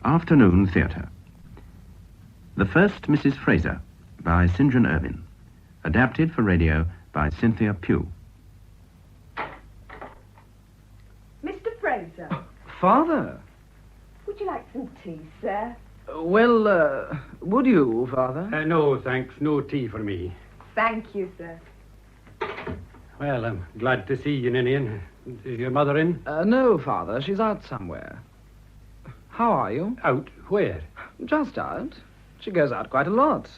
Afternoon Theatre. The First Mrs. Fraser by St. John Irvine. Adapted for radio by Cynthia Pugh. Mr. Fraser. Father? Would you like some tea, sir? Well, would you, Father? No, thanks. No tea for me. Thank you, sir. Well, I'm glad to see you, Ninian. Is your mother in? No, Father. She's out somewhere. How are you? Out? Where? Just out. She goes out quite a lot.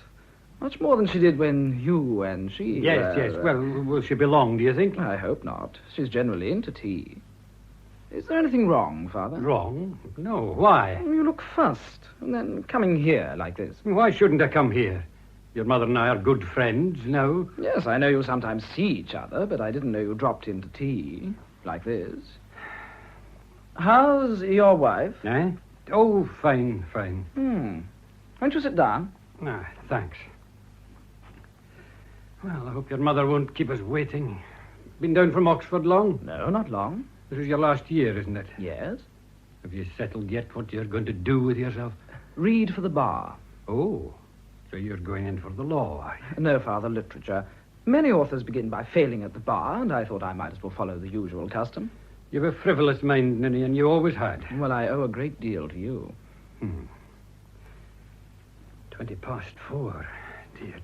Much more than she did when you and she... Yes. Well, will she be long, do you think? I hope not. She's generally into tea. Is there anything wrong, Father? Wrong? No. Why? You look fussed, and then coming here like this. Why shouldn't I come here? Your mother and I are good friends, no? Yes, I know you sometimes see each other, but I didn't know you dropped into tea like this. How's your wife? Eh? Oh, fine. Won't you sit down? Ah, thanks. Well, I hope your mother won't keep us waiting. Been down from Oxford long? No, not long. This is your last year, isn't it? Yes. Have you settled yet what you're going to do with yourself? Read for the bar. Oh, so you're going in for the law, are you? No, Father, literature. Many authors begin by failing at the bar, and I thought I might as well follow the usual custom. You've a frivolous mind, Ninian. You always had. Well, I owe a great deal to you. 4:20. Dear.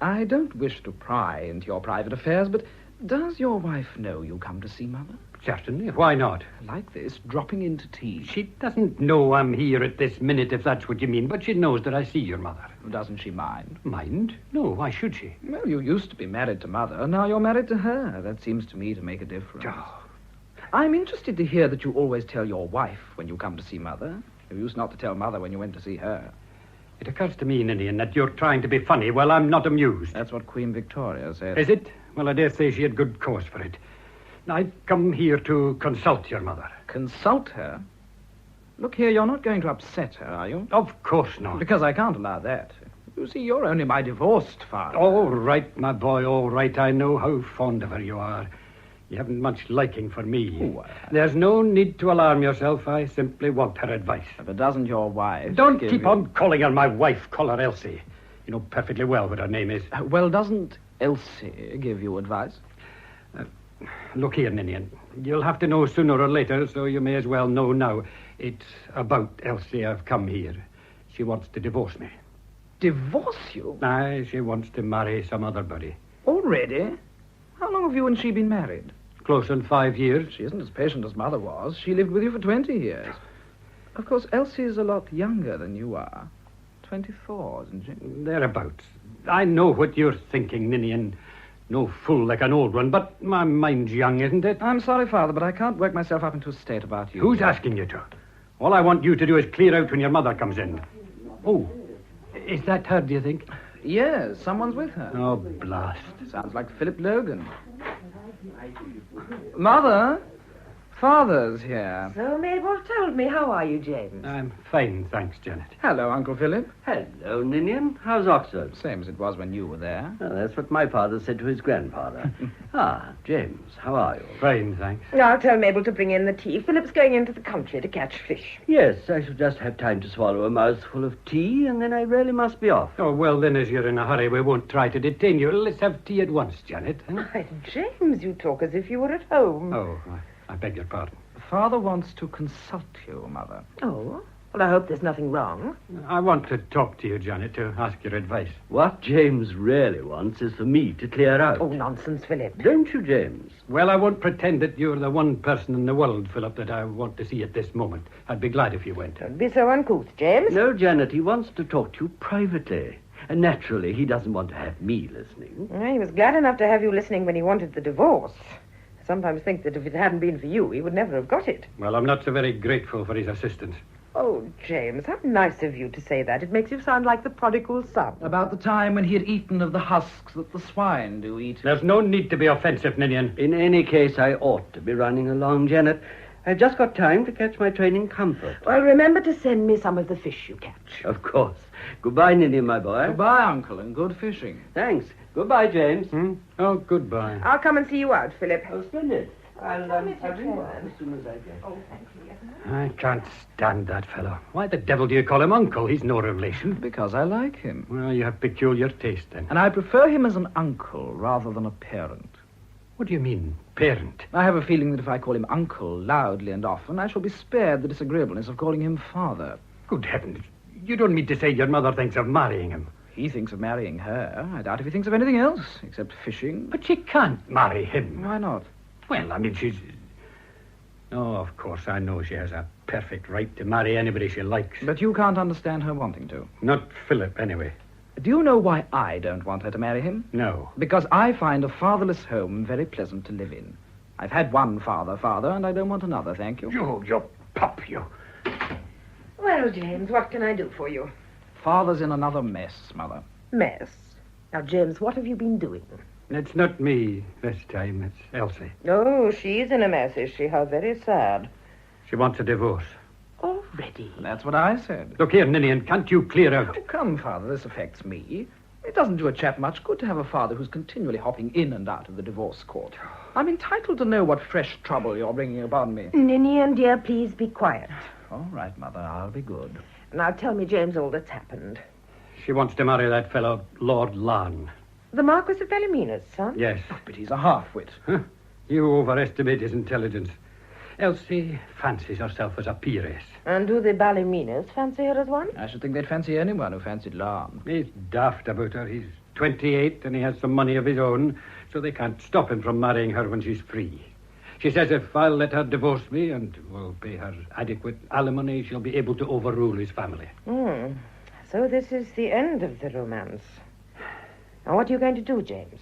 I don't wish to pry into your private affairs, but does your wife know you come to see Mother? Certainly. Why not? Like this, dropping into tea. She doesn't know I'm here at this minute, if that's what you mean, but she knows that I see your mother. Doesn't she mind? Mind? No, why should she? Well, you used to be married to Mother. Now you're married to her. That seems to me to make a difference. Oh. I'm interested to hear that you always tell your wife when you come to see Mother. You used not to tell Mother when you went to see her. It occurs to me, Ninian, that you're trying to be funny. Well, I'm not amused. That's what Queen Victoria said. Is it? Well, I dare say she had good cause for it. I've come here to consult your mother. Consult her? Look here, you're not going to upset her, are you? Of course not. Because I can't allow that. You see, you're only my divorced father. All right, my boy, all right. I know how fond of her you are. You haven't much liking for me. There's no need to alarm yourself. I simply want her advice. But doesn't your wife... Don't keep on calling her my wife. Call her Elsie. You know perfectly well what her name is. Well, doesn't Elsie give you advice? Look here, Ninian. You'll have to know sooner or later, so you may as well know now. It's about Elsie I've come here. She wants to divorce me. Divorce you? Aye, she wants to marry some other buddy. Already? How long have you and she been married? Close on 5 years. She isn't as patient as Mother was. She lived with you for 20 years. Of course, Elsie's a lot younger than you are. 24, isn't she? Thereabouts. I know what you're thinking, Ninian. No fool like an old one, but my mind's young, isn't it? I'm sorry, Father, but I can't work myself up into a state about you. Who's asking you to? All I want you to do is clear out when your mother comes in. Oh, is that her, do you think? Yes, someone's with her. Oh, blast. Sounds like Philip Logan. Mother? Father's here. So Mabel told me. How are you, James? I'm fine, thanks, Janet. Hello, Uncle Philip. Hello, Ninian. How's Oxford? Same as it was when you were there. Oh, that's what my father said to his grandfather. James, how are you? Fine, thanks. I'll tell Mabel to bring in the tea. Philip's going into the country to catch fish. Yes, I shall just have time to swallow a mouthful of tea, and then I really must be off. Oh, well, then, as you're in a hurry, we won't try to detain you. Let's have tea at once, Janet. Huh? Why, James, you talk as if you were at home. Oh, I beg your pardon. Father wants to consult you, Mother. Oh? Well, I hope there's nothing wrong. I want to talk to you, Janet, to ask your advice. What James really wants is for me to clear out. Oh, nonsense, Philip. Don't you, James? Well, I won't pretend that you're the one person in the world, Philip, that I want to see at this moment. I'd be glad if you went. Don't be so uncouth, James. No, Janet, he wants to talk to you privately. And naturally, he doesn't want to have me listening. He was glad enough to have you listening when he wanted the divorce. I sometimes think that if it hadn't been for you, he would never have got it. Well, I'm not so very grateful for his assistance. Oh, James, how nice of you to say that. It makes you sound like the prodigal son. About the time when he had eaten of the husks that the swine do eat. There's no need to be offensive, Ninian. In any case, I ought to be running along, Janet. I've just got time to catch my train in comfort. Well, remember to send me some of the fish you catch. Of course. Goodbye, Ninian, my boy. Goodbye, Uncle, and good fishing. Thanks. Goodbye, James. Oh, goodbye. I'll come and see you out, Philip. Oh, splendid. I'll tell me, ring Mr. as soon as I get. Oh, thank you. I can't stand that fellow. Why the devil do you call him uncle? He's no relation. Because I like him. Well, you have peculiar taste, then. And I prefer him as an uncle rather than a parent. What do you mean, parent? I have a feeling that if I call him uncle loudly and often, I shall be spared the disagreeableness of calling him father. Good heavens. You don't mean to say your mother thinks of marrying him? He thinks of marrying her. I doubt if he thinks of anything else, except fishing. But she can't marry him. Why not? Well, I mean, she's... Oh, of course, I know she has a perfect right to marry anybody she likes. But you can't understand her wanting to. Not Philip, anyway. Do you know why I don't want her to marry him? No. Because I find a fatherless home very pleasant to live in. I've had one father, and I don't want another, thank you. You pup, you. Well, James, what can I do for you? Father's in another mess, Mother. Mess. Now, James, what have you been doing? It's not me this time, it's Elsie. Oh, she's in a mess, is she? How very sad. She wants a divorce. Already? That's what I said. Look here, Ninian, can't you clear out? Oh, come, Father, this affects me. It doesn't do a chap much good to have a father who's continually hopping in and out of the divorce court. I'm entitled to know what fresh trouble you're bringing upon me. Ninian, dear, please be quiet. All right, Mother, I'll be good. Now, tell me, James, all that's happened. She wants to marry that fellow, Lord Larne. The Marquis of Ballymena's son? Yes. Oh, but he's a half-wit. Huh? You overestimate his intelligence. Elsie fancies herself as a peeress. And do the Ballymenas fancy her as one? I should think they'd fancy anyone who fancied Larne. He's daft about her. He's 28 and he has some money of his own, so they can't stop him from marrying her when she's free. She says if I'll let her divorce me and will pay her adequate alimony, she'll be able to overrule his family. So this is the end of the romance. Now, what are you going to do, James?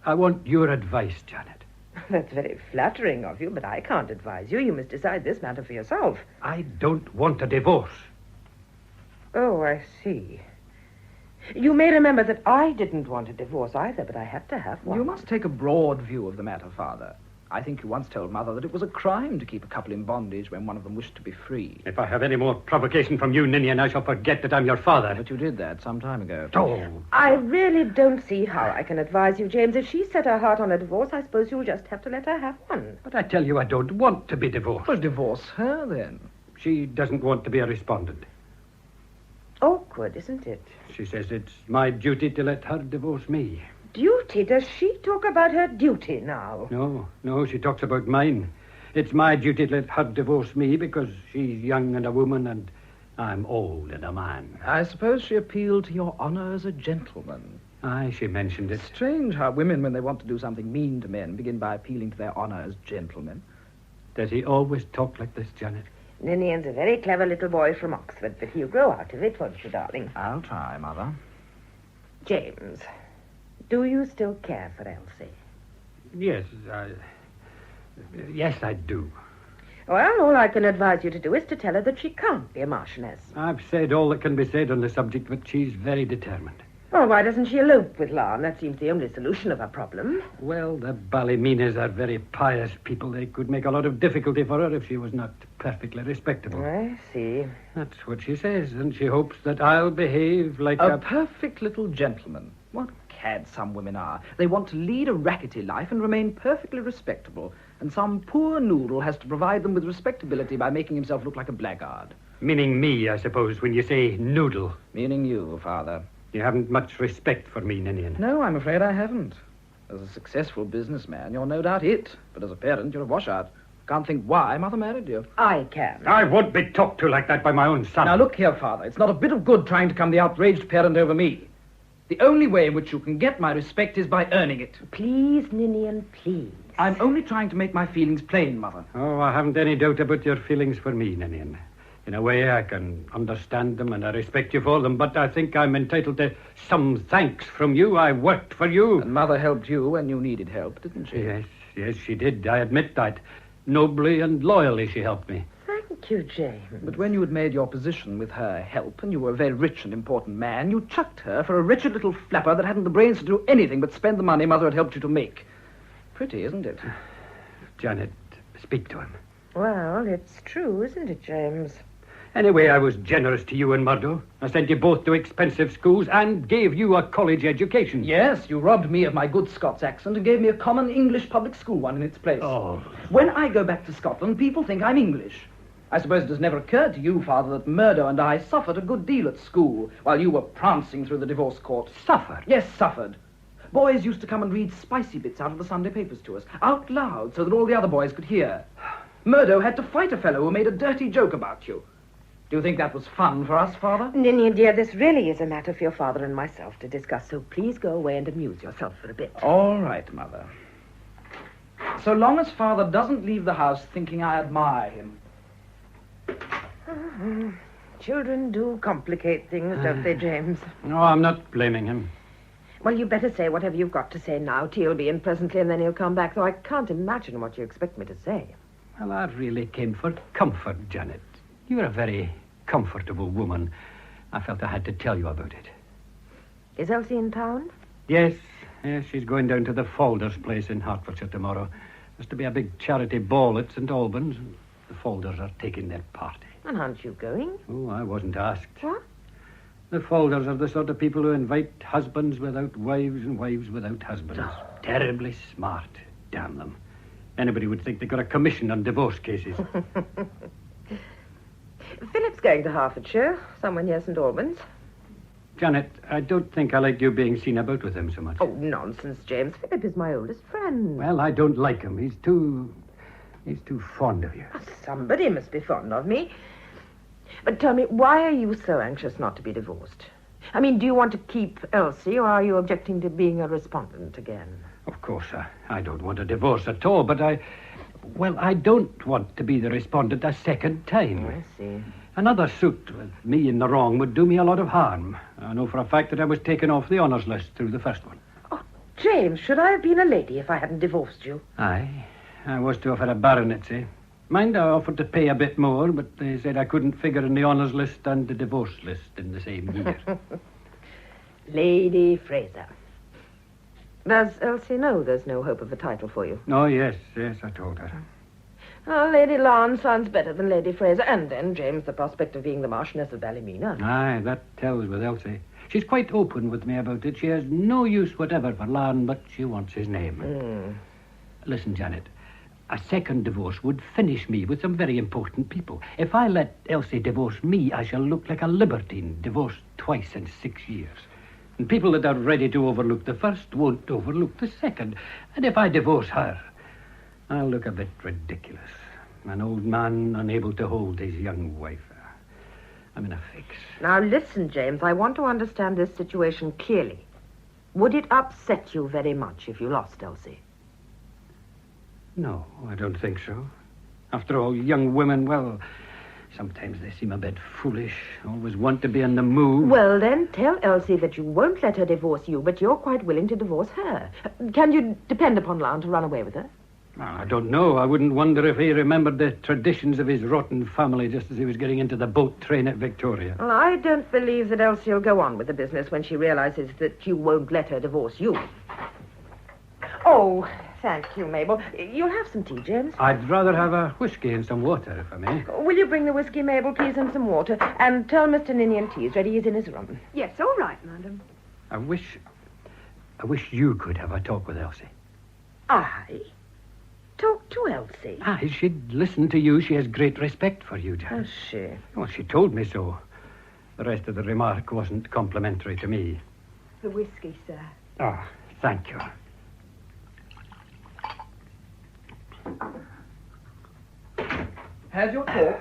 I want your advice, Janet. That's very flattering of you, but I can't advise you. You must decide this matter for yourself. I don't want a divorce. Oh, I see. You may remember that I didn't want a divorce either, but I had to have one. You must take a broad view of the matter, Father. I think you once told Mother that it was a crime to keep a couple in bondage when one of them wished to be free. If I have any more provocation from you, Ninian, I shall forget that I'm your father. But you did that some time ago. Oh. I really don't see how I can advise you, James. If she set her heart on a divorce, I suppose you'll just have to let her have one. But I tell you, I don't want to be divorced. Well, divorce her, then. She doesn't want to be a respondent. Awkward, isn't it? She says it's my duty to let her divorce me. Duty? Does she talk about her duty now? No, she talks about mine. It's my duty to let her divorce me because she's young and a woman and I'm old and a man. I suppose she appealed to your honor as a gentleman. Aye, she mentioned it. Strange how women, when they want to do something mean to men, begin by appealing to their honor as gentlemen. Does he always talk like this, Janet? Ninian's a very clever little boy from Oxford, but he'll grow out of it, won't you, darling? I'll try, Mother. James, do you still care for Elsie? Yes, I do. Well, all I can advise you to do is to tell her that she can't be a marchioness. I've said all that can be said on the subject, but she's very determined. Well, why doesn't she elope with Larne? That seems the only solution of her problem. Well, the Ballymenas are very pious people. They could make a lot of difficulty for her if she was not perfectly respectable. I see. That's what she says, and she hopes that I'll behave like A perfect little gentleman. What cads some women are. They want to lead a rackety life and remain perfectly respectable, and some poor noodle has to provide them with respectability by making himself look like a blackguard. Meaning me, I suppose, when you say noodle. Meaning you, Father. You haven't much respect for me, Ninian. No, I'm afraid I haven't. As a successful businessman, you're no doubt it. But as a parent, you're a washout. Can't think why Mother married you. I can. I won't be talked to like that by my own son. Now, look here, Father. It's not a bit of good trying to come the outraged parent over me. The only way in which you can get my respect is by earning it. Please, Ninian, please. I'm only trying to make my feelings plain, Mother. Oh, I haven't any doubt about your feelings for me, Ninian. In a way, I can understand them and I respect you for them, but I think I'm entitled to some thanks from you. I worked for you. And Mother helped you when you needed help, didn't she? Yes, she did. I admit that. Nobly and loyally she helped me. Thank you, James. But when you had made your position with her help, and you were a very rich and important man, you chucked her for a wretched little flapper that hadn't the brains to do anything but spend the money Mother had helped you to make. Pretty, isn't it? Janet, speak to him. Well, it's true, isn't it, James? Anyway, I was generous to you and Murdo. I sent you both to expensive schools and gave you a college education. Yes, you robbed me of my good Scots accent and gave me a common English public school one in its place. Oh. When I go back to Scotland, people think I'm English. I suppose it has never occurred to you, Father, that Murdo and I suffered a good deal at school while you were prancing through the divorce court. Suffered? Yes, suffered. Boys used to come and read spicy bits out of the Sunday papers to us, out loud, so that all the other boys could hear. Murdo had to fight a fellow who made a dirty joke about you. Do you think that was fun for us, Father? Ninian, dear, this really is a matter for your father and myself to discuss, so please go away and amuse yourself for a bit. All right, Mother. So long as Father doesn't leave the house thinking I admire him. Children do complicate things, don't they, James? No, I'm not blaming him. Well, you better say whatever you've got to say now. Tea'll be in presently, and then he'll come back, though I can't imagine what you expect me to say. Well, I really came for comfort, Janet. You're a very comfortable woman. I felt I had to tell you about it. Is Elsie in town? Yes, she's going down to the Falders' place in Hertfordshire tomorrow. There's to be a big charity ball at St. Albans. The Falders are taking their party. And aren't you going? Oh, I wasn't asked. What? The Falders are the sort of people who invite husbands without wives and wives without husbands. Oh. Terribly smart, damn them. Anybody would think they got a commission on divorce cases. Philip's going to Hertfordshire, somewhere near St. Albans. Janet, I don't think I like you being seen about with him so much. Oh, nonsense, James. Philip is my oldest friend. Well, I don't like him. He's too fond of you. Somebody must be fond of me. But tell me, why are you so anxious not to be divorced? I mean, do you want to keep Elsie, or are you objecting to being a respondent again? Of course, I don't want a divorce at all, but I don't want to be the respondent a second time. I see. Another suit with me in the wrong would do me a lot of harm. I know for a fact that I was taken off the honours list through the first one. Oh, James, should I have been a lady if I hadn't divorced you? Aye, I was to have had a baronetcy. Mind, I offered to pay a bit more, but they said I couldn't figure in the honours list and the divorce list in the same year. Lady Fraser. Does Elsie know there's no hope of a title for you? Oh, yes, I told her. Oh, Lady Larne sounds better than Lady Fraser. And then, James, the prospect of being the Marchioness of Ballymena. Aye, that tells with Elsie. She's quite open with me about it. She has no use whatever for Larne, but she wants his name. Listen, Janet, a second divorce would finish me with some very important people. If I let Elsie divorce me, I shall look like a libertine, divorced twice in 6 years. And people that are ready to overlook the first won't overlook the second. And if I divorce her, I'll look a bit ridiculous. An old man unable to hold his young wife. I'm in a fix. Now, listen, James, I want to understand this situation clearly. Would it upset you very much if you lost Elsie? No, I don't think so. After all, young women, well, sometimes they seem a bit foolish, always want to be in the mood. Well, then, tell Elsie that you won't let her divorce you, but you're quite willing to divorce her. Can you depend upon Larne to run away with her? Well, I don't know. I wouldn't wonder if he remembered the traditions of his rotten family just as he was getting into the boat train at Victoria. Well, I don't believe that Elsie will go on with the business when she realizes that you won't let her divorce you. Oh, thank you, Mabel. You'll have some tea, James? I'd rather have a whiskey and some water, if I may. Will you bring the whiskey, Mabel, please, and some water? And tell Mr. Ninian tea is ready. He's in his room. Yes, all right, madam. I wish you could have a talk with Elsie. I? Talk to Elsie? Aye, she'd listen to you. She has great respect for you, Janet. Does she? Well, she told me so. The rest of the remark wasn't complimentary to me. The whiskey, sir. Ah, thank you. Has your talk?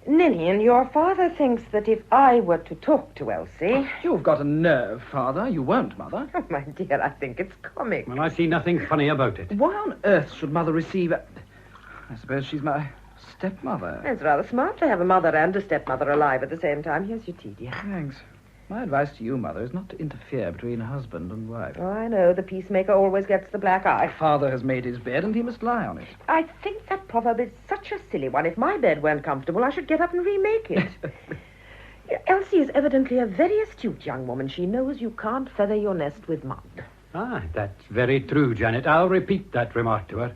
Ninian, your father thinks that if I were to talk to Elsie... You've got a nerve, Father. You won't, Mother. Oh, my dear, I think it's comic. Well, I see nothing funny about it. Why on earth should Mother receive a... I suppose she's my stepmother. It's rather smart to have a mother and a stepmother alive at the same time. Here's your tea, dear. Thanks. My advice to you, Mother, is not to interfere between husband and wife. Oh, I know. The peacemaker always gets the black eye. Father has made his bed, and he must lie on it. I think that proverb is such a silly one. If my bed weren't comfortable, I should get up and remake it. Elsie is evidently a very astute young woman. She knows you can't feather your nest with mud. Ah, that's very true, Janet. I'll repeat that remark to her.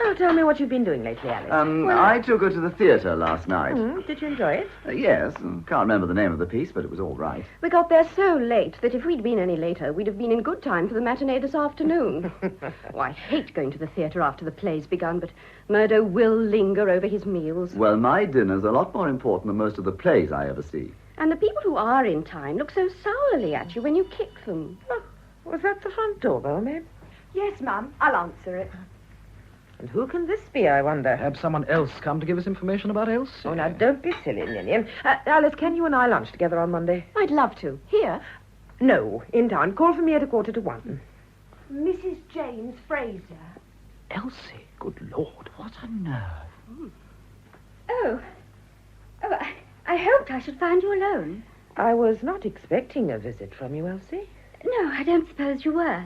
Oh, tell me what you've been doing lately, Alice. I took her to the theatre last night. Did you enjoy it? Yes. Can't remember the name of the piece, but it was all right. We got there so late that if we'd been any later, we'd have been in good time for the matinee this afternoon. Oh, I hate going to the theatre after the play's begun, but Murdo will linger over his meals. Well, my dinner's a lot more important than most of the plays I ever see. And the people who are in time look so sourly at you when you kick them. Oh, was that the front doorbell, Mab? Yes, Mum. I'll answer it. And who can this be, I wonder? Have someone else come to give us information about Elsie? Oh, now, don't be silly, Ninian. Alice, can you and I lunch together on Monday? I'd love to. Here? No, in town. Call for me at 1:45. Mrs. James Fraser. Elsie? Good Lord, what a nerve. Oh, I hoped I should find you alone. I was not expecting a visit from you, Elsie. No, I don't suppose you were.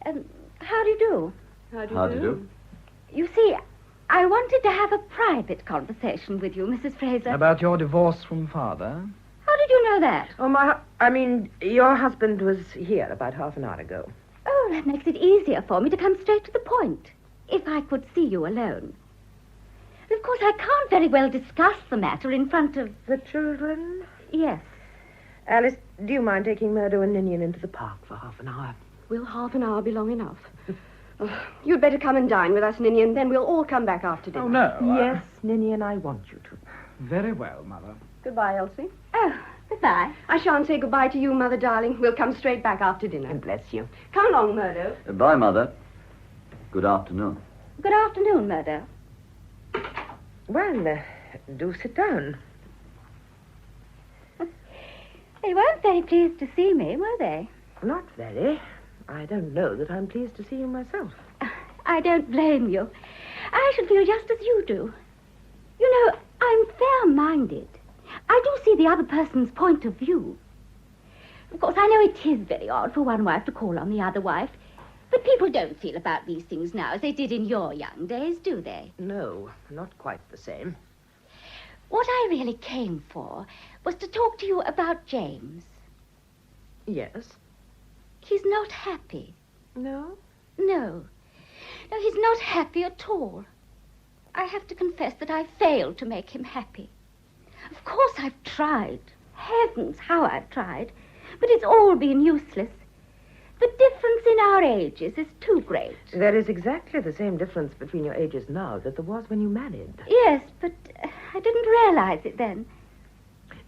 How do you do? How do you do? You see, I wanted to have a private conversation with you, Mrs. Fraser. About your divorce from father? How did you know that? Oh, your husband was here about half an hour ago. Oh, that makes it easier for me to come straight to the point. If I could see you alone. Of course, I can't very well discuss the matter in front of... The children? Yes. Alice, do you mind taking Murdo and Ninian into the park for half an hour? Will half an hour be long enough? Oh, you'd better come and dine with us, Ninian, then we'll all come back after dinner. Oh, no. Yes, Ninian, I want you to. Very well, Mother. Goodbye, Elsie. Oh, goodbye. I shan't say goodbye to you, Mother, darling. We'll come straight back after dinner. And bless you. Come along, Murdo. Bye, Mother. Good afternoon. Good afternoon, Murdo. Well, do sit down. They weren't very pleased to see me, were they? Not very. I don't know that I'm pleased to see you myself. I don't blame you. I should feel just as you do. You know, I'm fair-minded. I do see the other person's point of view. Of course, I know it is very odd for one wife to call on the other wife, but people don't feel about these things now as they did in your young days, do they? No, not quite the same. What I really came for was to talk to you about James. Yes? He's not happy. No? No. No, he's not happy at all. I have to confess that I failed to make him happy. Of course I've tried. Heavens, how I've tried. But it's all been useless. The difference in our ages is too great. There is exactly the same difference between your ages now that there was when you married. Yes, but I didn't realize it then.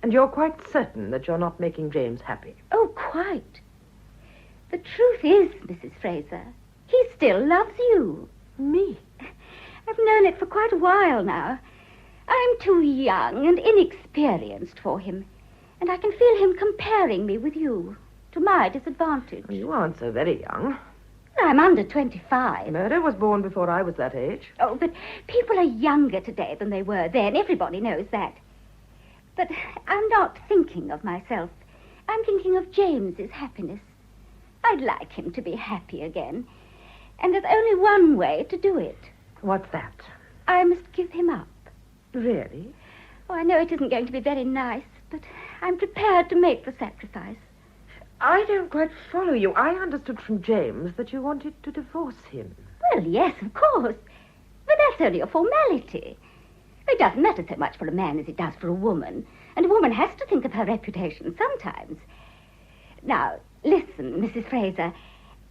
And you're quite certain that you're not making James happy? Oh, quite. The truth is, Mrs. Fraser, he still loves you. Me? I've known it for quite a while now. I'm too young and inexperienced for him, and I can feel him comparing me with you, to my disadvantage. You aren't so very young. I'm under 25. Murdo was born before I was that age. Oh, but people are younger today than they were then. Everybody knows that. But I'm not thinking of myself. I'm thinking of James's happiness. I'd like him to be happy again. And there's only one way to do it. What's that? I must give him up. Really? Oh, I know it isn't going to be very nice, but I'm prepared to make the sacrifice. I don't quite follow you. I understood from James that you wanted to divorce him. Well, yes, of course. But that's only a formality. It doesn't matter so much for a man as it does for a woman. And a woman has to think of her reputation sometimes. Now, listen, Mrs. Fraser.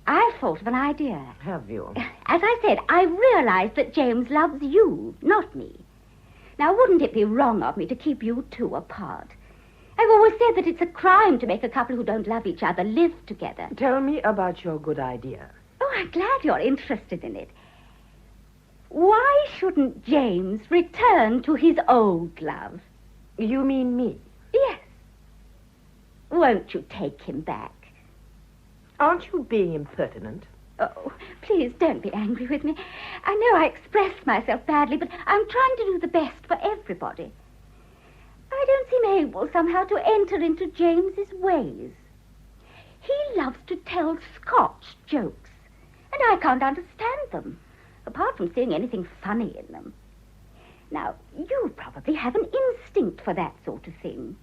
I've thought of an idea. Have you? As I said, I realize that James loves you, not me. Now, wouldn't it be wrong of me to keep you two apart? I've always said that it's a crime to make a couple who don't love each other live together. Tell me about your good idea. Oh, I'm glad you're interested in it. Why shouldn't James return to his old love? You mean me? Yes. Won't you take him back? Aren't you being impertinent? Oh, please don't be angry with me. I know I expressed myself badly, but I'm trying to do the best for everybody. I don't seem able somehow to enter into James's ways. He loves to tell Scotch jokes, and I can't understand them, apart from seeing anything funny in them. Now, you probably have an instinct for that sort of thing.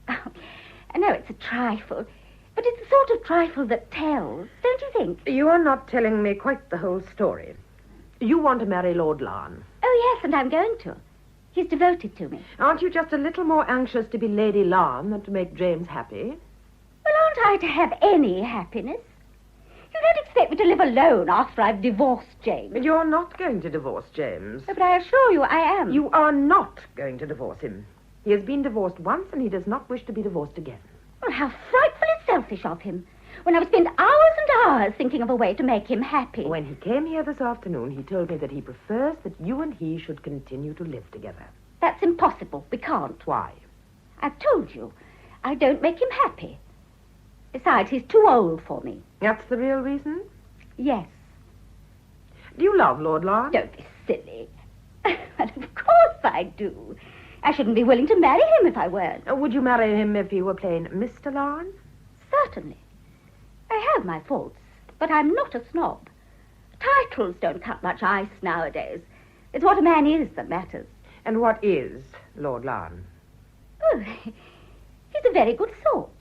I know it's a trifle, but it's the sort of trifle that tells, don't you think? You are not telling me quite the whole story. You want to marry Lord Larne. Oh, yes, and I'm going to. He's devoted to me. Aren't you just a little more anxious to be Lady Larne than to make James happy? Well, aren't I to have any happiness? You don't expect me to live alone after I've divorced James. You're not going to divorce James. But I assure you I am. You are not going to divorce him. He has been divorced once and he does not wish to be divorced again. Well, how frightfully selfish of him. When I've spent hours and hours thinking of a way to make him happy. When he came here this afternoon, he told me that he prefers that you and he should continue to live together. That's impossible. We can't. Why? I've told you. I don't make him happy. Besides, he's too old for me. That's the real reason? Yes. Do you love Lord Larne? Don't be silly. But of course I do. I shouldn't be willing to marry him if I weren't. Would you marry him if he were plain Mr. Larne? Certainly. I have my faults, but I'm not a snob. Titles don't cut much ice nowadays. It's what a man is that matters. And what is Lord Larne? Oh, he's a very good sort.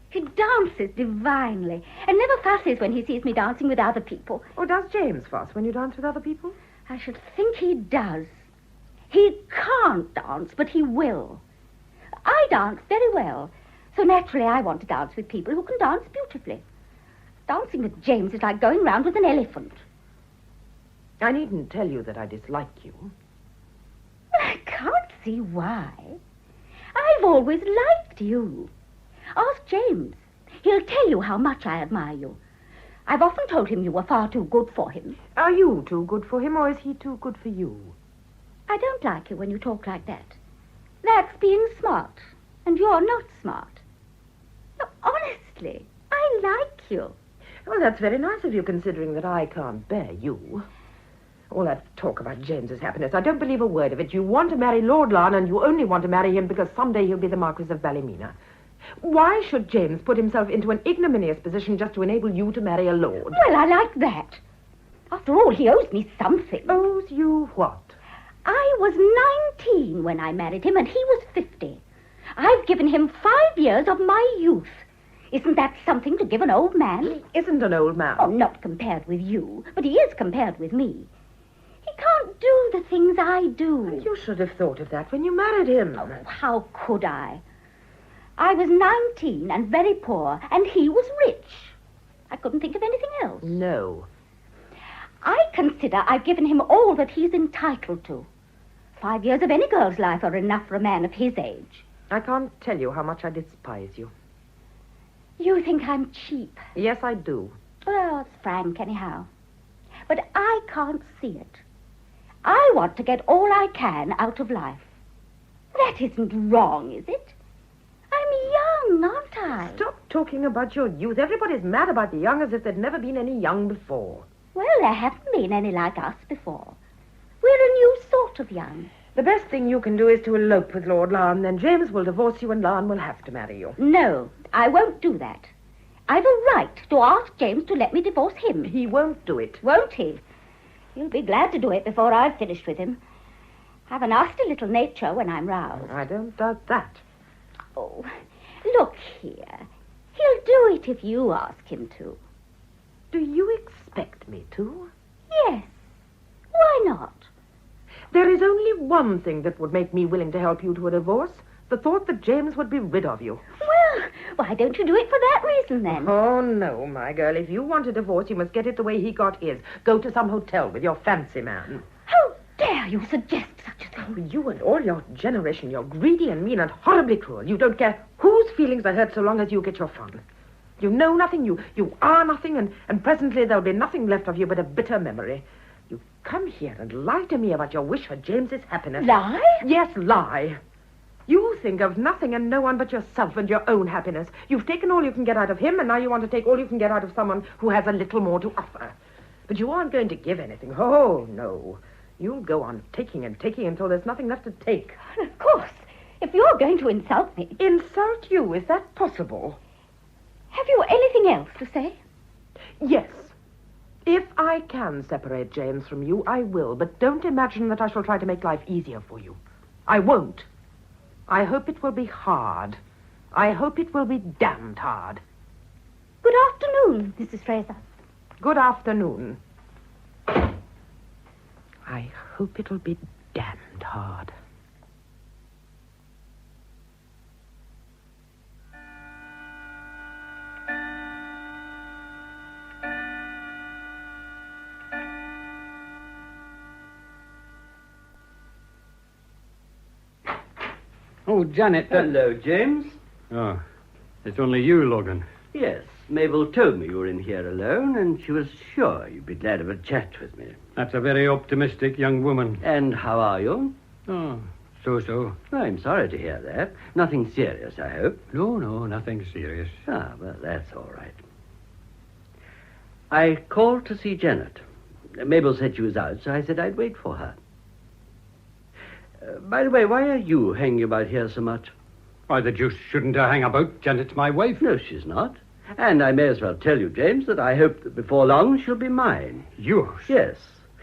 He dances divinely and never fusses when he sees me dancing with other people. Or does James fuss when you dance with other people? I should think he does. He can't dance, but he will. I dance very well, so naturally I want to dance with people who can dance beautifully. Dancing with James is like going round with an elephant. I needn't tell you that I dislike you. I can't see why. I've always liked you. Ask James. He'll tell you how much I admire you. I've often told him you were far too good for him. Are you too good for him, or is he too good for you? I don't like you when you talk like that. That's being smart, and you're not smart. No, honestly, I like you. Well, that's very nice of you, considering that I can't bear you. All that talk about James's happiness, I don't believe a word of it. You want to marry Lord Larne, and you only want to marry him because someday he'll be the Marquis of Ballymena. Why should James put himself into an ignominious position just to enable you to marry a lord? Well, I like that. After all, he owes me something. Owes you what? I was 19 when I married him, and he was 50. I've given him 5 years of my youth. Isn't that something to give an old man? He isn't an old man. Oh, not compared with you, but he is compared with me. He can't do the things I do. You should have thought of that when you married him. Oh, how could I? I was 19 and very poor, and he was rich. I couldn't think of anything else. No. I consider I've given him all that he's entitled to. 5 years of any girl's life are enough for a man of his age. I can't tell you how much I despise you. You think I'm cheap. Yes, I do. Well, it's frank anyhow. But I can't see it. I want to get all I can out of life. That isn't wrong, is it? I'm young, aren't I? Stop talking about your youth. Everybody's mad about the young as if there'd never been any young before. Well, there haven't been any like us before. We're a new sort of young. The best thing you can do is to elope with Lord Larne. Then James will divorce you and Larne will have to marry you. No, I won't do that. I've a right to ask James to let me divorce him. He won't do it. Won't he? He'll be glad to do it before I've finished with him. I've a nasty little nature when I'm roused. I don't doubt that. Oh, look here. He'll do it if you ask him to. Do you expect me to? Yes. Why not? There is only one thing that would make me willing to help you to a divorce. The thought that James would be rid of you. Well, why don't you do it for that reason, then? Oh, no, my girl. If you want a divorce, you must get it the way he got his. Go to some hotel with your fancy man. How dare you suggest such a thing? You and all your generation, you're greedy and mean and horribly cruel. You don't care whose feelings are hurt so long as you get your fun. You know nothing, you are nothing, and presently there'll be nothing left of you but a bitter memory. You come here and lie to me about your wish for James's happiness. Lie? Yes, lie. You think of nothing and no one but yourself and your own happiness. You've taken all you can get out of him, and now you want to take all you can get out of someone who has a little more to offer. But you aren't going to give anything. Oh, no. You'll go on taking and taking until there's nothing left to take. Of course. If you're going to insult me... Insult you? Is that possible? Have you anything else to say? Yes. If I can separate James from you, I will. But don't imagine that I shall try to make life easier for you. I won't. I hope it will be hard. I hope it will be damned hard. Good afternoon, Mrs. Fraser. Good afternoon. I hope it'll be damned hard. Oh, Janet. Hello, James. Oh, it's only you, Logan. Yes, Mabel told me you were in here alone, and she was sure you'd be glad of a chat with me. That's a very optimistic young woman. And how are you? Oh, so-so. I'm sorry to hear that. Nothing serious, I hope. No, nothing serious. Ah, well, that's all right. I called to see Janet. Mabel said she was out, so I said I'd wait for her. By the way, why are you hanging about here so much? Why, the deuce shouldn't I hang about? Janet's my wife. No, she's not. And I may as well tell you, James, that I hope that before long she'll be mine. Yours? Yes.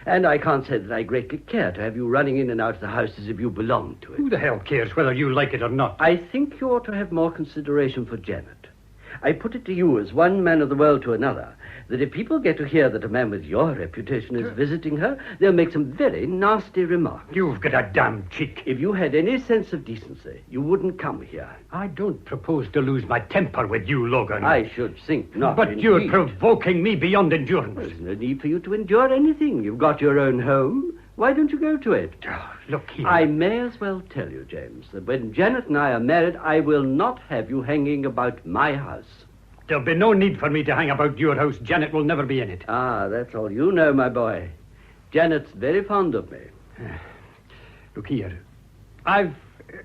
And I can't say that I greatly care to have you running in and out of the house as if you belonged to it. Who the hell cares whether you like it or not? I think you ought to have more consideration for Janet. I put it to you as one man of the world to another, that if people get to hear that a man with your reputation is visiting her, they'll make some very nasty remarks. You've got a damn cheek. If you had any sense of decency, you wouldn't come here. I don't propose to lose my temper with you, Logan. I should think not. But indeed. you're provoking me beyond endurance. There's no need for you to endure anything. You've got your own home. Why don't you go to it? Oh, look here. I may as well tell you, James, that when Janet and I are married, I will not have you hanging about my house. There'll be no need for me to hang about your house. Janet will never be in it. Ah, that's all you know, my boy. Janet's very fond of me. Look here. I've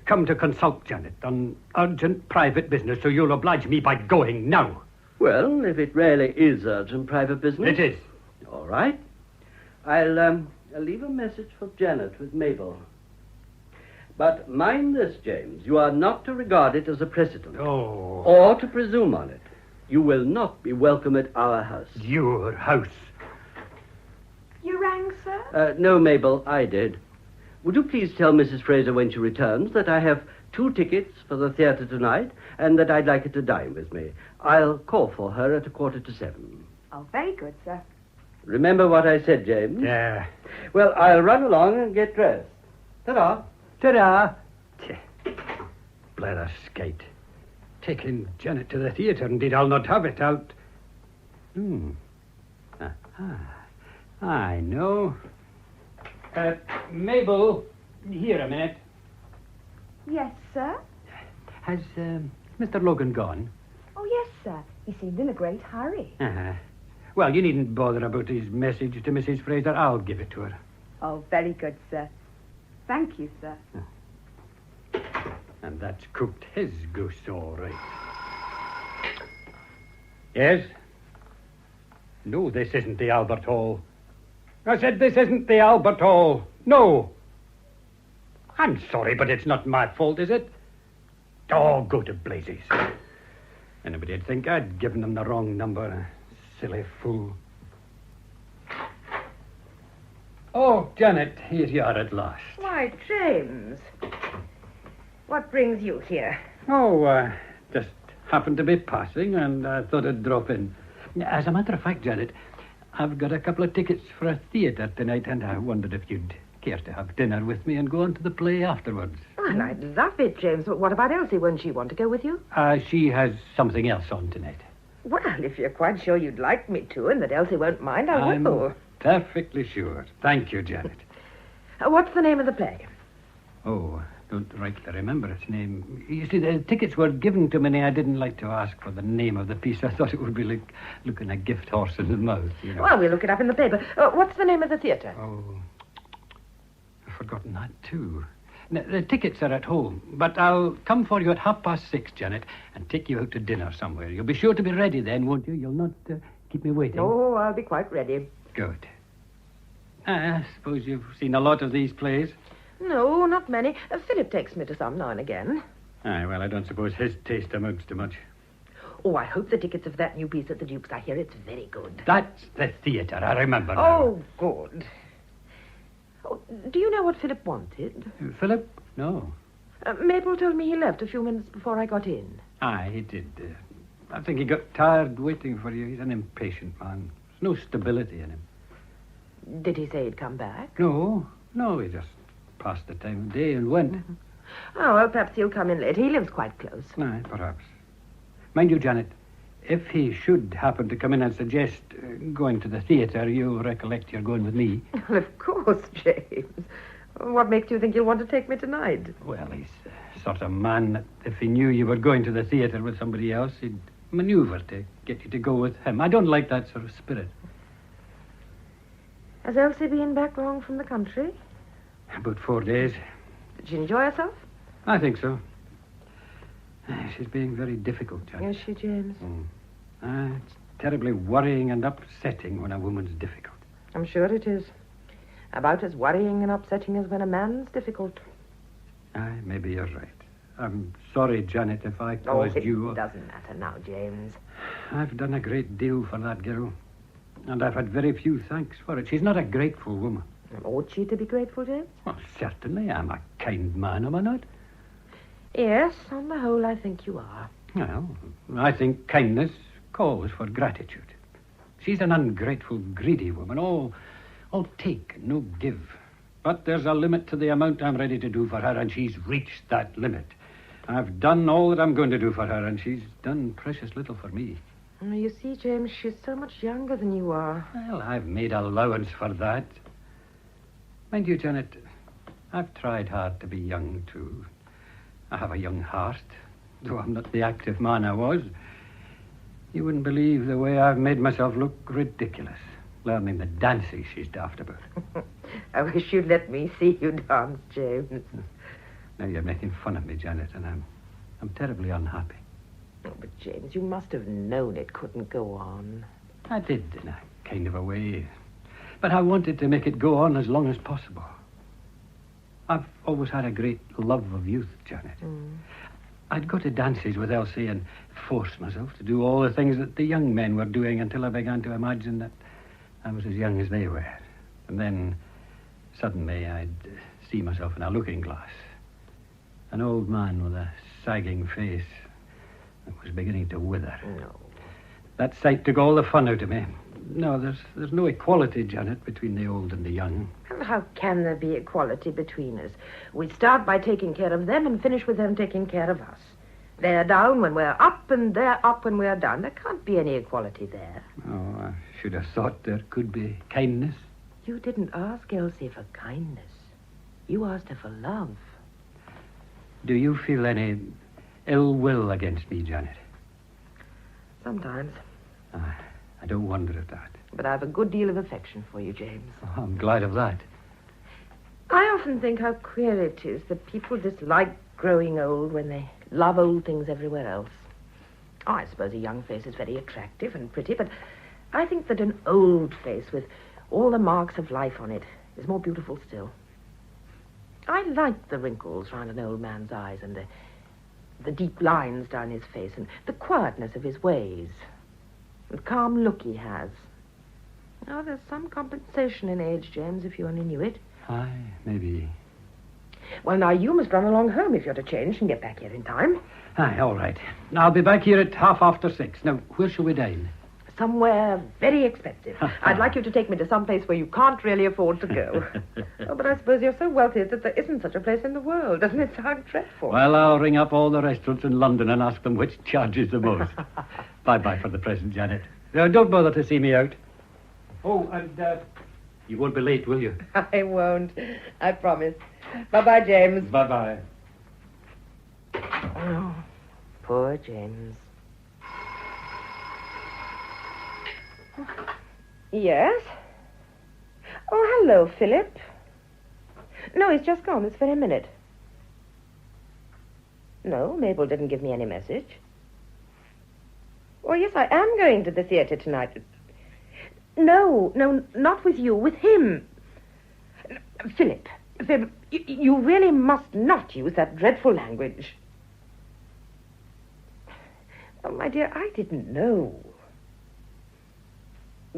come to consult Janet on urgent private business, so you'll oblige me by going now. Well, if it really is urgent private business... It is. All right. I'll leave a message for Janet with Mabel. But mind this, James. You are not to regard it as a precedent. Oh. Or to presume on it. You will not be welcome at our house. Your house. You rang, sir? No, Mabel, I did. Would you please tell Mrs. Fraser when she returns that I have 2 tickets for the theatre tonight and that I'd like her to dine with me. I'll call for her at 7:15. Oh, very good, sir. Remember what I said, James? Yeah. Well, I'll run along and get dressed. Ta-da. Ta-da. Blather skate. Taking Janet to the theatre, indeed, I'll not have it out. I know. Mabel, here a minute. Yes, sir? Has Mr. Logan gone? Oh, yes, sir. He seemed in a great hurry. Uh-huh. Well, you needn't bother about his message to Mrs. Fraser. I'll give it to her. Oh, very good, sir. Thank you, sir. And that's cooked his goose all right. Yes? No, this isn't the Albert Hall. I said this isn't the Albert Hall. No. I'm sorry, but it's not my fault, is it? Oh, go to blazes. Anybody'd think I'd given them the wrong number. Silly fool. Oh, Janet, here you are at last. Why, James. What brings you here? Oh, just happened to be passing, and I thought I'd drop in. As a matter of fact, Janet, I've got a couple of tickets for a theatre tonight, and I wondered if you'd care to have dinner with me and go on to the play afterwards. Well, I'd love it, James. But what about Elsie? Won't she want to go with you? She has something else on tonight. Well, if you're quite sure you'd like me to and that Elsie won't mind, I I'm will. perfectly sure. Thank you, Janet. What's the name of the play? Oh, don't rightly remember its name. You see, the tickets were given to me, and I didn't like to ask for the name of the piece. I thought it would be like looking a gift horse in the mouth, you know. Well, we'll look it up in the paper. What's the name of the theatre? Oh, I've forgotten that, too. Now, the tickets are at home, but I'll come for you at 6:30, Janet, and take you out to dinner somewhere. You'll be sure to be ready then, won't you? You'll not keep me waiting. Oh, I'll be quite ready. Good. I suppose you've seen a lot of these plays? No, not many. Philip takes me to some now and again. Aye, well, I don't suppose his taste amounts to much. Oh, I hope the tickets of that new piece at the Duke's. I hear it's very good. That's the theatre, I remember now. Oh, good. Oh, do you know what Philip wanted? Philip? No. Mabel told me he left a few minutes before I got in. Aye, he did. I think he got tired waiting for you. He's an impatient man. There's no stability in him. Did he say he'd come back? No, he just passed the time of day and went. Mm-hmm. Oh, well, perhaps he'll come in late. He lives quite close. Aye, perhaps. Mind you, Janet, if he should happen to come in and suggest going to the theatre, you recollect you're going with me. Well, of course, James. What makes you think you'll want to take me tonight? Well, he's the sort of man that if he knew you were going to the theatre with somebody else, he'd maneuver to get you to go with him. I don't like that sort of spirit. Has Elsie been back long from the country? About 4 days. Did she enjoy herself? I think so. She's being very difficult, Janet. Is she, James? It's terribly worrying and upsetting when a woman's difficult. I'm sure it is. About as worrying and upsetting as when a man's difficult. Aye, maybe you're right. I'm sorry, Janet, if I caused you... It doesn't matter now, James. I've done a great deal for that girl. And I've had very few thanks for it. She's not a grateful woman. Ought she to be grateful, James? Well, certainly. I'm a kind man, am I not? Yes, on the whole, I think you are. Well, I think kindness calls for gratitude. She's an ungrateful, greedy woman. All take, no give. But there's a limit to the amount I'm ready to do for her, and she's reached that limit. I've done all that I'm going to do for her, and she's done precious little for me. You see, James, she's so much younger than you are. Well, I've made allowance for that. Mind you, Janet, I've tried hard to be young, too. I have a young heart, though I'm not the active man I was. You wouldn't believe the way I've made myself look ridiculous, learning the dances she's daft about. I wish you'd let me see you dance, James. Now you're making fun of me, Janet, and I'm terribly unhappy. Oh, but, James, you must have known it couldn't go on. I did, in a kind of a way. But I wanted to make it go on as long as possible. I've always had a great love of youth, Janet. I'd go to dances with Elsie and force myself to do all the things that the young men were doing until I began to imagine that I was as young as they were. And then, suddenly, I'd see myself in a looking glass. An old man with a sagging face that was beginning to wither. No. That sight took all the fun out of me. No, there's no equality, Janet, between the old and the young. And how can there be equality between us? We start by taking care of them and finish with them taking care of us. They're down when we're up, and they're up when we're down. There can't be any equality there. Oh, I should have thought there could be kindness. You didn't ask Elsie for kindness. You asked her for love. Do you feel any ill will against me, Janet? Sometimes. I don't wonder at that. But I have a good deal of affection for you, James. Oh, I'm glad of that. I often think how queer it is that people dislike growing old when they love old things everywhere else. Oh, I suppose a young face is very attractive and pretty, but I think that an old face with all the marks of life on it is more beautiful still. I like the wrinkles round an old man's eyes and the deep lines down his face and the quietness of his ways. The calm look he has. Oh, there's some compensation in age, James, if you only knew it. Aye, maybe. Well, now, you must run along home if you're to change and get back here in time. Aye, all right. I'll be back here at 6:30. Now, where shall we dine? Somewhere very expensive. I'd like you to take me to some place where you can't really afford to go. Oh, but I suppose you're so wealthy that there isn't such a place in the world. Doesn't it sound dreadful? Well, I'll ring up all the restaurants in London and ask them which charges the most. Bye-bye for the present, Janet. Don't bother to see me out. Oh, and you won't be late, will you? I won't. I promise. Bye-bye, James. Bye-bye. Oh, poor James. Yes? Oh, hello, Philip. No, he's just gone this very minute. No, Mabel didn't give me any message. Oh, yes, I am going to the theatre tonight. No, not with you, with him. Philip, you really must not use that dreadful language. Oh, my dear, I didn't know.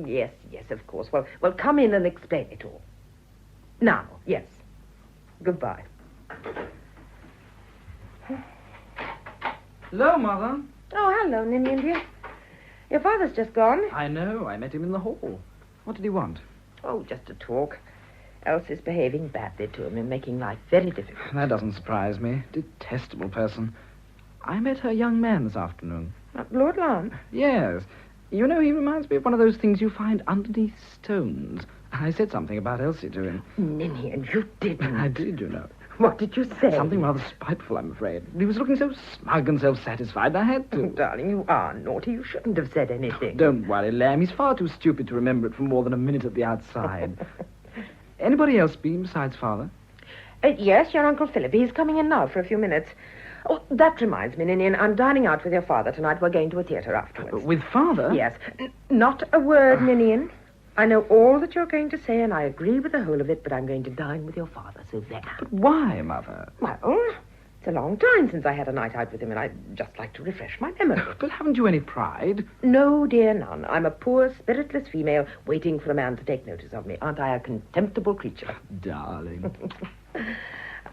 Yes, of course. Well, come in and explain it all. Now, yes. Goodbye. Hello, Mother. Oh, hello, Ninian, dear. Your father's just gone. I know. I met him in the hall. What did he want? Oh, just a talk. Elsie's behaving badly to him and making life very difficult. That doesn't surprise me. Detestable person. I met her young man this afternoon. Lord Larne? Yes. You know, he reminds me of one of those things you find underneath stones. I said something about Elsie to him. Ninian, you didn't. I did, you know. What did you say? Something rather spiteful, I'm afraid. He was looking so smug and self-satisfied, I had to. Oh, darling, you are naughty. You shouldn't have said anything. Don't worry, Lamb. He's far too stupid to remember it for more than a minute at the outside. Anybody else been besides Father? Yes, your Uncle Philip. He's coming in now for a few minutes. Oh, that reminds me, Ninian. I'm dining out with your father tonight. We're going to a theatre afterwards. With Father? Yes. Not a word, Ninian. I know all that you're going to say, and I agree with the whole of it, but I'm going to dine with your father, so there. But why, Mother? Well, it's a long time since I had a night out with him, and I'd just like to refresh my memory. But haven't you any pride? No, dear, none. I'm a poor, spiritless female waiting for a man to take notice of me. Aren't I a contemptible creature? Darling.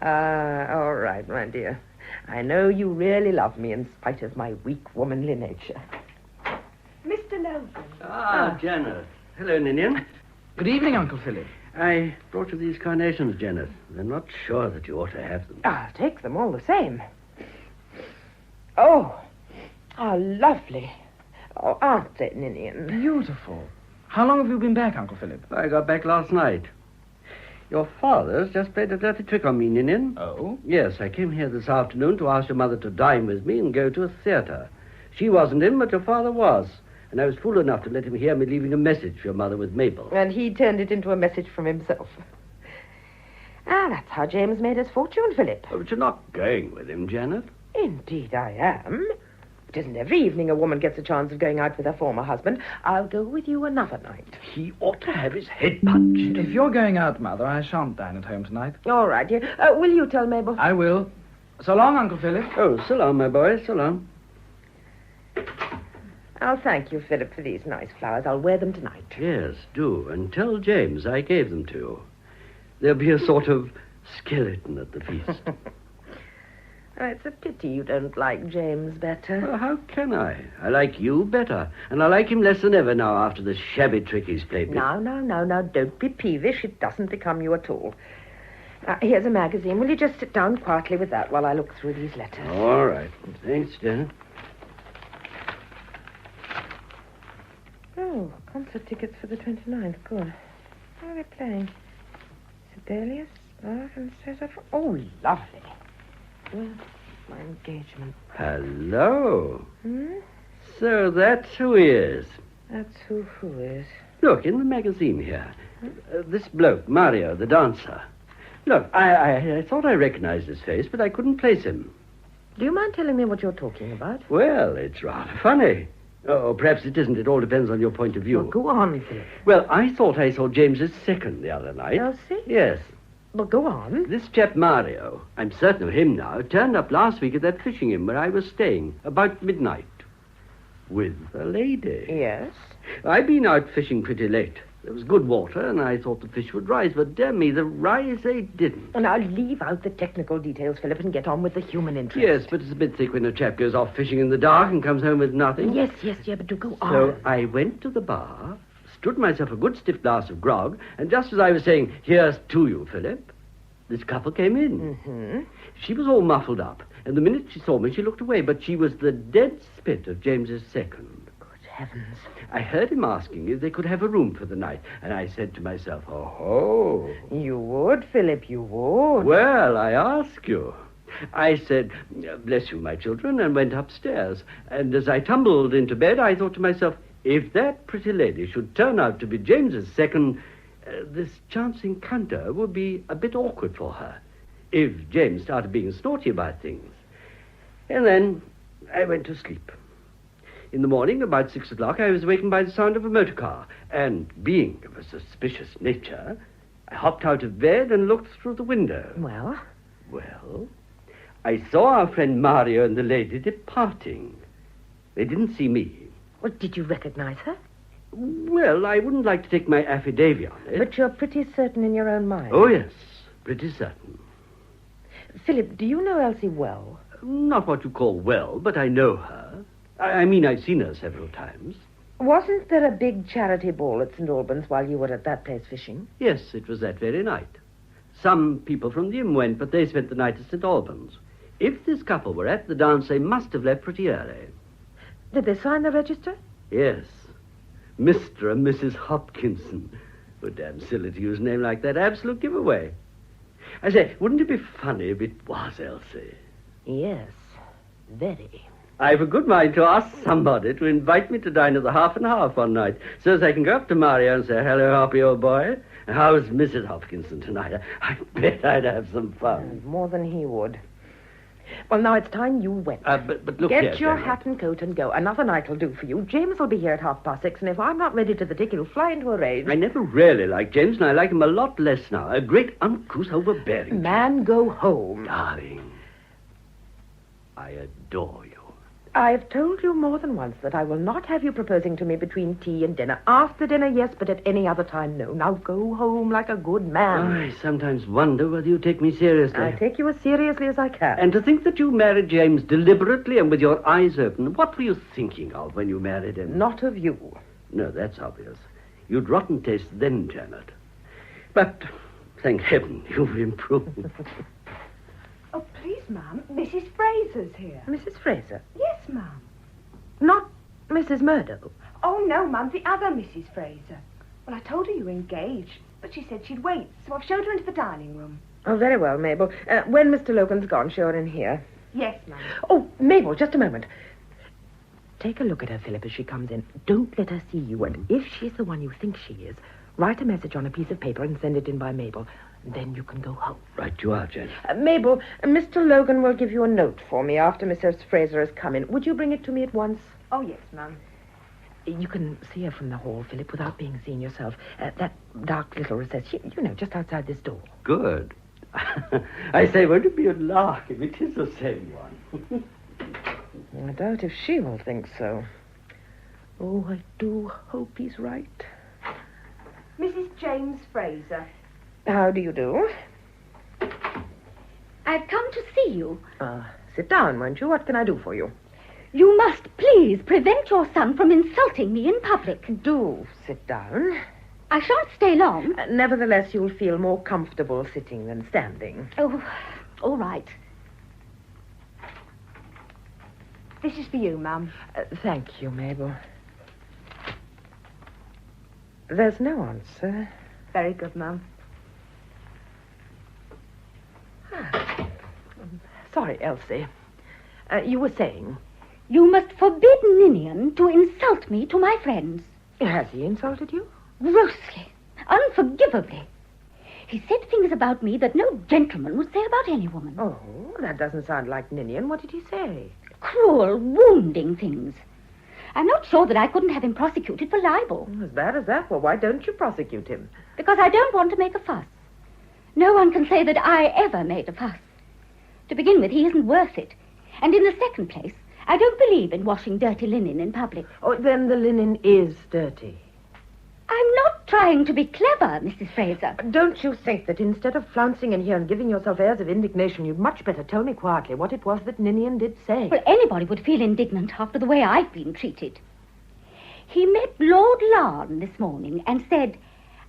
All right, my dear. I know you really love me in spite of my weak womanly nature. Mr. Logan. Janet. Hello, Ninian. Good evening, Uncle Philip. I brought you these carnations, Janet. I'm not sure that you ought to have them. I'll take them all the same. Oh, how lovely. Oh, aren't they, Ninian? Beautiful. How long have you been back, Uncle Philip? I got back last night. Your father's just played a dirty trick on me, Ninian. Oh? Yes, I came here this afternoon to ask your mother to dine with me and go to a theatre. She wasn't in, but your father was. And I was fool enough to let him hear me leaving a message for your mother with Mabel. And he turned it into a message from himself. That's how James made his fortune, Philip. Oh, but you're not going with him, Janet. Indeed I am. It isn't every evening a woman gets a chance of going out with her former husband. I'll go with you another night. He ought to have his head punched. If you're going out, Mother, I shan't dine at home tonight. All right, dear. Will you tell Mabel? I will. So long, Uncle Philip. Oh, so long, my boy, so long. I'll thank you, Philip, for these nice flowers. I'll wear them tonight. Yes, do. And tell James I gave them to you. There'll be a sort of skeleton at the feast. It's a pity you don't like James better. Well, how can I? I like you better. And I like him less than ever now after the shabby trick he's played me. Now, don't be peevish. It doesn't become you at all. Here's a magazine. Will you just sit down quietly with that while I look through these letters? All right. Thanks, Janet. Oh, concert tickets for the 29th. Good. What are they playing? Sibelius, Bach, and Cesar. Oh, lovely. Well, my engagement. Hello. Hmm? So that's who he is. That's who is. Look, in the magazine here. This bloke, Mario, the dancer. Look, I thought I recognized his face, but I couldn't place him. Do you mind telling me what you're talking about? Well, it's rather funny. Oh, perhaps it isn't. It all depends on your point of view. Well, go on, Philip. Well, I thought I saw James's second the other night. Elsie? Yes. Well, go on. This chap Mario, I'm certain of him now, turned up last week at that fishing inn where I was staying, about midnight. With a lady. Yes? I'd been out fishing pretty late. There was good water, and I thought the fish would rise, but damn me, the rise they didn't. Now, leave out the technical details, Philip, and get on with the human interest. Yes, but it's a bit thick when a chap goes off fishing in the dark and comes home with nothing. Yes, but do go on. So I went to the bar, stood myself a good stiff glass of grog, and just as I was saying, "Here's to you, Philip," this couple came in. Mm-hmm. She was all muffled up, and the minute she saw me, she looked away, but she was the dead spit of James's second. Good heavens. I heard him asking if they could have a room for the night, and I said to myself, oh. You would, Philip, you would. Well, I ask you. I said, "Bless you, my children," and went upstairs. And as I tumbled into bed, I thought to myself, if that pretty lady should turn out to be James's second, this chance encounter would be a bit awkward for her, if James started being snotty about things. And then I went to sleep. In the morning, about 6 o'clock, I was awakened by the sound of a motor car, and being of a suspicious nature, I hopped out of bed and looked through the window. Well, I saw our friend Mario and the lady departing. They didn't see me. Well, did you recognize her? Well, I wouldn't like to take my affidavit on it. But you're pretty certain in your own mind. Oh, yes, pretty certain. Philip, do you know Elsie well? Not what you call well, but I know her. I mean, I've seen her several times. Wasn't there a big charity ball at St. Albans while you were at that place fishing? Yes, it was that very night. Some people from the inn went, but they spent the night at St. Albans. If this couple were at the dance, they must have left pretty early. Did they sign the register? Yes. Mr. and Mrs. Hopkinson. Oh, damn silly to use a name like that. Absolute giveaway. I say, wouldn't it be funny if it was Elsie? Yes, very. I've a good mind to ask somebody to invite me to dine at the Half and Half one night, so as I can go up to Mario and say, hello, Hoppy, old boy. How's Mrs. Hopkinson tonight? I bet I'd have some fun. More than he would. Well, now it's time you went. But look here, Get your Janet. hat and coat and go. Another night will do for you. James will be here at 6:30, and if I'm not ready to the tick, he'll fly into a rage. I never really liked James, and I like him a lot less now. A great, uncouth, overbearing... Man, go home. Darling, I adore you. I've told you more than once that I will not have you proposing to me between tea and dinner. After dinner, yes, but at any other time, no. Now go home like a good man. I sometimes wonder whether you take me seriously. I take you as seriously as I can. And to think that you married James deliberately and with your eyes open. What were you thinking of when you married him? Not of you. No, that's obvious. You'd rotten taste then, Janet. But, thank heaven, you've improved. Oh, please, ma'am. Mrs. Fraser's here. Mrs. Fraser? Yes, ma'am. Not Mrs. Murdo? Oh, no, ma'am. The other Mrs. Fraser. Well, I told her you were engaged, but she said she'd wait, so I've showed her into the dining room. Oh, very well, Mabel. When Mr. Logan's gone, show her in here. Yes, ma'am. Oh, Mabel, just a moment. Take a look at her, Philip, as she comes in. Don't let her see you, and if she's the one you think she is, write a message on a piece of paper and send it in by Mabel. Then you can go home. Right you are, Janet. Mabel, Mr. Logan will give you a note for me after Mrs. Fraser has come in. Would you bring it to me at once? Oh, yes, ma'am. You can see her from the hall, Philip, without being seen yourself. That dark little recess, you know, just outside this door. Good. I say, won't it be a lark if it is the same one? I doubt if she will think so. Oh, I do hope he's right. Mrs. James Fraser. How do you do? I've come to see you. Sit down, won't you? What can I do for you? You must please prevent your son from insulting me in public. Do sit down. I shan't stay long. Nevertheless, you'll feel more comfortable sitting than standing. Oh, all right. This is for you, ma'am. Thank you, Mabel. There's no answer. Very good, ma'am. Sorry, Elsie. You were saying? You must forbid Ninian to insult me to my friends. Has he insulted you? Grossly. Unforgivably. He said things about me that no gentleman would say about any woman. Oh, that doesn't sound like Ninian. What did he say? Cruel, wounding things. I'm not sure that I couldn't have him prosecuted for libel. As bad as that? Well, why don't you prosecute him? Because I don't want to make a fuss. No one can say that I ever made a fuss. To begin with, he isn't worth it. And in the second place, I don't believe in washing dirty linen in public. Oh, then the linen is dirty. I'm not trying to be clever, Mrs. Fraser. Don't you think that instead of flouncing in here and giving yourself airs of indignation, you'd much better tell me quietly what it was that Ninian did say? Well, anybody would feel indignant after the way I've been treated. He met Lord Larne this morning and said,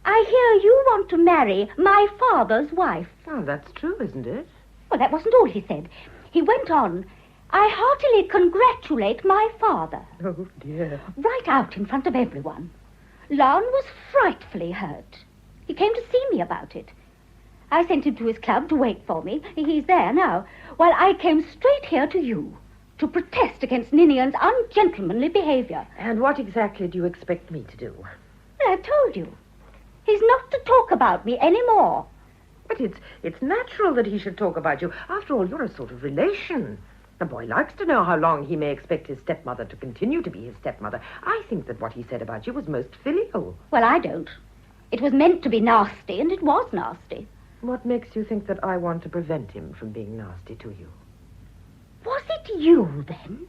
I hear you want to marry my father's wife. Oh, that's true, isn't it? Well, that wasn't all he said. He went on, I heartily congratulate my father. Oh, dear. Right out in front of everyone. Larne was frightfully hurt. He came to see me about it. I sent him to his club to wait for me. He's there now. While I came straight here to you to protest against Ninian's ungentlemanly behavior. And what exactly do you expect me to do? Well, I've told you. He's not to talk about me any more. But it's natural that he should talk about you. After all, you're a sort of relation. The boy likes to know how long he may expect his stepmother to continue to be his stepmother. I think that what he said about you was most filial. Well, I don't. It was meant to be nasty, and it was nasty. What makes you think that I want to prevent him from being nasty to you? Was it you, then?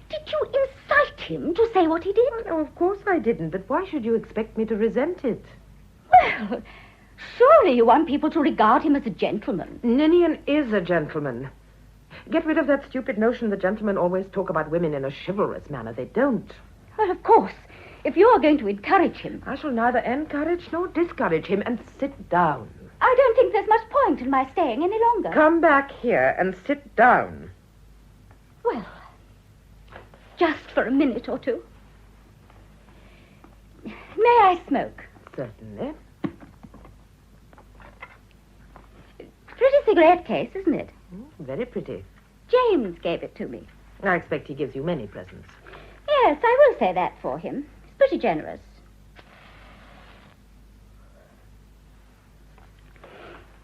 Did you incite him to say what he did? No, of course I didn't, but why should you expect me to resent it? Well, surely you want people to regard him as a gentleman. Ninian is a gentleman. Get rid of that stupid notion that gentlemen always talk about women in a chivalrous manner. They don't. Well, of course, If you're going to encourage him... I shall neither encourage nor discourage him, and sit down. I don't think there's much point in my staying any longer. Come back here and sit down. Well, just for a minute or two. May I smoke? Certainly. Pretty cigarette case, isn't it? Very pretty. James gave it to me. I expect he gives you many presents. Yes, I will say that for him. He's pretty generous.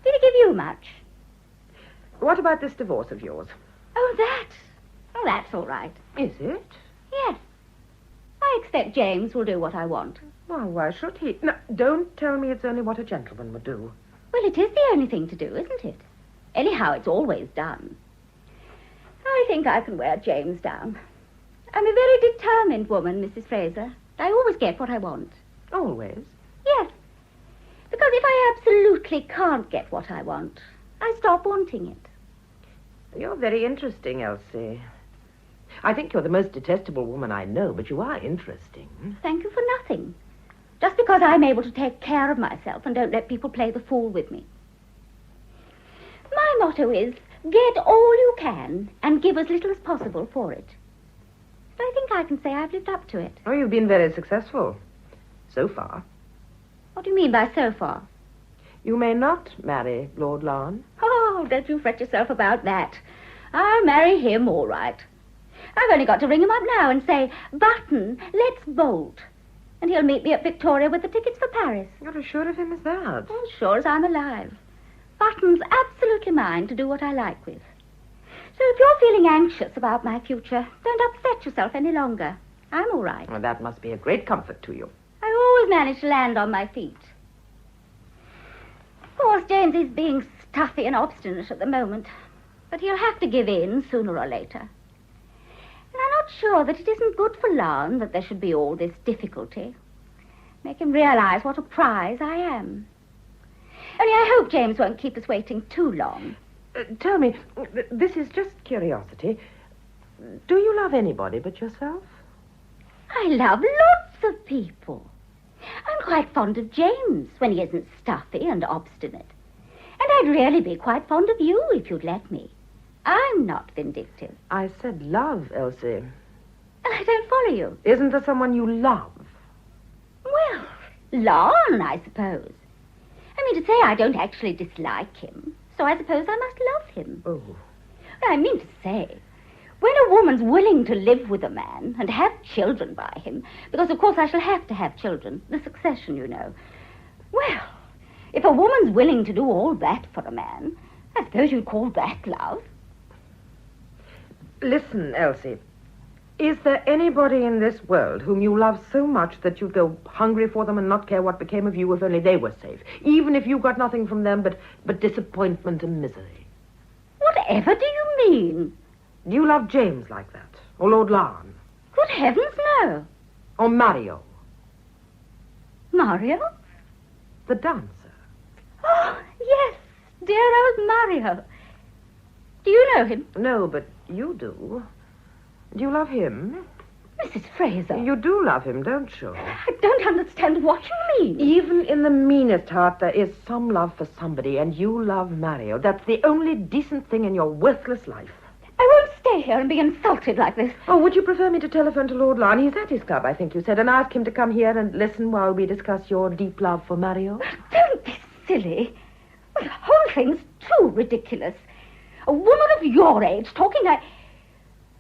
Did he give you much? What about this divorce of yours? Oh, that. Oh, that's all right. Is it? Yes. I expect James will do what I want. Well, why should he? No, don't tell me it's only what a gentleman would do. Well, it is the only thing to do, isn't it? Anyhow, it's always done. I think I can wear James down. I'm a very determined woman, Mrs. Fraser. I always get what I want. Always? Yes. Because if I absolutely can't get what I want, I stop wanting it. You're very interesting, Elsie. I think you're the most detestable woman I know, but you are interesting. Thank you for nothing. Just because I'm able to take care of myself and don't let people play the fool with me. My motto is, get all you can and give as little as possible for it. But I think I can say I've lived up to it. Oh, you've been very successful. So far. What do you mean by so far? You may not marry Lord Larne. Oh, don't you fret yourself about that. I'll marry him all right. I've only got to ring him up now and say, Button, let's bolt. And he'll meet me at Victoria with the tickets for Paris. You're as sure of him as that? As sure as I'm alive. Button's absolutely mine to do what I like with. So if you're feeling anxious about my future, don't upset yourself any longer. I'm all right. Well, that must be a great comfort to you. I always manage to land on my feet. Of course, James is being stuffy and obstinate at the moment, but he'll have to give in sooner or later. And I'm not sure that it isn't good for Larne that there should be all this difficulty. Make him realize what a prize I am. Only I hope James won't keep us waiting too long. Tell me, this is just curiosity. Do you love anybody but yourself? I love lots of people. I'm quite fond of James when he isn't stuffy and obstinate. And I'd really be quite fond of you if you'd let me. I'm not vindictive. I said love, Elsie. I don't follow you. Isn't there someone you love? Well, Larne, I suppose. I mean to say I don't actually dislike him, so I suppose I must love him. Oh. But I mean to say, when a woman's willing to live with a man and have children by him, because of course I shall have to have children, the succession, you know. Well, if a woman's willing to do all that for a man, I suppose you'd call that love. Listen, Elsie. Is there anybody in this world whom you love so much that you'd go hungry for them and not care what became of you if only they were safe? Even if you got nothing from them but disappointment and misery? Whatever do you mean? Do you love James like that? Or Lord Larne? Good heavens, no. Or Mario? Mario? The dancer. Oh, yes, dear old Mario. Do you know him? No, but you do. Do you love him? Mrs. Fraser. You do love him, don't you? I don't understand what you mean. Even in the meanest heart, there is some love for somebody, and you love Mario. That's the only decent thing in your worthless life. I won't stay here and be insulted like this. Oh, would you prefer me to telephone to Lord Larne? He's at his club, I think you said, and ask him to come here and listen while we discuss your deep love for Mario? Don't be silly. Well, the whole thing's too ridiculous. A woman of your age talking like...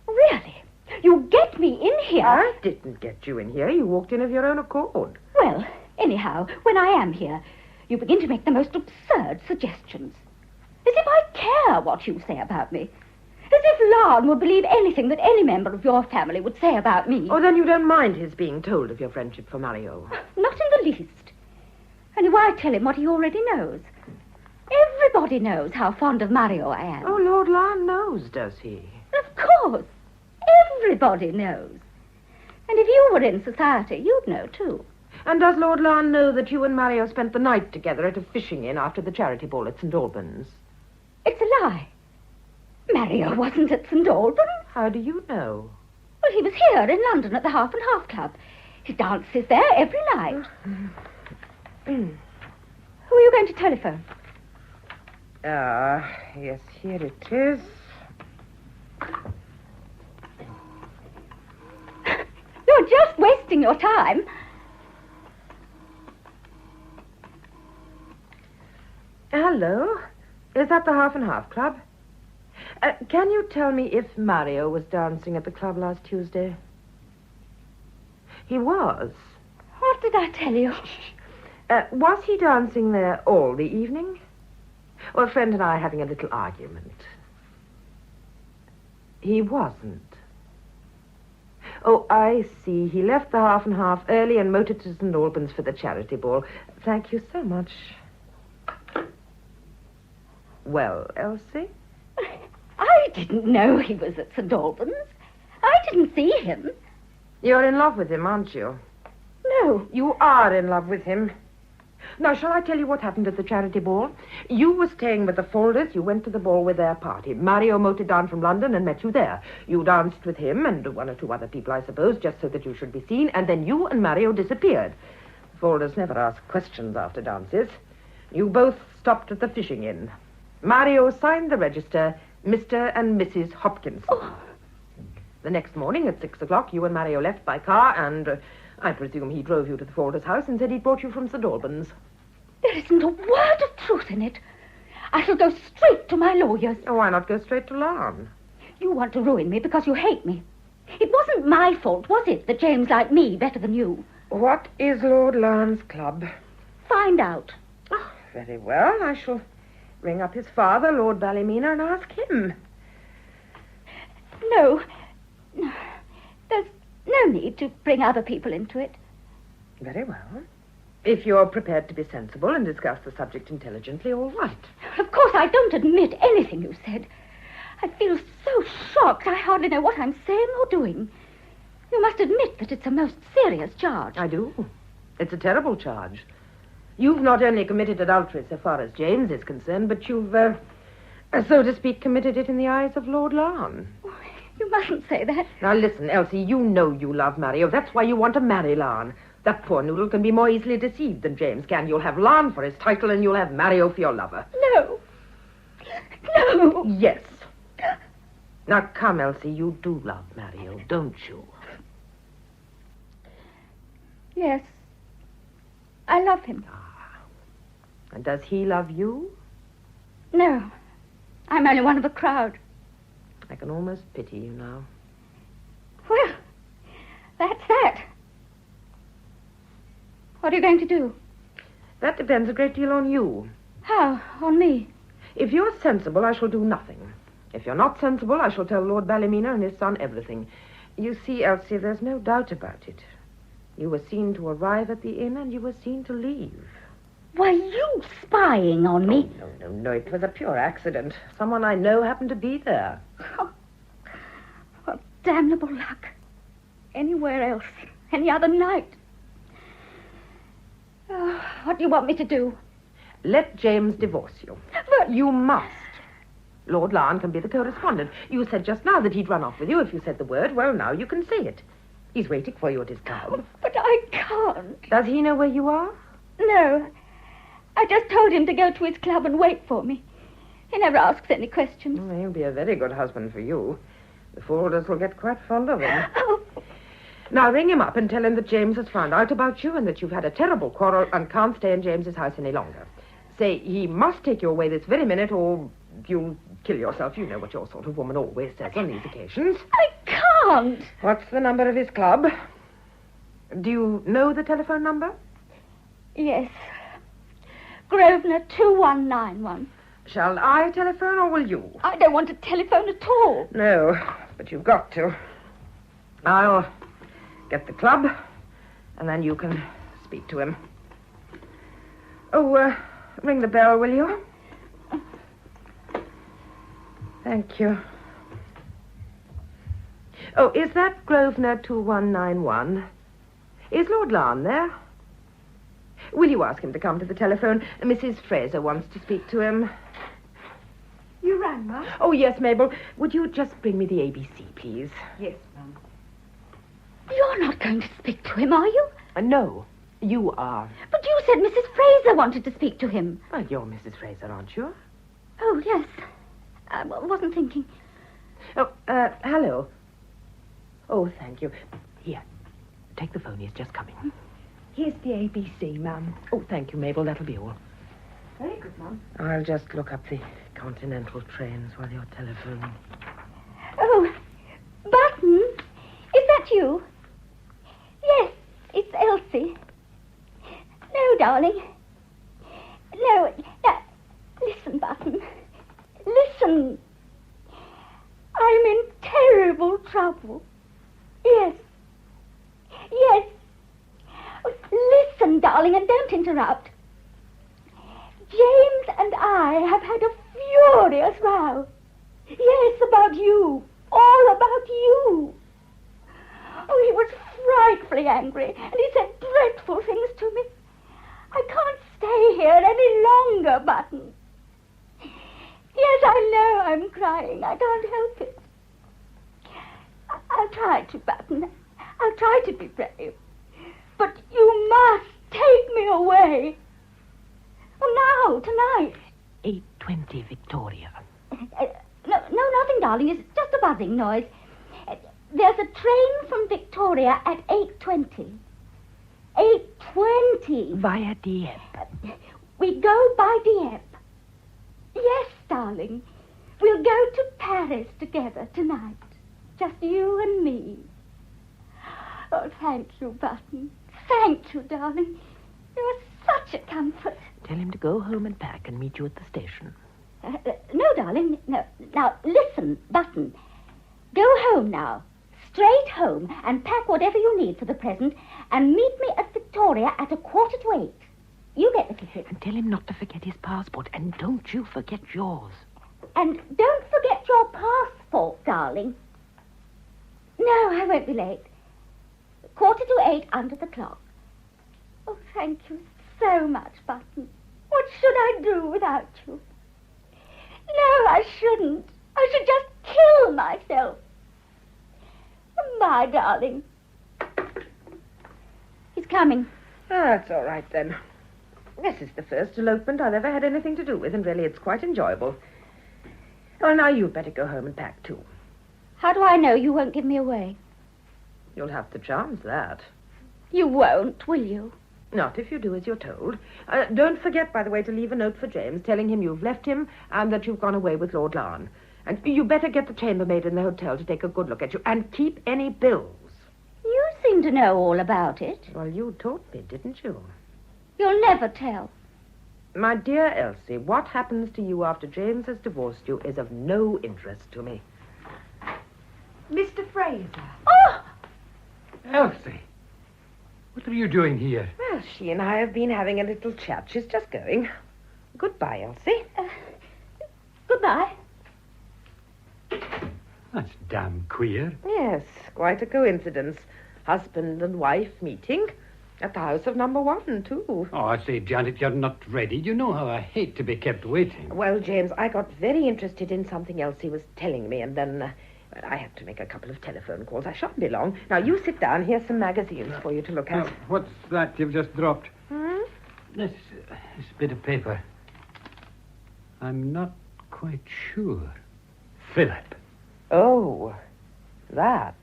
Really? You get me in here? I didn't get you in here. You walked in of your own accord. Well, anyhow, when I am here, you begin to make the most absurd suggestions. As if I care what you say about me. As if Larne would believe anything that any member of your family would say about me. Oh, then you don't mind his being told of your friendship for Mario? Not in the least. Only why tell him what he already knows? Everybody knows how fond of Mario I am. Oh, Lord Larne knows, does he? Of course. Everybody knows. And if you were in society, you'd know, too. And does Lord Larne know that you and Mario spent the night together at a fishing inn after the charity ball at St. Albans? It's a lie. Mario wasn't at St. Albans. How do you know? Well, he was here in London at the Half and Half Club. He dances there every night. Who are you going to telephone? Yes, here it is. You're just wasting your time. Hello. Is that the Half and Half Club? Can you tell me if Mario was dancing at the club last Tuesday? He was. What did I tell you? Was he dancing there all the evening? Well, a friend and I are having a little argument. He wasn't. Oh, I see. He left the Half and Half early and motored to St. Albans for the charity ball. Thank you so much. Well, Elsie? I didn't know he was at St. Albans. I didn't see him. You're in love with him, aren't you? No. You are in love with him. Now, shall I tell you what happened at the charity ball? You were staying with the Folders. You went to the ball with their party. Mario motored down from London and met you there. You danced with him and one or two other people, I suppose, just so that you should be seen, and then you and Mario disappeared. The Folders never ask questions after dances. You both stopped at the fishing inn. Mario signed the register, Mr. and Mrs. Hopkinson. Oh. The next morning at 6 o'clock, you and Mario left by car, and I presume he drove you to the Folders' house and said he'd brought you from St. Albans. There isn't a word of truth in it. I shall go straight to my lawyers. Oh, why not go straight to Larne? You want to ruin me because you hate me. It wasn't my fault, was it, that James liked me better than you? What is Lord Larne's club? Find out. Oh, very well. I shall ring up his father, Lord Ballymena, and ask him. No. There's no need to bring other people into it. Very well. If you're prepared to be sensible and discuss the subject intelligently, all right. Of course, I don't admit anything you said. I feel so shocked I hardly know what I'm saying or doing. You must admit that it's a most serious charge. I do. It's a terrible charge. You've not only committed adultery so far as James is concerned, but you've, so to speak, committed it in the eyes of Lord Larne. You mustn't say that. Now, listen, Elsie, you know you love Mario. That's why you want to marry Larne. That poor noodle can be more easily deceived than James can. You'll have Larne for his title, and you'll have Mario for your lover. No. No. Yes. Now, come, Elsie, you do love Mario, don't you? Yes. I love him. And does he love you? No. I'm only one of a crowd. I can almost pity you now. Well, that's that. What are you going to do? That depends a great deal on you. How? On me? If you're sensible, I shall do nothing. If you're not sensible, I shall tell Lord Ballymena and his son everything. You see, Elsie, there's no doubt about it. You were seen to arrive at the inn, and you were seen to leave. Were you spying on me? Oh, no. It was a pure accident. Someone I know happened to be there. Oh, what damnable luck. Anywhere else. Any other night. Oh, what do you want me to do? Let James divorce you. But you must. Lord Larne can be the correspondent. You said just now that he'd run off with you if you said the word. Well, now you can say it. He's waiting for you at his club. Oh, but I can't. Does he know where you are? No. I just told him to go to his club and wait for me. He never asks any questions. Well, he'll be a very good husband for you. The Folders will get quite fond of him. Oh. Now ring him up and tell him that James has found out about you and that you've had a terrible quarrel and can't stay in James's house any longer. Say he must take you away this very minute or you'll kill yourself. You know what your sort of woman always says on these occasions. I can't. What's the number of his club? Do you know the telephone number? Yes. Grosvenor 2191. Shall I telephone or will you? I don't want to telephone at all. No, but you've got to. I'll get the club, and then you can speak to him. Oh, ring the bell, will you? Thank you. Oh, is that Grosvenor 2191? Is Lord Larne there? Will you ask him to come to the telephone? Mrs. Fraser wants to speak to him. You rang, Ma? Oh, yes, Mabel. Would you just bring me the ABC, please? Yes, ma'am. You're not going to speak to him, are you? No, you are. But you said Mrs. Fraser wanted to speak to him. Well, you're Mrs. Fraser, aren't you? Oh, yes. I wasn't thinking. Oh, hello. Oh, thank you. Here, take the phone. He's just coming. Here's the ABC, Mum. Oh, thank you, Mabel. That'll be all. Very good, Mum. I'll just look up the Continental trains while you're telephoning. Oh, Button, is that you? Yes, it's Elsie. No, darling. No, listen, Button. Listen. I'm in terrible trouble. Yes. Yes. Listen, darling, and don't interrupt. James and I have had a furious row. Yes, about you. All about you. Oh, he was frightfully angry, and he said dreadful things to me. I can't stay here any longer, Button. Yes, I know I'm crying. I can't help it. I'll try to, Button. I'll try to be brave. But you must take me away. Oh, now, tonight. 8:20 Victoria. No, nothing, darling. It's just a buzzing noise. There's a train from Victoria at 8:20. 8:20. Via Dieppe. We go by Dieppe. Yes, darling. We'll go to Paris together tonight. Just you and me. Oh, thank you, Button. Thank you, darling. You're such a comfort. Tell him to go home and pack and meet you at the station. No, darling. No. Now, listen, Button. Go home now. Straight home and pack whatever you need for the present and meet me at Victoria at 7:45. You get the ticket. And tell him not to forget his passport. And don't you forget yours. And don't forget your passport, darling. No, I won't be late. 7:45 under the clock. Oh, thank you so much, Button. What should I do without you? No, I shouldn't. I should just kill myself. Bye, darling. He's coming. That's all right, then. This is the first elopement I've ever had anything to do with, and really it's quite enjoyable. Well, now you'd better go home and pack, too. How do I know you won't give me away? You'll have to chance that. You won't, will you? Not if you do as you're told. Don't forget, by the way, to leave a note for James, telling him you've left him and that you've gone away with Lord Larne. And you better get the chambermaid in the hotel to take a good look at you, and keep any bills. You seem to know all about it. Well, you taught me, didn't you? You'll never tell. My dear Elsie, what happens to you after James has divorced you is of no interest to me. Mr. Fraser. Oh! Elsie, what are you doing here? Well, she and I have been having a little chat. She's just going. Goodbye, Elsie. Goodbye. That's damn queer. Yes, quite a coincidence. Husband and wife meeting at the house of number 1, too. Oh, I say, Janet, you're not ready. You know how I hate to be kept waiting. Well, James, I got very interested in something else he was telling me, and then I had to make a couple of telephone calls. I shan't be long. Now, you sit down. Here's some magazines for you to look at. What's that you've just dropped? Hmm? This bit of paper. I'm not quite sure. Philip. Oh, that.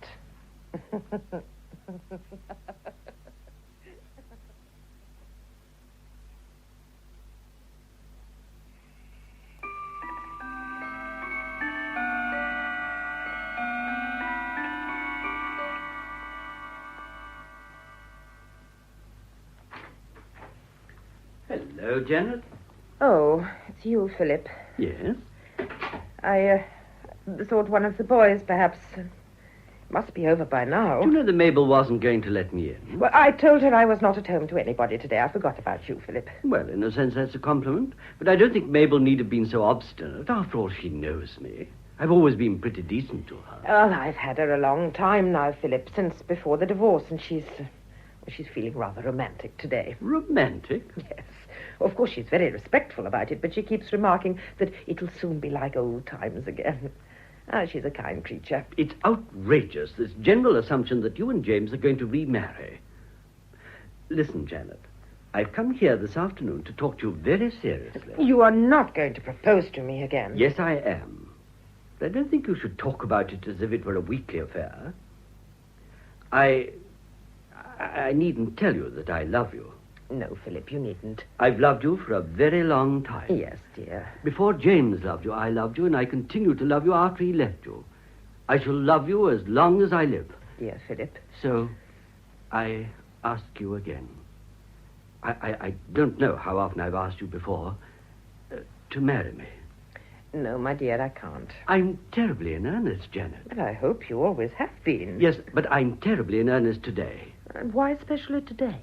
Hello, Janet. Oh, it's you, Philip. Yes? I thought one of the boys, perhaps. Must be over by now. Do you know that Mabel wasn't going to let me in? Well, I told her I was not at home to anybody today. I forgot about you, Philip. Well, in a sense, that's a compliment. But I don't think Mabel need have been so obstinate. After all, she knows me. I've always been pretty decent to her. Well, I've had her a long time now, Philip, since before the divorce, and she's feeling rather romantic today. Romantic? Yes. Of course, she's very respectful about it, but she keeps remarking that it'll soon be like old times again. Oh, she's a kind creature. It's outrageous, this general assumption that you and James are going to remarry. Listen, Janet, I've come here this afternoon to talk to you very seriously. You are not going to propose to me again. Yes, I am. I don't think you should talk about it as if it were a weekly affair. I needn't tell you that I love you. No, Philip, you needn't. I've loved you for a very long time. Yes, dear. Before James loved you, I loved you, and I continue to love you after he left you. I shall love you as long as I live. Dear Philip. So, I ask you again. I don't know how often I've asked you before to marry me. No, my dear, I can't. I'm terribly in earnest, Janet. But I hope you always have been. Yes, but I'm terribly in earnest today. And why especially today?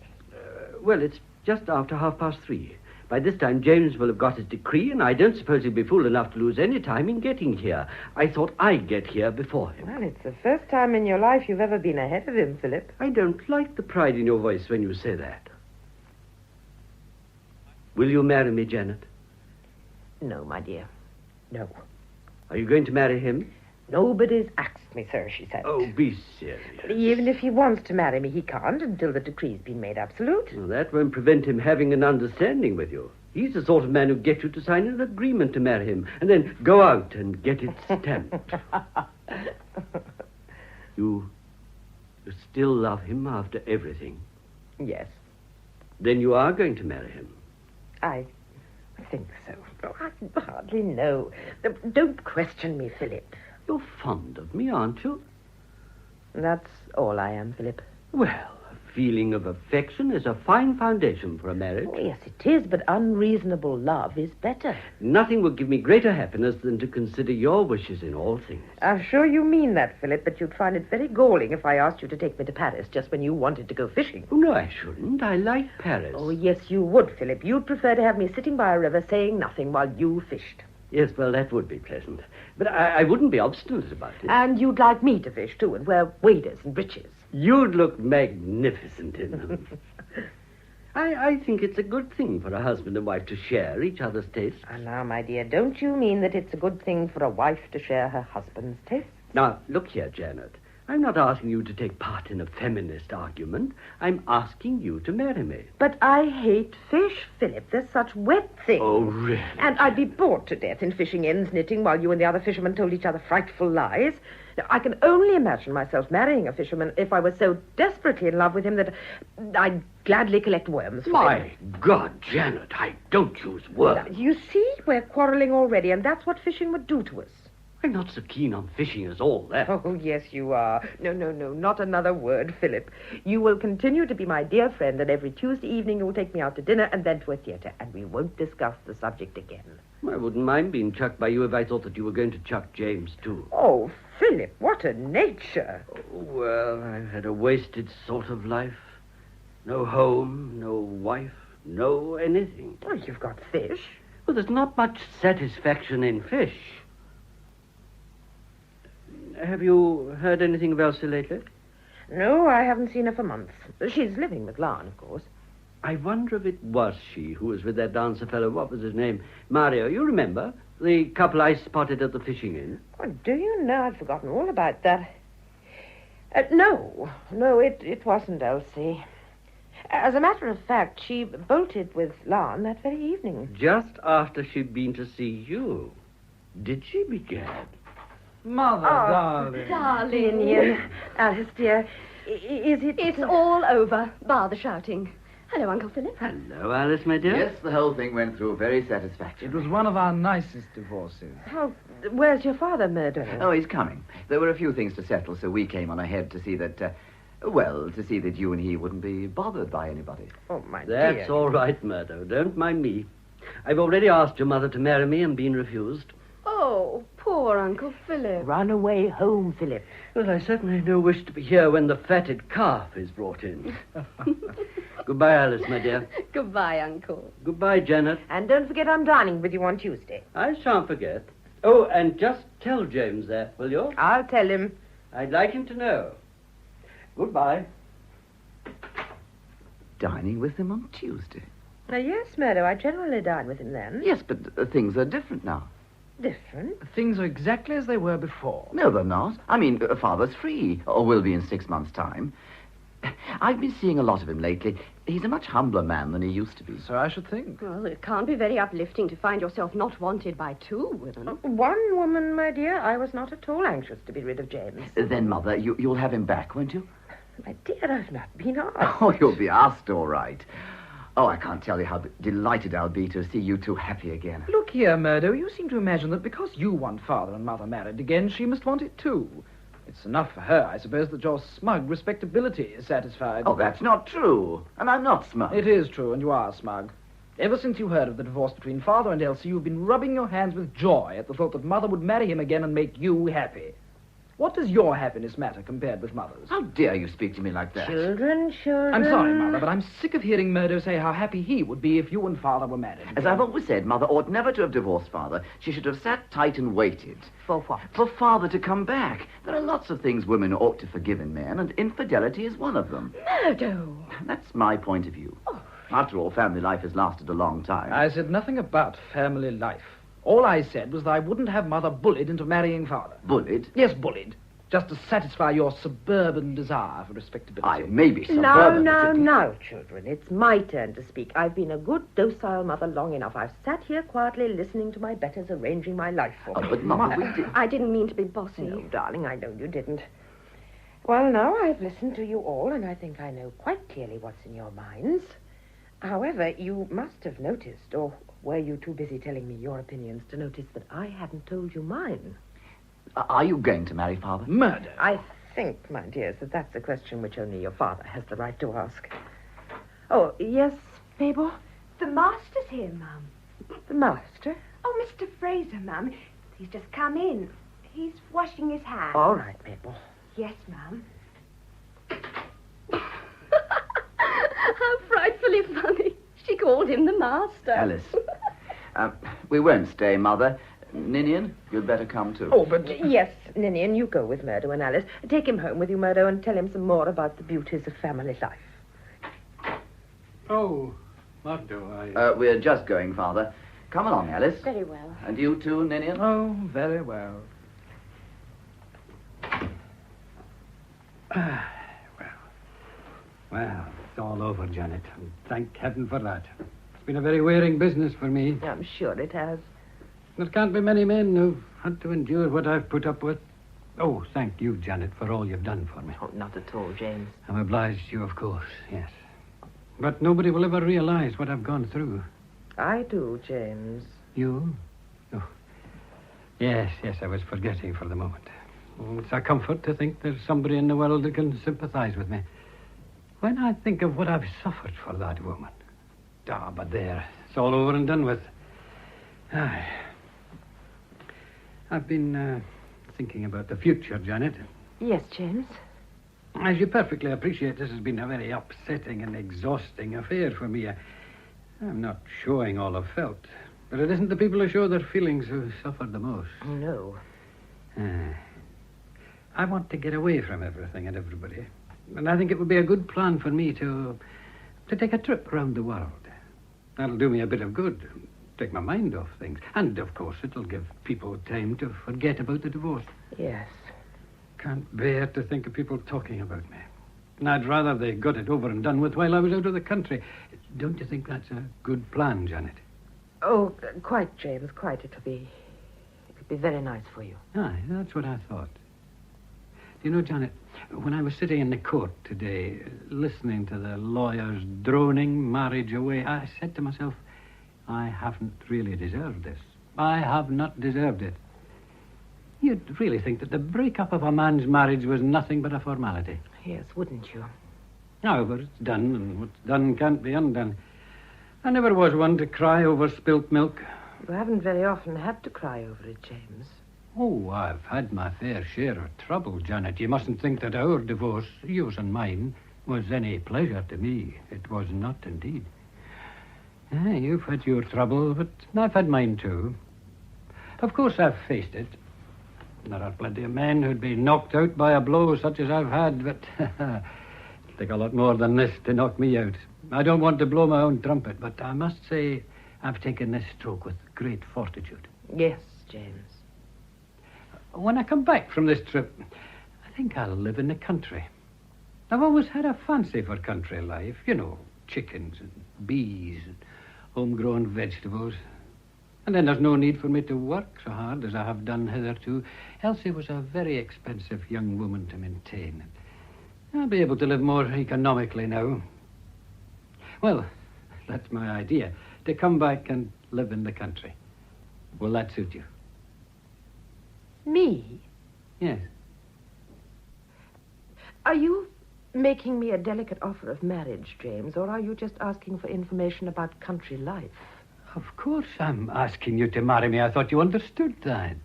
Well, it's just after 3:30. By this time, James will have got his decree, and I don't suppose he'll be fool enough to lose any time in getting here. I thought I'd get here before him. Well, it's the first time in your life you've ever been ahead of him, Philip. I don't like the pride in your voice when you say that. Will you marry me, Janet? No, my dear. No. Are you going to marry him? Nobody's asked me, sir, she said. Oh, be serious. Even if he wants to marry me, he can't until the decree's been made absolute. Well, that won't prevent him having an understanding with you. He's the sort of man who'd get you to sign an agreement to marry him and then go out and get it stamped. You still love him after everything? Yes. Then you are going to marry him? I think so. Oh, I hardly know. Don't question me, Philip. You're fond of me, aren't you? That's all I am, Philip. Well, a feeling of affection is a fine foundation for a marriage. Oh, yes, it is, but unreasonable love is better. Nothing would give me greater happiness than to consider your wishes in all things. I'm sure you mean that, Philip, but you'd find it very galling if I asked you to take me to Paris just when you wanted to go fishing. Oh, no, I shouldn't. I like Paris. Oh, yes, you would, Philip. You'd prefer to have me sitting by a river saying nothing while you fished. Yes, well, that would be pleasant. But I wouldn't be obstinate about it. And you'd like me to fish, too, and wear waders and breeches. You'd look magnificent in them. I think it's a good thing for a husband and wife to share each other's tastes. And now, my dear, don't you mean that it's a good thing for a wife to share her husband's tastes? Now, look here, Janet. I'm not asking you to take part in a feminist argument. I'm asking you to marry me. But I hate fish, Philip. They're such wet things. Oh, really? And I'd be bored to death in fishing ends knitting while you and the other fishermen told each other frightful lies. Now, I can only imagine myself marrying a fisherman if I was so desperately in love with him that I'd gladly collect worms for My him. God, Janet, I don't use words. You see, we're quarreling already, and that's what fishing would do to us. I'm not so keen on fishing as all that. Oh, yes, you are. No, not another word, Philip. You will continue to be my dear friend, and every Tuesday evening you will take me out to dinner and then to a theatre, and we won't discuss the subject again. I wouldn't mind being chucked by you if I thought that you were going to chuck James, too. Oh, Philip, what a nature. Oh, well, I've had a wasted sort of life. No home, no wife, no anything. Well, you've got fish. Well, there's not much satisfaction in fish. Have you heard anything of Elsie lately? No, I haven't seen her for months. She's living with Lon, of course. I wonder if it was she who was with that dancer fellow. What was his name? Mario, you remember? The couple I spotted at the fishing inn. Oh, do you know, I'd forgotten all about that. No, it wasn't Elsie. As a matter of fact, she bolted with Lon that very evening. Just after she'd been to see you. Did she, begad? Mother, darling. Darling. Yes. Alice, dear, is it... It's all over, bar the shouting. Hello, Uncle Philip. Hello, Alice, my dear. Yes, the whole thing went through very satisfactorily. It was one of our nicest divorces. Oh, where's your father, Murdo? Oh, he's coming. There were a few things to settle, so we came on ahead to see that, to see that you and he wouldn't be bothered by anybody. Oh, my dear. That's all right, Murdo. Don't mind me. I've already asked your mother to marry me and been refused. Oh, poor Uncle Philip. Run away home, Philip. Well, I certainly have no wish to be here when the fatted calf is brought in. Goodbye, Alice, my dear. Goodbye, Uncle. Goodbye, Janet. And don't forget I'm dining with you on Tuesday. I shan't forget. Oh, and just tell James that, will you? I'll tell him. I'd like him to know. Goodbye. Dining with him on Tuesday? Yes, Murdo, I generally dine with him then. Yes, but things are different now. different? Things are exactly as they were before. No, they're not. I mean, Father's free, or will be in 6 months' time. I've been seeing a lot of him lately. He's a much humbler man than he used to be. So I should think. Well, it can't be very uplifting to find yourself not wanted by 2 women. One woman, my dear. I was not at all anxious to be rid of James. Then, Mother, you'll have him back, won't you? My dear, I've not been asked. Oh, you'll be asked, all right. Oh, I can't tell you how delighted I'll be to see you two happy again. Look here, Murdo, you seem to imagine that because you want Father and Mother married again, she must want it too. It's enough for her, I suppose, that your smug respectability is satisfied. Oh, that's not true. And I'm not smug. It is true, and you are smug. Ever since you heard of the divorce between Father and Elsie, you've been rubbing your hands with joy at the thought that Mother would marry him again and make you happy. What does your happiness matter compared with Mother's? How dare you speak to me like that? Children. I'm sorry, Mother, but I'm sick of hearing Murdo say how happy he would be if you and Father were married. As I've always said, Mother ought never to have divorced Father. She should have sat tight and waited. For what? For Father to come back. There are lots of things women ought to forgive in men, and infidelity is one of them. Murdo. That's my point of view. After all, family life has lasted a long time. I said nothing about family life. All I said was that I wouldn't have Mother bullied into marrying Father. Bullied? Yes, bullied. Just to satisfy your suburban desire for respectability. I may be suburban. No, children. It's my turn to speak. I've been a good, docile mother long enough. I've sat here quietly listening to my betters arranging my life for me. But, Mother, we did... I didn't mean to be bossy. No, darling, I know you didn't. Well, now, I've listened to you all, and I think I know quite clearly what's in your minds. However, you must have noticed, or were you too busy telling me your opinions to notice that I hadn't told you mine? Are you going to marry Father? Murder. I think, my dears, that that's a question which only your father has the right to ask. Oh, yes, Mabel? The master's here, Mum. The master? Oh, Mr. Fraser, Mum. He's just come in. He's washing his hands. All right, Mabel. Yes, Mum. How frightfully funny. She called him the master. Alice. We won't stay, Mother. Ninian, you'd better come too. Oh, but... Yes, Ninian, you go with Murdo and Alice. Take him home with you, Murdo, and tell him some more about the beauties of family life. Oh, Murdo, We're just going, Father. Come along, Alice. Very well. And you too, Ninian? Oh, very well. Well, it's all over, Janet. And thank heaven for that. It's been a very wearing business for me. I'm sure it has. There can't be many men who've had to endure what I've put up with. Oh, thank you, Janet, for all you've done for me. Oh, not at all, James. I'm obliged to you, of course, yes. But nobody will ever realize what I've gone through. I do, James. You? Oh. Yes, I was forgetting for the moment. Oh, it's a comfort to think there's somebody in the world that can sympathize with me. When I think of what I've suffered for that woman. But there, it's all over and done with. I've been thinking about the future, Janet. Yes, James? As you perfectly appreciate, this has been a very upsetting and exhausting affair for me. I'm not showing all I've felt, but it isn't the people who show their feelings who suffer the most. No. I want to get away from everything and everybody, and I think it would be a good plan for me to take a trip around the world. That'll do me a bit of good. Take my mind off things. And, of course, it'll give people time to forget about the divorce. Yes. Can't bear to think of people talking about me. And I'd rather they got it over and done with while I was out of the country. Don't you think that's a good plan, Janet? Oh, quite, James, quite. It'll be very nice for you. Aye, that's what I thought. Do you know, Janet, when I was sitting in the court today, listening to the lawyers droning marriage away, I said to myself, I haven't really deserved this. I have not deserved it. You'd really think that the breakup of a man's marriage was nothing but a formality. Yes, wouldn't you? However, it's done, and what's done can't be undone. I never was one to cry over spilt milk. You haven't very often had to cry over it, James. Oh, I've had my fair share of trouble, Janet. You mustn't think that our divorce, yours and mine, was any pleasure to me. It was not indeed. You've had your trouble, but I've had mine too. Of course, I've faced it. There are plenty of men who'd be knocked out by a blow such as I've had, but it'll take a lot more than this to knock me out. I don't want to blow my own trumpet, but I must say I've taken this stroke with great fortitude. Yes, James? When I come back from this trip, I think I'll live in the country. I've always had a fancy for country life. You know, chickens and bees and homegrown vegetables. And then there's no need for me to work so hard as I have done hitherto. Elsie was a very expensive young woman to maintain. I'll be able to live more economically now. Well, that's my idea, to come back and live in the country. Will that suit you? Me? Yes. Are you making me a delicate offer of marriage, James, or are you just asking for information about country life? Of course I'm asking you to marry me. I thought you understood that.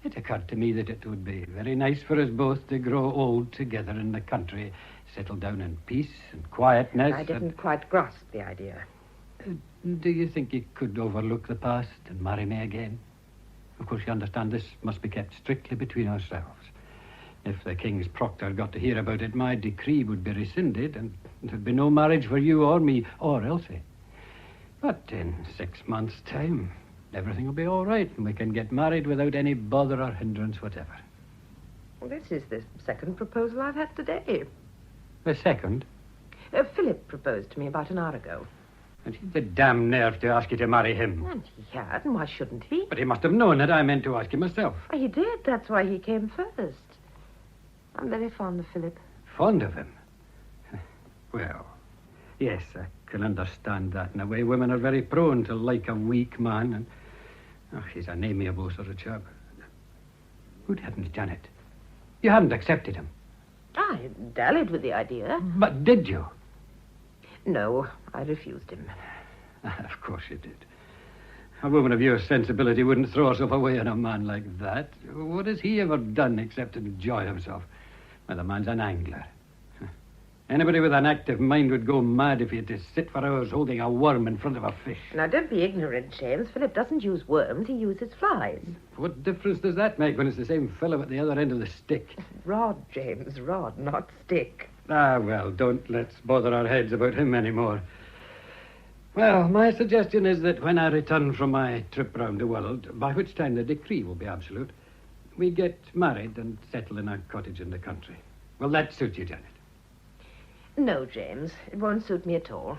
It occurred to me that it would be very nice for us both to grow old together in the country, settle down in peace and quietness. I didn't quite grasp the idea. Do you think you could overlook the past and marry me again? Of course, you understand this must be kept strictly between ourselves. If the King's proctor got to hear about it, my decree would be rescinded, and there'd be no marriage for you or me or Elsie. But in 6 months' time, everything will be all right, and we can get married without any bother or hindrance whatever. Well, this is the second proposal I've had today. The second? Philip proposed to me about an hour ago. And he'd the damn nerve to ask you to marry him. And he had, and why shouldn't he? But he must have known that I meant to ask him myself. He did. That's why he came first. I'm very fond of Philip. Fond of him? Well, yes, I can understand that. In a way, women are very prone to like a weak man, and he's an amiable sort of chap. Good heavens, Janet. You hadn't accepted him. I dallied with the idea. But did you? No, I refused him. Of course you did. A woman of your sensibility wouldn't throw herself away on a man like that. What has he ever done except enjoy himself? Well, the man's an angler. Anybody with an active mind would go mad if he had to sit for hours holding a worm in front of a fish. Now, don't be ignorant, James. Philip doesn't use worms, he uses flies. What difference does that make when it's the same fellow at the other end of the stick? Rod, James, rod, not stick. Ah, well, don't let's bother our heads about him anymore. Well, my suggestion is that when I return from my trip round the world, by which time the decree will be absolute, we get married and settle in a cottage in the country. Will that suit you, Janet? No, James. It won't suit me at all.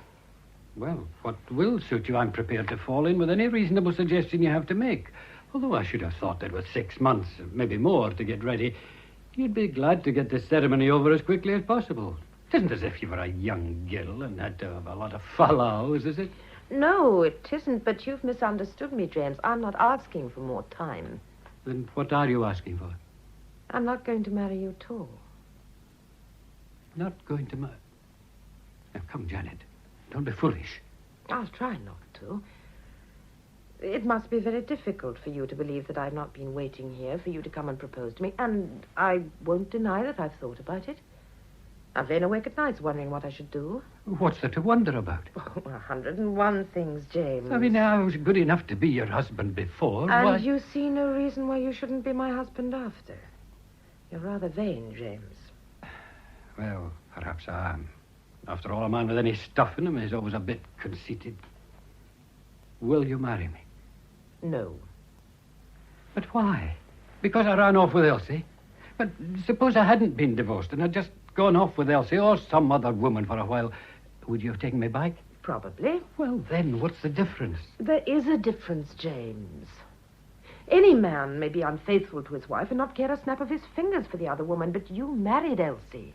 Well, what will suit you? I'm prepared to fall in with any reasonable suggestion you have to make. Although I should have thought that with 6 months, maybe more, to get ready, you'd be glad to get the ceremony over as quickly as possible. It isn't as if you were a young girl and had to have a lot of follows, is it? No, it isn't, but you've misunderstood me, James. I'm not asking for more time. Then what are you asking for? I'm not going to marry you at all. Not going to marry? Now, come, Janet. Don't be foolish. I'll try not to. It must be very difficult for you to believe that I've not been waiting here for you to come and propose to me, and I won't deny that I've thought about it. I've lain awake at nights wondering what I should do. What's there to wonder about? Oh, 101 things, James. I mean, I was good enough to be your husband before. And Why? you see no reason why you shouldn't be my husband after. You're rather vain, James. Well, perhaps I am. After all, a man with any stuff in him is always a bit conceited. Will you marry me? No. But why? Because I ran off with Elsie? But suppose I hadn't been divorced and had just gone off with Elsie or some other woman for a while. Would you have taken me back? Probably. Well, then, what's the difference? There is a difference, James. Any man may be unfaithful to his wife and not care a snap of his fingers for the other woman, but you married Elsie.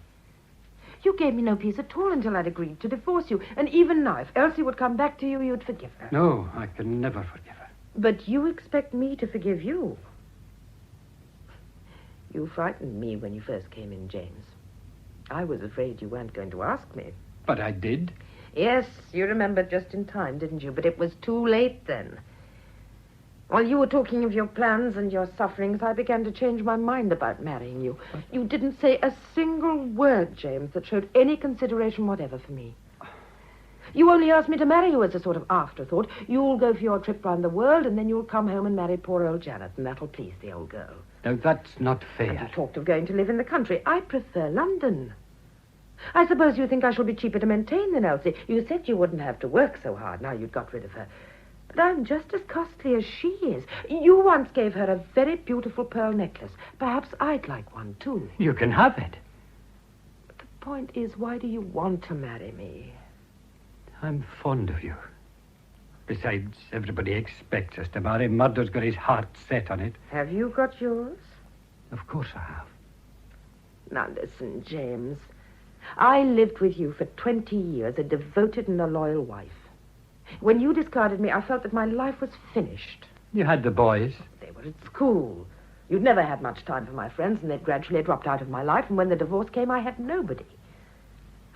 You gave me no peace at all until I'd agreed to divorce you. And even now, if Elsie would come back to you, you'd forgive her. No, I can never forgive her. But you expect me to forgive you. You frightened me when you first came in, James. I was afraid you weren't going to ask me. But I did. Yes, you remembered just in time, didn't you? But it was too late then. While you were talking of your plans and your sufferings, I began to change my mind about marrying you. You didn't say a single word, James, that showed any consideration whatever for me. You only asked me to marry you as a sort of afterthought. You'll go for your trip round the world, and then you'll come home and marry poor old Janet, and that'll please the old girl. Now, that's not fair. And you talked of going to live in the country. I prefer London. I suppose you think I shall be cheaper to maintain than Elsie. You said you wouldn't have to work so hard now you'd got rid of her. But I'm just as costly as she is. You once gave her a very beautiful pearl necklace. Perhaps I'd like one, too. You can have it. But the point is, why do you want to marry me? I'm fond of you. Besides, everybody expects us to marry. Murdo's got his heart set on it. Have you got yours? Of course I have. Now listen, James. I lived with you for 20 years, a devoted and a loyal wife. When you discarded me, I felt that my life was finished. You had the boys. They were at school. You'd never had much time for my friends, and they'd gradually dropped out of my life, and when the divorce came, I had nobody.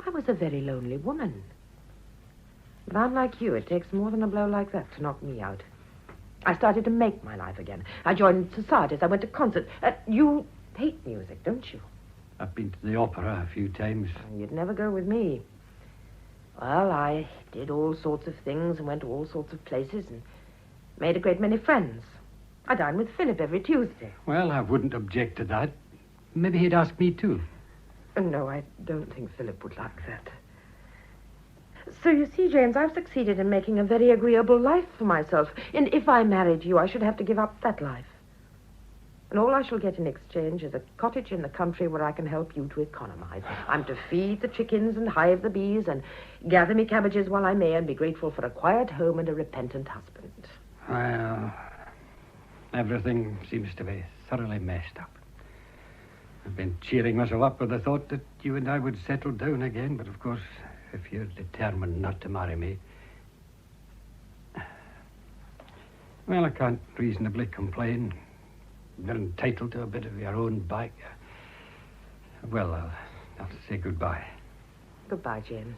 I was a very lonely woman. But I'm like you. It takes more than a blow like that to knock me out. I started to make my life again. I joined societies. I went to concerts. You hate music, don't you? I've been to the opera a few times. You'd never go with me. Well, I did all sorts of things and went to all sorts of places and made a great many friends. I dine with Philip every Tuesday. Well, I wouldn't object to that. Maybe he'd ask me too. No, I don't think Philip would like that. So you see, James, I've succeeded in making a very agreeable life for myself. And if I married you, I should have to give up that life. And all I shall get in exchange is a cottage in the country where I can help you to economize. I'm to feed the chickens and hive the bees and gather me cabbages while I may and be grateful for a quiet home and a repentant husband. Well, everything seems to be thoroughly messed up. I've been cheering myself up with the thought that you and I would settle down again, but of course, if you're determined not to marry me... Well, I can't reasonably complain. You're entitled to a bit of your own back. Well, I'll say goodbye. Goodbye, James.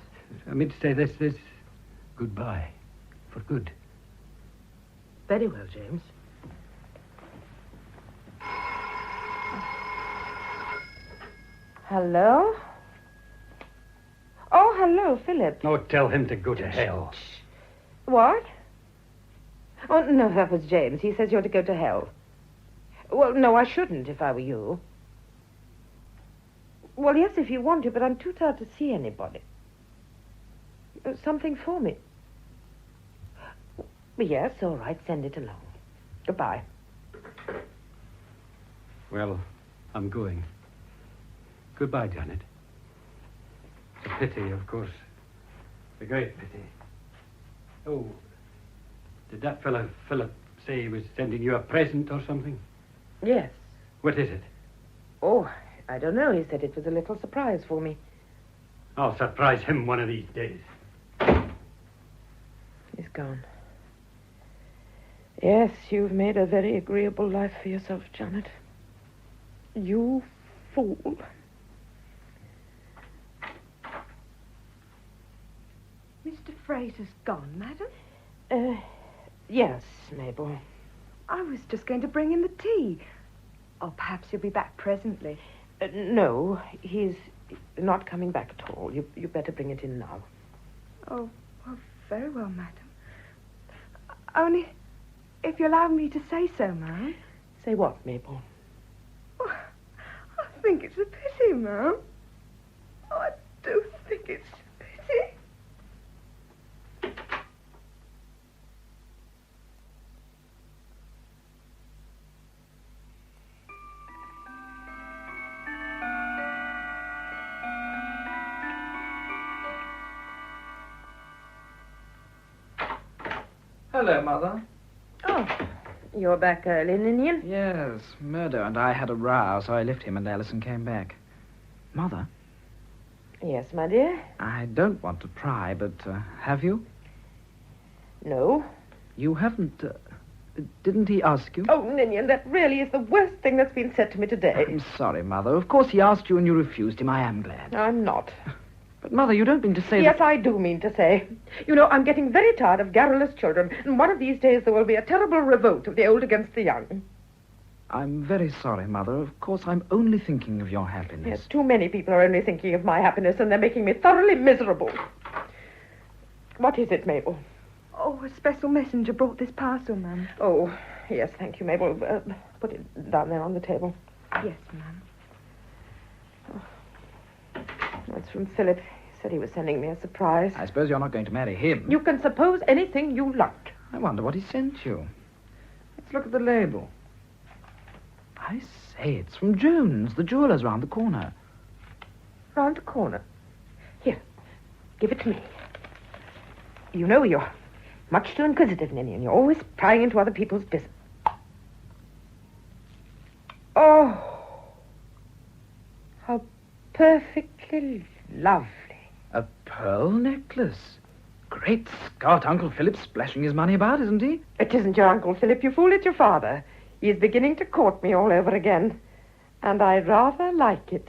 I mean to say this goodbye. For good. Very well, James. Hello? Oh, hello, Philip. Oh, tell him to go to hell. What? Oh, no, that was James. He says you're to go to hell. Well, no, I shouldn't if I were you. Well, yes, if you want to, but I'm too tired to see anybody. Something for me. Yes, all right, send it along. Goodbye. Well, I'm going. Goodbye, Janet. It's a pity, of course. A great pity. Oh, did that fellow, Philip, say he was sending you a present or something? Yes. What is it? Oh, I don't know. He said it was a little surprise for me. I'll surprise him one of these days. He's gone. Yes, you've made a very agreeable life for yourself, Janet. You fool. Mr. Fraser's gone, madam? Yes, Mabel. I was just going to bring in the tea. Or perhaps he'll be back presently. No, he's not coming back at all. You better bring it in now. Oh, well, very well, madam. Only, if you allow me to say so, ma'am. Say what, Mabel? Oh, I think it's a pity, ma'am. Oh, I do think it's a pity. Hello, Mother. Oh, you're back early, Ninian? Yes, Murdo and I had a row, so I left him and Alice and came back. Mother? Yes, my dear? I don't want to pry, but have you? No. You haven't... didn't he ask you? Oh, Ninian, that really is the worst thing that's been said to me today. I'm sorry, Mother. Of course he asked you and you refused him. I am glad. I'm not. But, Mother, you don't mean to say Yes, that... I do mean to say. You know, I'm getting very tired of garrulous children, and one of these days there will be a terrible revolt of the old against the young. I'm very sorry, Mother. Of course, I'm only thinking of your happiness. Yes, too many people are only thinking of my happiness, and they're making me thoroughly miserable. What is it, Mabel? Oh, a special messenger brought this parcel, ma'am. Oh, yes, thank you, Mabel. Put it down there on the table. Yes, ma'am. It's from Philip. He said he was sending me a surprise. I suppose you're not going to marry him. You can suppose anything you like. I wonder what he sent you. Let's look at the label. I say, it's from Jones, the jeweller's round the corner. Round the corner. Here, give it to me. You know you're much too inquisitive, Ninian. You're always prying into other people's business. Oh, how perfectly lovely. A pearl necklace. Great Scott, Uncle Philip's splashing his money about, isn't he? It isn't your Uncle Philip, you fool, it's your father. He is beginning to court me all over again. And I rather like it.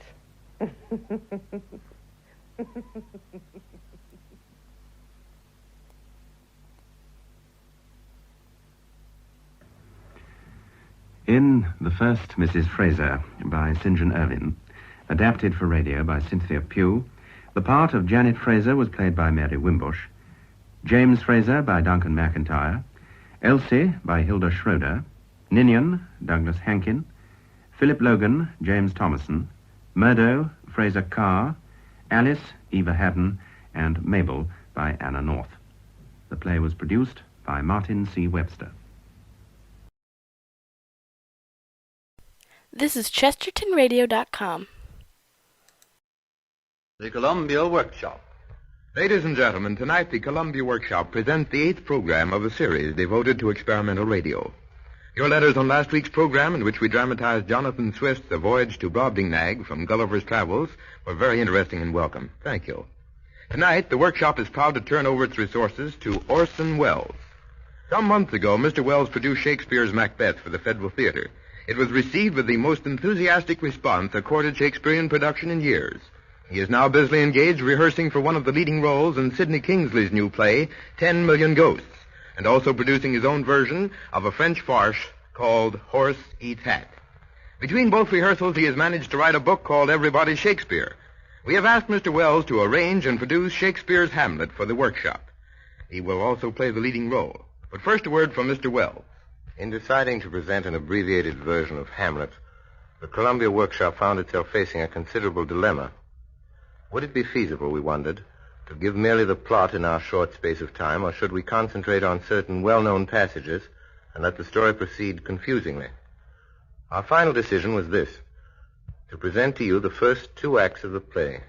In The First Mrs. Fraser by St. John Irving, adapted for radio by Cynthia Pugh, the part of Janet Fraser was played by Mary Wimbush, James Fraser by Duncan McIntyre, Elsie by Hilda Schroeder, Ninian, Douglas Hankin, Philip Logan, James Thomason, Murdo, Fraser Carr, Alice, Eva Haddon, and Mabel by Anna North. The play was produced by Martin C. Webster. This is ChestertonRadio.com. The Columbia Workshop. Ladies and gentlemen, tonight the Columbia Workshop presents the 8th program of a series devoted to experimental radio. Your letters on last week's program, in which we dramatized Jonathan Swift's The Voyage to Brobdingnag from Gulliver's Travels, were very interesting and welcome. Thank you. Tonight, the Workshop is proud to turn over its resources to Orson Welles. Some months ago, Mr. Welles produced Shakespeare's Macbeth for the Federal Theater. It was received with the most enthusiastic response accorded Shakespearean production in years. He is now busily engaged rehearsing for one of the leading roles in Sidney Kingsley's new play, 10 Million Ghosts, and also producing his own version of a French farce called Horse Eats Hat. Between both rehearsals, he has managed to write a book called Everybody's Shakespeare. We have asked Mr. Welles to arrange and produce Shakespeare's Hamlet for the Workshop. He will also play the leading role. But first, a word from Mr. Welles. In deciding to present an abbreviated version of Hamlet, the Columbia Workshop found itself facing a considerable dilemma. Would it be feasible, we wondered, to give merely the plot in our short space of time, or should we concentrate on certain well-known passages and let the story proceed confusingly? Our final decision was this: to present to you the first 2 acts of the play,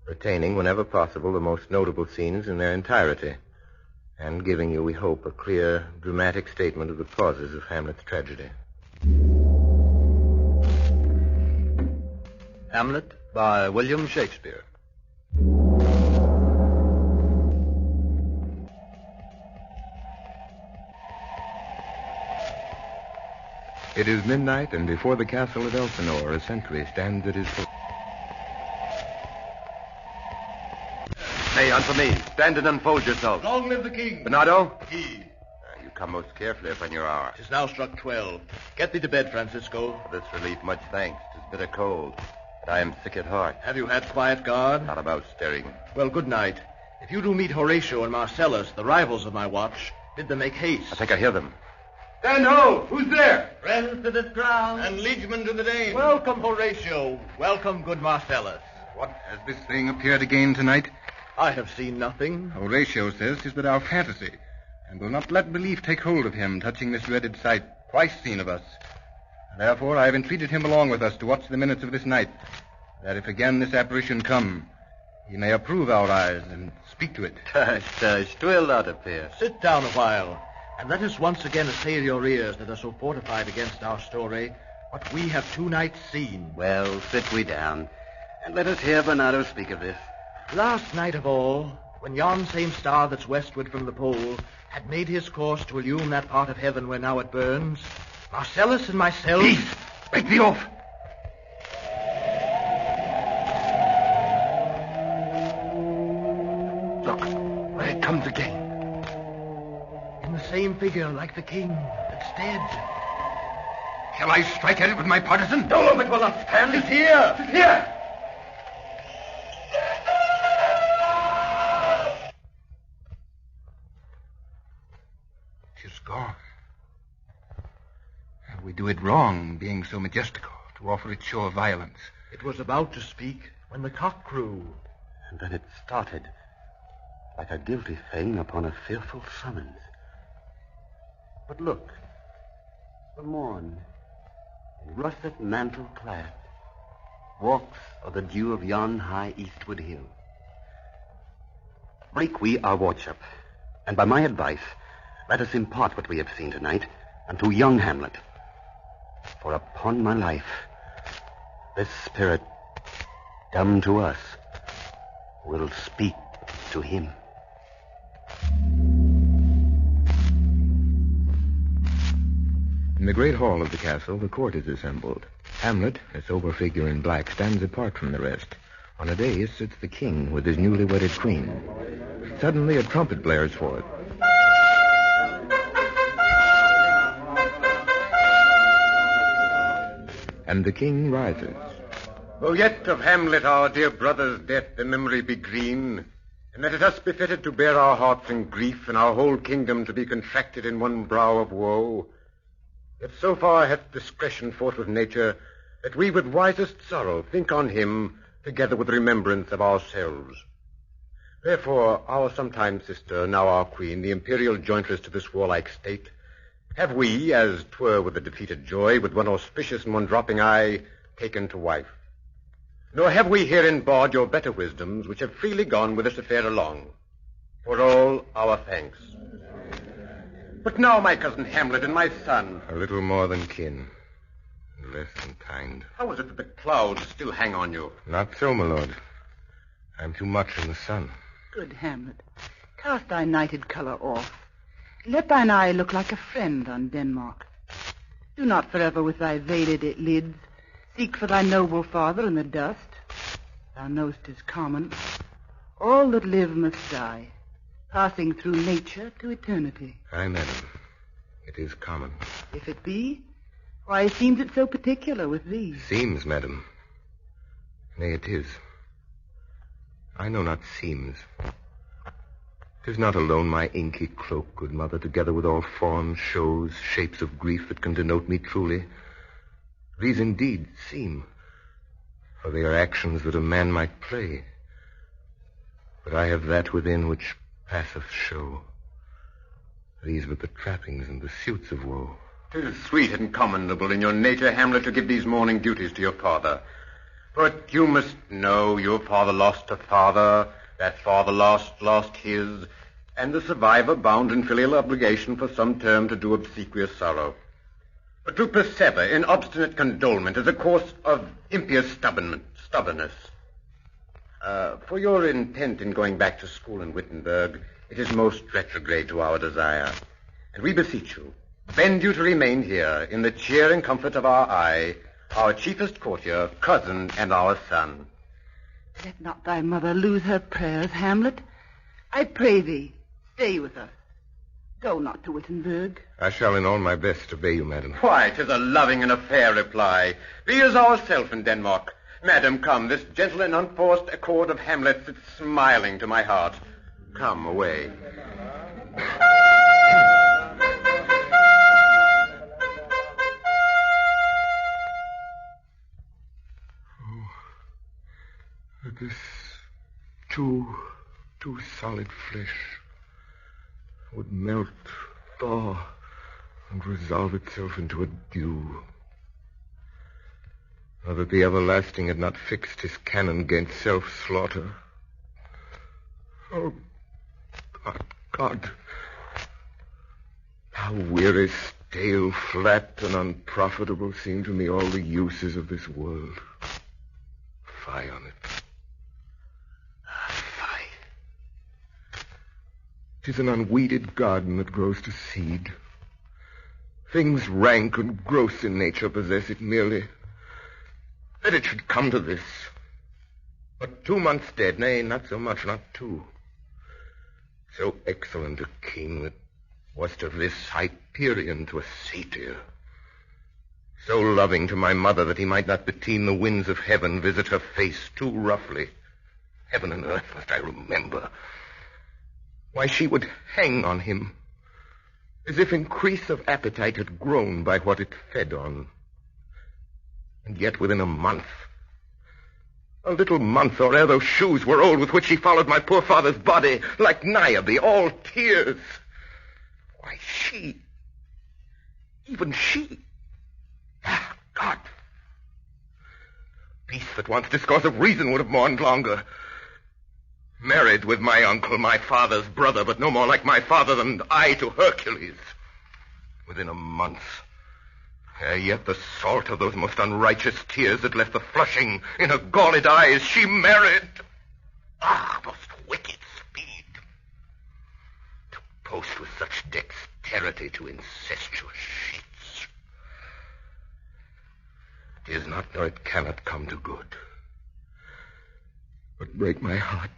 retaining, whenever possible, the most notable scenes in their entirety, and giving you, we hope, a clear, dramatic statement of the causes of Hamlet's tragedy. Hamlet by William Shakespeare. It is midnight, and before the castle of Elsinore, a sentry stands at his post. Hey, answer me. Stand and unfold yourself. Long live the king. Bernardo? He. You come most carefully upon your hour. 'Tis now struck 12. Get thee to bed, Francisco. For this relief, much thanks. 'Tis bitter cold, but I am sick at heart. Have you had quiet guard? Not about stirring. Well, good night. If you do meet Horatio and Marcellus, the rivals of my watch, bid them make haste. I think I hear them. Stand ho! Who's there? Friends to the crown. And liegemen to the Dane. Welcome, Horatio. Welcome, good Marcellus. What has this thing appeared again tonight? I have seen nothing. Horatio says 'tis but our fantasy, and will not let belief take hold of him, touching this dreaded sight, twice seen of us. Therefore, I have entreated him along with us to watch the minutes of this night, that if again this apparition come, he may approve our eyes and speak to it. Tush, 'twill not appear. Sit down a while, and let us once again assail your ears that are so fortified against our story, what we have 2 nights seen. Well, sit we down, and let us hear Bernardo speak of this. Last night of all, when yon same star that's westward from the pole had made his course to illume that part of heaven where now it burns, Marcellus and myself... Peace! Break thee off! Look, where it comes again. In the same figure like the king that's dead. Shall I strike at it with my partisan? No, it will not stand. It's here! It's here! Gone. We do it wrong, being so majestical, to offer it show of violence. It was about to speak when the cock crew. And then it started, like a guilty thing upon a fearful summons. But look, the morn, in russet mantle clad, walks o' the dew of yon high eastward hill. Break we our watch up, and by my advice, let us impart what we have seen tonight unto young Hamlet. For upon my life, this spirit, dumb to us, will speak to him. In the great hall of the castle, the court is assembled. Hamlet, a sober figure in black, stands apart from the rest. On a dais sits the king with his newly wedded queen. Suddenly a trumpet blares forth. And the king rises. Though yet of Hamlet, our dear brother's death, the memory be green, and that it us befitted to bear our hearts in grief, and our whole kingdom to be contracted in one brow of woe, yet so far hath discretion fought with nature, that we with wisest sorrow think on him, together with remembrance of ourselves. Therefore, our sometime sister, now our queen, the imperial jointress to this warlike state, have we, as 'twere with a defeated joy, with one auspicious and one dropping eye, taken to wife. Nor have we herein bawd your better wisdoms, which have freely gone with this affair along. For all our thanks. But now, my cousin Hamlet and my son. A little more than kin, and less than kind. How is it that the clouds still hang on you? Not so, my lord. I'm too much in the sun. Good Hamlet, cast thy nighted colour off. Let thine eye look like a friend on Denmark. Do not forever with thy veiled lids seek for thy noble father in the dust. Thou know'st 'tis common. All that live must die, passing through nature to eternity. Aye, madam. It is common. If it be, why seems it so particular with thee? Seems, madam. Nay, it is. I know not seems. 'Tis not alone my inky cloak, good mother, together with all forms, shows, shapes of grief that can denote me truly. These indeed seem, for they are actions that a man might play. But I have that within which passeth show. These but the trappings and the suits of woe. 'Tis sweet and commendable in your nature, Hamlet, to give these morning duties to your father. But you must know your father lost a father, that father lost his, and the survivor bound in filial obligation for some term to do obsequious sorrow. But to persever in obstinate condolement is a course of impious stubbornness. For your intent in going back to school in Wittenberg, it is most retrograde to our desire. And we beseech you, bend you to remain here in the cheer and comfort of our eye, our chiefest courtier, cousin, and our son. Let not thy mother lose her prayers, Hamlet. I pray thee, stay with us. Go not to Wittenberg. I shall in all my best obey you, madam. Why, 'tis a loving and a fair reply. Be as ourself in Denmark. Madam, come, this gentle and unforced accord of Hamlet sits smiling to my heart. Come away. This too solid flesh would melt, thaw, and resolve itself into a dew. Or that the everlasting had not fixed his cannon against self-slaughter. Oh, God, how weary, stale, flat, and unprofitable seem to me all the uses of this world. Fie on it. 'Tis an unweeded garden that grows to seed. Things rank and gross in nature possess it merely. That it should come to this. But 2 months dead, nay, not so much, not 2. So excellent a king that was to this Hyperion to a satyr. So loving to my mother that he might not beteem the winds of heaven visit her face too roughly. Heaven and earth must I remember. Why, she would hang on him, as if increase of appetite had grown by what it fed on. And yet within a little month, or ere those shoes were old with which she followed my poor father's body, like Niobe, all tears. Why, Even she. Ah, God. Beast that once discourse of reason would have mourned longer. Married with my uncle, my father's brother, but no more like my father than I to Hercules. Within a month. Ere yet the salt of those most unrighteous tears that left the flushing in her galled eyes, she married. Ah, most wicked speed. To post with such dexterity to incestuous sheets. It is not, nor it cannot come to good. But break my heart.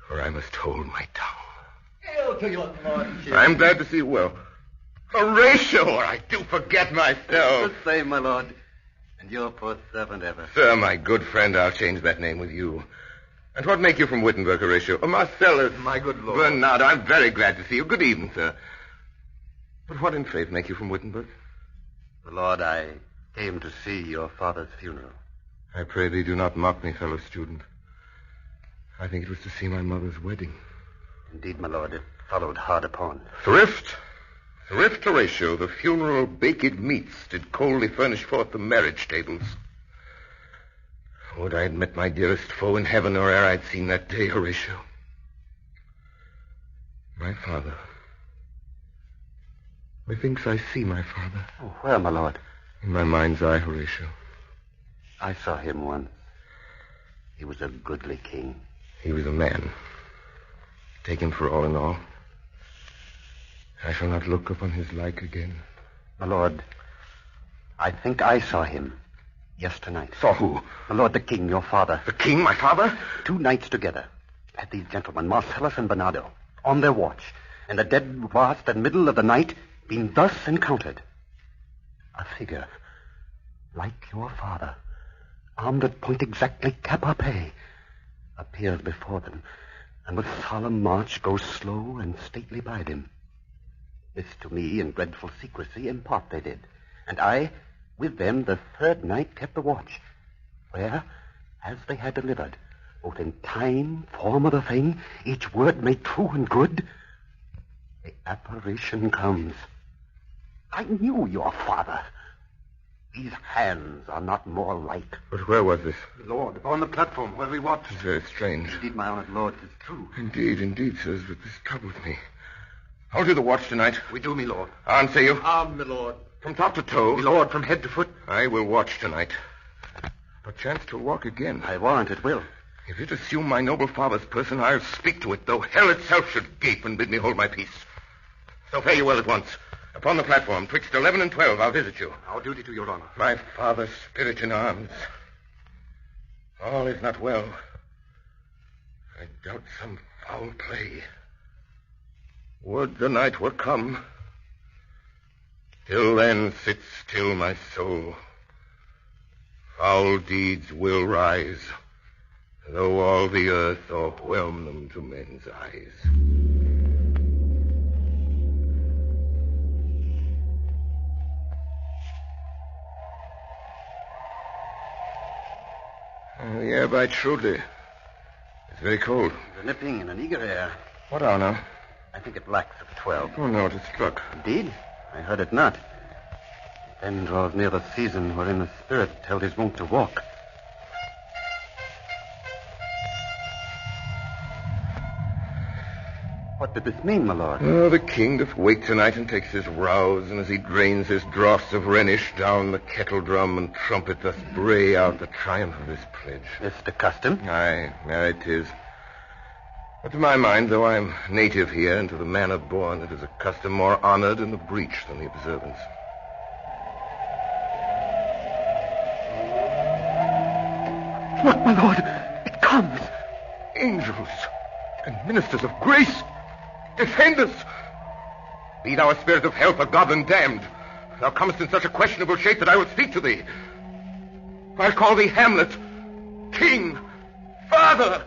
For I must hold my tongue. Hail to your Lord. I'm glad to see you well. Horatio, or I do forget myself. The same, my lord. And your poor servant ever. Sir, my good friend, I'll change that name with you. And what make you from Wittenberg, Horatio? Marcellus. My good lord. Bernardo, I'm very glad to see you. Good evening, sir. But what in faith make you from Wittenberg? My lord, I came to see your father's funeral. I pray thee do not mock me, fellow student. I think it was to see my mother's wedding. Indeed, my lord, it followed hard upon. Thrift, Horatio, the funeral baked meats did coldly furnish forth the marriage tables. Would I had met my dearest foe in heaven, or ere I'd seen that day, Horatio. My father. Methinks I see my father. Oh, where, my lord? In my mind's eye, Horatio. I saw him once. He was a goodly king. He was a man. Take him for all in all. I shall not look upon his like again. My lord, I think I saw him yesternight. Saw who? My lord, the king, your father. The king, my father? 2 nights together. Had these gentlemen, Marcellus and Bernardo, on their watch, and the dead vast and middle of the night, been thus encountered. A figure, like your father, armed at point exactly cap a pie, appears before them, and with solemn march goes slow and stately by them. This to me in dreadful secrecy in part they did, and I, with them, the 3rd night kept the watch, where, as they had delivered, both in time, form of the thing, each word made true and good, the apparition comes. I knew your father. These hands are not more like. But where was this? Lord, upon the platform where we watched. It's very strange. Indeed, my honored lord, it is true. Indeed, sirs, but this troubles me. I'll do the watch tonight. We do, me lord. On, say you. Arm, my lord. From top to toe. Me lord, from head to foot. I will watch tonight. Perchance to walk again. I warrant it will. If it assume my noble father's person, I'll speak to it, though hell itself should gape and bid me hold my peace. So fare you well at once. Upon the platform, twixt 11 and 12, I'll visit you. Our duty to your honor. My father's spirit in arms. All is not well. I doubt some foul play. Would the night were come. Till then, sit still, my soul. Foul deeds will rise, though all the earth o'erwhelm them to men's eyes. Yeah, by truly. It's very cold. The nipping and an eager air. What hour now? I think it lacks of 12. Oh, no, it has struck. Indeed? I heard it not. It then draws near the season wherein the spirit held his wont to walk. What did this mean, my lord? Oh, the king doth wake tonight and takes his rouse, and as he drains his draughts of Rhenish down the kettle drum and trumpet doth bray out the triumph of his pledge. It's the custom? Aye, marry 'tis. But to my mind, though I'm native here, and to the manor born, it is a custom more honored in the breach than the observance. Look, my lord, it comes. Angels and ministers of grace, defend us. Be thou a spirit of help, a god and damned. Thou comest in such a questionable shape that I will speak to thee. I'll call thee Hamlet, king, father,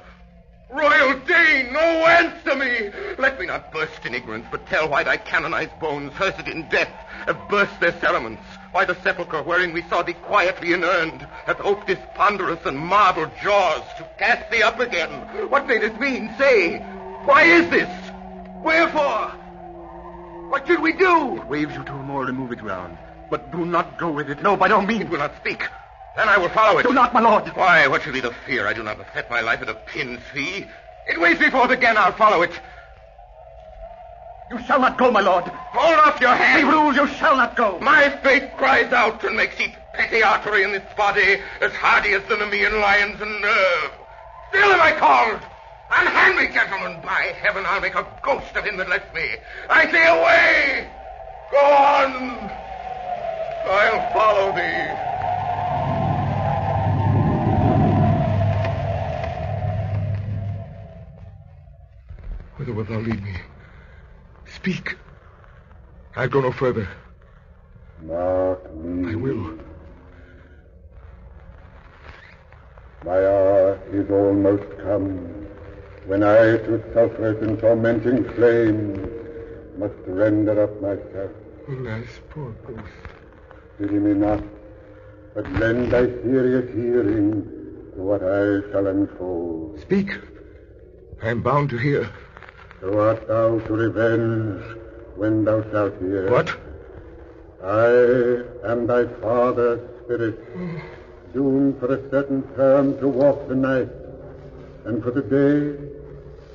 royal Dane. Oh, answer me. Let me not burst in ignorance, but tell why thy canonized bones, hearsed in death, have burst their cerements. Why the sepulchre wherein we saw thee quietly inurned hath oped its ponderous and marble jaws to cast thee up again. What may this mean? Say, why is this? Wherefore? What should we do? It waves you to a more removed ground. But do not go with it. No, by no means. It will not speak. Then I will follow it. Do not, my lord. Why, what should be the fear? I do not set my life at a pin's fee. It waits me forth again. I'll follow it. You shall not go, my lord. Hold off your hand. We rules, you shall not go. My fate cries out and makes each petty artery in this body as hardy as the Nemean lion's nerve. Still am I called. Unhand me, gentlemen. By heaven, I'll make a ghost of him that lets me. I say away. Go on. I'll follow thee. Whither wilt thou lead me? Speak. I'll go no further. Mark me. I will. My hour is almost come, when I to sulphurous and tormenting flames must render up myself. Alas, poor ghost. Pity me not, but lend thy serious hearing to what I shall unfold. Speak. I am bound to hear. So art thou to revenge when thou shalt hear. What? I am thy father's spirit, doomed for a certain term to walk the night, and for the day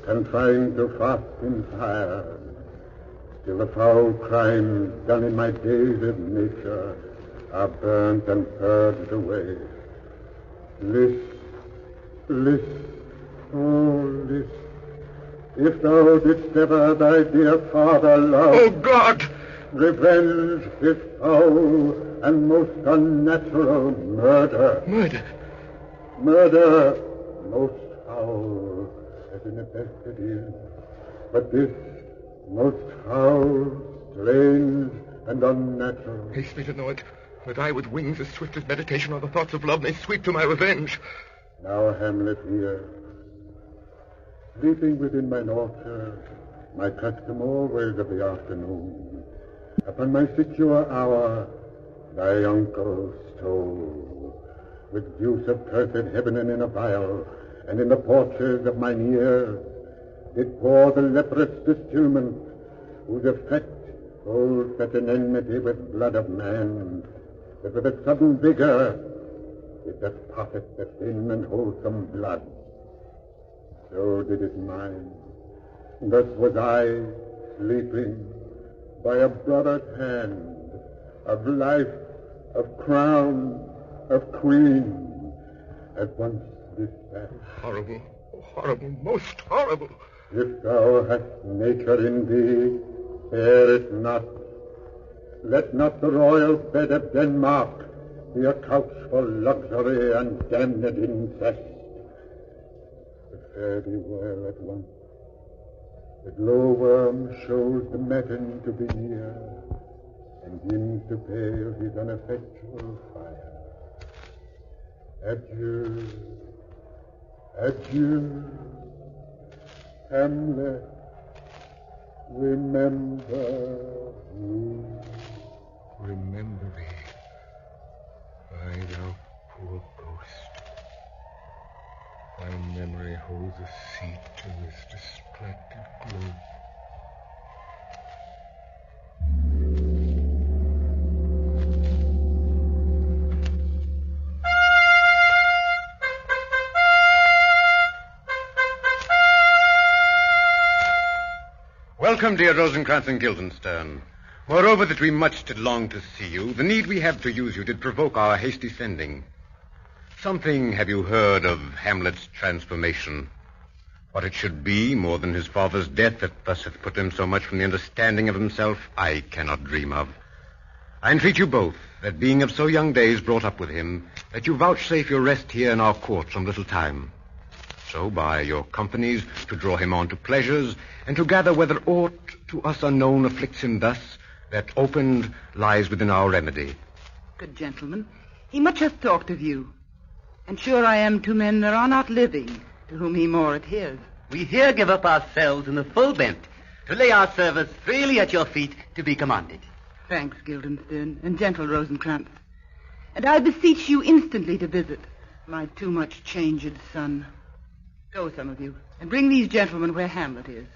confined to fast in fire. Till the foul crimes done in my days of nature are burnt and purged away. List, oh, list. If thou didst ever thy dear father love... Oh, God! Revenge this foul and most unnatural murder. Murder? Murder most foul, as in the best it is. But this most foul, strange, and unnatural. Haste me to know it, that I with wings as swift as meditation or the thoughts of love may sweep to my revenge. Now, Hamlet, here, sleeping within mine orchard, my custom always of the afternoon, upon my secure hour, thy uncle stole, with juice of cursed heaven and in a vial, and in the porches of mine ears, did pour the leprous distilment, whose effect holds such an enmity with blood of man, that with a sudden vigor it doth pocket the thin and wholesome blood. So did it mine. Thus was I sleeping by a brother's hand, of life, of crown, of queen, at once dispatched. Horrible, horrible, most horrible. If thou hast nature in thee, bear it not. Let not the royal bed of Denmark be a couch for luxury and damned incest. But fare thee well at once. The glowworm shows the matin to be near, and dims to pale his ineffectual fire. Adieu, adieu, Hamlet, remember me. Remember thee, I, thou poor ghost. Thy memory holds a seat in this distracted globe. Welcome, dear Rosencrantz and Guildenstern. Moreover, that we much did long to see you, the need we have to use you did provoke our hasty sending. Something have you heard of Hamlet's transformation? What it should be, more than his father's death, that thus hath put him so much from the understanding of himself, I cannot dream of. I entreat you both, that being of so young days brought up with him, that you vouchsafe your rest here in our court some little time. So, by your companies, to draw him on to pleasures, and to gather whether aught to us unknown afflicts him thus, that opened lies within our remedy. Good gentleman, he much hath talked of you, and sure I am two men there are not living to whom he more adheres. We here give up ourselves in the full bent, to lay our service freely at your feet to be commanded. Thanks, Guildenstern, and gentle Rosencrantz. And I beseech you instantly to visit my too much changed son. Go, some of you, and bring these gentlemen where Hamlet is.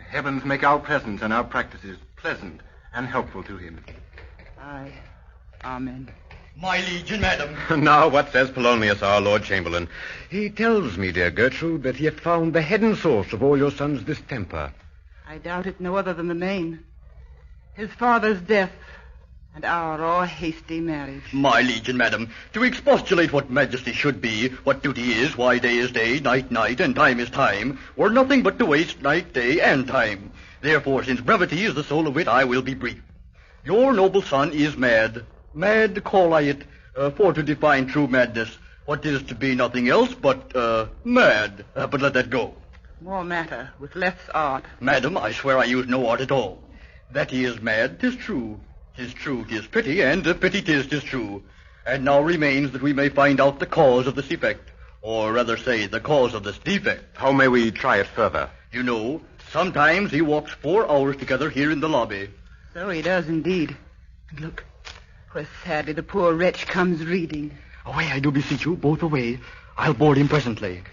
Heavens make our presence and our practices pleasant, and helpful to him. Aye. Amen. My liege and madam. Now, what says Polonius, our Lord Chamberlain? He tells me, dear Gertrude, that he hath found the head and source of all your son's distemper. I doubt it no other than the main. His father's death and our hasty marriage. My liege and madam, to expostulate what majesty should be, what duty is, why day is day, night night, and time is time, were nothing but to waste night, day, and time. Therefore, since brevity is the soul of wit, I will be brief. Your noble son is mad. Mad, call I it, for to define true madness, what is to be nothing else but, mad. But let that go. More matter, with less art. Madam, I swear I use no art at all. That he is mad, 'tis true. 'Tis true, 'tis pity, and pity 'tis true. And now remains that we may find out the cause of this effect, or rather say, the cause of this defect. How may we try it further? You know, sometimes he walks 4 hours together here in the lobby. So he does indeed. And look, where sadly the poor wretch comes reading. Away, I do beseech you, both away. I'll board him presently.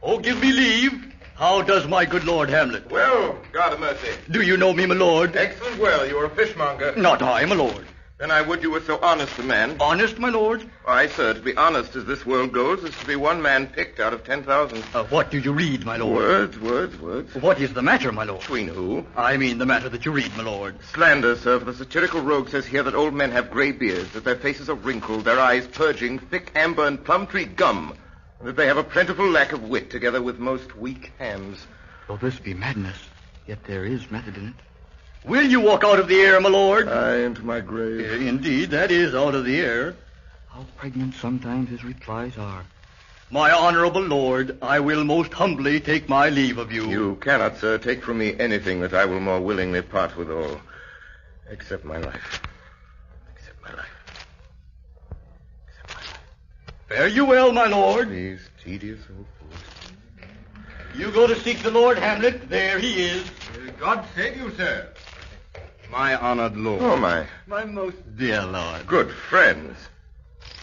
Oh, give me leave. How does my good Lord Hamlet? Well, God of mercy. Do you know me, my lord? Excellent well. You are a fishmonger. Not I, my lord. Then I would you were so honest a man. Honest, my lord? Why, sir, to be honest as this world goes is to be one man picked out of 10,000. What do you read, my lord? Words. What is the matter, my lord? Between who? I mean the matter that you read, my lord. Slander, sir, for the satirical rogue says here that old men have gray beards, that their faces are wrinkled, their eyes purging thick amber and plum tree gum, and that they have a plentiful lack of wit, together with most weak hands. Though this be madness, yet there is method in it. Will you walk out of the air, my lord? Aye, into my grave. Indeed, that is out of the air. How pregnant sometimes his replies are. My honorable lord, I will most humbly take my leave of you. You cannot, sir, take from me anything that I will more willingly part withal, except my life. Fare you well, my lord. These tedious old fools. You go to seek the Lord Hamlet. There he is. God save you, sir. My honored lord. Oh, my. My most dear lord. Good friends.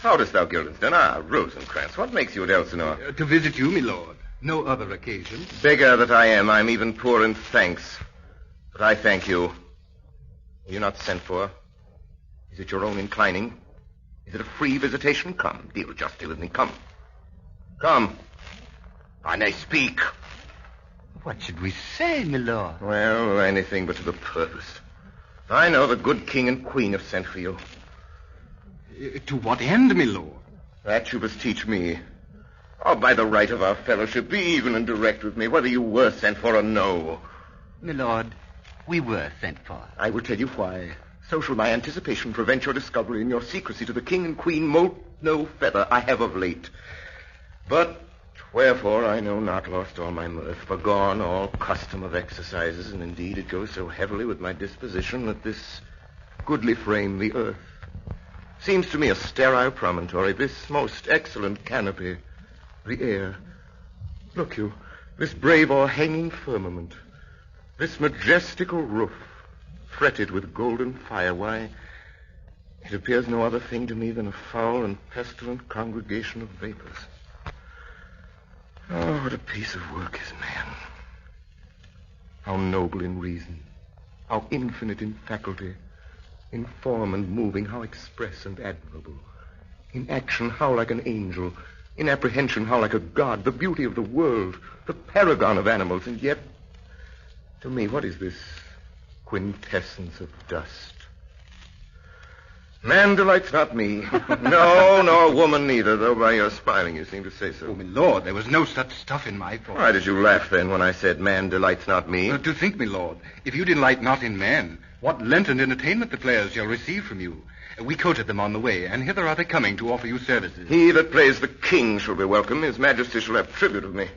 How dost thou, Guildenstern? Rosencrantz, what makes you at Elsinore? To visit you, my lord. No other occasion. Beggar that I am, I'm even poor in thanks. But I thank you. Were you not sent for? Is it your own inclining? Is it a free visitation? Come, deal justly with me. Come. I may speak. What should we say, my lord? Well, anything but to the purpose. I know the good king and queen have sent for you. To what end, my lord? That you must teach me. Oh, by the right of our fellowship, be even and direct with me, whether you were sent for or no. My lord, we were sent for. I will tell you why. So shall my anticipation prevent your discovery, and your secrecy to the king and queen moult no feather I have of late. But wherefore I know not, lost all my mirth, forgone all custom of exercises, and indeed it goes so heavily with my disposition that this goodly frame, the earth, seems to me a sterile promontory, this most excellent canopy, the air. Look you, this brave o'erhanging firmament, this majestical roof, fretted with golden fire, why, it appears no other thing to me than a foul and pestilent congregation of vapors. Oh, what a piece of work is man. How noble in reason, how infinite in faculty, in form and moving, how express and admirable. In action, how like an angel. In apprehension, how like a god. The beauty of the world, the paragon of animals. And yet, to me, what is this quintessence of dust? Man delights not me. No, nor woman neither, though by your smiling you seem to say so. Oh, my lord, there was no such stuff in my thoughts. Why did you laugh, then, when I said man delights not me? To think, my lord, if you delight not in man, what Lenten entertainment the players shall receive from you. We courted them on the way, and hither are they coming to offer you services. He that plays the king shall be welcome. His majesty shall have tribute of me.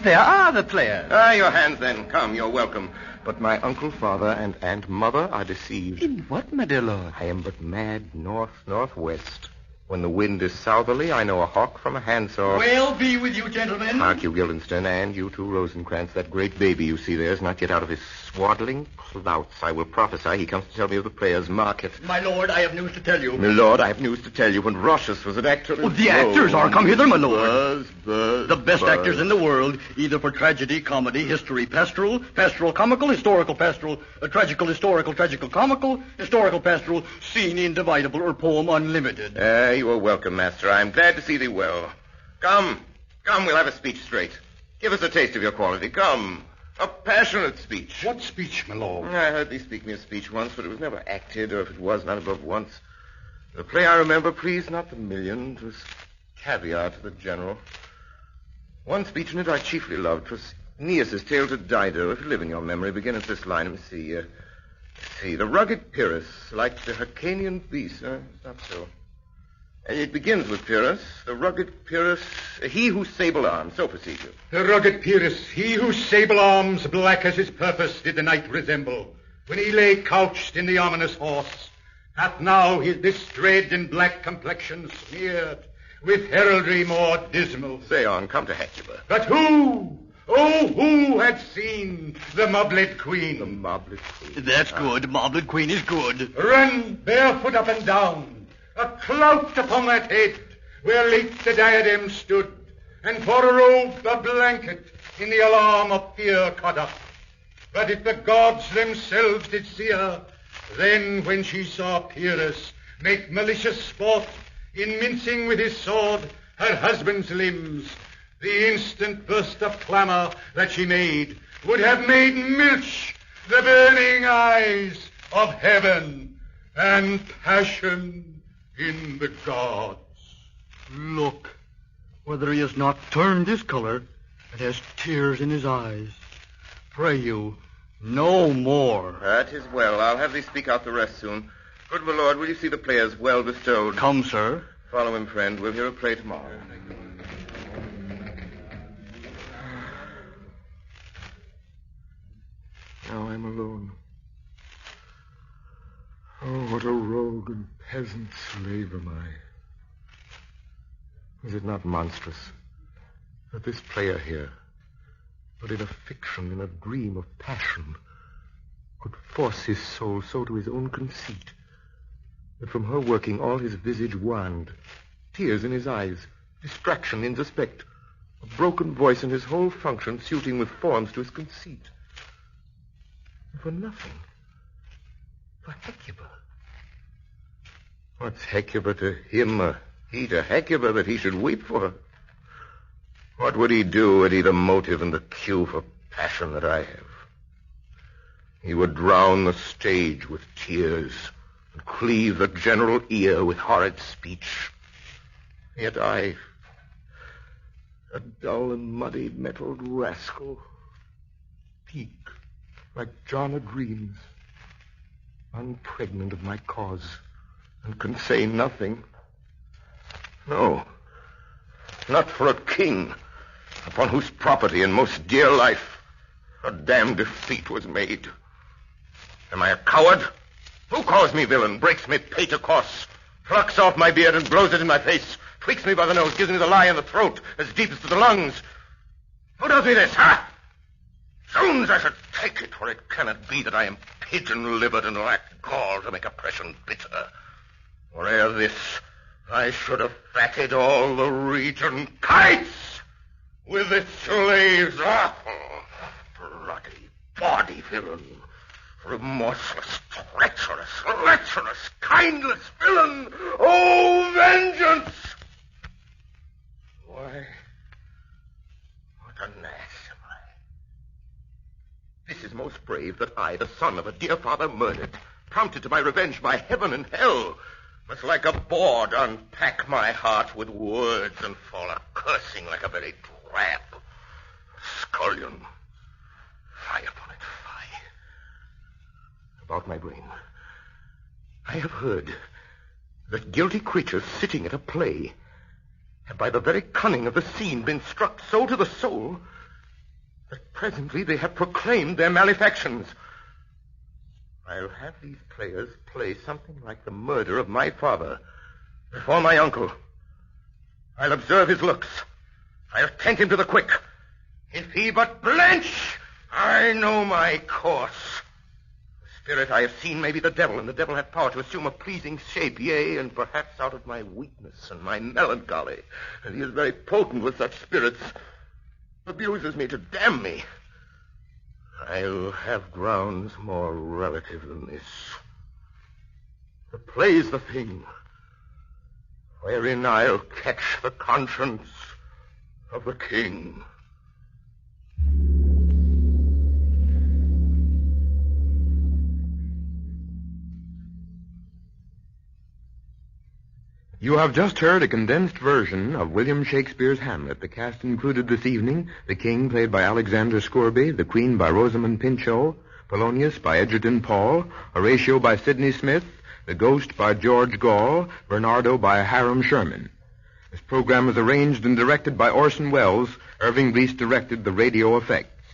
There are the players. Your hands, then. Come, you're welcome. But my uncle, father, and aunt, mother are deceived. In what, my dear lord? I am but mad north-northwest. When the wind is southerly, I know a hawk from a handsaw. Well be with you, gentlemen. Hark you, Guildenstern, and you too, Rosencrantz. That great baby you see there is not yet out of his swaddling clouts. I will prophesy he comes to tell me of the players' market. My lord, I have news to tell you. My lord, I have news to tell you. When Rochus was an actor... Oh, the actors are come hither, my lord. Buzz, the best actors in the world, either for tragedy, comedy, history, pastoral, pastoral, comical, historical, pastoral, tragical, historical, tragical, comical, historical, pastoral, scene indivisible, or poem unlimited. You are welcome, master. I am glad to see thee well. Come, we'll have a speech straight. Give us a taste of your quality. Come. A passionate speech. What speech, my lord? I heard thee speak me a speech once, but it was never acted, or if it was, not above once. The play I remember pleased not the million. 'Twas caviar to the general. One speech in it I chiefly loved. 'Twas Aeneas' tale to Dido. If you live in your memory, begin at this line. Let me see. The rugged Pyrrhus, like the Hyrcanian beast. Not so. It begins with Pyrrhus, the rugged Pyrrhus, he whose sable arms. So proceed you. The rugged Pyrrhus, he whose sable arms, black as his purpose, did the night resemble, when he lay couched in the ominous horse, hath now this dread and black complexion smeared with heraldry more dismal. Say on, come to Hecuba. But who? Oh, who had seen the mobled queen? The mobled queen. That's good. Mobled queen is good. Run barefoot up and down, a clout upon that head, where late the diadem stood, and for a robe a blanket in the alarm of fear caught up. But if the gods themselves did see her, then when she saw Pyrrhus make malicious sport in mincing with his sword her husband's limbs, the instant burst of clamor that she made would have made milch the burning eyes of heaven and passion in the gods. Look, whether he has not turned his color and has tears in his eyes. Pray you, no more. That is well. I'll have thee speak out the rest soon. Good my lord, will you see the players well bestowed? Come, sir. Follow him, friend. We'll hear a play tomorrow. Now I'm alone. Oh, what a rogue and peasant slave am I. Is it not monstrous that this player here, but in a fiction, in a dream of passion, could force his soul so to his own conceit that from her working all his visage waned, tears in his eyes, distraction in suspect, a broken voice and his whole function suiting with forms to his conceit. And for nothing. For Hecuba. What's Hecuba to him, or he to Hecuba, that he should weep for her? What would he do had he the motive and the cue for passion that I have? He would drown the stage with tears and cleave the general ear with horrid speech. Yet I, a dull and muddy mettled rascal, speak like John o' Dreams, unpregnant of my cause, and can say nothing. No, not for a king, upon whose property and most dear life a damned defeat was made. Am I a coward? Who calls me villain, breaks me pate of course, plucks off my beard and blows it in my face, tweaks me by the nose, gives me the lie in the throat, as deep as to the lungs? Who does me this, huh? Soon as I should take it, for it cannot be that I am pigeon-livered and lack gall to make oppression bitter. For ere this, I should have fatted all the region kites with its slaves. Bloody body villain, remorseless, treacherous, kindless villain. Oh, vengeance! Why, what an ass am I. This is most brave that I, the son of a dear father murdered, prompted to my revenge by heaven and hell, must like a board unpack my heart with words and fall a-cursing like a very drab scullion. Fie upon it, fie. About my brain. I have heard that guilty creatures sitting at a play have by the very cunning of the scene been struck so to the soul that presently they have proclaimed their malefactions. I'll have these players play something like the murder of my father before my uncle. I'll observe his looks. I'll tent him to the quick. If he but blench, I know my course. The spirit I have seen may be the devil, and the devil hath power to assume a pleasing shape, yea, and perhaps out of my weakness and my melancholy. And he is very potent with such spirits. Abuses me to damn me. I'll have grounds more relative than this. The play's the thing wherein I'll catch the conscience of the king. You have just heard a condensed version of William Shakespeare's Hamlet. The cast included this evening the King, played by Alexander Scourby, the Queen by Rosamund Pinchot, Polonius by Edgerton Paul, Horatio by Sidney Smith, the Ghost by George Gall, Bernardo by Hiram Sherman. This program was arranged and directed by Orson Welles. Irving Blease directed the radio effects.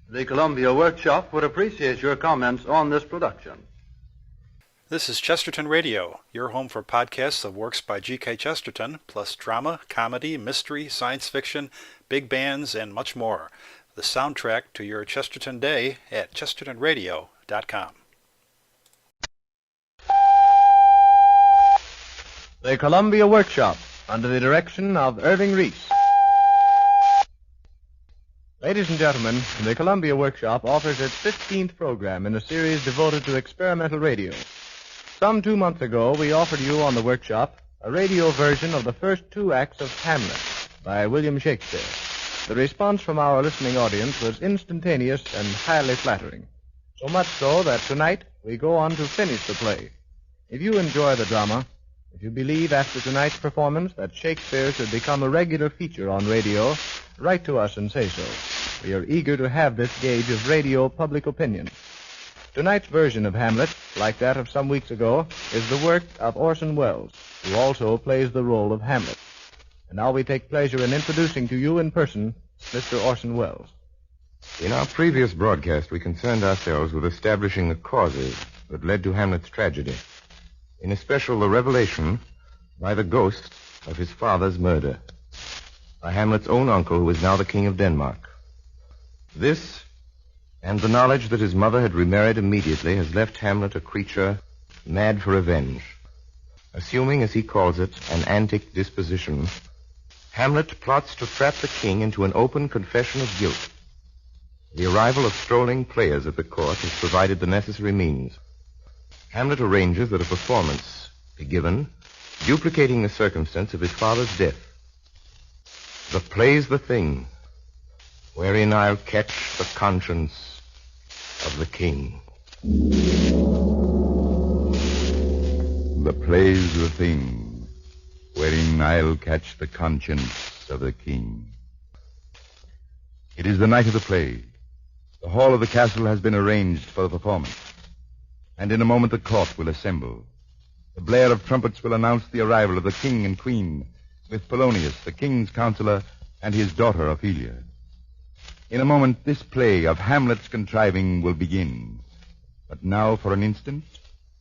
The Columbia Workshop would appreciate your comments on this production. This is Chesterton Radio, your home for podcasts of works by G.K. Chesterton, plus drama, comedy, mystery, science fiction, big bands, and much more. The soundtrack to your Chesterton day at chestertonradio.com. The Columbia Workshop, under the direction of Irving Reese. Ladies and gentlemen, the Columbia Workshop offers its 15th program in a series devoted to experimental radio. Some 2 months ago, we offered you on the Workshop a radio version of the first 2 acts of Hamlet by William Shakespeare. The response from our listening audience was instantaneous and highly flattering. So much so that tonight we go on to finish the play. If you enjoy the drama, if you believe after tonight's performance that Shakespeare should become a regular feature on radio, write to us and say so. We are eager to have this gauge of radio public opinion. Tonight's version of Hamlet, like that of some weeks ago, is the work of Orson Welles, who also plays the role of Hamlet. And now we take pleasure in introducing to you in person Mr. Orson Welles. In our previous broadcast, we concerned ourselves with establishing the causes that led to Hamlet's tragedy. In especial, the revelation by the ghost of his father's murder by Hamlet's own uncle, who is now the King of Denmark. This, and the knowledge that his mother had remarried immediately, has left Hamlet a creature mad for revenge. Assuming, as he calls it, an antic disposition, Hamlet plots to trap the king into an open confession of guilt. The arrival of strolling players at the court has provided the necessary means. Hamlet arranges that a performance be given, duplicating the circumstance of his father's death. The play's the thing wherein I'll catch the conscience of the king. The play's the thing wherein I'll catch the conscience of the king. It is the night of the play. The hall of the castle has been arranged for the performance, and in a moment the court will assemble. The blare of trumpets will announce the arrival of the king and queen, with Polonius, the king's counselor, and his daughter Ophelia. In a moment, this play of Hamlet's contriving will begin. But now, for an instant,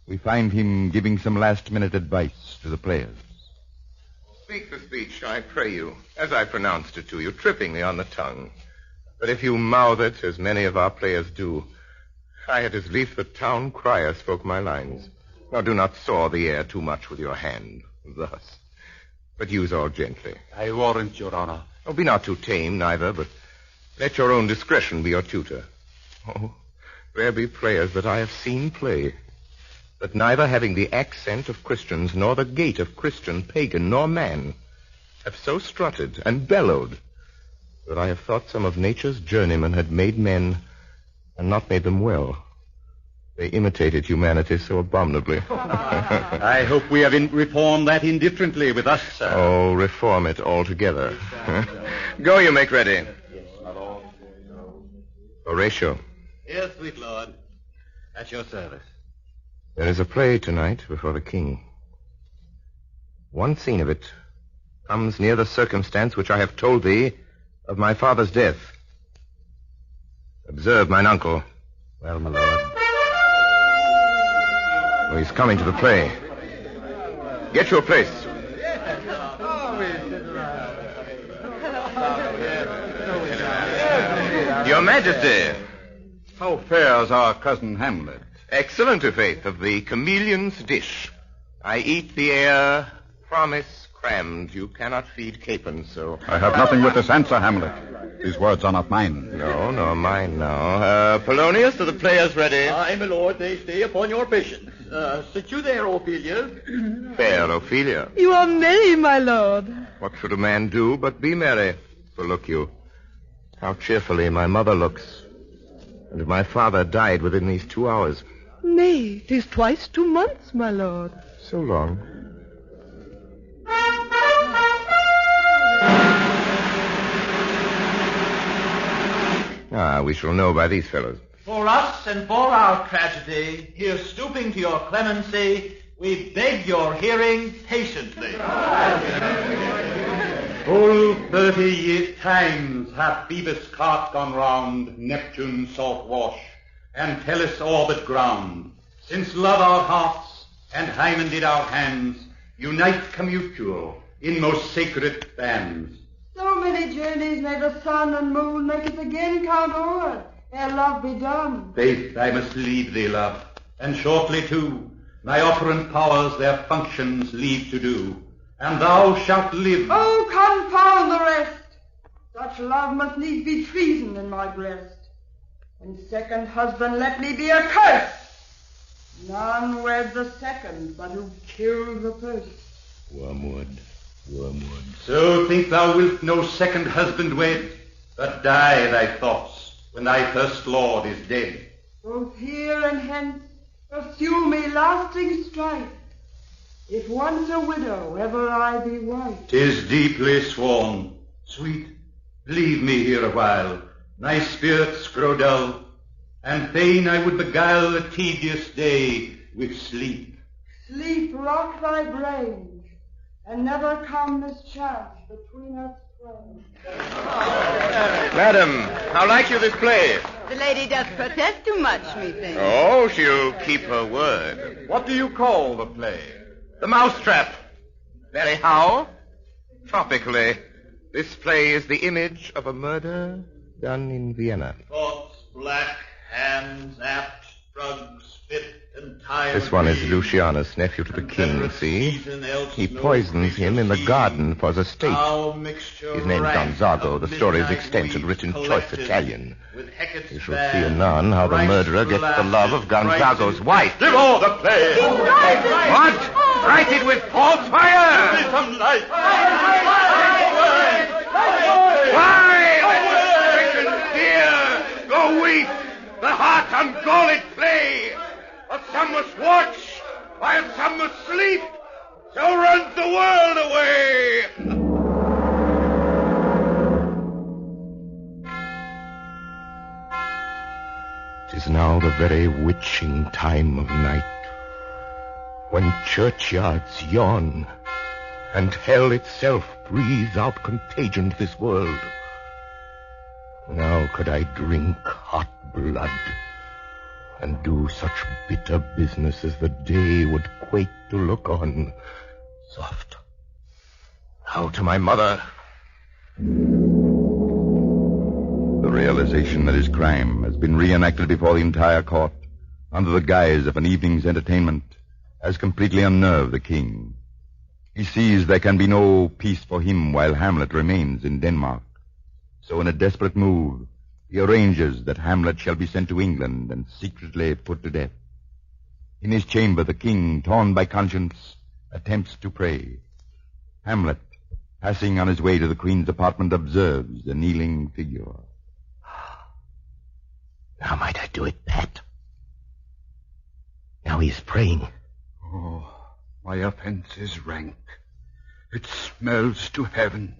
we find him giving some last-minute advice to the players. Speak the speech, I pray you, as I pronounced it to you, trippingly on the tongue. But if you mouth it, as many of our players do, I had as lief the town crier spoke my lines. Now do not saw the air too much with your hand, thus. But use all gently. I warrant, Your Honor. Oh, be not too tame, neither, but let your own discretion be your tutor. Oh, there be players that I have seen play, that neither having the accent of Christians, nor the gait of Christian, pagan, nor man, have so strutted and bellowed that I have thought some of nature's journeymen had made men and not made them well. They imitated humanity so abominably. I hope we have reformed that indifferently with us, sir. Oh, reform it altogether. Go, you make ready. Horatio. Yes, sweet lord. At your service. There is a play tonight before the king. One scene of it comes near the circumstance which I have told thee of my father's death. Observe mine uncle. Well, my lord. Oh, he's coming to the play. Get your place. Your Majesty. How fares our cousin Hamlet? Excellent, faith, of the chameleon's dish. I eat the air, promise crammed. You cannot feed capons, so... I have nothing with this answer, Hamlet. These words are not mine. No, nor mine now. Polonius, are the players ready? Aye, my lord, they stay upon your patience. Sit you there, Ophelia. Fair Ophelia. You are merry, my lord. What should a man do but be merry? For look you, how cheerfully my mother looks. And my father died within these 2 hours. Nay, 'tis twice 2 months, my lord. So long. We shall know by these fellows. For us and for our tragedy, here stooping to your clemency, we beg your hearing patiently. Full 30 times hath Phoebus' cart gone round Neptune's salt wash, and Tellus' orbit ground, since love our hearts, and Hymen did our hands, unite commutual in most sacred bands. So many journeys may the sun and moon make us again count o'er, ere love be done. Faith, I must leave thee, love, and shortly too, my operant powers their functions leave to do, and thou shalt live. Oh, confound the rest! Such love must needs be treason in my breast. And second husband let me be accursed. None weds the second, but who kills the first. Wormwood. So think thou wilt no second husband wed, but die thy thoughts when thy first lord is dead. Both here and hence pursue me lasting strife. If once a widow, ever I be wife. 'Tis deeply sworn. Sweet, leave me here awhile. My spirits grow dull, and fain I would beguile a tedious day with sleep. Sleep rock thy brain, and never come mischance between us twain. Madam, how like you this play? The lady does protest too much, methinks. Oh, she'll keep her word. What do you call the play? The Mousetrap. Very how? Tropically. This play is the image of a murder done in Vienna. Thoughts black, hands apt, drugs fit and time. This one is Lucianus, nephew to the king, see? He poisons him in the garden for the state. His name's Gonzago. The story is extant and written choice Italian. You shall see anon how the murderer gets the love of Gonzago's wife. Give all the play. What? Write it with false fire! Give me some light. Why? Dear, go weep. The heart ungalled play. But some must watch, while some must sleep. So runs the world away. 'Tis now the very witching time of night, when churchyards yawn, and hell itself breathes out contagion to this world. Now could I drink hot blood, and do such bitter business as the day would quake to look on. Soft. Now to my mother. The realization that his crime has been reenacted before the entire court, under the guise of an evening's entertainment, has completely unnerved the king. He sees there can be no peace for him while Hamlet remains in Denmark. So in a desperate move, he arranges that Hamlet shall be sent to England and secretly put to death. In his chamber, the king, torn by conscience, attempts to pray. Hamlet, passing on his way to the queen's apartment, observes the kneeling figure. Now might I do it, Pat? Now he's praying. Oh, my offense is rank. It smells to heaven.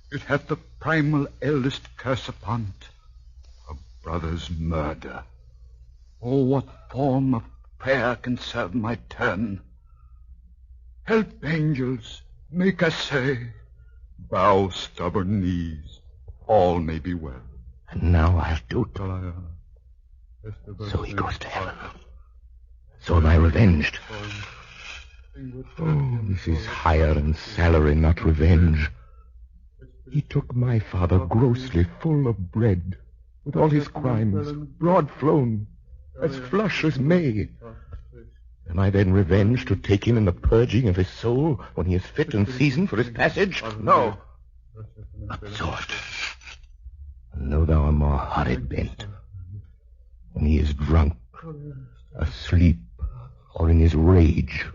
It hath the primal eldest curse upon't, a brother's murder. Oh, what form of prayer can serve my turn? Help, angels, make us say, bow stubborn knees, all may be well. And now I'll do it. So he goes to heaven. So am I revenged. Oh, this is hire and salary, not revenge. He took my father grossly full of bread, with all his crimes, broad flown, as flush as May. Am I then revenge to take him in the purging of his soul when he is fit and seasoned for his passage? No. Absorbed. And know thou a more horrid bent. When he is drunk, asleep, or in his rage,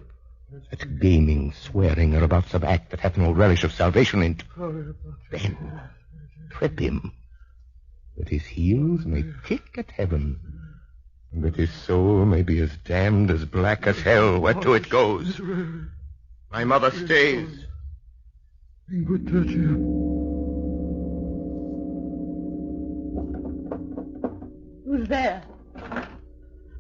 at gaming, swearing, or about some act that hath no relish of salvation in't, then trip him, that his heels may kick at heaven, and that his soul may be as damned as black as hell whereto it goes. My mother stays. Who's there?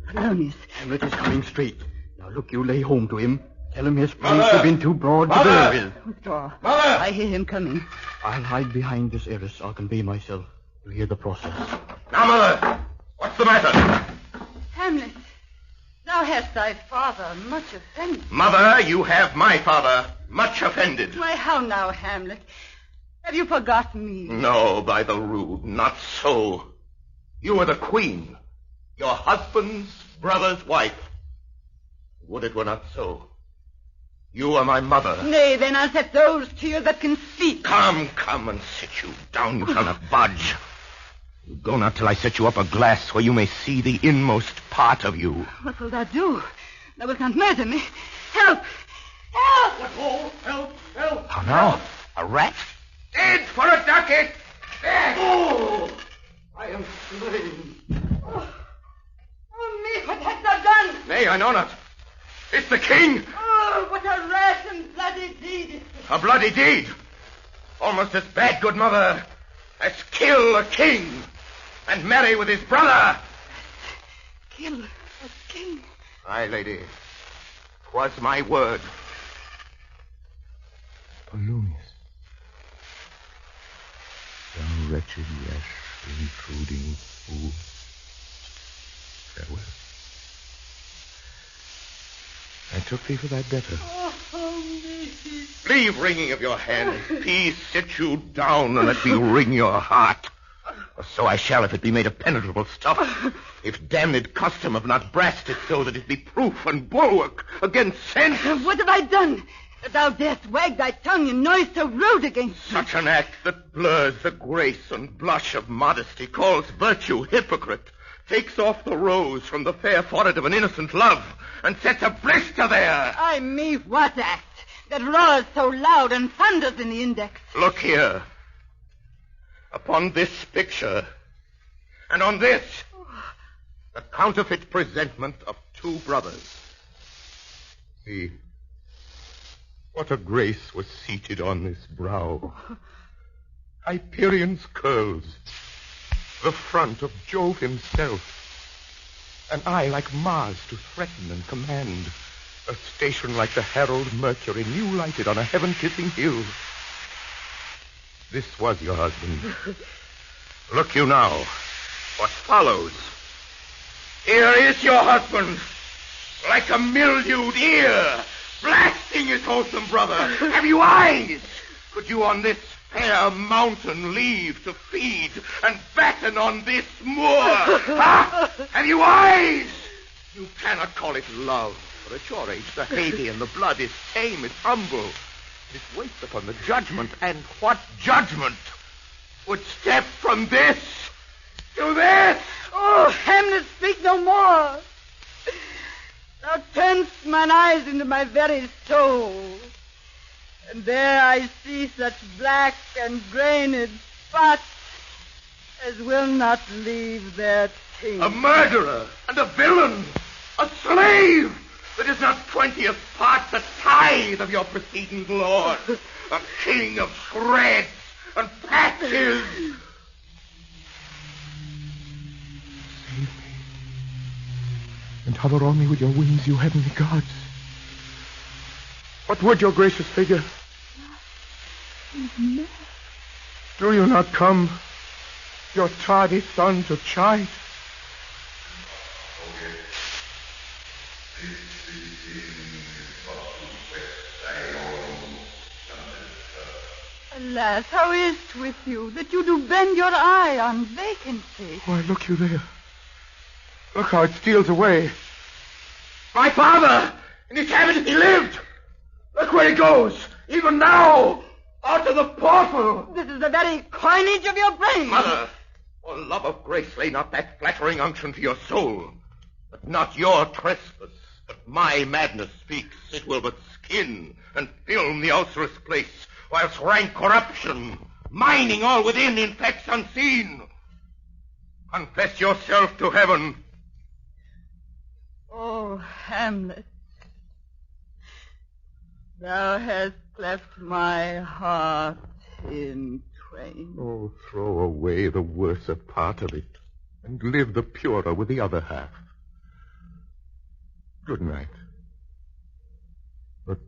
Polonius. Hamlet is coming straight. Now look, you lay home to him. Tell him his place has been too broad to bear with. Withdraw. Mother! I hear him coming. I'll hide behind this arras. I'll convey myself. You'll hear the process. Now, Mother, what's the matter? Hamlet, thou hast thy father much offended. Mother, you have my father much offended. Why, how now, Hamlet? Have you forgotten me? No, by the rood, not so. You are the queen, your husband's brother's wife. Would it were not so. You are my mother. Nay, then I'll set those to you that can speak. Come and sit you down. You shall not budge. You go not till I set you up a glass where you may see the inmost part of you. What will thou do? Thou wilt not murder me. Help! Help! Help! How now? A rat? Dead for a ducat! Dead! Oh! I am slain. Oh, me, what hast thou done? Nay, I know not. It's the king! Oh, what a rash and bloody deed! A bloody deed! Almost as bad, good mother, as kill a king and marry with his brother. Kill a king? Aye, lady. 'Twas my word. Polonius. Thou wretched, rash, intruding fool. Farewell. I took thee for thy better. Leave wringing of your hands. Peace, sit you down and let me wring your heart. Or so I shall if it be made of penetrable stuff. If damned custom have not brassed it so that it be proof and bulwark against sense. What have I done? That thou darest wag thy tongue in noise so rude against me? Such an act that blurs the grace and blush of modesty, calls virtue hypocrite, takes off the rose from the fair forehead of an innocent love, and sets a blister there. Ay me, what act? That roars so loud and thunders in the index. Look here. Upon this picture, and on this, the counterfeit presentment of two brothers. See, what a grace was seated on this brow. Hyperion's curls, the front of Jove himself, an eye like Mars to threaten and command, a station like the herald Mercury new lighted on a heaven-kissing hill. This was your husband. Look you now, what follows. Here is your husband, like a mildewed ear, blasting his wholesome brother. Have you eyes? Could you on this fair mountain leave to feed and batten on this moor? Ha! Have you eyes? You cannot call it love, for at your age the Hadean, the blood is tame, is humble. It waits upon the judgment, and what judgment would step from this to this? Oh, Hamlet, speak no more. Thou turnst mine eyes into my very soul, and there I see such black and grained spots as will not leave their taint. A murderer and a villain, a slave that is not 20th part the tithe of your preceding lord, a king of shreds and patches. Save me, and hover on me with your wings, you heavenly gods. What would your gracious figure? Do you not come, your tardy son, to chide? Alas, how is't with you that you do bend your eye on vacancy? Why, look you there. Look how it steals away. My father! In his cabinet he lived! Look where he goes, even now! Out of the portal! This is the very coinage of your brain. Mother, for love of grace, lay not that flattering unction to your soul. But not your trespass, but my madness speaks. It will but skin and film the ulcerous place, whilst rank corruption, mining all within, infects unseen. Confess yourself to heaven. Oh, Hamlet, thou hast cleft my heart in twain. Oh, throw away the worser part of it, and live the purer with the other half. Good night. But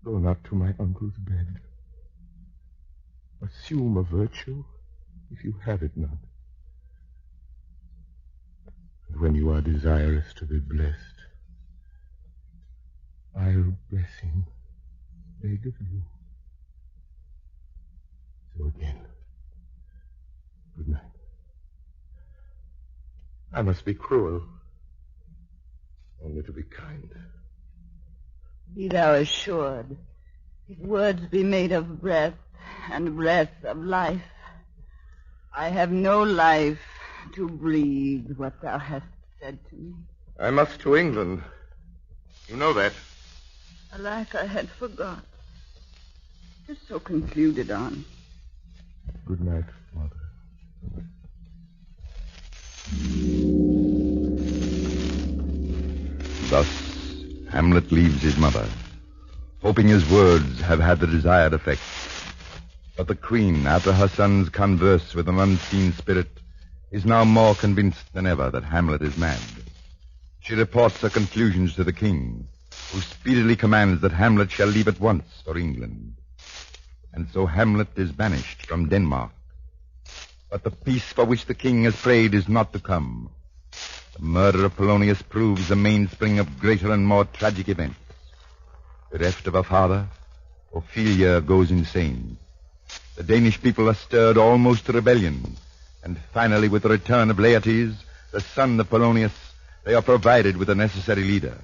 go not to my uncle's bed. Assume a virtue if you have it not. And when you are desirous to be blessed, I'll blessing beg of you. So again, good night. I must be cruel, only to be kind. Be thou assured, if words be made of breath, and breath of life, I have no life to breathe what thou hast said to me. I must to England. You know that. Alack, I had forgot. 'Tis so concluded on. Good night, Mother. Thus, Hamlet leaves his mother, hoping his words have had the desired effect. But the queen, after her son's converse with an unseen spirit, is now more convinced than ever that Hamlet is mad. She reports her conclusions to the king, who speedily commands that Hamlet shall leave at once for England. And so Hamlet is banished from Denmark. But the peace for which the king has prayed is not to come. The murder of Polonius proves the mainspring of greater and more tragic events. Bereft of her father, Ophelia goes insane. The Danish people are stirred almost to rebellion. And finally, with the return of Laertes, the son of Polonius, they are provided with a necessary leader.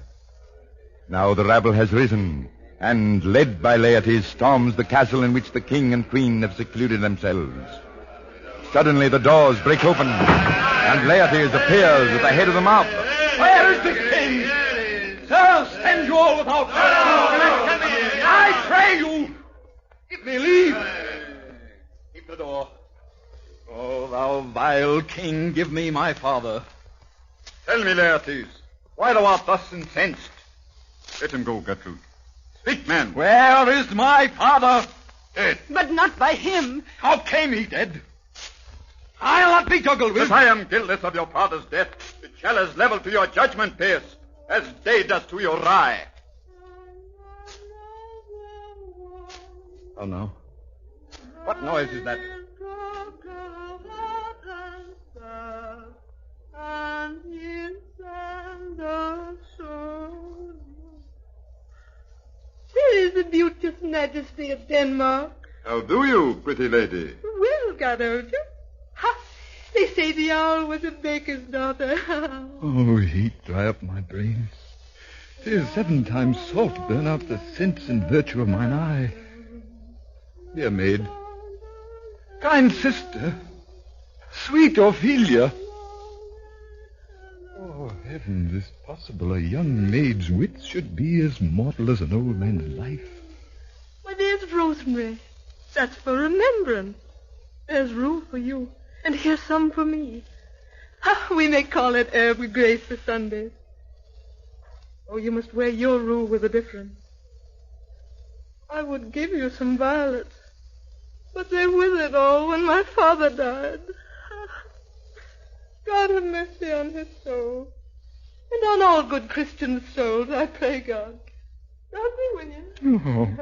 Now the rabble has risen, and, led by Laertes, storms the castle in which the king and queen have secluded themselves. Suddenly the doors break open, and Laertes appears at the head of the mob. Where is the king? Sir, stand you all without. I pray you, give me leave. Keep the door. Oh, thou vile king, give me my father. Tell me, Laertes, why thou art thus incensed? Let him go, Gertrude. Speak, man. Where is my father? Dead. But not by him. How came he dead? I'll not be juggled with. If I am guiltless of your father's death, it shall as level to your judgment pierce, as day does to your rye. Oh, no. What noise is that? There is the beauteous majesty of Denmark. How do you, pretty lady? Well, Godolphin. Ha! They say the owl was a baker's daughter. Oh, heat dry up my brain. 'Tis 7 times salt to burn out the sense and virtue of mine eye. Dear maid, kind sister, sweet Ophelia. Oh, heavens, is it possible a young maid's wits should be as mortal as an old man's life? Why, there's rosemary. That's for remembrance. There's rue for you, and here's some for me. Ha, we may call it herb grace for Sundays. Oh, you must wear your rue with a difference. I would give you some violets, but they withered all when my father died. God have mercy on his soul, and on all good Christian souls, I pray God. God be with you.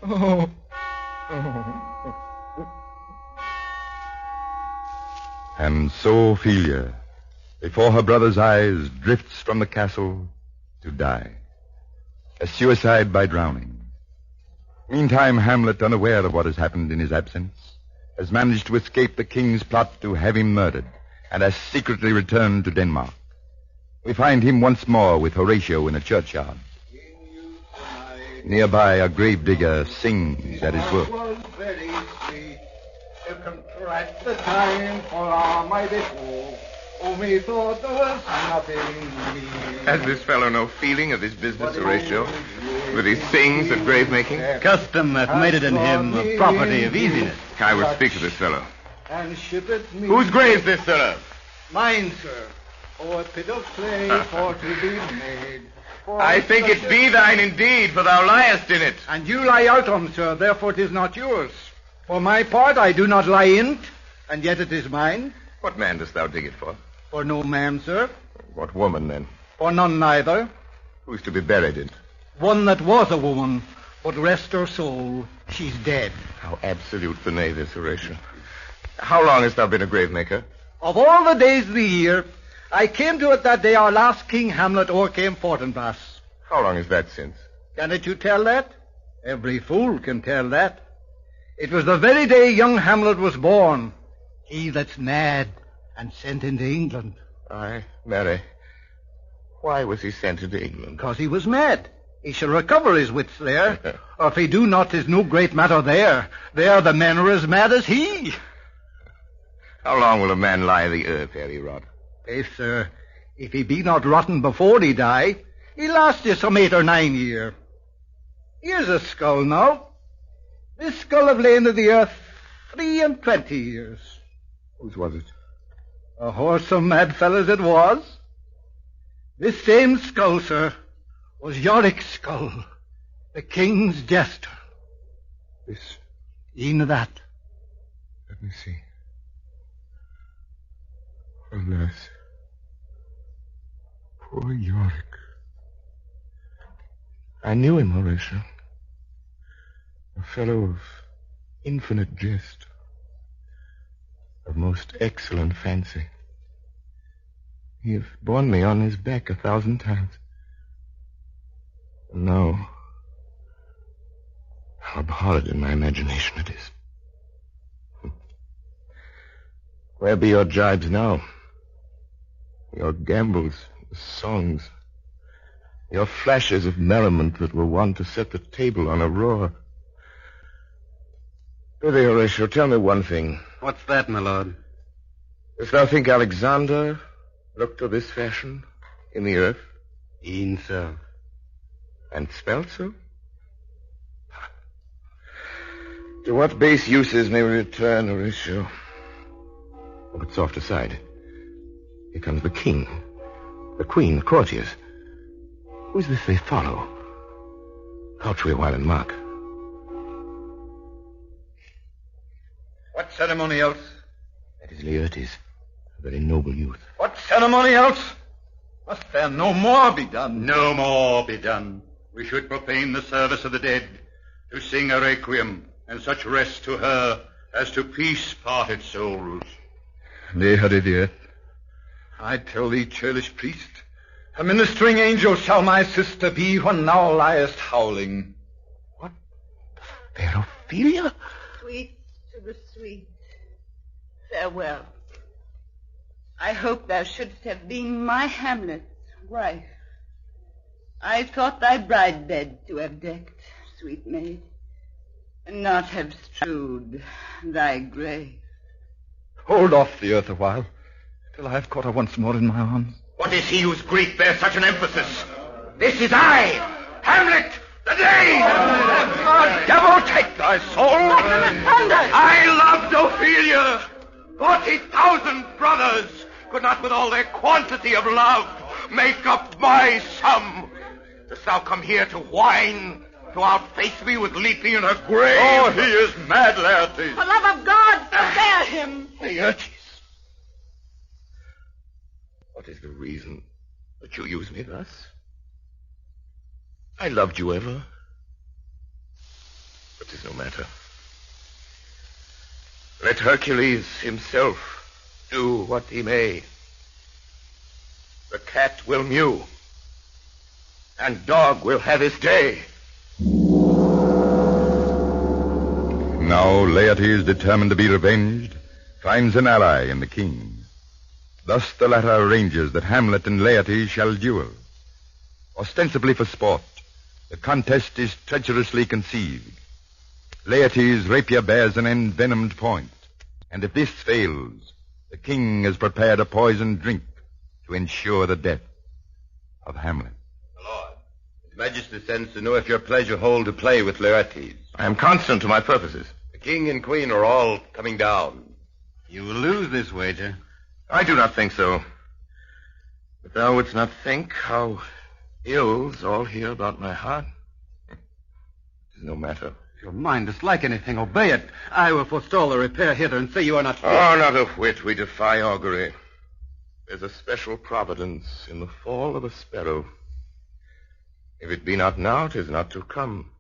Oh. And so Ophelia, before her brother's eyes, drifts from the castle to die. A suicide by drowning. Meantime, Hamlet, unaware of what has happened in his absence, has managed to escape the king's plot to have him murdered, and has secretly returned to Denmark. We find him once more with Horatio in a churchyard. Nearby, a gravedigger sings at his work. Was very sweet to contract the time for our mighty foe. Oh, methought there was nothing me. Has this fellow no feeling of his business, Horatio? With his sings at grave making? Custom hath made it in him a property of easiness. I will speak to this fellow. And shippeth me. Whose grave this, sir? Mine, sir. Oh, a pit of clay for to be made. I think it be thine indeed, for thou liest in it. And you lie out on, sir, therefore it is not yours. For my part, I do not lie in't, and yet it is mine. What man dost thou dig it for? For no man, sir. What woman, then? For none neither. Who's to be buried in? One that was a woman, but rest her soul, she's dead. How absolute the knave is, Horatio. How long hast thou been a grave maker? Of all the days of the year, I came to it that day our last King Hamlet o'ercame Fortinbras. How long is that since? Cannot you tell that? Every fool can tell that. It was the very day young Hamlet was born. He that's mad and sent into England. Aye, marry. Why was he sent into England? Because he was mad. He shall recover his wits there. Or if he do not, 'tis no great matter there. There the men are as mad as he. How long will a man lie the earth ere he rot? Faith, sir, if he be not rotten before he die, he'll last you some 8 or 9 year. Here's a skull now. This skull have lain to the earth 23 years. Whose was it? A whoresome mad fellow's it was. This same skull, sir, was Yorick's skull, the king's jester. This? E'en that. Let me see. Alas. Poor Yorick. I knew him, Horatio. A fellow of infinite jest, of most excellent fancy. He hath borne me on his back 1,000 times. And now, how abhorred in my imagination it is. Where be your jibes now? Your gambols, songs, your flashes of merriment that were wont to set the table on a roar. Prithee, Horatio, tell me one thing. What's that, my lord? Dost thou think Alexander looked to this fashion in the earth? E'en so. And spelt so? To what base uses may we return, Horatio? Oh, but soft aside. Here comes the king, the queen, the courtiers. Who's this they follow? Couch we a while and mark. What ceremony else? That is Laertes, a very noble youth. What ceremony else? Must there no more be done? No more be done. We should profane the service of the dead, to sing a requiem, and such rest to her as to peace parted souls. Lay her to the earth. I tell thee, churlish priest, a ministering angel shall my sister be when thou liest howling. What? Fair Ophelia? Sweet to the sweet, farewell. I hope thou shouldst have been my Hamlet's wife. I thought thy bride bed to have decked, sweet maid, and not have strewed thy grave. Hold off the earth a while, till I have caught her once more in my arms. What is he whose grief bears such an emphasis? This is I, Hamlet, the Dane! Devil take thy soul! I loved Ophelia! 40,000 brothers could not with all their quantity of love make up my sum. Dost thou come here to whine, to outface me with Lethe in her grave? Oh, he is mad, Laertes. For love of God, forbear him. Laertes. What is the reason that you use me thus? I loved you ever. But 'tis no matter. Let Hercules himself do what he may. The cat will mew, and dog will have his day. And now Laertes, determined to be revenged, finds an ally in the king. Thus the latter arranges that Hamlet and Laertes shall duel. Ostensibly for sport, the contest is treacherously conceived. Laertes' rapier bears an envenomed point, and if this fails, the king has prepared a poisoned drink to ensure the death of Hamlet. His Majesty sends to know if your pleasure hold to play with Laertes. I am constant to my purposes. The king and queen are all coming down. You will lose this wager. I do not think so. But thou wouldst not think how ills all hear about my heart. It is no matter. If your mind is like anything, obey it. I will forestall the repair hither and say you are not fit. Oh, not a whit. We defy augury. There's a special providence in the fall of a sparrow. If it be not now, 'tis not to come.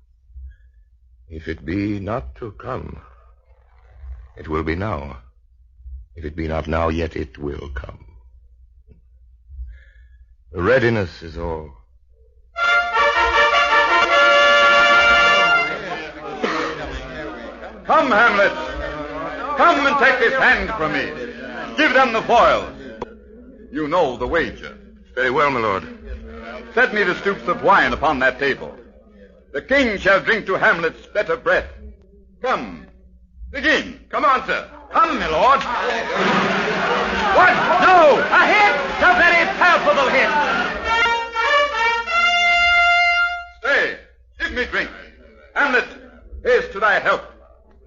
If it be not to come, it will be now. If it be not now, yet it will come. The readiness is all. Come, Hamlet. Come and take this hand from me. Give them the foils. You know the wager. Very well, my lord. Set me the stoups of wine upon that table. The king shall drink to Hamlet's better breath. Come. Begin. Come on, sir. Come, my lord. What? No! A hit! A very palpable hit! Stay. Give me drink. Hamlet, here's to thy health.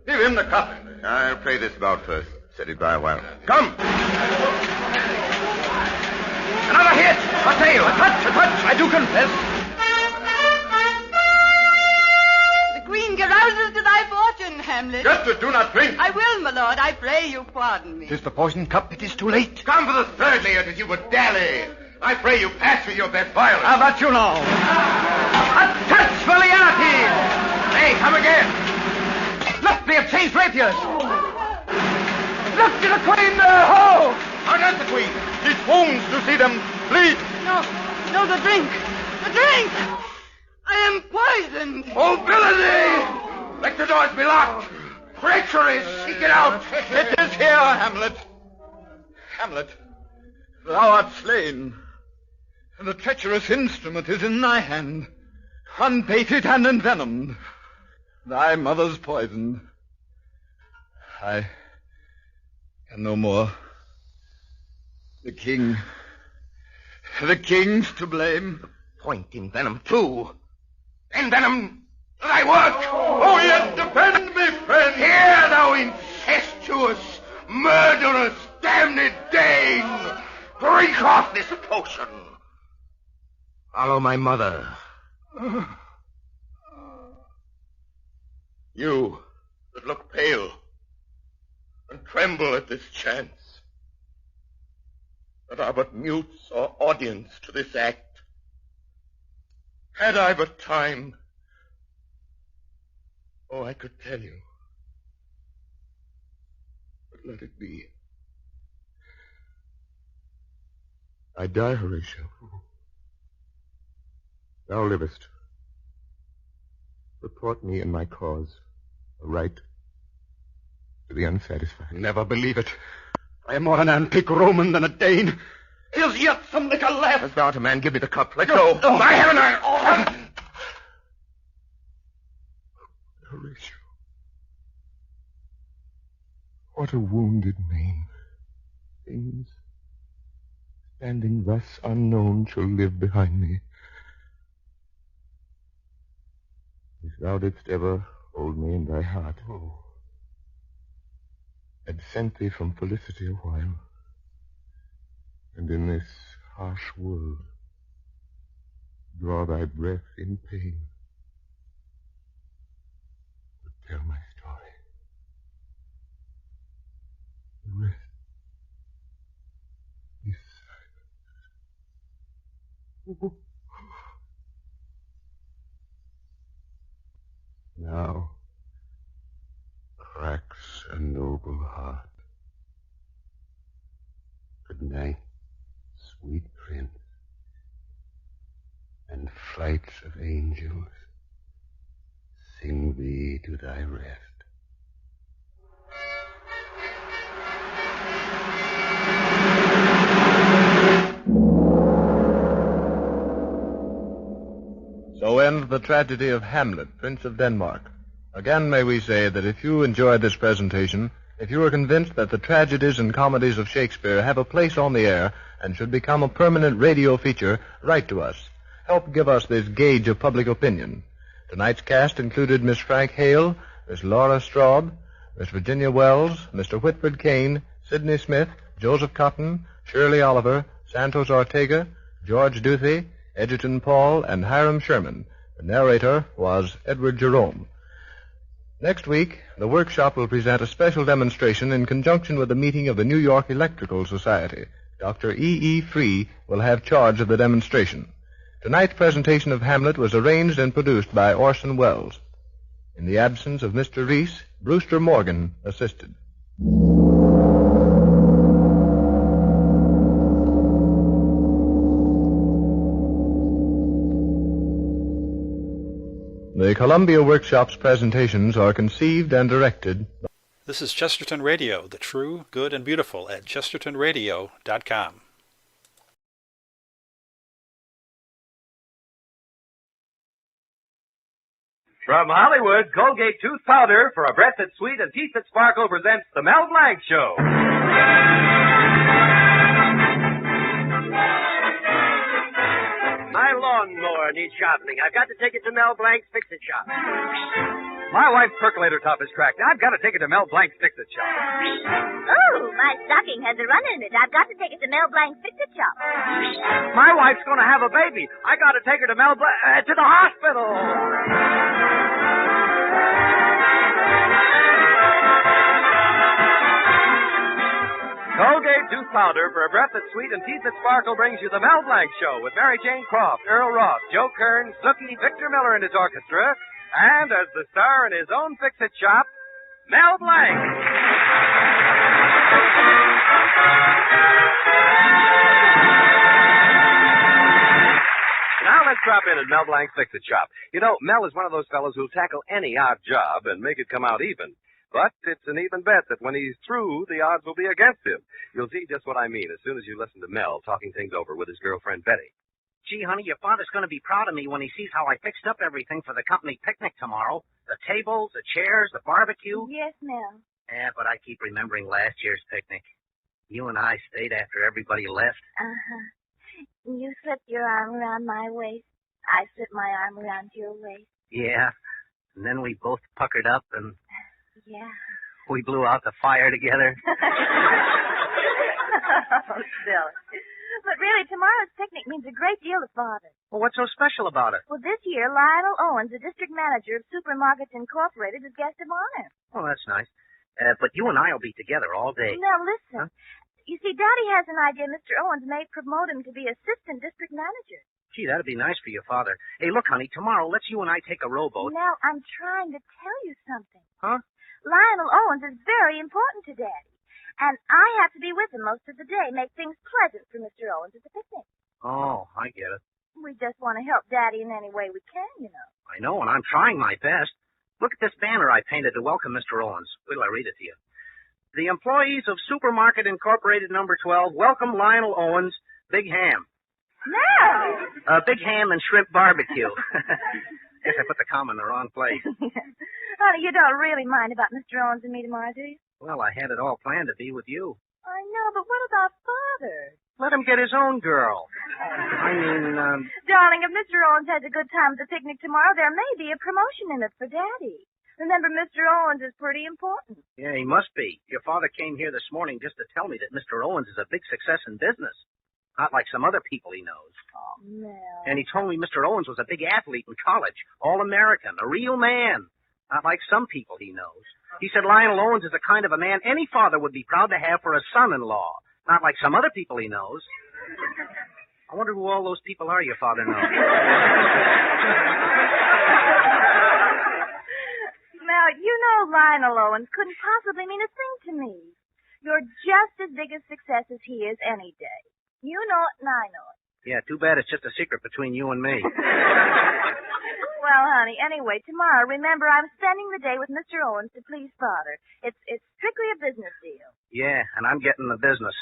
Give him the cup. I'll play this bout first. Set it by a while. Come! Another hit! A tail! A touch! I do confess. The queen carouses to thy fortune, Hamlet. Chester, do not drink. I will, my lord. I pray you pardon me. 'Tis the poisoned cup. It is too late. Come for the third, Laertes, you would dally. I pray you pass with your best violence. How about you now? A touch for Laertes! Hey, come again. Look, they have changed rapiers. Look to the queen there, ho! How does the queen? She swoons to see them bleed. No, the drink. The drink! I am poisoned. Oh, villainy! Let the doors be locked. Treachery, seek it out. It is here, Hamlet. Hamlet, thou art slain. And the treacherous instrument is in thy hand, unbaited and envenomed. Thy mother's poisoned. I can no more. The king's to blame. Point in venom, too. Envenom thy work. Oh, yet defend me, friend. Here, thou incestuous, murderous, damned Dane. Drink off this potion. Follow my mother. You that look pale and tremble at this chance, that are but mutes or audience to this act, had I but time, oh, I could tell you. But let it be. I die, Horatio. Thou livest. Report me in my cause a right to the unsatisfied. Never believe it. I am more an antique Roman than a Dane. Is yet some liquor left? As thou art a man, give me the cup. Let go. By heaven, Horatio. What a wounded name. Things standing thus unknown shall live behind me. If thou didst ever hold me in thy heart, had sent thee from felicity a while, and in this harsh world draw thy breath in pain, would tell my story. The rest is silent. Now cracks a noble heart. Good night, sweet prince, and flights of angels sing thee to thy rest. So ends the tragedy of Hamlet, Prince of Denmark. Again, may we say that if you enjoyed this presentation, if you are convinced that the tragedies and comedies of Shakespeare have a place on the air and should become a permanent radio feature, write to us. Help give us this gauge of public opinion. Tonight's cast included Miss Frank Hale, Miss Laura Straub, Miss Virginia Wells, Mr. Whitford Kane, Sidney Smith, Joseph Cotton, Shirley Oliver, Santos Ortega, George Duthie, Edgerton Paul, and Hiram Sherman. The narrator was Edward Jerome. Next week, the workshop will present a special demonstration in conjunction with the meeting of the New York Electrical Society. Dr. E. Free will have charge of the demonstration. Tonight's presentation of Hamlet was arranged and produced by Orson Welles. In the absence of Mr. Reese, Brewster Morgan assisted. The Columbia Workshop's presentations are conceived and directed. This is Chesterton Radio, the true, good, and beautiful at chestertonradio.com. From Hollywood, Colgate Tooth Powder for a breath that's sweet and teeth that sparkle presents The Mel Blanc Show. My lawnmower needs sharpening. I've got to take it to Mel Blanc's Fix-It Shop. My wife's percolator top is cracked. I've got to take it to Mel Blanc's Fix-It Shop. Oh, my stocking has a run in it. I've got to take it to Mel Blanc's Fix-It Shop. My wife's going to have a baby. I got to take her to to the hospital. Colgate Tooth Powder for a breath that's sweet and teeth that sparkle brings you the Mel Blanc Show with Mary Jane Croft, Earl Ross, Joe Kern, Snooky, Victor Miller and his orchestra, and as the star in his own Fix-It Shop, Mel Blanc. Now let's drop in at Mel Blanc's Fix-It Shop. You know, Mel is one of those fellows who'll tackle any odd job and make it come out even. But it's an even bet that when he's through, the odds will be against him. You'll see just what I mean as soon as you listen to Mel talking things over with his girlfriend, Betty. Gee, honey, your father's going to be proud of me when he sees how I fixed up everything for the company picnic tomorrow. The tables, the chairs, the barbecue. Yes, Mel. Yeah, but I keep remembering last year's picnic. You and I stayed after everybody left. Uh-huh. You slipped your arm around my waist. I slipped my arm around your waist. Yeah, and then we both puckered up and... Yeah. We blew out the fire together. Oh, silly. But really, tomorrow's picnic means a great deal to Father. Well, what's so special about it? Well, this year, Lionel Owens, the district manager of Supermarkets Incorporated, is guest of honor. Oh, that's nice. But you and I will be together all day. Now, listen. Huh? You see, Daddy has an idea Mr. Owens may promote him to be assistant district manager. Gee, that'd be nice for your father. Hey, look, honey, tomorrow, let's you and I take a rowboat. Now, I'm trying to tell you something. Huh? Lionel Owens is very important to Daddy. And I have to be with him most of the day, make things pleasant for Mr. Owens at the picnic. Oh, I get it. We just want to help Daddy in any way we can, you know. I know, and I'm trying my best. Look at this banner I painted to welcome Mr. Owens. Wait till I read it to you. The employees of Supermarket Incorporated number 12 welcome Lionel Owens, Big Ham. No! Big Ham and Shrimp Barbecue. Guess I put the comma in the wrong place. Honey, you don't really mind about Mr. Owens and me tomorrow, do you? Well, I had it all planned to be with you. I know, but what about Father? Let him get his own girl. I mean, Darling, if Mr. Owens has a good time at the picnic tomorrow, there may be a promotion in it for Daddy. Remember, Mr. Owens is pretty important. Yeah, he must be. Your father came here this morning just to tell me that Mr. Owens is a big success in business. Not like some other people he knows. Oh, Mel. And he told me Mr. Owens was a big athlete in college, all-American, a real man. Not like some people he knows. He said Lionel Owens is the kind of a man any father would be proud to have for a son-in-law. Not like some other people he knows. I wonder who all those people are your father knows. Mel, you know Lionel Owens couldn't possibly mean a thing to me. You're just as big a success as he is any day. You know it and I know it. Yeah, too bad it's just a secret between you and me. Well, honey, anyway, tomorrow, remember, I'm spending the day with Mr. Owens to please Father. It's strictly a business deal. Yeah, and I'm getting the business.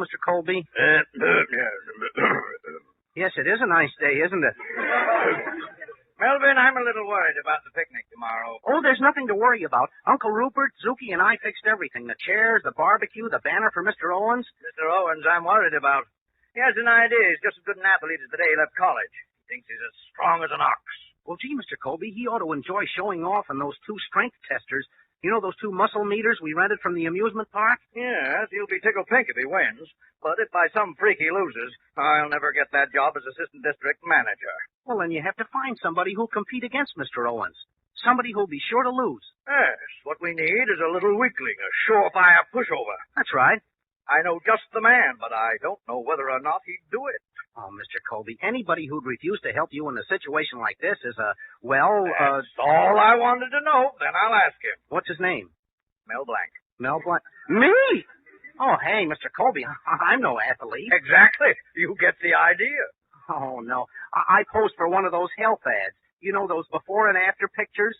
Mr. Colby? Yes, it is a nice day, isn't it? Melvin, I'm a little worried about the picnic tomorrow. Oh, there's nothing to worry about. Uncle Rupert, Zuki, and I fixed everything. The chairs, the barbecue, the banner for Mr. Owens. Mr. Owens, I'm worried about. He has an idea. He's just as good an athlete as the day he left college. He thinks he's as strong as an ox. Well, gee, Mr. Colby, he ought to enjoy showing off on those 2 strength testers. You know those 2 muscle meters we rented from the amusement park? Yes, he'll be tickled pink if he wins. But if by some freak he loses, I'll never get that job as assistant district manager. Well, then you have to find somebody who'll compete against Mr. Owens. Somebody who'll be sure to lose. Yes, what we need is a little weakling, a surefire pushover. That's right. I know just the man, but I don't know whether or not he'd do it. Oh, Mr. Colby, anybody who'd refuse to help you in a situation like this is That's all I wanted to know. Then I'll ask him. What's his name? Mel Blanc. Mel Blanc? Me? Oh, hey, Mr. Colby, I'm no athlete. Exactly. You get the idea. Oh, no. I posed for one of those health ads. You know those before and after pictures?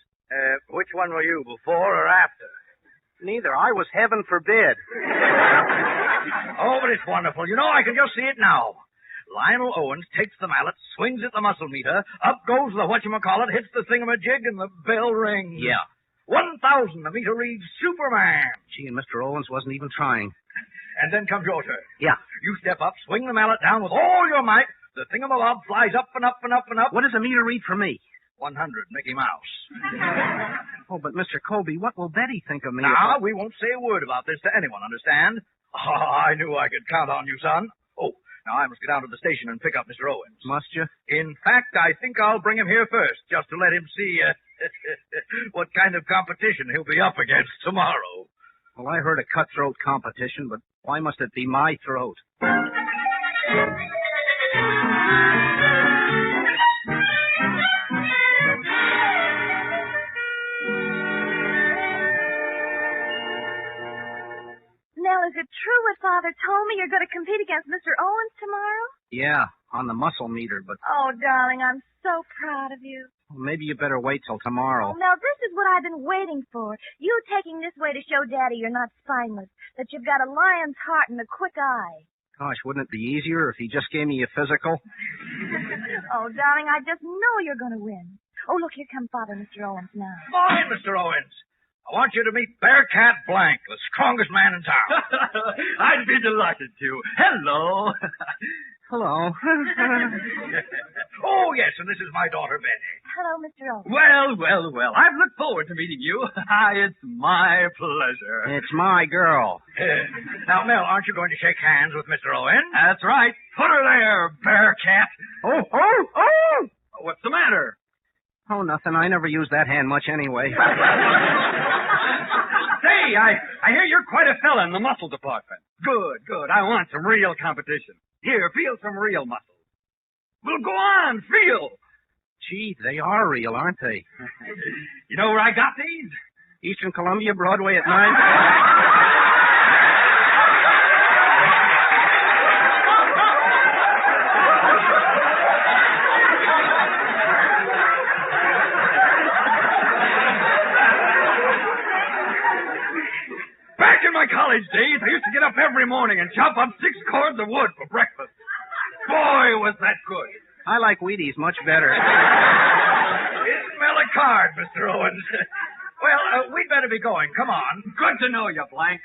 Which one were you, before or after? Neither. I was heaven forbid. Oh, but it's wonderful. You know, I can just see it now. Lionel Owens takes the mallet, swings at the muscle meter, up goes the whatchamacallit, hits the thingamajig, and the bell rings. Yeah. 1,000, the meter reads Superman. Gee, and Mr. Owens wasn't even trying. And then comes your turn. Yeah. You step up, swing the mallet down with all your might. The thingamabob flies up and up and up and up. What does the meter read for me? 100, Mickey Mouse. Oh, but Mr. Colby, what will Betty think of me? Now, we won't say a word about this to anyone, understand? Oh, I knew I could count on you, son. Oh, now I must get down to the station and pick up Mr. Owens. Must you? In fact, I think I'll bring him here first, just to let him see what kind of competition he'll be up against tomorrow. Well, I heard a cutthroat competition, but why must it be my throat? Nell, is it true what Father told me? You're going to compete against Mr. Owens tomorrow? Yeah, on the muscle meter, but... Oh, darling, I'm so proud of you. Well, maybe you better wait till tomorrow. Now, this is what I've been waiting for. You taking this way to show Daddy you're not spineless, that you've got a lion's heart and a quick eye. Gosh, wouldn't it be easier if he just gave me a physical? Oh, darling, I just know you're going to win. Oh, look, here comes Father, Mr. Owens, now. Fine, Mr. Owens. I want you to meet Bearcat Blank, the strongest man in town. I'd be delighted to. Hello. Hello. Oh, yes, and this is my daughter, Betty. Hello, Mr. Owens. Well. I've looked forward to meeting you. It's my pleasure. It's my girl. Now, Mel, aren't you going to shake hands with Mr. Owens? That's right. Put her there, Bearcat. Oh! What's the matter? Oh, nothing. I never use that hand much anyway. Say, I hear you're quite a fella in the muscle department. Good. I want some real competition. Here, feel some real muscles. Well, go on, feel. Gee, they are real, aren't they? You know where I got these? Eastern Columbia, Broadway at 9. Back in my college days, I used to get up every morning and chop up 6 cords of wood for breakfast. Boy, was that good. I like Wheaties much better. Smell a card, Mr. Owens. Well, we'd better be going. Come on. Good to know you, Blank.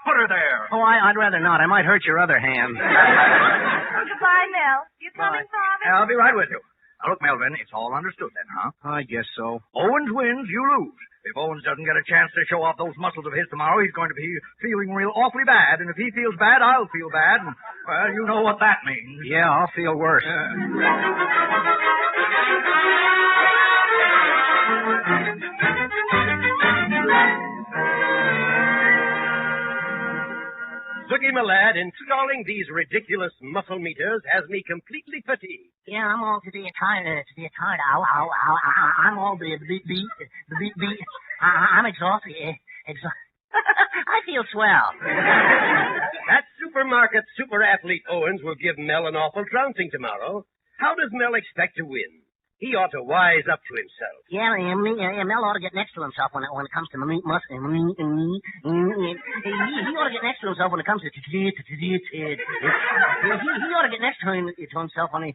Put her there. Oh, I'd rather not. I might hurt your other hand. Goodbye, Nell. You coming, Father? I'll be right with you. Now, look, Melvin, it's all understood then, huh? I guess so. Owens wins, you lose. If Owens doesn't get a chance to show off those muscles of his tomorrow, he's going to be feeling real awfully bad. And if he feels bad, I'll feel bad. And, well, you know what that means. Yeah, I'll feel worse. Zookie, my lad, installing these ridiculous muscle meters has me completely fatigued. Yeah, I'm all to the tired. I'm all the beat. I'm exhausted. I feel swell. That supermarket super athlete Owens will give Mel an awful trouncing tomorrow. How does Mel expect to win? He ought to wise up to himself. Yeah, Mel ought to get next to himself when it comes to he ought to get next to himself when it comes to he ought to get next to himself when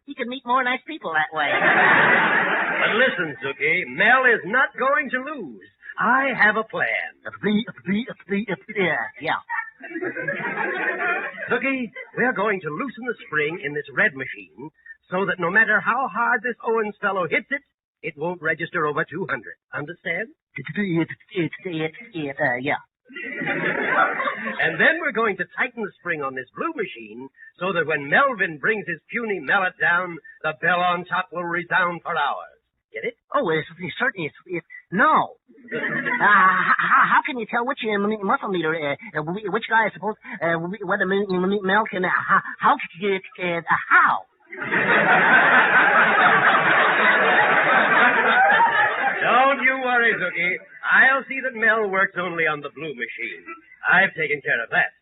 he could meet more nice people that way. But listen, Zookie, Mel is not going to lose. I have a plan. Yeah. Zookie, we're going to loosen the spring in this red machine so that no matter how hard this Owens fellow hits it, it won't register over 200. Understand? Yeah. And then we're going to tighten the spring on this blue machine so that when Melvin brings his puny mallet down, the bell on top will resound for hours. Get it? Oh, certainly. No. How can you tell which muscle meter, which guy is supposed, whether Mel can, how? Don't you worry, Zookie. I'll see that Mel works only on the blue machine. I've taken care of that.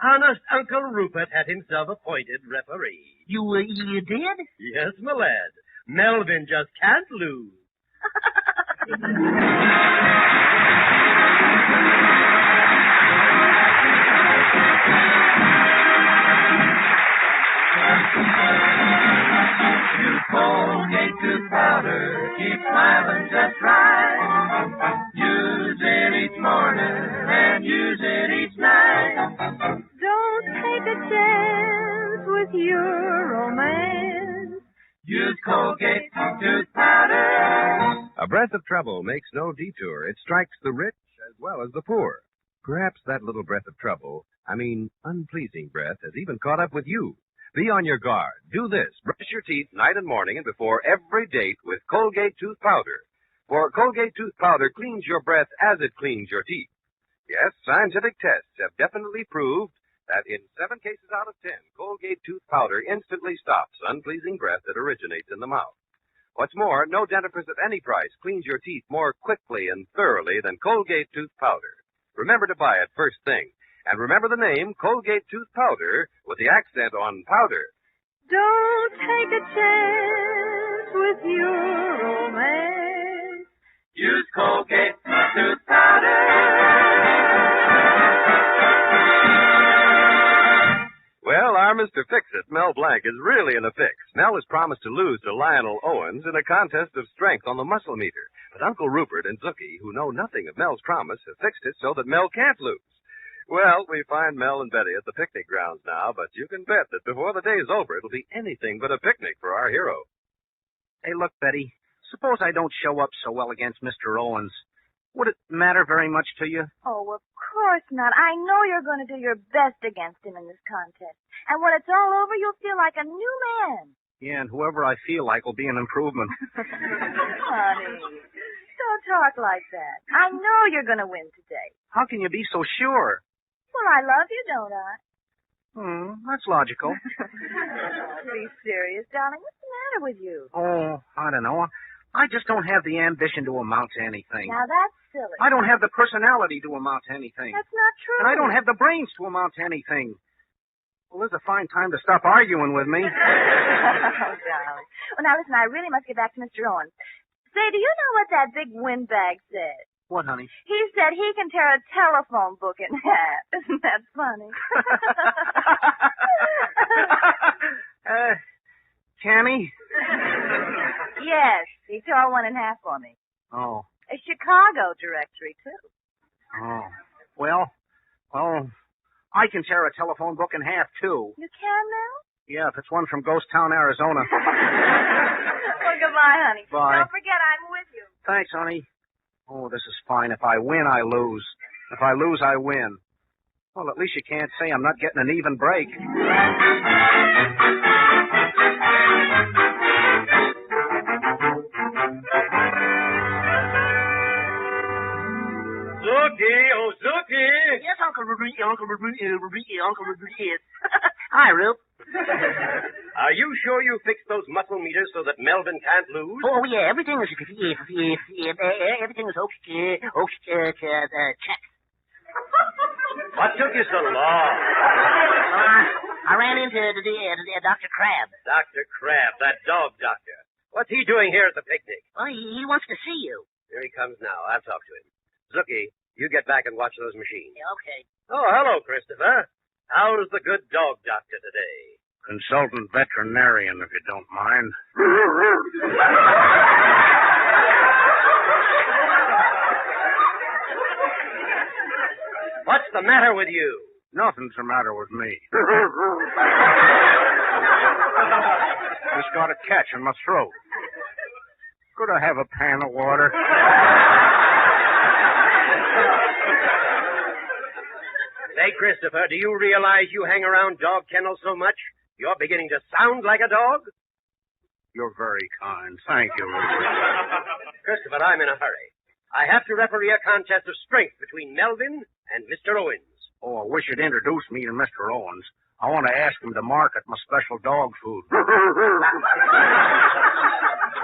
Honest Uncle Rupert had himself appointed referee. You did? Yes, my lad. Melvin just can't lose. Colgate tooth powder, keep smiling just right. Use it each morning and use it each night. Don't take a chance with your romance. Use Colgate tooth powder. A breath of trouble makes no detour. It strikes the rich as well as the poor. Perhaps that little breath of trouble, unpleasing breath, has even caught up with you. Be on your guard. Do this. Brush your teeth night and morning and before every date with Colgate tooth powder. For Colgate tooth powder cleans your breath as it cleans your teeth. Yes, scientific tests have definitely proved that in 7 cases out of 10, Colgate tooth powder instantly stops unpleasing breath that originates in the mouth. What's more, no dentifrice at any price cleans your teeth more quickly and thoroughly than Colgate tooth powder. Remember to buy it first thing. And remember the name Colgate tooth powder with the accent on powder. Don't take a chance with your romance. Use Colgate tooth powder. Well, our Mr. Fix-It, Mel Blanc, is really in a fix. Mel has promised to lose to Lionel Owens in a contest of strength on the muscle meter. But Uncle Rupert and Zookie, who know nothing of Mel's promise, have fixed it so that Mel can't lose. Well, we find Mel and Betty at the picnic grounds now, but you can bet that before the day's over, it'll be anything but a picnic for our hero. Hey, look, Betty, suppose I don't show up so well against Mr. Owens. Would it matter very much to you? Oh, of course not. I know you're going to do your best against him in this contest. And when it's all over, you'll feel like a new man. Yeah, and whoever I feel like will be an improvement. Honey, don't talk like that. I know you're going to win today. How can you be so sure? Well, I love you, don't I? That's logical. Be serious, darling. What's the matter with you? Oh, I don't know. I just don't have the ambition to amount to anything. Now, that's silly. I don't have the personality to amount to anything. That's not true. And I don't have the brains to amount to anything. Well, there's a fine time to stop arguing with me. Oh, darling. Well, now, listen, I really must get back to Mr. Owens. Say, do you know what that big windbag said? What, honey? He said he can tear a telephone book in half. Isn't that funny? Can he? Yes, he tore one in half for me. Oh. A Chicago directory, too. Oh. Well, I can tear a telephone book in half, too. You can now? Yeah, if it's one from Ghost Town, Arizona. Well, goodbye, honey. Bye. Don't forget I'm with you. Thanks, honey. Oh, this is fine. If I win, I lose. If I lose, I win. Well, at least you can't say I'm not getting an even break. Zookie, oh, Zookie! Yes, Uncle Ruby, yes. Hi, Rube. Are you sure you fixed those muscle meters so that Melvin can't lose? Oh, yeah, everything is everything is okay, check. What took you so long? I ran into the Dr. Crab. Dr. Crab, that dog doctor. What's he doing here at the picnic? Well, he wants to see you. Here he comes now. I'll talk to him. Zookie, you get back and watch those machines. Yeah, okay. Oh, hello, Christopher. How's the good dog doctor today? Consultant veterinarian, if you don't mind. What's the matter with you? Nothing's the matter with me. Just got a catch in my throat. Could I have a pan of water? Say, Christopher, do you realize you hang around dog kennels so much, you're beginning to sound like a dog? You're very kind. Thank you, Richard. Christopher, I'm in a hurry. I have to referee a contest of strength between Melvin and Mr. Owens. Oh, I wish you'd introduce me to Mr. Owens. I want to ask him to market my special dog food. It's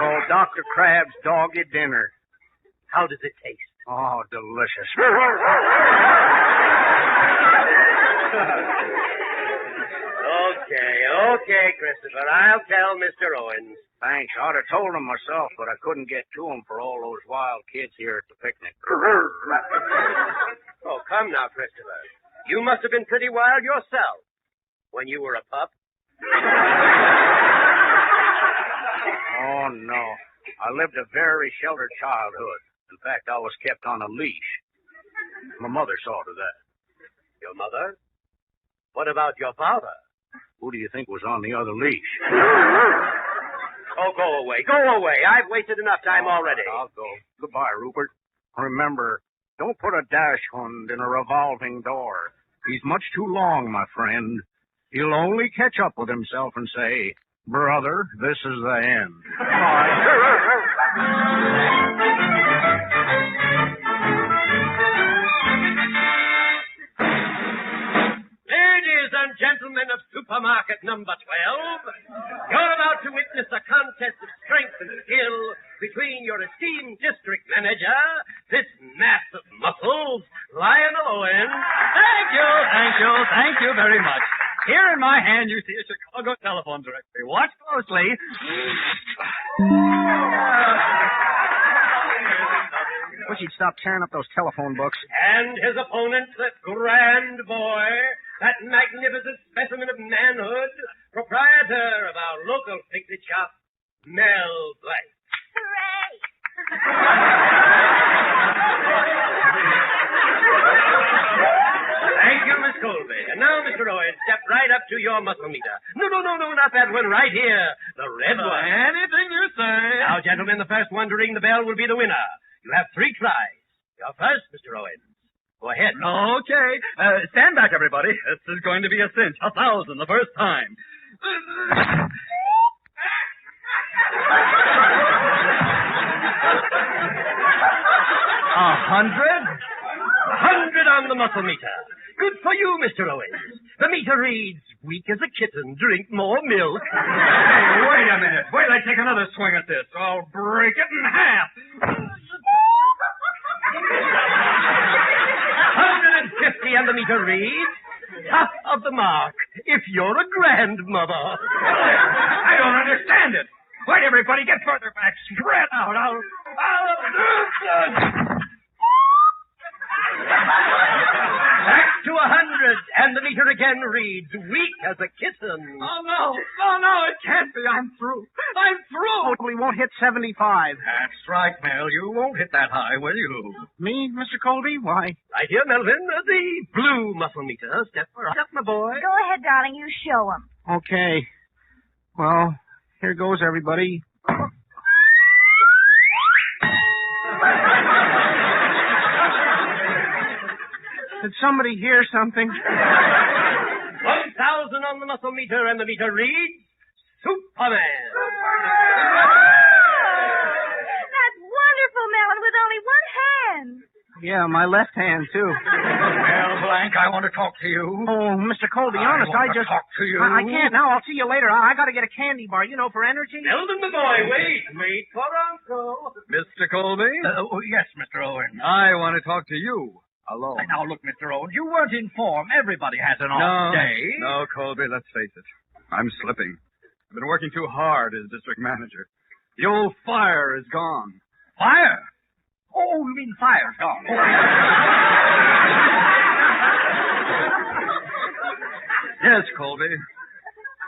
called Dr. Crab's Doggy Dinner. How does it taste? Oh, delicious. Okay, Christopher. I'll tell Mr. Owens. Thanks. I'd have told him myself, but I couldn't get to him for all those wild kids here at the picnic. Oh, come now, Christopher. You must have been pretty wild yourself when you were a pup. Oh, no. I lived a very sheltered childhood. In fact, I was kept on a leash. My mother saw to that. Your mother? What about your father? Who do you think was on the other leash? Oh, go away. Go away. I've wasted enough time already. I'll go. Goodbye, Rupert. Remember, don't put a dachshund in a revolving door. He's much too long, my friend. He'll only catch up with himself and say, "Brother, this is the end." Ladies and gentlemen of supermarket number 12, you're about to witness a contest of strength and skill between your esteemed district manager, this mass of muscles, Lionel Owens. Thank you very much. Here in my hand, you see a Chicago telephone directory. Watch closely. Wish he'd stop tearing up those telephone books. And his opponent, that grand boy, that magnificent specimen of manhood, proprietor of our local picnic shop, Mel Blanc. Hooray! Thank you, Miss Colby. And now, Mr. Owens, step right up to your muscle meter. No, not that one. Right here. The red one. Anything you say. Now, gentlemen, the first one to ring the bell will be the winner. You have 3 tries. You're first, Mr. Owens. Go ahead. Okay. Stand back, everybody. This is going to be a cinch. 1,000 the first time. 100? 100 on the muscle meter. Good for you, Mr. Owens. The meter reads, weak as a kitten, drink more milk. Hey, wait a minute. Wait till I take another swing at this. I'll break it in half. 150 and the meter reads, top of the mark, if you're a grandmother. I don't understand it. Wait, everybody, get further back. Spread out. Back to 100, and the meter again reads, weak as a kitten. Oh, no, it can't be. I'm through. We won't hit 75. That's right, Mel. You won't hit that high, will you? Me, Mr. Colby? Why? Right here, Melvin, the blue muscle meter. Step up, my boy. Go ahead, darling. You show him. Okay. Well, here goes, everybody. Did somebody hear something? 1,000 on the muscle meter, and the meter reads, Superman. That's wonderful, Melon, with only one hand. Yeah, my left hand, too. Mel Blanc, I want to talk to you. Oh, Mr. Colby, honest, I just... talk to you. I can't now. I'll see you later. I got to get a candy bar, for energy. Melvin, the boy, wait for Uncle. Mr. Colby? Yes, Mr. Owen. I want to talk to you. Alone. Now, look, Mr. Owen, you weren't informed. Everybody has an off day. No, Colby, let's face it. I'm slipping. I've been working too hard as district manager. The old fire is gone. Fire? Oh, you mean fire's gone. Yes, Colby.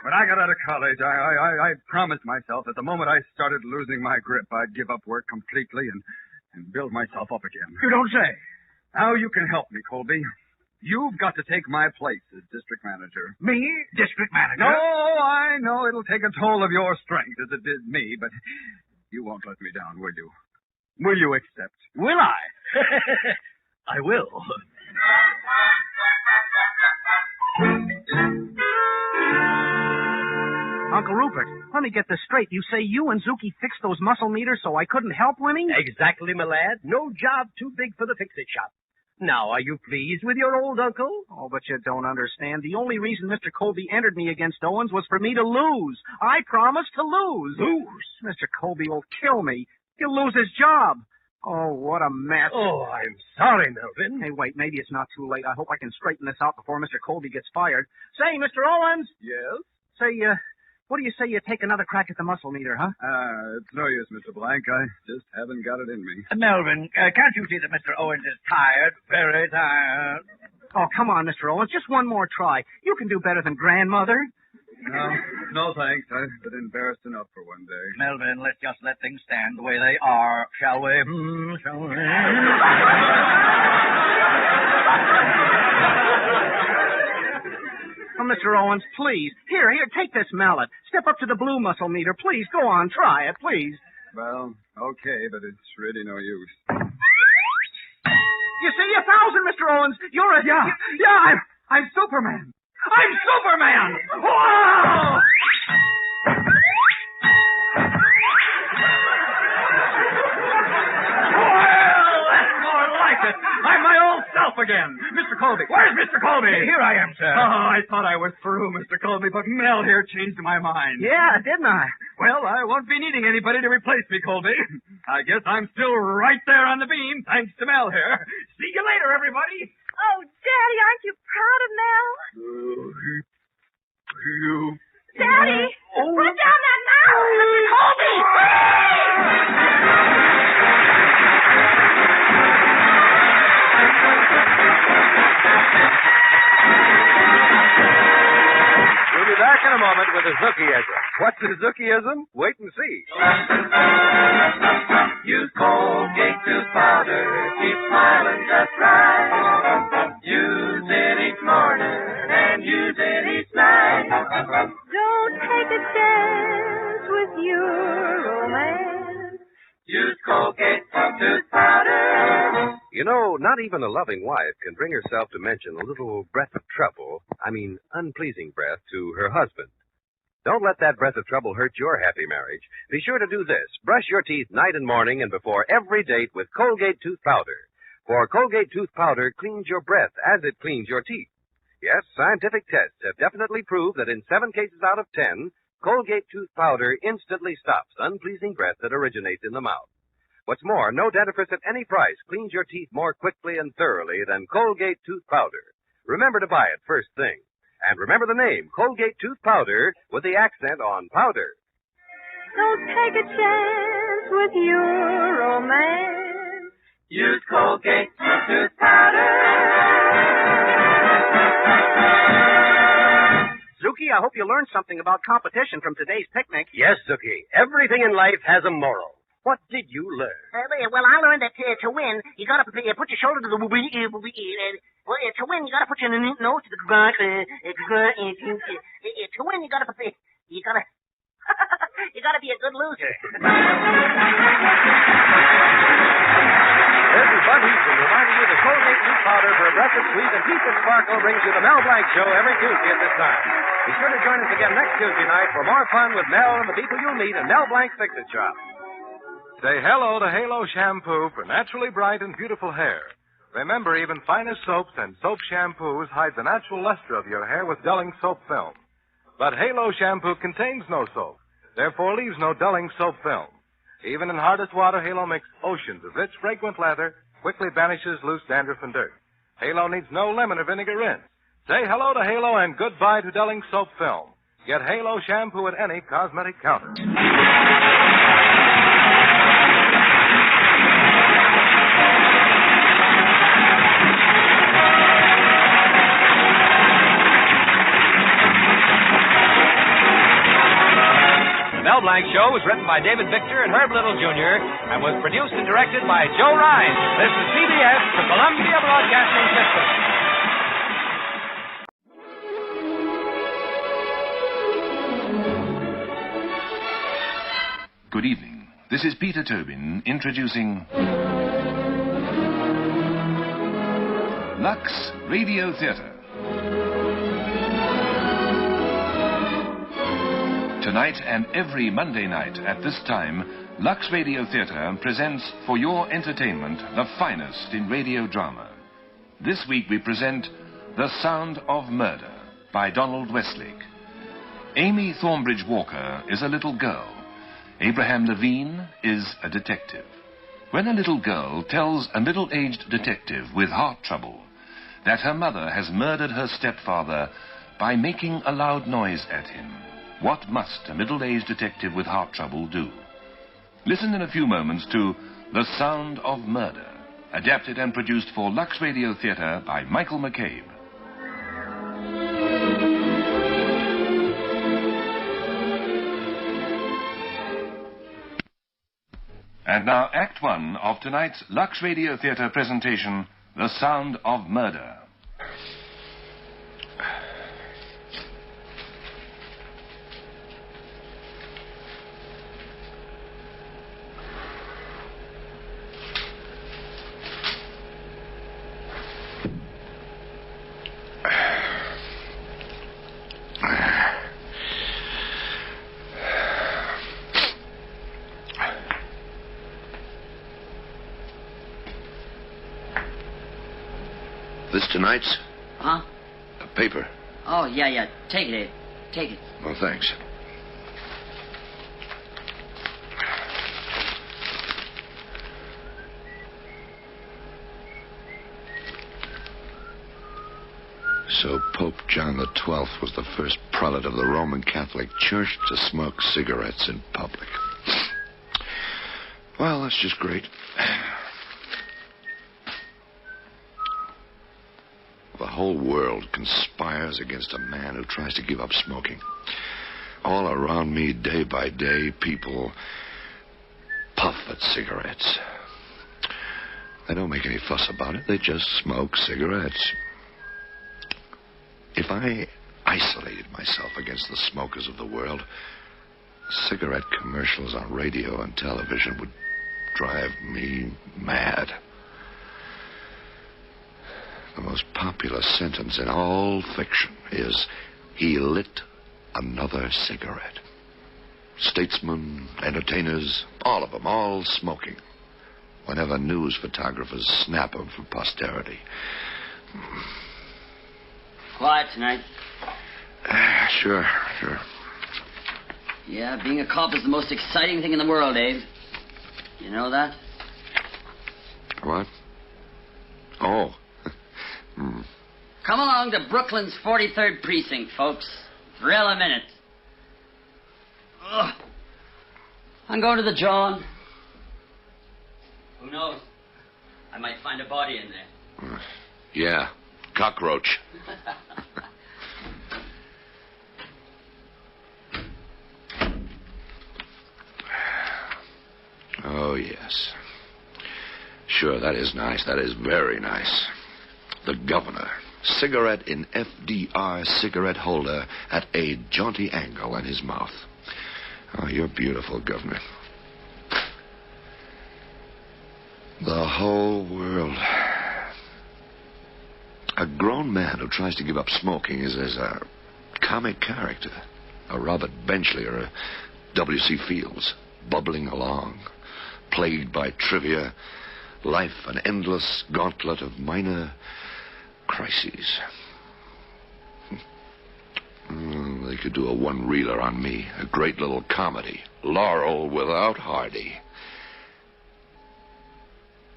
When I got out of college, I promised myself that the moment I started losing my grip, I'd give up work completely and build myself up again. You don't say. Now you can help me, Colby. You've got to take my place as district manager. Me? District manager? No, I know it'll take a toll of your strength as it did me, but you won't let me down, will you? Will you accept? Will I? I will. Uncle Rupert, let me get this straight. You say you and Zuki fixed those muscle meters so I couldn't help winning? Exactly, my lad. No job too big for the fix-it shop. Now, are you pleased with your old uncle? Oh, but you don't understand. The only reason Mr. Colby entered me against Owens was for me to lose. I promised to lose. Lose? Mr. Colby will kill me. He'll lose his job. Oh, what a mess. Oh, I'm sorry, Melvin. Hey, wait, maybe it's not too late. I hope I can straighten this out before Mr. Colby gets fired. Say, Mr. Owens. Yes? Say, what do you say you take another crack at the muscle meter, huh? It's no use, Mr. Blank. I just haven't got it in me. Melvin, can't you see that Mr. Owens is tired? Very tired. Oh, come on, Mr. Owens. Just one more try. You can do better than grandmother. No, thanks. I've been embarrassed enough for one day. Melvin, let's just let things stand the way they are, shall we? Shall we? Oh, Mr. Owens, please. Here, take this mallet. Step up to the blue muscle meter. Please, go on. Try it, please. Well, okay, but it's really no use. You see, 1,000, Mr. Owens. You're a... Yeah, I'm Superman. I'm Superman! Whoa! Well, that's more like it. I'm my old self again. Mr. Colby. Where's Mr. Colby? Here I am, sir. Oh, I thought I was through, Mr. Colby, but Mel here changed my mind. Yeah, didn't I? Well, I won't be needing anybody to replace me, Colby. I guess I'm still right there on the beam, thanks to Mel here. See you later, everybody. Oh, Daddy, aren't you proud of Mel? Daddy, put down that mouse! Mr. Colby! We'll be back in a moment with a Zookie-ism. What's a Zookie-ism? Wait and see. Use Colgate tooth powder, keep smiling just right. Use it each morning and use it each night. Don't take a chance with your romance. Use Colgate tooth powder. You know, not even a loving wife can bring herself to mention a little breath of trouble, unpleasing breath, to her husband. Don't let that breath of trouble hurt your happy marriage. Be sure to do this. Brush your teeth night and morning and before every date with Colgate tooth powder. For Colgate tooth powder cleans your breath as it cleans your teeth. Yes, scientific tests have definitely proved that in 7 cases out of 10, Colgate tooth powder instantly stops unpleasing breath that originates in the mouth. What's more, no dentifrice at any price cleans your teeth more quickly and thoroughly than Colgate tooth powder. Remember to buy it first thing. And remember the name, Colgate tooth powder, with the accent on powder. Don't take a chance with your romance. Use Colgate tooth powder. Zuki, I hope you learned something about competition from today's picnic. Yes, Zuki. Everything in life has a moral. What did you learn? Well, I learned that to win, you gotta put your shoulder to the to win, you gotta put your nose to the ground. To win, you gotta you gotta be a good loser. This is Bud Easton reminding you that Colgate tooth powder for a breath of sweet and teeth that sparkle brings you the Mel Blanc Show every Tuesday at this time. Be sure to join us again next Tuesday night for more fun with Mel and the people you'll meet in Mel Blanc's Fix-It Shop. Say hello to Halo Shampoo for naturally bright and beautiful hair. Remember, even finest soaps and soap shampoos hide the natural luster of your hair with dulling soap film. But Halo Shampoo contains no soap, therefore leaves no dulling soap film. Even in hardest water, Halo makes oceans of rich, fragrant lather, quickly banishes loose dandruff and dirt. Halo needs no lemon or vinegar rinse. Say hello to Halo and goodbye to dulling soap film. Get Halo Shampoo at any cosmetic counter. Blank Show was written by David Victor and Herb Little Jr. and was produced and directed by Joe Ryan. This is CBS, the Columbia Broadcasting System. Good evening. This is Peter Tobin introducing Lux Radio Theatre. Tonight and every Monday night at this time, Lux Radio Theatre presents for your entertainment the finest in radio drama. This week we present The Sound of Murder by Donald Westlake. Amy Thornbridge Walker is a little girl. Abraham Levine is a detective. When a little girl tells a middle-aged detective with heart trouble that her mother has murdered her stepfather by making a loud noise at him, what must a middle-aged detective with heart trouble do? Listen in a few moments to The Sound of Murder, adapted and produced for Lux Radio Theatre by Michael McCabe. And now, Act One of tonight's Lux Radio Theatre presentation, The Sound of Murder. This tonight's? Huh? A paper. Oh, yeah. Take it, Abe. Take it. Well, thanks. So Pope John XII was the first prelate of the Roman Catholic Church to smoke cigarettes in public. Well, that's just great. The whole world conspires against a man who tries to give up smoking. All around me, day by day, people puff at cigarettes. They don't make any fuss about it. They just smoke cigarettes. If I isolated myself against the smokers of the world, cigarette commercials on radio and television would drive me mad. The most popular sentence in all fiction is, he lit another cigarette. Statesmen, entertainers, all of them, all smoking. Whenever news photographers snap them for posterity. Quiet tonight. Sure. Yeah, being a cop is the most exciting thing in the world, Abe. You know that? What? Oh. Come along to Brooklyn's 43rd Precinct, folks. Thrill a minute. Ugh. I'm going to the John. Who knows? I might find a body in there. Yeah, cockroach. Oh, yes. Sure, that is nice. That is very nice. The governor. Cigarette in FDR cigarette holder at a jaunty angle in his mouth. Oh, you're beautiful, Governor. The whole world. A grown man who tries to give up smoking is as a comic character. A Robert Benchley or a W.C. Fields, bubbling along, plagued by trivia, life an endless gauntlet of minor crises. They could do a one-reeler on me, a great little comedy. Laurel without Hardy.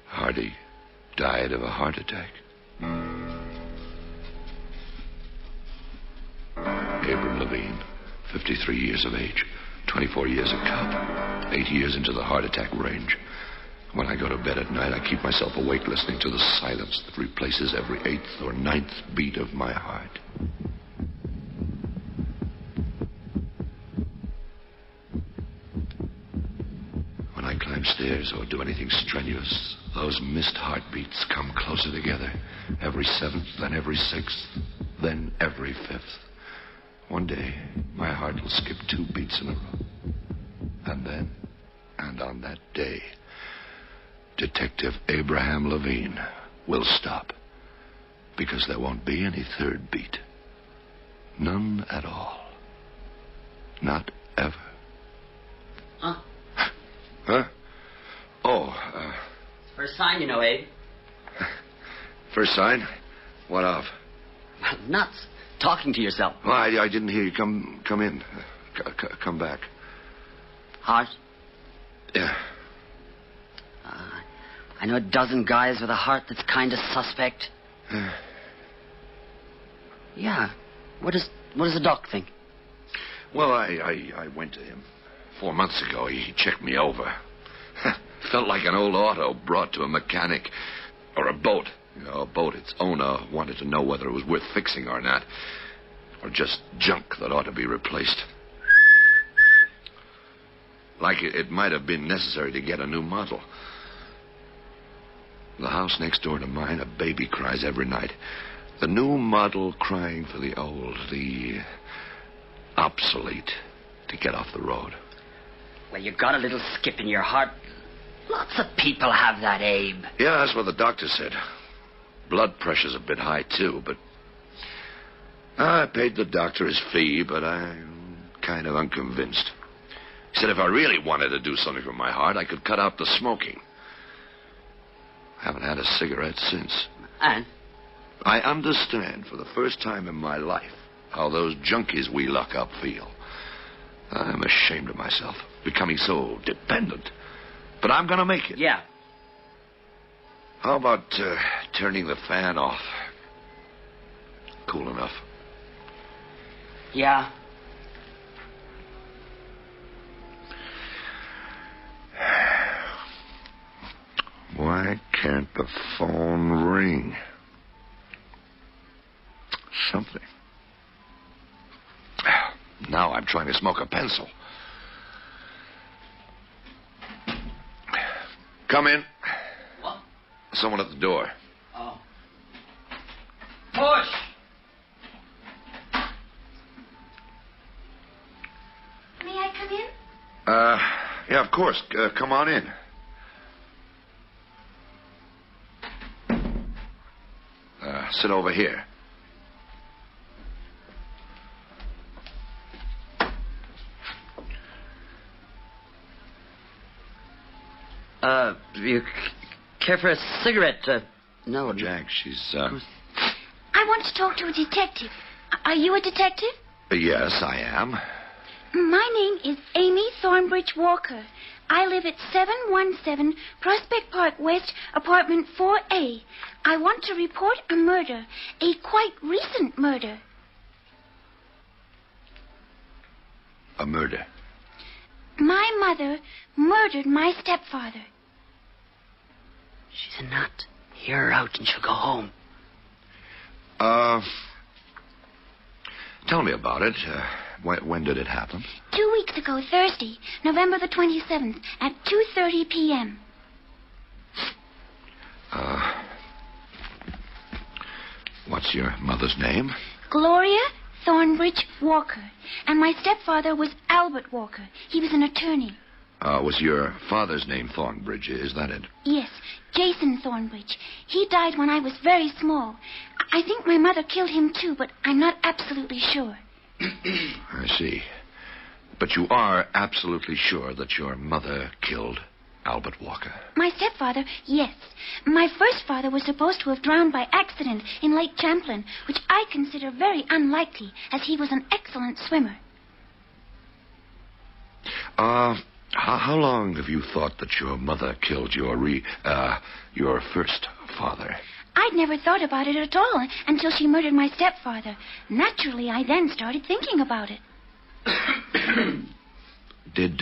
Hardy died of a heart attack. Abram Levine, 53 years of age, 24 years a cop, 8 years into the heart attack range. When I go to bed at night, I keep myself awake listening to the silence that replaces every 8th or 9th beat of my heart. stairs or do anything strenuous, those missed heartbeats come closer together. Every 7th, then every 6th, then every 5th. One day, my heart will skip 2 beats in a row. And then, and on that day, Detective Abraham Levine will stop. Because there won't be any 3rd beat. None at all. Not ever. Huh? Huh? Oh, First sign, you know, Abe. First sign? What of? Nuts. Talking to yourself. Well, I didn't hear you. Come in. Come back. Heart? Yeah. I know a dozen guys with a heart that's kind of suspect. Yeah. What does the doc think? Well, I went to him 4 months ago. He checked me over. Felt like an old auto brought to a mechanic. Or a boat. You know, a boat its owner wanted to know whether it was worth fixing or not. Or just junk that ought to be replaced. Like it might have been necessary to get a new model. The house next door to mine, a baby cries every night. The new model crying for the old, the obsolete, to get off the road. Well, you got a little skip in your heart. Lots of people have that, Abe. Yeah, that's what the doctor said. Blood pressure's a bit high, too, but... I paid the doctor his fee, but I'm kind of unconvinced. He said if I really wanted to do something for my heart, I could cut out the smoking. I haven't had a cigarette since. And? I understand for the first time in my life how those junkies we lock up feel. I'm ashamed of myself, becoming so dependent. But I'm going to make it. Yeah. How about turning the fan off? Cool enough. Yeah. Why can't the phone ring? Something. Now I'm trying to smoke a pencil. Come in. What? Someone at the door. Oh. Push! May I come in? Yeah, of course. Come on in. Sit over here. You care for a cigarette? No. Jack, she's, I want to talk to a detective. Are you a detective? Yes, I am. My name is Amy Thornbridge Walker. I live at 717 Prospect Park West, apartment 4A. I want to report a murder, a quite recent murder. A murder? My mother murdered my stepfather. She's a nut. Hear her out and she'll go home. Tell me about it. When did it happen? 2 weeks ago, Thursday, November the 27th, at 2:30 p.m. What's your mother's name? Gloria Thornbridge Walker. And my stepfather was Albert Walker. He was an attorney. Was your father's name Thornbridge? Is that it? Yes, Jason Thornbridge. He died when I was very small. I think my mother killed him too, but I'm not absolutely sure. I see. But you are absolutely sure that your mother killed Albert Walker? My stepfather, yes. My first father was supposed to have drowned by accident in Lake Champlain, which I consider very unlikely, as he was an excellent swimmer. How long have you thought that your mother killed your first father? I'd never thought about it at all until she murdered my stepfather. Naturally, I then started thinking about it. Did,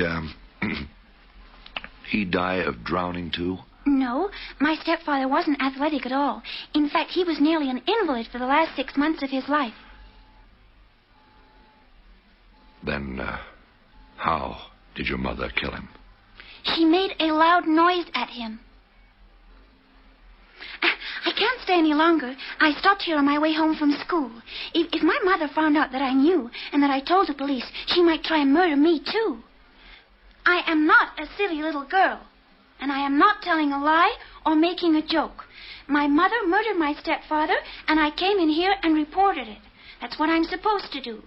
he die of drowning, too? No, my stepfather wasn't athletic at all. In fact, he was nearly an invalid for the last 6 months of his life. Then, how did your mother kill him? She made a loud noise at him. I can't stay any longer. I stopped here on my way home from school. If my mother found out that I knew and that I told the police, she might try and murder me, too. I am not a silly little girl, and I am not telling a lie or making a joke. My mother murdered my stepfather, and I came in here and reported it. That's what I'm supposed to do.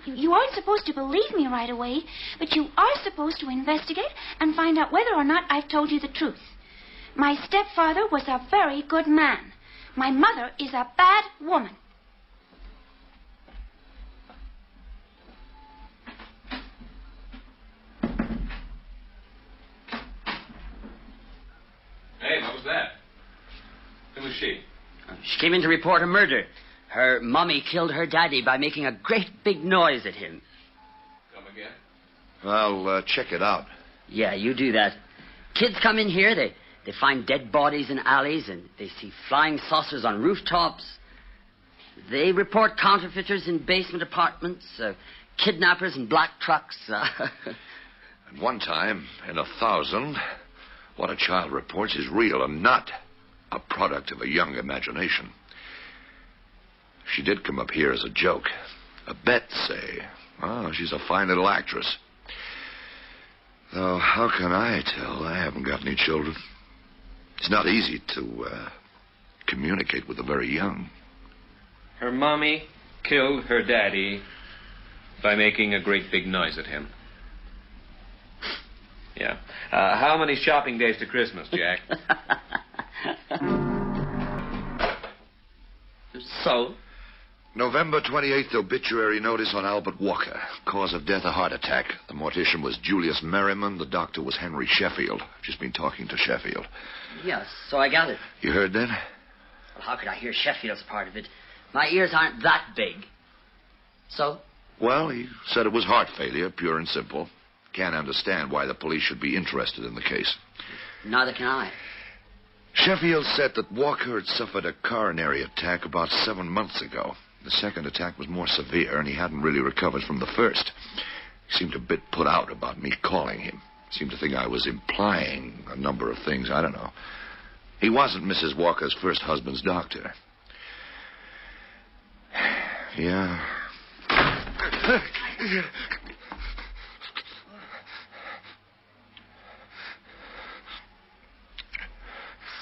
You aren't supposed to believe me right away, but you are supposed to investigate and find out whether or not I've told you the truth. My stepfather was a very good man. My mother is a bad woman. Hey, what was that? Who was she? She came in to report a murder. Her mommy killed her daddy by making a great big noise at him. Come again? I'll check it out. Yeah, you do that. Kids come in here, they find dead bodies in alleys, and they see flying saucers on rooftops. They report counterfeiters in basement apartments, kidnappers in black trucks. At one time, in 1,000, what a child reports is real and not a product of a young imagination. She did come up here as a joke. A bet, say. Oh, she's a fine little actress. Though, how can I tell? I haven't got any children. It's not easy to communicate with the very young. Her mommy killed her daddy by making a great big noise at him. Yeah. How many shopping days to Christmas, Jack? So? November 28th, obituary notice on Albert Walker. Cause of death, a heart attack. The mortician was Julius Merriman. The doctor was Henry Sheffield. Just been talking to Sheffield. Yes, so I got it. You heard then? Well, how could I hear Sheffield's part of it? My ears aren't that big. So? Well, he said it was heart failure, pure and simple. Can't understand why the police should be interested in the case. Neither can I. Sheffield said that Walker had suffered a coronary attack about 7 months ago. The second attack was more severe, and he hadn't really recovered from the first. He seemed a bit put out about me calling him. Seemed to think I was implying a number of things. I don't know. He wasn't Mrs. Walker's first husband's doctor. Yeah.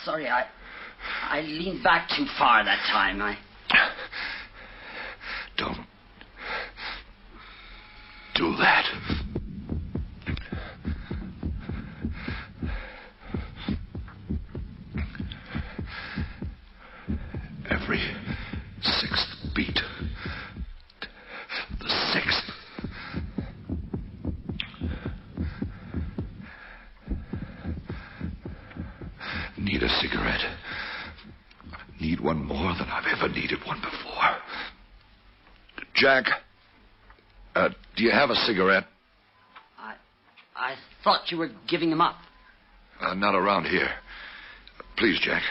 Sorry, I leaned back too far that time. Don't do that. Every sixth beat. The sixth. Need a cigarette. Need one more than I've ever needed one before. Jack, do you have a cigarette? I thought you were giving them up. Not around here. Please, Jack.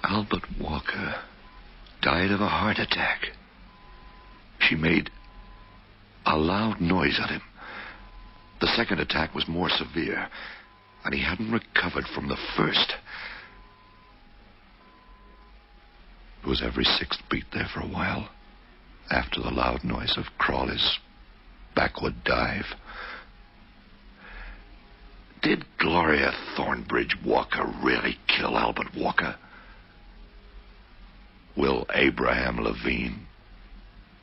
Albert Walker died of a heart attack. She made a loud noise at him. The second attack was more severe, and he hadn't recovered from the first. It was every sixth beat there for a while, after the loud noise of Crawley's backward dive. Did Gloria Thornbridge Walker really kill Albert Walker? Will Abraham Levine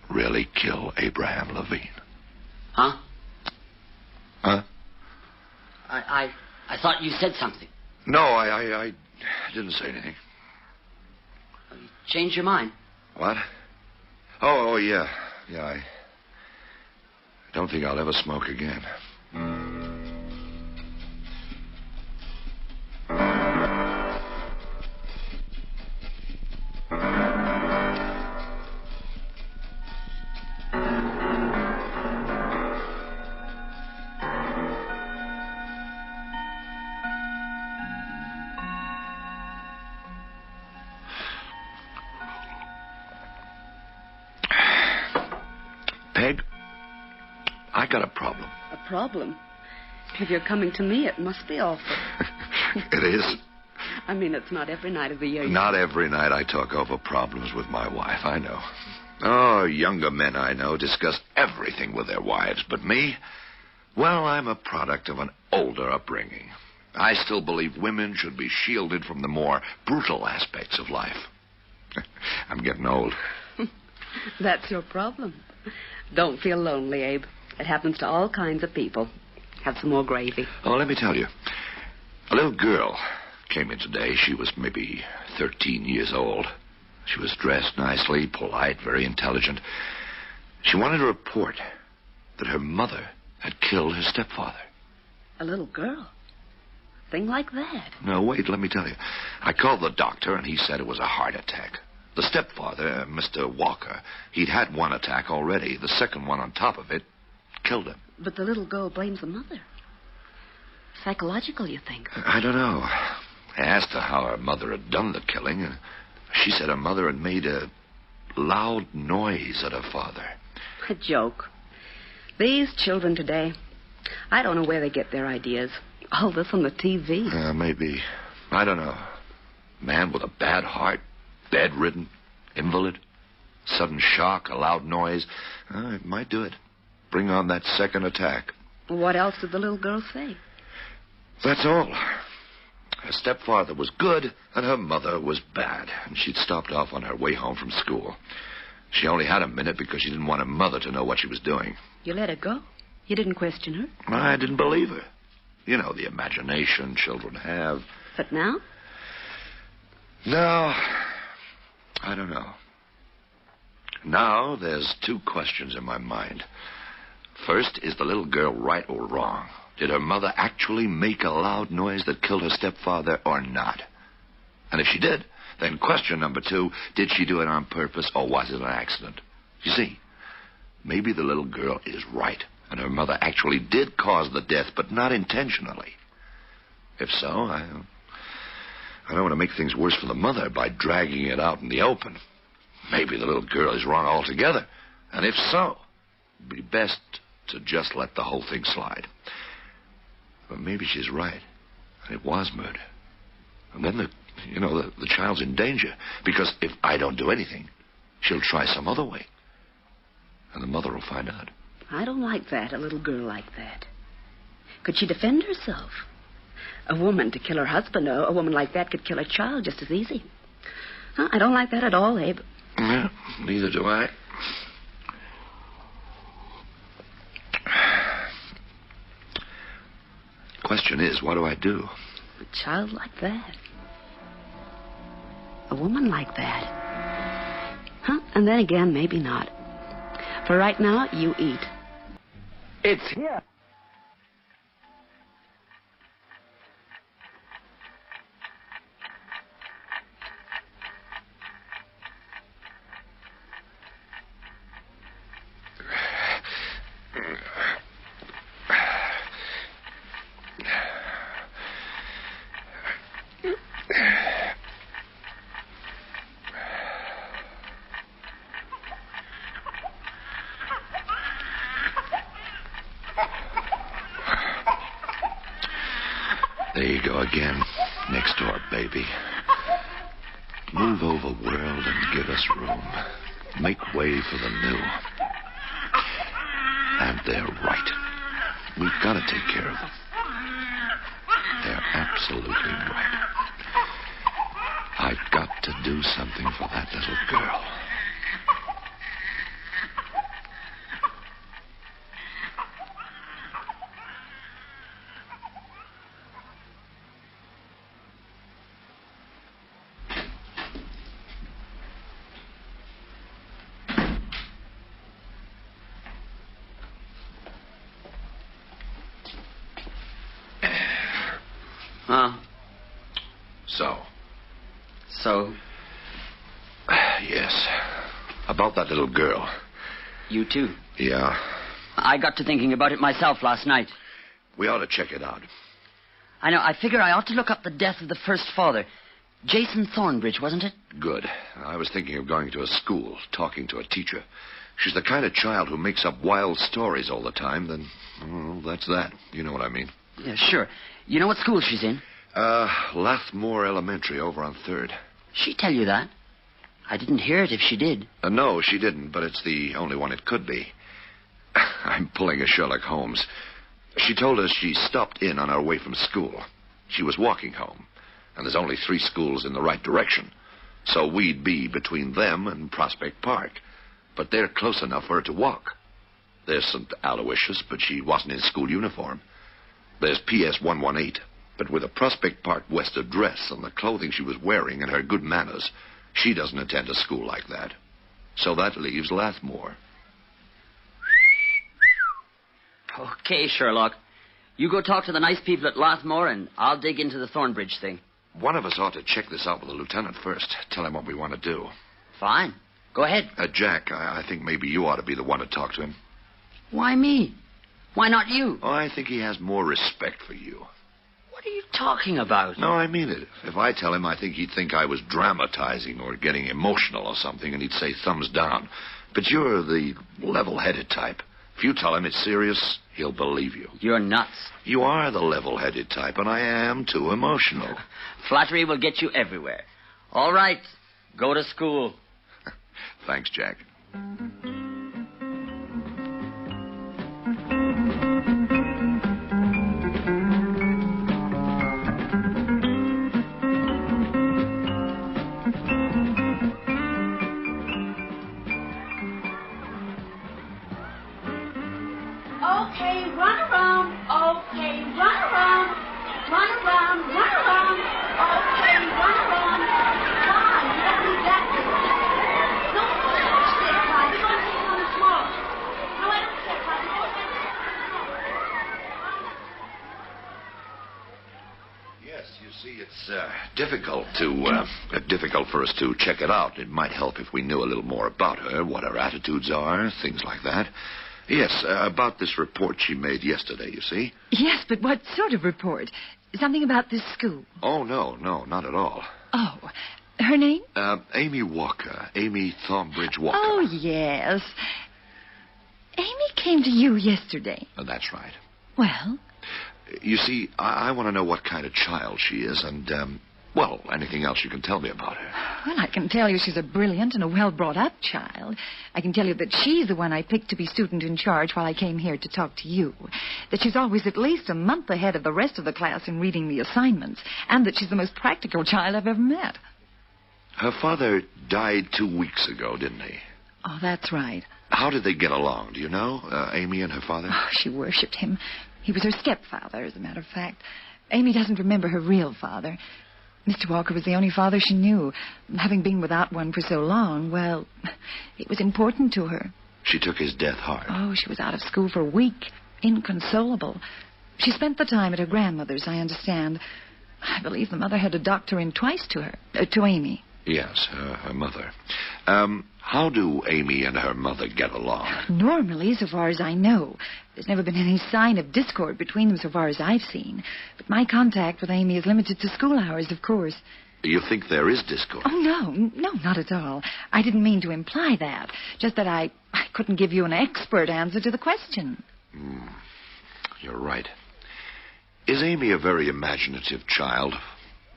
really kill Abraham Levine? Huh? Huh? I thought you said something. No, I didn't say anything. You changed your mind. What? Oh, yeah. Yeah, I don't think I'll ever smoke again. I got a problem. A problem? If you're coming to me, it must be awful. It is. I mean, it's not every night of the year. Not every night I talk over problems with my wife, I know. Oh, younger men I know discuss everything with their wives, but me? Well, I'm a product of an older upbringing. I still believe women should be shielded from the more brutal aspects of life. I'm getting old. That's your problem. Don't feel lonely, Abe. It happens to all kinds of people. Have some more gravy. Oh, let me tell you. A little girl came in today. She was maybe 13 years old. She was dressed nicely, polite, very intelligent. She wanted to report that her mother had killed her stepfather. A little girl? Thing like that? No, wait, let me tell you. I called the doctor, and he said it was a heart attack. The stepfather, Mr. Walker, he'd had one attack already. The second one on top of it killed him. But the little girl blames the mother. Psychological, you think? I don't know. I asked her how her mother had done the killing, and she said her mother had made a loud noise at her father. A joke. These children today, I don't know where they get their ideas. All this on the TV. Maybe. I don't know. Man with a bad heart, bedridden, invalid, sudden shock, a loud noise. It might do it. Bring on that second attack. What else did the little girl say? That's all. Her stepfather was good, and her mother was bad, and she'd stopped off on her way home from school. She only had a minute because she didn't want her mother to know what she was doing. You let her go? You didn't question her? I didn't believe her. You know, the imagination children have. But now? No, I don't know. Now there's two questions in my mind. First, is the little girl right or wrong? Did her mother actually make a loud noise that killed her stepfather or not? And if she did, then question number two, did she do it on purpose or was it an accident? You see, maybe the little girl is right, and her mother actually did cause the death, but not intentionally. If so, I don't want to make things worse for the mother by dragging it out in the open. Maybe the little girl is wrong altogether. And if so, it'd be best to just let the whole thing slide. But maybe she's right, and it was murder. And then the child's in danger, because if I don't do anything, she'll try some other way. And the mother will find out. I don't like that, a little girl like that. Could she defend herself? A woman to kill her husband, a woman like that could kill a child just as easy. I don't like that at all, Abe. Yeah, neither do I. Question is, what do I do? A child like that. A woman like that. And then again, maybe not. For right now, you eat. It's here. There you go again. Next door, baby. Move over, world, and give us room. Make way for the new. And they're right. We've got to take care of them. They're absolutely right. I've got to do something for that little girl. So? Yes. About that little girl. You too? Yeah. I got to thinking about it myself last night. We ought to check it out. I know. I figure I ought to look up the death of the first father. Jason Thornbridge, wasn't it? Good. I was thinking of going to a school, talking to a teacher. she's the kind of child who makes up wild stories all the time, then, well, that's that. You know what I mean. Yeah, sure. You know what school she's in? Lathmore Elementary over on 3rd. She tell you that? I didn't hear it if she did. No, she didn't, but it's the only one it could be. I'm pulling a Sherlock Holmes. She told us she stopped in on her way from school. She was walking home, and there's only 3 schools in the right direction. So we'd be between them and Prospect Park. But they're close enough for her to walk. There's St. Aloysius, but she wasn't in school uniform. There's PS 118, but with a Prospect Park West address and the clothing she was wearing and her good manners, she doesn't attend a school like that. So that leaves Lathmore. Okay, Sherlock. You go talk to the nice people at Lathmore, and I'll dig into the Thornbridge thing. One of us ought to check this out with the lieutenant first. Tell him what we want to do. Fine. Go ahead. Jack, I think maybe you ought to be the one to talk to him. Why me? Why not you? Oh, I think he has more respect for you. What are you talking about? No, I mean it. If I tell him, I think he'd think I was dramatizing or getting emotional or something, and he'd say thumbs down. But you're the level-headed type. If you tell him it's serious, he'll believe you. You're nuts. You are the level-headed type, and I am too emotional. Flattery will get you everywhere. All right. Go to school. Thanks, Jack. Okay, run around. Okay, run around. Run around, run around. Okay, run around. Come on, you don't need that big. No, watch this, Clyde. We're going to take one small. No, I don't care, Clyde. Yes, you see, it's difficult for us to check it out. It might help if we knew a little more about her, what her attitudes are, things like that. Yes, about this report she made yesterday, you see. Yes, but what sort of report? Something about this school? Oh, no, not at all. Oh, her name? Amy Walker. Amy Thornbridge Walker. Oh, yes. Amy came to you yesterday. That's right. Well? You see, I want to know what kind of child she is and, well, anything else you can tell me about her. Well, I can tell you she's a brilliant and a well-brought-up child. I can tell you that she's the one I picked to be student in charge while I came here to talk to you. That she's always at least a month ahead of the rest of the class in reading the assignments. And that she's the most practical child I've ever met. Her father died 2 weeks ago, didn't he? Oh, that's right. How did they get along, do you know, Amy and her father? Oh, she worshipped him. He was her stepfather, as a matter of fact. Amy doesn't remember her real father. Mr. Walker was the only father she knew. Having been without one for so long, well, it was important to her. She took his death hard. Oh, she was out of school for a week, inconsolable. She spent the time at her grandmother's, I understand. I believe the mother had to doctor in twice to her, to Amy. Yes, her mother. How do Amy and her mother get along? Normally, so far as I know. There's never been any sign of discord between them so far as I've seen. But my contact with Amy is limited to school hours, of course. You think there is discord? Oh, no, not at all. I didn't mean to imply that. Just that I couldn't give you an expert answer to the question. You're right. Is Amy a very imaginative child,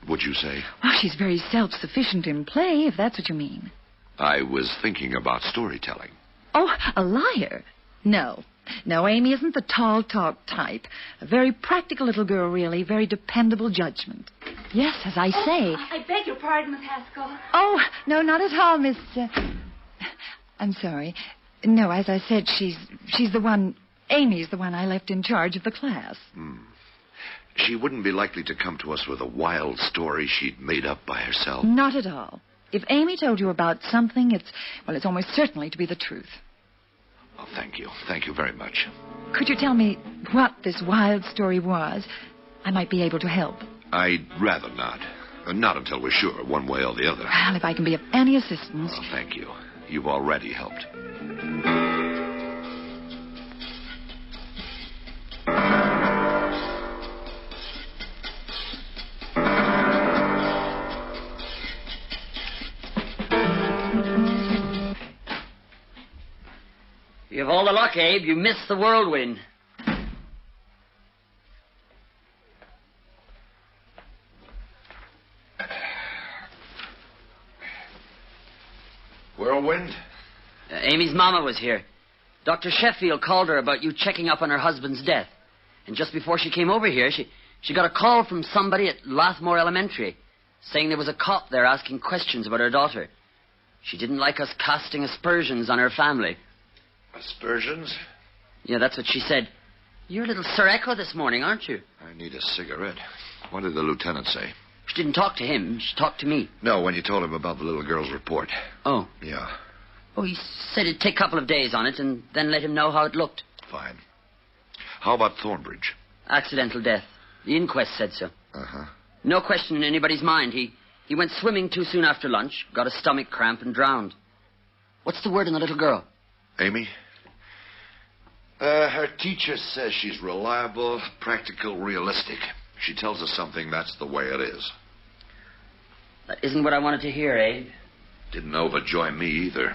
would you say? Well, she's very self-sufficient in play, if that's what you mean. I was thinking about storytelling. Oh, a liar? No, Amy isn't the tall talk type. A very practical little girl, really. Very dependable judgment. Yes, as I say. I beg your pardon, Miss Haskell. Oh, no, not at all, Miss... I'm sorry. No, as I said, she's the one... Amy's the one I left in charge of the class. She wouldn't be likely to come to us with a wild story she'd made up by herself. Not at all. If Amy told you about something, it's almost certainly to be the truth. Oh, thank you. Thank you very much. Could you tell me what this wild story was? I might be able to help. I'd rather not. Not until we're sure, one way or the other. Well, if I can be of any assistance... Oh, thank you. You've already helped. You have all the luck, Abe. You missed the whirlwind. Whirlwind? Amy's mama was here. Dr. Sheffield called her about you checking up on her husband's death. And just before she came over here, she got a call from somebody at Lathmore Elementary saying there was a cop there asking questions about her daughter. She didn't like us casting aspersions on her family. Aspersions? Yeah, that's what she said. You're a little Sir Echo this morning, aren't you? I need a cigarette. What did the lieutenant say? She didn't talk to him. She talked to me. No, when you told him about the little girl's report. Oh. Yeah. Oh, he said it'd take a couple of days on it and then let him know how it looked. Fine. How about Thornbridge? Accidental death. The inquest said so. Uh-huh. No question in anybody's mind. He went swimming too soon after lunch, got a stomach cramp, and drowned. What's the word on the little girl? Amy? Her teacher says she's reliable, practical, realistic. She tells us something, that's the way it is. That isn't what I wanted to hear, Abe. Didn't overjoy me either.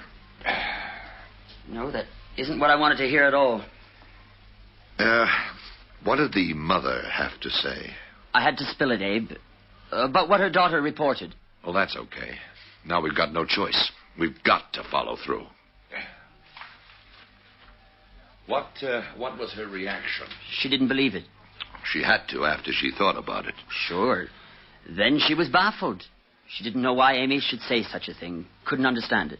No, that isn't what I wanted to hear at all. What did the mother have to say? I had to spill it, Abe. About what her daughter reported. Well, that's okay. Now we've got no choice. We've got to follow through. What was her reaction? She didn't believe it. She had to after she thought about it. Sure. Then she was baffled. She didn't know why Amy should say such a thing. Couldn't understand it.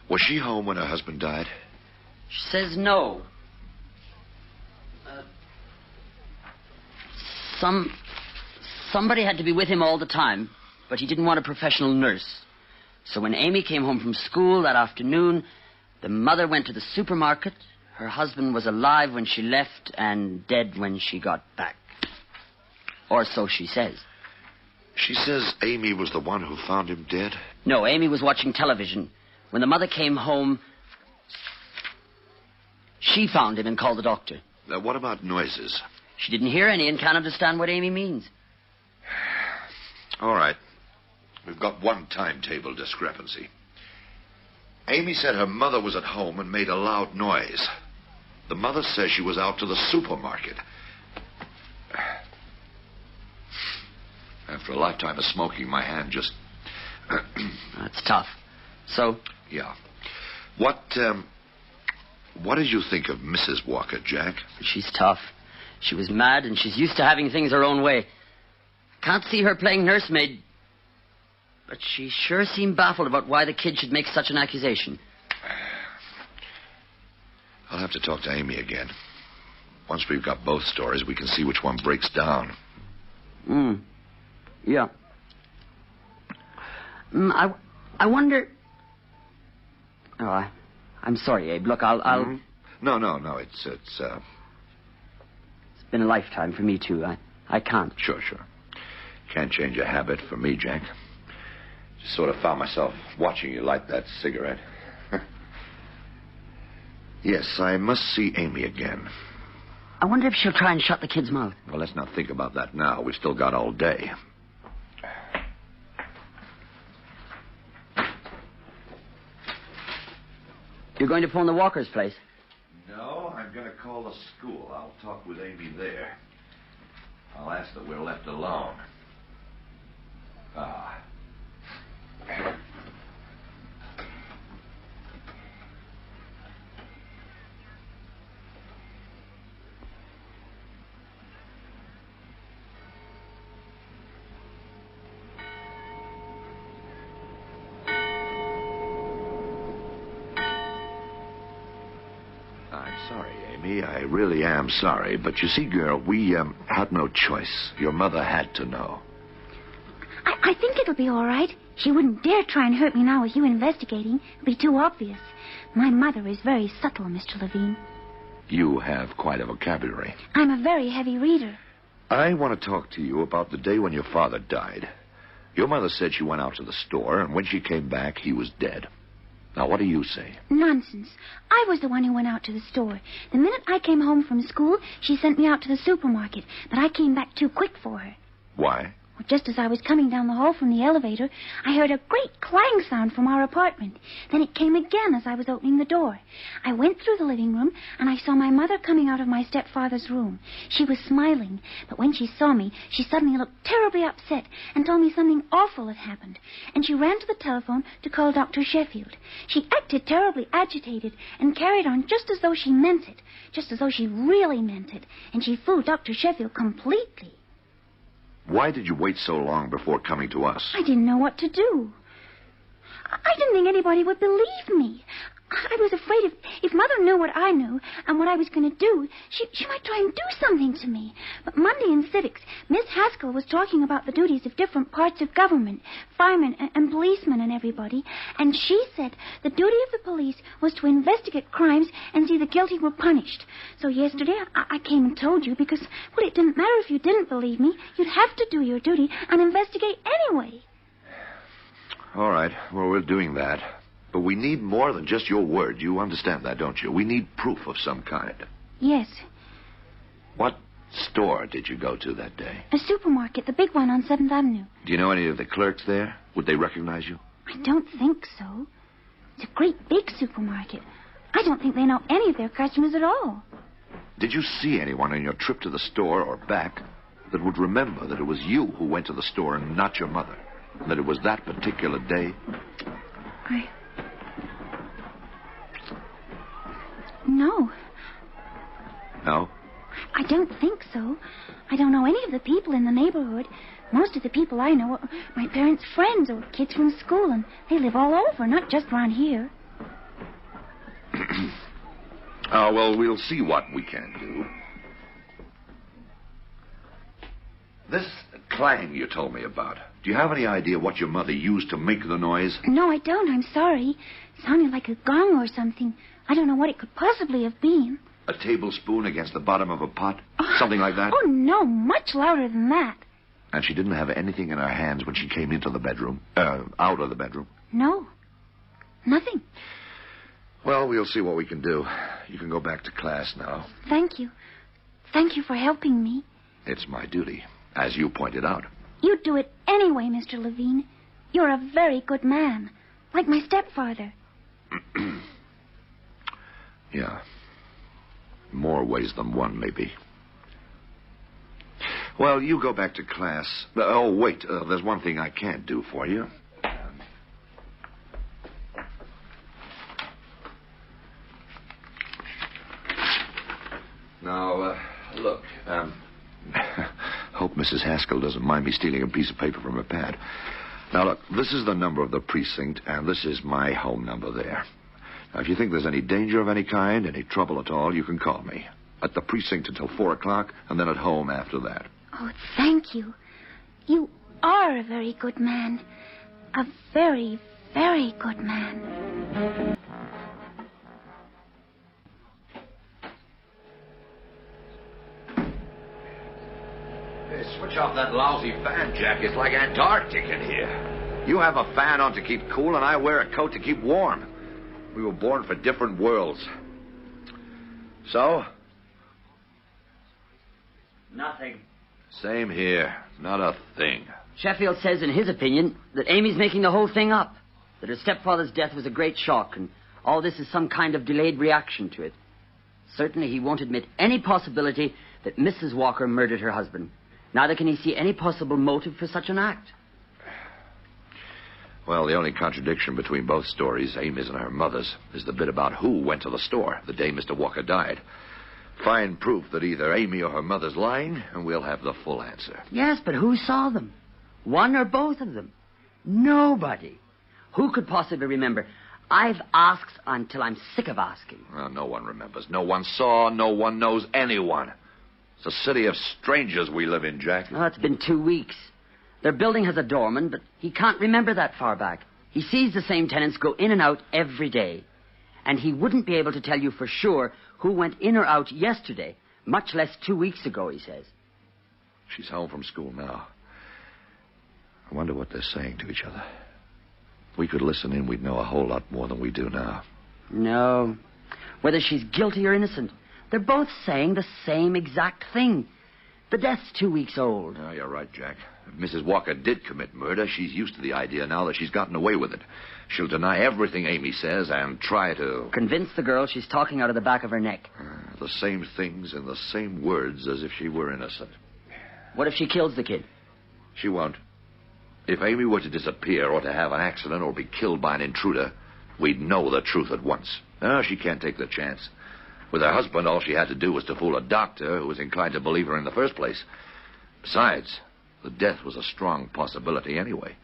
Was she home when her husband died? She says no. Somebody had to be with him all the time, but he didn't want a professional nurse. So when Amy came home from school that afternoon, the mother went to the supermarket. Her husband was alive when she left and dead when she got back. Or so she says. She says Amy was the one who found him dead? No, Amy was watching television. When the mother came home, she found him and called the doctor. What about noises? She didn't hear any and can't understand what Amy means. All right. We've got one timetable discrepancy. Amy said her mother was at home and made a loud noise. The mother says she was out to the supermarket. After a lifetime of smoking, my hand just... That's tough. So? Yeah. What did you think of Mrs. Walker, Jack? She's tough. She was mad, and she's used to having things her own way. Can't see her playing nursemaid, but she sure seemed baffled about why the kid should make such an accusation. I'll have to talk to Amy again. Once we've got both stories, we can see which one breaks down. Yeah. I wonder... Oh, I'm sorry, Abe. Look, I'll... No. It's been a lifetime for me, too. I can't. Sure. Can't change a habit for me, Jack. Just sort of found myself watching you light that cigarette. Yes, I must see Amy again. I wonder if she'll try and shut the kid's mouth. Well, let's not think about that now. We've still got all day. You're going to phone the Walker's place? No, I'm going to call the school. I'll talk with Amy there. I'll ask that we're left alone. I'm sorry, Amy. I really am sorry. But you see, girl, we had no choice. Your mother had to know. I think it'll be all right. She wouldn't dare try and hurt me now with you investigating. It'd be too obvious. My mother is very subtle, Mr. Levine. You have quite a vocabulary. I'm a very heavy reader. I want to talk to you about the day when your father died. Your mother said she went out to the store, and when she came back, he was dead. Now, what do you say? Nonsense. I was the one who went out to the store. The minute I came home from school, she sent me out to the supermarket, but I came back too quick for her. Why? Well, just as I was coming down the hall from the elevator, I heard a great clang sound from our apartment. Then it came again as I was opening the door. I went through the living room, and I saw my mother coming out of my stepfather's room. She was smiling, but when she saw me, she suddenly looked terribly upset and told me something awful had happened. And she ran to the telephone to call Dr. Sheffield. She acted terribly agitated and carried on just as though she meant it, just as though she really meant it, and she fooled Dr. Sheffield completely. Why did you wait so long before coming to us? I didn't know what to do. I didn't think anybody would believe me. I was afraid if Mother knew what I knew and what I was going to do, she might try and do something to me. But Monday in civics, Miss Haskell was talking about the duties of different parts of government, firemen and policemen and everybody, and she said the duty of the police was to investigate crimes and see the guilty were punished. So yesterday I came and told you because, well, it didn't matter if you didn't believe me. You'd have to do your duty and investigate anyway. All right. Well, we're doing that. But we need more than just your word. You understand that, don't you? We need proof of some kind. Yes. What store did you go to that day? A supermarket, the big one on 7th Avenue. Do you know any of the clerks there? Would they recognize you? I don't think so. It's a great big supermarket. I don't think they know any of their customers at all. Did you see anyone on your trip to the store or back that would remember that it was you who went to the store and not your mother? And that it was that particular day? No. No? I don't think so. I don't know any of the people in the neighborhood. Most of the people I know are my parents' friends or kids from school, and they live all over, not just around here. Well, we'll see what we can do. This clang you told me about, do you have any idea what your mother used to make the noise? No, I don't. I'm sorry. It sounded like a gong or something. I don't know what it could possibly have been. A tablespoon against the bottom of a pot? Something like that? Oh, no, much louder than that. And she didn't have anything in her hands when she came into the bedroom, out of the bedroom? No, nothing. Well, we'll see what we can do. You can go back to class now. Thank you. Thank you for helping me. It's my duty, as you pointed out. You'd do it anyway, Mr. Levine. You're a very good man, like my stepfather. Yeah. More ways than one, maybe. Well, you go back to class. Oh, wait. There's one thing I can't do for you. Now, look. Hope Mrs. Haskell doesn't mind me stealing a piece of paper from her pad. Now, look, this is the number of the precinct, and this is my home number there. Now, if you think there's any danger of any kind, any trouble at all, you can call me. At the precinct until 4 o'clock, and then at home after that. Oh, thank you. You are a very good man. A very, very good man. Hey, switch off that lousy fan, Jack. It's like Antarctic in here. You have a fan on to keep cool, and I wear a coat to keep warm. We were born for different worlds. So? Nothing. Same here. Not a thing. Sheffield says, in his opinion, that Amy's making the whole thing up. That her stepfather's death was a great shock, and all this is some kind of delayed reaction to it. Certainly he won't admit any possibility that Mrs. Walker murdered her husband. Neither can he see any possible motive for such an act. Well, the only contradiction between both stories, Amy's and her mother's, is the bit about who went to the store the day Mr. Walker died. Find proof that either Amy or her mother's lying, and we'll have the full answer. Yes, but who saw them? One or both of them? Nobody. Who could possibly remember? I've asked until I'm sick of asking. Well, no one remembers. No one saw. No one knows anyone. It's a city of strangers we live in, Jack. Oh, it's been 2 weeks. Their building has a doorman, but he can't remember that far back. He sees the same tenants go in and out every day. And he wouldn't be able to tell you for sure who went in or out yesterday, much less 2 weeks ago, he says. She's home from school now. I wonder what they're saying to each other. If we could listen in, we'd know a whole lot more than we do now. No. Whether she's guilty or innocent, they're both saying the same exact thing. The death's 2 weeks old. Oh, you're right, Jack. If Mrs. Walker did commit murder, she's used to the idea now that she's gotten away with it. She'll deny everything Amy says and try to... Convince the girl she's talking out of the back of her neck. The same things and the same words as if she were innocent. What if she kills the kid? She won't. If Amy were to disappear or to have an accident or be killed by an intruder, we'd know the truth at once. No, she can't take the chance. With her husband, all she had to do was to fool a doctor who was inclined to believe her in the first place. Besides, the death was a strong possibility anyway.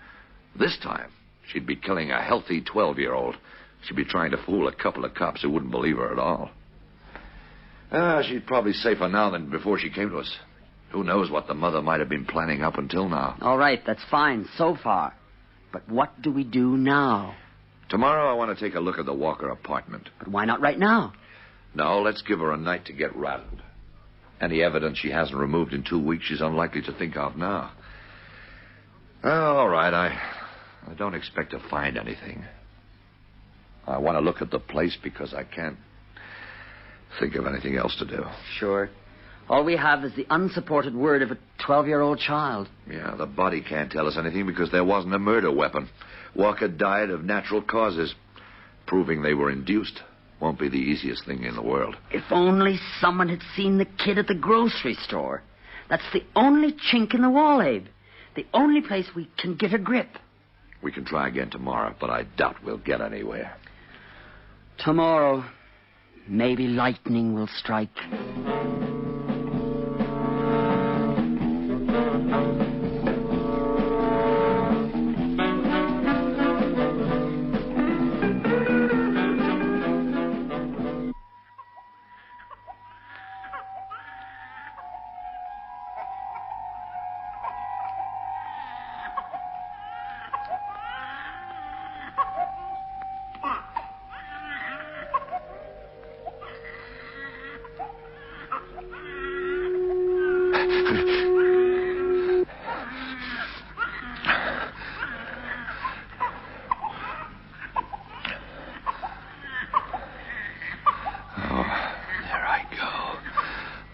This time, she'd be killing a healthy 12-year-old. She'd be trying to fool a couple of cops who wouldn't believe her at all. She's probably safer now than before she came to us. Who knows what the mother might have been planning up until now. All right, that's fine so far. But what do we do now? Tomorrow I want to take a look at the Walker apartment. But why not right now? No, let's give her a night to get rattled. Any evidence she hasn't removed in 2 weeks she's unlikely to think of now. All right, I don't expect to find anything. I want to look at the place because I can't think of anything else to do. Sure. All we have is the unsupported word of a 12-year-old child. Yeah, the body can't tell us anything because there wasn't a murder weapon. Walker died of natural causes. Proving they were induced won't be the easiest thing in the world. If only someone had seen the kid at the grocery store. That's the only chink in the wall, Abe. The only place we can get a grip. We can try again tomorrow, but I doubt we'll get anywhere. Tomorrow, maybe lightning will strike.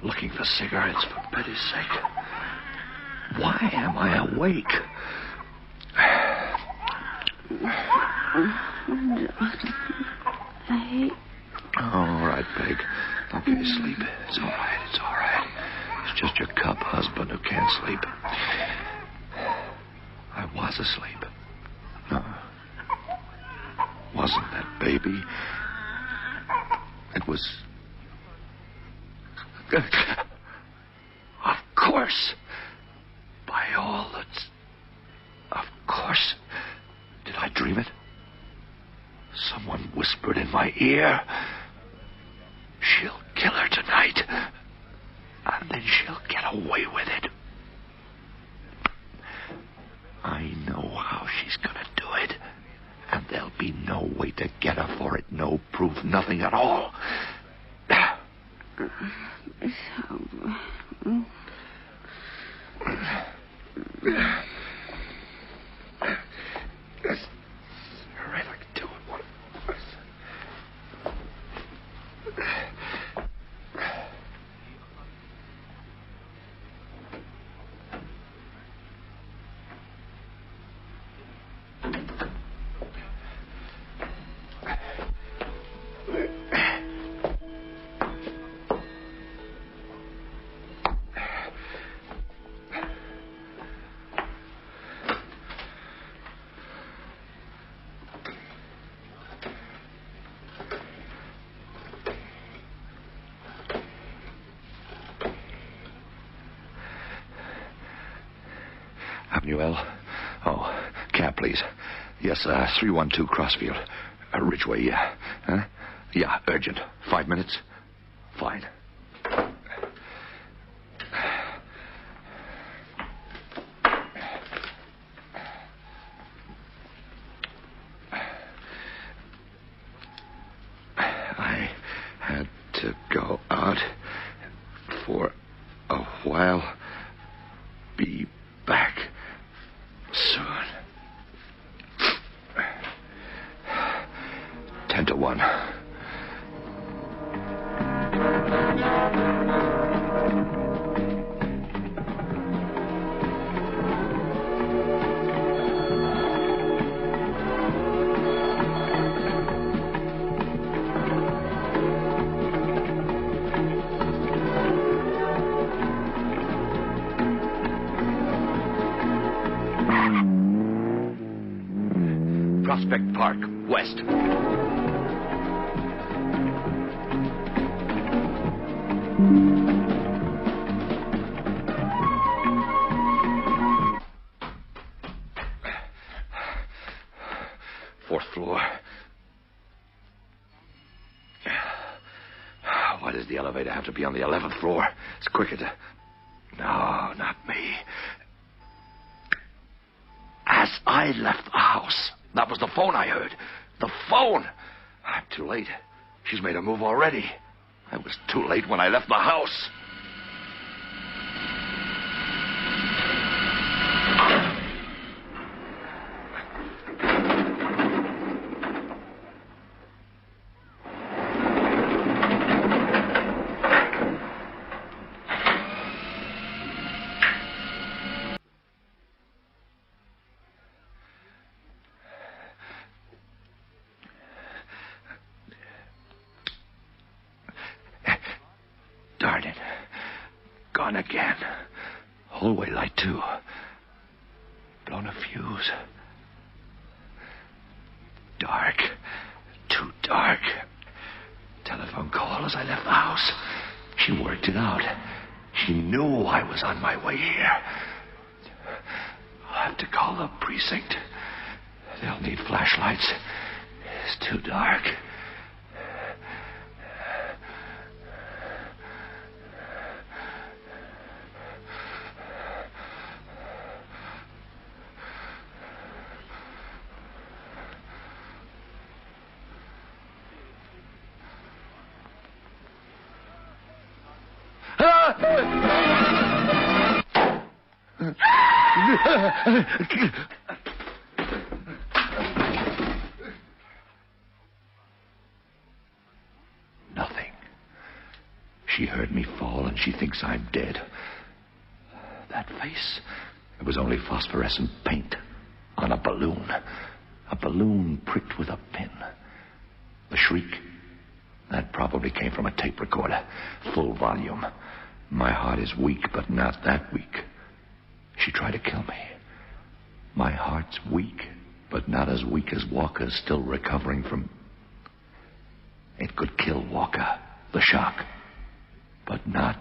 Looking for cigarettes, for pity's sake. Why am I awake? All right, Peg. Okay, sleep. It's all right. It's all right. It's just your cub husband who can't sleep. I was asleep. No. Wasn't that baby. It was... Of course. By all that's... Of course. Did I dream it? Someone whispered in my ear. She'll kill her tonight. And then she'll get away with it. I know how she's gonna do it. And there'll be no way to get her for it. No proof, nothing at all. Avenue L. Oh, cab, please. Yes, 312 Crossfield. Ridgeway, yeah. Huh? Yeah, urgent. 5 minutes? Fine. I had to go out for a while. Be back soon. 10 to 1. Prospect Park, west. Fourth floor. Why does the elevator have to be on the 11th floor? It's quicker to... No, not me. As I left the house, that was the phone I heard. The phone! I'm too late. She's made a move already. I was too late when I left the house. Darn it. Gone again. Hallway light, too. Blown a fuse. Dark. Too dark. Telephone call as I left the house. She worked it out. She knew I was on my way here. I'll have to call the precinct. They'll need flashlights. It's too dark. Nothing. She heard me fall and she thinks I'm dead. That face, it was only phosphorescent paint on a balloon. A balloon pricked with a pin. The shriek, that probably came from a tape recorder. Full volume. My heart is weak, but not that weak. She tried to kill me. My heart's weak, but not as weak as Walker's still recovering from... It could kill Walker, the shock, but not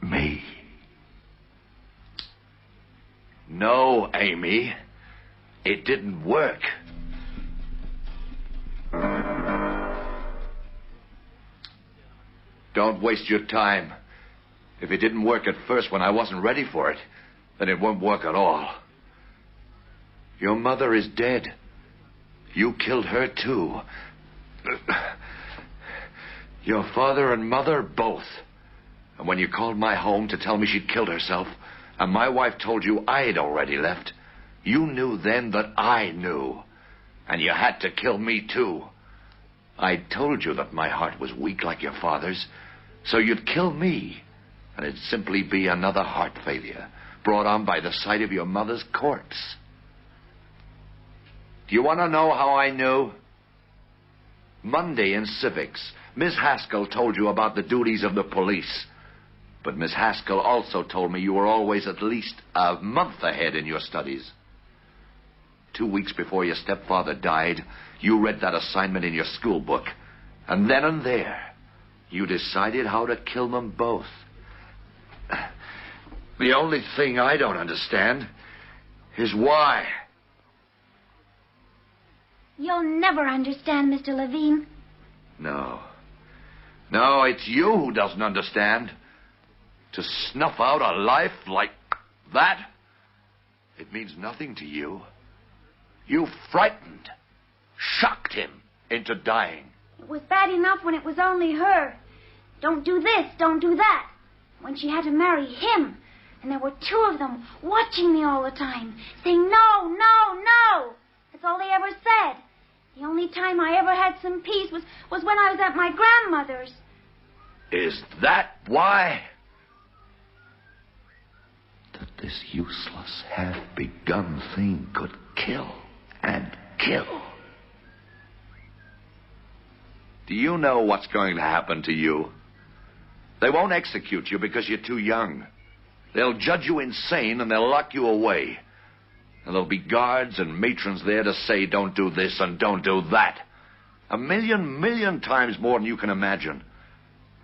me. No, Amy. It didn't work. Don't waste your time. If it didn't work at first when I wasn't ready for it, then it won't work at all. Your mother is dead. You killed her, too. Your father and mother, both. And when you called my home to tell me she'd killed herself, and my wife told you I had already left, you knew then that I knew. And you had to kill me, too. I told you that my heart was weak like your father's, so you'd kill me. And it'd simply be another heart failure, brought on by the sight of your mother's corpse. Do you want to know how I knew? Monday in civics, Miss Haskell told you about the duties of the police. But Miss Haskell also told me you were always at least a month ahead in your studies. 2 weeks before your stepfather died, you read that assignment in your school book. And then and there, you decided how to kill them both. The only thing I don't understand is why. You'll never understand, Mr. Levine. No. No, it's you who doesn't understand. To snuff out a life like that, it means nothing to you. You frightened, shocked him into dying. It was bad enough when it was only her. Don't do this, don't do that. When she had to marry him, and there were two of them watching me all the time, saying no, no, no. That's all they ever said. The only time I ever had some peace was when I was at my grandmother's. Is that why? That this useless, half-begun thing could kill and kill. Do you know what's going to happen to you? They won't execute you because you're too young. They'll judge you insane and they'll lock you away. And there'll be guards and matrons there to say, don't do this and don't do that. A million times more than you can imagine.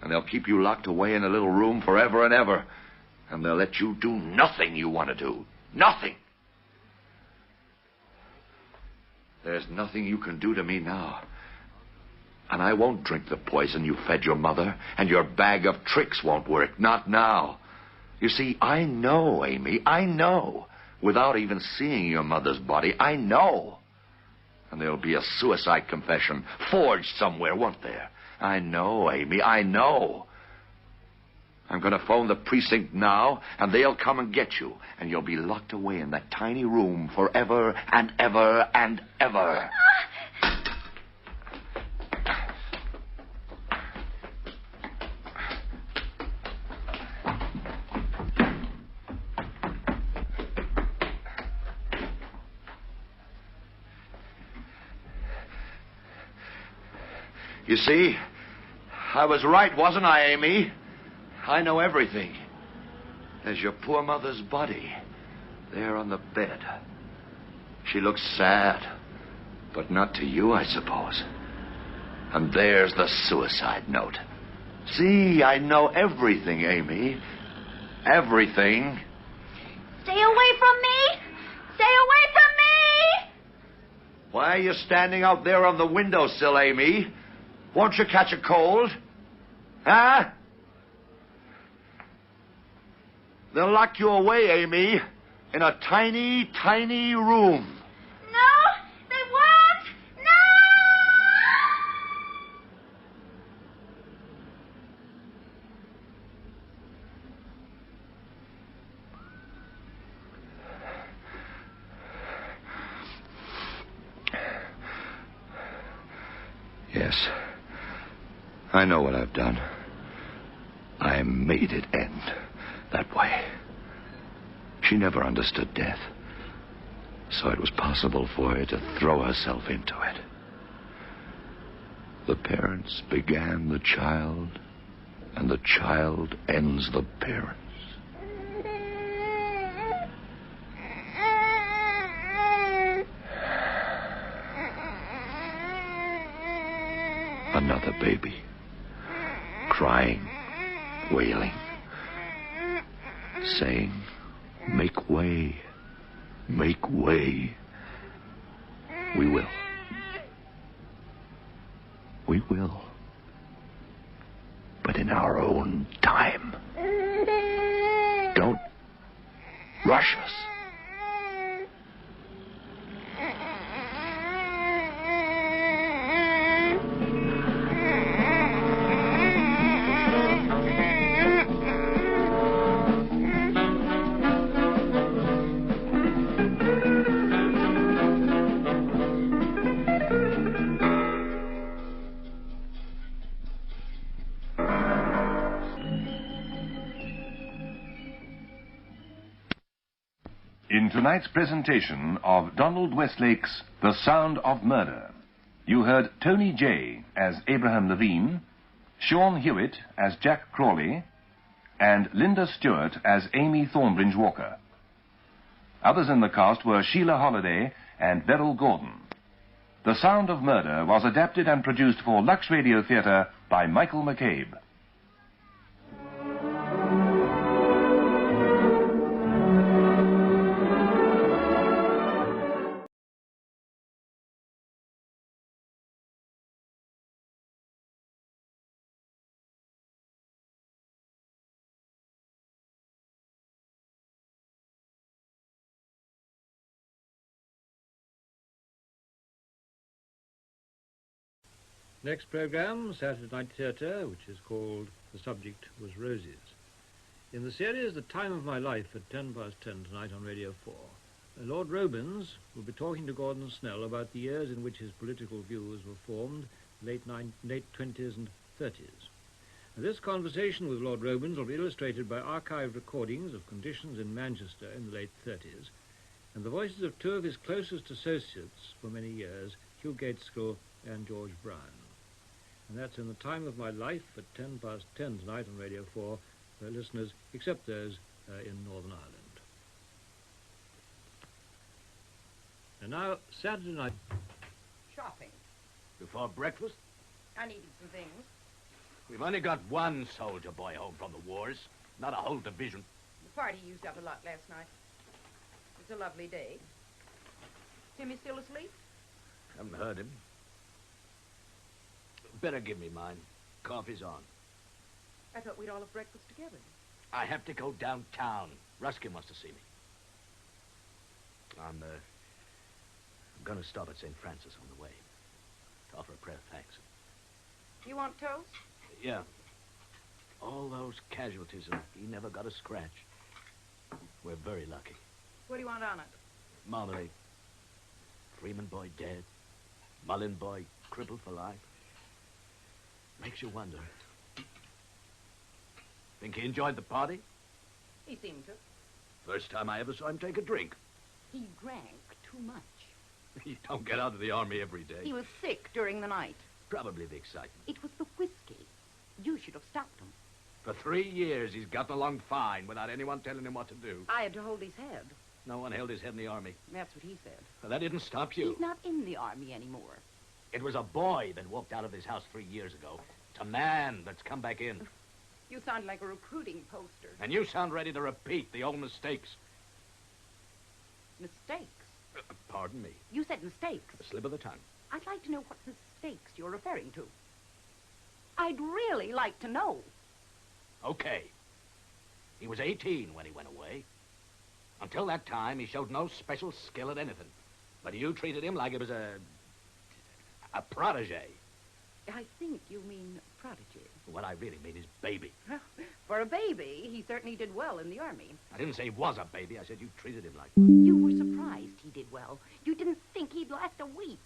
And they'll keep you locked away in a little room forever and ever. And they'll let you do nothing you want to do. Nothing. There's nothing you can do to me now. And I won't drink the poison you fed your mother, and your bag of tricks won't work. Not now. You see, I know, Amy, I know. Without even seeing your mother's body, I know. And there'll be a suicide confession forged somewhere, won't there? I know, Amy, I know. I'm going to phone the precinct now, and they'll come and get you. And you'll be locked away in that tiny room forever and ever and ever. You see, I was right, wasn't I, Amy? I know everything. There's your poor mother's body there on the bed. She looks sad, but not to you, I suppose. And there's the suicide note. See, I know everything, Amy. Everything. Stay away from me! Stay away from me! Why are you standing out there on the windowsill, Amy? Won't you catch a cold? Huh? They'll lock you away, Amy, in a tiny, tiny room. No, they won't! No! Yes. I know what I've done. I made it end that way. She never understood death, so it was possible for her to throw herself into it. The parents began the child, and the child ends the parents. Another baby. Crying, wailing, saying, make way, make way. We will. We will. But in our own time. Don't rush us. In tonight's presentation of Donald Westlake's The Sound of Murder, you heard Tony Jay as Abraham Levine, Sean Hewitt as Jack Crawley, and Linda Stewart as Amy Thornbridge Walker. Others in the cast were Sheila Holliday and Beryl Gordon. The Sound of Murder was adapted and produced for Lux Radio Theatre by Michael McCabe. Next programme, Saturday Night Theatre, which is called The Subject Was Roses. In the series The Time of My Life at 10 past 10 tonight on Radio 4, Lord Robins will be talking to Gordon Snell about the years in which his political views were formed, late 20s and 30s. And this conversation with Lord Robins will be illustrated by archived recordings of conditions in Manchester in the late 30s, and the voices of two of his closest associates for many years, Hugh Gaitskell and George Brown. And that's in The Time of My Life at 10 past 10 tonight on Radio 4, listeners, except those in Northern Ireland. And now, Saturday night. Shopping. Before breakfast? I needed some things. We've only got one soldier boy home from the wars, not a whole division. The party used up a lot last night. It was a lovely day. Timmy still asleep? Haven't heard him. Better give me mine. Coffee's on. I thought we'd all have breakfast together. I have to go downtown. Ruskin wants to see me. I'm going to stop at St. Francis on the way to offer a prayer of thanks. You want toast? Yeah. All those casualties, and he never got a scratch. We're very lucky. What do you want on it? Marmalade. Freeman boy dead. Mullen boy crippled for life. Makes you wonder. Think he enjoyed the party? He seemed to. First time I ever saw him take a drink. He drank too much. You don't get out of the army every day. He was sick during the night. Probably the excitement. It was the whiskey. You should have stopped him. For 3 years, he's gotten along fine without anyone telling him what to do. I had to hold his head. No one held his head in the army. That's what he said. Well, that didn't stop you. He's not in the army anymore. It was a boy that walked out of this house 3 years ago. It's a man that's come back in. You sound like a recruiting poster. And you sound ready to repeat the old mistakes. Mistakes? Pardon me. You said mistakes. A slip of the tongue. I'd like to know what mistakes you're referring to. I'd really like to know. Okay. He was 18 when he went away. Until that time, he showed no special skill at anything. But you treated him like he was a protege. I think you mean prodigy. What I really mean is baby. For a baby, he certainly did well in the army. I didn't say he was a baby. I said you treated him like... You were surprised he did well. You didn't think he'd last a week.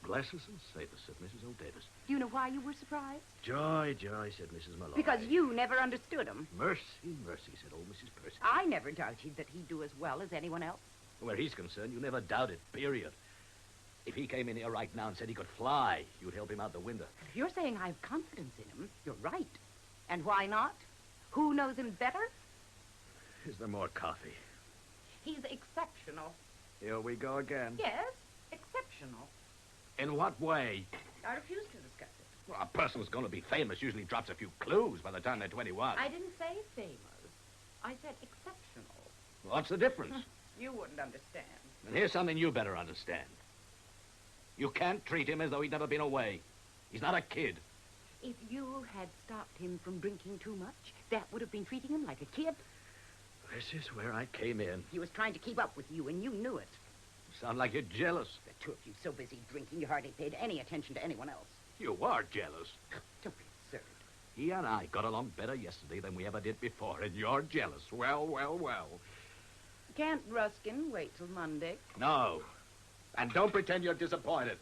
Bless us and save us, said Mrs. O'Davis. Do you know why you were surprised? Joy, joy, said Mrs. Malloy. Because you never understood him. Mercy, mercy, said old Mrs. Percy. I never doubted that he'd do as well as anyone else. Where he's concerned, you never doubted, period. If he came in here right now and said he could fly, you'd help him out the window. If you're saying I have confidence in him, you're right. And why not? Who knows him better? Is there more coffee? He's exceptional. Here we go again. Yes, exceptional. In what way? I refuse to discuss it. Well, a person who's going to be famous usually drops a few clues by the time they're 21. I didn't say famous. I said exceptional. What's the difference? You wouldn't understand. And here's something you better understand. You can't treat him as though he'd never been away. He's not a kid. If you had stopped him from drinking too much, that would have been treating him like a kid. This is where I came in. He was trying to keep up with you, and you knew it. You sound like you're jealous. The two of you so busy drinking, you hardly paid any attention to anyone else. You are jealous. Don't be absurd. He and I got along better yesterday than we ever did before, and you're jealous. Well, well, well. Can't Ruskin wait till Monday? No. And don't pretend you're disappointed.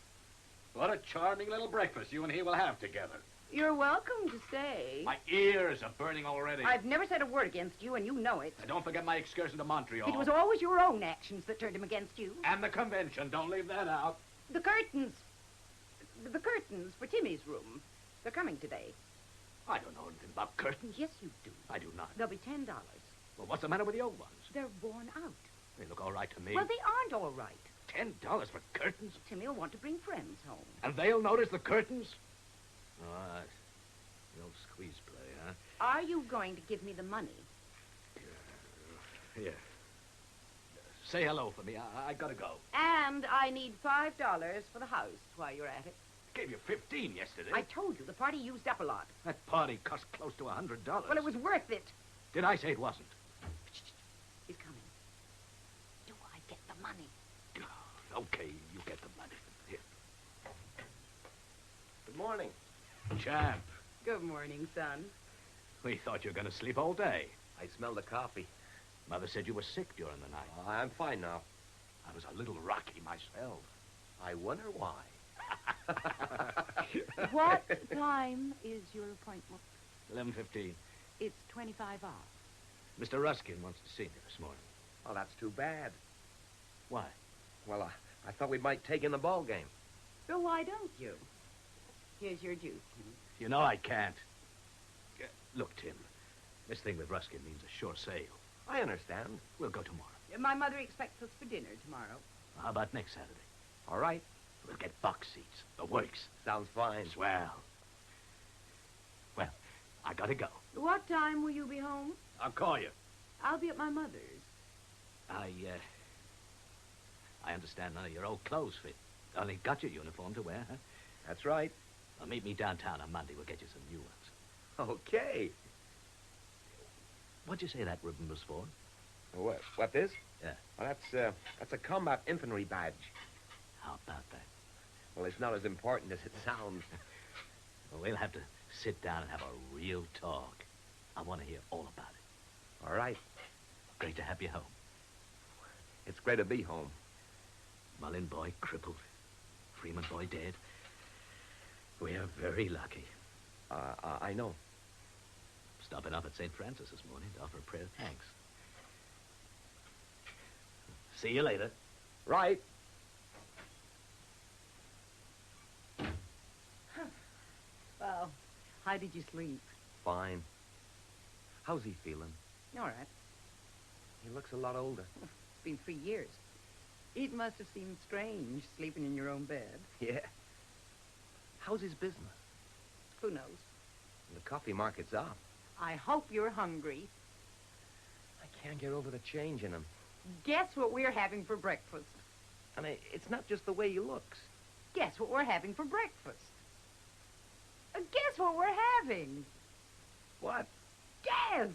What a charming little breakfast you and he will have together. You're welcome to stay. My ears are burning already. I've never said a word against you, and you know it. And don't forget my excursion to Montreal. It was always your own actions that turned him against you. And the convention. Don't leave that out. The curtains. The curtains for Timmy's room. They're coming today. I don't know anything about curtains. Yes, you do. I do not. They'll be $10. Well, what's the matter with the old ones? They're worn out. They look all right to me. Well, they aren't all right. $10 for curtains? Timmy will want to bring friends home. And they'll notice the curtains? All right. The old squeeze play, huh? Are you going to give me the money? Here. Say hello for me. I gotta go. And I need $5 for the house while you're at it. Gave you 15 yesterday. I told you, the party used up a lot. That party cost close to $100. Well, it was worth it. Did I say it wasn't? He's coming. Do I get the money? Okay, you get the money. Here. Good morning. Champ. Good morning, son. We thought you were going to sleep all day. I smell the coffee. Mother said you were sick during the night. I'm fine now. I was a little rocky myself. I wonder why. What time is your appointment? 11:15. It's 25 hours. Mr. Ruskin wants to see me this morning. Oh, that's too bad. Why? Well, I thought we might take in the ball game. Well, why don't you? Here's your juice. You know I can't. Look, Tim, this thing with Ruskin means a sure sale. I understand. We'll go tomorrow. My mother expects us for dinner tomorrow. How about next Saturday? All right. We'll get box seats. The works. Sounds fine. Swell. Well, I gotta go. What time will you be home? I'll call you. I'll be at my mother's. I understand none of your old clothes fit. Only got your uniform to wear, huh? That's right. Well, meet me downtown on Monday. We'll get you some new ones. Okay. What'd you say that ribbon was for? What this? Yeah. Well, that's a combat infantry badge. How about that? Well, it's not as important as it sounds. Well, we'll have to sit down and have a real talk. I want to hear all about it. All right. Great to have you home. It's great to be home. Mullin boy crippled. Freeman boy dead. We're very lucky. I know. Stopping off at St. Francis this morning to offer a prayer of thanks. See you later. Right. Well, how did you sleep? Fine. How's he feeling? All right. He looks a lot older. It's been 3 years. It must have seemed strange sleeping in your own bed. Yeah. How's his business? Who knows? The coffee market's up. I hope you're hungry. I can't get over the change in him. Guess what we're having for breakfast? I mean, it's not just the way he looks. Guess what we're having for breakfast? Guess what we're having? What? Guess.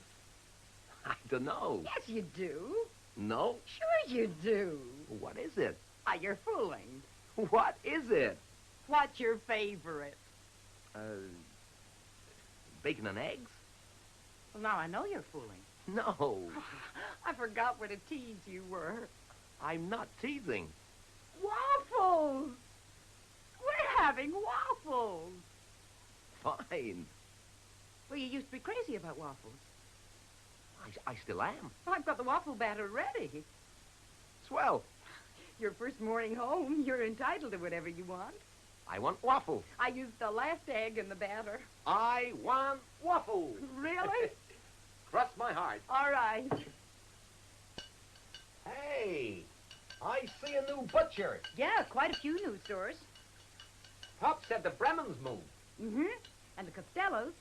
I don't know. Yes, you do. No? Sure you do. What is it? Why, you're fooling. What is it? What's your favorite? Bacon and eggs? Well, now I know you're fooling. No. I forgot what a tease you were. I'm not teasing. Waffles! We're having waffles. Fine. Well, you used to be crazy about waffles. I still am. Well, I've got the waffle batter ready. Swell. Your first morning home, you're entitled to whatever you want. I want waffles. I used the last egg in the batter. I want waffles. Really? Cross my heart. All right. Hey, I see a new butcher. Yeah, quite a few new stores. Pop said the Bremens moved. Mm-hmm. And the Costellos.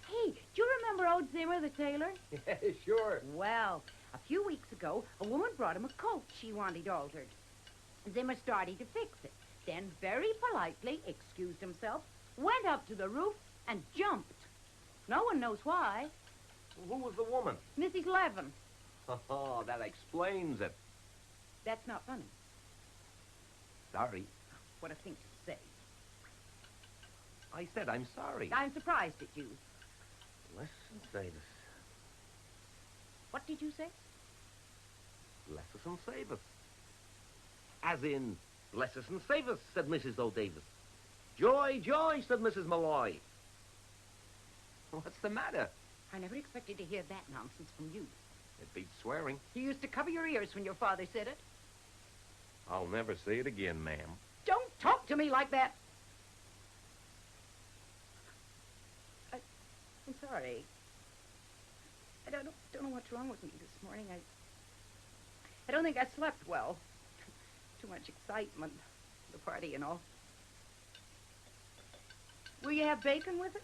Hey, do you remember old Zimmer, the tailor? Yeah, sure. Well, a few weeks ago, a woman brought him a coat she wanted altered. Zimmer started to fix it. Then very politely excused himself, went up to the roof, and jumped. No one knows why. Who was the woman? Mrs. Levin. Oh, that explains it. That's not funny. Sorry. What a thing to say. I said I'm sorry. I'm surprised at you. Listen, say this. What did you say? Bless us and save us. As in, bless us and save us, said Mrs. O'Davis. Joy, joy, said Mrs. Malloy. What's the matter? I never expected to hear that nonsense from you. It beats swearing. You used to cover your ears when your father said it. I'll never say it again, ma'am. Don't talk to me like that. I'm sorry. I don't know what's wrong with me this morning. I don't think I slept well. Too much excitement, the party and all. Will you have bacon with it?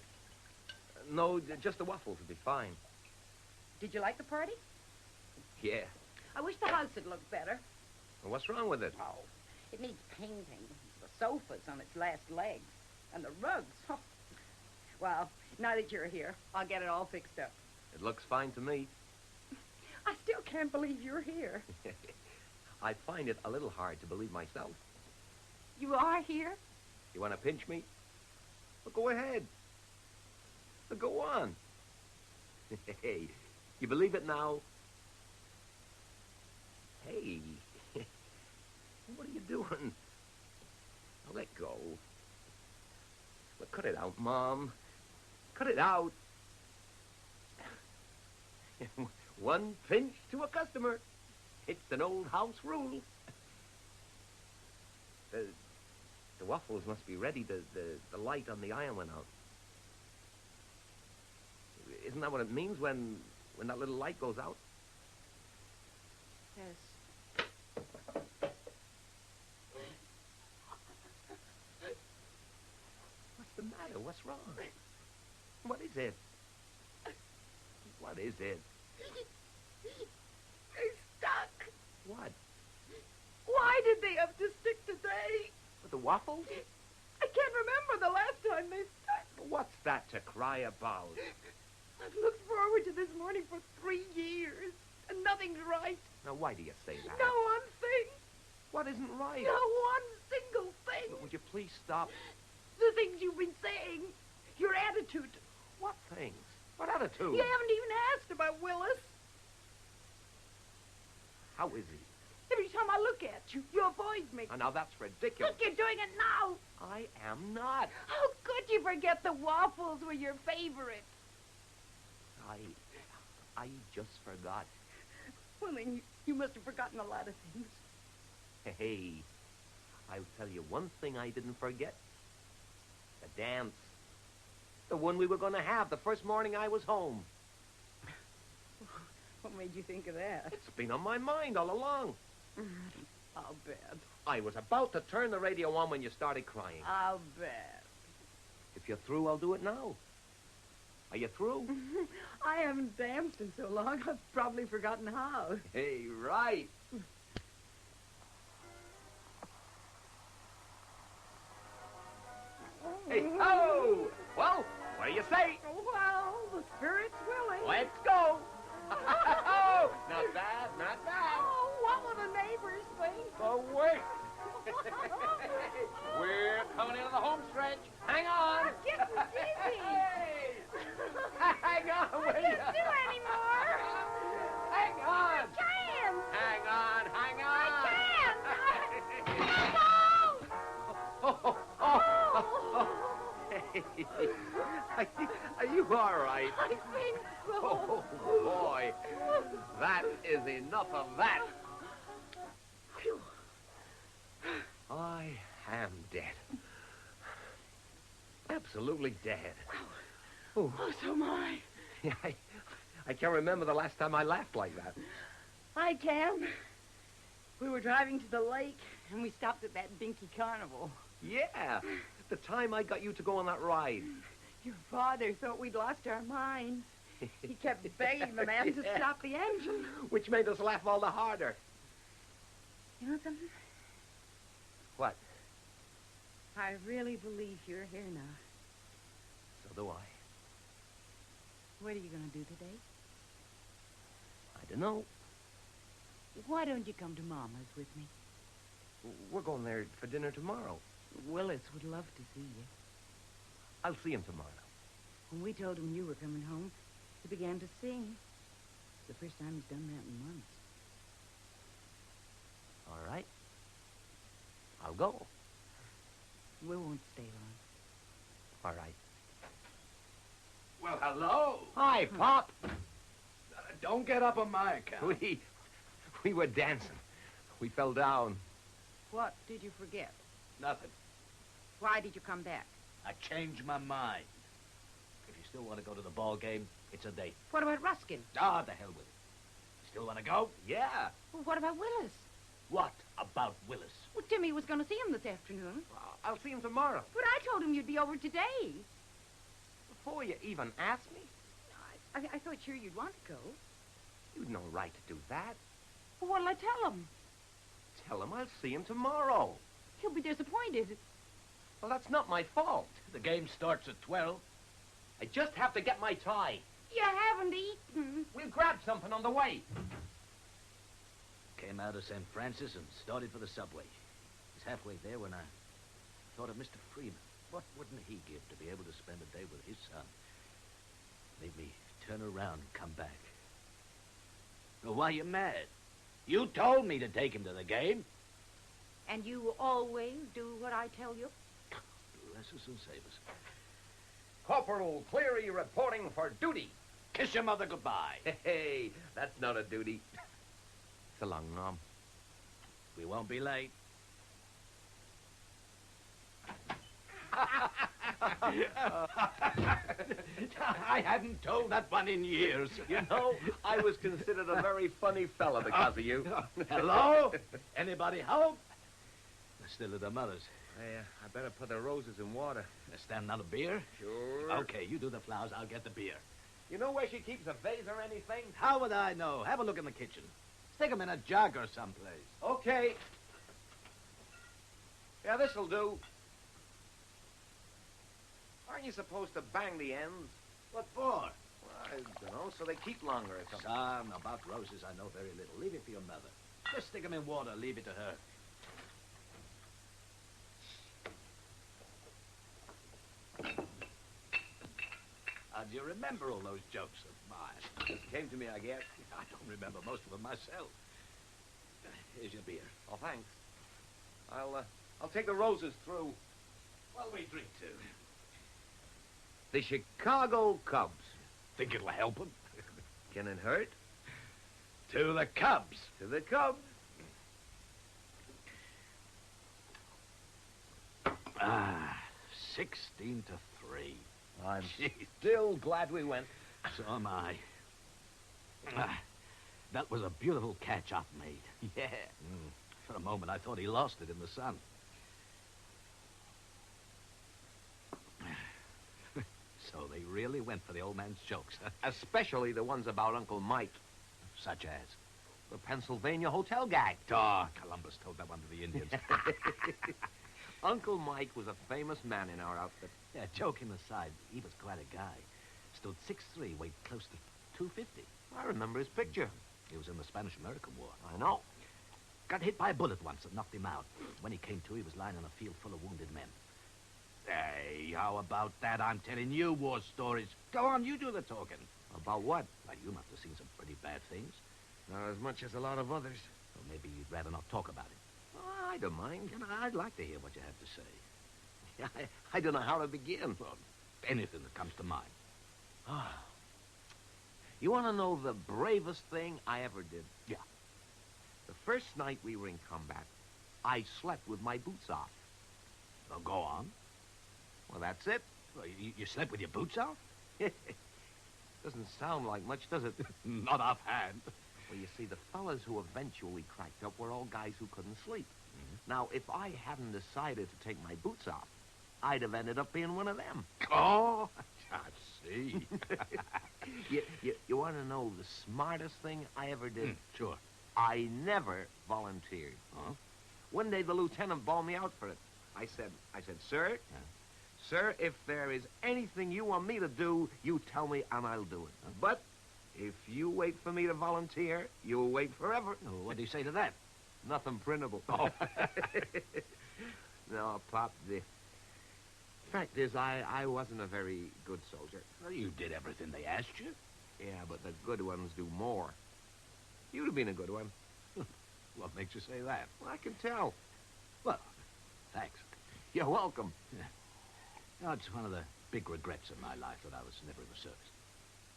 No, just the waffles would be fine. Did you like the party? Yeah. I wish the house had looked better. Well, what's wrong with it? Oh, it needs painting. The sofa's on its last legs. And the rugs. Oh. Well, now that you're here, I'll get it all fixed up. It looks fine to me. I still can't believe you're here. I find it a little hard to believe myself. You are here? You want to pinch me? Well, go ahead. Well, go on. Hey, you believe it now? Hey, what are you doing? Now let go. Well, cut it out, Mom. Cut it out. One pinch to a customer. It's an old house rule. The waffles must be ready. The light on the iron went out. Isn't that what it means when that little light goes out? Yes. matter? What's wrong? What is it? What is it? They're stuck. What? Why did they have to stick today? With the waffles? I can't remember the last time they stuck. What's that to cry about? I've looked forward to this morning for 3 years, and nothing's right. Now, why do you say that? No one thing. What isn't right? No one single thing. Would you please stop? The things you've been saying. Your attitude. What things? What attitude? You haven't even asked about Willis. How is he? Every time I look at you, you avoid me. Oh, now that's ridiculous. Look, you're doing it now. I am not. How could you forget the waffles were your favorite? I just forgot. Well, then you must have forgotten a lot of things. Hey, I'll tell you one thing I didn't forget. The dance. The one we were going to have the first morning I was home. What made you think of that? It's been on my mind all along. I'll bet. I was about to turn the radio on when you started crying. I'll bet. If you're through, I'll do it now. Are you through? I haven't danced in so long, I've probably forgotten how. Hey, right. Hey, oh! Well, what do you say? Well, the spirit's willing. Let's go. Oh, not bad, not bad. Oh, what will the neighbors think? Oh, wait. We're coming into the home stretch. Hang on. I'm getting dizzy. Hey. Hang on, I will can't ya? do anymore. Hang on. I can't. Hang on, hang on. I Hey, are you all right? I think so. Oh, boy. That is enough of that. Phew. I am dead. Absolutely dead. Oh, so am I. Yeah, I can't remember the last time I laughed like that. I can. We were driving to the lake, and we stopped at that dinky carnival. Yeah, the time I got you to go on that ride. Your father thought we'd lost our minds. He kept begging the man to stop the engine. Which made us laugh all the harder. You know something? What? I really believe you're here now. So do I. What are you going to do today? I don't know. Why don't you come to Mama's with me? We're going there for dinner tomorrow. Willis would love to see you. I'll see him tomorrow. When we told him you were coming home, he began to sing. It's the first time he's done that in months. All right. I'll go. We won't stay long. All right. Well, hello. Hi, Pop. Don't get up on my account. We were dancing. We fell down. What did you forget? Nothing. Why did you come back? I changed my mind. If you still want to go to the ball game, it's a date. What about Ruskin? Ah, the hell with it. You still want to go? Yeah. Well, what about Willis? What about Willis? Well, Timmy was going to see him this afternoon. I'll see him tomorrow. But I told him you'd be over today. Before you even asked me? I thought sure you'd want to go. You'd no right to do that. Well, what'll I tell him? Tell him I'll see him tomorrow. He'll be disappointed. Well, that's not my fault. The game starts at 12. I just have to get my tie. You haven't eaten. We'll grab something on the way. Came out of St. Francis and started for the subway. Was halfway there when I thought of Mr. Freeman. What wouldn't he give to be able to spend a day with his son? Made me turn around and come back. Well, why are you mad? You told me to take him to the game. And you always do what I tell you? Bless us and save us. Corporal Cleary reporting for duty. Kiss your mother goodbye. Hey, that's not a duty. So long, Mom. We won't be late. I haven't told that one in years. You know, I was considered a very funny fella because of you. Hello? Anybody home? Still at the mother's. I better put the roses in water. Stand another beer? Sure. Okay, you do the flowers. I'll get the beer. You know where she keeps a vase or anything? How would I know? Have a look in the kitchen. Stick 'em in a jug or someplace. Okay. Yeah, this'll do. Aren't you supposed to bang the ends? What for? Well, I don't know, so they keep longer or something. Son, about roses I know very little. Leave it to your mother. Just stick 'em in water. Leave it to her. How do you remember all those jokes of mine? Just came to me, I guess. I don't remember most of them myself. Here's your beer. Oh, thanks. I'll take the roses through. What'll we drink to? The Chicago Cubs. Think it'll help 'em? Can it hurt? To the Cubs. To the Cubs. 16-3. I'm still glad we went. So am I. That was a beautiful catch Op made. Yeah. For a moment, I thought he lost it in the sun. So they really went for the old man's jokes, huh? Especially the ones about Uncle Mike. Such as? The Pennsylvania hotel gag. Oh, Columbus told that one to the Indians. Uncle Mike was a famous man in our outfit. Yeah, joking aside, he was quite a guy. Stood 6'3", weighed close to 250. I remember his picture. He was in the Spanish-American War. I know. Got hit by a bullet once that knocked him out. When he came to, he was lying in a field full of wounded men. Hey, how about that? I'm telling you war stories. Go on, you do the talking. About what? Well, you must have seen some pretty bad things. Not as much as a lot of others. Or maybe you'd rather not talk about it. Oh, I don't mind. You know, I'd like to hear what you have to say. I don't know how to begin. Well, anything that comes to mind. You want to know the bravest thing I ever did? Yeah. The first night we were in combat, I slept with my boots off. Well, go on. Well, that's it. Well, you slept with your boots off? Doesn't sound like much, does it? Not offhand. Well, you see, the fellas who eventually cracked up were all guys who couldn't sleep. Mm-hmm. Now, if I hadn't decided to take my boots off, I'd have ended up being one of them. Oh, I see. You want to know the smartest thing I ever did? Sure. I never volunteered. Huh? One day the lieutenant bawled me out for it. I said, sir, sir, if there is anything you want me to do, you tell me and I'll do it. Huh? But if you wait for me to volunteer, you'll wait forever. Oh, what do you say to that? Nothing printable. Oh. No, Pop, the fact is I wasn't a very good soldier. Well, you did everything they asked you. Yeah, but the good ones do more. You'd have been a good one. What makes you say that? Well, I can tell. Well, thanks. You're welcome. Yeah. You know, it's one of the big regrets of my life that I was never in the service.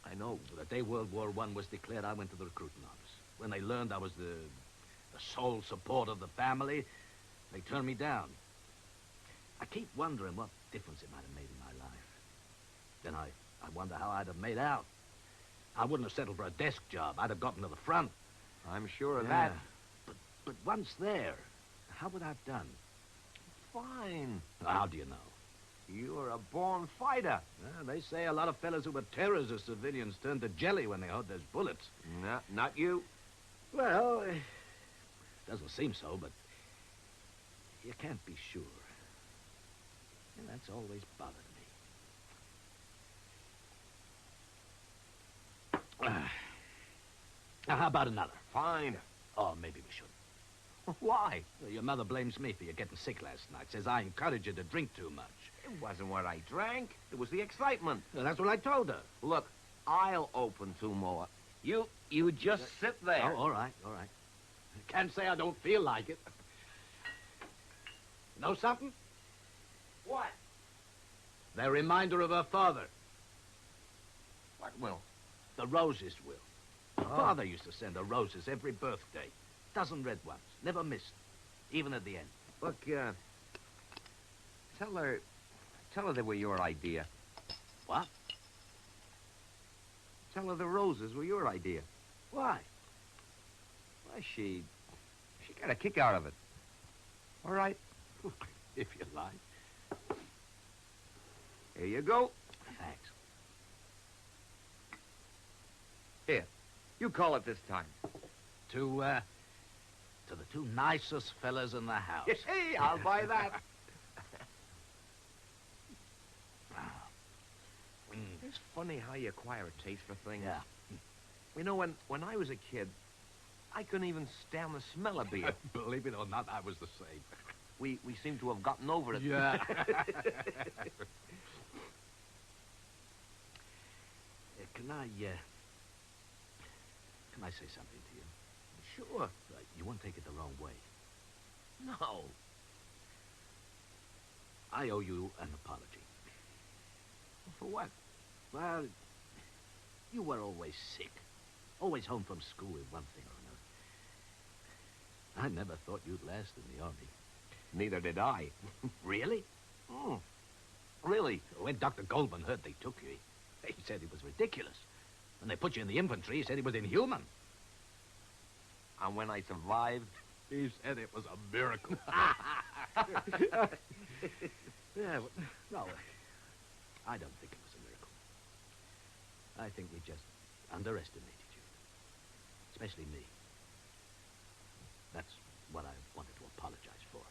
I know. The day World War I was declared, I went to the recruiting office. When they learned I was the sole support of the family, they turned me down. I keep wondering what difference it might have made in my life. Then I wonder how I'd have made out. I wouldn't have settled for a desk job. I'd have gotten to the front. I'm sure of that. But once there, how would I have done? Fine. How do you know? You're a born fighter. They say a lot of fellas who were terrors as civilians turned to jelly when they heard those bullets. Not you. Well, doesn't seem so, but you can't be sure. And that's always bothered me. How about another? Fine. Oh, maybe we shouldn't. Why? Well, your mother blames me for you getting sick last night. Says I encouraged you to drink too much. It wasn't what I drank. It was the excitement. Well, that's what I told her. Look, I'll open 2 more. You just sit there. Oh, all right. Can't say I don't feel like it. Know something? What? They're a reminder of her father. What will? The roses will. Her father used to send her roses every birthday. Dozen red ones. Never missed. Even at the end. Look, tell her they were your idea. What? Tell her the roses were your idea. Why? Why, she got a kick out of it. All right. If you like. Here you go. Thanks. Here, you call it this time. To the two nicest fellas in the house. Hey, I'll buy that. It's funny how you acquire a taste for things. Yeah. You know, when I was a kid, I couldn't even stand the smell of beer. Believe it or not, I was the same. We seem to have gotten over it. Yeah. Can I say something to you? Sure. You won't take it the wrong way. No. I owe you an apology. For what? Well, you were always sick. Always home from school with one thing or another. I never thought you'd last in the Army. Neither did I. Really? Oh. Really? When Dr. Goldman heard they took you, he said it was ridiculous. When they put you in the infantry, he said it was inhuman. And when I survived? He said it was a miracle. Yeah, but, no, I don't think it was a miracle. I think we just underestimated you. Especially me. That's what I wanted to apologize for.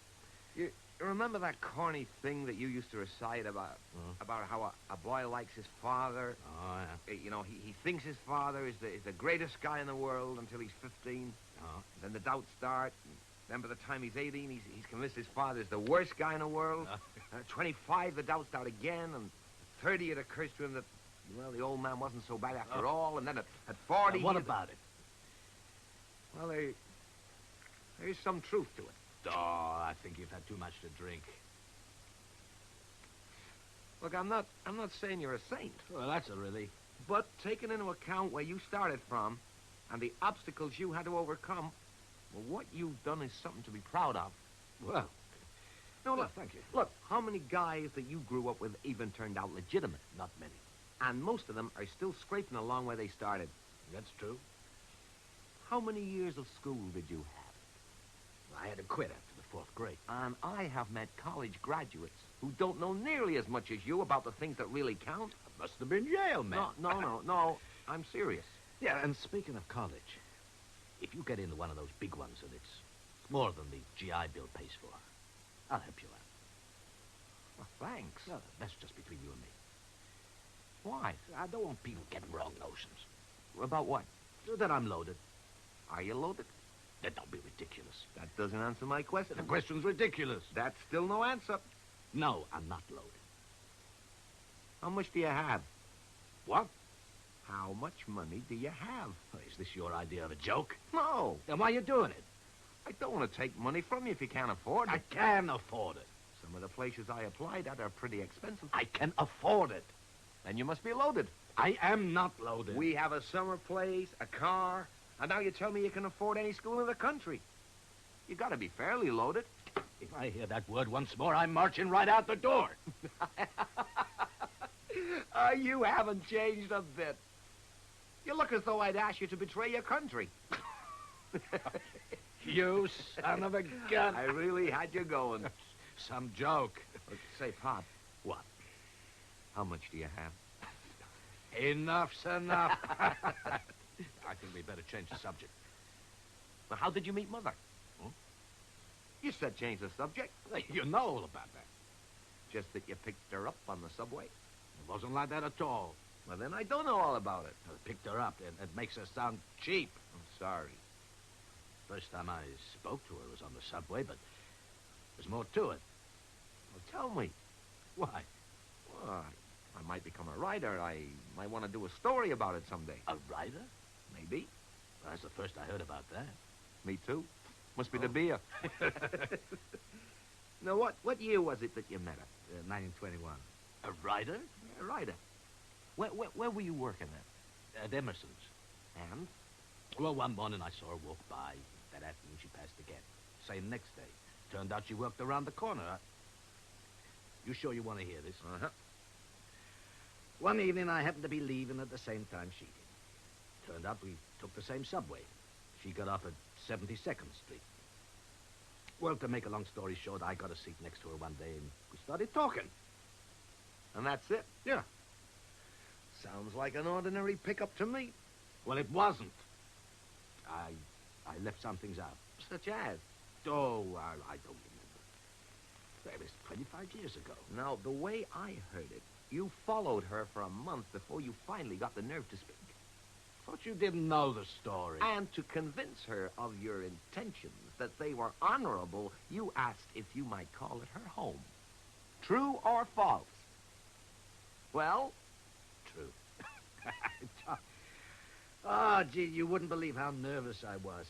You remember that corny thing that you used to recite about how a boy likes his father? Oh, yeah. You know, he thinks his father is the greatest guy in the world until he's 15. Oh. Then the doubts start. Then by the time he's 18, he's convinced his father is the worst guy in the world. 25, the doubts start again. And 30, it occurs to him that, well, the old man wasn't so bad after all. And then at 40... Now, what about it? Well, there's some truth to it. Oh, I think you've had too much to drink. Look, I'm not saying you're a saint. Well, that's a relief. But taking into account where you started from and the obstacles you had to overcome, well, what you've done is something to be proud of. Well, no, look, thank you. Look, how many guys that you grew up with even turned out legitimate? Not many. And most of them are still scraping along where they started. That's true. How many years of school did you have? I had to quit after the 4th grade. And I have met college graduates who don't know nearly as much as you about the things that really count. I must have been jail, man. No. I'm serious. Yeah, and speaking of college, if you get into one of those big ones and it's more than the GI Bill pays for, I'll help you out. Well, thanks. No, that's just between you and me. Why? I don't want people getting wrong notions. About what? That I'm loaded. Are you loaded? That don't be ridiculous. That doesn't answer my question. The question's ridiculous. That's still no answer. No, I'm not loaded. How much do you have? What? How much money do you have? Is this your idea of a joke? No. Then why are you doing it? I don't want to take money from you if you can't afford it. I can afford it. Some of the places I applied at are pretty expensive. I can afford it. Then you must be loaded. I am not loaded. We have a summer place, a car, and now you tell me you can afford any school in the country. You got to be fairly loaded. If I hear that word once more, I'm marching right out the door. You haven't changed a bit. You look as though I'd ask you to betray your country. You son of a gun. I really had you going. Some joke. Say, Pop. What? How much do you have? Enough's enough. I think we better change the subject. Well, how did you meet Mother? You said change the subject. You know all about that. Just that you picked her up on the subway? It wasn't like that at all. Well, then I don't know all about it. I picked her up, and it makes her sound cheap. I'm sorry. First time I spoke to her was on the subway, but there's more to it. Well, tell me. Why? Well, I might become a writer. I might want to do a story about it someday. A writer? Maybe. Well, that's the first I heard about that. Me too. Must be the beer. Now, what year was it that you met her? 1921. A writer? Yeah, a writer. Where were you working at? At Emerson's. And? Well, one morning I saw her walk by. That afternoon she passed again. Same next day. Turned out she worked around the corner. You sure you want to hear this? Uh-huh. One evening I happened to be leaving at the same time she did. Turned out we took the same subway. She got off at 72nd Street. Well, to make a long story short, I got a seat next to her one day, and we started talking. And that's it? Yeah. Sounds like an ordinary pickup to me. Well, it wasn't. I left some things out. Such as? Oh, I don't remember. That was 25 years ago. Now, the way I heard it, you followed her for a month before you finally got the nerve to speak. Thought you didn't know the story. And to convince her of your intentions, that they were honorable, you asked if you might call it her home. True or false? Well? True. Oh, gee, you wouldn't believe how nervous I was.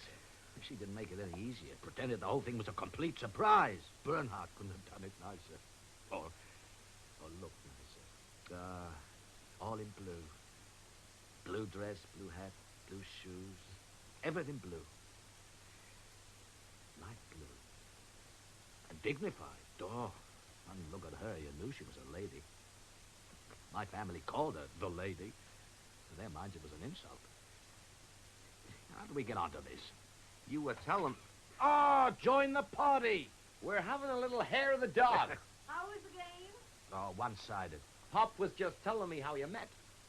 She didn't make it any easier. Pretended the whole thing was a complete surprise. Bernhardt couldn't have done it nicer. Or looked nicer. All in blue. Blue dress, blue hat, blue shoes. Everything blue. Light blue. And dignified. Oh, one look at her, you knew she was a lady. My family called her the lady. To their minds, it was an insult. How do we get onto this? You were telling... Oh, join the party. We're having a little hair of the dog. How was the game? Oh, one-sided. Pop was just telling me how you met.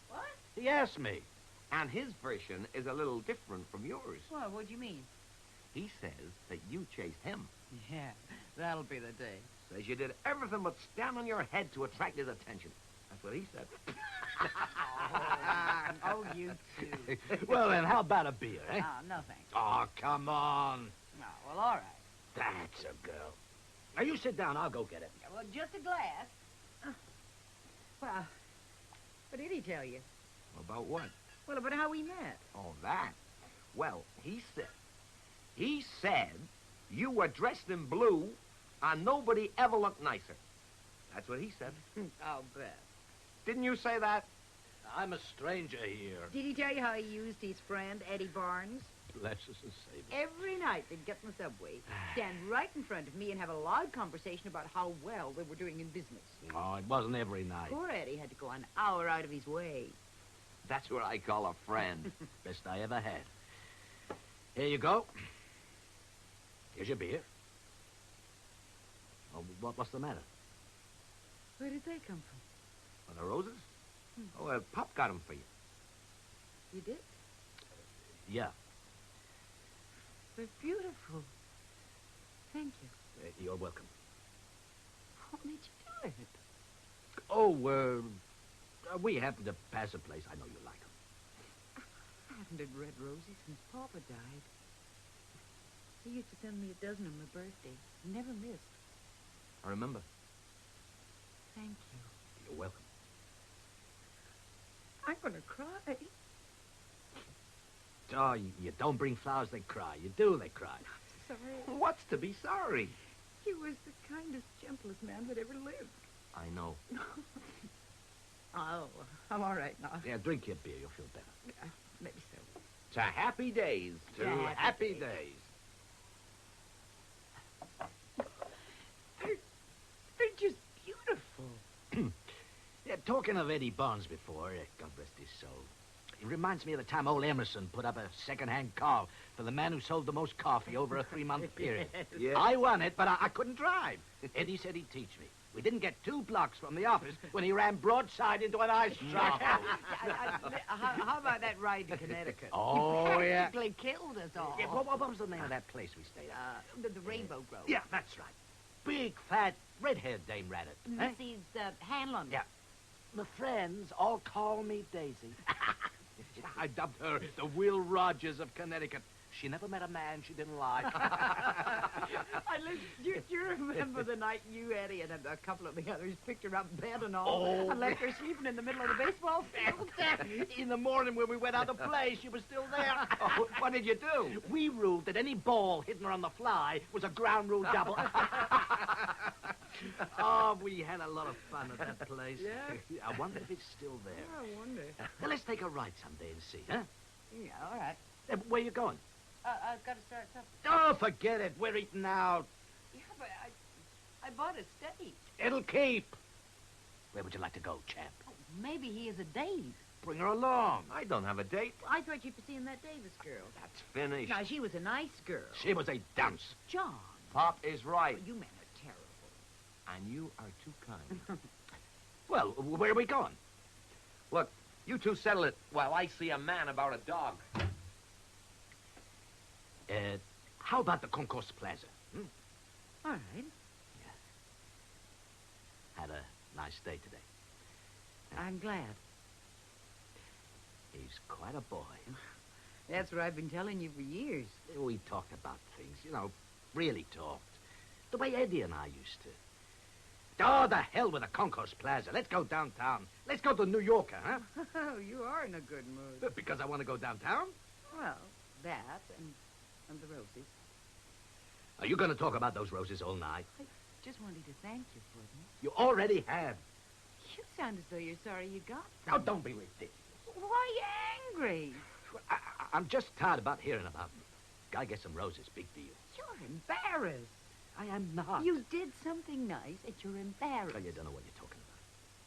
What? He asked me. And his version is a little different from yours. Well, what do you mean? He says that you chased him. Yeah, that'll be the day. Says you did everything but stand on your head to attract his attention. That's what he said. Oh, you two. Well, then, how about a beer, eh? Oh, no thanks. Oh, come on. Oh, well, all right. That's a girl. Now, you sit down. I'll go get it. Yeah, well, just a glass. Well, what did he tell you? About what? Well, about how we met. Oh, that. Well, he said you were dressed in blue and nobody ever looked nicer. That's what he said. I'll bet. Didn't you say that? I'm a stranger here. Did he tell you how he used his friend, Eddie Barnes? Bless us and save us. Every night they'd get in the subway, stand right in front of me and have a loud conversation about how well they were doing in business. Oh, it wasn't every night. Poor Eddie had to go an hour out of his way. That's what I call a friend. Best I ever had. Here you go. Here's your beer. Oh, what's the matter? Where did they come from? Are the roses? Oh, Pop got them for you. You did? Yeah. They're beautiful. Thank you. You're welcome. What made you do it? Oh, we happened to pass a place. I know you like them. I haven't had red roses since Papa died. He used to send me a dozen on my birthday. Never missed. I remember. Thank you. You're welcome. I'm going to cry. Oh, you don't bring flowers, they cry. You do, they cry. Sorry. What's to be sorry? He was the kindest, gentlest man that ever lived. I know. Oh, I'm all right now. Yeah, drink your beer. You'll feel better. Maybe so. To happy days. To happy days. They're just beautiful. Yeah, talking of Eddie Barnes before, God rest his soul. It reminds me of the time old Emerson put up a second-hand car for the man who sold the most coffee over a 3-month period. Yes. I won it, but I couldn't drive. Eddie said he'd teach me. We didn't get 2 blocks from the office when he ran broadside into an ice truck. How about that ride to Connecticut? Oh, He yeah. practically killed us all. Yeah, what was the name of that place we stayed at? The Rainbow Grove. Yeah, that's right. Big, fat, red-haired Dame Rabbit. Mrs. Hanlon. Yeah. My friends all call me Daisy. I dubbed her the Will Rogers of Connecticut. She never met a man she didn't like. Do you remember the night you, Eddie, and a couple of the others picked her up in bed and all and left her sleeping in the middle of the baseball field? In the morning when we went out to play, she was still there. Oh, what did you do? We ruled that any ball hitting her on the fly was a ground rule double. Oh, we had a lot of fun at that place. Yeah? I wonder if it's still there. I wonder. Now, let's take a ride someday and see, huh? Yeah, all right. Where you going? I've got to start something. Oh, forget it. We're eating out. Yeah, but I bought a steak. It'll keep. Where would you like to go, champ? Oh, maybe he has a date. Bring her along. I don't have a date. I thought you'd be seeing that Davis girl. That's finished. Now, she was a nice girl. She was a dunce. John, Pop is right. Well, you men are terrible. And you are too kind. Well, where are we going? Look, you two settle it while I see a man about a dog. How about the Concourse Plaza? Hmm? All right. Had a nice day today. I'm glad. He's quite a boy. That's what I've been telling you for years. We talked about things, really talked. The way Eddie and I used to. Oh, the hell with the Concourse Plaza. Let's go downtown. Let's go to New Yorker, huh? Oh, you are in a good mood. Because I want to go downtown? Well, that and the roses. Are you going to talk about those roses all night? I just wanted to thank you for them. You already have. You sound as though you're sorry you got them. Now, don't be ridiculous. Why are you angry? I'm just tired about hearing about them. Guy gets some roses, big deal. You're embarrassed. I am not. You did something nice, and you're embarrassed. Well, you don't know what you're talking about.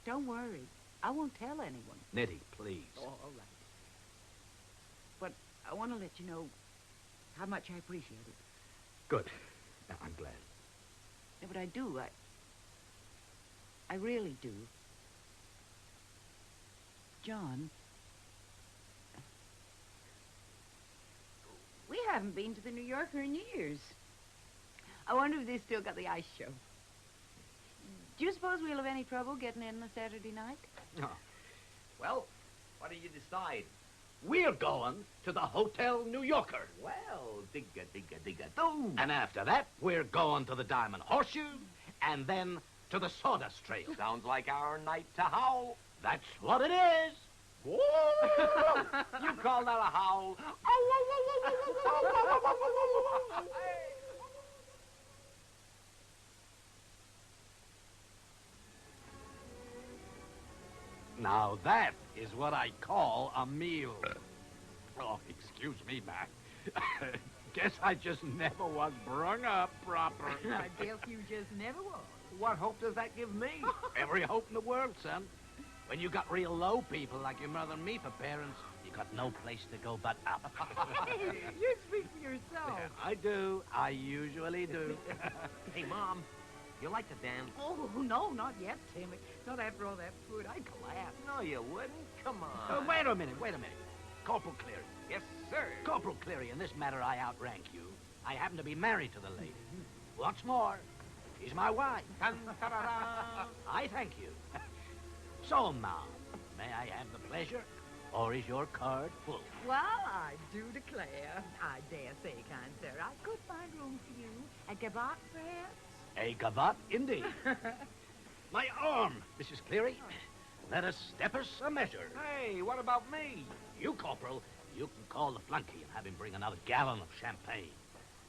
Don't worry. I won't tell anyone. Nettie, please. Oh, all right. But I want to let you know how much I appreciate it. Good. I'm glad. Yeah, but I do. I really do. John, we haven't been to the New Yorker in years. I wonder if they still got the ice show. Do you suppose we'll have any trouble getting in on a Saturday night? No. Well, what do you decide? We're going to the Hotel New Yorker. Well, digga-do. And after that, we're going to the Diamond Horseshoe, and then to the Sawdust Trail. Sounds like our night to howl. That's what it is. Whoa! You call that a howl? Now that is what I call a meal. Oh, excuse me, Mac. Guess I just never was brung up proper. I guess you just never was. What hope does that give me? Every hope in the world, son. When you got real low people like your mother and me for parents, you got no place to go but up. You speak for yourself. Yeah, I do. I usually do. Hey, Mom, you like to dance? Oh, no, not yet, Timmy. Not after all that food. I'd collapse. No, you wouldn't. Come on. Wait a minute. Corporal Cleary. Yes, sir. Corporal Cleary, in this matter, I outrank you. I happen to be married to the lady. What's more, she's my wife. I thank you. So, Mom, may I have the pleasure, or is your card full? Well, I do declare, I dare say, kind sir, I could find room for you. A gavotte, perhaps? A gavotte, indeed. My arm, Mrs. Cleary. Let us step us a measure. Hey, what about me? You, Corporal, you can call the flunky and have him bring another gallon of champagne.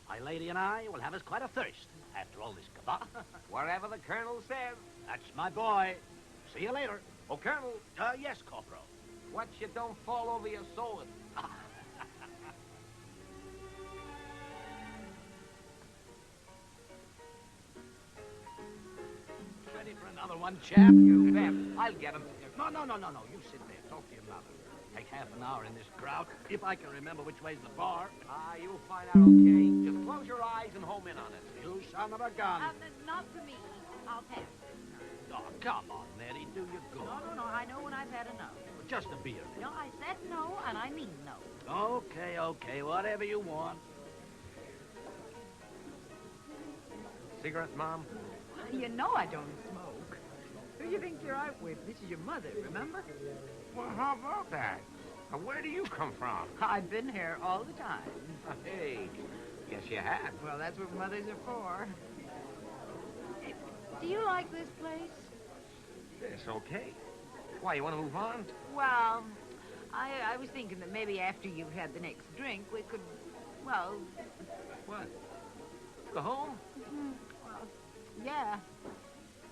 My lady and I will have us quite a thirst after all this gavotte. Whatever the Colonel says. That's my boy. See you later. Oh, Colonel. Yes, Corporal. Watch you don't fall over your sword. Ready for another one, chap? You bet. I'll get him. No. You sit there. Talk to your mother. Take half an hour in this crowd, if I can remember which way's the bar. You'll find out okay. Just close your eyes and home in on it. You son of a gun. Not for me. I'll pass. Oh, come on, Nettie. Do your good. No. I know when I've had enough. Just a beer. No, I said no, and I mean no. Okay. Whatever you want. Cigarettes, Mom? You know I don't smoke. Who you think you're out with? This is your mother, remember? Well, how about that? Now, where do you come from? I've been here all the time. Hey, guess you have. Well, that's what mothers are for. Do you like this place? It's okay. Why, you want to move on? Well, I was thinking that maybe after you've had the next drink, we could, well... What? Go home? Well, yeah.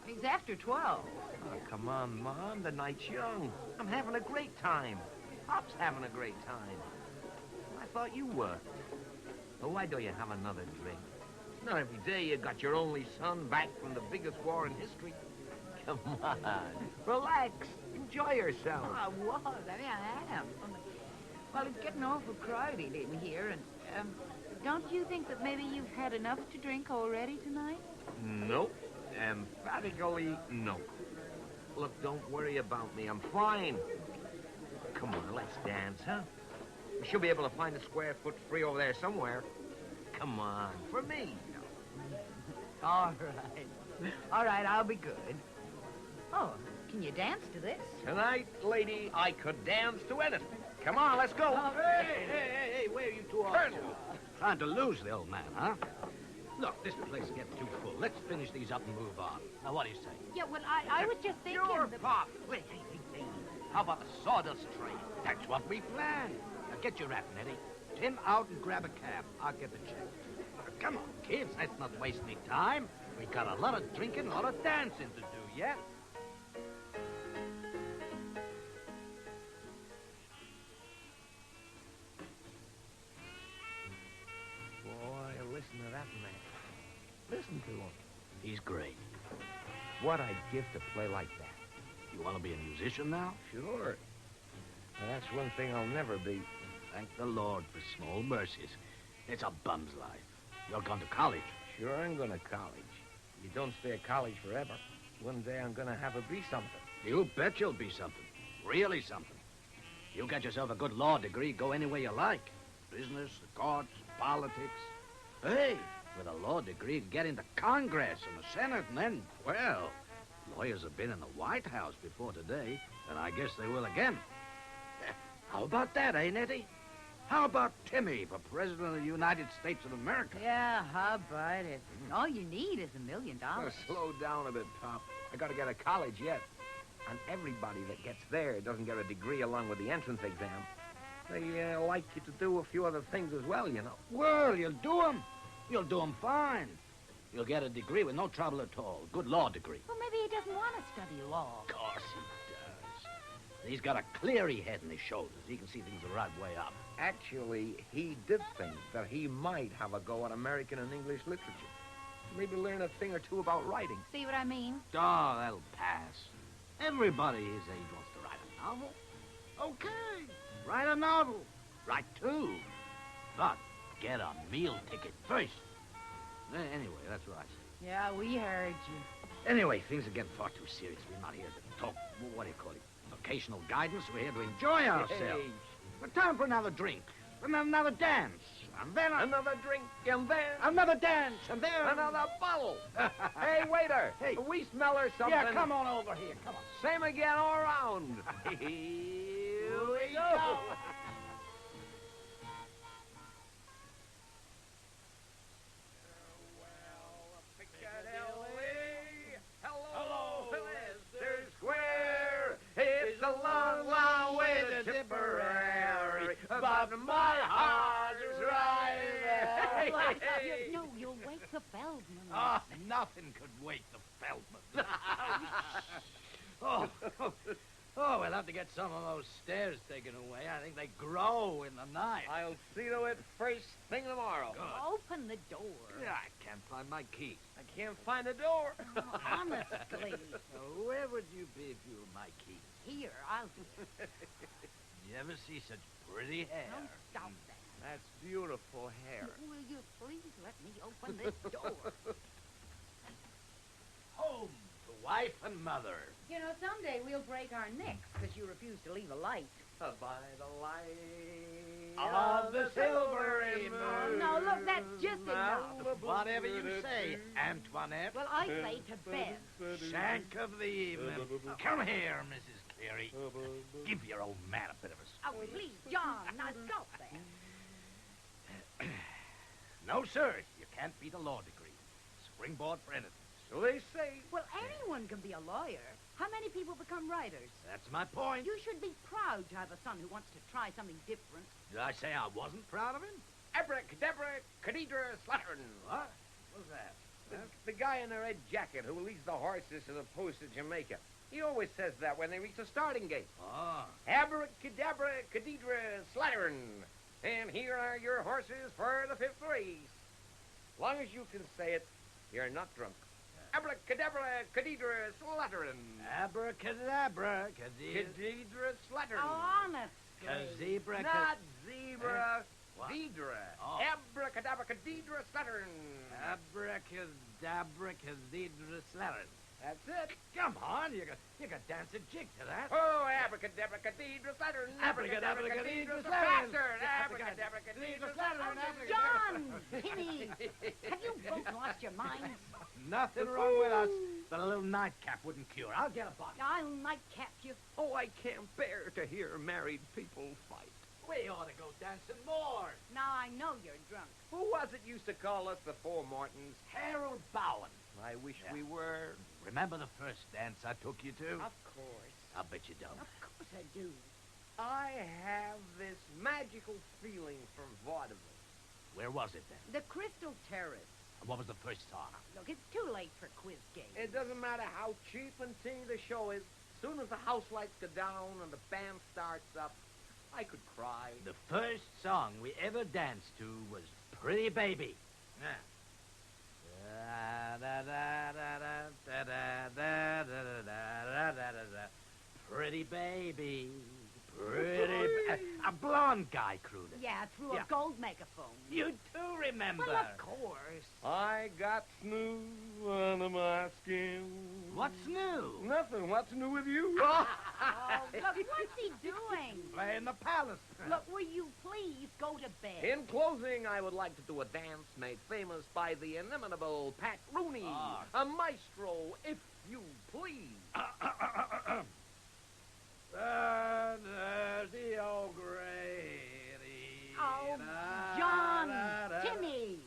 It's after 12. Oh, come on, Mom. The night's young. I'm having a great time. Pop's having a great time. I thought you were. So why don't you have another drink? Not every day you got your only son back from the biggest war in history. Come on. Relax. Enjoy yourself. Oh, I was. I am. Well, it's getting awful crowded in here, and, don't you think that maybe you've had enough to drink already tonight? Nope. Emphatically no. Look, don't worry about me. I'm fine. Come on, let's dance, huh? We should be able to find a square foot free over there somewhere. Come on, for me. All right. All right, I'll be good. Oh, can you dance to this? Tonight, lady, I could dance to anything. Come on, let's go. Hey, where are you two off to? Trying to lose the old man, huh? Look, this place is getting too full. Let's finish these up and move on. Now, what do you say? Yeah, well, I was just thinking... Your pop. Wait, hey. How about the sawdust trade? That's what we planned. Now, get your wrap, Nettie. Tim out and grab a cab. I'll get the check. Come on, kids. Let's not waste any time. We got a lot of drinking, a lot of dancing to do, yeah? Boy, listen to that man. Listen to him. He's great. What I'd give to play like that. You want to be a musician now? Sure. Well, that's one thing I'll never be. Thank the Lord for small mercies. It's a bum's life. You're going to college. Sure, I'm going to college. You don't stay at college forever. One day I'm going to have to be something. You bet you'll be something. Really something. You get yourself a good law degree, go anywhere you like. Business, the courts, politics. Hey, with a law degree, get into Congress and the Senate, and then, well, lawyers have been in the White House before today, and I guess they will again. How about that, eh, Nettie? How about Timmy for President of the United States of America? Yeah, how about it? All you need is $1 million. Oh, slow down a bit, Pop. I got to get to college yet. And everybody that gets there doesn't get a degree along with the entrance exam. They like you to do a few other things as well, you know. Well, you'll do them. You'll do them fine. You'll get a degree with no trouble at all. Good law degree. Well, maybe he doesn't want to study law. Of course he does. He's got a cleary head in his shoulders. He can see things the right way up. Actually, he did think that he might have a go at American and English literature. Maybe learn a thing or two about writing. See what I mean? Oh, that'll pass. Everybody his age wants to write a novel. Okay, write a novel. Write two. But get a meal ticket first. Anyway, that's what I say. Yeah, we heard you. Anyway, things are getting far too serious. We're not here to talk, what do you call it, vocational guidance. We're here to enjoy ourselves. Hey. It's time for another drink, and then another dance, and then another drink, and then another dance, and then another bottle. Hey, waiter. Hey. We smell her something. Yeah, come on over here. Come on. Same again all around. Here we go. Hello, Leicester Square. It's a long, long way to Tipperary, but my heart is right there. No, you'll wake the Feldman. Oh, nothing could wake the Feldman. Oh, we'll have to get some of those stairs taken away. I think they grow in the night. I'll see to it first thing tomorrow. Good. Open the door. Yeah, I can't find my key. I can't find the door. Oh, honestly. Where would you be if you were my key? Here, I'll... You ever see such pretty hair? Don't stop that. That's beautiful hair. Will you please let me open this door? Home to wife and mother. You know, someday we'll break our necks because you refuse to leave a light. By the light of the silvery moon. Oh, no, look, that's just enough. Whatever you say, Antoinette. Well, I say to bed. Shank of the evening. Come here, Mrs. Cleary. Give your old man a bit of a... Oh, please, John, now stop that. No, sir. You can't beat a law degree. Springboard for anything. So they say. Well, anyone can be a lawyer. How many people become writers? That's my point. You should be proud to have a son who wants to try something different. Did I say I wasn't proud of him? Abracadabra, cadabra, slattern. What? What's that? The guy in the red jacket who leads the horses to the post at Jamaica. He always says that when they reach the starting gate. Oh. Abracadabra, cadabra, slattern. And here are your horses for the 5th race. As long as you can say it, you're not drunk. Abracadabra, cadabra, slattern. Abracadabra, cadabra, slattern. Oh, honestly. Zebra. Not zebra. Deidre. Oh. Abracadabra-cadabra Saturn. Abracadabra-cadabra Saturn. That's it. Come on, you can dance a jig to that. Oh, abracadabra-cadabra Saturn. Abracadabra-cadabra Saturn. Saturn. Abracadabra-cadabra Saturn. John! Timmy! Have you both lost your minds? Nothing wrong with us that a little nightcap wouldn't cure. I'll get a bottle. I'll nightcap you. Oh, I can't bear to hear married people fight. We ought to go dancing more. Now I know you're drunk. Who was it used to call us the Four Mortons? Harold Bowen. I wish we were. Remember the first dance I took you to? Of course. I bet you don't. Of course I do. I have this magical feeling from vaudeville. Where was it then? The Crystal Terrace. And what was the first song? Look, it's too late for quiz games. It doesn't matter how cheap and teeny the show is. As soon as the house lights go down and the band starts up, I could cry. The first song we ever danced to was Pretty Baby. Yeah. Pretty baby, a blonde guy crooned it. Yeah, through a gold megaphone. You do remember. Well, of course. I got smooth under my skin. What's new? Nothing. What's new with you? Oh, look, what's he doing? Playing the palace. Look, will you please go to bed? In closing, I would like to do a dance made famous by the inimitable Pat Rooney, a maestro, if you please. There's the old Grady. Oh, John, Timmy.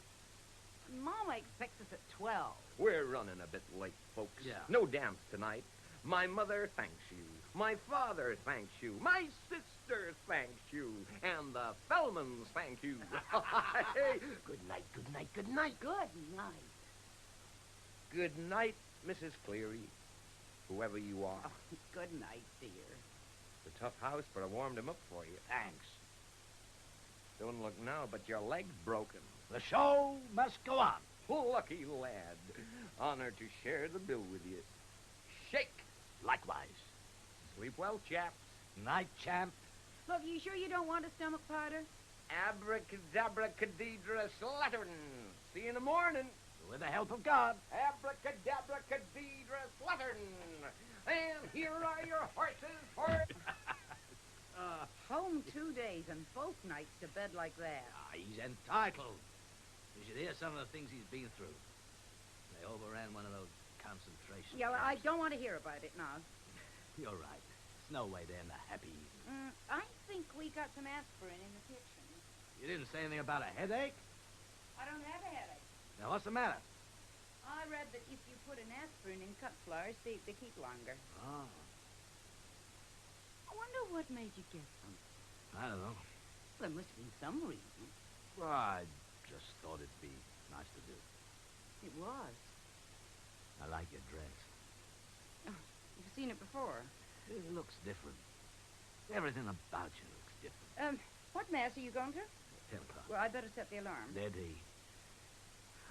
Mama expects us at 12. We're running a bit late, folks. Yeah. No dance tonight. My mother thanks you. My father thanks you. My sister thanks you. And the Fellmans thank you. Hey, good night, good night, good night. Good night. Good night, Mrs. Cleary, whoever you are. Oh, good night, dear. It's a tough house, but I warmed him up for you. Thanks. Don't look now, but your leg's broken. The show must go on. Lucky lad. Honored to share the bill with you. Shake. Likewise. Sleep well, chaps. Night, champ. Look, you sure you don't want a stomach powder? Abracadabra-cadabra Slattern. See you in the morning. With the help of God. Abracadabra-cadabra Slattern. And here are your horses for... Home 2 days and both nights to bed like that. He's entitled. You should hear some of the things he's been through. They overran one of those concentration Yeah, well, I camps. don't want to hear about it now. You're right. There's no way to end a happy evening. I think we got some aspirin in the kitchen. You didn't say anything about a headache? I don't have a headache. Now, what's the matter? I read that if you put an aspirin in cut flowers, they keep longer. Oh. I wonder what made you get some. I don't know. There must have been some reason. Well, I just thought it'd be nice to do. It was. I like your dress. Oh, you've seen it before. It looks different. Everything about you looks different. What mass are you going to? 10 o'clock. Well, I'd better set the alarm. Eddie,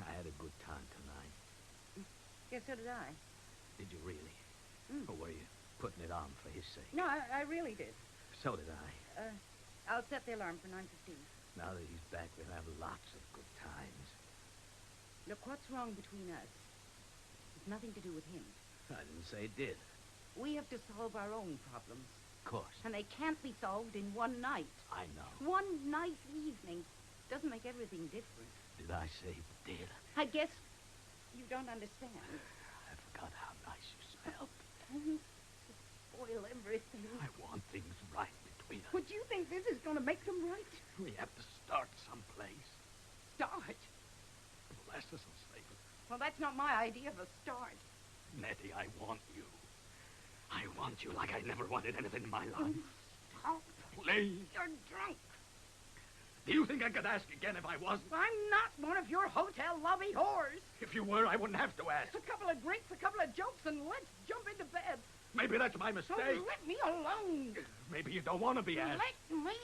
I had a good time tonight. Yes, so did I. Did you really? Or were you putting it on for his sake? No, I really did. So did I. I'll set the alarm for 9:15. Now that he's back, we'll have lots of good times. Look, what's wrong between us? It's nothing to do with him. I didn't say it did. We have to solve our own problems. Of course. And they can't be solved in one night. I know. One nice evening doesn't make everything different. Did I say did? I guess you don't understand. I forgot how nice you smelled. Don't spoil everything. I want things right between us. Would you think this is going to make them right? We have to start someplace. Start? Bless us and save us. Well, that's not my idea of a start. Nettie, I want you. I want you like I never wanted anything in my life. Stop. Please. You're drunk. Do you think I could ask again if I wasn't? I'm not one of your hotel lobby whores. If you were, I wouldn't have to ask. A couple of drinks, a couple of jokes, and let's jump into bed. Maybe that's my mistake. So let me alone. Maybe you don't want to be asked. Let me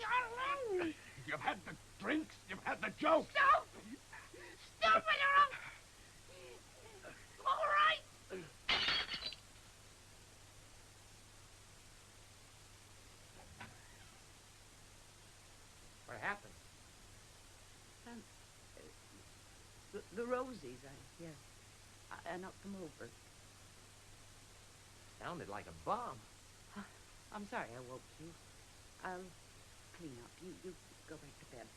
alone. You've had the drinks. You've had the jokes. Stop. Stop it or I'll... All right. What happened? The rosies, I knocked them over. Sounded like a bomb. I'm sorry I woke you. I'll clean up. You go back to bed.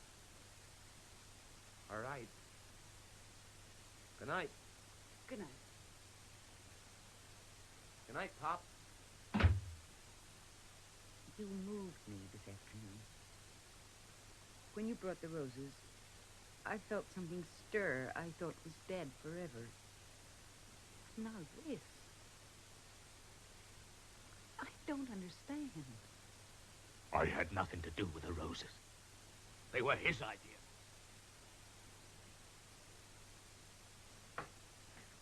All right. Good night. Good night. Good night, Pop. You moved me this afternoon. When you brought the roses, I felt something stir I thought was dead forever. Now this. I don't understand. I had nothing to do with the roses. They were his idea.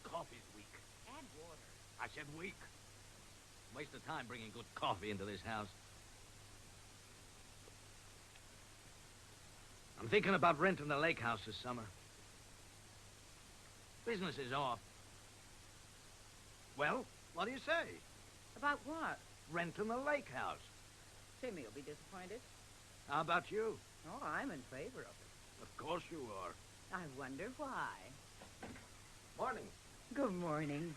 Coffee's weak. Add water. I said weak. Waste of time bringing good coffee into this house. I'm thinking about renting the lake house this summer. Business is off. Well, what do you say? About what? Renting the lake house. Timmy will be disappointed. How about you? Oh, I'm in favor of it. Of course you are. I wonder why. Morning. Good morning.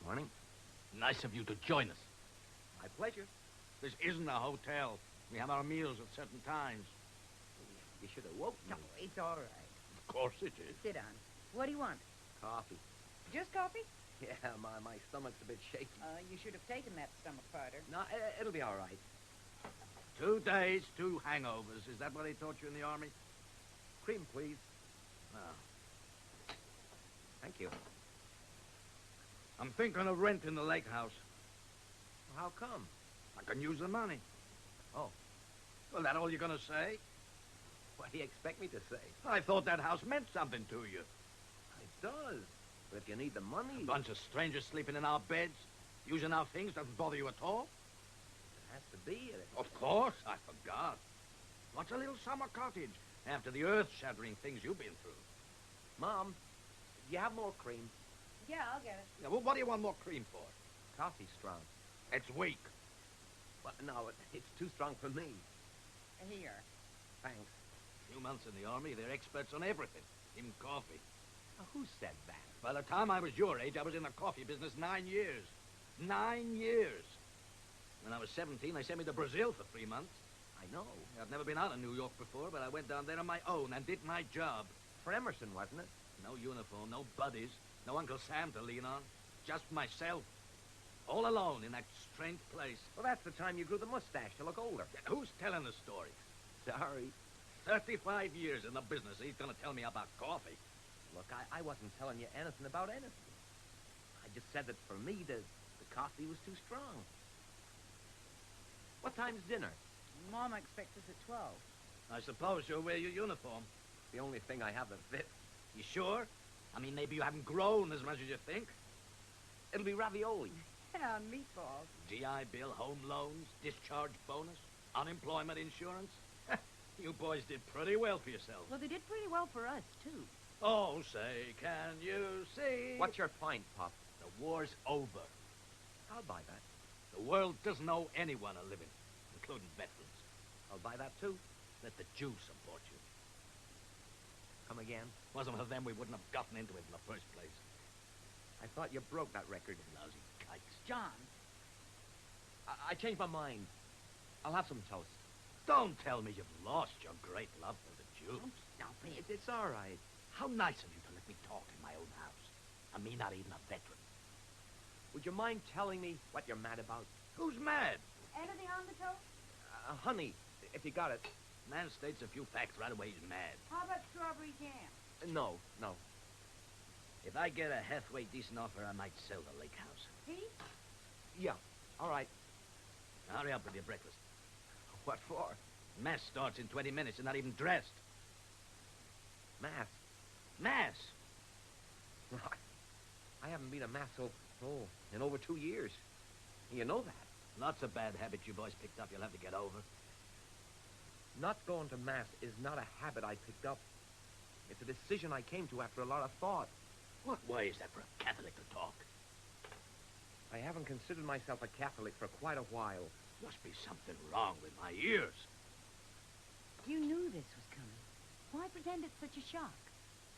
Morning. Nice of you to join us. My pleasure. This isn't a hotel. We have our meals at certain times. You should have woke me. No, it's all right. Of course it is. Sit down. What do you want? Coffee. Just coffee? Yeah, my stomach's a bit shaky. You should have taken that stomach powder. No, it'll be all right. 2 days, 2 hangovers. Is that what they taught you in the Army? Cream, please. Oh. Thank you. I'm thinking of renting the lake house. How come? I can use the money. Oh. Well, that all you're going to say? What do you expect me to say? I thought that house meant something to you. It does. But if you need the money... A bunch of strangers sleeping in our beds, using our things doesn't bother you at all? It has to be. Of course, I forgot. What's a little summer cottage after the earth-shattering things you've been through? Mom, do you have more cream? Yeah, I'll get it. Yeah, well, what do you want more cream for? Coffee's strong. It's weak. Well, no, it's too strong for me. Here. Thanks. A few months in the Army, they're experts on everything, even coffee. Who said that? By the time I was your age, I was in the coffee business 9 years. 9 years. When I was 17, they sent me to Brazil for 3 months. I know. I've never been out of New York before, but I went down there on my own and did my job. For Emerson, wasn't it? No uniform, no buddies, no Uncle Sam to lean on. Just myself. All alone in that strange place. Well, that's the time you grew the mustache to look older. Who's telling the story? Sorry. 35 years in the business. He's going to tell me about coffee. Look, I wasn't telling you anything about anything. I just said that for me, the coffee was too strong. What time's dinner? Mom expects us at 12. I suppose you'll wear your uniform. The only thing I have that fits. You sure? I mean, maybe you haven't grown as much as you think. It'll be ravioli. Yeah, and meatballs. GI Bill, home loans, discharge bonus, unemployment insurance. You boys did pretty well for yourselves. Well, they did pretty well for us, too. Oh, say, can you see? What's your point, Pop? The war's over. I'll buy that. The world doesn't owe anyone a living, including veterans. I'll buy that, too. Let the Jews support you. Come again? Wasn't for them, we wouldn't have gotten into it in the first place. I thought you broke that record. Lousy kikes. John. I changed my mind. I'll have some toast. Don't tell me you've lost your great love for the Jews. Don't stop it. It's all right. How nice of you to let me talk in my own house. And me not even a veteran. Would you mind telling me what you're mad about? Who's mad? Anything on the toast? Honey, if you got it. Man states a few facts right away, he's mad. How about strawberry jam? No. If I get a halfway decent offer, I might sell the lake house. Tea? Yeah, all right. Now, hurry up with your breakfast. What for? Mass starts in 20 minutes. You're not even dressed. Mass? Mass? I haven't been a mass in over 2 years. You know that. Lots of bad habits you boys picked up you'll have to get over. Not going to mass is not a habit I picked up. It's a decision I came to after a lot of thought. What way is that for a Catholic to talk? I haven't considered myself a Catholic for quite a while. Must be something wrong with my ears. You knew this was coming. Why pretend it's such a shock?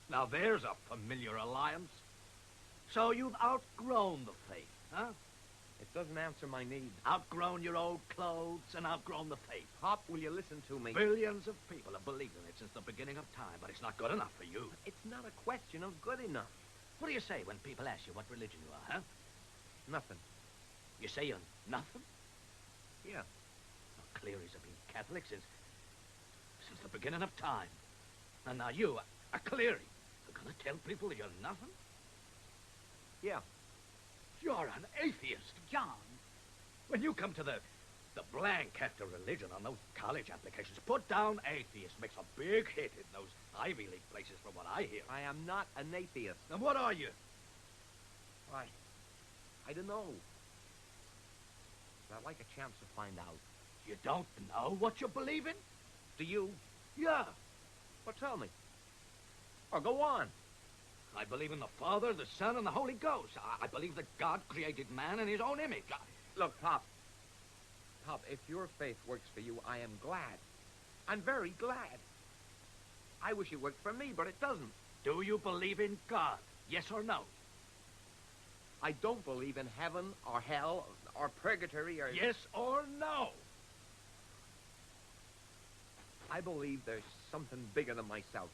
Now there's a familiar alliance. So you've outgrown the faith, huh? It doesn't answer my needs. Outgrown your old clothes and outgrown the faith. Pop, will you listen to me? Billions of people have believed in it since the beginning of time, but it's not good enough for you. It's not a question of good enough. What do you say when people ask you what religion you are, huh? Nothing. You say you're nothing? Yeah. Well, Clearys have been Catholic since the beginning of time. And now you, a Cleary, are going to tell people that you're nothing? Yeah. You're an atheist. John. When you come to the blank after religion on those college applications, put down atheist. Makes a big hit in those Ivy League places from what I hear. I am not an atheist. Then what are you? Why, I don't know. But I'd like a chance to find out. You don't know what you believe in? Do you? Yeah. Well, tell me. Or go on. I believe in the Father, the Son, and the Holy Ghost. I believe that God created man in his own image. Look, Pop. Pop, if your faith works for you, I am glad. I'm very glad. I wish it worked for me, but it doesn't. Do you believe in God? Yes or no? I don't believe in heaven or hell or purgatory or... Yes or no? I believe there's something bigger than myself.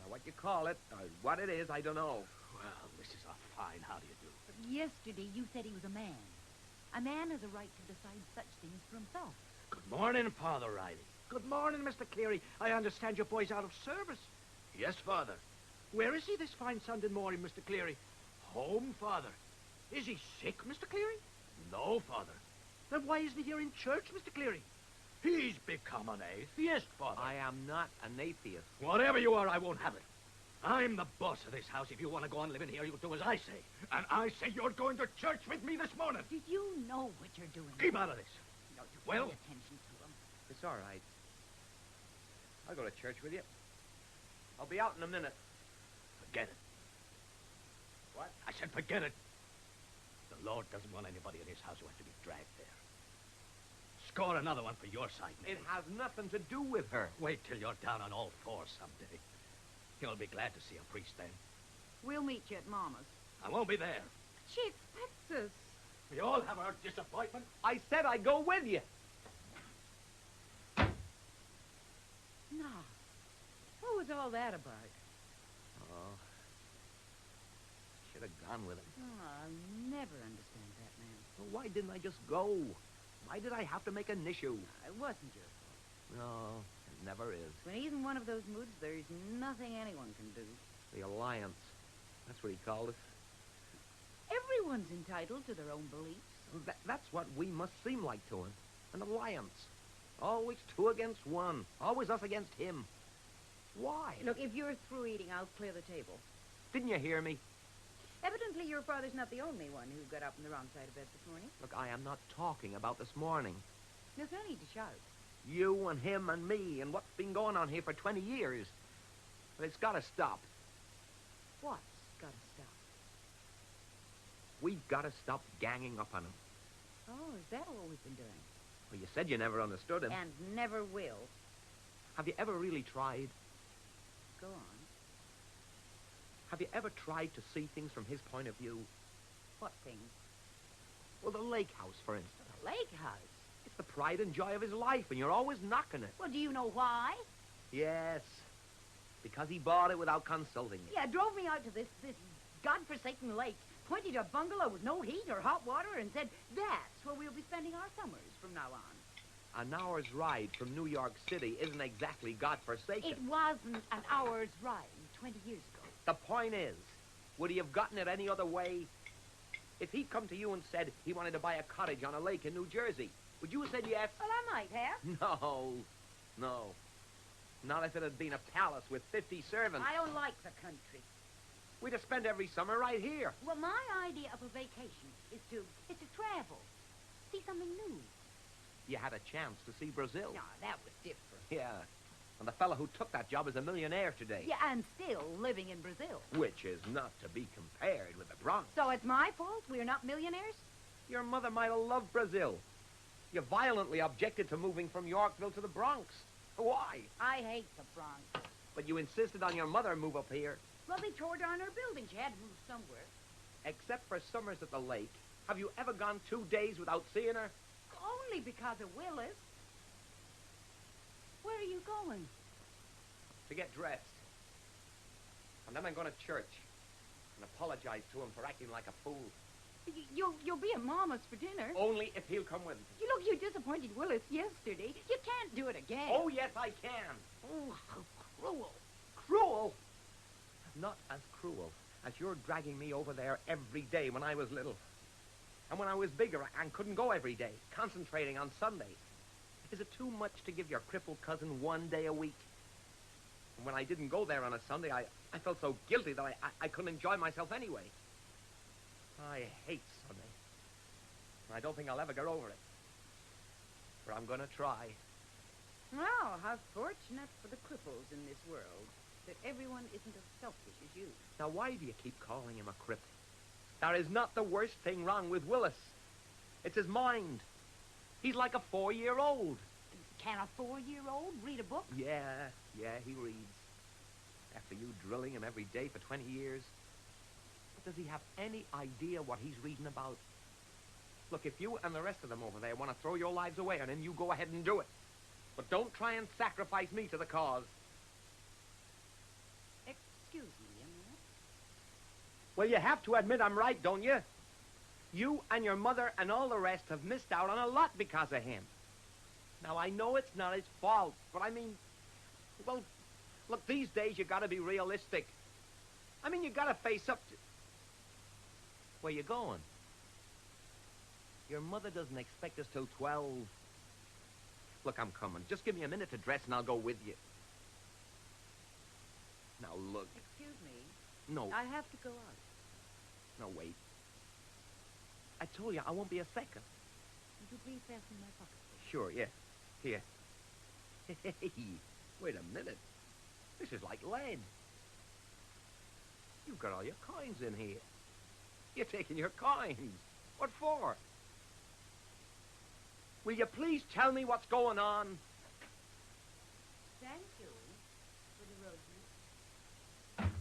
Now, what you call it, or what it is, I don't know. Well, this is a fine how do you do. But yesterday you said he was a man. A man has a right to decide such things for himself. Good morning, Father Riley. Good morning, Mr. Cleary. I understand your boy's out of service. Yes, Father. Where is he this fine Sunday morning, Mr. Cleary? Home, Father. Is he sick, Mr. Cleary? No, Father. Then why isn't he here in church, Mr. Cleary? He's become an atheist, Father. I am not an atheist. Whatever you are, I won't have it. I'm the boss of this house. If you want to go on living here, you do as I say. And I say you're going to church with me this morning. Do you know what you're doing? Keep out of this. No, you Well? pay attention to him. It's all right. I'll go to church with you. I'll be out in a minute. Forget it. What? I said forget it. The Lord doesn't want anybody in his house who has to be dragged there. Score another one for your side, maybe. It has nothing to do with her. Wait till you're down on all fours someday. You'll be glad to see a priest then. We'll meet you at Mama's. I won't be there. She expects us. We all have our disappointment. I said I'd go with you. No. What was all that about? Oh. Should have gone with him. Oh, I'll never understand that man. Well, why didn't I just go? Why did I have to make an issue? It wasn't your fault. No, it never is. When he's in one of those moods, there's nothing anyone can do. The alliance. That's what he called it. Everyone's entitled to their own beliefs. That's what we must seem like to him. An alliance. Always two against one. Always us against him. Why? Look, if you're through eating, I'll clear the table. Didn't you hear me? Evidently, your father's not the only one who got up on the wrong side of bed this morning. Look, I am not talking about this morning. There's no need to shout. You and him and me and what's been going on here for 20 years. But it's got to stop. What's got to stop? We've got to stop ganging up on him. Oh, is that what we've been doing? Well, you said you never understood him. And never will. Have you ever really tried? Go on. Have you ever tried to see things from his point of view? What things? Well, the lake house, for instance. The lake house? It's the pride and joy of his life, and you're always knocking it. Well, do you know why? Yes. Because he bought it without consulting me. Yeah, drove me out to this godforsaken lake, pointed to a bungalow with no heat or hot water, and said, that's where we'll be spending our summers from now on. An hour's ride from New York City isn't exactly godforsaken. It wasn't an hour's ride 20 years ago. The point is, would he have gotten it any other way? If he'd come to you and said he wanted to buy a cottage on a lake in New Jersey, would you have said yes? Well, I might have. No. Not if it had been a palace with 50 servants. I don't like the country. We'd have spent every summer right here. Well, my idea of a vacation is to travel, see something new. You had a chance to see Brazil. No, that was different. Yeah. And the fellow who took that job is a millionaire today. Yeah, and still living in Brazil. Which is not to be compared with the Bronx. So it's my fault we're not millionaires? Your mother might have loved Brazil. You violently objected to moving from Yorkville to the Bronx. Why? I hate the Bronx. But you insisted on your mother move up here. Well, they tore down her building. She had to move somewhere. Except for summers at the lake. Have you ever gone 2 days without seeing her? Only because of Willis. Where are you going? To get dressed. And then I'm going to church and apologize to him for acting like a fool. You'll be at Mama's for dinner. Only if he'll come with me. You disappointed Willis yesterday. You can't do it again. Oh, yes, I can. Oh, how cruel. Cruel? Not as cruel as you're dragging me over there every day when I was little. And when I was bigger and couldn't go every day, concentrating on Sunday. Is it too much to give your crippled cousin 1 day a week? And when I didn't go there on a Sunday, I felt so guilty that I couldn't enjoy myself anyway. I hate Sunday. I don't think I'll ever get over it. But I'm going to try. Well, how fortunate for the cripples in this world that everyone isn't as selfish as you. Now, why do you keep calling him a cripple? That is not the worst thing wrong with Willis. It's his mind. He's like a 4-year-old. Can a 4-year-old read a book? Yeah, he reads. After you drilling him every day for 20 years. But does he have any idea what he's reading about? Look, if you and the rest of them over there want to throw your lives away, and then you go ahead and do it. But don't try and sacrifice me to the cause. Excuse me a minute. Well, you have to admit I'm right, don't you? You and your mother and all the rest have missed out on a lot because of him. Now, I know it's not his fault, but I mean, well, look, these days you gotta be realistic. I mean, you gotta face up to... Where you going? Your mother doesn't expect us till 12. Look, I'm coming. Just give me a minute to dress and I'll go with you. Now, look. Excuse me. No. I have to go out. No, wait. I told you I won't be a second. Would you please fasten my pocket? Sure, yeah. Here. Hey, wait a minute. This is like lead. You've got all your coins in here. You're taking your coins. What for? Will you please tell me what's going on? Thank you for the roses.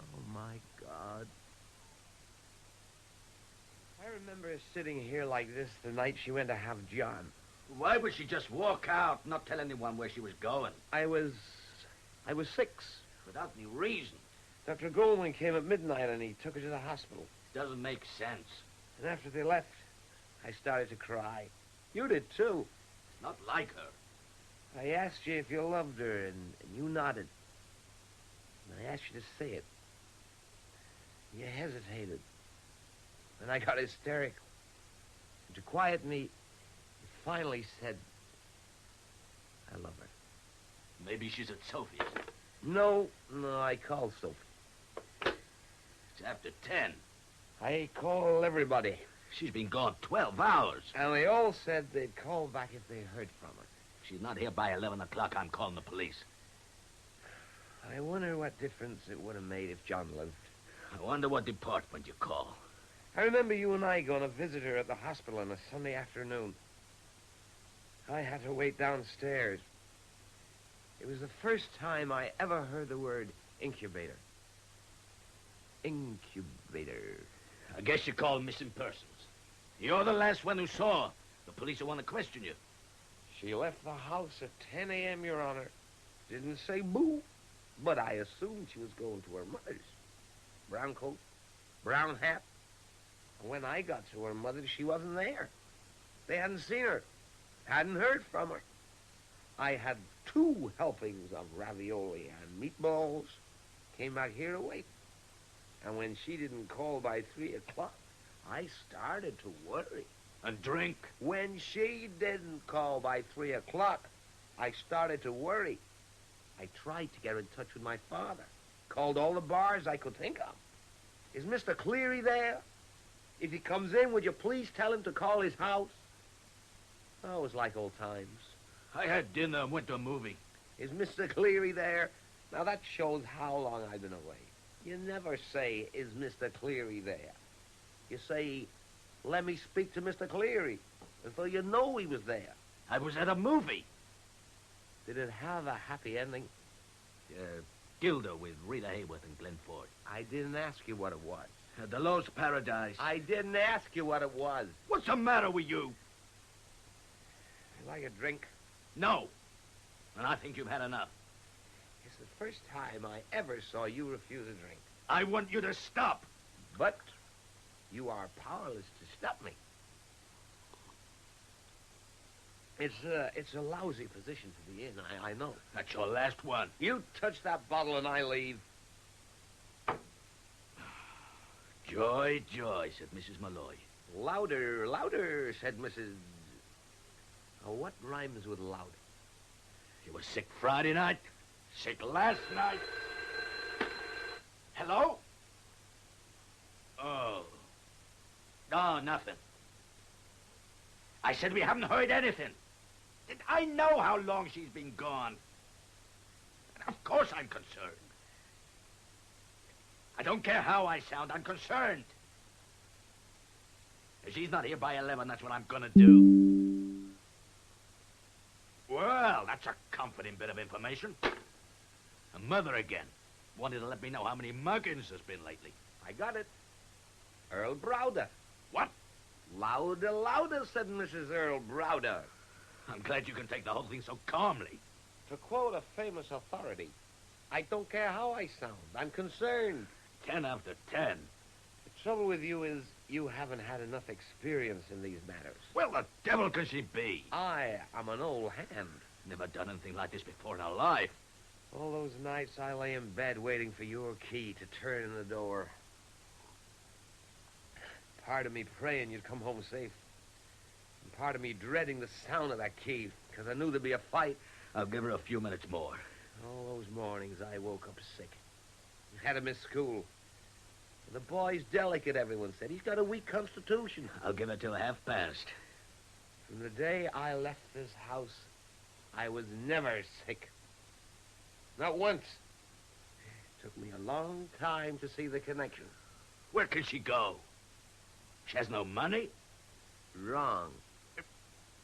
Oh, my God. I remember sitting here like this the night she went to have John. Why would she just walk out, not tell anyone where she was going? I was 6. Without any reason. Dr. Goldman came at midnight and he took her to the hospital. Doesn't make sense. And after they left, I started to cry. You did, too. It's not like her. I asked you if you loved her, and you nodded. And I asked you to say it. You hesitated. And I got hysterical. And to quiet me, you finally said, I love her. Maybe she's at Sophie's. No, I called Sophie. It's after 10. I call everybody. She's been gone 12 hours. And they all said they'd call back if they heard from her. If she's not here by 11 o'clock, I'm calling the police. I wonder what difference it would have made if John lived. I wonder what department you call. I remember you and I going to visit her at the hospital on a Sunday afternoon. I had to wait downstairs. It was the first time I ever heard the word incubator. Incubator. I guess you call missing persons. You're the last one who saw her. The police will want to question you. She left the house at 10 a.m., Your Honor. Didn't say boo, but I assumed she was going to her mother's. Brown coat, brown hat. And when I got to her mother, she wasn't there. They hadn't seen her. Hadn't heard from her. I had 2 helpings of ravioli and meatballs. Came back here to wait. And when she didn't call by 3 o'clock, I started to worry. And drink? When she didn't call by 3 o'clock, I started to worry. I tried to get in touch with my father. Called all the bars I could think of. Is Mr. Cleary there? If he comes in, would you please tell him to call his house? Oh, it was like old times. I had dinner and went to a movie. Is Mr. Cleary there? Now, that shows how long I've been away. You never say, is Mr. Cleary there? You say, let me speak to Mr. Cleary. As though you know he was there. I was at a movie. Did it have a happy ending? Gilda with Rita Hayworth and Glenn Ford. I didn't ask you what it was. The Lost Paradise. I didn't ask you what it was. What's the matter with you? You like a drink? No. And I think you've had enough. It's the first time I ever saw you refuse a drink. I want you to stop. But you are powerless to stop me. It's a lousy position to be in, I know. That's your last one. You touch that bottle and I leave. Joy, joy, said Mrs. Malloy. Louder, louder, said Mrs. Oh, what rhymes with louder? You were sick Friday night, sick last night. Hello? Oh. Oh, nothing. I said we haven't heard anything. I know how long she's been gone. And of course I'm concerned. I don't care how I sound, I'm concerned. If she's not here by 11, that's what I'm gonna do. Well, that's a comforting bit of information. A mother again. Wanted to let me know how many muggins there's been lately. I got it. Earl Browder. What? Louder, louder, said Mrs. Earl Browder. I'm glad you can take the whole thing so calmly. To quote a famous authority, I don't care how I sound. I'm concerned. 10 after 10. The trouble with you is you haven't had enough experience in these matters. Well, the devil can she be? I am an old hand. Never done anything like this before in her life. All those nights I lay in bed waiting for your key to turn in the door. Part of me praying you'd come home safe. And part of me dreading the sound of that key, because I knew there'd be a fight. I'll give her a few minutes more. All those mornings I woke up sick. Had to miss school. The boy's delicate, everyone said. He's got a weak constitution. I'll give it till 1:30. From the day I left this house, I was never sick. Not once. It took me a long time to see the connection. Where can she go? She has no money? Wrong.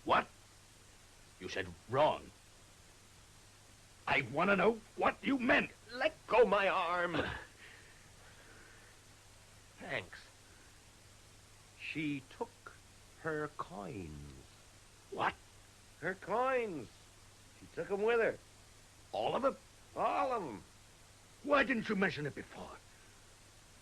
What? You said wrong. I want to know what you meant. Let go my arm. Thanks. She took her coins. What? Her coins. She took them with her. All of them? All of them. Why didn't you mention it before?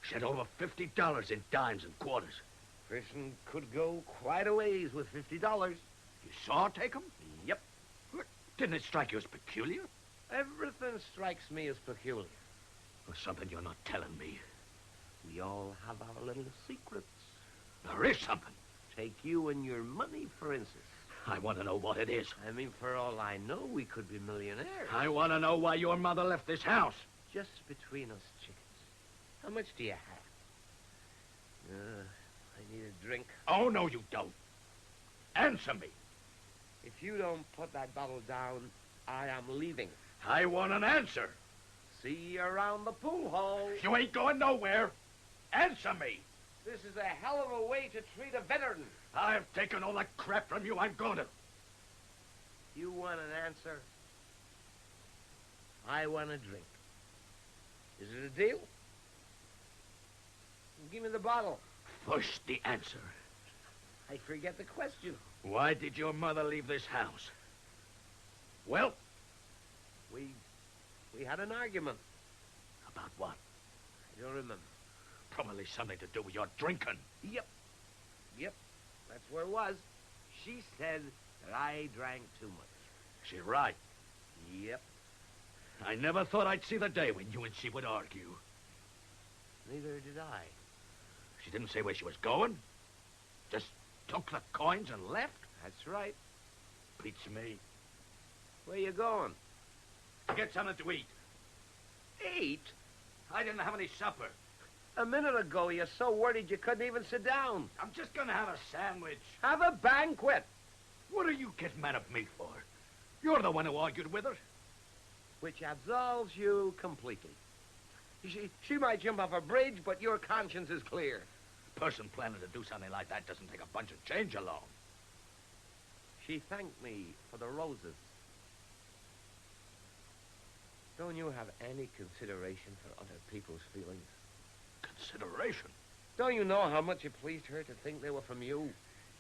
She had over $50 in dimes and quarters. Person could go quite a ways with $50. You saw her take them? Yep. Didn't it strike you as peculiar? Everything strikes me as peculiar. Or something you're not telling me. We all have our little secrets. There is something. Take you and your money, for instance. I want to know what it is. I mean, for all I know, we could be millionaires. I want to know why your mother left this house. Just between us chickens. How much do you have? I need a drink. Oh, no, you don't. Answer me. If you don't put that bottle down, I am leaving. I want an answer. See you around the pool hall. You ain't going nowhere. Answer me. This is a hell of a way to treat a veteran. I've taken all that crap from you. I'm going to. You want an answer? I want a drink. Is it a deal? Give me the bottle. First, the answer. I forget the question. Why did your mother leave this house? Well? We had an argument. About what? I don't remember. Probably something to do with your drinking. Yep. That's where it was. She said that I drank too much. She's right. Yep. I never thought I'd see the day when you and she would argue. Neither did I. She didn't say where she was going? Just took the coins and left? That's right. Beats me. Where you going? To get something to eat. Eat? I didn't have any supper. A minute ago, you're so worried you couldn't even sit down. I'm just going to have a sandwich. Have a banquet. What are you getting mad at me for? You're the one who argued with her. Which absolves you completely. She might jump off a bridge, but your conscience is clear. A person planning to do something like that doesn't take a bunch of change along. She thanked me for the roses. Don't you have any consideration for other people's feelings? Consideration? Don't you know how much it pleased her to think they were from you?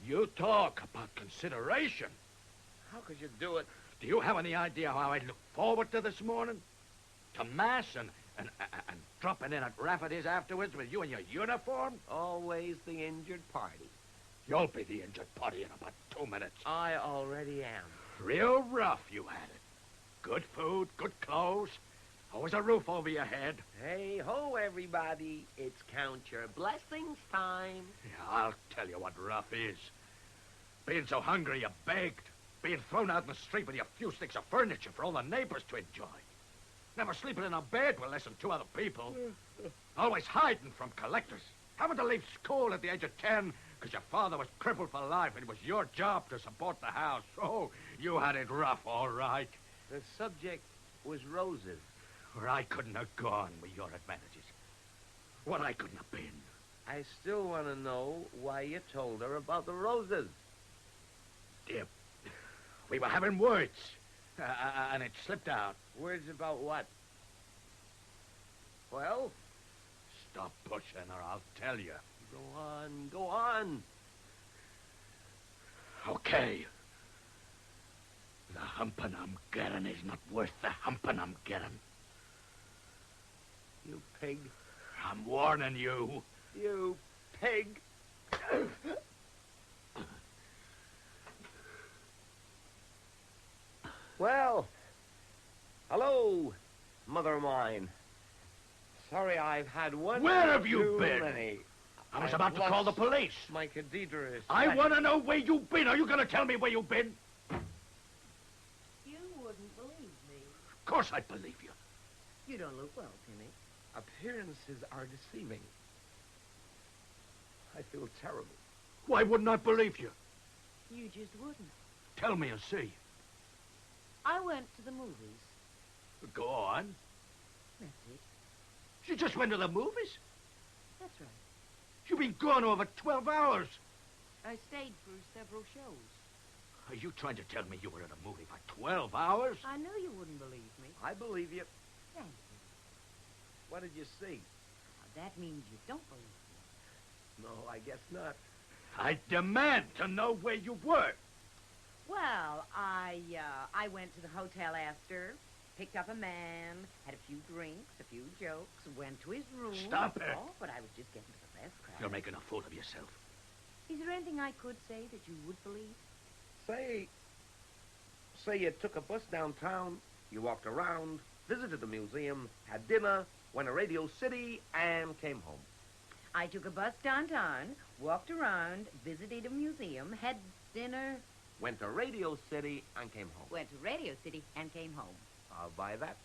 You talk about consideration. How could you do it? Do you have any idea how I looked forward to this morning? To Mass and dropping in at Rafferty's afterwards with you in your uniform? Always the injured party. You'll be the injured party in about 2 minutes. I already am. Real rough you had it. Good food, good clothes. Always a roof over your head. Hey, ho, everybody. It's Count Your Blessings time. Yeah, I'll tell you what rough is. Being so hungry you begged. Being thrown out in the street with your few sticks of furniture for all the neighbors to enjoy. Never sleeping in a bed with less than 2 other people. Always hiding from collectors. Having to leave school at the age of 10 because your father was crippled for life and it was your job to support the house. Oh, you had it rough, all right. The subject was roses. Where I couldn't have gone with your advantages. What I couldn't have been. I still want to know why you told her about the roses. Dear, we were having words, and it slipped out. Words about what? Well? Stop pushing or I'll tell you. Go on, go on. Okay. The humping I'm getting is not worth the humping I'm getting. You pig. I'm warning you. You pig. Well, hello, mother of mine. Sorry I've had one. Where have you too been? Many. I was I've about to call the lost police. My cathedral. I want to know where you've been. Are you going to tell me where you've been? You wouldn't believe me. Of course I'd believe you. You don't look well, Timmy. Appearances are deceiving. I feel terrible. Why wouldn't I believe you? You just wouldn't. Tell me and see. I went to the movies. Go on. That's it. You just went to the movies? That's right. You've been gone over 12 hours. I stayed for several shows. Are you trying to tell me you were at a movie for 12 hours? I knew you wouldn't believe me. I believe you. Thank you. What did you see? Now, that means you don't believe me. No, I guess not. I demand to know where you were. Well, I went to the Hotel Astor, picked up a man, had a few drinks, a few jokes, went to his room. Stop it. Oh, but I was just getting to the best crowd. You're making a fool of yourself. Is there anything I could say that you would believe? Say you took a bus downtown, you walked around, visited the museum, had dinner, went to Radio City, and came home. I took a bus downtown, walked around, visited a museum, had dinner. Went to Radio City and came home. Went to Radio City and came home. I'll buy that.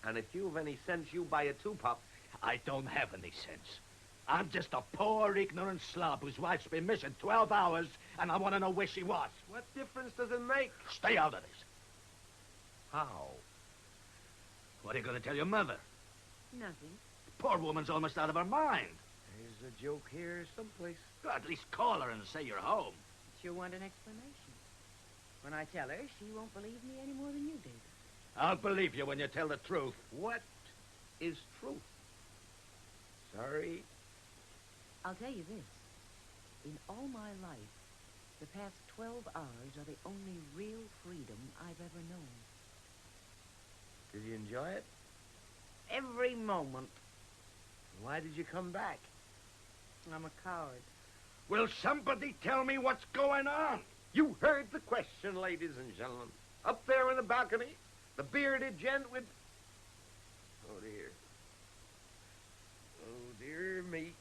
And if you've any sense, you buy a 2-pop. I don't have any sense. I'm just a poor, ignorant slob whose wife's been missing 12 hours, and I want to know where she was. What difference does it make? Stay out of this. How? What are you going to tell your mother? Nothing. The poor woman's almost out of her mind. There's a joke here someplace. At least call her and say you're home. She'll want an explanation. When I tell her, she won't believe me any more than you did. I'll believe you when you tell the truth. What is truth? Sorry. I'll tell you this. In all my life, the past 12 hours are the only real freedom I've ever known. Did you enjoy it? Every moment. Why did you come back? I'm a coward. Will somebody tell me what's going on? You heard the question, ladies and gentlemen. Up there in the balcony, the bearded gent with... Oh, dear. Oh, dear me.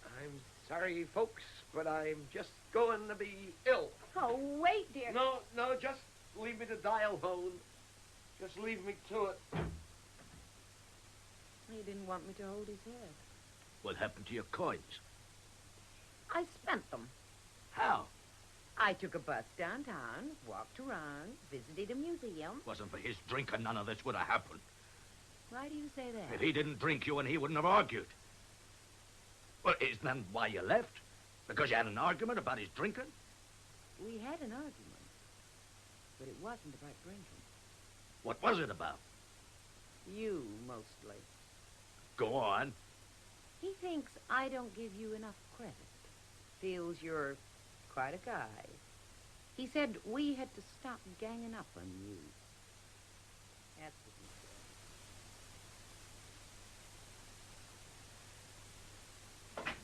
I'm sorry, folks, but I'm just going to be ill. Oh, wait, dear. No, just leave me to dial phone. Just leave me to it. He didn't want me to hold his head. What happened to your coins? I spent them. How? I took a bus downtown, walked around, visited a museum. Wasn't for his drinking, none of this would have happened. Why do you say that? If he didn't drink, you and he wouldn't have argued. Well, isn't that why you left? Because you had an argument about his drinking? We had an argument. But it wasn't about drinking. What was it about? You, mostly. Go on. He thinks I don't give you enough credit. Feels you're quite a guy. He said we had to stop ganging up on you. That's what he said.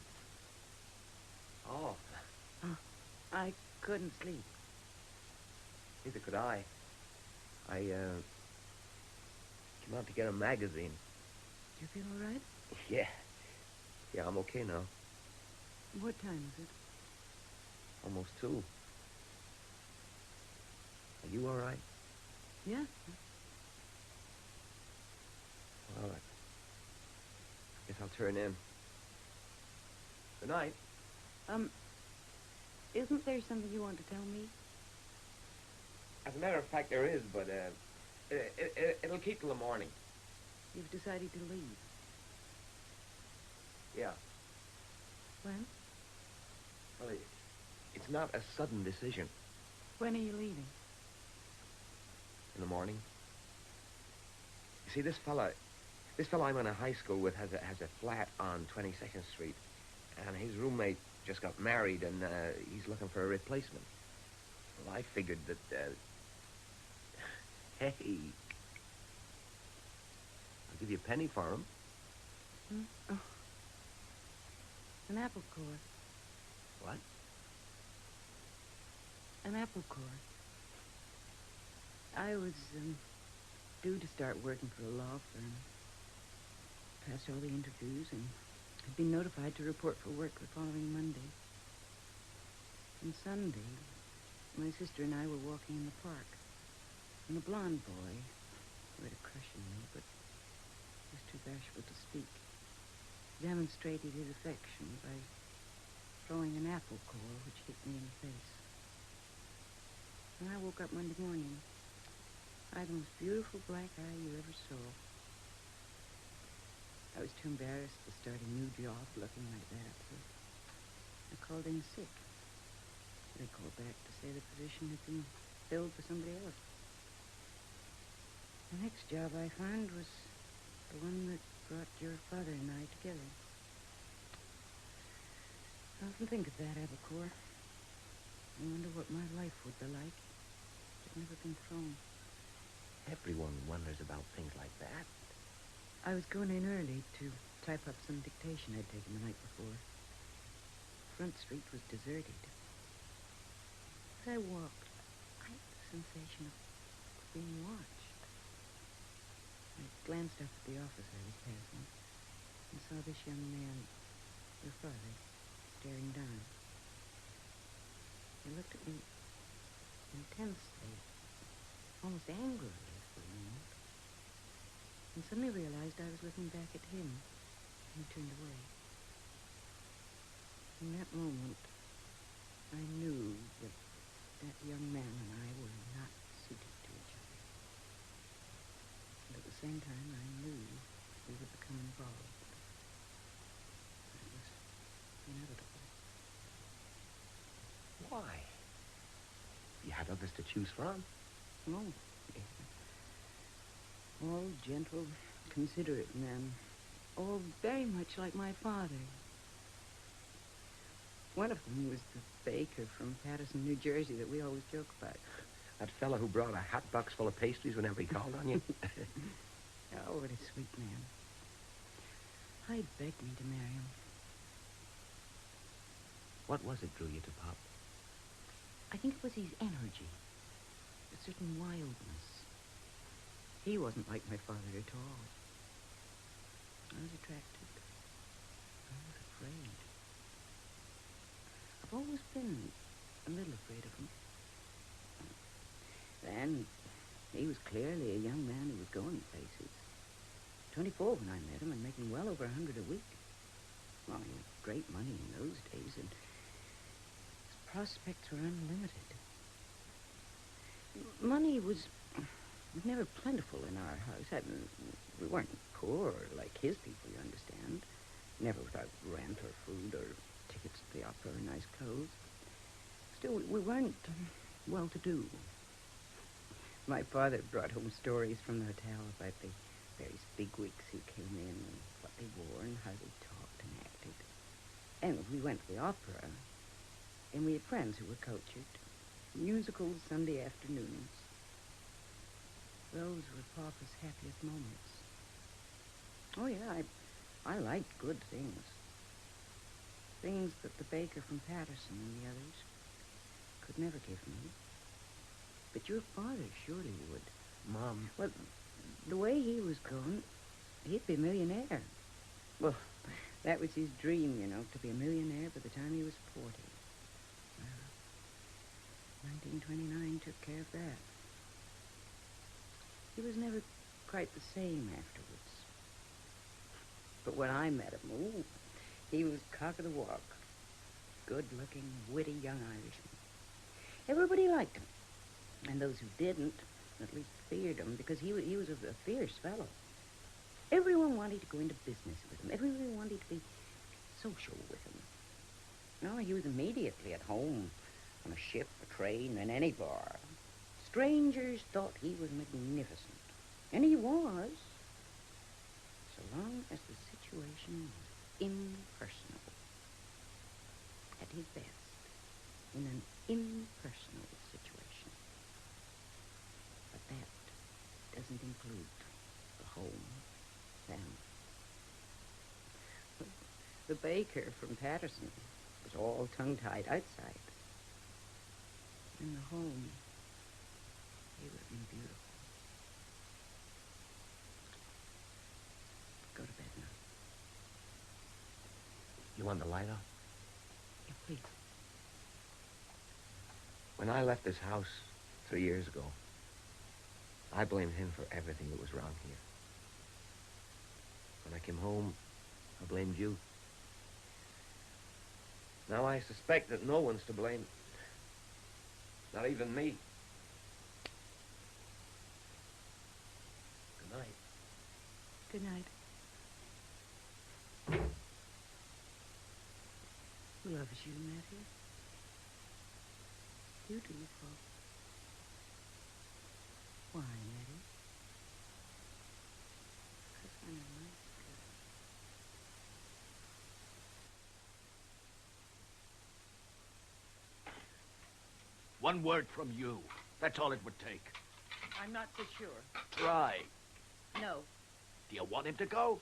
Oh, I couldn't sleep. neither could I. I, came out to get a magazine. Do you feel all right? Yeah. Yeah, I'm okay now. What time is it? Almost 2. Are you all right? Yeah. Well, I guess I'll turn in. Good night. Isn't there something you want to tell me? As a matter of fact, there is, but, it'll keep till the morning. You've decided to leave. Yeah. When? Well, it's not a sudden decision. When are you leaving? In the morning. You see, this fella I'm in a high school with has a flat on 22nd Street, and his roommate just got married, and he's looking for a replacement. Well, I figured that, hey, I'll give you a penny for him. Hmm? Oh. An apple core. What? An apple core. I was due to start working for a law firm. Passed all the interviews and had been notified to report for work the following Monday. On Sunday, my sister and I were walking in the park, and a blonde boy, who had a crush on me, but was too bashful to speak, demonstrated his affection by throwing an apple core which hit me in the face. When I woke up Monday morning, I had the most beautiful black eye you ever saw. I was too embarrassed to start a new job looking like that, so I called in sick. They called back to say the position had been filled for somebody else. The next job I found was the one that brought your father and I together. I often think of that apple core. I wonder what my life would be like if it had never been thrown. Everyone wonders about things like that. I was going in early to type up some dictation I'd taken the night before. Front Street was deserted. As I walked, I had the sensation of being watched. I glanced up at the office I was passing and saw this young man, your father, staring down. He looked at me intensely, almost angrily for a moment, and suddenly realized I was looking back at him, and he turned away. In that moment, I knew that that young man and I were not suited to each other. And at the same time, I knew we would become involved. It was inevitable. Why? You had others to choose from. Oh, yeah. All gentle, considerate men. All very much like my father. One of them was the baker from Patterson, New Jersey, that we always joke about. That fella who brought a hat box full of pastries whenever he called on you. Oh, what a sweet man. I begged me to marry him. What was it drew you to Pop? I think it was his energy. A certain wildness. He wasn't like my father at all. I was attracted. I was afraid. I've always been a little afraid of him. Then, he was clearly a young man who was going places. 24 when I met him and making well over 100 a week. Well, he had great money in those days, and his prospects were unlimited. Money was never plentiful in our house. We weren't poor like his people, you understand. Never without rent or food or tickets to the opera or nice clothes. Still, we weren't well-to-do. My father brought home stories from the hotel about the various bigwigs who came in and what they wore and how they talked and acted. And we went to the opera, and we had friends who were cultured. Musicals Sunday afternoons. Those were Papa's happiest moments. Oh, yeah, I liked good things. Things that the baker from Patterson and the others could never give me. But your father surely would. Mom. Well, the way he was going, he'd be a millionaire. Well, that was his dream, you know, to be a millionaire by the time he was 40. Well, 1929 took care of that. He was never quite the same afterwards. But when I met him, oh, he was cock of the walk. Good-looking, witty young Irishman. Everybody liked him. And those who didn't, at least feared him, because he was a fierce fellow. Everyone wanted to go into business with him. Everyone wanted to be social with him. No, he was immediately at home on a ship, a train, in any bar. Strangers thought he was magnificent. And he was, so long as the situation was impersonal. At his best, in an impersonal situation. But that doesn't include the home, family. The baker from Patterson was all tongue-tied outside. In the home, he would have been beautiful. Go to bed now. You want the light off? Yeah, please. When I left this house 3 years ago, I blamed him for everything that was wrong here. When I came home, I blamed you. Now I suspect that no one's to blame. Not even me. Good night. Good night. Who loves you, Matthew? You do, Paul. Why, Matty? Because I'm a nice girl. One word from you. That's all it would take. I'm not so sure. Try. No. Do you want him to go?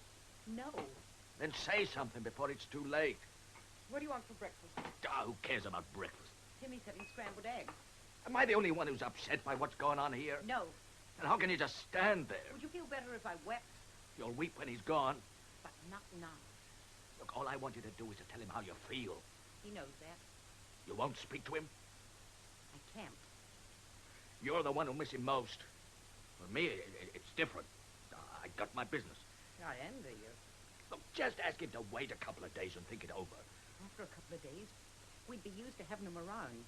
No. Then say something before it's too late. What do you want for breakfast? Who cares about breakfast? Timmy's having scrambled eggs. Am I the only one who's upset by what's going on here? No. And how can you just stand there? Would you feel better if I wept? You'll weep when he's gone. But not now. Look, all I want you to do is to tell him how you feel. He knows that. You won't speak to him? I can't. You're the one who miss him most. For me, it's different. I got my business. I envy you. Look, just ask him to wait a couple of days and think it over. After a couple of days, we'd be used to having him around.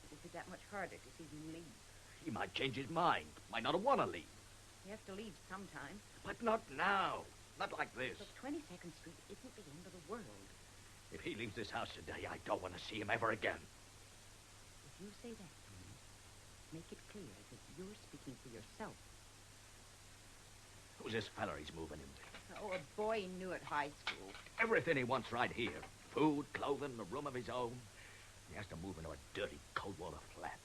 It would be that much harder to see him leave. He might change his mind. Might not want to leave. He has to leave sometime. But not now. Not like this. But 22nd Street isn't the end of the world. If he leaves this house today, I don't want to see him ever again. If you say that to me, make it clear that you're speaking for yourself. Who's this fella he's moving in with? Oh, a boy he knew at high school. Everything he wants right here. Food, clothing, a room of his own. He has to move into a dirty, cold-water flat.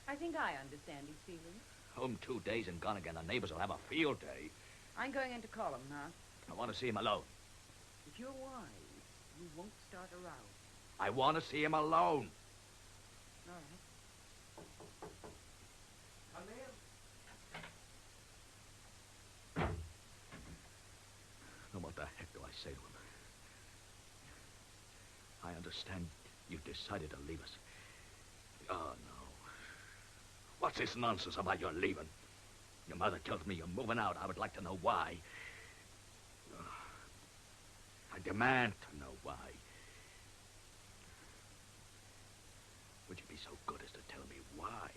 I think I understand his feelings. Home 2 days and gone again. The neighbors will have a field day. I'm going in to call him now. I want to see him alone. If you're wise, you won't start a row. I want to see him alone. All right. Come in. Now, what the heck do I say to him? I understand you've decided to leave us. Oh, no. What's this nonsense about your leaving? Your mother tells me you're moving out. I would like to know why. I demand to know why. Would you be so good as to tell me why?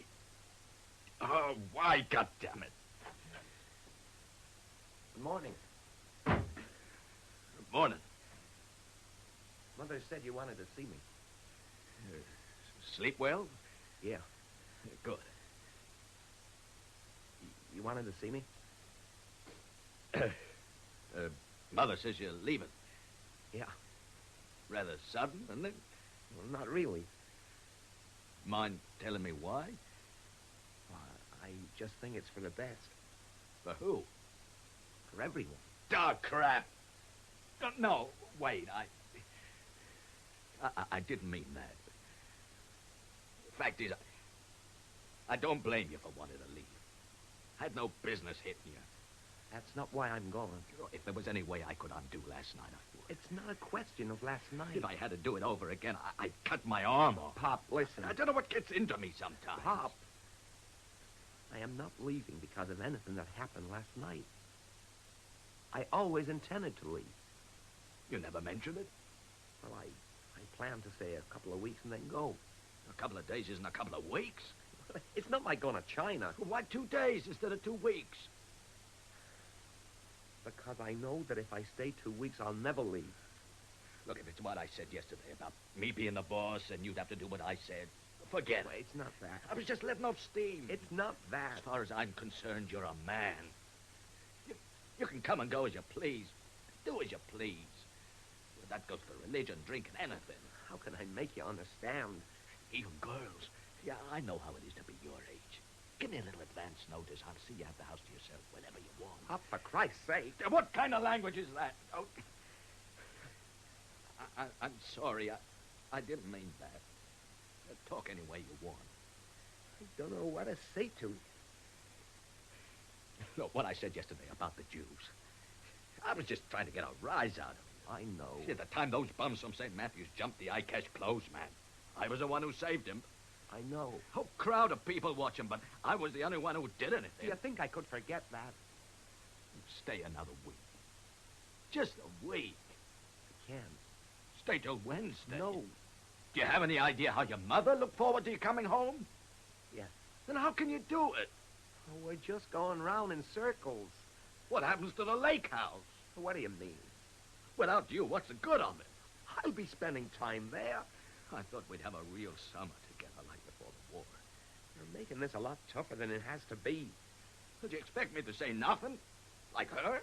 Oh, why, goddammit? Good morning. Good morning. Mother said you wanted to see me. Sleep well? Yeah. Good. You wanted to see me? Mother says you're leaving. Yeah. Rather sudden, isn't it? Well, not really. Mind telling me why? I just think it's for the best. For who? For everyone. Oh, crap. No, wait, I didn't mean that. Fact is, I don't blame you for wanting to leave. I had no business hitting you. That's not why I'm going. If there was any way I could undo last night, I would. It's not a question of last night. If I had to do it over again, I'd cut my arm off. Pop, listen. I don't know what gets into me sometimes. Pop, I am not leaving because of anything that happened last night. I always intended to leave. You never mentioned it? Well, I planned to stay a couple of weeks and then go. A couple of days isn't a couple of weeks. It's not like going to China. Why 2 days instead of 2 weeks? Because I know that if I stay 2 weeks, I'll never leave. Look, if it's what I said yesterday about me being the boss and you'd have to do what I said, forget it. It's not that. I was just letting off steam. It's not that. As far as I'm concerned, you're a man. You can come and go as you please. Do as you please. That goes for religion, drink, and anything. How can I make you understand? Even girls. Yeah, I know how it is to be your age. Give me a little advance notice. I'll see you have the house to yourself whenever you want. Oh, for Christ's sake. What kind of language is that? Oh. I'm sorry. I didn't mean that. Talk any way you want. I don't know what to say to you. Look, what I said yesterday about the Jews. I was just trying to get a rise out of them. I know. See, at the time those bums from St. Matthew's jumped the I-Cash clothesman, I was the one who saved him. I know. Whole crowd of people watching, but I was the only one who did anything. Do you think I could forget that? Stay another week. Just a week. I can't. Stay till Wednesday. No. Do you have any idea how your mother looked forward to you coming home? Yes. Then how can you do it? Oh, we're just going round in circles. What happens to the lake house? What do you mean? Without you, what's the good of it? I'll be spending time there. I thought we'd have a real summer together like before the war. You're making this a lot tougher than it has to be. Did you expect me to say nothing? Like her?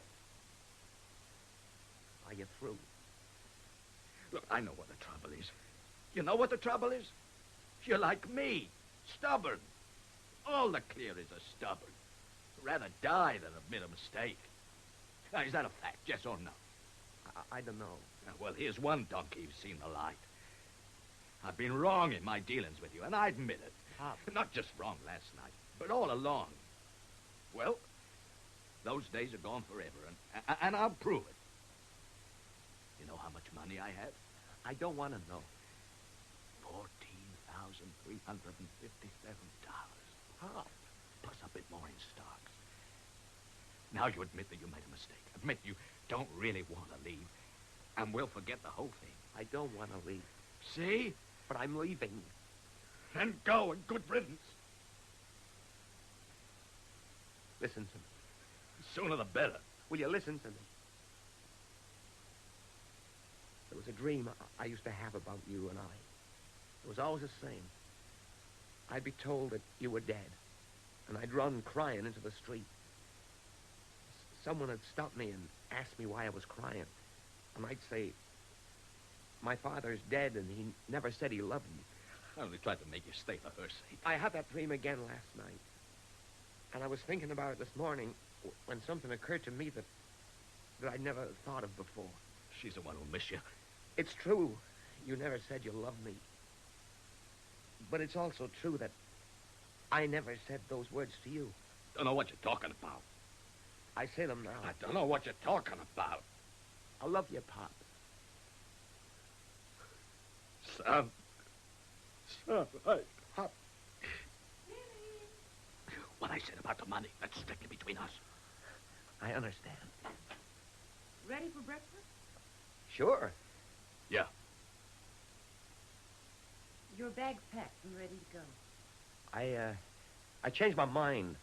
Are you through? Look, I know what the trouble is. You know what the trouble is? You're like me. Stubborn. All the clearers are stubborn. Rather die than admit a mistake. Now, is that a fact, yes or no? I don't know. Well, here's one donkey who's seen the light. I've been wrong in my dealings with you, and I admit it. Pop. Not just wrong last night, but all along. Well, those days are gone forever, and I'll prove it. You know how much money I have? I don't want to know. $14,357. Pop. Plus a bit more in stocks. Now you admit that you made a mistake. Admit you don't really want to leave, and we'll forget the whole thing. I don't want to leave. See? But I'm leaving. Then go, and good riddance. Listen to me. The sooner the better. Will you listen to me? There was a dream I used to have about you and I. It was always the same. I'd be told that you were dead, and I'd run crying into the street. Someone had stopped me and asked me why I was crying, and I'd say, my father's dead, and he never said he loved me. I only tried to make you stay for her sake. I had that dream again last night, and I was thinking about it this morning when something occurred to me that I'd never thought of before. She's the one who'll miss you. It's true. You never said you loved me. But it's also true that I never said those words to you. Don't know what you're talking about. I say them now. I don't know what you're talking about. I love you, Pop. Son. Hey, Pop. What I said about the money, that's strictly between us. I understand. Ready for breakfast? Sure. Yeah. Your bag's packed and ready to go. I changed my mind.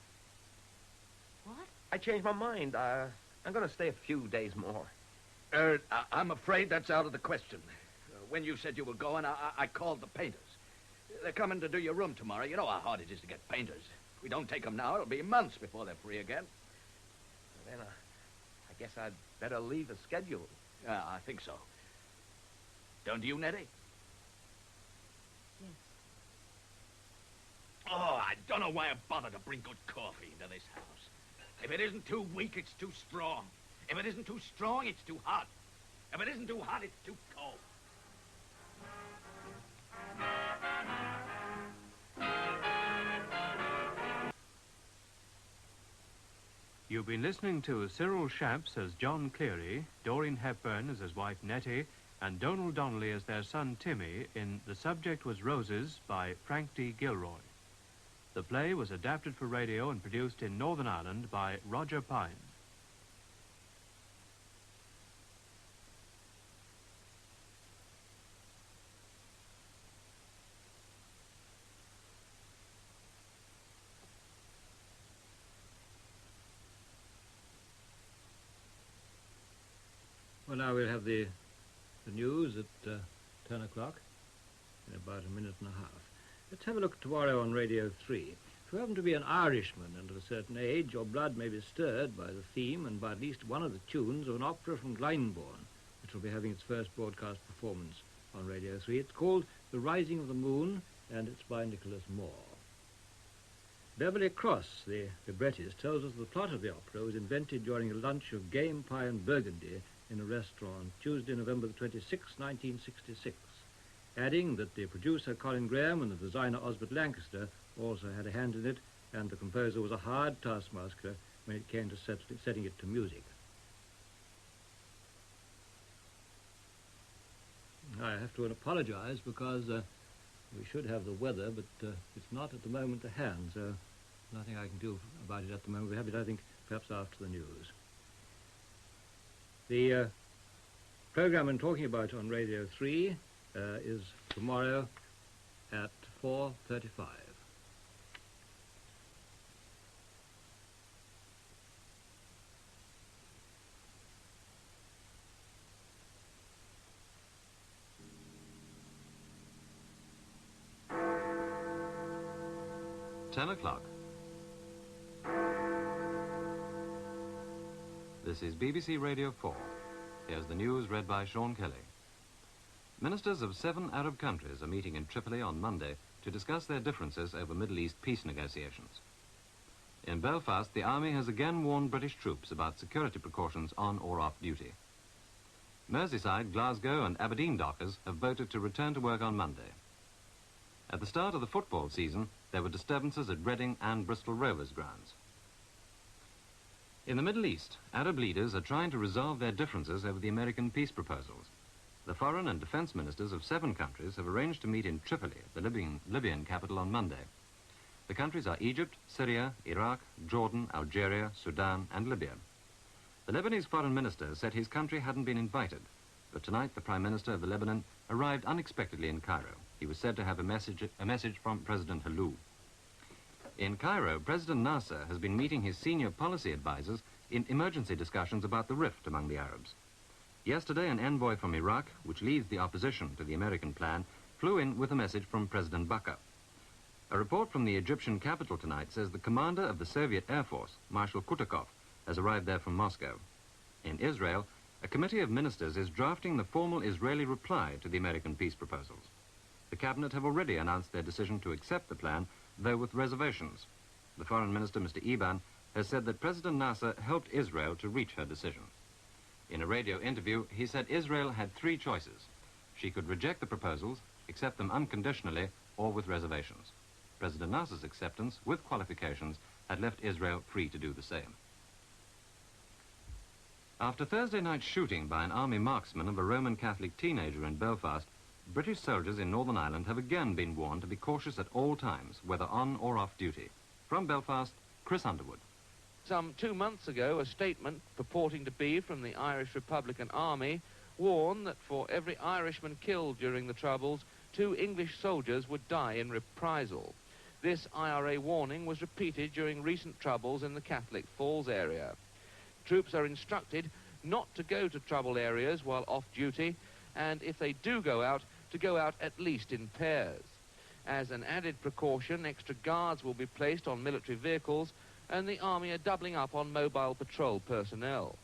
What? I changed my mind. I'm going to stay a few days more. I'm afraid that's out of the question. When you said you were going, I called the painters. They're coming to do your room tomorrow. You know how hard it is to get painters. If we don't take them now, it'll be months before they're free again. Then I guess I'd better leave the schedule. Yeah, I think so. Don't you, Nettie? Yes. Oh, I don't know why I bother to bring good coffee into this house. If it isn't too weak, it's too strong. If it isn't too strong, it's too hot. If it isn't too hot, it's too cold. You've been listening to Cyril Shapps as John Cleary, Doreen Hepburn as his wife Nettie, and Donald Donnelly as their son Timmy in The Subject Was Roses by Frank D. Gilroy. The play was adapted for radio and produced in Northern Ireland by Roger Pine. Well, now we'll have the news at 10 o'clock, in about a minute and a half. Let's have a look tomorrow on Radio 3. If you happen to be an Irishman and of a certain age, your blood may be stirred by the theme and by at least one of the tunes of an opera from Glyndebourne, which will be having its first broadcast performance on Radio 3. It's called The Rising of the Moon, and it's by Nicholas Moore. Beverly Cross, the librettist, tells us the plot of the opera was invented during a lunch of game pie and burgundy in a restaurant Tuesday, November the 26th, 1966, adding that the producer Colin Graham and the designer Osbert Lancaster also had a hand in it, and the composer was a hard taskmaster when it came to setting it to music. I have to apologize because we should have the weather, but it's not at the moment to hand, so nothing I can do about it at the moment. We'll have it, I think, perhaps after the news. The program I'm talking about on Radio 3 is tomorrow at 4:35. Ten o'clock. This is BBC Radio 4. Here's the news read by Sean Kelly. Ministers of 7 Arab countries are meeting in Tripoli on Monday to discuss their differences over Middle East peace negotiations. In Belfast, the army has again warned British troops about security precautions on or off duty. Merseyside, Glasgow and Aberdeen dockers have voted to return to work on Monday. At the start of the football season, there were disturbances at Reading and Bristol Rovers grounds. In the Middle East, Arab leaders are trying to resolve their differences over the American peace proposals. The foreign and defense ministers of 7 countries have arranged to meet in Tripoli, the Libyan capital, on Monday. The countries are Egypt, Syria, Iraq, Jordan, Algeria, Sudan and Libya. The Lebanese foreign minister said his country hadn't been invited, but tonight the Prime Minister of the Lebanon arrived unexpectedly in Cairo. He was said to have a message from President Halou. In Cairo, President Nasser has been meeting his senior policy advisors in emergency discussions about the rift among the Arabs. Yesterday, an envoy from Iraq, which leads the opposition to the American plan, flew in with a message from President Bakr. A report from the Egyptian capital tonight says the commander of the Soviet Air Force, Marshal Kutakov, has arrived there from Moscow. In Israel, a committee of ministers is drafting the formal Israeli reply to the American peace proposals. The cabinet have already announced their decision to accept the plan, though with reservations. The foreign minister, Mr. Eban, has said that President Nasser helped Israel to reach her decision. In a radio interview, he said Israel had 3 choices. She could reject the proposals, accept them unconditionally, or with reservations. President Nasser's acceptance, with qualifications, had left Israel free to do the same. After Thursday night's shooting by an army marksman of a Roman Catholic teenager in Belfast, British soldiers in Northern Ireland have again been warned to be cautious at all times, whether on or off duty. From Belfast, Chris Underwood. Some 2 months ago, a statement purporting to be from the Irish Republican Army warned that for every Irishman killed during the Troubles, 2 English soldiers would die in reprisal. This IRA warning was repeated during recent troubles in the Catholic Falls area. Troops are instructed not to go to trouble areas while off duty, and if they do go out, to go out at least in pairs. As an added precaution, extra guards will be placed on military vehicles, and the Army are doubling up on mobile patrol personnel.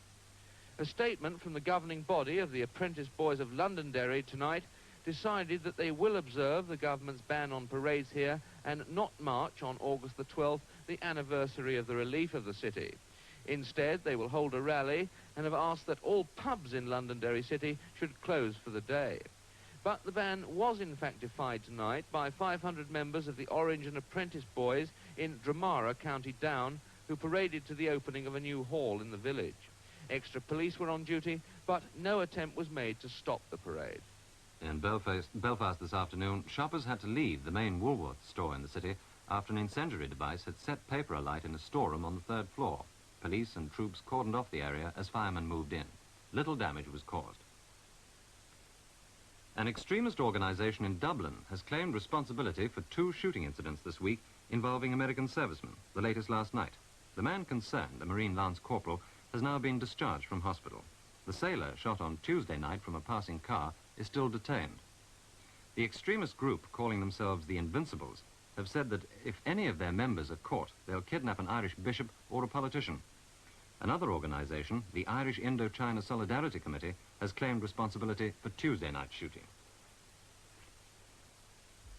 A statement from the governing body of the Apprentice Boys of Londonderry tonight decided that they will observe the government's ban on parades here and not march on August the 12th, the anniversary of the relief of the city. Instead, they will hold a rally and have asked that all pubs in Londonderry City should close for the day. But the ban was in fact defied tonight by 500 members of the Orange and Apprentice Boys in Dramara, County Down, who paraded to the opening of a new hall in the village. Extra police were on duty, but no attempt was made to stop the parade. In Belfast this afternoon, shoppers had to leave the main Woolworths store in the city after an incendiary device had set paper alight in a storeroom on the 3rd floor. Police and troops cordoned off the area as firemen moved in. Little damage was caused. An extremist organization in Dublin has claimed responsibility for 2 shooting incidents this week involving American servicemen, the latest last night. The man concerned, a Marine Lance Corporal, has now been discharged from hospital. The sailor, shot on Tuesday night from a passing car, is still detained. The extremist group, calling themselves the Invincibles, have said that if any of their members are caught, they'll kidnap an Irish bishop or a politician. Another organization, the Irish Indochina Solidarity Committee, has claimed responsibility for Tuesday night shooting.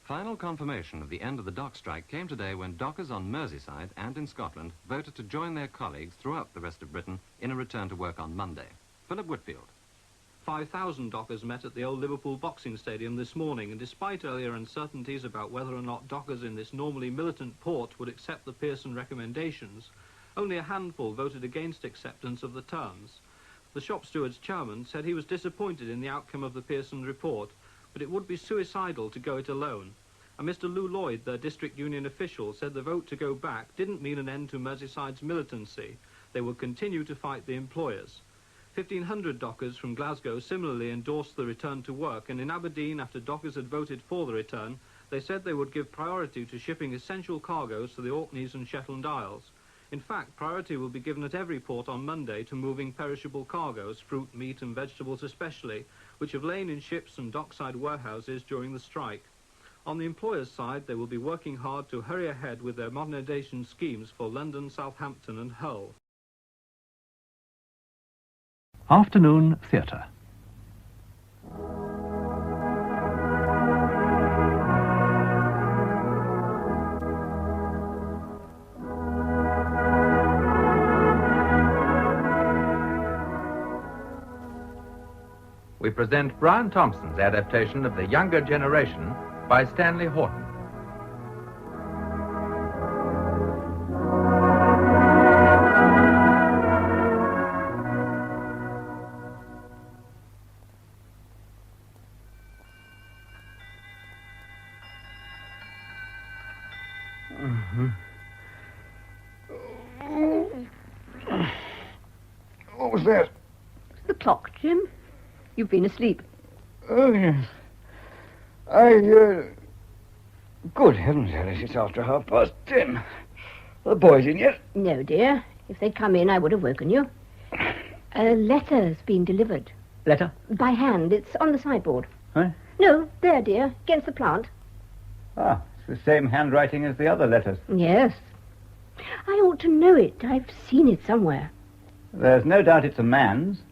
Final confirmation of the end of the dock strike came today when dockers on Merseyside and in Scotland voted to join their colleagues throughout the rest of Britain in a return to work on Monday. Philip Whitfield. 5,000 dockers met at the old Liverpool Boxing Stadium this morning, and despite earlier uncertainties about whether or not dockers in this normally militant port would accept the Pearson recommendations, only a handful voted against acceptance of the terms. The shop steward's chairman said he was disappointed in the outcome of the Pearson report, but it would be suicidal to go it alone. And Mr. Lou Lloyd, their district union official, said the vote to go back didn't mean an end to Merseyside's militancy. They would continue to fight the employers. 1,500 dockers from Glasgow similarly endorsed the return to work, and in Aberdeen, after dockers had voted for the return, they said they would give priority to shipping essential cargoes to the Orkneys and Shetland Isles. In fact, priority will be given at every port on Monday to moving perishable cargoes, fruit, meat and vegetables especially, which have lain in ships and dockside warehouses during the strike. On the employers' side, they will be working hard to hurry ahead with their modernisation schemes for London, Southampton and Hull. Afternoon Theatre. We present Brian Thompson's adaptation of The Younger Generation by Stanley Horton. What was that? The clock, Jim. You've been asleep. Oh, yes. Good heavens, Alice, it's after 10:30. Are the boys in yet? No, dear. If they'd come in, I would have woken you. A letter's been delivered. Letter? By hand. It's on the sideboard. Huh? No, there, dear. Against the plant. Ah, it's the same handwriting as the other letters. Yes. I ought to know it. I've seen it somewhere. There's no doubt it's a man's.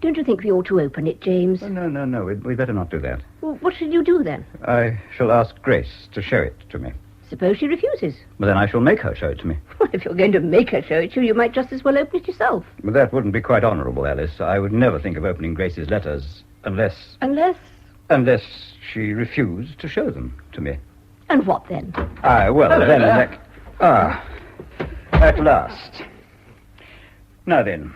Don't you think we ought to open it, James? Oh, no. We'd better not do that. Well, what shall you do, then? I shall ask Grace to show it to me. Suppose she refuses? But then I shall make her show it to me. Well, if you're going to make her show it to you, you might just as well open it yourself. But that wouldn't be quite honourable, Alice. I would never think of opening Grace's letters unless... Unless she refused to show them to me. And what then? At last. Now then,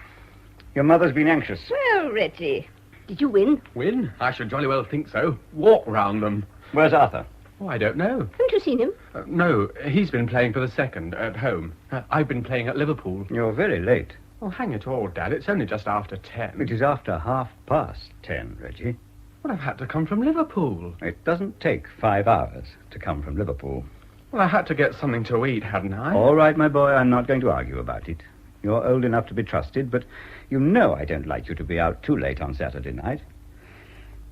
your mother's been anxious. Well, Reggie, did you win? Win? I should jolly well think so. Walk round them. Where's Arthur? Oh, I don't know. Haven't you seen him? No, he's been playing for the second at home. I've been playing at Liverpool. You're very late. Oh, hang it all, Dad. It's only just after 10. It is after 10:30, Reggie. Well, I've had to come from Liverpool. It doesn't take 5 hours to come from Liverpool. Well, I had to get something to eat, hadn't I? All right, my boy, I'm not going to argue about it. You're old enough to be trusted, but you know I don't like you to be out too late on Saturday night.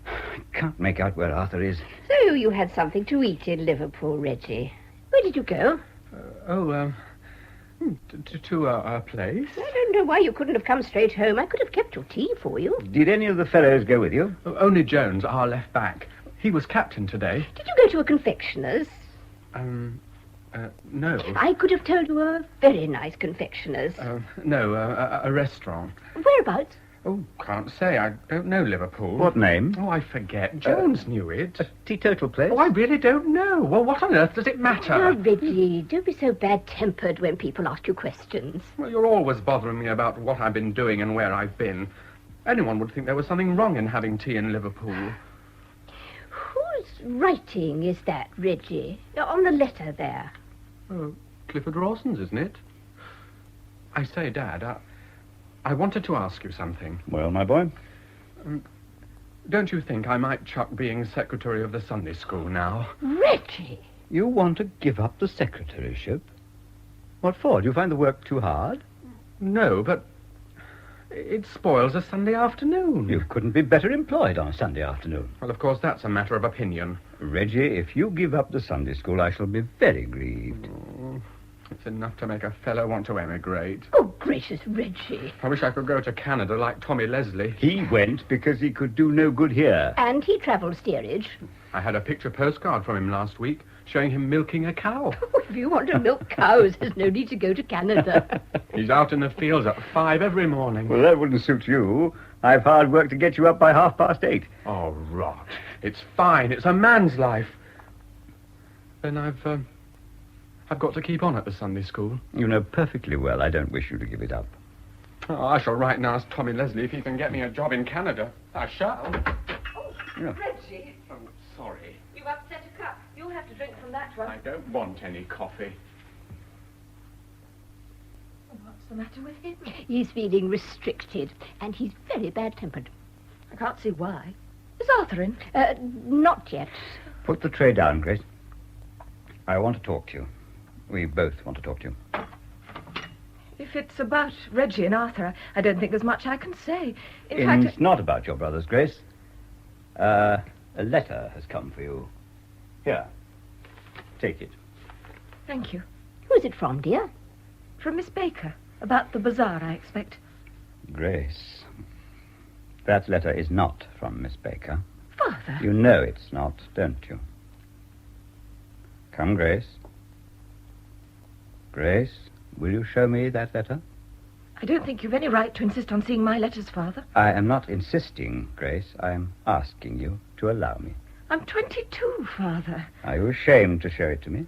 I can't make out where Arthur is. So knew you had something to eat in Liverpool, Reggie. Where did you go? To our place. I don't know why you couldn't have come straight home. I could have kept your tea for you. Did any of the fellows go with you? Only Jones, our left back. He was captain today. Did you go to a confectioner's? No. I could have told you a very nice confectioner's. No, a restaurant. Whereabouts? Oh, can't say. I don't know Liverpool. What name? Oh, I forget. Jones knew it. A teetotal place? Oh, I really don't know. Well, what on earth does it matter? Oh, Reggie, don't be so bad-tempered when people ask you questions. Well, you're always bothering me about what I've been doing and where I've been. Anyone would think there was something wrong in having tea in Liverpool. Whose writing is that, Reggie? On the letter there. Oh, Clifford Rawson's, isn't it? I say, Dad, I wanted to ask you something. Well, my boy? Don't you think I might chuck being secretary of the Sunday school now? Reggie! You want to give up the secretaryship? What for? Do you find the work too hard? No, but it spoils a Sunday afternoon. You couldn't be better employed on a Sunday afternoon. Well, of course, that's a matter of opinion. Reggie, if you give up the Sunday school, I shall be very grieved. Oh, it's enough to make a fellow want to emigrate. Oh, gracious, Reggie. I wish I could go to Canada like Tommy Leslie. He went because he could do no good here. And he travelled steerage. I had a picture postcard from him last week showing him milking a cow. If you want to milk cows, there's no need to go to Canada. He's out in the fields at 5 every morning. Well, that wouldn't suit you. I've hard work to get you up by 8:30. Oh, rot. It's fine. It's a man's life. Then I've got to keep on at the Sunday school. You know perfectly well I don't wish you to give it up. Oh, I shall write and ask Tommy Leslie if he can get me a job in Canada. I shall. Oh, Yeah. Reggie. Oh, sorry. You've upset a cup. You'll have to drink from that one. I don't want any coffee. What's the matter with him? He's feeling restricted, and he's very bad-tempered. I can't see why. Is Arthur in? Not yet. Put the tray down, Grace. I want to talk to you. We both want to talk to you. If it's about Reggie and Arthur, I don't think there's much I can say. In fact... It's not about your brothers, Grace. A letter has come for you. Here. Take it. Thank you. Who's it from, dear? From Miss Baker. About the bazaar, I expect. Grace. That letter is not from Miss Baker. Father. You know it's not, don't you? Come, Grace. Grace, will you show me that letter? I don't think you've any right to insist on seeing my letters, Father. I am not insisting, Grace. I am asking you to allow me. I'm 22, Father. Are you ashamed to show it to me?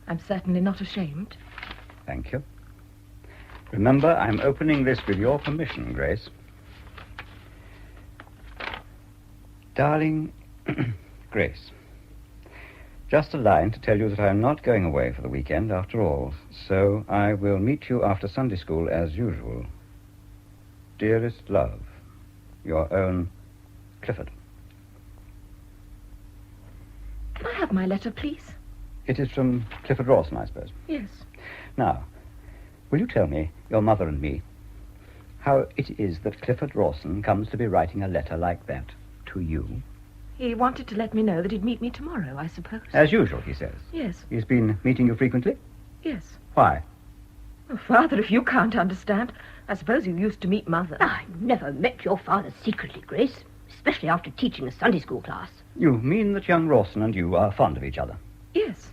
I'm certainly not ashamed. Thank you. Remember, I'm opening this with your permission, Grace. Darling Grace, just a line to tell you that I'm not going away for the weekend after all, so I will meet you after Sunday school as usual. Dearest love, your own Clifford. Can I have my letter, please? It is from Clifford Rawson, I suppose. Yes. Now, will you tell me, your mother and me, how it is that Clifford Rawson comes to be writing a letter like that to you? He wanted to let me know that he'd meet me tomorrow, I suppose. As usual, he says. Yes. He's been meeting you frequently? Yes. Why? Oh, Father, if you can't understand, I suppose you used to meet Mother. I never met your father secretly, Grace, especially after teaching a Sunday school class. You mean that young Rawson and you are fond of each other? Yes.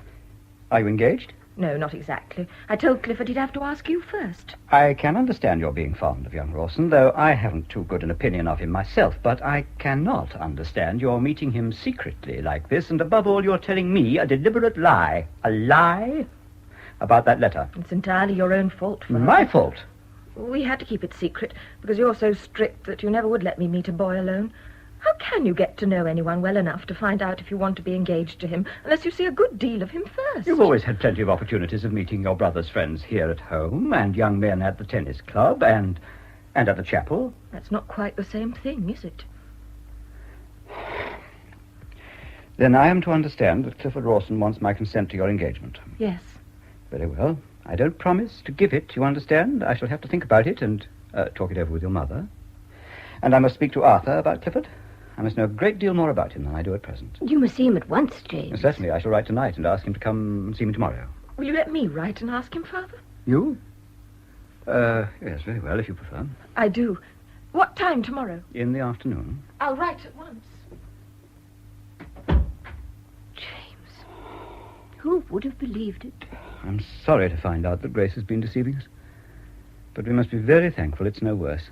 Are you engaged? No, not exactly. I told Clifford he'd have to ask you first. I can understand your being fond of young Rawson, though I haven't too good an opinion of him myself, but I cannot understand your meeting him secretly like this, and above all, you're telling me a deliberate lie. A lie? About that letter. It's entirely your own fault, Father. My fault? We had to keep it secret, because you're so strict that you never would let me meet a boy alone. How can you get to know anyone well enough to find out if you want to be engaged to him, unless you see a good deal of him first? You've always had plenty of opportunities of meeting your brother's friends here at home, and young men at the tennis club, and at the chapel. That's not quite the same thing, is it? Then I am to understand that Clifford Rawson wants my consent to your engagement. Yes. Very well. I don't promise to give it, you understand? I shall have to think about it and talk it over with your mother. And I must speak to Arthur about Clifford. I must know a great deal more about him than I do at present. You must see him at once, James. Certainly, I shall write tonight and ask him to come see me tomorrow. Will you let me write and ask him, Father? You? Yes, very well, if you prefer. I do. What time tomorrow? In the afternoon. I'll write at once. James, who would have believed it? I'm sorry to find out that Grace has been deceiving us. But we must be very thankful it's no worse.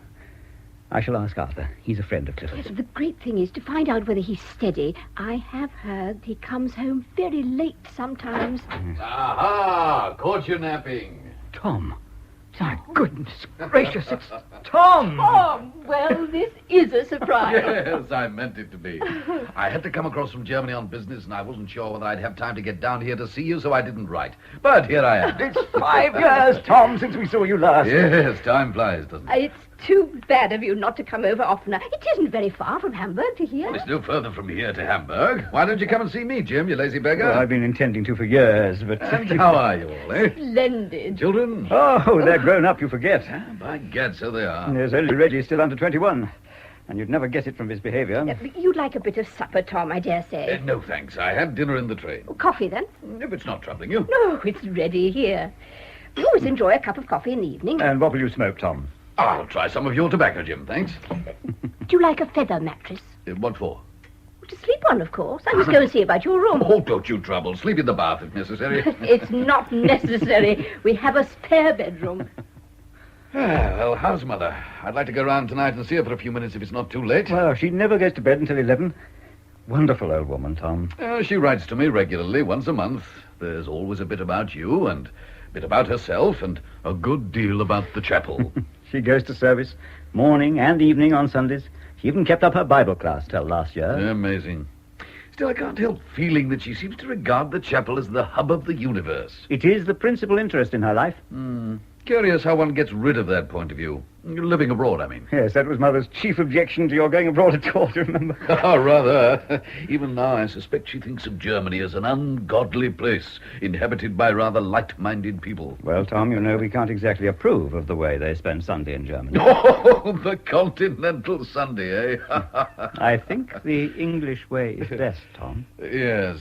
I shall ask Arthur. He's a friend of Clifford's. Yes, the great thing is to find out whether he's steady. I have heard he comes home very late sometimes. Aha! Caught you napping. Tom. My goodness gracious, it's Tom! Oh, well, this is a surprise. Yes, I meant it to be. I had to come across from Germany on business, and I wasn't sure whether I'd have time to get down here to see you, so I didn't write. But here I am. It's 5 years, Tom, since we saw you last. Yes, time flies, doesn't it? It's too bad of you not to come over oftener. It isn't very far from Hamburg to here. Well, it's no further from here to Hamburg. Why don't you come and see me, Jim, you lazy beggar? Well, I've been intending to for years, but... And how are you all, eh? Splendid. Children? Oh, they're grown up, you forget. By gad, so they are. There's only Reggie still under 21. And you'd never guess it from his behaviour. You'd like a bit of supper, Tom, I dare say. No, thanks. I had dinner in the train. Coffee, then? If it's not troubling you. No, it's ready here. We always enjoy a cup of coffee in the evening. And what will you smoke, Tom? I'll try some of your tobacco, Jim, thanks. Do you like a feather mattress? What for? To sleep on, of course. I must go and see about your room. Oh, don't you trouble. Sleep in the bath if necessary. It's not necessary. We have a spare bedroom. Well, how's Mother? I'd like to go round tonight and see her for a few minutes if it's not too late. Well, she never goes to bed until 11. Wonderful old woman, Tom. She writes to me regularly, once a month. There's always a bit about you and a bit about herself and a good deal about the chapel. She goes to service morning and evening on Sundays. She even kept up her Bible class till last year. Amazing. Still, I can't help feeling that she seems to regard the chapel as the hub of the universe. It is the principal interest in her life. Curious how one gets rid of that point of view. Living abroad, I mean. Yes, that was Mother's chief objection to your going abroad at all, do you remember? Oh, rather. Even now, I suspect she thinks of Germany as an ungodly place, inhabited by rather light-minded people. Well, Tom, you know we can't exactly approve of the way they spend Sunday in Germany. Oh, the continental Sunday, eh? I think the English way is best, Tom. Yes.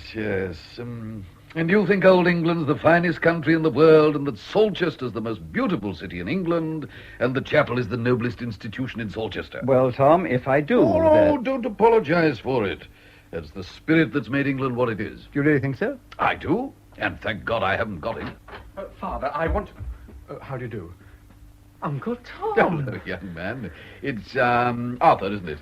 And you think old England's the finest country in the world, and that Salchester's the most beautiful city in England, and the chapel is the noblest institution in Salchester. Well, Tom, if I do... Oh, don't apologize for it. It's the spirit that's made England what it is. Do you really think so? I do, and thank God I haven't got it. Father, I want to... how do you do? Uncle Tom. Hello, young man. It's, Arthur, isn't it?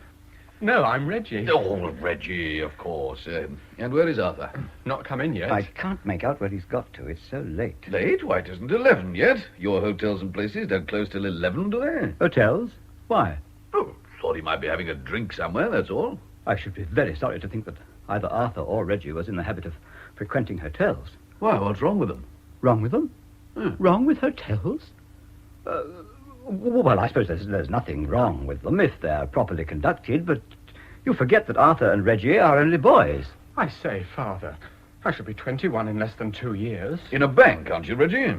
No, I'm Reggie. Oh, Reggie, of course. And where is Arthur? Not come in yet. I can't make out where he's got to. It's so late. Late? Why, it isn't 11 yet. Your hotels and places don't close till 11, do they? Hotels? Why? Oh, thought he might be having a drink somewhere, that's all. I should be very sorry to think that either Arthur or Reggie was in the habit of frequenting hotels. Why, what's wrong with them? Wrong with them? Wrong with hotels? Well, I suppose there's nothing wrong with them if they're properly conducted, but you forget that Arthur and Reggie are only boys. I say, Father, I shall be 21 in less than 2 years. In a bank, aren't you, Reggie?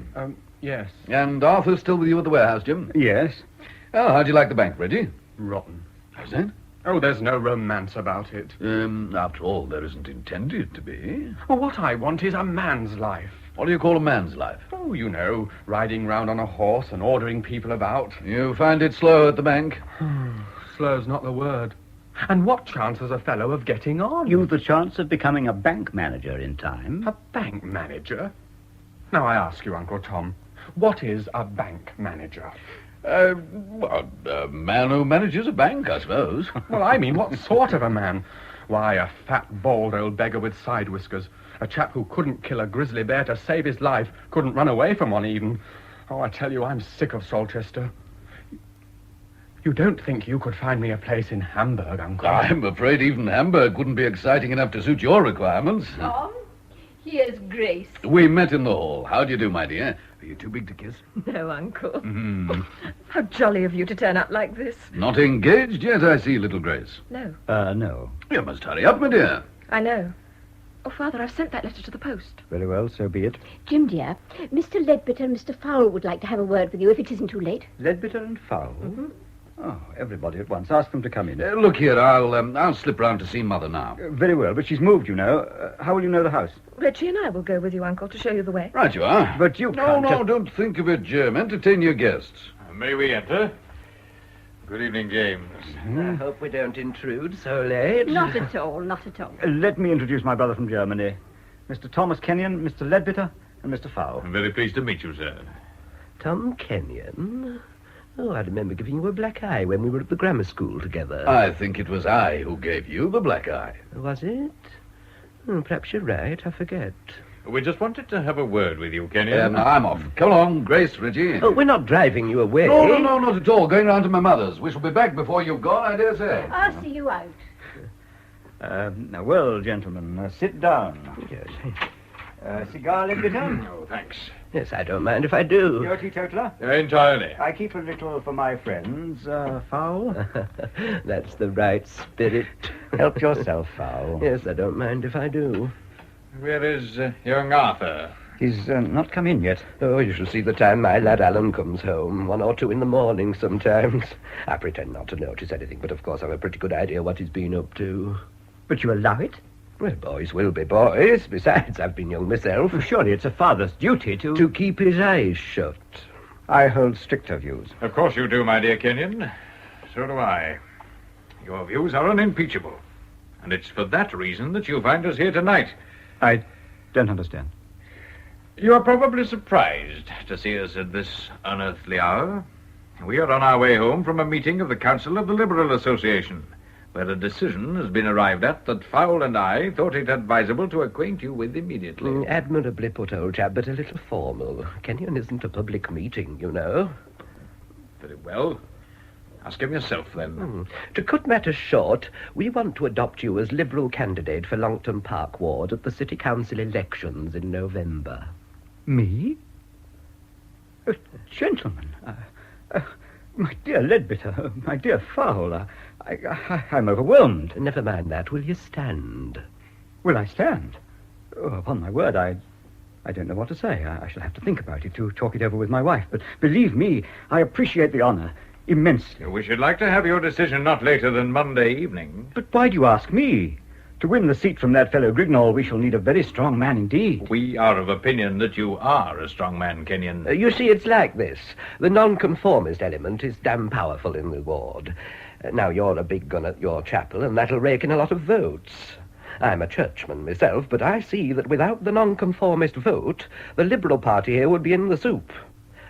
Yes. And Arthur's still with you at the warehouse, Jim? Yes. Oh, how'd you like the bank, Reggie? Rotten. How's that? Oh, there's no romance about it. After all, there isn't intended to be. Well, what I want is a man's life. What do you call a man's life? Oh, you know, riding round on a horse and ordering people about. You find it slow at the bank? Slow's not the word. And what chance has a fellow of getting on? You've the chance of becoming a bank manager in time. A bank manager? Now, I ask you, Uncle Tom, what is a bank manager? Well, a man who manages a bank, I suppose. Well, I mean, what sort of a man? Why, a fat, bald old beggar with side whiskers. A chap who couldn't kill a grizzly bear to save his life, couldn't run away from one even. Oh, I tell you, I'm sick of Salchester. You don't think you could find me a place in Hamburg, Uncle? I'm afraid even Hamburg wouldn't be exciting enough to suit your requirements. Tom, here's Grace. We met in the hall. How do you do, my dear? Are you too big to kiss? No, Uncle. How jolly of you to turn up like this. Not engaged yet, I see, little Grace. No. No. You must hurry up, my dear. I know. Oh, Father, I've sent that letter to the post. Very well, so be it. Jim, dear, Mr. Ledbetter and Mr. Fowle would like to have a word with you if it isn't too late. Ledbetter and Fowle? Oh, everybody at once. Ask them to come in. Look here, I'll slip round to see Mother now. Very well, but she's moved, you know. How will you know the house? Reggie and I will go with you, Uncle, to show you the way. Right you are. But you can't... No, don't think of it, Jim. Entertain your guests. May we enter? Good evening, James. I hope we don't intrude so late. Not at all, not at all. Let me introduce my brother from Germany. Mr. Thomas Kenyon, Mr. Ledbetter, and Mr. Fowle. I'm very pleased to meet you, sir. Tom Kenyon? Oh, I remember giving you a black eye when we were at the grammar school together. I think it was I who gave you the black eye. Was it? Perhaps you're right. I forget. We just wanted to have a word with you, Kenyon. I'm off. Come along, Grace, Reggie. Oh, we're not driving you away. No, not at all. Going round to my mother's. We shall be back before you've gone, I dare say. I'll see you out. Now, well, gentlemen, sit down. Yes. Cigar, Ledbetter? Oh, thanks. Yes, I don't mind if I do. You're a teetotaler? Entirely. I keep a little for my friends. Fowle? That's the right spirit. Help yourself, Fowle. Yes, I don't mind if I do. Where is young Arthur? He's not come in yet. Oh, you shall see the time my lad Alan comes home. 1 or 2 in the morning sometimes. I pretend not to notice anything, but of course I've a pretty good idea what he's been up to. But you allow it? Well, boys will be boys. Besides, I've been young myself. Surely it's a father's duty to... To keep his eyes shut. I hold stricter views. Of course you do, my dear Kenyon. So do I. Your views are unimpeachable. And it's for that reason that you find us here tonight. I don't understand. You are probably surprised to see us at this unearthly hour. We are on our way home from a meeting of the Council of the Liberal Association, where a decision has been arrived at that Fowle and I thought it advisable to acquaint you with immediately. Admirably put, old chap, but a little formal. Kenyon isn't a public meeting, you know. Very well. Ask him yourself, then. To cut matters short, we want to adopt you as Liberal candidate for Longton Park Ward at the City Council elections in November. Me? Gentlemen, my dear Ledbetter, my dear Fowle, I'm overwhelmed. Never mind that. Will you stand? Will I stand? Oh, upon my word, I don't know what to say. I shall have to think about it, to talk it over with my wife. But believe me, I appreciate the honor immensely. We should like to have your decision not later than Monday evening. But why do you ask me? To win the seat from that fellow Grignall, we shall need a very strong man indeed. We are of opinion that you are a strong man, Kenyon. You see, it's like this. The nonconformist element is damn powerful in the ward. Now, you're a big gun at your chapel, and that'll rake in a lot of votes. I'm a churchman myself, but I see that without the nonconformist vote, the Liberal Party here would be in the soup.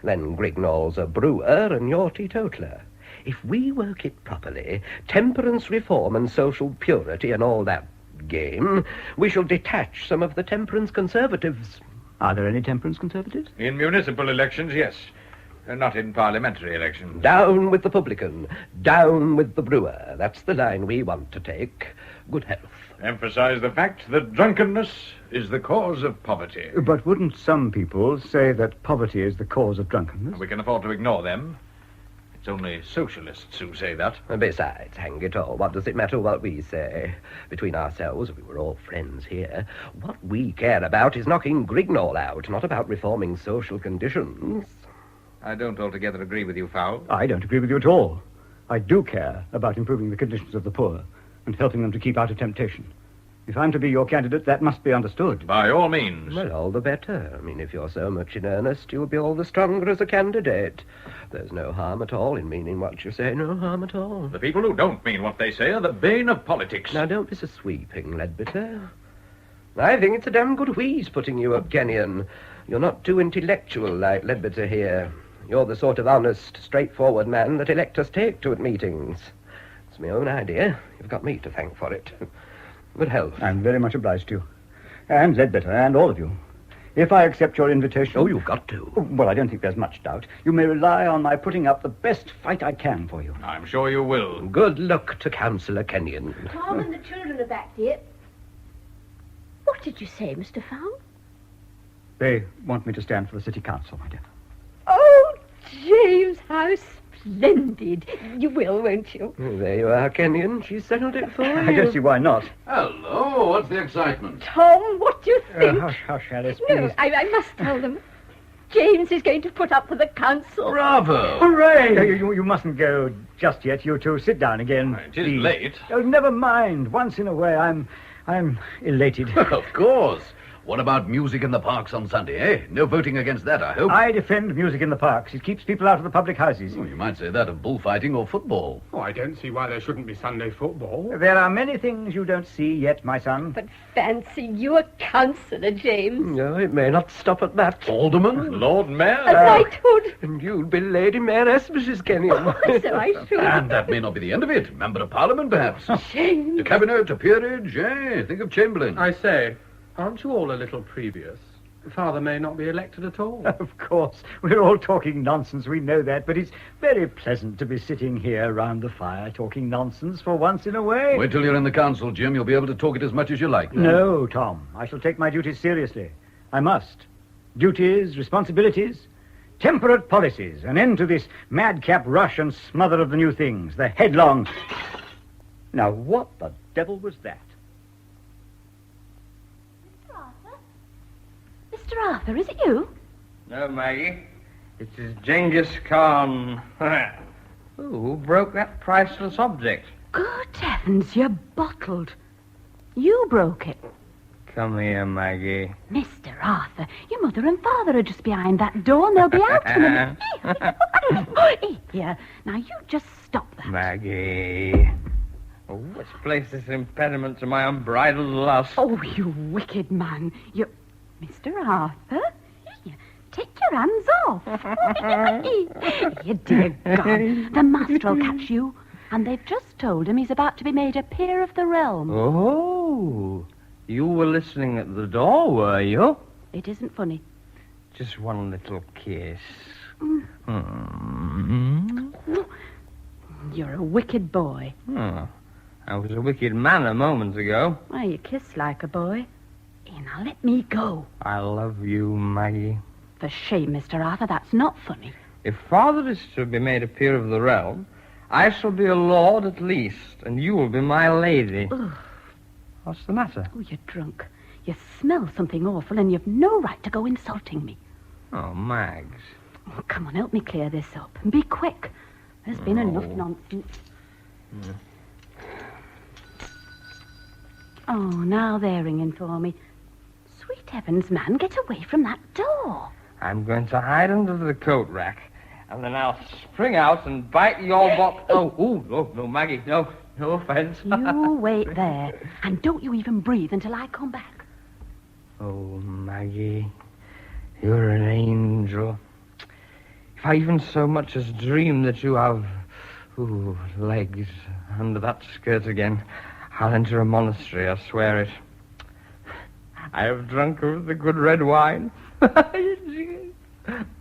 Then Grignall's a brewer, and you're teetotaler. If we work it properly, temperance reform and social purity and all that game, we shall detach some of the temperance conservatives. Are there any temperance conservatives? In municipal elections, yes. Not in parliamentary elections. Down with the publican. Down with the brewer. That's the line we want to take. Good health. Emphasize the fact that drunkenness is the cause of poverty. But wouldn't some people say that poverty is the cause of drunkenness? We can afford to ignore them. It's only socialists who say that. Besides, hang it all, what does it matter what we say? Between ourselves, we were all friends here. What we care about is knocking Grignall out, not about reforming social conditions. I don't altogether agree with you, Fowle. I don't agree with you at all. I do care about improving the conditions of the poor and helping them to keep out of temptation. If I'm to be your candidate, that must be understood. By all means. Well, all the better. I mean, if you're so much in earnest, you'll be all the stronger as a candidate. There's no harm at all in meaning what you say, no harm at all. The people who don't mean what they say are the bane of politics. Now, don't be so sweeping, Ledbetter. I think it's a damn good wheeze putting you up, Kenyon. You're not too intellectual like Ledbetter here. You're the sort of honest, straightforward man that electors take to at meetings. It's my own idea. You've got me to thank for it. Good health. I'm very much obliged to you. And Ledbetter, and all of you. If I accept your invitation... Oh, you've got to. Well, I don't think there's much doubt. You may rely on my putting up the best fight I can for you. I'm sure you will. Good luck to Councillor Kenyon. Tom and the children are back, dear. What did you say, Mr. Fowle? They want me to stand for the city council, my dear. Oh, James, how splendid. You will, won't you? There you are, Kenyon. She's settled it for you. I don't see why not. Hello, what's the excitement? Tom, what do you think? Hush, Alice, No, please. I must tell them. James is going to put up for the council. Bravo! Hooray! You mustn't go just yet. You two sit down again. It is late. Oh, never mind. Once in a way, I'm elated. Of course. What about music in the parks on Sunday, eh? No voting against that, I hope. I defend music in the parks. It keeps people out of the public houses. Well, you might say that of bullfighting or football. Oh, I don't see why there shouldn't be Sunday football. There are many things you don't see yet, my son. But fancy you a councillor, James. No, it may not stop at that. Alderman, Lord Mayor. A knighthood. And you'd be Lady Mayoress, Mrs. Kenyon. So I should. And that may not be the end of it. Member of Parliament, perhaps. James. To cabinet, to peerage, eh? Think of Chamberlain. I say, aren't you all a little previous? Father may not be elected at all. Of course. We're all talking nonsense, we know that, but it's very pleasant to be sitting here round the fire talking nonsense for once in a way. Wait till you're in the council, Jim. You'll be able to talk it as much as you like. No, Tom. I shall take my duties seriously. I must. Duties, responsibilities, temperate policies, an end to this madcap rush and smother of the new things, the headlong... Now, what the devil was that? Mr. Arthur, is it you? No, Maggie. It is Genghis Khan. Who broke that priceless object? Good heavens, you're bottled. You broke it. Come here, Maggie. Mr. Arthur, your mother and father are just behind that door and they'll be out in a minute. Here, now you just stop that. Maggie. Oh, let's place this impediment to my unbridled lust. Oh, you wicked man. You... Mr. Arthur, here, take your hands off. You dear God, the master will catch you. And they've just told him he's about to be made a peer of the realm. Oh, you were listening at the door, were you? It isn't funny. Just one little kiss. You're a wicked boy. Oh, I was a wicked man a moment ago. Why, you kiss like a boy. Here, now let me go. I love you, Maggie. For shame, Mr. Arthur, that's not funny. If Father is to be made a peer of the realm, I shall be a lord at least, and you will be my lady. Ugh. What's the matter? Oh, you're drunk. You smell something awful, and you've no right to go insulting me. Oh, Mags. Oh, come on, help me clear this up. And be quick. There's been enough nonsense. Oh, now they're ringing for me. Sweet heavens, man, get away from that door. I'm going to hide under the coat rack, and then I'll spring out and bite your bot... No, Maggie, no offense. You wait there, and don't you even breathe until I come back. Oh, Maggie, you're an angel. If I even so much as dream that you have, legs under that skirt again, I'll enter a monastery, I swear it. I have drunk of the good red wine.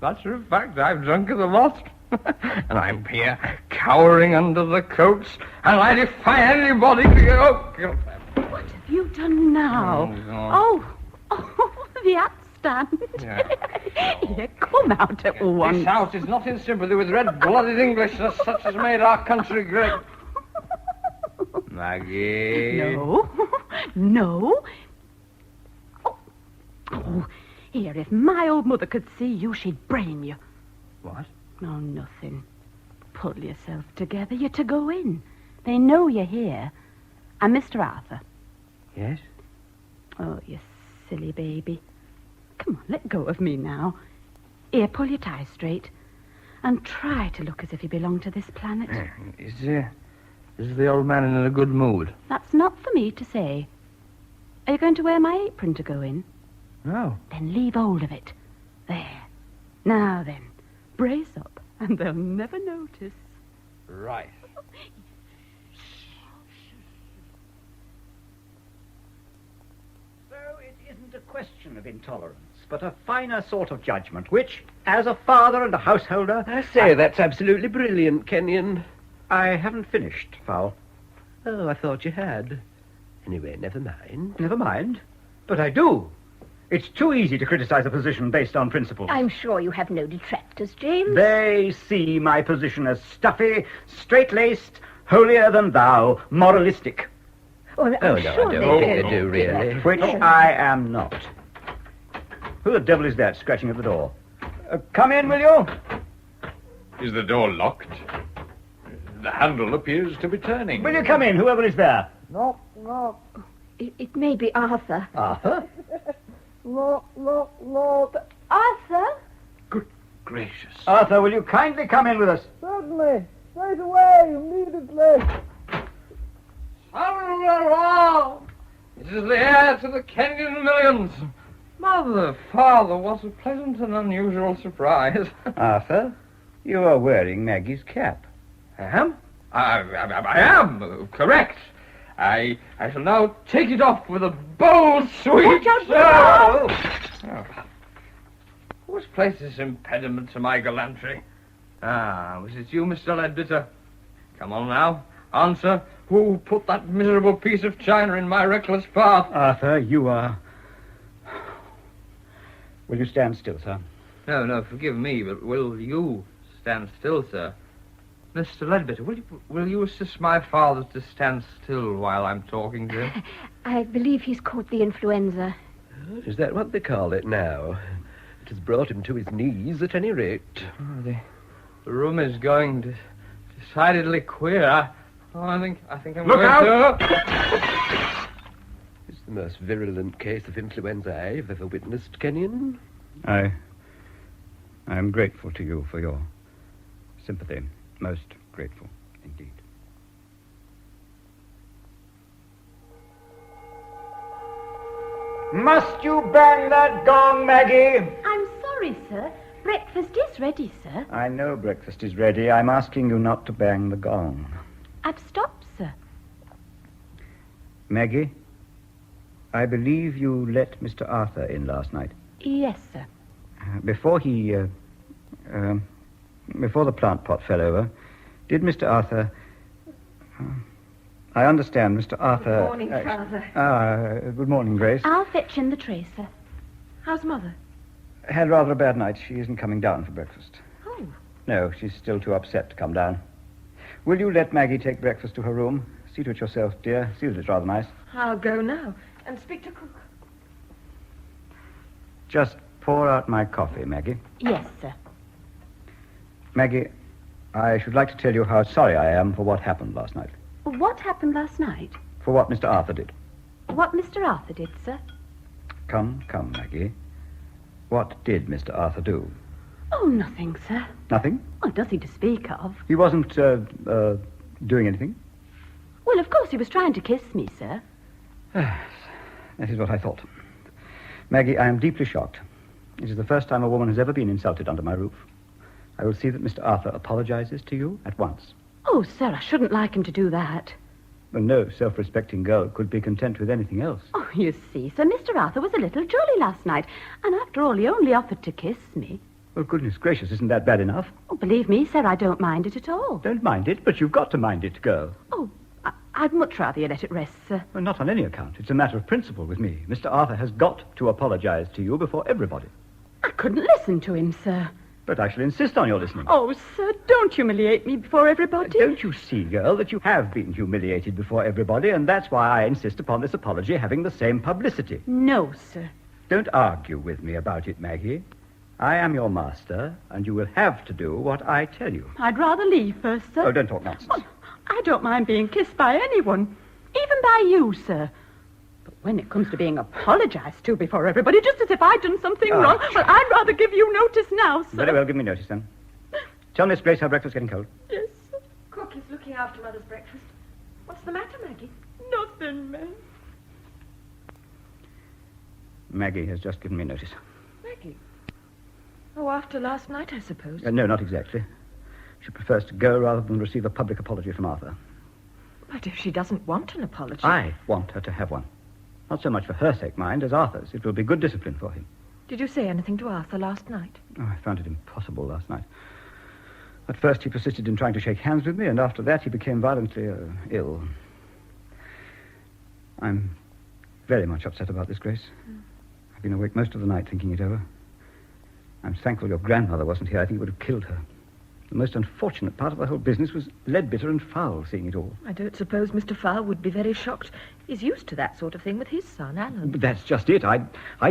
Matter of fact, I've drunk of the lot. And I'm here, cowering under the coats, and I defy anybody to get... Oh, God. What have you done now? Oh, the hat stand. Yeah. Here, come out at once. This house is not in sympathy with red-blooded Englishness such as made our country great. Maggie. No. Oh, here, if my old mother could see you, she'd brain you. What? Oh, nothing. Pull yourself together. You're to go in. They know you're here. And Mr. Arthur. Yes? Oh, you silly baby. Come on, let go of me now. Here, pull your tie straight. And try to look as if you belong to this planet. Is the old man in a good mood? That's not for me to say. Are you going to wear my apron to go in? No. Then leave hold of it. There. Now then, brace up, and they'll never notice. Right. So it isn't a question of intolerance, but a finer sort of judgment, which, as a father and a householder... I say, that's absolutely brilliant, Kenyon. I haven't finished, Fowl. Oh, I thought you had. Anyway, never mind. Never mind? But I do. It's too easy to criticize a position based on principles. I'm sure you have no detractors, James. They see my position as stuffy, straight-laced, holier-than-thou, moralistic. Well, no, I don't think they do, really. Which I am not. Who the devil is that scratching at the door? Come in, will you? Is the door locked? The handle appears to be turning. Will you come in, whoever is there? Knock. It may be Arthur. Arthur? Knock. Arthur? Gracious. Arthur, will you kindly come in with us? Certainly. Straight away, immediately. It is the heir to the Kenyon millions. Mother, father, what a pleasant and unusual surprise. Arthur, you are wearing Maggie's cap. I am? I am, correct. I shall now take it off with a bold sweep. Who's placed this impediment to my gallantry? Was it you, Mr. Leadbitter? Come on now, answer. Who put that miserable piece of china in my reckless path? Arthur, you are... Will you stand still, sir? No, forgive me, but will you stand still, sir? Mr. Leadbitter, will you assist my father to stand still while I'm talking to him? I believe he's caught the influenza. Is that what they call it now? It has brought him to his knees at any rate. Oh, the room is going decidedly queer. I think I'm Look going out! to... It's the most virulent case of influenza I've ever witnessed, Kenyon. I am grateful to you for your sympathy. Most grateful, indeed. Must you bang that gong, Maggie? I'm sorry, sir. Breakfast is ready, sir. I know breakfast is ready. I'm asking you not to bang the gong. I've stopped, sir. Maggie, I believe you let Mr. Arthur in last night. Yes, sir. Before the plant pot fell over, did Mr. Arthur... I understand Mr. Arthur... Good morning, Father. Good morning, Grace. I'll fetch in the tray, sir. How's Mother? Had rather a bad night. She isn't coming down for breakfast. Oh. No, she's still too upset to come down. Will you let Maggie take breakfast to her room? See to it yourself, dear. See that it's rather nice. I'll go now and speak to cook. Just pour out my coffee, Maggie. Yes, sir. Maggie, I should like to tell you how sorry I am for what happened last night. What happened last night? For what Mr. Arthur did. What Mr. Arthur did, sir? Come, Maggie. What did Mr. Arthur do? Oh, nothing, sir. Nothing? Oh, nothing to speak of. He wasn't, doing anything? Well, of course he was trying to kiss me, sir. That is what I thought. Maggie, I am deeply shocked. It is the first time a woman has ever been insulted under my roof. I will see that Mr. Arthur apologizes to you at once. Oh, sir, I shouldn't like him to do that. Well, no self-respecting girl could be content with anything else. Oh, you see, sir, Mr. Arthur was a little jolly last night, and after all, he only offered to kiss me. Well, goodness gracious, isn't that bad enough? Oh, believe me, sir, I don't mind it at all. Don't mind it, but you've got to mind it, girl. Oh, I'd much rather you let it rest, sir. Well, not on any account. It's a matter of principle with me. Mr. Arthur has got to apologize to you before everybody. I couldn't listen to him, sir. But I shall insist on your listening. Oh, sir, don't humiliate me before everybody. Don't you see, girl, that you have been humiliated before everybody, and that's why I insist upon this apology having the same publicity. No, sir. Don't argue with me about it, Maggie. I am your master, and you will have to do what I tell you. I'd rather leave first, sir. Oh, don't talk nonsense. Oh, I don't mind being kissed by anyone, even by you, sir. But when it comes to being apologized to before everybody, just as if I'd done something wrong, well, I'd rather give you notice now, sir. Very well, give me notice, then. Tell Miss Grace her breakfast's getting cold. Yes, sir. Cook is looking after Mother's breakfast. What's the matter, Maggie? Nothing, ma'am. Maggie has just given me notice. Maggie? Oh, after last night, I suppose. No, not exactly. She prefers to go rather than receive a public apology from Arthur. But if she doesn't want an apology... I want her to have one. Not so much for her sake, mind, as Arthur's. It will be good discipline for him. Did you say anything to Arthur last night? Oh, I found it impossible last night. At first he persisted in trying to shake hands with me, and after that he became violently ill. I'm very much upset about this, Grace. I've been awake most of the night thinking it over. I'm thankful your grandmother wasn't here. I think it would have killed her. The most unfortunate part of the whole business was Leadbitter and Fowle seeing it all. I don't suppose Mr. Fowle would be very shocked. He's used to that sort of thing with his son, Alan. But that's just it. I'd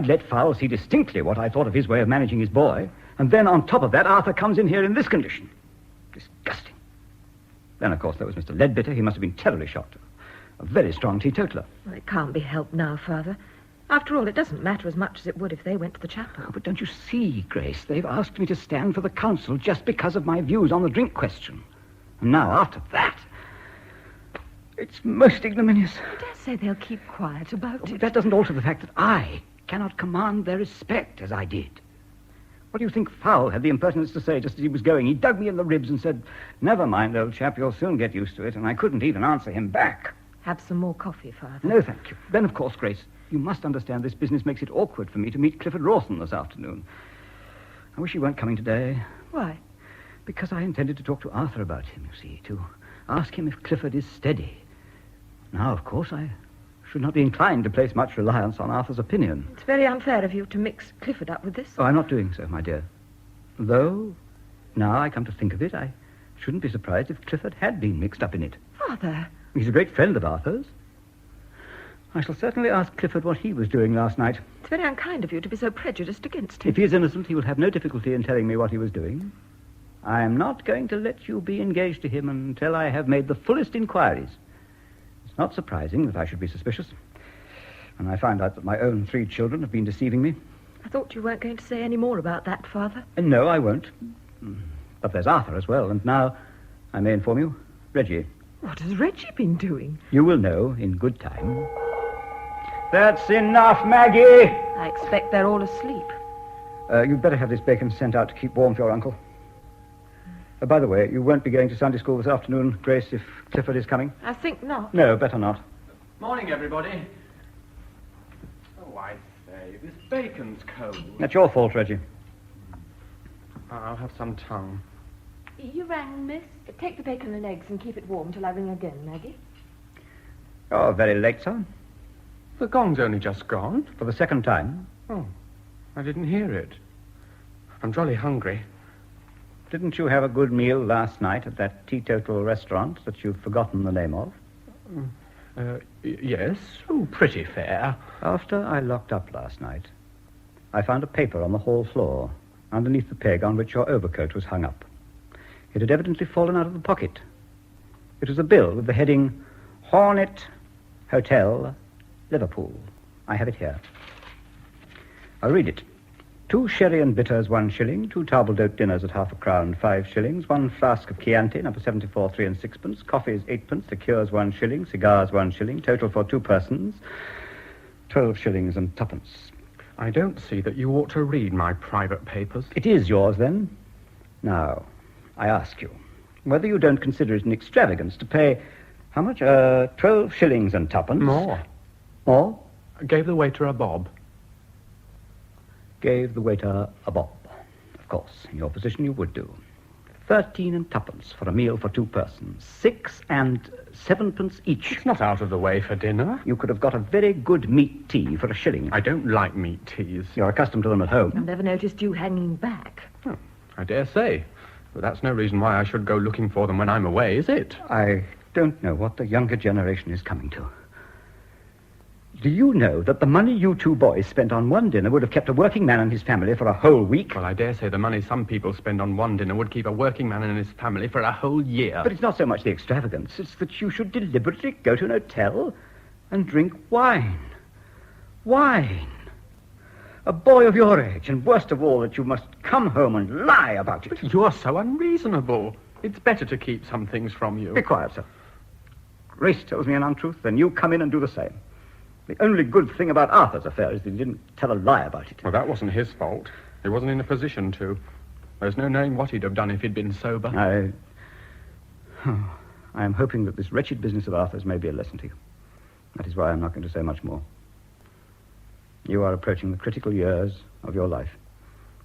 let Fowle see distinctly what I thought of his way of managing his boy, And then on top of that, Arthur comes in here in this condition. Disgusting. Then, of course, there was Mr. Leadbitter. He must have been terribly shocked. A very strong teetotaler. Well, it can't be helped now, Father. After all, it doesn't matter as much as it would if they went to the chapel. Oh, but don't you see, Grace? They've asked me to stand for the council just because of my views on the drink question. And now, after that, it's most ignominious. I dare say they'll keep quiet about it. That doesn't alter the fact that I cannot command their respect as I did. What do you think Fowl had the impertinence to say just as he was going? He dug me in the ribs and said, "Never mind, old chap, you'll soon get used to it," and I couldn't even answer him back. Have some more coffee, Father. No, thank you. Then, of course, Grace, you must understand this business makes it awkward for me to meet Clifford Rawson this afternoon. I wish he weren't coming today. Why? Because I intended to talk to Arthur about him, you see, to ask him if Clifford is steady. Now, of course, I should not be inclined to place much reliance on Arthur's opinion. It's very unfair of you to mix Clifford up with this. Oh, I'm not doing so, my dear. Though, now I come to think of it, I shouldn't be surprised if Clifford had been mixed up in it. Father. He's a great friend of Arthur's. I shall certainly ask Clifford what he was doing last night. It's very unkind of you to be so prejudiced against him. If he is innocent, he will have no difficulty in telling me what he was doing. I am not going to let you be engaged to him until I have made the fullest inquiries. It's not surprising that I should be suspicious. And I find out that my own 3 children have been deceiving me. I thought you weren't going to say any more about that, Father. No, I won't. But there's Arthur as well, and now, I may inform you, Reggie. What has Reggie been doing? You will know in good time. That's enough, Maggie! I expect they're all asleep. You'd better have this bacon sent out to keep warm for your uncle. By the way, you won't be going to Sunday school this afternoon, Grace, if Clifford is coming? I think not. No, better not. Morning, everybody. Oh, I say, this bacon's cold. That's your fault, Reggie. I'll have some tongue. You rang, miss? Take the bacon and eggs and keep it warm till I ring again, Maggie. Oh, very late, son. The gong's only just gone. For the second time. Oh, I didn't hear it. I'm jolly hungry. Didn't you have a good meal last night at that teetotal restaurant that you've forgotten the name of? Yes. Oh, pretty fair. After I locked up last night, I found a paper on the hall floor underneath the peg on which your overcoat was hung up. It had evidently fallen out of the pocket. It was a bill with the heading, Hornet Hotel, Liverpool. I have it here. I'll read it. 2 sherry and bitters, 1 shilling. 2 table-d'hote dinners at ½ a crown, 5 shillings. 1 flask of Chianti, number 74, 3 and 6pence. Coffee is 8pence. Liqueurs, 1 shilling. Cigars, 1 shilling. Total for 2 persons, 12 shillings and 2pence. I don't see that you ought to read my private papers. It is yours, then? Now, I ask you, whether you don't consider it an extravagance to pay, how much? 12 shillings and 2pence. More. More? Gave the waiter a bob. Gave the waiter a bob. Of course, in your position you would do. 13 and 2pence for a meal for 2 persons. 6 and 7pence each. It's not out of the way for dinner. You could have got a very good meat tea for 1 shilling. I don't like meat teas. You're accustomed to them at home. I've never noticed you hanging back. Oh, I dare say. But that's no reason why I should go looking for them when I'm away, is it? I don't know what the younger generation is coming to. Do you know that the money you 2 boys spent on 1 dinner would have kept a working man and his family for a whole week? Well, I dare say the money some people spend on 1 dinner would keep a working man and his family for a whole year. But it's not so much the extravagance. It's that you should deliberately go to an hotel and drink wine. Wine. A boy of your age, and worst of all, that you must come home and lie about it. But you're so unreasonable. It's better to keep some things from you. Be quiet, sir. Grace tells me an untruth, then you come in and do the same. The only good thing about Arthur's affair is that he didn't tell a lie about it. Well, that wasn't his fault. He wasn't in a position to. There's no knowing what he'd have done if he'd been sober. I am hoping that this wretched business of Arthur's may be a lesson to you. That is why I'm not going to say much more. You are approaching the critical years of your life,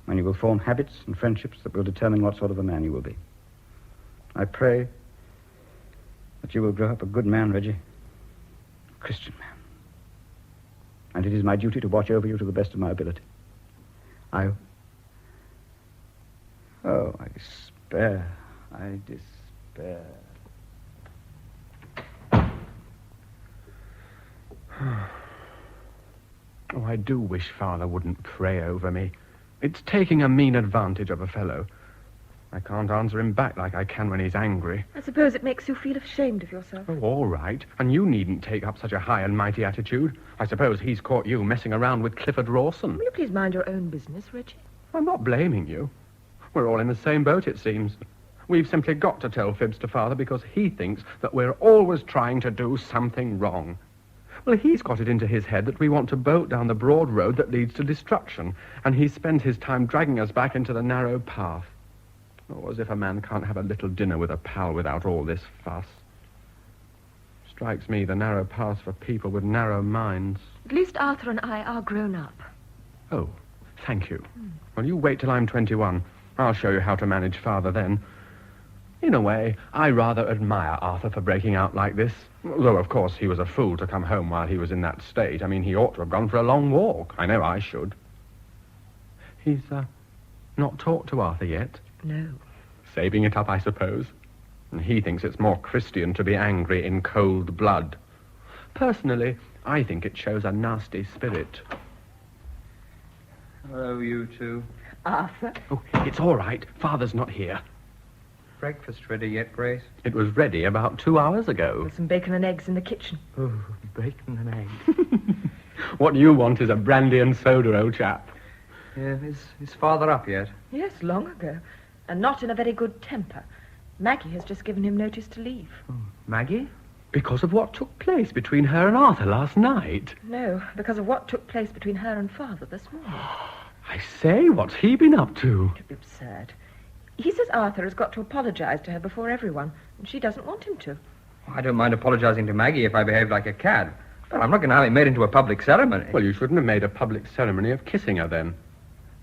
when you will form habits and friendships that will determine what sort of a man you will be. I pray that you will grow up a good man, Reggie. A Christian man. And it is my duty to watch over you to the best of my ability. I despair. I despair. Oh, I do wish Father wouldn't pray over me. It's taking a mean advantage of a fellow. I can't answer him back like I can when he's angry. I suppose it makes you feel ashamed of yourself. Oh, all right. And you needn't take up such a high and mighty attitude. I suppose he's caught you messing around with Clifford Rawson. Will you please mind your own business, Reggie? I'm not blaming you. We're all in the same boat, it seems. We've simply got to tell fibs to Father because he thinks that we're always trying to do something wrong. Well, he's got it into his head that we want to bolt down the broad road that leads to destruction, and he spends his time dragging us back into the narrow path. Oh, as if a man can't have a little dinner with a pal without all this fuss. Strikes me the narrow path's for people with narrow minds. At least Arthur and I are grown up. Oh, thank you. Well, you wait till I'm 21. I'll show you how to manage Father then. In a way, I rather admire Arthur for breaking out like this. Though, of course, he was a fool to come home while he was in that state. I mean, he ought to have gone for a long walk. I know I should. He's, not talked to Arthur yet? No. Saving it up, I suppose. And he thinks it's more Christian to be angry in cold blood. Personally, I think it shows a nasty spirit. Hello, you two. Arthur? Oh, it's all right. Father's not here. Breakfast ready yet, Grace? It was ready about 2 hours ago. There's some bacon and eggs in the kitchen. Oh, bacon and eggs. What you want is a brandy and soda, old chap. Yeah, is Father up yet? Yes, long ago. And not in a very good temper. Maggie has just given him notice to leave. Oh, Maggie? Because of what took place between her and Arthur last night? No, because of what took place between her and Father this morning. I say, what's he been up to? It'd be absurd. He says Arthur has got to apologize to her before everyone, and she doesn't want him to. I don't mind apologizing to Maggie if I behave like a cad, but I'm not going to have it made into a public ceremony. Well, you shouldn't have made a public ceremony of kissing her, then.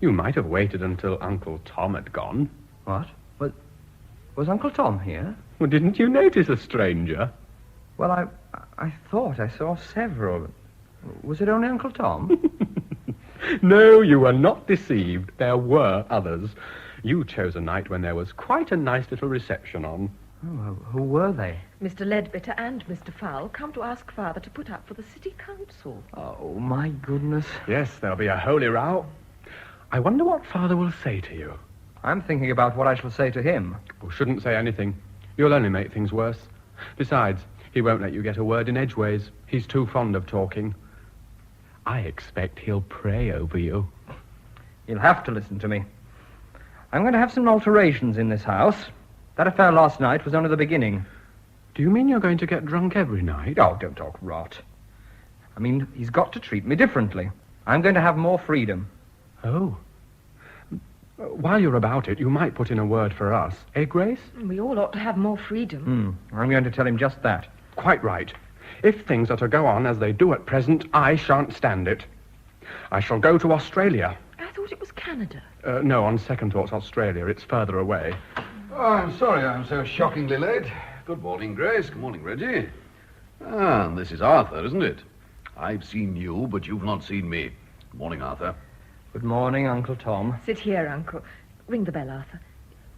You might have waited until Uncle Tom had gone. What? Was Uncle Tom here? Well, didn't you notice a stranger? Well, I thought I saw several. Was it only Uncle Tom? No, you were not deceived. There were others. You chose a night when there was quite a nice little reception on. Oh, who were they? Mr. Ledbetter and Mr. Fowle come to ask Father to put up for the city council. Oh, my goodness. Yes, there'll be a holy row. I wonder what Father will say to you. I'm thinking about what I shall say to him. Well, shouldn't say anything. You'll only make things worse. Besides, he won't let you get a word in edgeways. He's too fond of talking. I expect he'll pray over you. You'll have to listen to me. I'm going to have some alterations in this house. That affair last night was only the beginning. Do you mean you're going to get drunk every night? Oh, don't talk rot. I mean, he's got to treat me differently. I'm going to have more freedom. Oh. While you're about it, you might put in a word for us. Eh, Grace? We all ought to have more freedom. I'm going to tell him just that. Quite right. If things are to go on as they do at present, I shan't stand it. I shall go to Australia. I thought it was Canada. No, on second thoughts, Australia. It's further away. Oh, I'm sorry I'm so shockingly late. Good morning, Grace. Good morning, Reggie. Ah, this is Arthur, isn't it? I've seen you, but you've not seen me. Good morning, Arthur. Good morning, Uncle Tom. Sit here, Uncle. Ring the bell, Arthur.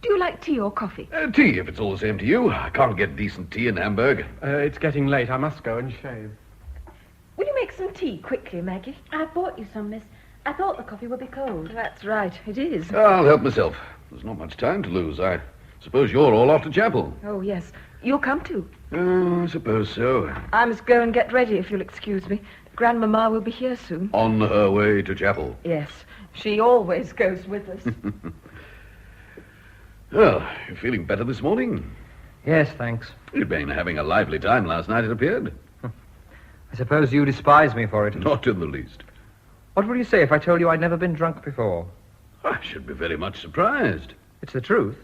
Do you like tea or coffee? Tea, if it's all the same to you. I can't get decent tea in Hamburg. It's getting late. I must go and shave. Will you make some tea quickly, Maggie? I bought you some, miss. I thought the coffee would be cold. That's right. It is. I'll help myself. There's not much time to lose. I suppose you're all off to chapel. Oh, yes. You'll come too. Oh, I suppose so. I must go and get ready, if you'll excuse me. Grandmamma will be here soon. On her way to chapel. Yes. She always goes with us. Well, you feeling better this morning? Yes, thanks. You'd been having a lively time last night, it appeared. I suppose you despise me for it. Not in the least. What would you say if I told you I'd never been drunk before? I should be very much surprised. It's the truth.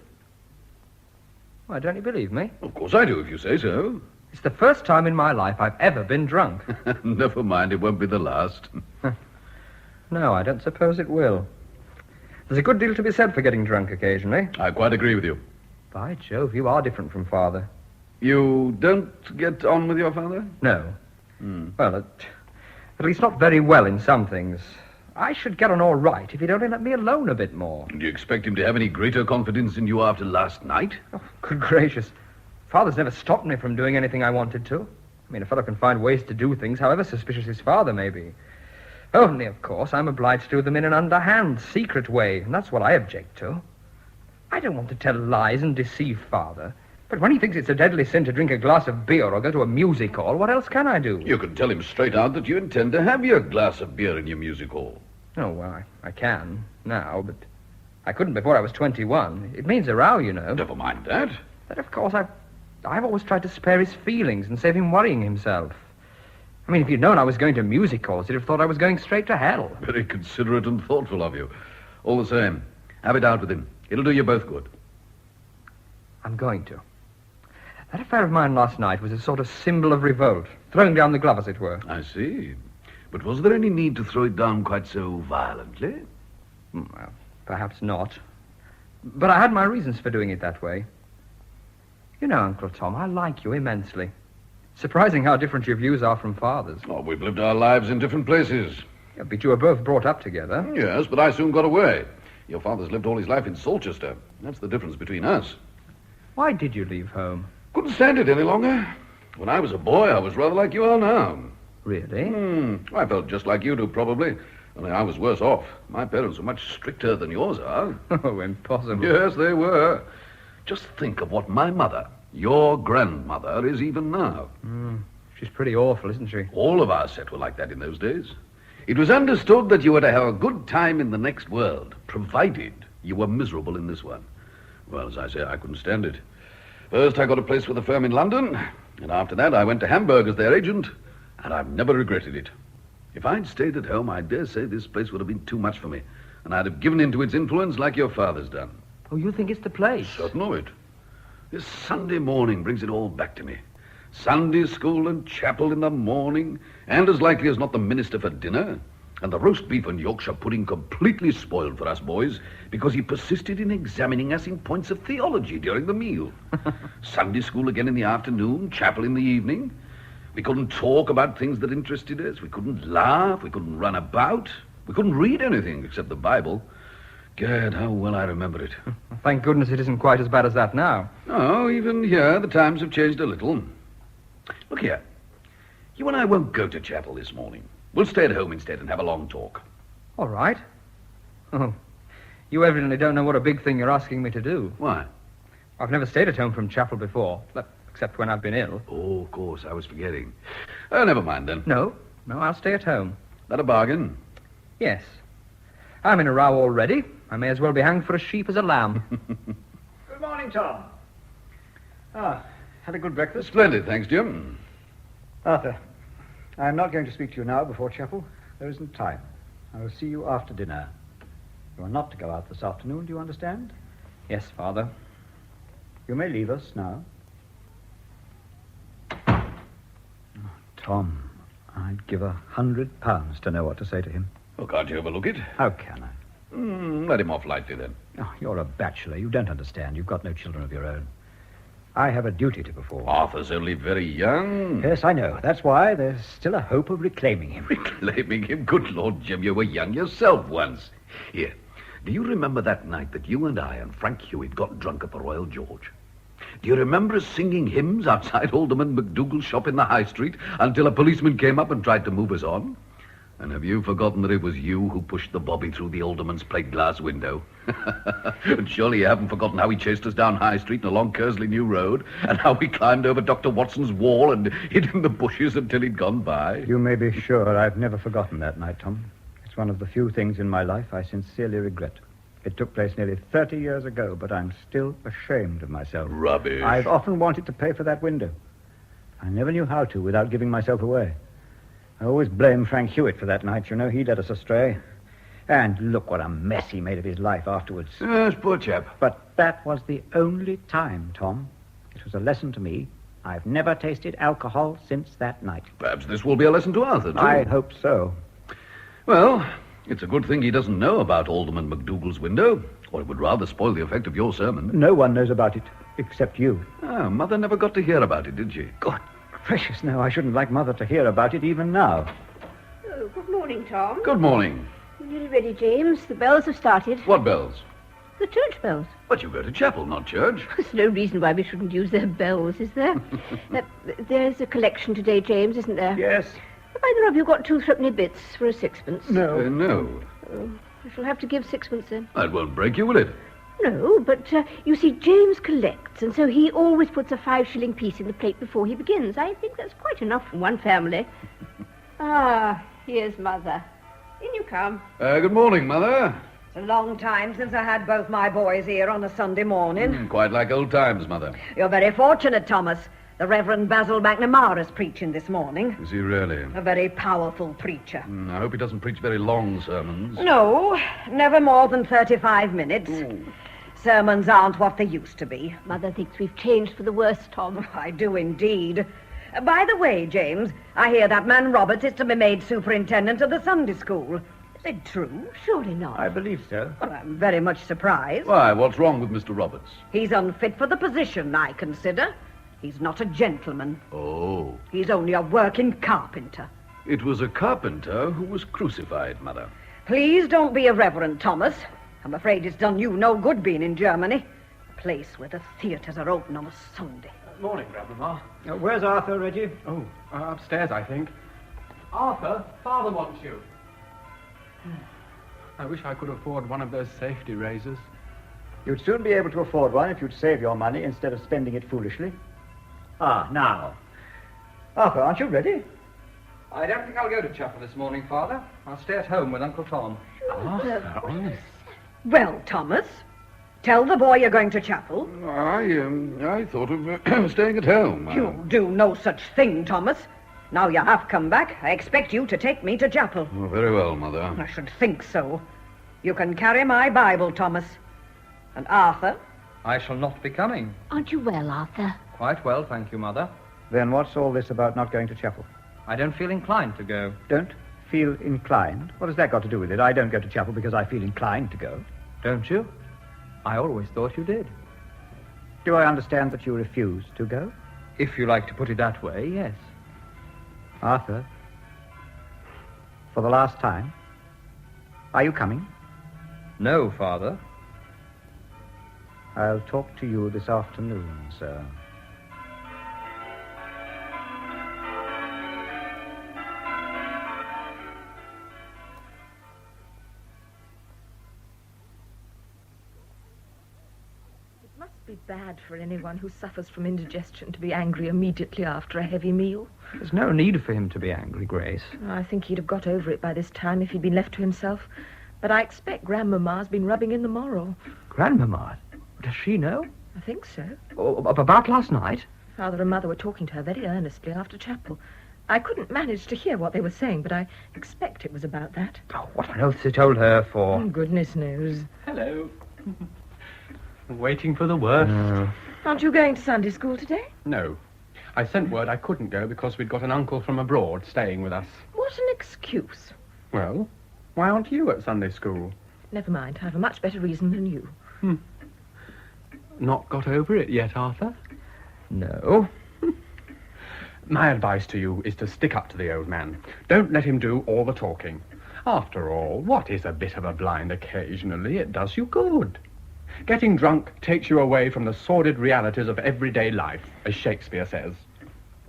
Why, don't you believe me? Of course I do, if you say so. It's the first time in my life I've ever been drunk. Never mind, it won't be the last. No, I don't suppose it will. There's a good deal to be said for getting drunk occasionally. I quite agree with you. By Jove, you are different from Father. You don't get on with your father? No. Well, at least not very well in some things. I should get on all right if he'd only let me alone a bit more. Do you expect him to have any greater confidence in you after last night? Oh, good gracious. Father's never stopped me from doing anything I wanted to. I mean, a fellow can find ways to do things, however suspicious his father may be. Only, of course, I'm obliged to do them in an underhand, secret way, and that's what I object to. I don't want to tell lies and deceive Father, but when he thinks it's a deadly sin to drink a glass of beer or go to a music hall, what else can I do? You can tell him straight out that you intend to have your glass of beer in your music hall. Oh, well, I can now, but I couldn't before I was 21. It means a row, you know. Never mind that. But, of course, I've always tried to spare his feelings and save him worrying himself. I mean, if you'd known I was going to music halls, you'd have thought I was going straight to hell. Very considerate and thoughtful of you. All the same, have it out with him. It'll do you both good. I'm going to. That affair of mine last night was a sort of symbol of revolt, throwing down the glove, as it were. I see. But was there any need to throw it down quite so violently? Well, perhaps not. But I had my reasons for doing it that way. You know, Uncle Tom, I like you immensely. Surprising how different your views are from Father's. Oh, we've lived our lives in different places. Yeah, but you were both brought up together. Yes, but I soon got away. Your father's lived all his life in Colchester. That's the difference between us. Why did you leave home? Couldn't stand it any longer. When I was a boy, I was rather like you are now. Really? I felt just like you do, probably. Only I was worse off. My parents were much stricter than yours are. Oh, impossible. Yes, they were. Just think of what my mother, your grandmother, is even now. She's pretty awful, isn't she? All of our set were like that in those days. It was understood that you were to have a good time in the next world, provided you were miserable in this one. Well, as I say, I couldn't stand it. First, I got a place with a firm in London, and after that, I went to Hamburg as their agent, and I've never regretted it. If I'd stayed at home, I dare say this place would have been too much for me, and I'd have given in to its influence like your father's done. Oh, you think it's the place? Certain of it. This Sunday morning brings it all back to me. Sunday school and chapel in the morning, and as likely as not the minister for dinner, and the roast beef and Yorkshire pudding completely spoiled for us boys because he persisted in examining us in points of theology during the meal. Sunday school again in the afternoon, chapel in the evening. We couldn't talk about things that interested us. We couldn't laugh. We couldn't run about. We couldn't read anything except the Bible. Gad, how well I remember it. Thank goodness it isn't quite as bad as that now. Oh, even here, the times have changed a little. Look here. You and I won't go to chapel this morning. We'll stay at home instead and have a long talk. All right. Oh, you evidently don't know what a big thing you're asking me to do. Why? I've never stayed at home from chapel before, except when I've been ill. Oh, of course, I was forgetting. Oh, never mind then. No, I'll stay at home. That a bargain? Yes. I'm in a row already. I may as well be hanged for a sheep as a lamb. Good morning, Tom. Had a good breakfast? Splendid, thanks, Jim. Arthur, I'm not going to speak to you now before chapel. There isn't time. I will see you after dinner. You are not to go out this afternoon, do you understand? Yes, Father. You may leave us now. Tom, I'd give £100 to know what to say to him. Oh, can't you overlook it? How can I? Let him off lightly, then. Oh, you're a bachelor. You don't understand. You've got no children of your own. I have a duty to perform. Arthur's only very young. Yes, I know. That's why there's still a hope of reclaiming him. Reclaiming him? Good Lord, Jim, you were young yourself once. Here, do you remember that night that you and I and Frank Hewitt got drunk at the Royal George? Do you remember us singing hymns outside Alderman McDougall's shop in the High Street until a policeman came up and tried to move us on? And have you forgotten that it was you who pushed the bobby through the alderman's plate glass window? And surely you haven't forgotten how he chased us down High Street and along Kersley New Road, and how we climbed over Dr. Watson's wall and hid in the bushes until he'd gone by? You may be sure I've never forgotten that night, Tom. It's one of the few things in my life I sincerely regret. It took place nearly 30 years ago, but I'm still ashamed of myself. Rubbish. I've often wanted to pay for that window. I never knew how to without giving myself away. I always blame Frank Hewitt for that night. You know, he led us astray. And look what a mess he made of his life afterwards. Yes, poor chap. But that was the only time, Tom. It was a lesson to me. I've never tasted alcohol since that night. Perhaps this will be a lesson to Arthur, too. I hope so. Well, it's a good thing he doesn't know about Alderman McDougall's window, or it would rather spoil the effect of your sermon. No one knows about it, except you. Oh, Mother never got to hear about it, did she? God gracious, no, I shouldn't like Mother to hear about it even now. Oh, good morning, Tom. Good morning. Are you ready, James? The bells have started. What bells? The church bells. But you go to chapel, not church. There's no reason why we shouldn't use their bells, is there? There's a collection today, James, isn't there? Yes. Have either of you got 2 threepenny bits for a sixpence? No. No. Oh, I shall have to give 6pence then. That won't break you, will it? No, but you see, James collects, and so he always puts a 5-shilling piece in the plate before he begins. I think that's quite enough for one family. Here's Mother. In you come. Good morning, Mother. It's a long time since I had both my boys here on a Sunday morning. Quite like old times, Mother. You're very fortunate, Thomas. The Reverend Basil McNamara's preaching this morning. Is he really? A very powerful preacher. I hope he doesn't preach very long sermons. No, never more than 35 minutes. Ooh. Sermons aren't what they used to be. Mother thinks we've changed for the worse, Tom. I do indeed. By the way, James, I hear that man Roberts is to be made superintendent of the Sunday school. Is it true? Surely not. I believe so. Well, I'm very much surprised. Why, what's wrong with Mr. Roberts? He's unfit for the position, I consider. He's not a gentleman. Oh. He's only a working carpenter. It was a carpenter who was crucified, Mother. Please don't be irreverent, Thomas. I'm afraid it's done you no good being in Germany. A place where the theatres are open on a Sunday. Morning, Grandmama. Where's Arthur, Reggie? Oh, upstairs, I think. Arthur, Father wants you. I wish I could afford one of those safety razors. You'd soon be able to afford one if you'd save your money instead of spending it foolishly. Now. Arthur, aren't you ready? I don't think I'll go to chapel this morning, Father. I'll stay at home with Uncle Tom. Well, Thomas, tell the boy you're going to chapel. I thought of staying at home. You do no such thing, Thomas. Now you have come back, I expect you to take me to chapel. Oh, very well, Mother. I should think so. You can carry my Bible, Thomas. And Arthur? I shall not be coming. Aren't you well, Arthur? Quite well, thank you, Mother. Then what's all this about not going to chapel? I don't feel inclined to go. Don't feel inclined? What has that got to do with it? I don't go to chapel because I feel inclined to go. Don't you? I always thought you did. Do I understand that you refuse to go? If you like to put it that way, yes. Arthur, for the last time, are you coming? No, Father. I'll talk to you this afternoon, sir. It must be bad for anyone who suffers from indigestion to be angry immediately after a heavy meal. There's no need for him to be angry, Grace. I think he'd have got over it by this time if he'd been left to himself. But I expect Grandmama's been rubbing in the moral. Grandmama? Does she know? I think so. Oh, about last night? Father and Mother were talking to her very earnestly after chapel. I couldn't manage to hear what they were saying, but I expect it was about that. Oh, what on earth they told her for? Oh, goodness knows. Hello. Waiting for the worst. No. Aren't you going to Sunday school today? No. I sent word I couldn't go because we'd got an uncle from abroad staying with us. What an excuse. Well, why aren't you at Sunday school? Never mind. I have a much better reason than you. Not got over it yet, Arthur? No. My advice to you is to stick up to the old man. Don't let him do all the talking. After all, what is a bit of a blind occasionally? It does you good. Getting drunk takes you away from the sordid realities of everyday life, as Shakespeare says.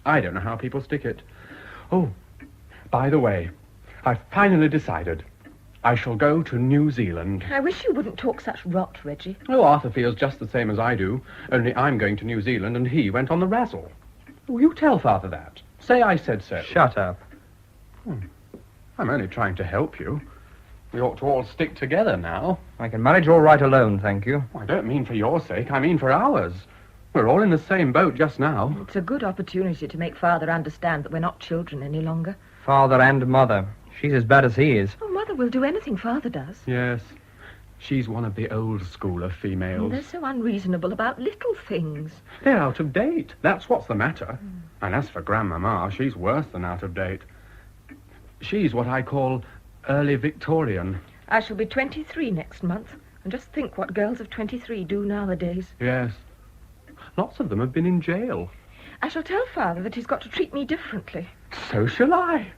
I don't know how people stick it. Oh, by the way, I've finally decided. I shall go to New Zealand. I wish you wouldn't talk such rot, Reggie. Oh, Arthur feels just the same as I do, only I'm going to New Zealand and he went on the razzle. Oh, you tell Father that. Say I said so. Shut up. I'm only trying to help you. We ought to all stick together now. I can manage all right alone, thank you. I don't mean for your sake, I mean for ours. We're all in the same boat just now. It's a good opportunity to make Father understand that we're not children any longer. Father and Mother. She's as bad as he is. Oh, Mother will do anything Father does. Yes. She's one of the old school of females. They're so unreasonable about little things. They're out of date. That's what's the matter. And as for Grandmama, she's worse than out of date. She's what I call early Victorian. I shall be 23 next month. And just think what girls of 23 do nowadays. Yes. Lots of them have been in jail. I shall tell Father that he's got to treat me differently. So shall I.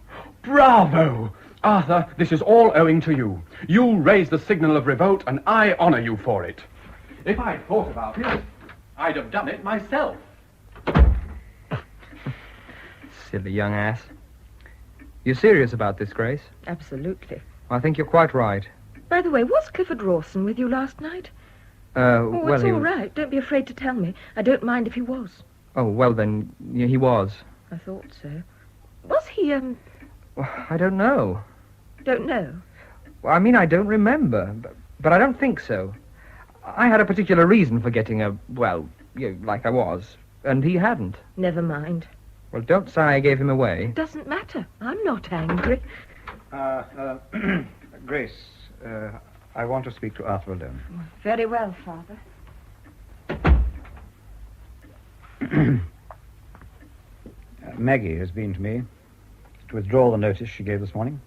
Bravo! Arthur, this is all owing to you. You raised the signal of revolt, and I honor you for it. If I'd thought about it, I'd have done it myself. Silly young ass. You're serious about this, Grace? Absolutely. I think you're quite right. By the way, was Clifford Rawson with you last night? Well, it's all right. Don't be afraid to tell me. I don't mind if he was. Oh, well then, he was. I thought so. Was he, I don't know. Don't know? Well, I mean, I don't remember, but I don't think so. I had a particular reason for getting like I was, and he hadn't. Never mind. Well, don't say I gave him away. Doesn't matter. I'm not angry. Grace, I want to speak to Arthur alone. Very well, Father. Maggie has been to me to withdraw the notice she gave this morning.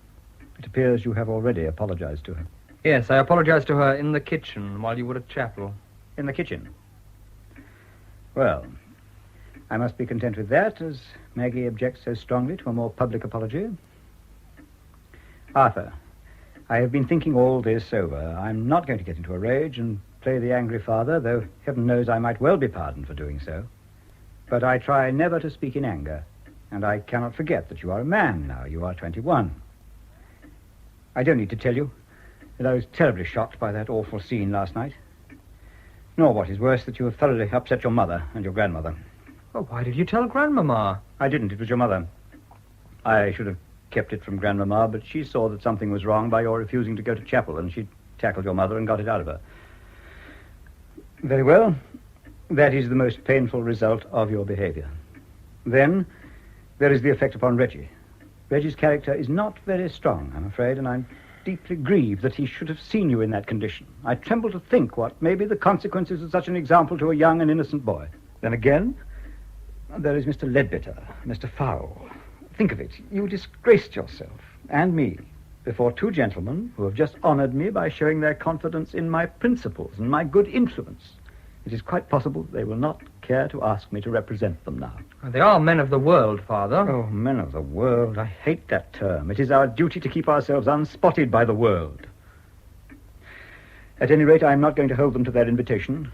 It appears you have already apologized to her. Yes, I apologized to her in the kitchen while you were at chapel. In the kitchen? Well, I must be content with that, as Maggie objects so strongly to a more public apology. Arthur, I have been thinking all this over. I'm not going to get into a rage and play the angry father, though heaven knows I might well be pardoned for doing so. But I try never to speak in anger, and I cannot forget that you are a man now. You are 21. I don't need to tell you that I was terribly shocked by that awful scene last night. Nor, what is worse, that you have thoroughly upset your mother and your grandmother. Oh, why did you tell Grandmama? I didn't. It was your mother. I should have kept it from Grandmama, but she saw that something was wrong by your refusing to go to chapel, and she tackled your mother and got it out of her. Very well. That is the most painful result of your behavior. Then, there is the effect upon Reggie. Reggie's character is not very strong, I'm afraid, and I'm deeply grieved that he should have seen you in that condition. I tremble to think what may be the consequences of such an example to a young and innocent boy. Then again, there is Mr. Ledbetter, Mr. Fowle. Think of it. You disgraced yourself and me before two gentlemen who have just honored me by showing their confidence in my principles and my good influence. It is quite possible they will not care to ask me to represent them now. They are men of the world, Father. Oh, men of the world. I hate that term. It is our duty to keep ourselves unspotted by the world. At any rate, I am not going to hold them to their invitation,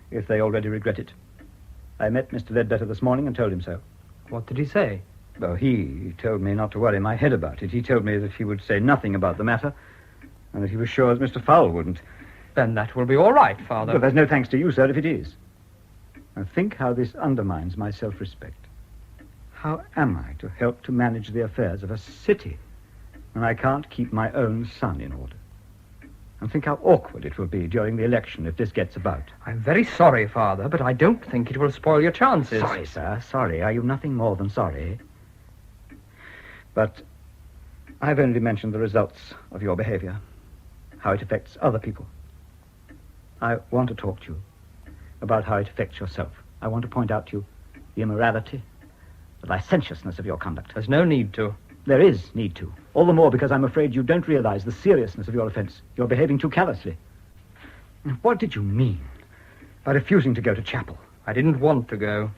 if they already regret it. I met Mr. Ledbetter this morning and told him so. What did he say? Well, he told me not to worry my head about it. He told me that he would say nothing about the matter, and that he was sure Mr. Fowle wouldn't. Then that will be all right, Father. But there's no thanks to you, sir, if it is. Now think how this undermines my self-respect. How am I to help to manage the affairs of a city when I can't keep my own son in order? And think how awkward it will be during the election if this gets about. I'm very sorry, Father, but I don't think it will spoil your chances. Sorry, sir, sorry. Are you nothing more than sorry? But I've only mentioned the results of your behavior, how it affects other people. I want to talk to you about how it affects yourself. I want to point out to you the immorality, the licentiousness of your conduct. There's no need to. There is need to. All the more because I'm afraid you don't realize the seriousness of your offense. You're behaving too callously. What did you mean by refusing to go to chapel? I didn't want to go.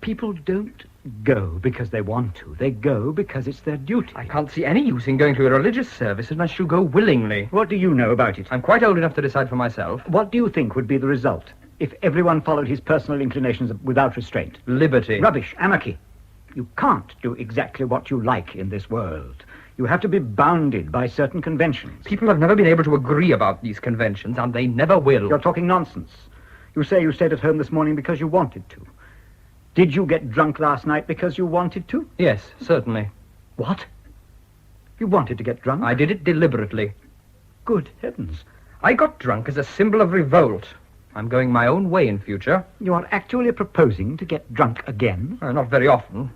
People don't go because they want to. They go because it's their duty. I can't see any use in going to a religious service unless you go willingly. What do you know about it? I'm quite old enough to decide for myself. What do you think would be the result if everyone followed his personal inclinations without restraint? Liberty. Rubbish. Anarchy. You can't do exactly what you like in this world. You have to be bounded by certain conventions. People have never been able to agree about these conventions, and they never will. You're talking nonsense. You say you stayed at home this morning because you wanted to. Did you get drunk last night because you wanted to? Yes, certainly. What? You wanted to get drunk? I did it deliberately. Good heavens. I got drunk as a symbol of revolt. I'm going my own way in future. You are actually proposing to get drunk again? Not very often,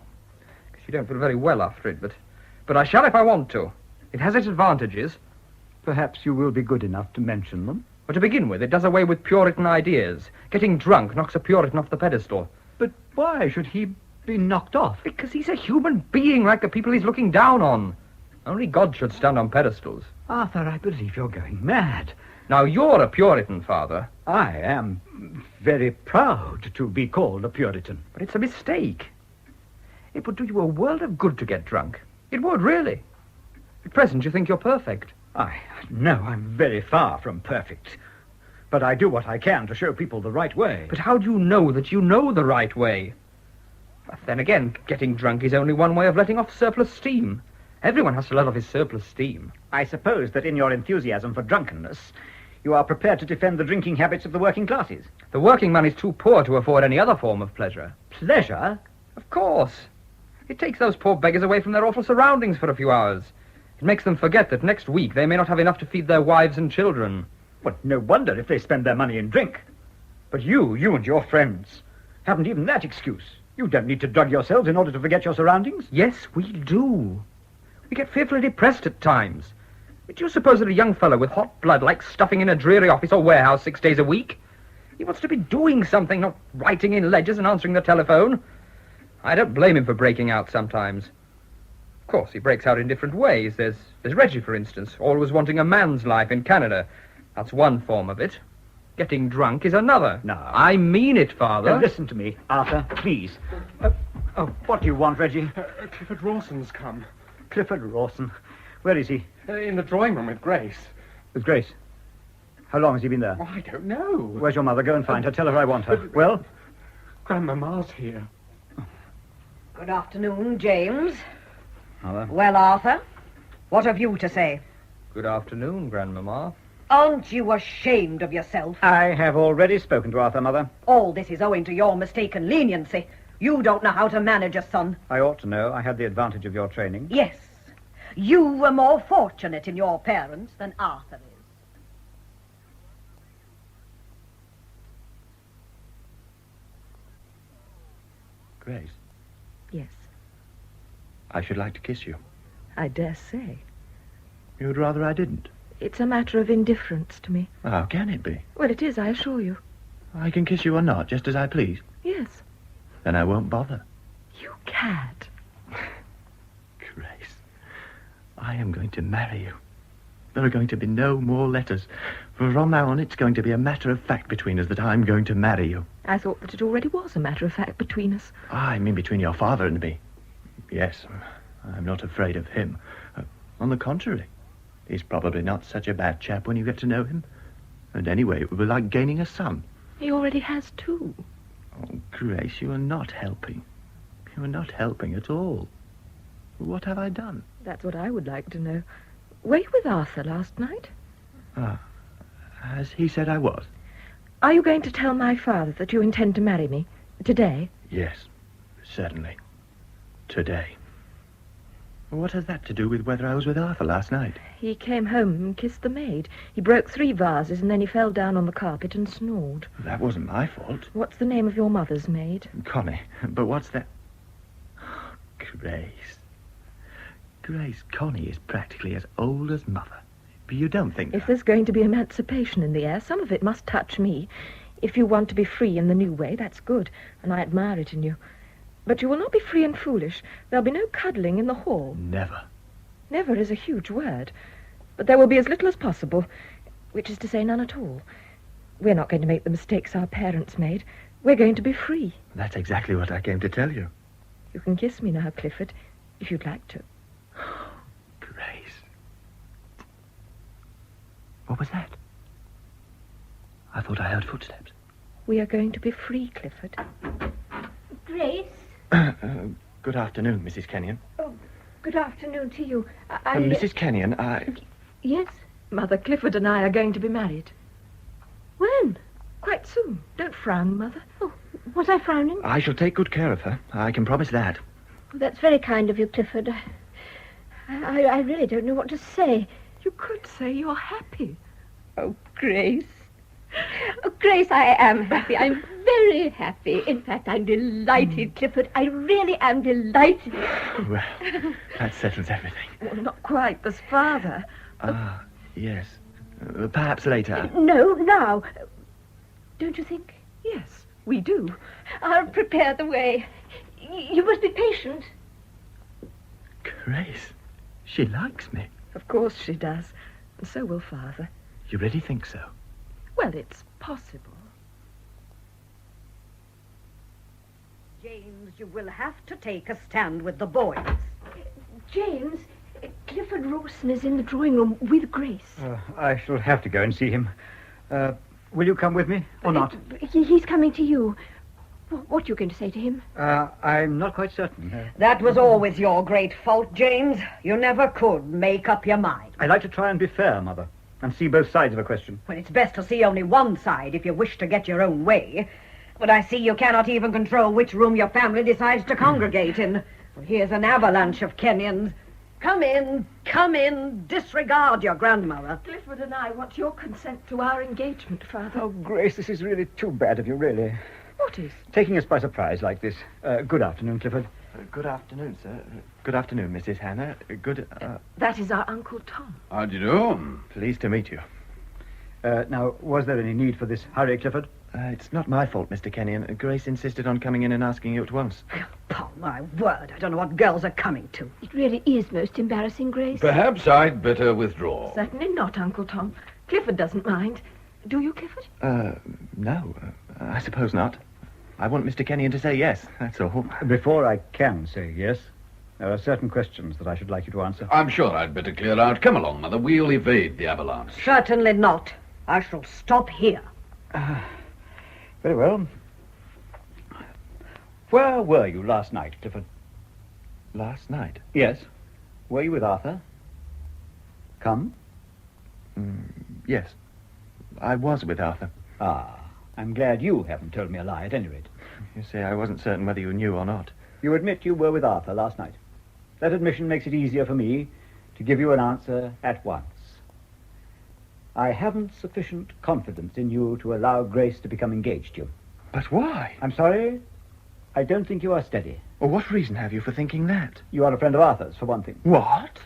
because you don't feel very well after it, but I shall if I want to. It has its advantages. Perhaps you will be good enough to mention them. But to begin with, it does away with Puritan ideas. Getting drunk knocks a Puritan off the pedestal. But why should he be knocked off? Because he's a human being like the people he's looking down on. Only God should stand on pedestals. Arthur, I believe you're going mad. Now, you're a Puritan, Father. I am very proud to be called a Puritan. But it's a mistake. It would do you a world of good to get drunk. It would, really. At present, you think you're perfect. No, I'm very far from perfect. But I do what I can to show people the right way. But how do you know that you know the right way? But then again, getting drunk is only one way of letting off surplus steam. Everyone has to let off his surplus steam. I suppose that in your enthusiasm for drunkenness, you are prepared to defend the drinking habits of the working classes. The working man is too poor to afford any other form of pleasure. Pleasure? Of course. It takes those poor beggars away from their awful surroundings for a few hours. It makes them forget that next week they may not have enough to feed their wives and children. Well, no wonder if they spend their money in drink. But you and your friends haven't even that excuse. You don't need to drug yourselves in order to forget your surroundings. Yes, we do. We get fearfully depressed at times. Do you suppose that a young fellow with hot blood likes stuffing in a dreary office or warehouse 6 days a week? He wants to be doing something, not writing in ledgers and answering the telephone. I don't blame him for breaking out sometimes. Of course, he breaks out in different ways. There's Reggie, for instance, always wanting a man's life in Canada. That's one form of it. Getting drunk is another. No. I mean it, Father. Now, listen to me, Arthur, please. What do you want, Reggie? Clifford Rawson's come. Clifford Rawson? Where is he? In the drawing room with Grace. With Grace? How long has he been there? Oh, I don't know. Where's your mother? Go and find her. Tell her I want her. Well? Grandmama's here. Good afternoon, James. Mother? Well, Arthur, what have you to say? Good afternoon, Grandmama. Aren't you ashamed of yourself? I have already spoken to Arthur, Mother. All this is owing to your mistaken leniency. You don't know how to manage a son. I ought to know. I had the advantage of your training. Yes. You were more fortunate in your parents than Arthur is. Grace, Yes, I should like to kiss you. I dare say. You'd rather I didn't? It's a matter of indifference to me. How can it be? Well, it is, I assure you. I can kiss you or not, just as I please. Yes. Then I won't bother. You cad. Grace, I am going to marry you. There are going to be no more letters. From now on, it's going to be a matter of fact between us that I'm going to marry you. I thought that it already was a matter of fact between us. I mean between your father and me. Yes, I'm not afraid of him. On the contrary, he's probably not such a bad chap when you get to know him. And anyway, it would be like gaining a son. He already has two. Oh, Grace, you are not helping. You are not helping at all. What have I done? That's what I would like to know. Were you with Arthur last night? As he said I was. Are you going to tell my father that you intend to marry me? Today? Yes, certainly. Today. What has that to do with whether I was with Arthur last night? He came home and kissed the maid. He broke 3 vases and then he fell down on the carpet and snored. That wasn't my fault. What's the name of your mother's maid? Connie. But what's that? Grace. Grace, Connie is practically as old as Mother. But you don't think If there's going to be emancipation in the air, some of it must touch me. If you want to be free in the new way, that's good, and I admire it in you. But you will not be free and foolish. There'll be no cuddling in the hall. Never. Never is a huge word. But there will be as little as possible, which is to say none at all. We're not going to make the mistakes our parents made. We're going to be free. That's exactly what I came to tell you. You can kiss me now, Clifford, if you'd like to. Grace. What was that? I thought I heard footsteps. We are going to be free, Clifford. Grace? Good afternoon, Mrs. Kenyon. Oh, good afternoon to you. Mrs. Kenyon, Yes? Mother, Clifford and I are going to be married. When? Quite soon. Don't frown, Mother. Oh, was I frowning? I shall take good care of her. I can promise that. Oh, that's very kind of you, Clifford. I really don't know what to say. You could say you're happy. Oh, Grace. Oh, Grace, I am happy. I'm very happy. In fact, I'm delighted, Clifford. I really am delighted. Well, that settles everything. Well, not quite. There's Father. Yes. Perhaps later. No, now. Don't you think? Yes, we do. I'll prepare the way. You must be patient. Grace, she likes me. Of course she does. And so will Father. You really think so? Well, it's possible. James, you will have to take a stand with the boys. James, Clifford Rawson is in the drawing room with Grace. I shall have to go and see him. Will you come with me or not? He's coming to you. What are you going to say to him? I'm not quite certain. That was always your great fault, James. You never could make up your mind. I like to try and be fair, Mother, and see both sides of a question. Well, it's best to see only one side if you wish to get your own way. But I see you cannot even control which room your family decides to congregate in. Well, here's an avalanche of Kenyans. Come in, disregard your grandmother. Clifford and I want your consent to our engagement, Father. Oh, Grace, this is really too bad of you, really. What is? Taking us by surprise like this. Good afternoon, Clifford. Good afternoon, sir. Good afternoon, Mrs. Hannah. That is our Uncle Tom. How do you do? Pleased to meet you. Now, was there any need for this hurry, Clifford? It's not my fault, Mr. Kenyon. Grace insisted on coming in and asking you at once. Upon my word, I don't know what girls are coming to. It really is most embarrassing, Grace. Perhaps I'd better withdraw. Certainly not, Uncle Tom. Clifford doesn't mind. Do you, Clifford? No. I suppose not. I want Mr. Kenyon to say yes, that's all. Before I can say yes, there are certain questions that I should like you to answer. I'm sure I'd better clear out. Come along, Mother. We'll evade the avalanche. Certainly not. I shall stop here. Very well. Where were you last night, Clifford? Last night? Yes. Were you with Arthur? Come? Yes. I was with Arthur. Ah, I'm glad you haven't told me a lie, at any rate. You see, I wasn't certain whether you knew or not. You admit you were with Arthur last night. That admission makes it easier for me to give you an answer at once. I haven't sufficient confidence in you to allow Grace to become engaged to you. But why? I'm sorry. I don't think you are steady. Well, what reason have you for thinking that? You are a friend of Arthur's, for one thing. What?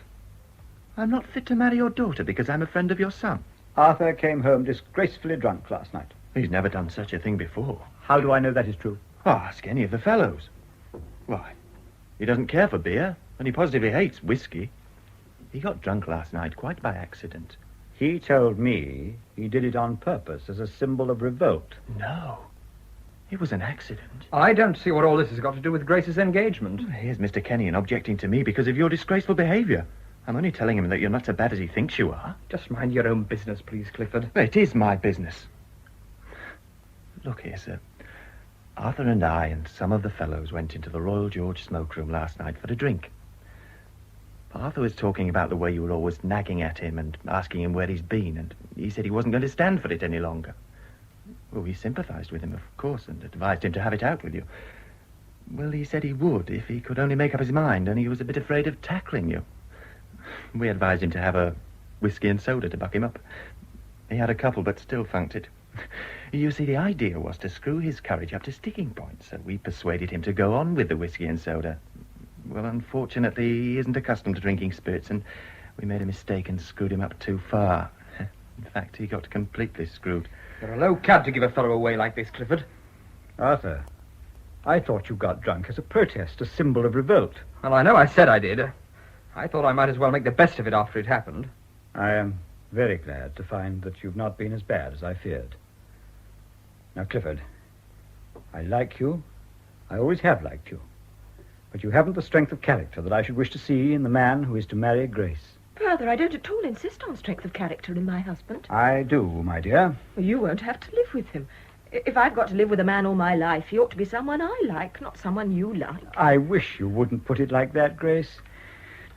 I'm not fit to marry your daughter because I'm a friend of your son. Arthur came home disgracefully drunk last night. He's never done such a thing before. How do I know that is true? Oh, ask any of the fellows. Why, he doesn't care for beer, and he positively hates whiskey. He got drunk last night quite by accident. He told me he did it on purpose as a symbol of revolt. No. It was an accident. I don't see what all this has got to do with Grace's engagement. Here's Mr. Kenyon objecting to me because of your disgraceful behaviour. I'm only telling him that you're not so bad as he thinks you are. Just mind your own business, please, Clifford. It is my business. Look here, sir. Arthur and I and some of the fellows went into the Royal George smoke room last night for a drink. Arthur was talking about the way you were always nagging at him and asking him where he's been, and he said he wasn't going to stand for it any longer. Well, we sympathised with him, of course, and advised him to have it out with you. Well, he said he would if he could only make up his mind, and he was a bit afraid of tackling you. We advised him to have a whiskey and soda to buck him up. He had a couple, but still funked it. You see, the idea was to screw his courage up to sticking point, so we persuaded him to go on with the whiskey and soda. Well, unfortunately, he isn't accustomed to drinking spirits, and we made a mistake and screwed him up too far. In fact, he got completely screwed. You're a low cad to give a fellow away like this, Clifford. Arthur, I thought you got drunk as a protest, a symbol of revolt. Well, I know I said I did. I thought I might as well make the best of it after it happened. I am very glad to find that you've not been as bad as I feared. Now, Clifford, I like you. I always have liked you. But you haven't the strength of character that I should wish to see in the man who is to marry Grace. Father, I don't at all insist on strength of character in my husband. I do, my dear. Well, you won't have to live with him. If I've got to live with a man all my life, he ought to be someone I like, not someone you like. I wish you wouldn't put it like that, Grace.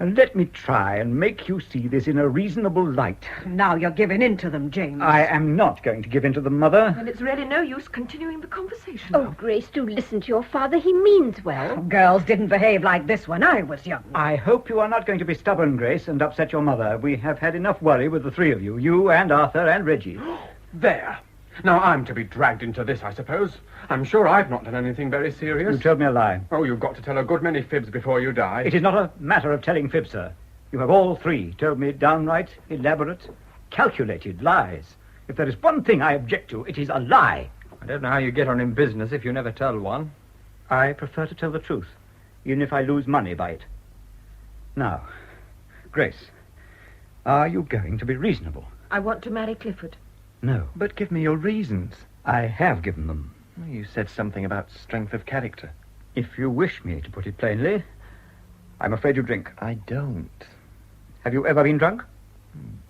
And let me try and make you see this in a reasonable light. Now you're giving in to them, James. I am not going to give in to them, Mother. And it's really no use continuing the conversation. Oh, Grace, do listen to your father. He means well. Girls didn't behave like this when I was young. I hope you are not going to be stubborn, Grace, and upset your mother. We have had enough worry with the three of you. You and Arthur and Reggie. There. Now I'm to be dragged into this, I suppose. I'm sure I've not done anything very serious. You told me a lie. Oh, you've got to tell a good many fibs before you die. It is not a matter of telling fibs, sir. You have all three told me downright, elaborate, calculated lies. If there is one thing I object to, it is a lie. I don't know how you get on in business if you never tell one. I prefer to tell the truth, even if I lose money by it. Now, Grace, are you going to be reasonable? I want to marry Clifford. No. But give me your reasons. I have given them. You said something about strength of character. If you wish me to put it plainly, I'm afraid you drink. I don't. Have you ever been drunk?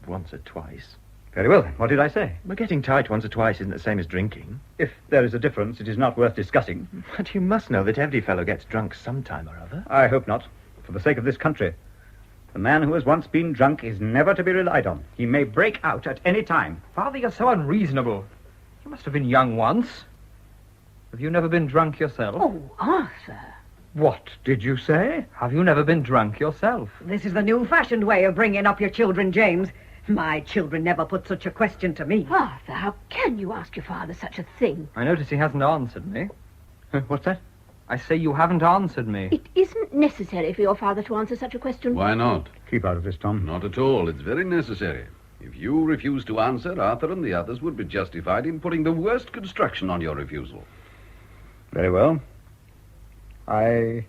Once or twice. Very well, then. What did I say? But getting tight once or twice isn't the same as drinking. If there is a difference, it is not worth discussing. But you must know that every fellow gets drunk sometime or other. I hope not, for the sake of this country. The man who has once been drunk is never to be relied on. He may break out at any time. Father, you're so unreasonable. You must have been young once. Have you never been drunk yourself? Oh, Arthur. What did you say? Have you never been drunk yourself? This is the new-fashioned way of bringing up your children, James. My children never put such a question to me. Arthur, how can you ask your father such a thing? I notice he hasn't answered me. What's that? I say you haven't answered me. It isn't necessary for your father to answer such a question. Why not? Keep out of this, Tom. Not at all. It's very necessary. If you refuse to answer, Arthur and the others would be justified in putting the worst construction on your refusal. Very well. I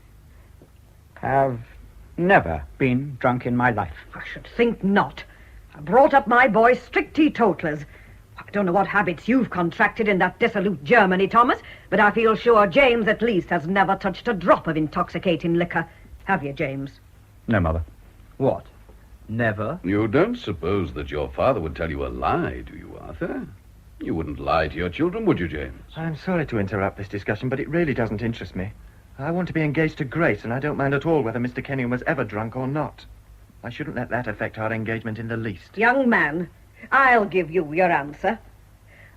have never been drunk in my life. I should think not. I brought up my boys strict teetotalers. I don't know what habits you've contracted in that dissolute Germany, Thomas, but I feel sure James at least has never touched a drop of intoxicating liquor. Have you, James? No, Mother. What? Never? You don't suppose that your father would tell you a lie, do you, Arthur? You wouldn't lie to your children, would you, James? I'm sorry to interrupt this discussion, but it really doesn't interest me. I want to be engaged to Grace, and I don't mind at all whether Mr. Kenyon was ever drunk or not. I shouldn't let that affect our engagement in the least. Young man, I'll give you your answer.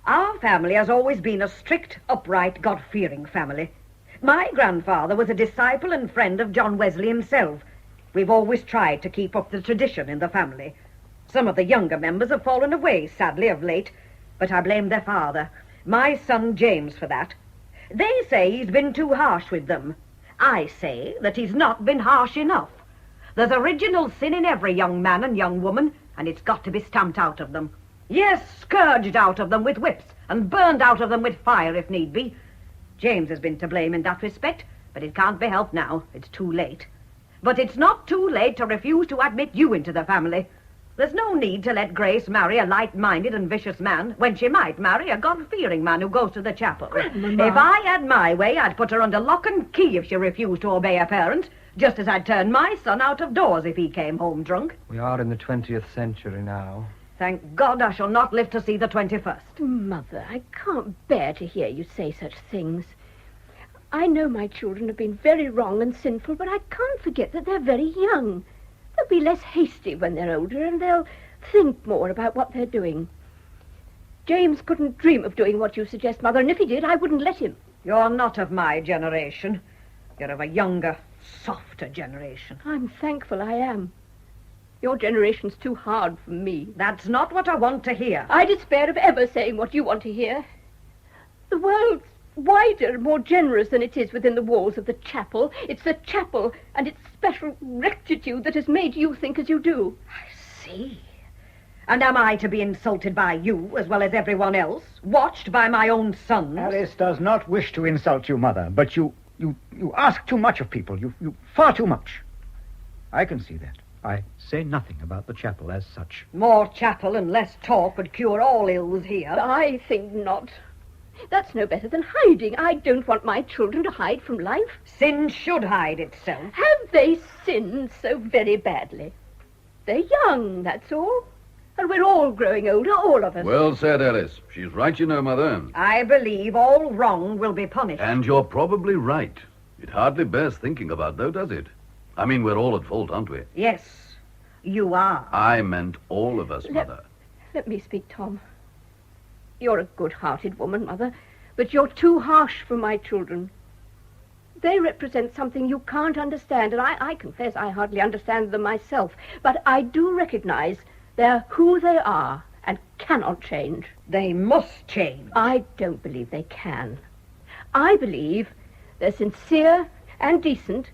Our family has always been a strict, upright, God-fearing family. My grandfather was a disciple and friend of John Wesley himself. We've always tried to keep up the tradition in the family. Some of the younger members have fallen away, sadly, of late, but I blame their father, my son James, for that. They say he's been too harsh with them. I say that he's not been harsh enough. There's original sin in every young man and young woman, and it's got to be stamped out of them. Yes, scourged out of them with whips, and burned out of them with fire if need be. James has been to blame in that respect, but it can't be helped now. It's too late. But it's not too late to refuse to admit you into the family. There's no need to let Grace marry a light-minded and vicious man when she might marry a God-fearing man who goes to the chapel. Grandmama. If I had my way, I'd put her under lock and key if she refused to obey her parents, just as I'd turn my son out of doors if he came home drunk. We are in the 20th century now. Thank God I shall not live to see the 21st. Mother, I can't bear to hear you say such things. I know my children have been very wrong and sinful, but I can't forget that they're very young. They'll be less hasty when they're older, and they'll think more about what they're doing. James couldn't dream of doing what you suggest, Mother, and if he did, I wouldn't let him. You're not of my generation. You're of a younger, softer generation. I'm thankful I am. Your generation's too hard for me. That's not what I want to hear. I despair of ever saying what you want to hear. The world's wider and more generous than it is within the walls of the chapel. It's the chapel and its special rectitude that has made you think as you do. I see. And am I to be insulted by you as well as everyone else? Watched by my own sons? Alice does not wish to insult you, Mother, but you ask too much of people. You far too much. I can see that. I say nothing about the chapel as such. More chapel and less talk would cure all ills here. I think not. That's no better than hiding. I don't want my children to hide from life. Sin should hide itself. Have they sinned so very badly? They're young, that's all. And we're all growing older, all of us. Well said, Alice. She's right, you know, Mother. I believe all wrong will be punished. And you're probably right. It hardly bears thinking about, though, does it? I mean, we're all at fault, aren't we? Yes, you are. I meant all of us, Mother. Let me speak, Tom. You're a good-hearted woman, Mother, but you're too harsh for my children. They represent something you can't understand, and I confess I hardly understand them myself. But I do recognize they're who they are and cannot change. They must change. I don't believe they can. I believe they're sincere and decent,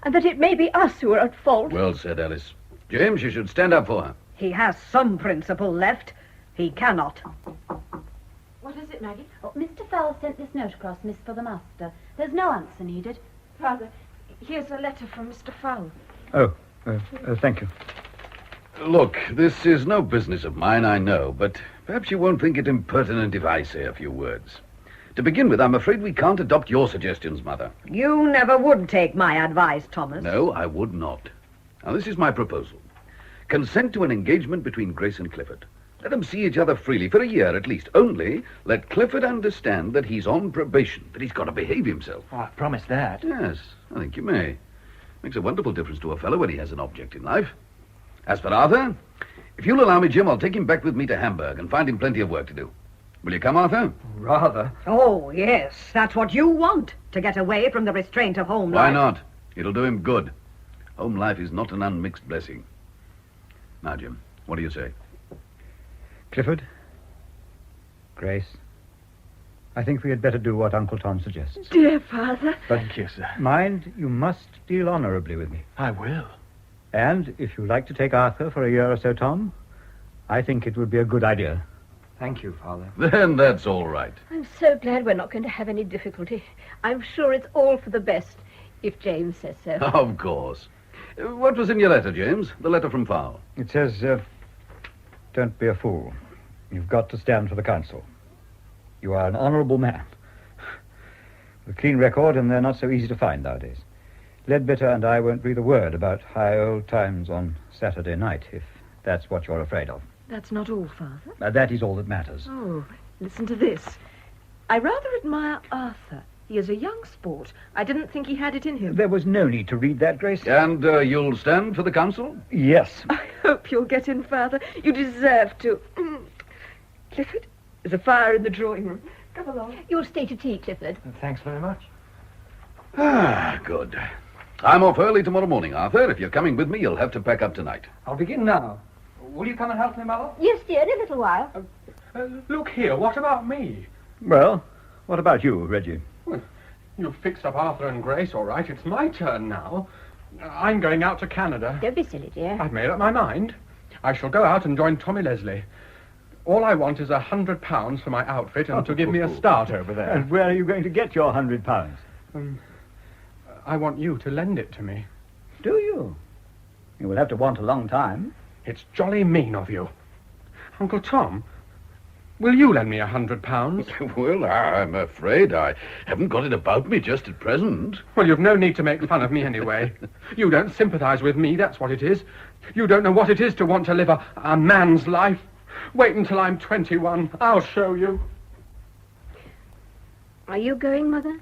and that it may be us who are at fault. Well said, Alice. James, you should stand up for her. He has some principle left. He cannot. What is it, Maggie? Oh, Mr. Fowler sent this note across, miss, for the master. There's no answer needed. Father, here's a letter from Mr. Fowler. Oh, thank you. Look, this is no business of mine, I know, but perhaps you won't think it impertinent if I say a few words. To begin with, I'm afraid we can't adopt your suggestions, Mother. You never would take my advice, Thomas. No, I would not. Now, this is my proposal. Consent to an engagement between Grace and Clifford. Let them see each other freely for a year at least. Only let Clifford understand that he's on probation, that he's got to behave himself. Oh, I promise that. Yes, I think you may. Makes a wonderful difference to a fellow when he has an object in life. As for Arthur, if you'll allow me, Jim, I'll take him back with me to Hamburg and find him plenty of work to do. Will you come, Arthur? Rather. Oh, yes, that's what you want, to get away from the restraint of home life. Why not? It'll do him good. Home life is not an unmixed blessing. Now, Jim, what do you say? Clifford? Grace? I think we had better do what Uncle Tom suggests. Dear Father. Thank you, sir. Mind, you must deal honourably with me. I will. And if you like to take Arthur for a year or so, Tom, I think it would be a good idea. Thank you, Father. Then that's all right. I'm so glad we're not going to have any difficulty. I'm sure it's all for the best, if James says so. Of course. What was in your letter, James? The letter from Fowl. It says, don't be a fool. You've got to stand for the council. You are an honourable man. With a clean record, and they're not so easy to find nowadays. Ledbetter and I won't breathe a word about high old times on Saturday night, if that's what you're afraid of. That's not all, Father. That is all that matters. Oh, listen to this. I rather admire Arthur. He is a young sport. I didn't think he had it in him. There was no need to read that, Grace. And you'll stand for the council? Yes. I hope you'll get in, Father. You deserve to. Clifford, there's a fire in the drawing room. Come along. You'll stay to tea, Clifford. Thanks very much. Ah, good. I'm off early tomorrow morning, Arthur. If you're coming with me, you'll have to pack up tonight. I'll begin now. Will you come and help me, Mother? Yes, dear, in a little while. Look here, what about me? Well, what about you, Reggie? Well, you've fixed up Arthur and Grace, all right. It's my turn now. I'm going out to Canada. Don't be silly, dear. I've made up my mind. I shall go out and join Tommy Leslie. All I want is £100 for my outfit and to give me a start over there. And where are you going to get your £100? I want you to lend it to me. Do you? You will have to want a long time. It's jolly mean of you. Uncle Tom, will you lend me £100? Well, I'm afraid I haven't got it about me just at present. Well, you've no need to make fun of me anyway. You don't sympathise with me, that's what it is. You don't know what it is to want to live a man's life. Wait until I'm 21. I'll show you. Are you going, Mother?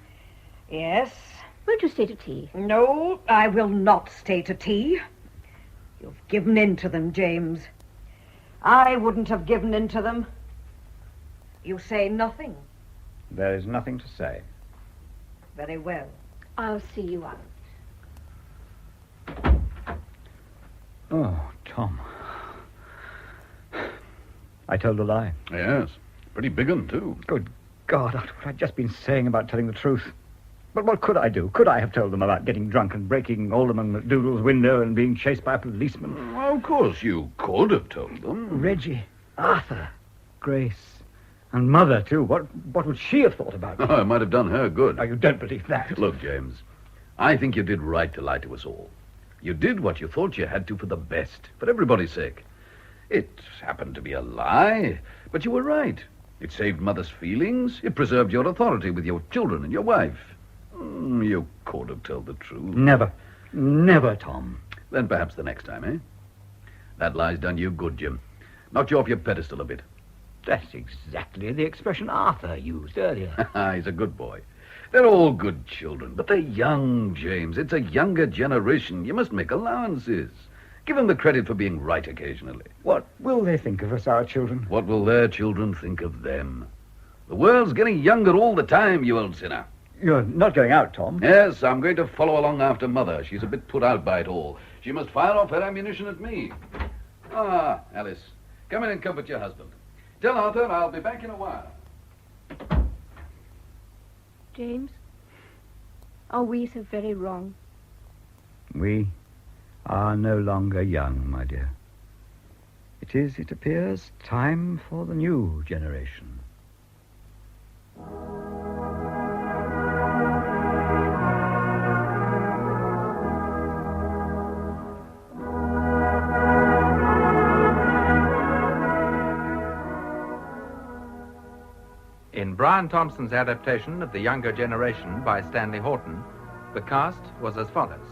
Yes. Won't you stay to tea? No, I will not stay to tea. You've given in to them, James. I wouldn't have given in to them. You say nothing. There is nothing to say. Very well. I'll see you out. Oh, Tom. I told a lie. Yes, pretty big one, too. Good God, after what I'd just been saying about telling the truth. But what could I do? Could I have told them about getting drunk and breaking Alderman McDougall's window and being chased by a policeman? Well, of course, you could have told them. Reggie, Arthur, Grace, and Mother, too. What would she have thought about me? Oh, it might have done her good. Oh, you don't believe that? Look, James, I think you did right to lie to us all. You did what you thought you had to for the best, for everybody's sake. It happened to be a lie, but you were right. It saved Mother's feelings. It preserved your authority with your children and your wife. You could have told the truth. Never. Never, Tom. Then perhaps the next time, eh? That lie's done you good, Jim. Knocked you off your pedestal a bit. That's exactly the expression Arthur used earlier. He's a good boy. They're all good children, but they're young, James. It's a younger generation. You must make allowances. Give them the credit for being right occasionally. What will they think of us, our children? What will their children think of them? The world's getting younger all the time, you old sinner. You're not going out, Tom? Yes, I'm going to follow along after Mother. She's a bit put out by it all. She must fire off her ammunition at me. Ah, Alice, come in and comfort your husband. Tell Arthur I'll be back in a while. James, are we so very wrong? We are no longer young, my dear. It is, it appears, time for the new generation. In Brian Thompson's adaptation of The Younger Generation by Stanley Horton, the cast was as follows.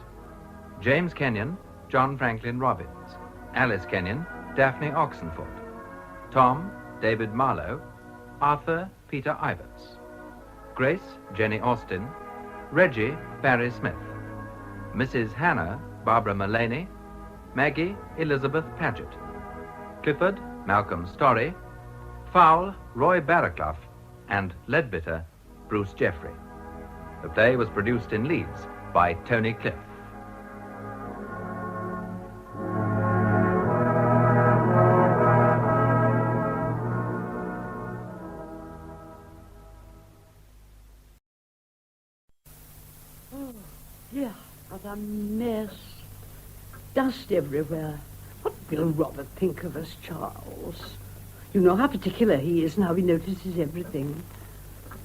James Kenyon, John Franklin Robbins. Alice Kenyon, Daphne Oxenford. Tom, David Marlowe, Arthur, Peter Iverts, Grace, Jenny Austin, Reggie, Barry Smith, Mrs. Hannah, Barbara Mullaney, Maggie, Elizabeth Paget, Clifford, Malcolm Story, Fowl, Roy Barraclough, and Leadbitter, Bruce Jeffrey. The play was produced in Leeds by Tony Cliff. Yeah, what a mess. Dust everywhere. What will Robert think of us, Charles? You know how particular he is and how he notices everything.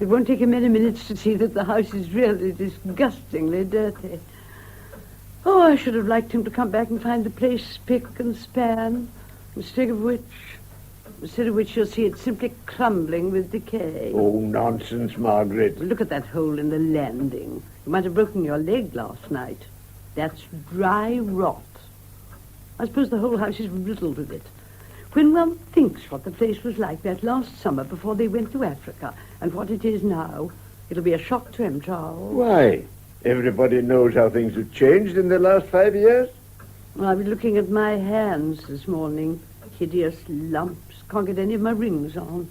It won't take him many minutes to see that the house is really disgustingly dirty. Oh, I should have liked him to come back and find the place spick and span, instead of which you'll see it simply crumbling with decay. Oh, nonsense, Margaret. Look at that hole in the landing. You might have broken your leg last night. That's dry rot. I suppose the whole house is riddled with it. When one thinks what the place was like that last summer before they went to Africa and what it is now, it'll be a shock to him, Charles. Why? Everybody knows how things have changed in the last 5 years. Well, I was looking at my hands this morning. Hideous lumps. Can't get any of my rings on.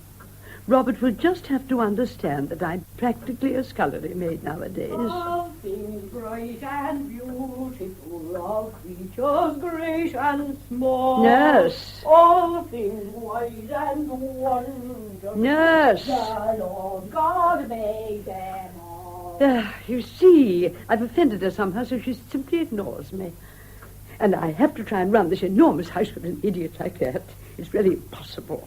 Robert will just have to understand that I'm practically a scullery maid nowadays. All things bright and beautiful, all creatures great and small. Nurse. All things wise and wonderful. Nurse. The Lord God made them all. You see, I've offended her somehow, so she simply ignores me. And I have to try and run this enormous house with an idiot like that. It's really impossible.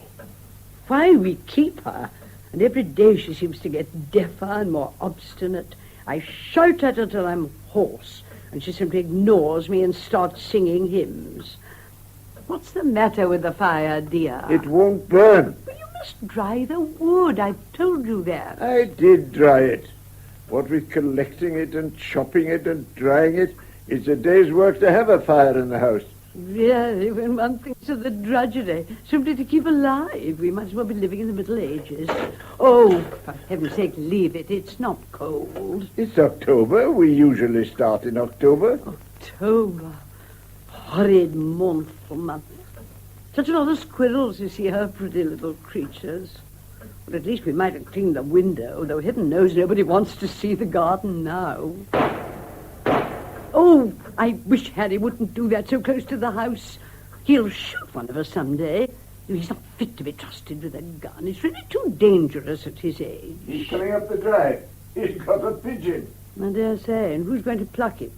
Why we keep her, and every day she seems to get deafer and more obstinate. I shout at her till I'm hoarse, and she simply ignores me and starts singing hymns. What's the matter with the fire, dear? It won't burn. Well, you must dry the wood. I've told you that. I did dry it. What with collecting it and chopping it and drying it, it's a day's work to have a fire in the house. Really, when one thinks of the drudgery, simply to keep alive, we might as well be living in the Middle Ages. Oh, for heaven's sake, leave it. It's not cold. It's October. We usually start in October. October. Horrid, mournful month. Such a lot of squirrels, you see, her pretty little creatures. But at least we might have cleaned the window, though heaven knows nobody wants to see the garden now. Oh, I wish Harry wouldn't do that so close to the house. He'll shoot one of us someday. He's not fit to be trusted with a gun. It's really too dangerous at his age. He's coming up the drive. He's got a pigeon. I dare say. And who's going to pluck it?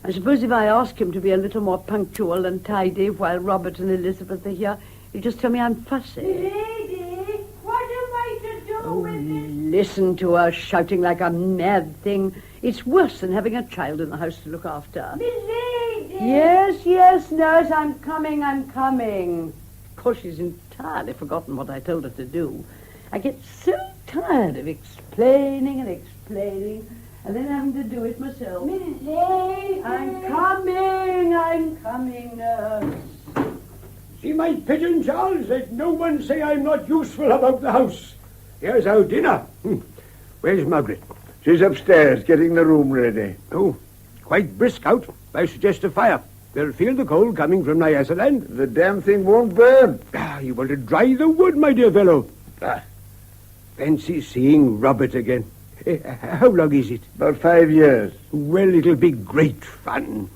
I suppose if I ask him to be a little more punctual and tidy while Robert and Elizabeth are here, he'll just tell me I'm fussy. Lady, what am I to do with this? Listen to her shouting like a mad thing. It's worse than having a child in the house to look after. Lady! Yes, nurse, I'm coming. Of course, she's entirely forgotten what I told her to do. I get so tired of explaining, and then having to do it myself. Lady! I'm coming, nurse. See my pigeon, Charles? Let no one say I'm not useful about the house. Here's our dinner. Where's Margaret? She's upstairs, getting the room ready. Oh, quite brisk out. I suggest a fire. We'll feel the cold coming from Nyasaland. The damn thing won't burn. You want to dry the wood, my dear fellow. Fancy seeing Robert again. How long is it? About 5 years. Well, it'll be great fun.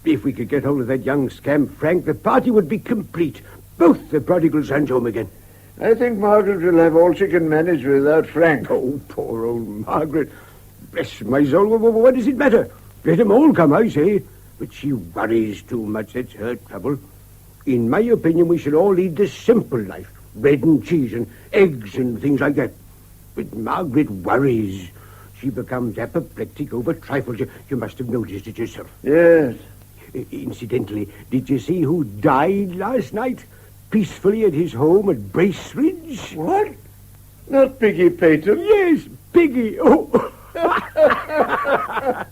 If we could get hold of that young scamp, Frank, the party would be complete. Both the prodigal sons home again. I think Margaret will have all she can manage without Frank. Oh, poor old Margaret. Bless my soul, what does it matter? Let them all come, I say. But she worries too much, that's her trouble. In my opinion, we should all lead the simple life. Bread and cheese and eggs and things like that. But Margaret worries. She becomes apoplectic over trifles. You must have noticed it yourself. Yes. Incidentally, did you see who died last night? Peacefully at his home at Braceridge? What? Not Piggy Payton? Yes, Piggy. Oh, I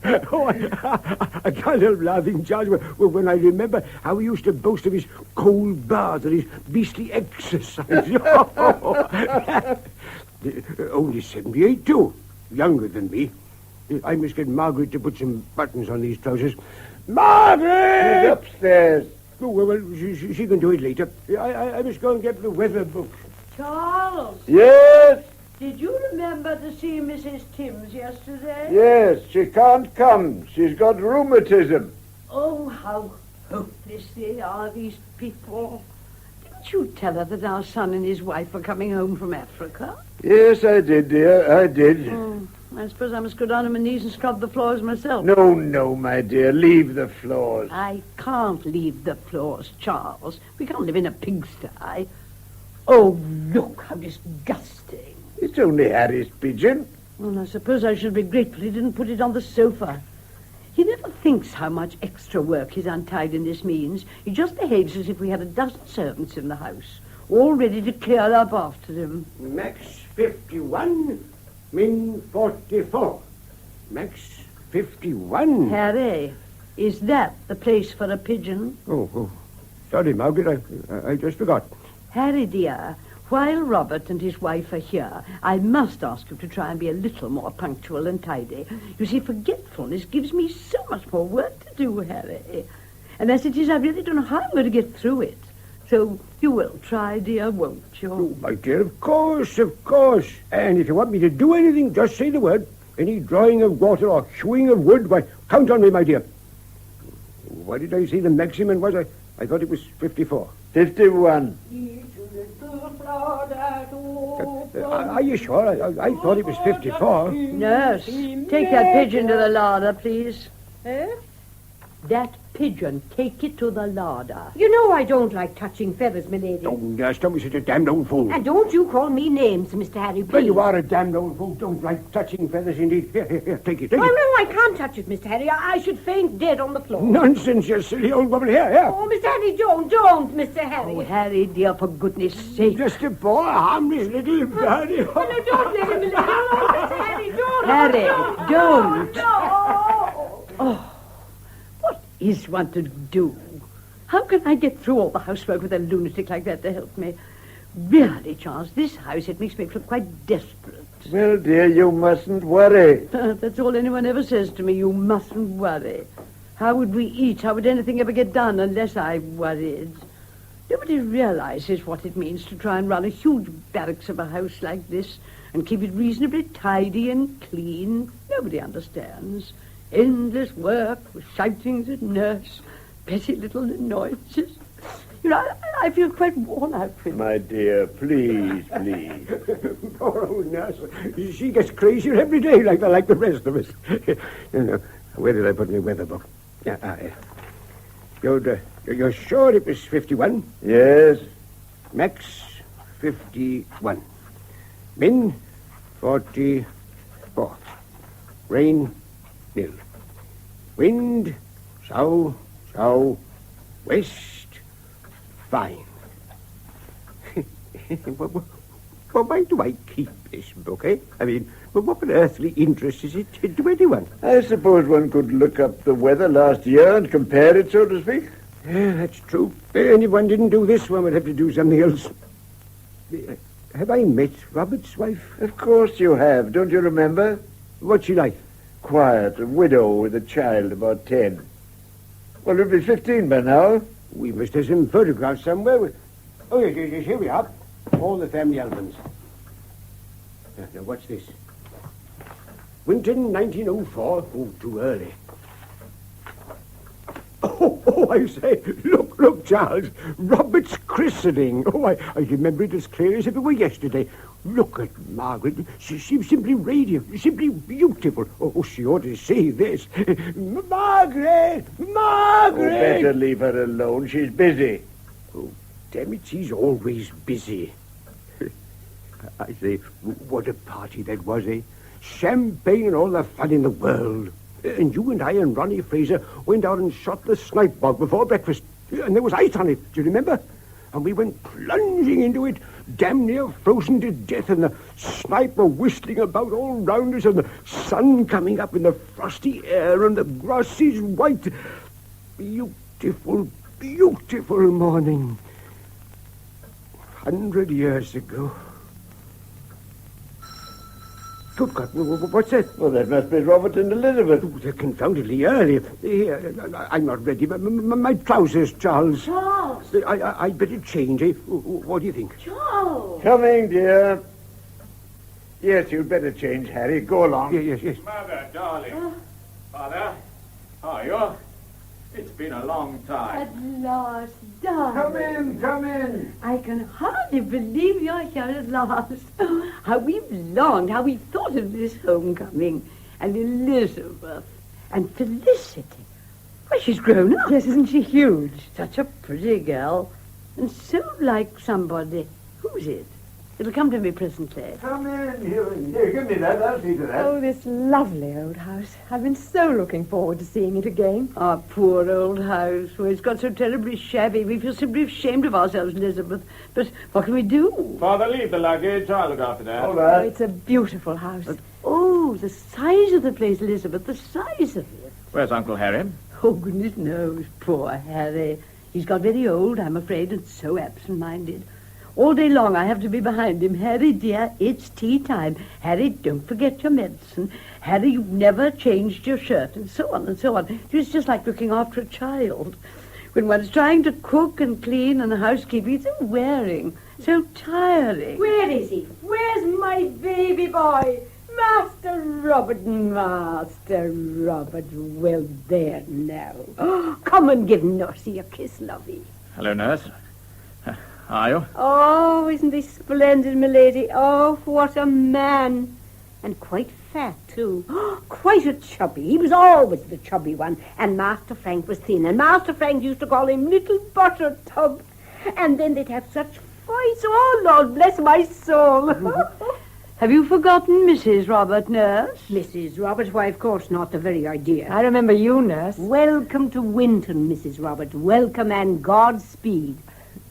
can't help laughing, Charles, when I remember how he used to boast of his cold bath and his beastly exercise. Only 78, too. Younger than me. I must get Margaret to put some buttons on these trousers. Margaret! She's upstairs. Oh, well, she can do it later. I must go and get the weather book. Charles! Yes? Did you remember to see Mrs. Timms yesterday? Yes, she can't come. She's got rheumatism. Oh, how hopeless they are, these people. Didn't you tell her that our son and his wife were coming home from Africa? Yes, I did, dear. I did. Oh, I suppose I must go down on my knees and scrub the floors myself. No, my dear. Leave the floors. I can't leave the floors, Charles. We can't live in a pigsty. Oh, look, how disgusting. It's only Harry's pigeon. Well, I suppose I should be grateful he didn't put it on the sofa. He never thinks how much extra work his untidiness means. He just behaves as if we had a dozen servants in the house, all ready to clear up after him. Max 51, Min 44. Max 51. Harry, is that the place for a pigeon? Oh. Sorry, Margaret, I just forgot. Harry, dear, while Robert and his wife are here, I must ask you to try and be a little more punctual and tidy. You see, forgetfulness gives me so much more work to do, Harry. And as it is, I really don't know how I'm going to get through it. So you will try, dear, won't you? Oh, my dear, of course. And if you want me to do anything, just say the word. Any drawing of water or hewing of wood, why, count on me, my dear. What did I say the maximum was? I thought it was 54. 51. Are you sure? I thought it was 54. Nurse, take that pigeon to the larder, please. Eh? That pigeon, take it to the larder. You know I don't like touching feathers, milady. Oh, nurse, don't be such a damned old fool. And don't you call me names, Mr. Harry, please. Well, you are a damned old fool. Don't like touching feathers, indeed. Here, take it. No, I can't touch it, Mr. Harry. I should faint dead on the floor. Nonsense, you silly old woman. Here. Oh, Mr. Harry, don't, Mr. Harry. Oh, Harry, dear, for goodness sake. Just a poor, harmless little birdie. Oh, no, don't let him, milady. Oh, Mr. Harry, don't. Harry, don't. No. Oh. Is one to do? How can I get through all the housework with a lunatic like that to help me? Really, Charles, this house, it makes me feel quite desperate. Well, dear, you mustn't worry. That's all anyone ever says to me, you mustn't worry. How would we eat? How would anything ever get done unless I worried? Nobody realizes what it means to try and run a huge barracks of a house like this and keep it reasonably tidy and clean. Nobody understands. Endless work, with shoutings at nurse, petty little annoyances. You know, I feel quite worn out with it. My dear, please. Poor old nurse. She gets crazier every day like the rest of us. Where did I put my weather book? You're sure it was 51? Yes. Max 51. Min 44. Rain nil. Wind south west fine. Why do I keep this book, eh? I mean, what on earthly interest is it to anyone? I suppose one could look up the weather last year and compare it, so to speak. Yeah, that's true. And if one didn't do this, one would have to do something else. Have I met Robert's wife? Of course you have. Don't you remember? What's she like? Quiet, a widow with a child about 10. Well, it'll be 15 by now. We must have some photographs somewhere. Oh, yes, here we are. All the family albums. Now, what's this? Winton, 1904. Oh, too early. Oh, I say, look, Charles. Robert's christening. Oh, I remember it as clear as if it were yesterday. Look at Margaret. She's simply radiant, simply beautiful. Oh, she ought to see this. Margaret! Oh, better leave her alone. She's busy. Oh, damn it, she's always busy. I say, what a party that was, eh? Champagne and all the fun in the world. And you and I and Ronnie Fraser went out and shot the snipe bog before breakfast. And there was ice on it, do you remember? and we went plunging into it, damn near frozen to death, and the sniper whistling about all round us, and the sun coming up in the frosty air, and the grasses white. Beautiful, beautiful morning. 100 years ago. Good God, what's that? Well, that must be Robert and Elizabeth. Oh, they're confoundedly early. Here, I'm not ready. My trousers, Charles. Charles! I'd better change, eh? What do you think? Charles! Coming, dear. Yes, you'd better change, Harry. Go along. Yes. Mother, darling. Father, how are you? It's been a long time. At last, darling. Come in. I can hardly believe you're here at last. How we've longed, how we've thought of this homecoming. And Elizabeth. And Felicity. Why, she's grown up. Yes, isn't she huge? Such a pretty girl. And so like somebody. Who's it? It'll come to me presently. Come in. Here, give me that. I'll see to that. Oh, this lovely old house. I've been so looking forward to seeing it again. Our poor old house. Well, it's got so terribly shabby. We feel simply ashamed of ourselves, Elizabeth. But what can we do? Father, leave the luggage. I'll look after that. All right. Oh, it's a beautiful house. Oh, the size of the place, Elizabeth. The size of it. Where's Uncle Harry? Oh, goodness knows. Poor Harry. He's got very old, I'm afraid, and so absent-minded. All day long I have to be behind him. Harry, dear, it's tea time. Harry, don't forget your medicine. Harry, you've never changed your shirt, and so on and so on. It's just like looking after a child. When one's trying to cook and clean and the housekeeping, it's so wearing, so tiring. Where is he? Where's my baby boy? Master Robert. Well, there now. Oh, come and give Nursie a kiss, lovey. Hello, nurse. How are you? Oh, isn't he splendid, milady? Oh, what a man. And quite fat, too. Quite a chubby. He was always the chubby one. And Master Frank was thin. And Master Frank used to call him Little Butter Tub. And then they'd have such fights. Oh, Lord, bless my soul. Have you forgotten Mrs. Robert, nurse? Mrs. Robert? Why, of course not. The very idea. I remember you, nurse. Welcome to Winton, Mrs. Robert. Welcome and Godspeed.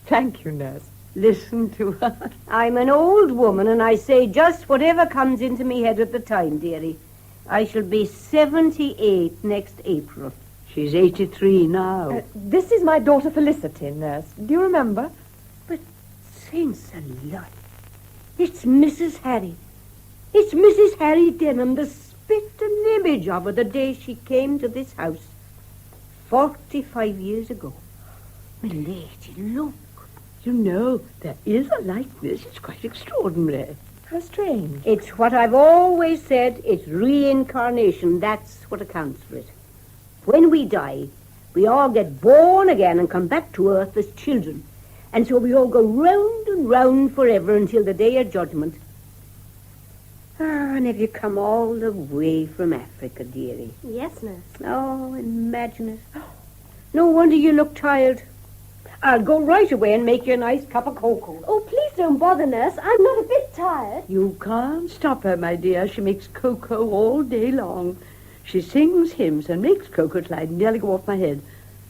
Thank you, nurse. Listen to her. I'm an old woman, and I say just whatever comes into me head at the time, dearie. I shall be 78 next April. She's 83 now. This is my daughter Felicity, nurse. Do you remember? But, saints alive, it's Mrs. Harry. It's Mrs. Harry Denham, the spitting image of her the day she came to this house. 45 years ago. Milady, look. You know, there is a likeness. It's quite extraordinary. How strange. It's what I've always said. It's reincarnation. That's what accounts for it. When we die, we all get born again and come back to earth as children. And so we all go round and round forever until the day of judgment. Ah, and have you come all the way from Africa, dearie? Yes, nurse. Oh, imagine it. No wonder you look tired. I'll go right away and make you a nice cup of cocoa. Oh, please don't bother, nurse. I'm not a bit tired. You can't stop her, my dear. She makes cocoa all day long. She sings hymns and makes cocoa till I'd nearly go off my head.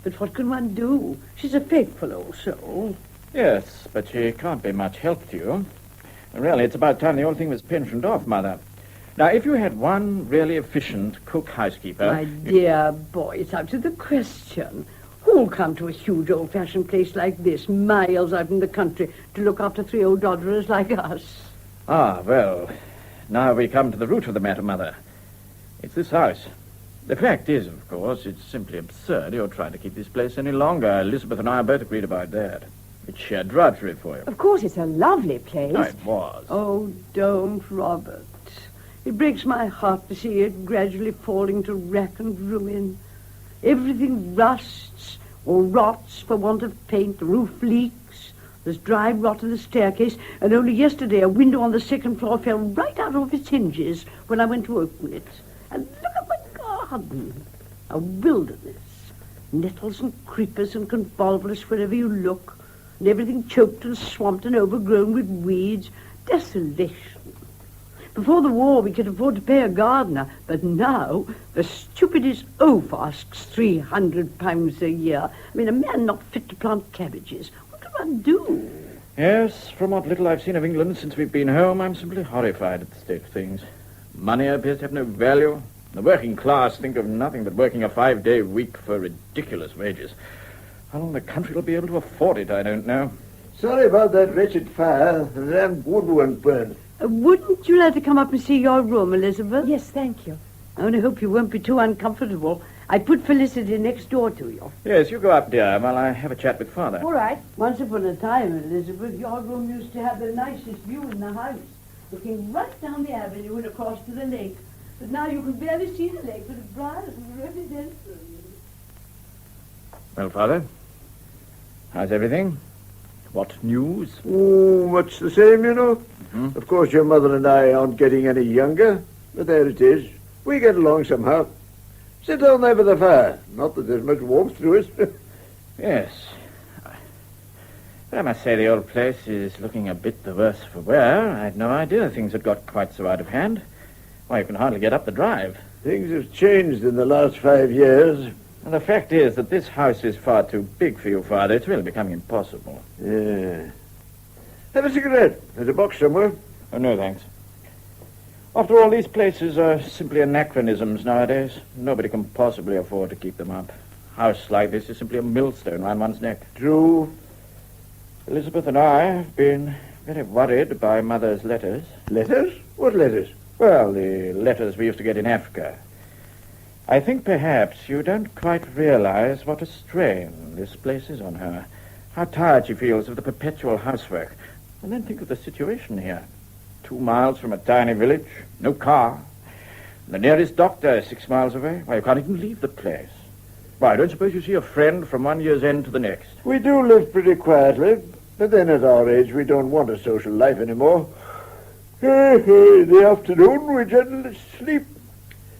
But what can one do? She's a faithful old soul. Yes, but she can't be much help to you. Really, it's about time the old thing was pensioned off, Mother. Now, if you had one really efficient cook-housekeeper... My dear boy, it's out of the question. Who'll come to a huge old-fashioned place like this, miles out in the country, to look after 3 old dodderers like us? Ah, well, now we come to the root of the matter, Mother. It's this house. The fact is, of course, it's simply absurd you're trying to keep this place any longer. Elizabeth and I both agreed about that. It's sheer drudgery for you. Of course, it's a lovely place. Oh, it was. Oh, don't, Robert. It breaks my heart to see it gradually falling to wreck and ruin. Everything rusts or rots for want of paint. The roof leaks. There's dry rot in the staircase. And only yesterday a window on the 2nd floor fell right out of its hinges when I went to open it. And look at my garden. A wilderness. Nettles and creepers and convolvulus wherever you look. And everything choked and swamped and overgrown with weeds. Desolation. Before the war, we could afford to pay a gardener, but now the stupidest oaf asks £300 a year. I mean, a man not fit to plant cabbages. What can one do? Yes, from what little I've seen of England since we've been home, I'm simply horrified at the state of things. Money appears to have no value. The working class think of nothing but working a 5-day week for ridiculous wages. How long the country will be able to afford it, I don't know. Sorry about that wretched fire. The damn wood won't burn. Wouldn't you like to come up and see your room, Elizabeth? Yes, thank you. I only hope you won't be too uncomfortable. I put Felicity next door to you. Yes, you go up, dear, while I have a chat with Father. All right. Once upon a time, Elizabeth, your room used to have the nicest view in the house, looking right down the avenue and across to the lake. But now you can barely see the lake, but it briars and residential. Well, Father, how's everything? What news? Oh, much the same, you know. Mm-hmm. Of course, your mother and I aren't getting any younger, but there it is. We get along somehow. Sit down there by the fire. Not that there's much warmth to it. Yes. But I must say the old place is looking a bit the worse for wear. I had no idea things had got quite so out of hand. Why, you can hardly get up the drive. Things have changed in the last 5 years. And the fact is that this house is far too big for you, Father. It's really becoming impossible. Yeah. Have a cigarette. There's a box somewhere. Oh, no, thanks. After all, these places are simply anachronisms nowadays. Nobody can possibly afford to keep them up. A house like this is simply a millstone round one's neck. True. Elizabeth and I have been very worried by Mother's letters. Letters? What letters? Well, the letters we used to get in Africa. I think perhaps you don't quite realize what a strain this place is on her. How tired she feels of the perpetual housework. And then think of the situation here. 2 miles from a tiny village, no car. The nearest doctor is 6 miles away. Why, you can't even leave the place. Why, I don't suppose you see a friend from one year's end to the next. We do live pretty quietly, but then at our age we don't want a social life anymore. In the afternoon we generally sleep.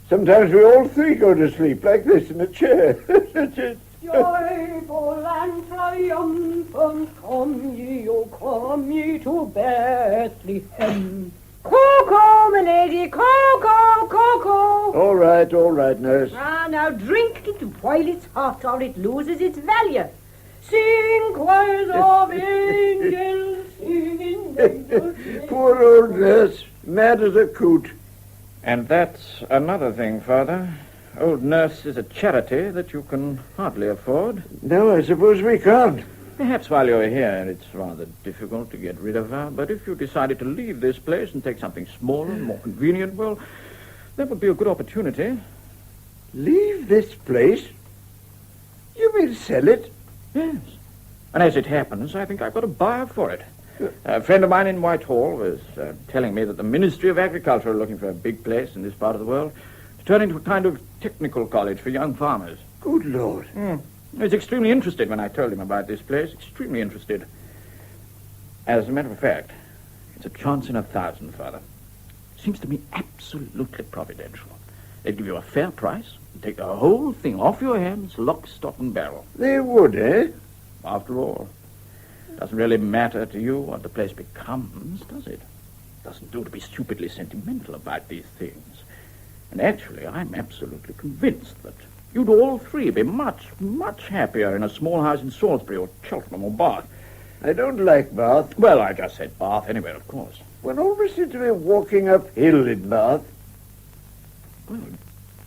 Sometimes we all three go to sleep like this in a chair. Joyful and triumphant, come ye to Bethlehem. Cocoa, my lady, cocoa, cocoa. All right, nurse. Now drink it while it's hot, or it loses its value. Sing choirs of angels, singing angels. Poor old nurse, mad as a coot. And that's another thing, Father. Old Nurse is a charity that you can hardly afford. No, I suppose we can't. Perhaps while you're here, it's rather difficult to get rid of her. But if you decided to leave this place and take something smaller and more convenient, well, that would be a good opportunity. Leave this place? You mean sell it? Yes. And as it happens, I think I've got a buyer for it. A friend of mine in Whitehall was telling me that the Ministry of Agriculture are looking for a big place in this part of the world to turn into a kind of technical college for young farmers. Good Lord. He was extremely interested when I told him about this place. Extremely interested. As a matter of fact, it's a chance in 1,000, Father. Seems to me absolutely providential. They'd give you a fair price and take the whole thing off your hands, lock, stock, and barrel. They would, eh? After all, it doesn't really matter to you what the place becomes, does it? It doesn't do to be stupidly sentimental about these things. And actually, I'm absolutely convinced that you'd all three be much, much happier in a small house in Salisbury or Cheltenham or Bath. I don't like Bath. Well, I just said Bath anywhere, of course. One always seems to be walking uphill in Bath. Well,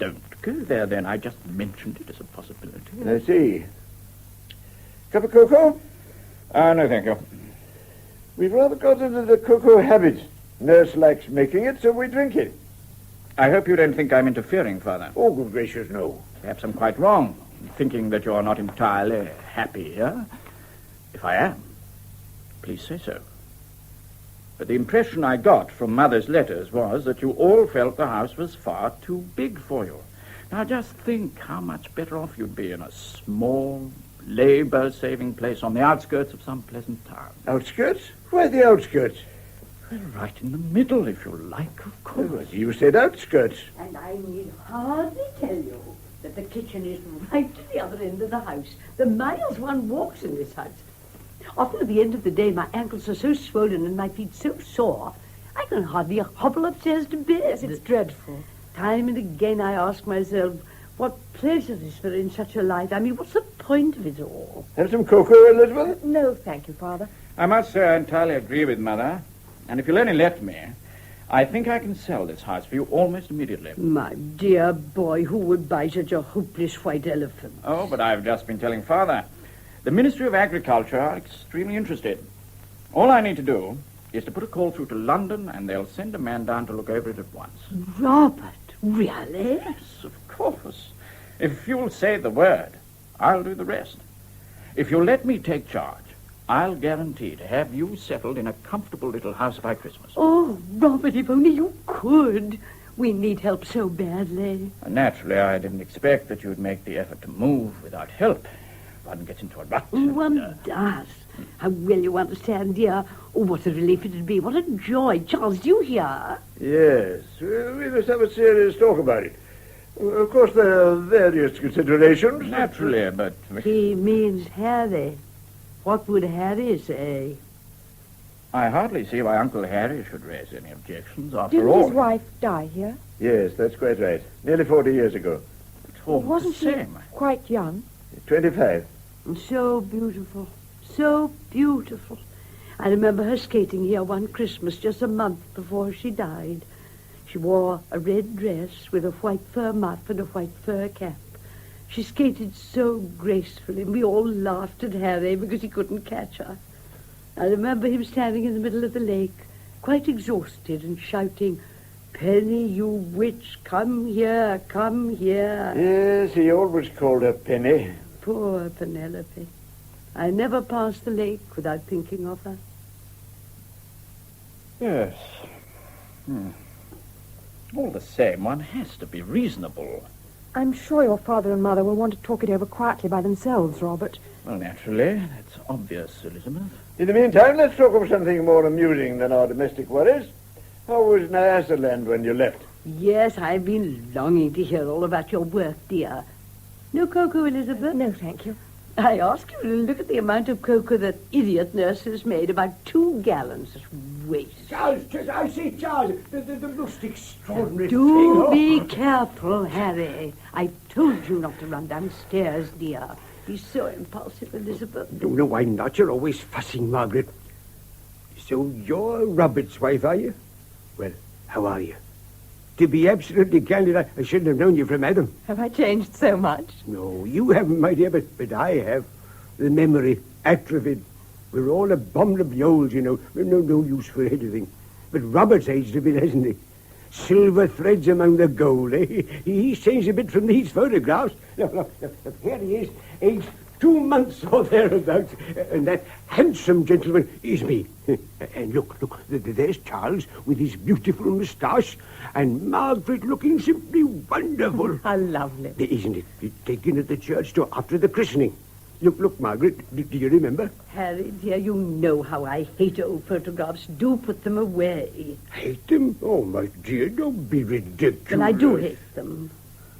don't go there then. I just mentioned it as a possibility. I see. Cup of cocoa? No, thank you. We've rather got into the cocoa habit. Nurse likes making it, so we drink it. I hope you don't think I'm interfering, Father. Oh, good gracious, no. Perhaps I'm quite wrong in thinking that you're not entirely happy here. If I am, please say so. But the impression I got from Mother's letters was that you all felt the house was far too big for you. Now just think how much better off you'd be in a small, labor-saving place on the outskirts of some pleasant town. Outskirts? Why the outskirts? Well, right in the middle, if you like, of course. Well, you said outskirts. And I need hardly tell you that the kitchen is right at the other end of the house. The miles one walks in this house. Often at the end of the day, my ankles are so swollen and my feet so sore, I can hardly hobble upstairs to bed. Yes, it's dreadful. Time and again I ask myself, what pleasure is there in such a life? I mean, what's the point point of it all. Have some cocoa, Elizabeth? No, thank you, Father. I must say I entirely agree with Mother. And if you'll only let me, I think I can sell this house for you almost immediately. My dear boy, who would buy such a hopeless white elephant? Oh, but I've just been telling Father. The Ministry of Agriculture are extremely interested. All I need to do is to put a call through to London, and they'll send a man down to look over it at once. Robert, really? Yes, of course. If you'll say the word, I'll do the rest. If you'll let me take charge, I'll guarantee to have you settled in a comfortable little house by Christmas. Oh, Robert, if only you could. We need help so badly. Naturally, I didn't expect that you'd make the effort to move without help. One gets into a rut. One does. How well you understand, dear. Oh, what a relief it'd be. What a joy. Charles, do you hear? Yes. We must have a serious talk about it. Of course, there are various considerations. Naturally, but... He means Harry. What would Harry say? I hardly see why Uncle Harry should raise any objections, after Didn't all. his wife die here? Yes, that's quite right. Nearly 40 years ago. Wasn't she quite young? 25. And so beautiful. So beautiful. I remember her skating here one Christmas, just a month before she died. She wore a red dress with a white fur muff and a white fur cap. She skated so gracefully, and we all laughed at Harry because he couldn't catch her. I remember him standing in the middle of the lake, quite exhausted, and shouting, "Penny, you witch, come here, come here." Yes, he always called her Penny. Poor Penelope. I never passed the lake without thinking of her. Yes. All the same, one has to be reasonable. I'm sure your father and mother will want to talk it over quietly by themselves, Robert. Well, naturally. That's obvious, Elizabeth. In the meantime, let's talk of something more amusing than our domestic worries. How was Nyasaland when you left? Yes, I've been longing to hear all about your work, dear. No cocoa, Elizabeth? No, thank you. I ask you to look at the amount of cocoa that idiot nurses made, about 2 gallons. It's waste. Charles, I say, Charles, the most extraordinary Do thing. be careful, Harry. I told you not to run downstairs, dear. He's so impulsive, Elizabeth. No, why not? You're always fussing, Margaret. So you're Robert's wife, are you? Well, how are you? To be absolutely candid, I shouldn't have known you from Adam. Have I changed so much? No, you haven't, my dear, but I have. The memory, atrophied. We're all abominably old, you know. No use for anything. But Robert's aged a bit, hasn't he? Silver threads among the gold, eh? He's changed a bit from these photographs. Look, here he is, aged 2 months or thereabouts. And that handsome gentleman is me. And look, there's Charles with his beautiful moustache, and Margaret looking simply wonderful. How lovely. Isn't it? Taken at the church door after the christening. Look, Margaret, do you remember? Harry, dear, you know how I hate old photographs. Do put them away. Hate them? Oh, my dear, don't be ridiculous. Well, I do hate them.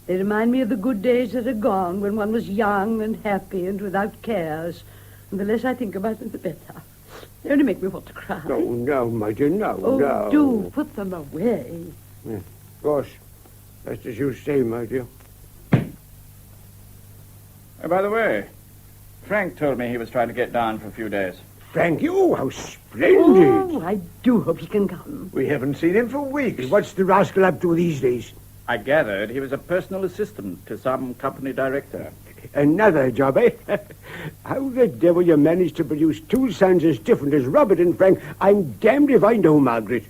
They remind me of the good days that are gone, when one was young and happy and without cares. And the less I think about them, the better. They only make me want to cry. No, my dear, no. Do put them away. Yeah, gosh, that's as you say, my dear. By the way, Frank told me he was trying to get down for a few days. Frank, you, how splendid. Oh, I do hope he can come. We haven't seen him for weeks. What's the rascal up to these days? I gathered he was a personal assistant to some company director. Another job, eh? How the devil you managed to produce 2 sons as different as Robert and Frank, I'm damned if I know, Margaret.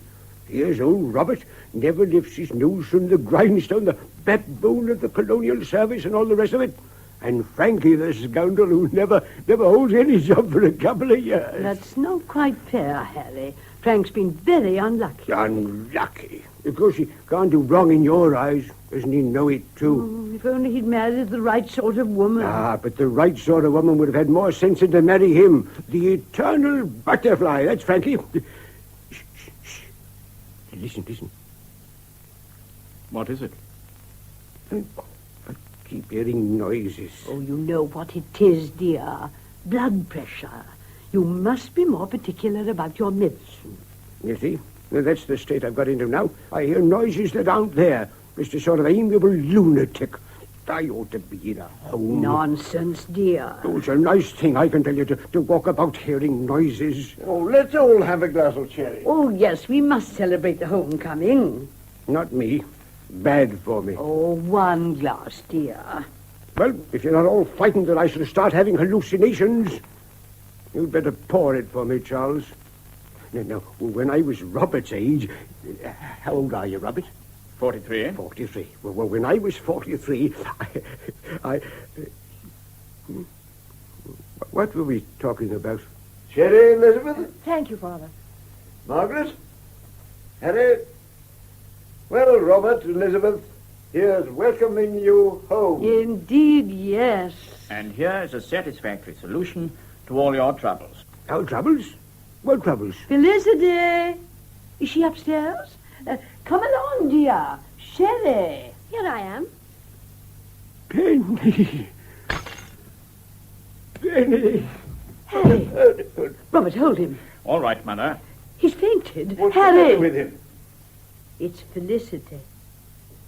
Here's old Robert, never lifts his nose from the grindstone, the backbone of the colonial service and all the rest of it. And Frankie, the scoundrel who never holds any job for a couple of years. That's not quite fair, Harry. Frank's been very unlucky. Unlucky? Of course, he can't do wrong in your eyes. Doesn't he know it, too? Oh, if only he'd married the right sort of woman. Ah, but the right sort of woman would have had more sense than to marry him. The eternal butterfly. That's Frankie. Shh. Listen. What is it? I keep hearing noises. Oh, you know what it is, dear. Blood pressure. You must be more particular about your medicine. You see? Well, that's the state I've got into now. I hear noises that aren't there. Just a sort of amiable lunatic. I ought to be in a home. Nonsense, dear. Oh, it's a nice thing, I can tell you, to walk about hearing noises. Oh, let's all have a glass of sherry. Oh, yes, we must celebrate the homecoming. Not me. Bad for me. Oh, one glass, dear. Well, if you're not all frightened that I shall start having hallucinations, you'd better pour it for me, Charles. Now, when I was Robert's age... How old are you, Robert? 43. 43. Well, when I was 43, What were we talking about? Sherry, Elizabeth? Thank you, Father. Margaret? Harry? Well, Robert, Elizabeth, here's welcoming you home. Indeed, yes. And here is a satisfactory solution to all your troubles. Our troubles? What troubles? Felicity! Is she upstairs? Come along, dear. Sherry. Here I am. Penny. Penny. Harry. Robert, hold him. All right, Mother. He's fainted. What's Harry. the matter with him? It's Felicity.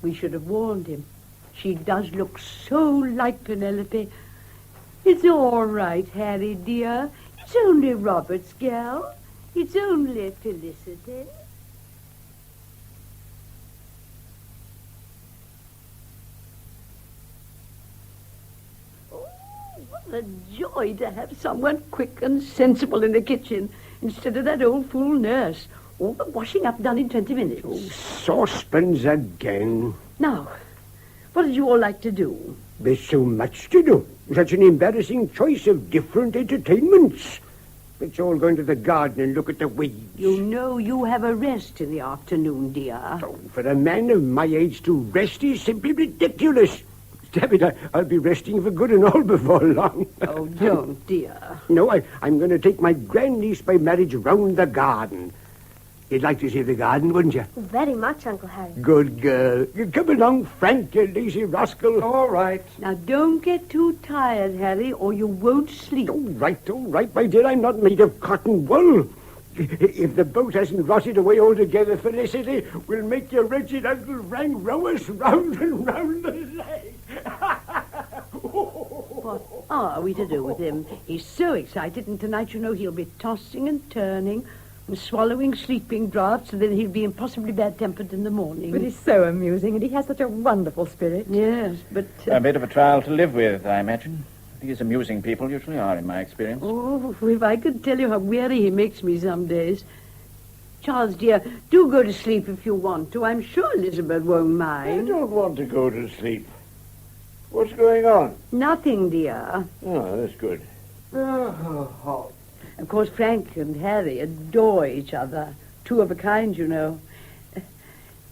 We should have warned him. She does look so like Penelope. It's all right, Harry, dear. It's only Robert's gal. It's only Felicity. Oh, what a joy to have someone quick and sensible in the kitchen instead of that old fool nurse. All the washing up done in 20 minutes. Oh, saucepans again. Now, what did you all like to do? There's so much to do. Such an embarrassing choice of different entertainments. Let's all go into the garden and look at the weeds. You know you have a rest in the afternoon, dear. Oh, for a man of my age to rest is simply ridiculous. Damn it, I'll be resting for good and all before long. Oh, don't, dear. No, I'm going to take my grandniece by marriage round the garden. You'd like to see the garden, wouldn't you? Very much, Uncle Harry. Good girl. Come along, Frank, you lazy rascal. All right. Now, don't get too tired, Harry, or you won't sleep. All right, my dear. I'm not made of cotton wool. If the boat hasn't rotted away altogether, Felicity, we'll make your wretched Uncle Frank row us round and round the lake. What are we to do with him? He's so excited, and tonight, you know, he'll be tossing and turning and swallowing sleeping draughts, and then he'll be impossibly bad-tempered in the morning. But he's so amusing, and he has such a wonderful spirit. Yes, but... A bit of a trial to live with, I imagine. These amusing people usually are, in my experience. Oh, if I could tell you how weary he makes me some days. Charles, dear, do go to sleep if you want to. I'm sure Elizabeth won't mind. I don't want to go to sleep. What's going on? Nothing, dear. Oh, that's good. Oh. Of course, Frank and Harry adore each other. Two of a kind, you know.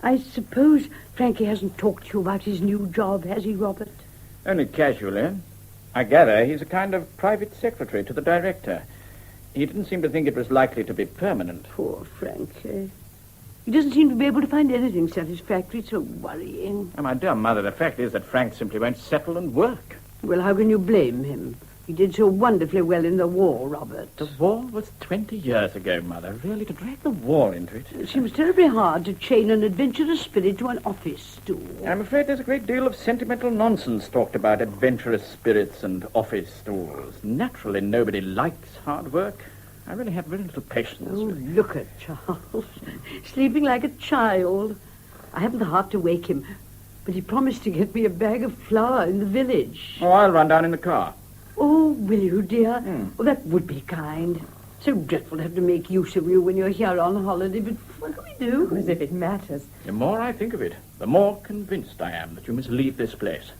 I suppose Frankie hasn't talked to you about his new job, has he, Robert? Only casually. I gather he's a kind of private secretary to the director. He didn't seem to think it was likely to be permanent. Poor Frankie. He doesn't seem to be able to find anything satisfactory. It's so worrying. Oh, my dear mother, the fact is that Frank simply won't settle and work. Well, how can you blame him? He did so wonderfully well in the war, Robert. The war was 20 years ago, Mother. Really, to drag the war into it. It seems terribly hard to chain an adventurous spirit to an office stool. I'm afraid there's a great deal of sentimental nonsense talked about adventurous spirits and office stools. Naturally, nobody likes hard work. I really have very little patience. Oh, look at Charles. Sleeping like a child. I haven't the heart to wake him, but he promised to get me a bag of flour in the village. Oh, I'll run down in the car. Oh, will you, dear? Oh, that would be kind. So dreadful to have to make use of you when you're here on holiday, but what can we do? As if it matters. The more I think of it, the more convinced I am that you must leave this place.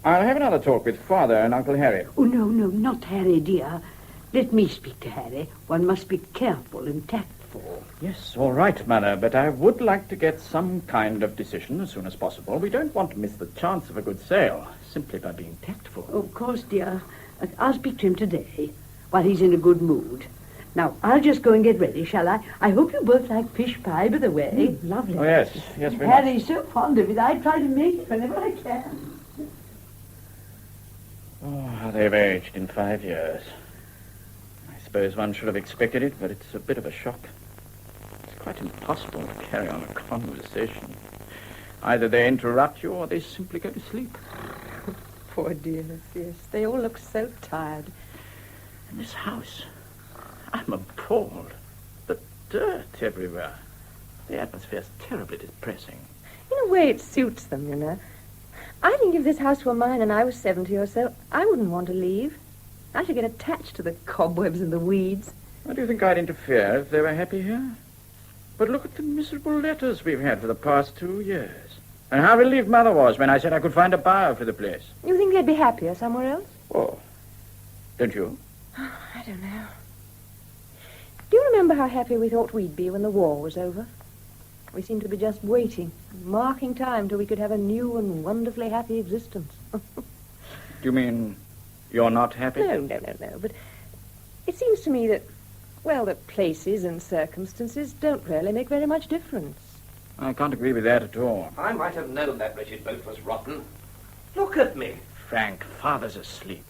I'll have another talk with Father and Uncle Harry. Oh, no, not Harry, dear. Let me speak to Harry. One must be careful and tactful. Yes, all right, Mother, but I would like to get some kind of decision as soon as possible. We don't want to miss the chance of a good sale, simply by being tactful. Oh, of course, dear. I'll speak to him today, while he's in a good mood. Now, I'll just go and get ready, shall I? I hope you both like fish pie, by the way. Lovely. Oh, yes, very much. Harry's so fond of it, I try to make it whenever I can. Oh, how they've aged in 5 years. I suppose one should have expected it, but it's a bit of a shock. It's quite impossible to carry on a conversation. Either they interrupt you or they simply go to sleep. Poor dears, yes. They all look so tired. And this house, I'm appalled. The dirt everywhere. The atmosphere's terribly depressing. In a way, it suits them, you know. I think if this house were mine and I was 70 or so, I wouldn't want to leave. I should get attached to the cobwebs and the weeds. Why do you think I'd interfere if they were happy here? But look at the miserable letters we've had for the past 2 years. And how relieved Mother was when I said I could find a buyer for the place. You think they'd be happier somewhere else? Oh, don't you? I don't know. Do you remember how happy we thought we'd be when the war was over? We seemed to be just waiting, marking time till we could have a new and wonderfully happy existence. Do you mean you're not happy? No. But it seems to me that, well, that places and circumstances don't really make very much difference. I can't agree with that at all. I might have known that wretched boat was rotten. Look at me. Frank, Father's asleep.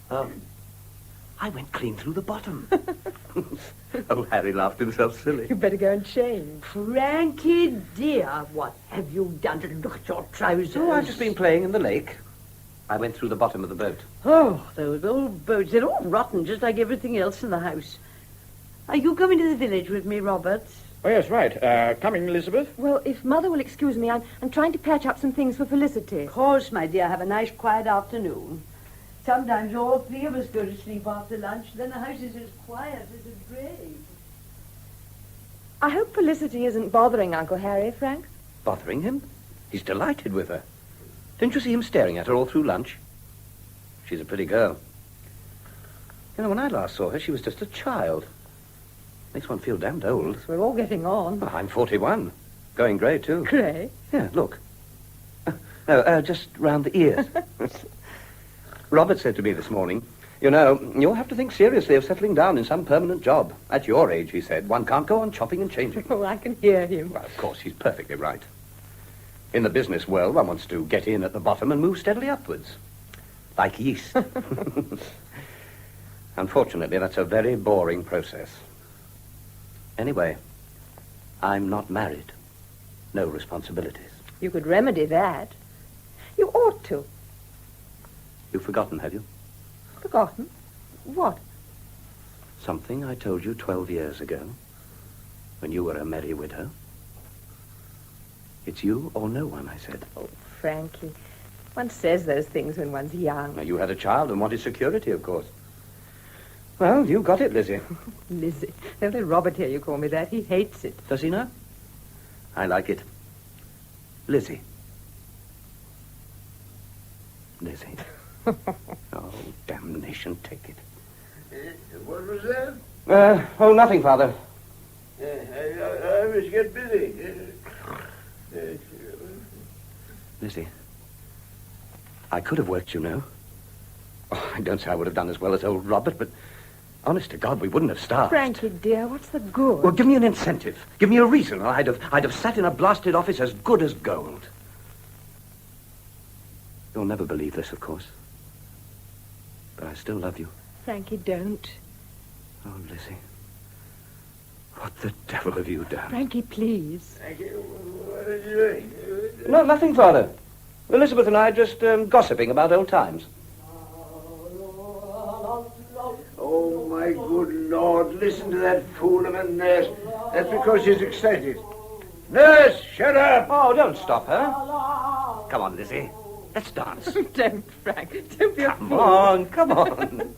I went clean through the bottom. Oh, Harry laughed himself silly. You better go and change. Frankie, dear, what have you done to look at your trousers? Oh, I've just been playing in the lake. I went through the bottom of the boat. Oh, those old boats, they're all rotten, just like everything else in the house. Are you coming to the village with me, Robert? Oh, yes, right. Coming, Elizabeth? Well, if Mother will excuse me, I'm trying to patch up some things for Felicity. Of course, my dear. Have a nice, quiet afternoon. Sometimes all three of us go to sleep after lunch, then the house is as quiet as a grave. I hope Felicity isn't bothering Uncle Harry, Frank. Bothering him? He's delighted with her. Didn't you see him staring at her all through lunch? She's a pretty girl. You know, when I last saw her, she was just a child. Makes one feel damned old. We're all getting on. Oh, I'm 41. Going grey, too. Grey? Yeah, look. No, just round the ears. Robert said to me this morning, you know, you'll have to think seriously of settling down in some permanent job. At your age, he said, one can't go on chopping and changing. Oh, I can hear him. Well, of course, he's perfectly right. In the business world, one wants to get in at the bottom and move steadily upwards. Like yeast. Unfortunately, that's a very boring process. Anyway, I'm not married. No responsibilities. You could remedy that. You ought to. You've forgotten, have you? Forgotten? What? Something I told you 12 years ago, when you were a merry widow. It's you or no one, I said. Oh, Frankie, one says those things when one's young. Now, you had a child and wanted security, of course. Well, you got it, Lizzie. Lizzie. Don't let Robert hear you call me that. He hates it. Does he now? I like it. Lizzie. Lizzie. Oh, damnation take it. What was that? Oh, nothing, Father. I must get busy. Lizzie, I could have worked, you know. Oh, I don't say I would have done as well as old Robert, but honest to God, we wouldn't have starved. Frankie, dear, what's the good? Well, give me an incentive. Give me a reason. I'd have sat in a blasted office as good as gold. You'll never believe this, of course. But I still love you. Frankie, don't. Oh, Lizzie. What the devil have you done? Frankie, please. What are you doing? No, nothing, Father. Elizabeth and I are just gossiping about old times. Oh, my good Lord, listen to that fool of a nurse. That's because she's excited. Nurse, shut up! Oh, don't stop her. Come on, Lizzie. Let's dance. Don't, Frank. Don't be a Come fool. on, come on.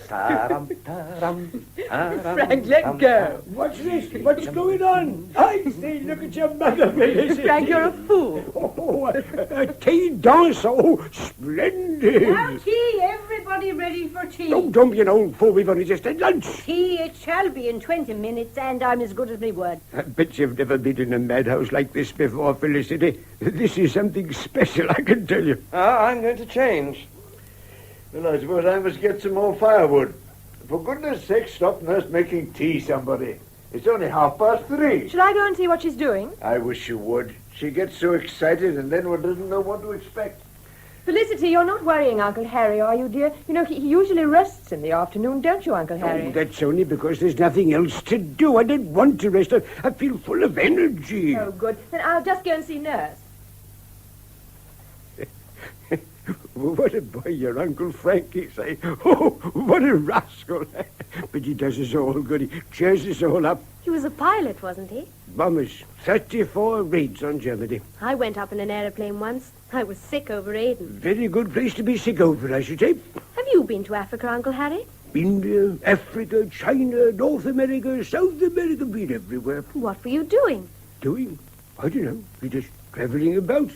Ta-ram, ta-ram, ta-ram, Frank, let go. What's this? What's going on? I say, look at your mother, Felicity. Frank, you're a fool. Oh, a tea dance. Oh, splendid. Now tea, everybody ready for tea. Oh, don't be an old fool. We've only just had lunch. Tea it shall be in 20 minutes, and I'm as good as my word. I bet you've never been in a madhouse like this before, Felicity. This is something special, I can tell you. I'm going to change. Well, I suppose I must get some more firewood. For goodness sake, stop nurse making tea, somebody. It's only 3:30. Shall I go and see what she's doing? I wish you would. She gets so excited and then one doesn't know what to expect. Felicity, you're not worrying Uncle Harry, are you, dear? You know, he usually rests in the afternoon, don't you, Uncle Harry? Oh, that's only because there's nothing else to do. I don't want to rest. I feel full of energy. Oh, good. Then I'll just go and see Nurse. What a boy your Uncle Frank is, eh? Oh, what a rascal. But he does us all good. He cheers us all up. He was a pilot, wasn't he? Bombers, 34 raids on Germany. I went up in an aeroplane once. I was sick over Aden. Very good place to be sick over, I should say. Have you been to Africa, Uncle Harry? India, Africa, China, North America, South America, been everywhere. What were you doing? Doing? I don't know. We're just travelling about.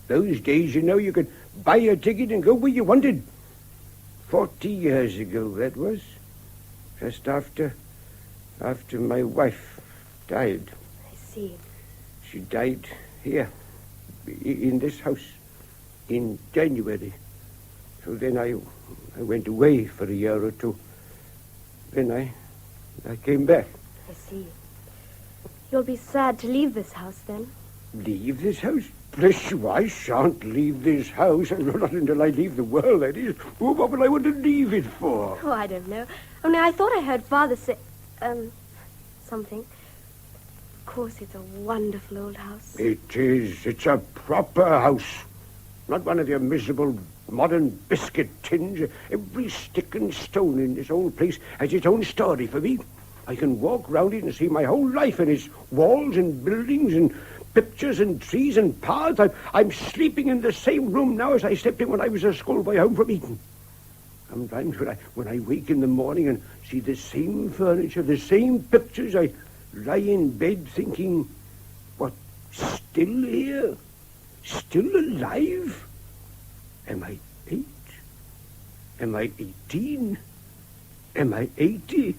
Those days, you know, you could buy a ticket and go where you wanted. 40 years ago, that was. Just after my wife died. I see. She died here, in this house, in January. So then I went away for a year or two. Then I came back. I see. You'll be sad to leave this house, then? Leave this house? Bless you, I shan't leave this house. Not until I leave the world, that is. Oh, what will I want to leave it for? Oh, I don't know. Only I thought I heard Father say... something. Of course, it's a wonderful old house. It is. It's a proper house. Not one of your miserable modern biscuit tins. Every stick and stone in this old place has its own story for me. I can walk round it and see my whole life in its walls and buildings and pictures and trees and paths. I'm sleeping in the same room now as I slept in when I was a schoolboy home from Eton. Sometimes when I wake in the morning and see the same furniture, the same pictures, I lie in bed thinking, what, still here? Still alive? Am I 8? Am I 18? Am I 80?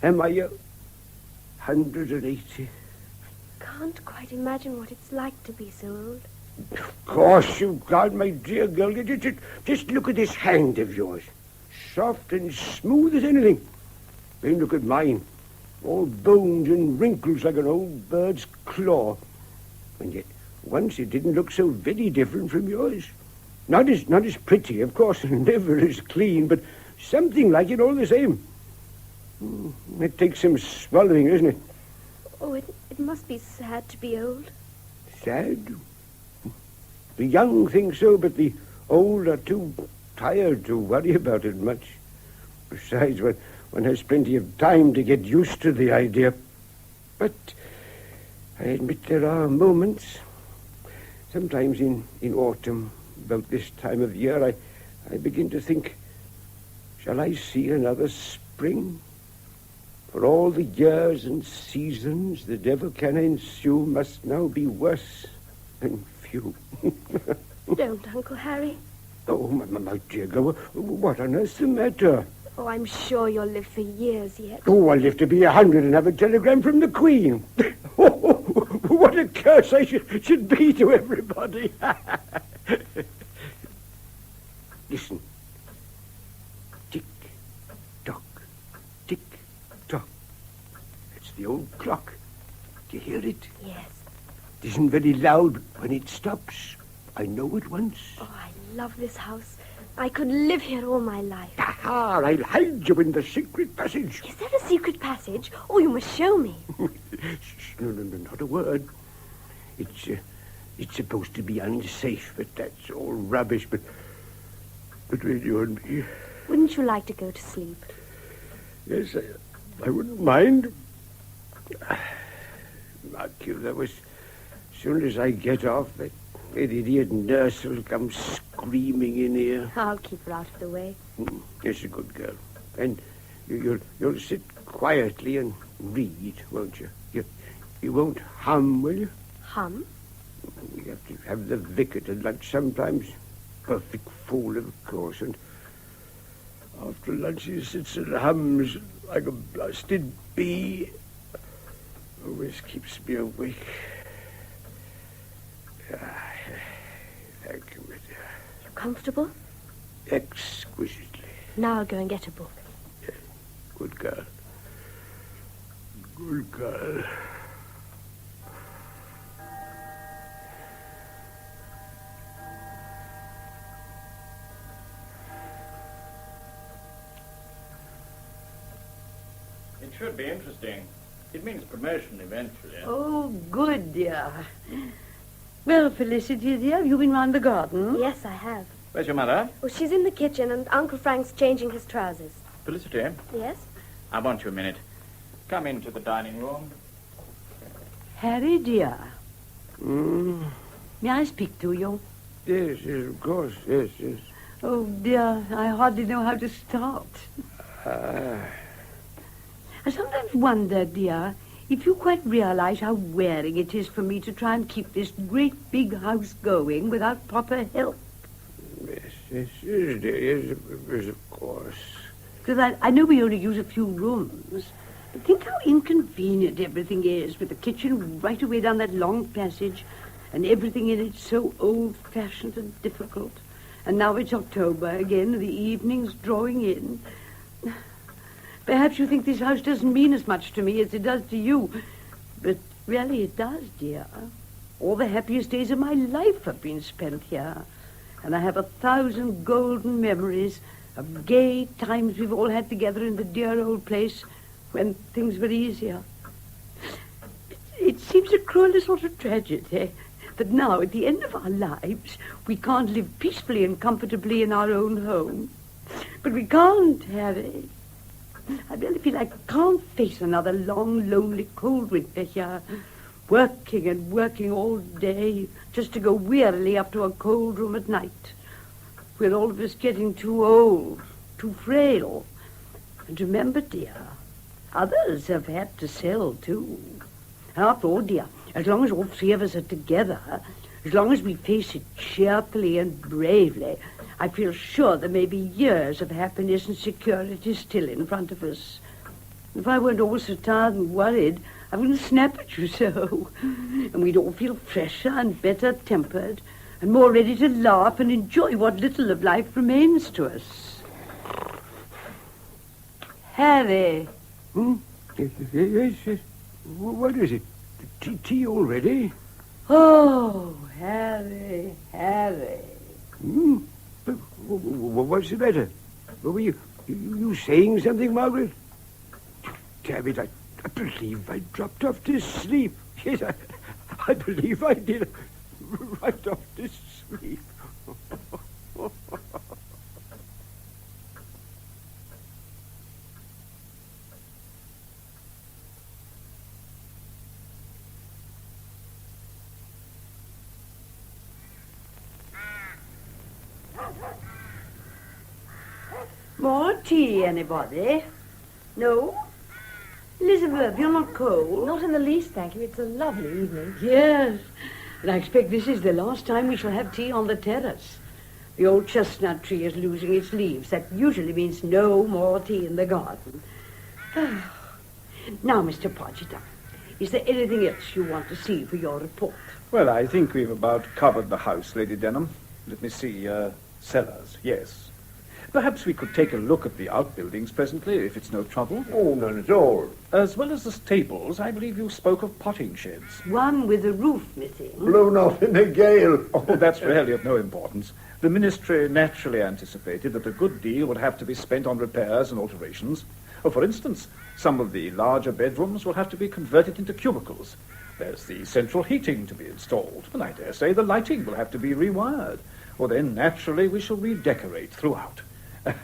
Am I 180? Can't quite imagine what it's like to be so old. Of course you can't, my dear girl. Just look at this hand of yours. Soft and smooth as anything. Then look at mine. All bones and wrinkles like an old bird's claw. And yet, once it didn't look so very different from yours. Not as pretty, of course, and never as clean, but something like it all the same. It takes some swallowing, doesn't it? Oh, it must be sad to be old. Sad? The young think so, but the old are too tired to worry about it much. Besides, one has plenty of time to get used to the idea. But I admit there are moments, sometimes in autumn, about this time of year, I begin to think, shall I see another spring? For all the years and seasons that ever can ensue must now be worse than few. Don't, Uncle Harry. Oh, my dear girl, what on earth's the matter? Oh, I'm sure you'll live for years yet. Oh, I'll live to be 100 and have a telegram from the Queen. Oh, what a curse I should be to everybody. Listen. Tick-tock, tick-tock. It's the old clock. Do you hear it? Yes. It isn't very loud, but when it stops, I know at once. Oh, I love this house. I could live here all my life. Aha, I'll hide you in the secret passage. Is there a secret passage? Oh, you must show me. No, not a word. It's supposed to be unsafe, but that's all rubbish. But between you and me... Wouldn't you like to go to sleep? Yes, I wouldn't mind. Mark you, that was... As soon as I get off, that idiot nurse will come screaming in here. I'll keep her out of the way. Yes, a good girl. And you'll sit quietly and read, won't you? You won't hum, will you? Hum? We have to have the vicar to lunch sometimes. Perfect fool, of course. And after lunch he sits and hums like a blasted bee. Always keeps me awake. Thank you, my dear. You comfortable? Exquisitely. Now I'll go and get a book. Yeah. Good girl. Good girl. It should be interesting. It means promotion eventually. Oh, good, dear. Well, Felicity, dear, have you been round the garden? Yes, I have. Where's your mother? Oh, she's in the kitchen, and Uncle Frank's changing his trousers. Felicity, Yes? I want you a minute. Come into the dining room. Harry, dear. May I speak to you? Yes, of course. Yes. Oh, dear, I hardly know how to start. I sometimes wonder, dear, if you quite realize how wearing it is for me to try and keep this great big house going without proper help. Yes, dear. Yes, of course. Because I know we only use a few rooms, but think how inconvenient everything is, with the kitchen right away down that long passage, and everything in it so old-fashioned and difficult. And now it's October again, and the evening's drawing in. Perhaps you think this house doesn't mean as much to me as it does to you, but really it does, dear. All the happiest days of my life have been spent here, and I have 1,000 golden memories of gay times we've all had together in the dear old place when things were easier. It seems a cruel sort of tragedy that now, at the end of our lives, we can't live peacefully and comfortably in our own home. But we can't, Harry. I really feel I can't face another long, lonely, cold winter here, working and working all day just to go wearily up to a cold room at night. We're all of us getting too old, too frail. And remember, dear, others have had to sell, too. After all, dear, as long as all three of us are together, as long as we face it cheerfully and bravely, I feel sure there may be years of happiness and security still in front of us. If I weren't all so tired and worried, I wouldn't snap at you so. And we'd all feel fresher and better tempered, and more ready to laugh and enjoy what little of life remains to us. Harry. Yes. What is it? Tea already? Oh, Harry. What's the matter? Were you saying something, Margaret? Damn it, I believe I dropped off to sleep. Yes, I believe I did. Right off to sleep. More tea, anybody? No? Elizabeth, you're not cold? Not in the least, thank you. It's a lovely evening. Yes, and I expect this is the last time we shall have tea on the terrace. The old chestnut tree is losing its leaves. That usually means no more tea in the garden. Now, Mr. Podgeter, is there anything else you want to see for your report? Well, I think we've about covered the house, Lady Denham. Let me see, cellars, yes. Perhaps we could take a look at the outbuildings presently, if it's no trouble. Oh, none at all. As well as the stables, I believe you spoke of potting sheds. One with the roof missing. Blown off in a gale. Oh, that's really of no importance. The ministry naturally anticipated that a good deal would have to be spent on repairs and alterations. Oh, for instance, some of the larger bedrooms will have to be converted into cubicles. There's the central heating to be installed, and I dare say the lighting will have to be rewired. Well, then, naturally, we shall redecorate throughout.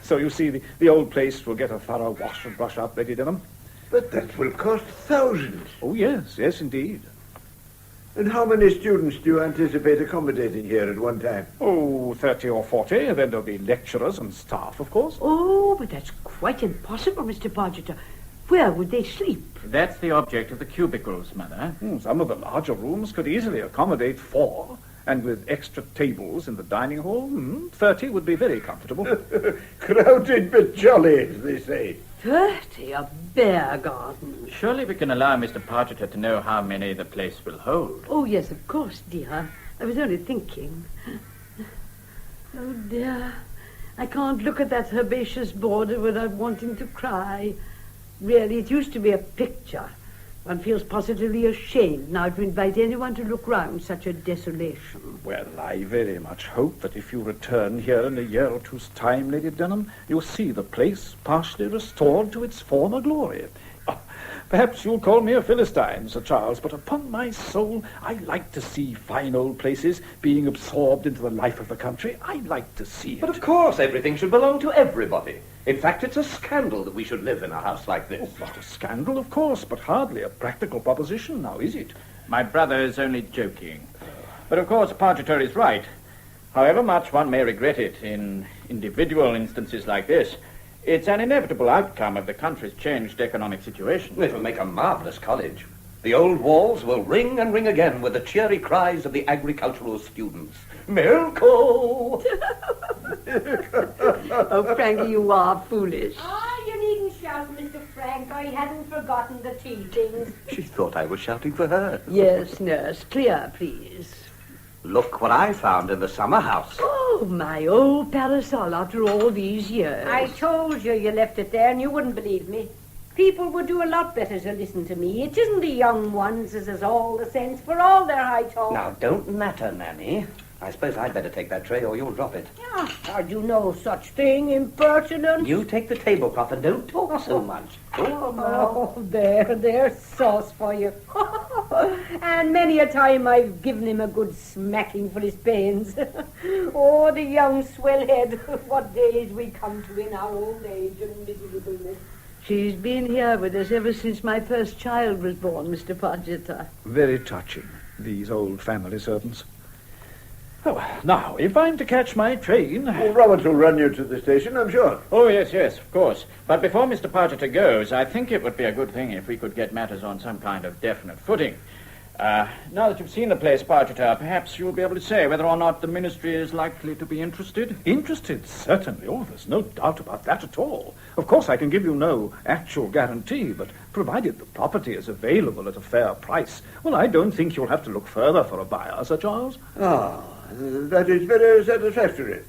So you see, the old place will get a thorough wash and brush up, Lady Denham. But that will cost thousands. Oh, yes, indeed. And how many students do you anticipate accommodating here at one time? Oh, 30 or 40. Then there'll be lecturers and staff, of course. Oh, but that's quite impossible, Mr. Podgeter. Where would they sleep? That's the object of the cubicles, Mother. Some of the larger rooms could easily accommodate 4. And with extra tables in the dining hall, 30 would be very comfortable. Crowded but jolly, as they say. 30? A bear garden? Surely we can allow Mr. Podgeter to know how many the place will hold. Oh, yes, of course, dear. I was only thinking. Oh, dear. I can't look at that herbaceous border without wanting to cry. Really, it used to be a picture. One feels positively ashamed now to invite anyone to look round such a desolation. Well, I very much hope that if you return here in a year or two's time, Lady Denham, you'll see the place partially restored to its former glory. Oh, Perhaps you'll call me a Philistine, Sir Charles, but upon my soul, I like to see fine old places being absorbed into the life of the country. I like to see it. But of course, everything should belong to everybody. In fact, it's a scandal that we should live in a house like this. Oh, not a scandal, of course, but hardly a practical proposition, now is it? My brother is only joking. But of course, Pargeter is right. However much one may regret it in individual instances like this, it's an inevitable outcome of the country's changed economic situation. It will make a marvellous college. The old walls will ring and ring again with the cheery cries of the agricultural students. Milko! Oh, Frankie, you are foolish. Ah, you needn't shout, Mr. Frank. I hadn't forgotten the tea things. She thought I was shouting for her. Yes, nurse. Clear, please. Look what I found in the summer house. Oh, my old parasol after all these years. I told you left it there and you wouldn't believe me. People would do a lot better to listen to me. It isn't the young ones as has all the sense for all their high talk. Now, don't natter, Nanny. I suppose I'd better take that tray or you'll drop it. I'd do no such thing, impertinent. You take the tablecloth and don't talk so much. Oh, there's sauce for you. And many a time I've given him a good smacking for his pains. Oh, the young swellhead. What days we come to in our old age and miserableness. She's been here with us ever since my first child was born, Mr. Pargeter. Very touching, these old family servants. Oh, now, if I'm to catch my train... Well, Robert will run you to the station, I'm sure. Oh, yes, of course. But before Mr. Pargeter goes, I think it would be a good thing if we could get matters on some kind of definite footing. Now that you've seen the place, Pargeter, perhaps you'll be able to say whether or not the ministry is likely to be interested. Interested, certainly. Oh, there's no doubt about that at all. Of course, I can give you no actual guarantee, but provided the property is available at a fair price, well, I don't think you'll have to look further for a buyer, Sir Charles. Ah, that is very satisfactory.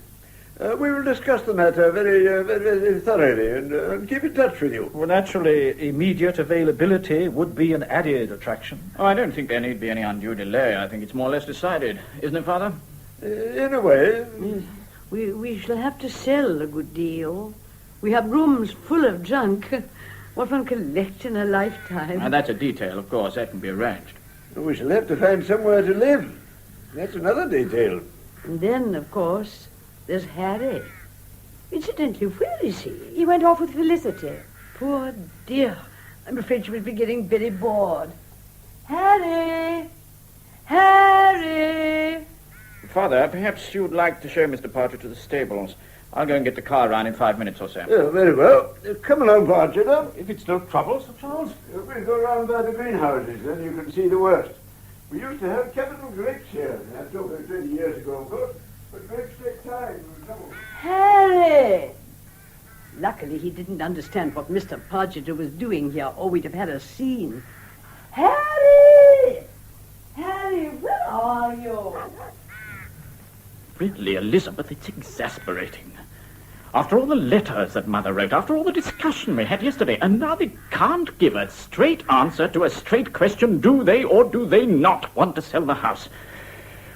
We will discuss the matter very thoroughly and keep in touch with you. Well, naturally, immediate availability would be an added attraction. Oh, I don't think there need be any undue delay. I think it's more or less decided. Isn't it, Father? In a way. We shall have to sell a good deal. We have rooms full of junk. What one collect in a lifetime. And that's a detail, of course. That can be arranged. We shall have to find somewhere to live. That's another detail. And then, of course, there's Harry. Incidentally, where is he? He went off with Felicity. Poor dear. I'm afraid she will be getting very bored. Harry! Harry! Father, perhaps you'd like to show Mr. Pargeter to the stables. I'll go and get the car around in 5 minutes or so. Oh, very well. Come along, Pargeter. If it's no trouble, Sir Charles. We'll go round by the greenhouses, then you can see the worst. We used to have capital grapes here. I'm talking 20 years ago, of course. But grapes take time and trouble. Harry! Luckily, he didn't understand what Mr. Pargeter was doing here, or we'd have had a scene. Harry! Harry, where are you? Really, Elizabeth, it's exasperating. After all the letters that Mother wrote, after all the discussion we had yesterday, and now they can't give a straight answer to a straight question, do they or do they not want to sell the house?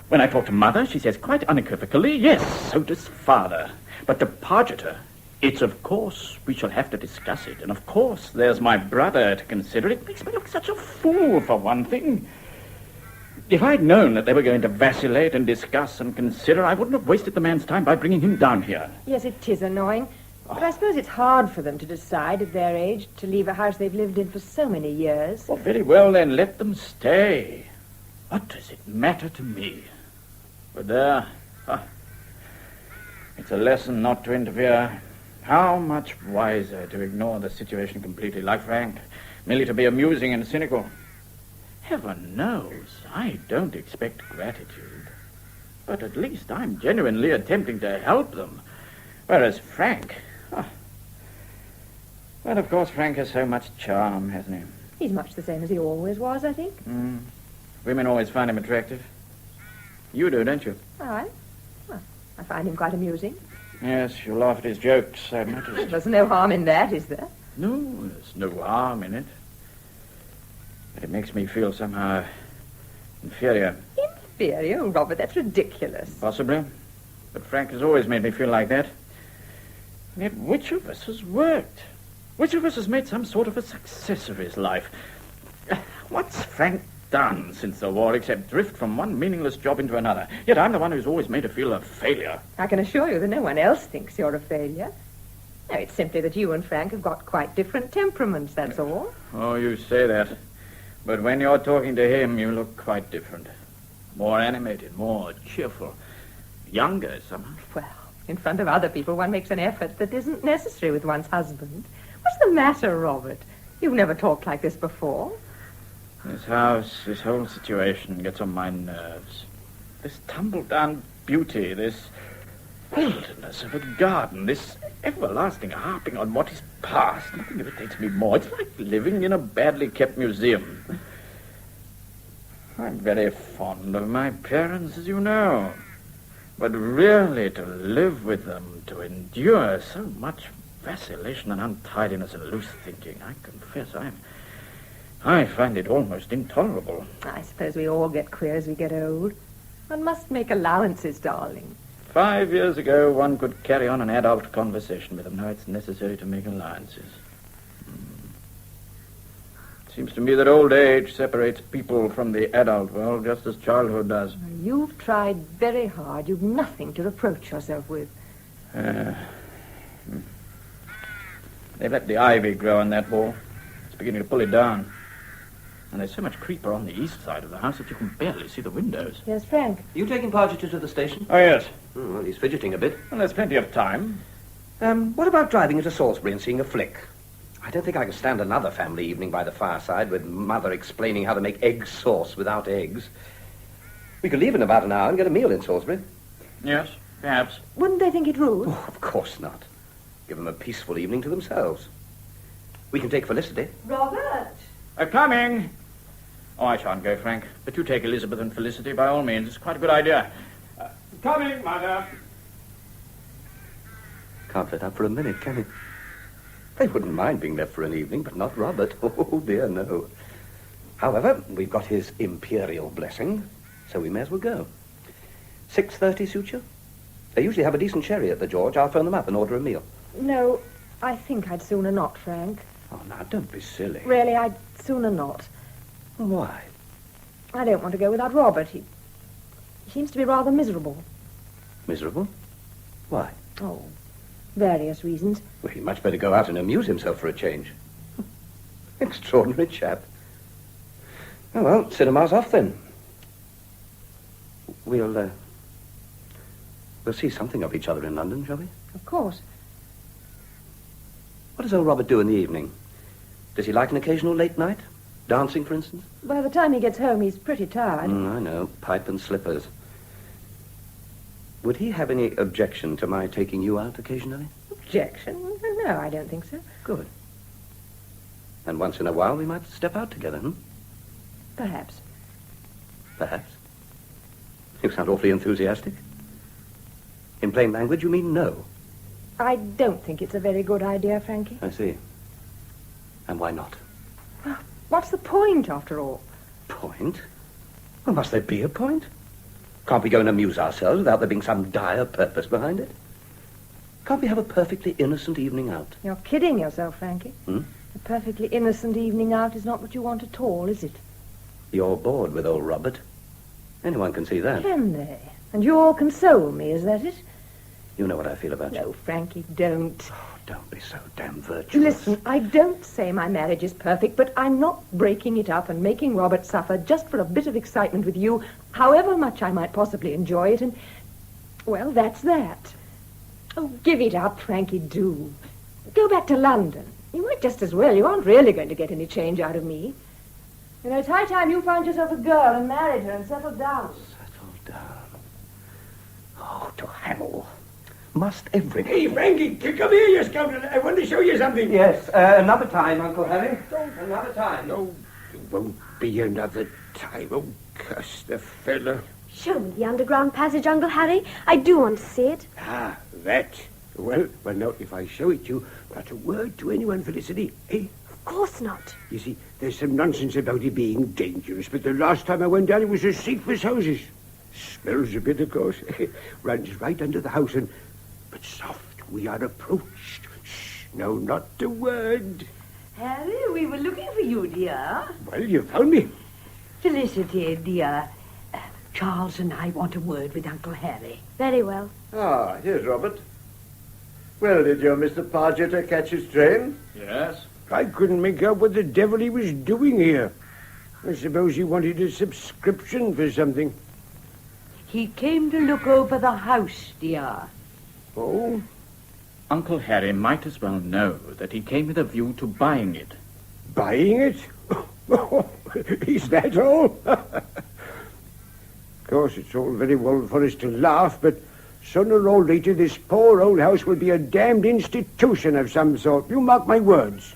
When I talk to Mother, she says quite unequivocally, yes, so does Father. But to Pargeter, it's of course we shall have to discuss it, and of course there's my brother to consider. It makes me look such a fool, for one thing. If I'd known that they were going to vacillate and discuss and consider, I wouldn't have wasted the man's time by bringing him down here. Yes, it is annoying. But I suppose it's hard for them to decide at their age to leave a house they've lived in for so many years. Well, very well then, let them stay. What does it matter to me? But there, it's a lesson not to interfere. How much wiser to ignore the situation completely, like Frank, merely to be amusing and cynical. Heaven knows, I don't expect gratitude. But at least I'm genuinely attempting to help them. Whereas Frank... Well, of course, Frank has so much charm, hasn't he? He's much the same as he always was, I think. Women always find him attractive. You do, don't you? Well, I find him quite amusing. Yes, you laugh at his jokes, I've noticed. There's no harm in that, is there? No, there's no harm in it. But it makes me feel somehow inferior. Inferior? Oh, Robert, that's ridiculous. Possibly. But Frank has always made me feel like that. And yet which of us has worked? Which of us has made some sort of a success of his life? What's Frank done since the war except drift from one meaningless job into another? Yet I'm the one who's always made her feel a failure. I can assure you that no one else thinks you're a failure. No, it's simply that you and Frank have got quite different temperaments, that's all. Oh, you say that. But when you're talking to him, you look quite different. More animated, more cheerful. Younger, somehow. Well, in front of other people, one makes an effort that isn't necessary with one's husband. What's the matter, Robert? You've never talked like this before. This house, this whole situation gets on my nerves. This tumble-down beauty, this wilderness of a garden, this everlasting harping on what is past. Nothing irritates me more. It's like living in a badly kept museum. I'm very fond of my parents, as you know. But really to live with them, to endure so much vacillation and untidiness and loose thinking, I confess I find it almost intolerable. I suppose we all get queer as we get old. One must make allowances, darling. 5 years ago, one could carry on an adult conversation with them. Now it's necessary to make allowances. It seems to me that old age separates people from the adult world just as childhood does. You've tried very hard. You've nothing to reproach yourself with. They've let the ivy grow on that wall. It's beginning to pull it down. And there's so much creeper on the east side of the house that you can barely see the windows. Yes, Frank. You taking Partridge to the station? Oh, yes. Well, he's fidgeting a bit. Well, there's plenty of time. What about driving into Salisbury and seeing a flick? I don't think I can stand another family evening by the fireside with Mother explaining how to make egg sauce without eggs. We could leave in about an hour and get a meal in Salisbury. Yes, perhaps. Wouldn't they think it rude? Oh, of course not. Give them a peaceful evening to themselves. We can take Felicity. Robert! Coming! Oh, I shan't go, Frank. But you take Elizabeth and Felicity by all means. It's quite a good idea. Coming, Mother. Can't let up for a minute, can he? They wouldn't mind being left for an evening, but not Robert. Oh, dear, no. However, we've got his imperial blessing, so we may as well go. 6:30 suit you? They usually have a decent sherry at the George. I'll phone them up and order a meal. No, I think I'd sooner not, Frank. Oh, now, don't be silly. Really, I'd sooner not. Why? I don't want to go without Robert. He seems to be rather miserable. Miserable? Why? Oh, various reasons. Well, he'd much better go out and amuse himself for a change. Extraordinary chap. Oh, well, cinema's off then. We'll see something of each other in London, shall we? Of course. What does old Robert do in the evening? Does he like an occasional late night? Dancing, for instance? By the time he gets home, he's pretty tired. I know. Pipe and slippers. Would he have any objection to my taking you out occasionally? Objection? No, I don't think so. Good. And once in a while we might step out together, Perhaps. Perhaps. You sound awfully enthusiastic. In plain language, you mean no? I don't think it's a very good idea, Frankie. I see. And why not? What's the point, after all? Point? Well, must there be a point? Can't we go and amuse ourselves without there being some dire purpose behind it? Can't we have a perfectly innocent evening out? You're kidding yourself, Frankie. A perfectly innocent evening out is not what you want at all, is it? You're bored with old Robert. Anyone can see that. Can they? And you all console me, is that it? You know what I feel about you. No, Frankie, don't. Oh, don't be so damn virtuous. Listen, I don't say my marriage is perfect, but I'm not breaking it up and making Robert suffer just for a bit of excitement with you, however much I might possibly enjoy it, and, well, that's that. Oh, give it up, Frankie, do. Go back to London. You might just as well. You aren't really going to get any change out of me. You know, it's high time you found yourself a girl and married her and settled down. Settled down. Oh, to hell. Must every... Hey, Frankie, come here, you scoundrel. I want to show you something. Yes, another time, Uncle Harry. Another time. No, it won't be another time. Oh, curse the fellow. Show me the underground passage, Uncle Harry. I do want to see it. Ah, that. Well, now, if I show it you, not a word to anyone, Felicity, eh? Of course not. You see, there's some nonsense about it being dangerous, but the last time I went down, it was as safe as houses. Smells a bit, of course. Runs right under the house and... But soft, we are approached. Shh, No, not a word. Harry, we were looking for you, dear. Well, you found me. Felicity, dear. Charles and I want a word with Uncle Harry. Very well. Ah, here's Robert. Well, did your Mr. Pargeter catch his train? Yes. I couldn't make out what the devil he was doing here. I suppose he wanted a subscription for something. He came to look over the house, dear. Oh? Uncle Harry might as well know that he came with a view to buying it. Buying it? Oh, is that all? Of course, it's all very well for us to laugh, but sooner or later this poor old house will be a damned institution of some sort. You mark my words.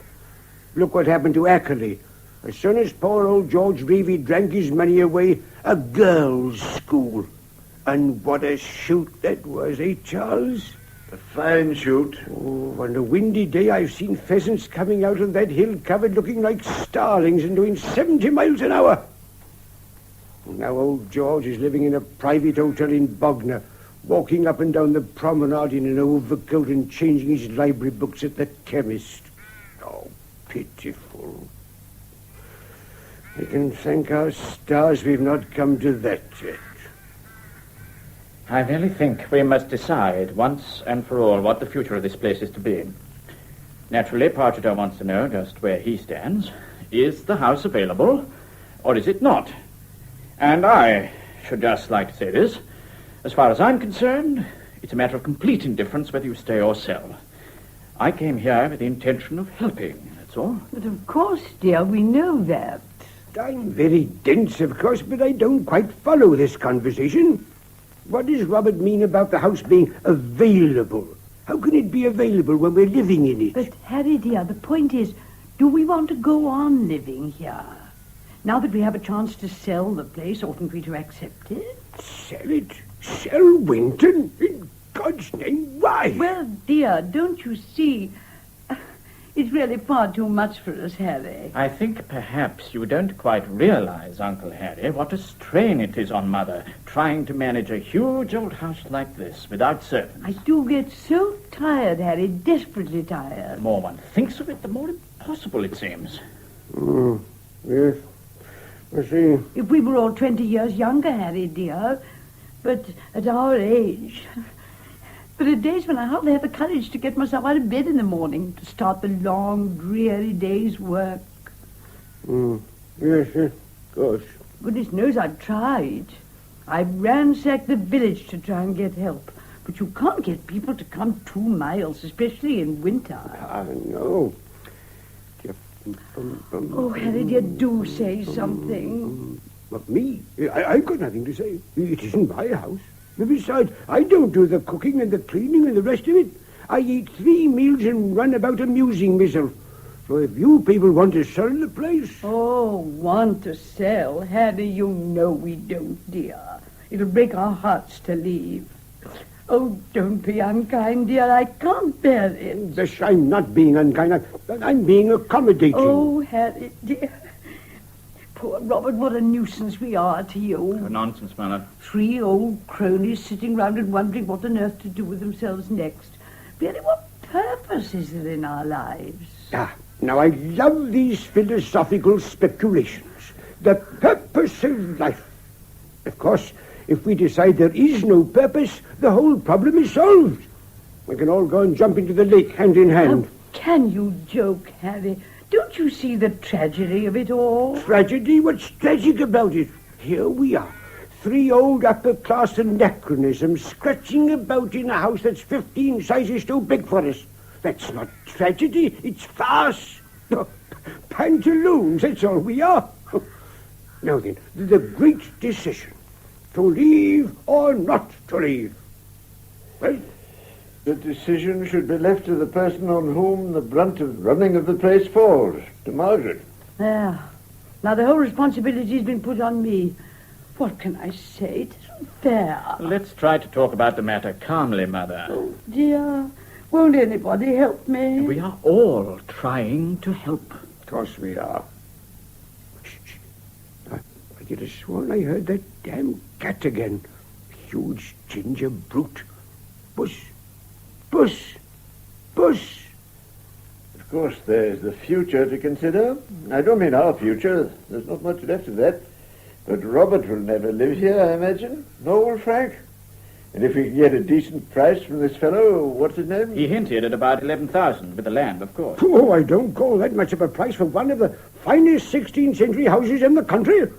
Look what happened to Ackerley. As soon as poor old George Reevy drank his money away, a girls' school. And what a shoot that was, eh, Charles? A fine shoot. Oh, on a windy day I've seen pheasants coming out of that hill covered looking like starlings and doing 70 miles an hour. Now old George is living in a private hotel in Bognor, walking up and down the promenade in an overcoat and changing his library books at the chemist. Oh, pitiful. I can thank our stars we've not come to that yet. I really think we must decide once and for all what the future of this place is to be. Naturally, Pargeter wants to know just where he stands. Is the house available, or is it not? And I should just like to say this. As far as I'm concerned, it's a matter of complete indifference whether you stay or sell. I came here with the intention of helping, that's all. But of course, dear, we know that. I'm very dense, of course, but I don't quite follow this conversation. What does Robert mean about the house being available? How can it be available when we're living in it? But, Harry, dear, the point is, do we want to go on living here? Now that we have a chance to sell the place, oughtn't we to accept it? Sell it? Sell Winton? In God's name, why? Well, dear, don't you see? It's really far too much for us, Harry. I think perhaps you don't quite realize, Uncle Harry, what a strain it is on Mother, trying to manage a huge old house like this without servants. I do get so tired, Harry, desperately tired. The more one thinks of it, the more impossible it seems. Yes. I see. If we were all 20 years younger, Harry, dear, but at our age... There are days when I hardly have the courage to get myself out of bed in the morning to start the long, dreary day's work. Yes, of course. Goodness knows I've tried. I've ransacked the village to try and get help. But you can't get people to come 2 miles, especially in winter. I know. Oh, Harry, dear, do say something. But me? I've got nothing to say. It isn't my house. Besides, I don't do the cooking and the cleaning and the rest of it. I eat 3 meals and run about amusing myself. So if you people want to sell the place... Oh, want to sell? Harry, you know we don't, dear. It'll break our hearts to leave. Oh, don't be unkind, dear. I can't bear it. This, I'm not being unkind. I'm being accommodating. Oh, Harry, dear. Poor Robert, what a nuisance we are to you. Nonsense, Mother. 3 old cronies sitting round and wondering what on earth to do with themselves next. Really, what purpose is there in our lives? Now I love these philosophical speculations. The purpose of life. Of course, if we decide there is no purpose, the whole problem is solved. We can all go and jump into the lake hand in hand. How can you joke, Harry? Don't you see the tragedy of it all? Tragedy? What's tragic about it? Here we are, 3 old upper-class anachronisms scratching about in a house that's 15 sizes too big for us. That's not tragedy, it's farce. Pantaloons, that's all we are. Now then, the great decision, to leave or not to leave. Well, the decision should be left to the person on whom the brunt of running of the place falls, to Margaret. There. Now the whole responsibility has been put on me. What can I say? It isn't fair. Let's try to talk about the matter calmly, Mother. Oh, dear. Won't anybody help me? We are all trying to help. Of course we are. Shh. I could have sworn I heard that damn cat again. Huge ginger brute. Puss. Puss. Puss. course, there's the future to consider. I don't mean our future. There's not much left of that. But Robert will never live here, I imagine. Nor will Frank. And if we can get a decent price from this fellow, what's his name? He hinted at about 11,000 with the land, of course. Oh, I don't call that much of a price for one of the finest 16th century houses in the country.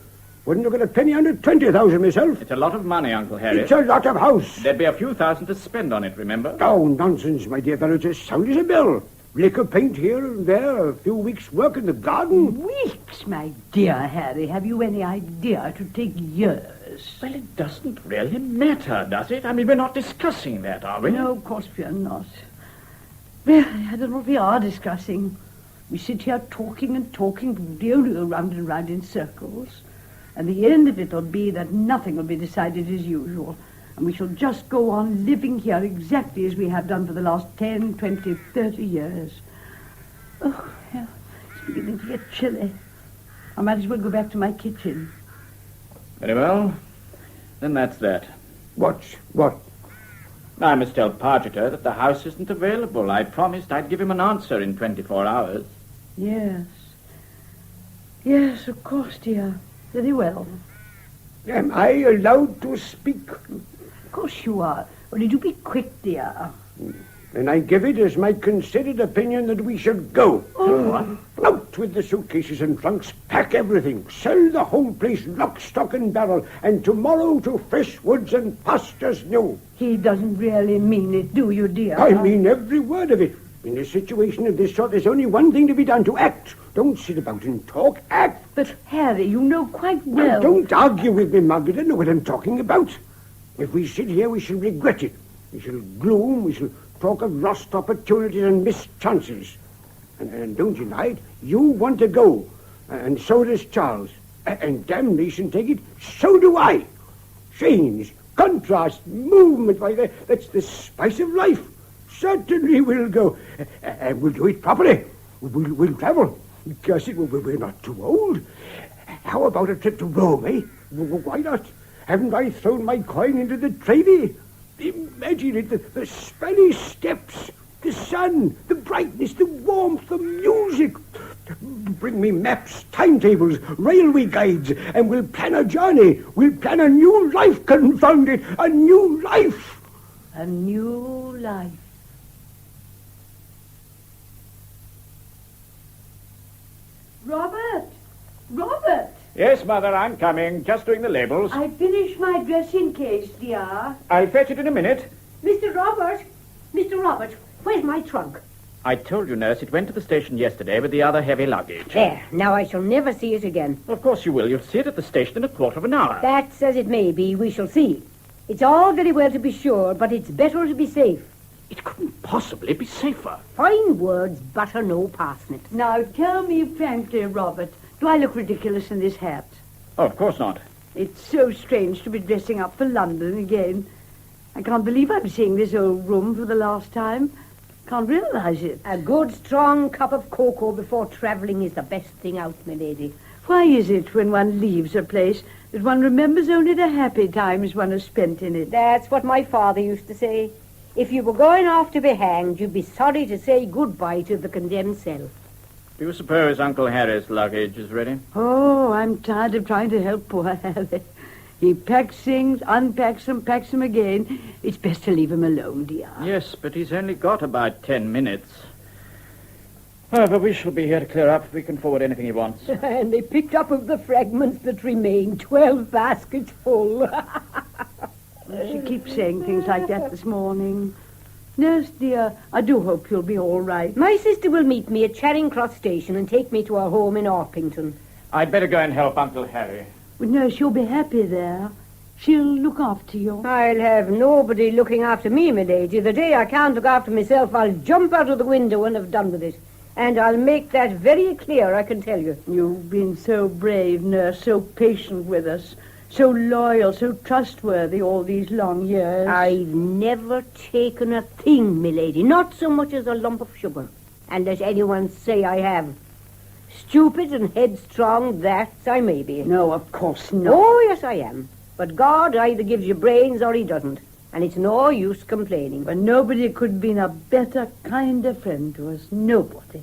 Wouldn't look at a penny under 20,000 myself. It's a lot of money, Uncle Harry. It's a lot of house. There'd be a few thousand to spend on it, remember? Oh, nonsense, my dear fellow. It's as sound as a bell. Liquor paint here and there, a few weeks' work in the garden. Weeks, my dear Harry. Have you any idea it would take years? Well, it doesn't really matter, does it? I mean, we're not discussing that, are we? No, of course we are not. Really, I don't know what we are discussing. We sit here talking and talking. We only go round and round in circles. And the end of it will be that nothing will be decided as usual. And we shall just go on living here exactly as we have done for the last 10, 20, 30 years. Oh, yeah, it's beginning to get chilly. I might as well go back to my kitchen. Very well. Then that's that. What? I must tell Pargeter that the house isn't available. I promised I'd give him an answer in 24 hours. Yes. Yes, of course, dear. Very well. Am I allowed to speak? Of course you are. Only do be quick, dear. And I give it as my considered opinion that we should go. Oh. Out with the suitcases and trunks, pack everything, sell the whole place lock, stock and barrel, and tomorrow to fresh woods and pastures new. He doesn't really mean it, do you, dear? I mean every word of it. In a situation of this sort, there's only one thing to be done, to act. Don't sit about and talk, act. But, Harry, you know quite well... Now, don't argue with me, Margaret. I know what I'm talking about. If we sit here, we shall regret it. We shall gloom, we shall talk of lost opportunities and missed chances. And don't deny it, you want to go. And so does Charles. And damnation take it, so do I. Change, contrast, movement, why, that's the spice of life. Certainly we'll go. And we'll do it properly. We'll travel. Because we're not too old. How about a trip to Rome, eh? Why not? Haven't I thrown my coin into the Trevi? Imagine it, the Spanish steps, the sun, the brightness, the warmth, the music. Bring me maps, timetables, railway guides, and we'll plan a journey. We'll plan a new life, confound it, a new life. A new life. Robert! Robert! Yes, Mother, I'm coming. Just doing the labels. I finished my dressing case, dear. I'll fetch it in a minute. Mr. Robert, where's my trunk? I told you, Nurse, it went to the station yesterday with the other heavy luggage. There, now I shall never see it again. Of course you will. You'll see it at the station in a quarter of an hour. That's as it may be. We shall see. It's all very well to be sure, but it's better to be safe. It couldn't possibly be safer. Fine words, butter no parsnips. Now, tell me frankly, Robert, do I look ridiculous in this hat? Oh, of course not. It's so strange to be dressing up for London again. I can't believe I'm seeing this old room for the last time. Can't realize it. A good, strong cup of cocoa before travelling is the best thing out, my lady. Why is it when one leaves a place that one remembers only the happy times one has spent in it? That's what my father used to say. If you were going off to be hanged, you'd be sorry to say goodbye to the condemned self. Do you suppose Uncle Harry's luggage is ready? Oh, I'm tired of trying to help poor Harry. He packs things, unpacks them, packs them again. It's best to leave him alone, dear. Yes, but he's only got about 10 minutes. Oh, but we shall be here to clear up. We can forward anything he wants. And they picked up of the fragments that remain, 12 baskets full. She keeps saying things like that this morning. Nurse, dear, I do hope you'll be all right. My sister will meet me at Charing Cross Station and take me to her home in Orpington. I'd better go and help Uncle Harry. Well, Nurse, you'll be happy there. She'll look after you. I'll have nobody looking after me, my lady. The day I can't look after myself, I'll jump out of the window and have done with it. And I'll make that very clear, I can tell you. You've been so brave, Nurse, so patient with us. So loyal, so trustworthy all these long years. I've never taken a thing, milady, not so much as a lump of sugar. And let anyone say I have. Stupid and headstrong, that I may be. No, of course not. Oh, yes, I am. But God either gives you brains or he doesn't. And it's no use complaining. But nobody could have been a better, kinder friend to us. Nobody.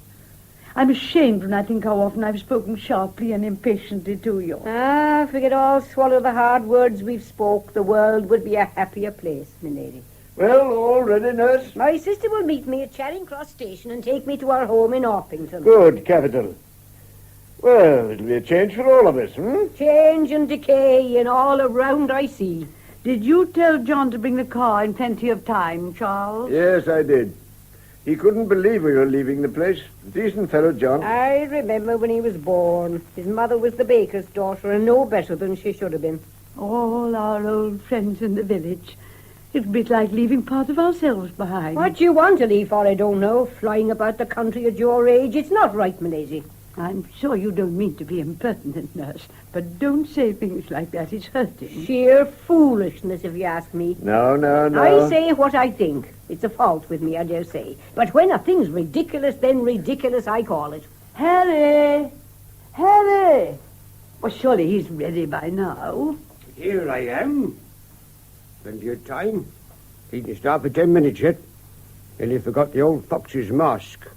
I'm ashamed when I think how often I've spoken sharply and impatiently to you. Ah, if we could all swallow the hard words we've spoke, the world would be a happier place, my lady. Well, all ready, nurse? My sister will meet me at Charing Cross Station and take me to our home in Orpington. Good, capital. Well, it'll be a change for all of us, Change and decay and all around I see. Did you tell John to bring the car in plenty of time, Charles? Yes, I did. He couldn't believe we were leaving the place. Decent fellow, John. I remember when he was born. His mother was the baker's daughter and no better than she should have been. All our old friends in the village. It's a bit like leaving part of ourselves behind. What do you want to leave for, I don't know. Flying about the country at your age, it's not right, my lady. I'm sure you don't mean to be impertinent, nurse, but don't say things like that. It's hurting. Sheer foolishness, if you ask me. No. I say what I think. It's a fault with me, I dare say. But when a thing's ridiculous, then ridiculous I call it. Harry! Harry! Well, surely he's ready by now. Here I am. Plenty of time. He didn't start for 10 minutes yet. And he forgot the old fox's mask.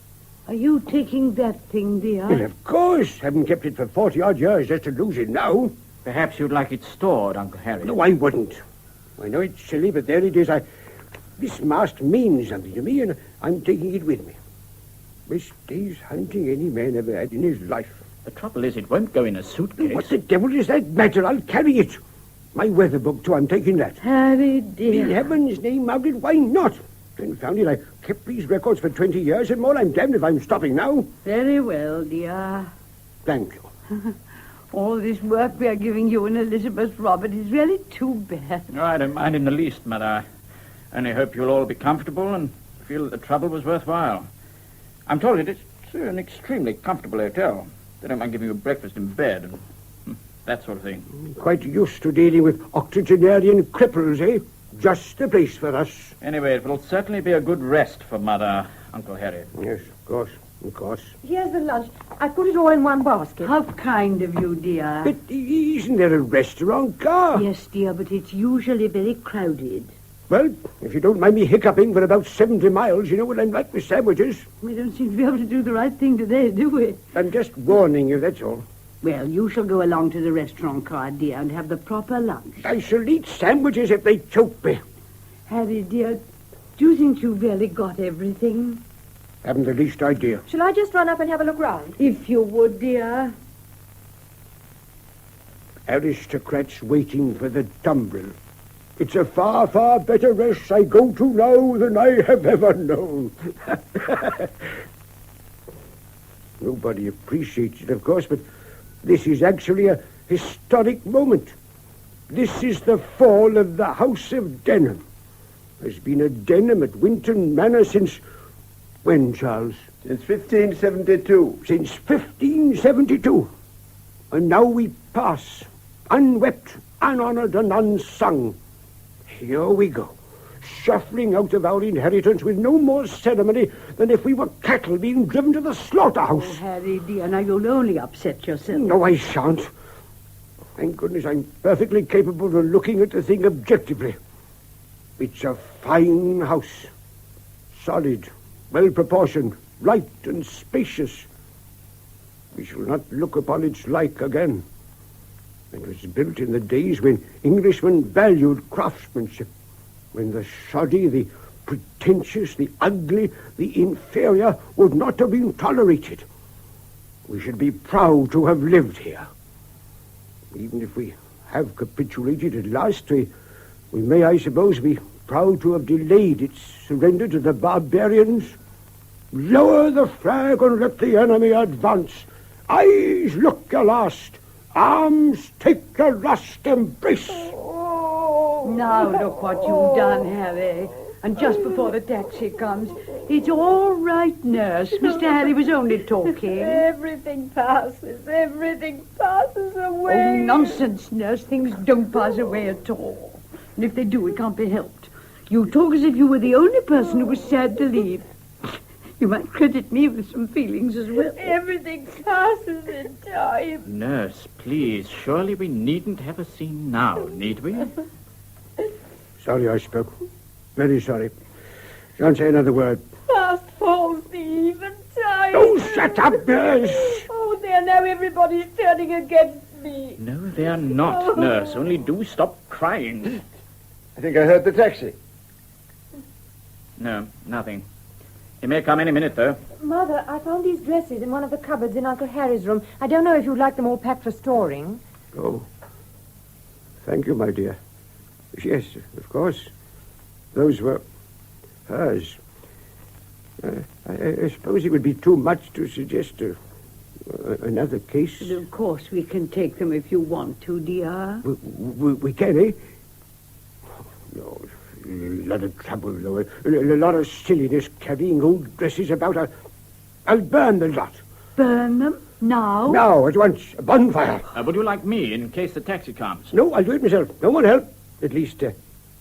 Are you taking that thing, dear? Well, of course. Haven't kept it for 40-odd years just to lose it now. Perhaps you'd like it stored, Uncle Harry. No, I wouldn't. I know it's silly, but there it is. This mask means something to me, and I'm taking it with me. Best day's hunting any man ever had in his life. The trouble is, it won't go in a suitcase. What the devil does that matter? I'll carry it. My weather book, too, I'm taking that. Harry, dear. In heaven's name, Margaret, why not? Confounded, I kept these records for 20 years and more. I'm damned if I'm stopping now. Very well, dear. Thank you. All this work we are giving you and Elizabeth Robert is really too bad. No, I don't mind in the least, Mother. I only hope you'll all be comfortable and feel that the trouble was worthwhile. I'm told it's an extremely comfortable hotel. They don't mind giving you breakfast in bed and that sort of thing. Quite used to dealing with octogenarian cripples, eh? Just the place for us. Anyway, it will certainly be a good rest for Mother, Uncle Harry. Yes, of course. Here's the lunch. I put it all in one basket. How kind of you, dear. But isn't there a restaurant car? Yes, dear, but it's usually very crowded. Well, if you don't mind me hiccuping for about 70 miles, you know what I'm like with sandwiches. We don't seem to be able to do the right thing today, do we? I'm just warning you, that's all. Well, you shall go along to the restaurant car, dear, and have the proper lunch. I shall eat sandwiches if they choke me. Harry, dear, do you think you've really got everything? Haven't the least idea. Shall I just run up and have a look round? If you would, dear. Aristocrats waiting for the tumbril. It's a far, far better rest I go to now than I have ever known. Nobody appreciates it, of course, but this is actually a historic moment. This is the fall of the House of Denham. There's been a Denham at Winton Manor since... When, Charles? Since 1572. Since 1572. And now we pass, unwept, unhonoured, and unsung. Here we go, shuffling out of our inheritance with no more ceremony than if we were cattle being driven to the slaughterhouse. Oh, Harry, dear, now you'll only upset yourself. No, I shan't. Thank goodness I'm perfectly capable of looking at the thing objectively. It's a fine house. Solid, well-proportioned, light and spacious. We shall not look upon its like again. It was built in the days when Englishmen valued craftsmanship, when the shoddy, the pretentious, the ugly, the inferior would not have been tolerated. We should be proud to have lived here. Even if we have capitulated at last, we may, I suppose, be proud to have delayed its surrender to the barbarians. Lower the flag and let the enemy advance. Eyes look your last. Arms take your last embrace. Now look what you've done, Harry. And just before the taxi comes, it's all right, nurse. Mr. Harry was only talking. Everything passes away. Oh, nonsense, nurse. Things don't pass away at all. And if they do, it can't be helped. You talk as if you were the only person who was sad to leave. You might credit me with some feelings as well. Everything passes in time. Nurse, please, surely we needn't have a scene now, need we? Sorry I spoke. Very sorry. Shan't say another word. Fast falls the eventide. life. Oh, shut up, nurse. Oh, there, now everybody's turning against me. No, they are not, nurse. Only do stop crying. I think I heard the taxi. No, nothing. He may come any minute, though. Mother, I found these dresses in one of the cupboards in Uncle Harry's room. I don't know if you'd like them all packed for storing. Oh, thank you, my dear. Yes, of course. Those were hers. I suppose it would be too much to suggest another case. But of course we can take them if you want to, dear. We can, eh? No, a lot of trouble, though. A lot of silliness carrying old dresses about. I'll burn the lot. Burn them? Now? Now, at once. A bonfire. Would you like me in case the taxi comes? No, I'll do it myself. No one help. At least,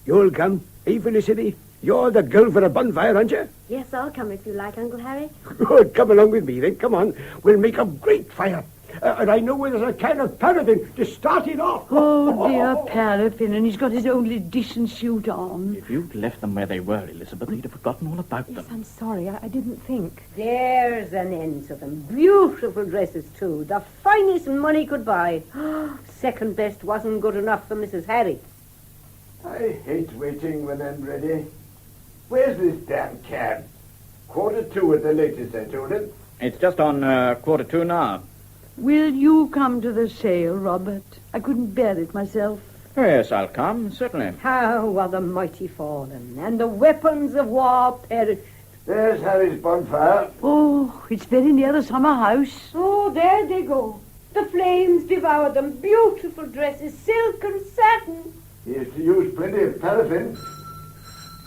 you'll come. Hey, Felicity, you're the girl for a bonfire, aren't you? Yes, I'll come if you like, Uncle Harry. Good, come along with me then. Come on. We'll make a great fire. And I know where there's a can of paraffin to start it off. Oh, dear, paraffin, and he's got his only decent suit on. If you'd left them where they were, Elizabeth, they'd have forgotten all about them. Yes, I'm sorry. I didn't think. There's an end to them. Beautiful dresses, too. The finest money could buy. Second best wasn't good enough for Mrs. Harry. I hate waiting when I'm ready. Where's this damn cab? 1:45 at the latest, I told him. It's just on 1:45 now. Will you come to the sale, Robert? I couldn't bear it myself. Oh, yes, I'll come, certainly. How are the mighty fallen, and the weapons of war perished. There's Harry's bonfire. Oh, it's very near the summer house. Oh, there they go. The flames devoured them. Beautiful dresses, silk and satin. He has to use plenty of paraffin.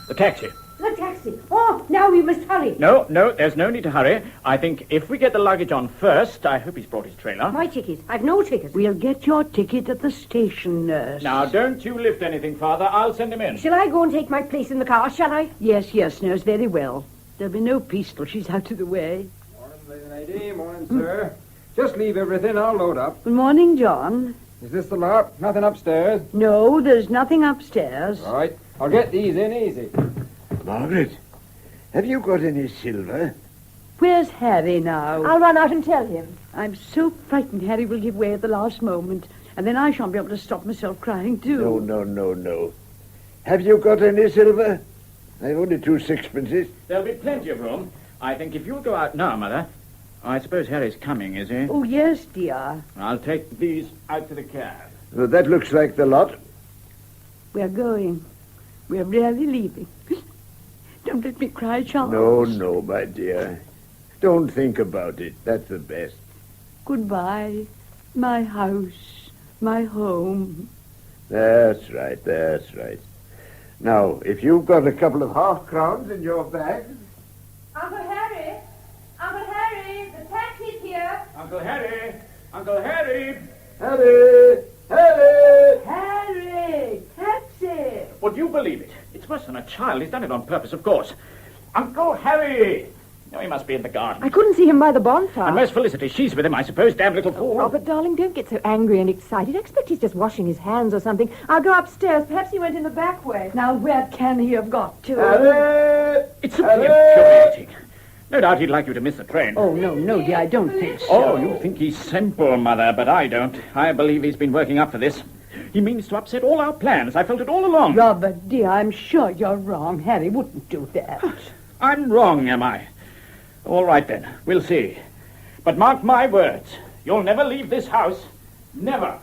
The taxi. The taxi. Oh, now we must hurry. No, there's no need to hurry. I think if we get the luggage on first, I hope he's brought his trailer. My ticket. I've no ticket. We'll get your ticket at the station, nurse. Now, don't you lift anything, Father. I'll send him in. Shall I go and take my place in the car, shall I? Yes, nurse, very well. There'll be no peace till she's out of the way. Morning, lady. Morning, sir. Just leave everything. I'll load up. Good morning, John. Is this the lot? Nothing upstairs? No, there's nothing upstairs. All right. I'll get these in easy. Margaret, have you got any silver? Where's Harry now? I'll run out and tell him. I'm so frightened Harry will give way at the last moment, and then I shan't be able to stop myself crying, too. No. Have you got any silver? I've only 2 sixpences. There'll be plenty of room. I think if you'll go out now, Mother. I suppose Harry's coming, is he? Oh, yes, dear. I'll take these out to the cab. Well, that looks like the lot. We're going. We're really leaving. Don't let me cry, Charles. No, my dear. Don't think about it. That's the best. Goodbye. My house. My home. That's right. Now, if you've got a couple of half-crowns in your bag... Uncle Harry, the taxi's here. Uncle Harry! Harry, taxi. Would you believe it? It's worse than a child. He's done it on purpose, of course. Uncle Harry! No, he must be in the garden. I couldn't see him by the bonfire. And where's Felicity? She's with him, I suppose. Damn little fool. Robert, darling, don't get so angry and excited. I expect he's just washing his hands or something. I'll go upstairs. Perhaps he went in the back way. Now, where can he have got to? Harry! It's simply infuriating. No doubt he'd like you to miss the train. Oh, no, dear, I don't think so. Oh, you think he's simple, Mother, but I don't. I believe he's been working up for this. He means to upset all our plans. I felt it all along. Robert, dear, I'm sure you're wrong. Harry wouldn't do that. I'm wrong, am I? All right, then. We'll see. But mark my words. You'll never leave this house. Never.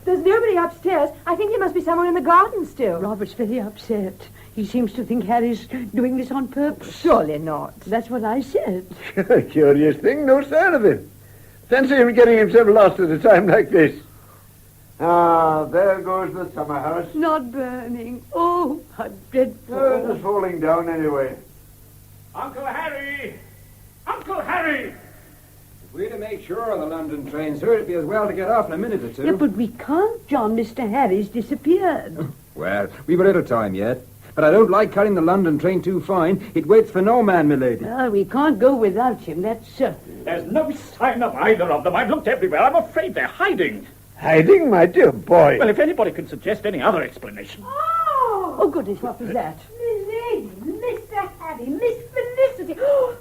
There's nobody upstairs. I think he must be somewhere in the garden still. Robert's very upset. He seems to think Harry's doing this on purpose. Surely not. That's what I said. Curious thing, no sign of him. Fancy him getting himself lost at a time like this. Ah, there goes the summer house. Not burning. Oh, how dreadful. It's falling down anyway. Uncle Harry! Uncle Harry! If we're to make sure of the London train, sir, it'd be as well to get off in a minute or two. Yeah, but we can't, John. Mr. Harry's disappeared. Well, we've a little time yet. But I don't like cutting the London train too fine. It waits for no man, milady. Well, we can't go without him, that's certain. There's no sign of either of them. I've looked everywhere. I'm afraid they're hiding. Hiding, my dear boy? Well, if anybody can suggest any other explanation. Oh, goodness, what was that? Milady, Mr. Harry, Miss Felicity. Oh,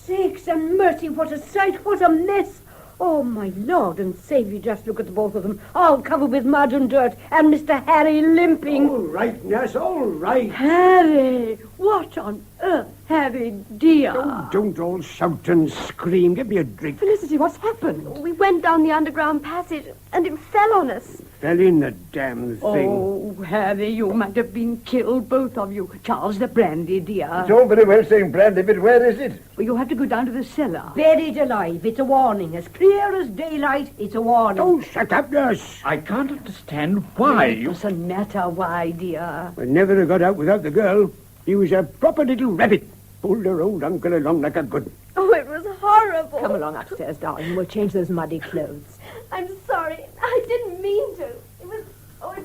sakes and mercy, what a sight, what a mess. Oh, my Lord and Saviour, just look at the both of them, all covered with mud and dirt, and Mr. Harry limping. All right, Nurse, all right. Harry, what on earth, Harry, dear? Oh, don't all shout and scream. Give me a drink. Felicity, what's happened? We went down the underground passage and it fell on us. Fell in the damn thing. Oh, Harry, you might have been killed, both of you. Charles, the brandy, dear. It's all very well saying brandy, but where is it? Well, you have to go down to the cellar. Buried alive, it's a warning. As clear as daylight, it's a warning. Oh, shut up, Nurse. I can't understand why It you... doesn't matter why, dear. I never have got out without the girl. He was a proper little rabbit. Pulled her old uncle along like a good. Oh, it was horrible. Come along upstairs, darling. We'll change those muddy clothes. I'm sorry. I didn't mean to. It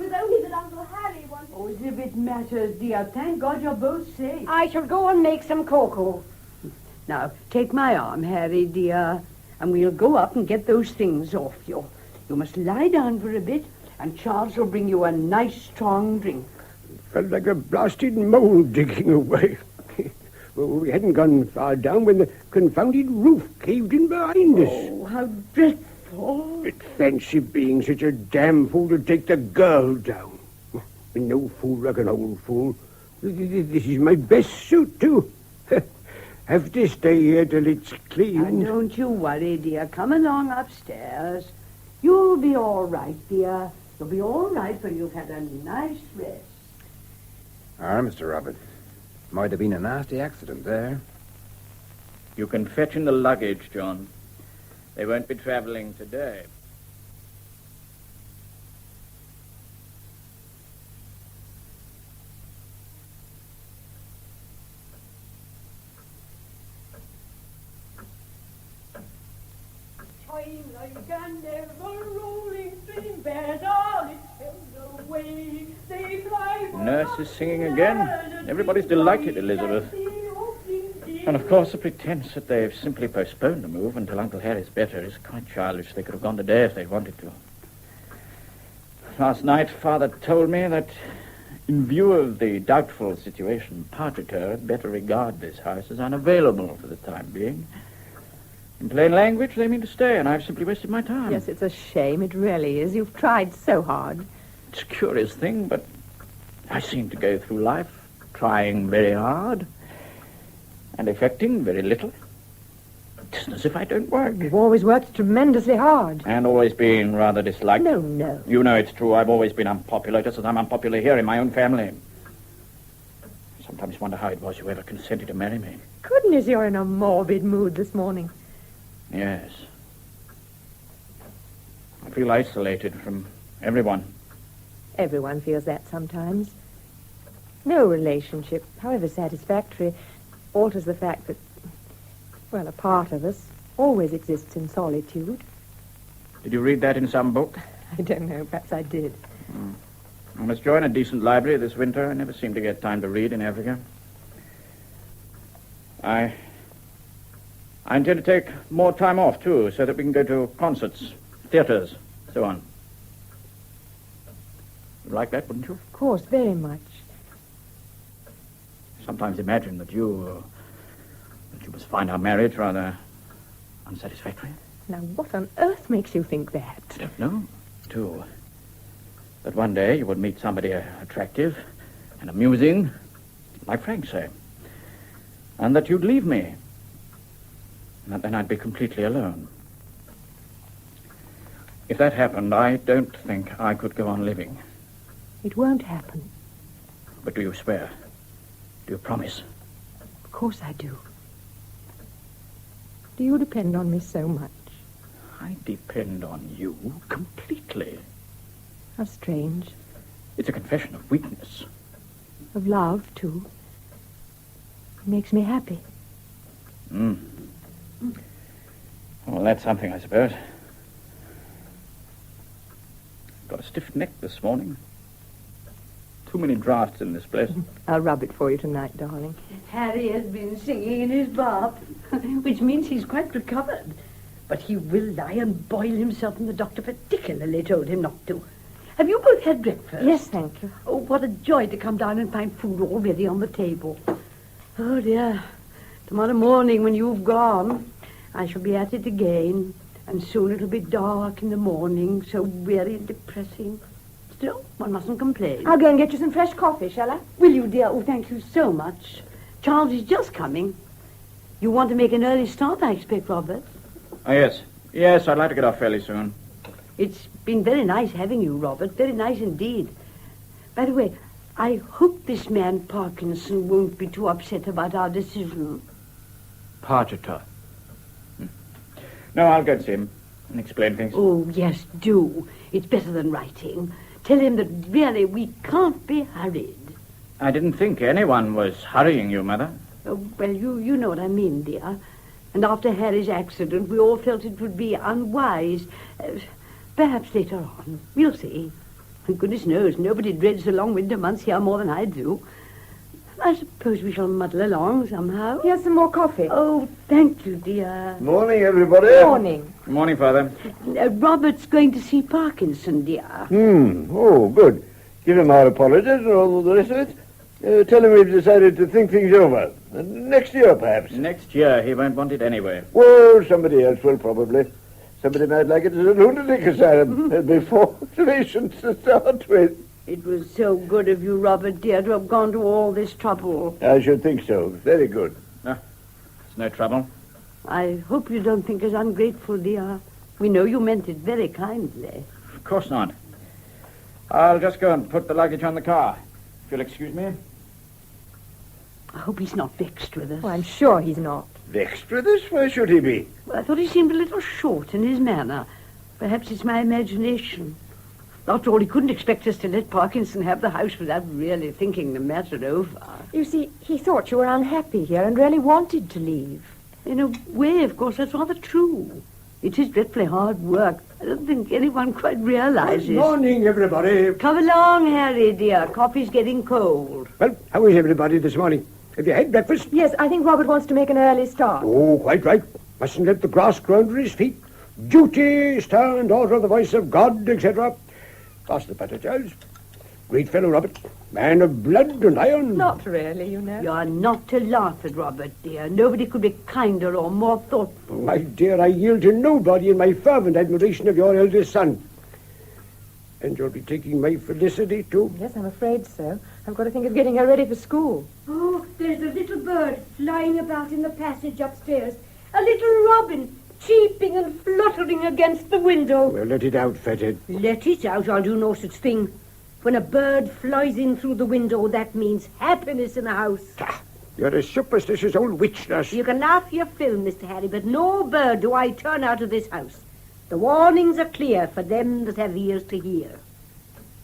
was only that Uncle Harry wanted... Oh, as if it matters, dear. Thank God you're both safe. I shall go and make some cocoa. Now, take my arm, Harry, dear, and we'll go up and get those things off you. You must lie down for a bit, and Charles will bring you a nice, strong drink. Felt like a blasted mole digging away. Well, we hadn't gone far down when the confounded roof caved in behind us. Oh, how dreadful. It fancy being such a damn fool to take the girl down. No fool like an old fool. This is my best suit, too. Have to stay here till it's clean. Now, don't you worry, dear. Come along upstairs. You'll be all right, dear. You'll be all right when you've had a nice rest. Mr. Robert. Might have been a nasty accident there. You can fetch in the luggage, John. They won't be travelling today. Time like an ever-rolling stream bears all its tender away. They fly Nurse is singing again. Everybody's delighted, Elizabeth. And of course the pretense that they've simply postponed the move until Uncle Harry's better is quite childish. They could have gone today if they'd wanted to. Last night, Father told me that in view of the doubtful situation, Partaker had better regard this house as unavailable for the time being. In plain language, they mean to stay, and I've simply wasted my time. Yes, it's a shame. It really is. You've tried so hard. It's a curious thing, but I seem to go through life trying very hard and effecting very little. It isn't as if I don't work. You've always worked tremendously hard. And always been rather disliked. No. You know it's true. I've always been unpopular, just as I'm unpopular here in my own family. I sometimes wonder how it was you ever consented to marry me. Goodness, you're in a morbid mood this morning. Yes. I feel isolated from everyone. Everyone feels that sometimes. No relationship, however satisfactory, alters the fact that, well, a part of us always exists in solitude. Did you read that in some book? I don't know, perhaps I did. I must join a decent library this winter. I never seem to get time to read in Africa. I intend to take more time off, too, so that we can go to concerts, theaters, so on. You'd like that, wouldn't you? Of course, very much. Sometimes imagine that you must find our marriage rather unsatisfactory. Now, what on earth makes you think that? I don't know, too. That one day you would meet somebody attractive and amusing, like Frank, say, and that you'd leave me, and that then I'd be completely alone. If that happened, I don't think I could go on living. It won't happen. But do you swear? Do you promise? Of course I do. Do you depend on me so much? I depend on you completely. How strange. It's a confession of weakness. Of love, too. It makes me happy. Well, that's something, I suppose. Got a stiff neck this morning. Too many drafts in this place. I'll rub it for you tonight, darling. Harry has been singing in his bath, which means he's quite recovered. But he will lie and boil himself, and the doctor particularly told him not to. Have you both had breakfast? Yes, thank you. Oh, what a joy to come down and find food all ready on the table. Oh, dear. Tomorrow morning, when you've gone, I shall be at it again. And soon it'll be dark in the morning, so weary and depressing. Still, one mustn't complain. I'll go and get you some fresh coffee, shall I? Will you, dear? Oh, thank you so much. Charles is just coming. You want to make an early start, I expect, Robert. Oh, yes. Yes, I'd like to get off fairly soon. It's been very nice having you, Robert. Very nice indeed. By the way, I hope this man Parkinson won't be too upset about our decision. Pargeter. No, I'll go to see him and explain things. Oh, yes, do. It's better than writing. Tell him that really we can't be hurried. I didn't think anyone was hurrying you, Mother. Oh, well, you know what I mean, dear. And after Harry's accident, we all felt it would be unwise. Perhaps later on. We'll see. And goodness knows, nobody dreads the long winter months here more than I do. I suppose we shall muddle along somehow. Here's some more coffee. Oh, thank you, dear. Morning, everybody. Morning. Good morning, Father. Robert's going to see Parkinson, dear. Oh, good. Give him our apologies and all the rest of it. Tell him we've decided to think things over. Next year, perhaps. Next year, he won't want it anyway. Well, somebody else will probably. Somebody might like it as a lunatic asylum. There'll be 4 patients to start with. It was so good of you, Robert, dear, to have gone to all this trouble. I should think so. Very good. No, it's no trouble. I hope you don't think us ungrateful, dear. We know you meant it very kindly. Of course not. I'll just go and put the luggage on the car. If you'll excuse me. I hope he's not vexed with us. Oh, I'm sure he's not. Vexed with us? Why should he be? Well, I thought he seemed a little short in his manner. Perhaps it's my imagination. After all, he couldn't expect us to let Parkinson have the house without really thinking the matter over. You see, he thought you were unhappy here and really wanted to leave. In a way, of course, that's rather true. It is dreadfully hard work. I don't think anyone quite realizes. Good morning, everybody. Come along, Harry, dear. Coffee's getting cold. Well, how is everybody this morning? Have you had breakfast? Yes, I think Robert wants to make an early start. Oh, quite right. Mustn't let the grass grow under his feet. Duty, stand, order, the voice of God, etc. Pass the butter, Charles. Great fellow, Robert. Man of blood and iron. Not really, you know. You're not to laugh at Robert, dear. Nobody could be kinder or more thoughtful. Oh, my dear, I yield to nobody in my fervent admiration of your eldest son. And you'll be taking my Felicity, too? Yes, I'm afraid so. I've got to think of getting her ready for school. Oh, there's a little bird flying about in the passage upstairs. A little robin cheeping and fluttering against the window. Well, let it out, Fathead. Let it out. I'll do no such thing. When a bird flies in through the window, that means happiness in the house. You're a superstitious old witch, nurse. You can laugh your fill, Mr. Harry, but no bird do I turn out of this house. The warnings are clear for them that have ears to hear.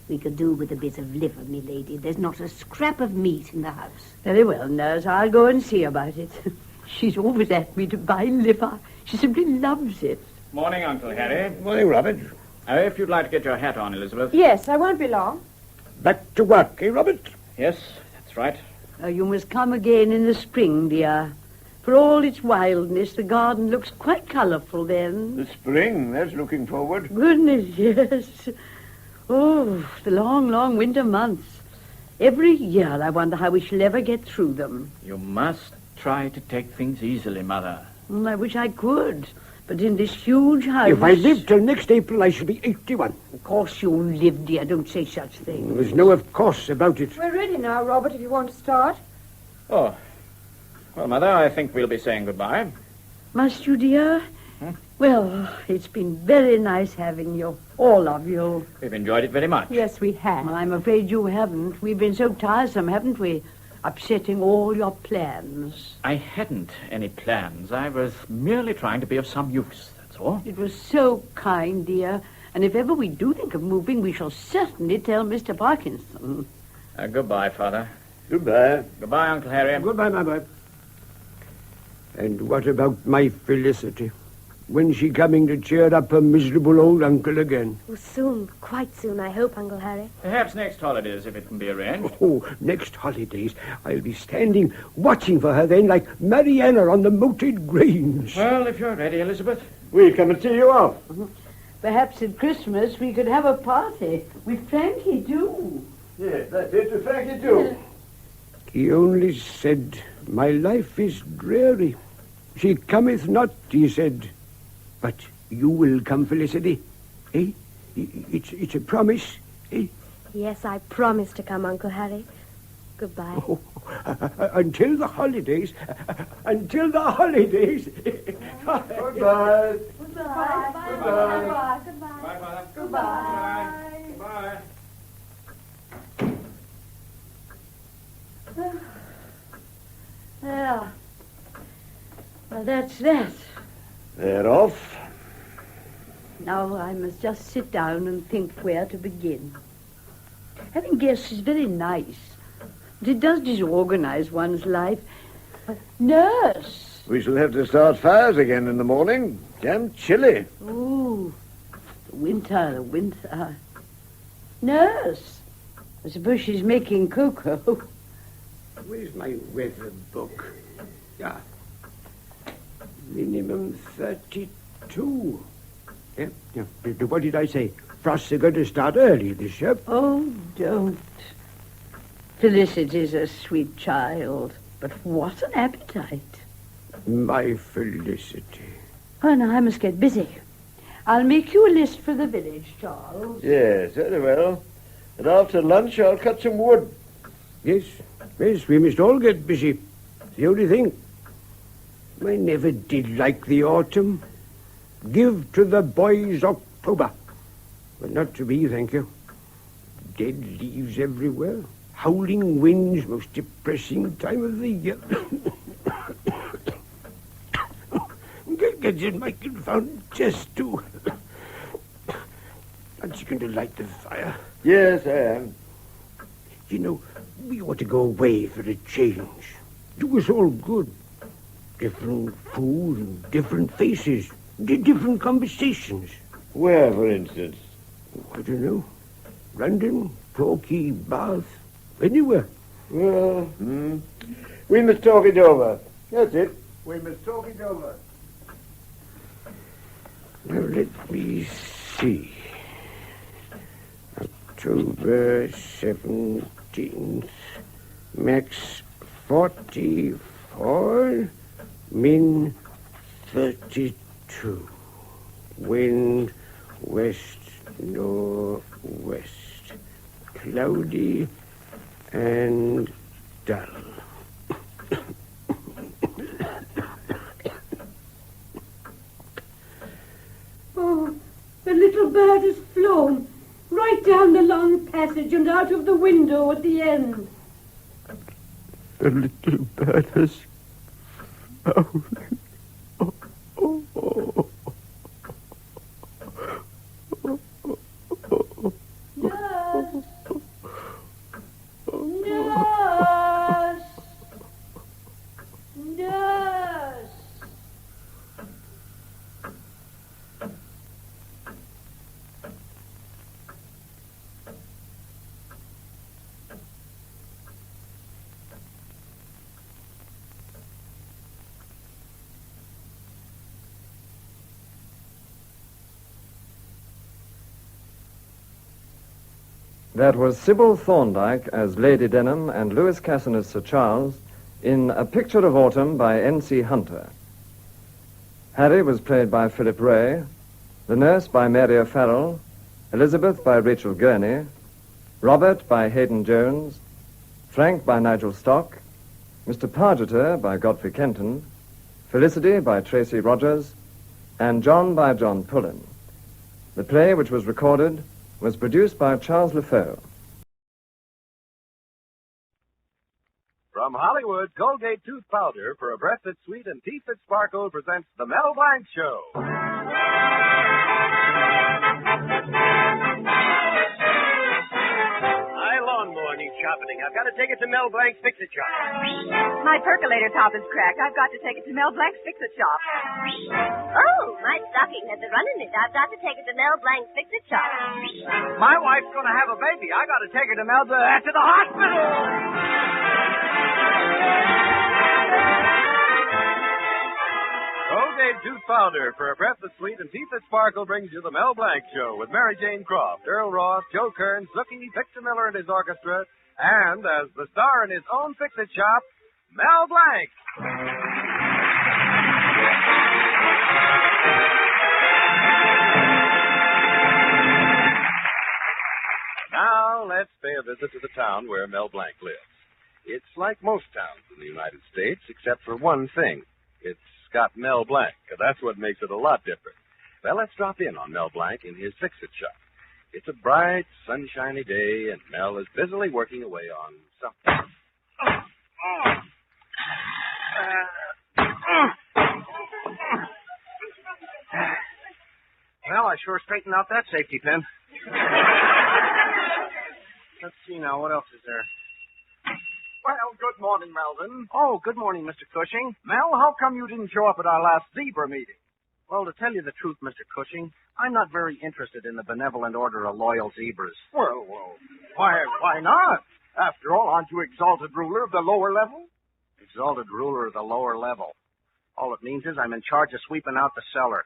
We could do with a bit of liver, me lady. There's not a scrap of meat in the house. Very well, nurse. I'll go and see about it. She's always asked me to buy liver. She simply loves it. Morning, Uncle Harry. Morning, Robert. If you'd like to get your hat on, Elizabeth. Yes, I won't be long. Back to work, eh, Robert? Yes, that's right. You must come again in the spring, dear. For all its wildness, the garden looks quite colourful then. The spring, that's looking forward. Goodness, yes. Oh, the long, long winter months. Every year I wonder how we shall ever get through them. You must try to take things easily, Mother. I wish I could. But in this huge house... If I live till next April, I shall be 81. Of course you'll live, dear. Don't say such things. There's no of course about it. We're ready now, Robert, if you want to start. Oh. Well, Mother, I think we'll be saying goodbye. Must you, dear? Well, it's been very nice having you, all of you. We've enjoyed it very much. Yes, we have. I'm afraid you haven't. We've been so tiresome, haven't we? Upsetting all your plans. I hadn't any plans. I was merely trying to be of some use, that's all. It was so kind, dear. And if ever we do think of moving, we shall certainly tell Mr. Parkinson. Goodbye, Father. Goodbye. Goodbye, Uncle Harry. Goodbye, my boy. And what about my Felicity? When's she coming to cheer up her miserable old uncle again? Oh, soon. Quite soon, I hope, Uncle Harry. Perhaps next holidays, if it can be arranged. Oh, next holidays. I'll be standing, watching for her then, like Mariana on the moated grains. Well, if you're ready, Elizabeth. We'll come and see you off. Perhaps at Christmas we could have a party with Frankie, too. Yes, that's it, with Frankie, too. He only said, my life is dreary. She cometh not, he said. But you will come, Felicity. Eh? It's a promise, eh? Yes, I promise to come, Uncle Harry. Goodbye. Oh, until the holidays. Until the holidays. Goodbye. Goodbye. Goodbye. Goodbye. Goodbye. Yeah. Well, that's that. They're off. Now I must just sit down and think where to begin. Having guests is very nice, but it does disorganize one's life. Nurse! We shall have to start fires again in the morning. Damn chilly. Ooh, the winter. Nurse! I suppose she's making cocoa. Where's my weather book? Ah. Minimum 32. Yeah. What did I say? Frosts are going to start early this year. Oh, don't. Felicity's a sweet child, but what an appetite. My Felicity. Oh, now I must get busy. I'll make you a list for the village, Charles. Yes, very well. And after lunch, I'll cut some wood. Yes, we must all get busy. The only thing, I never did like the autumn. Give to the boys October. But not to me, thank you. Dead leaves everywhere. Howling winds, most depressing time of the year. Gets in my confounded chest, too. Aren't you going to light the fire? Yes, I am. You know, we ought to go away for a change. Do us all good. Different food and different faces. Different conversations. Where, for instance? I don't know. London, Torquay, Bath, anywhere. Well, we must talk it over. That's it. We must talk it over. Now, let me see. October 17th. Max 44. Min 32. Wind west northwest. Cloudy and dull. Oh, the little bird has flown right down the long passage and out of the window at the end. The little bird has flown. That was Sybil Thorndike as Lady Denham and Lewis Casson as Sir Charles in A Picture of Autumn by N.C. Hunter. Harry was played by Philip Ray, the nurse by Mary O'Farrell, Elizabeth by Rachel Gurney, Robert by Hayden Jones, Frank by Nigel Stock, Mr. Pargeter by Godfrey Kenton, Felicity by Tracy Rogers, and John by John Pullen. The play, which was recorded, was produced by Charles LeFaux. From Hollywood, Colgate Tooth Powder for a breath that's sweet and teeth that sparkle presents The Mel Blanc Show. My lawnmower needs sharpening. I've got to take it to Mel Blanc's Fix-It Shop. My percolator top is cracked. I've got to take it to Mel Blanc's Fix-It Shop. Oh, my stocking has a run in it. I've got to take it to Mel Blanc's Fix-It Shop. My wife's going to have a baby. I got to take her to Mel to the hospital. Colgate Tooth Powder for a breath that's sweet and teeth that sparkle brings you The Mel Blanc Show with Mary Jane Croft, Earl Ross, Joe Kearns, Zookie, Victor Miller and his orchestra, And as the star in his own fix-it shop, Mel Blanc. Now, let's pay a visit to the town where Mel Blanc lives. It's like most towns in the United States, except for one thing. It's got Mel Blanc, and that's what makes it a lot different. Well, let's drop in on Mel Blanc in his fix-it shop. It's a bright, sunshiny day, and Mel is busily working away on something. Well, I sure straightened out that safety pin. Let's see now, what else is there? Well, good morning, Melvin. Oh, good morning, Mr. Cushing. Mel, how come you didn't show up at our last zebra meeting? Well, to tell you the truth, Mr. Cushing, I'm not very interested in the Benevolent Order of Loyal Zebras. Well, why not? After all, aren't you exalted ruler of the lower level? Exalted ruler of the lower level. All it means is I'm in charge of sweeping out the cellar.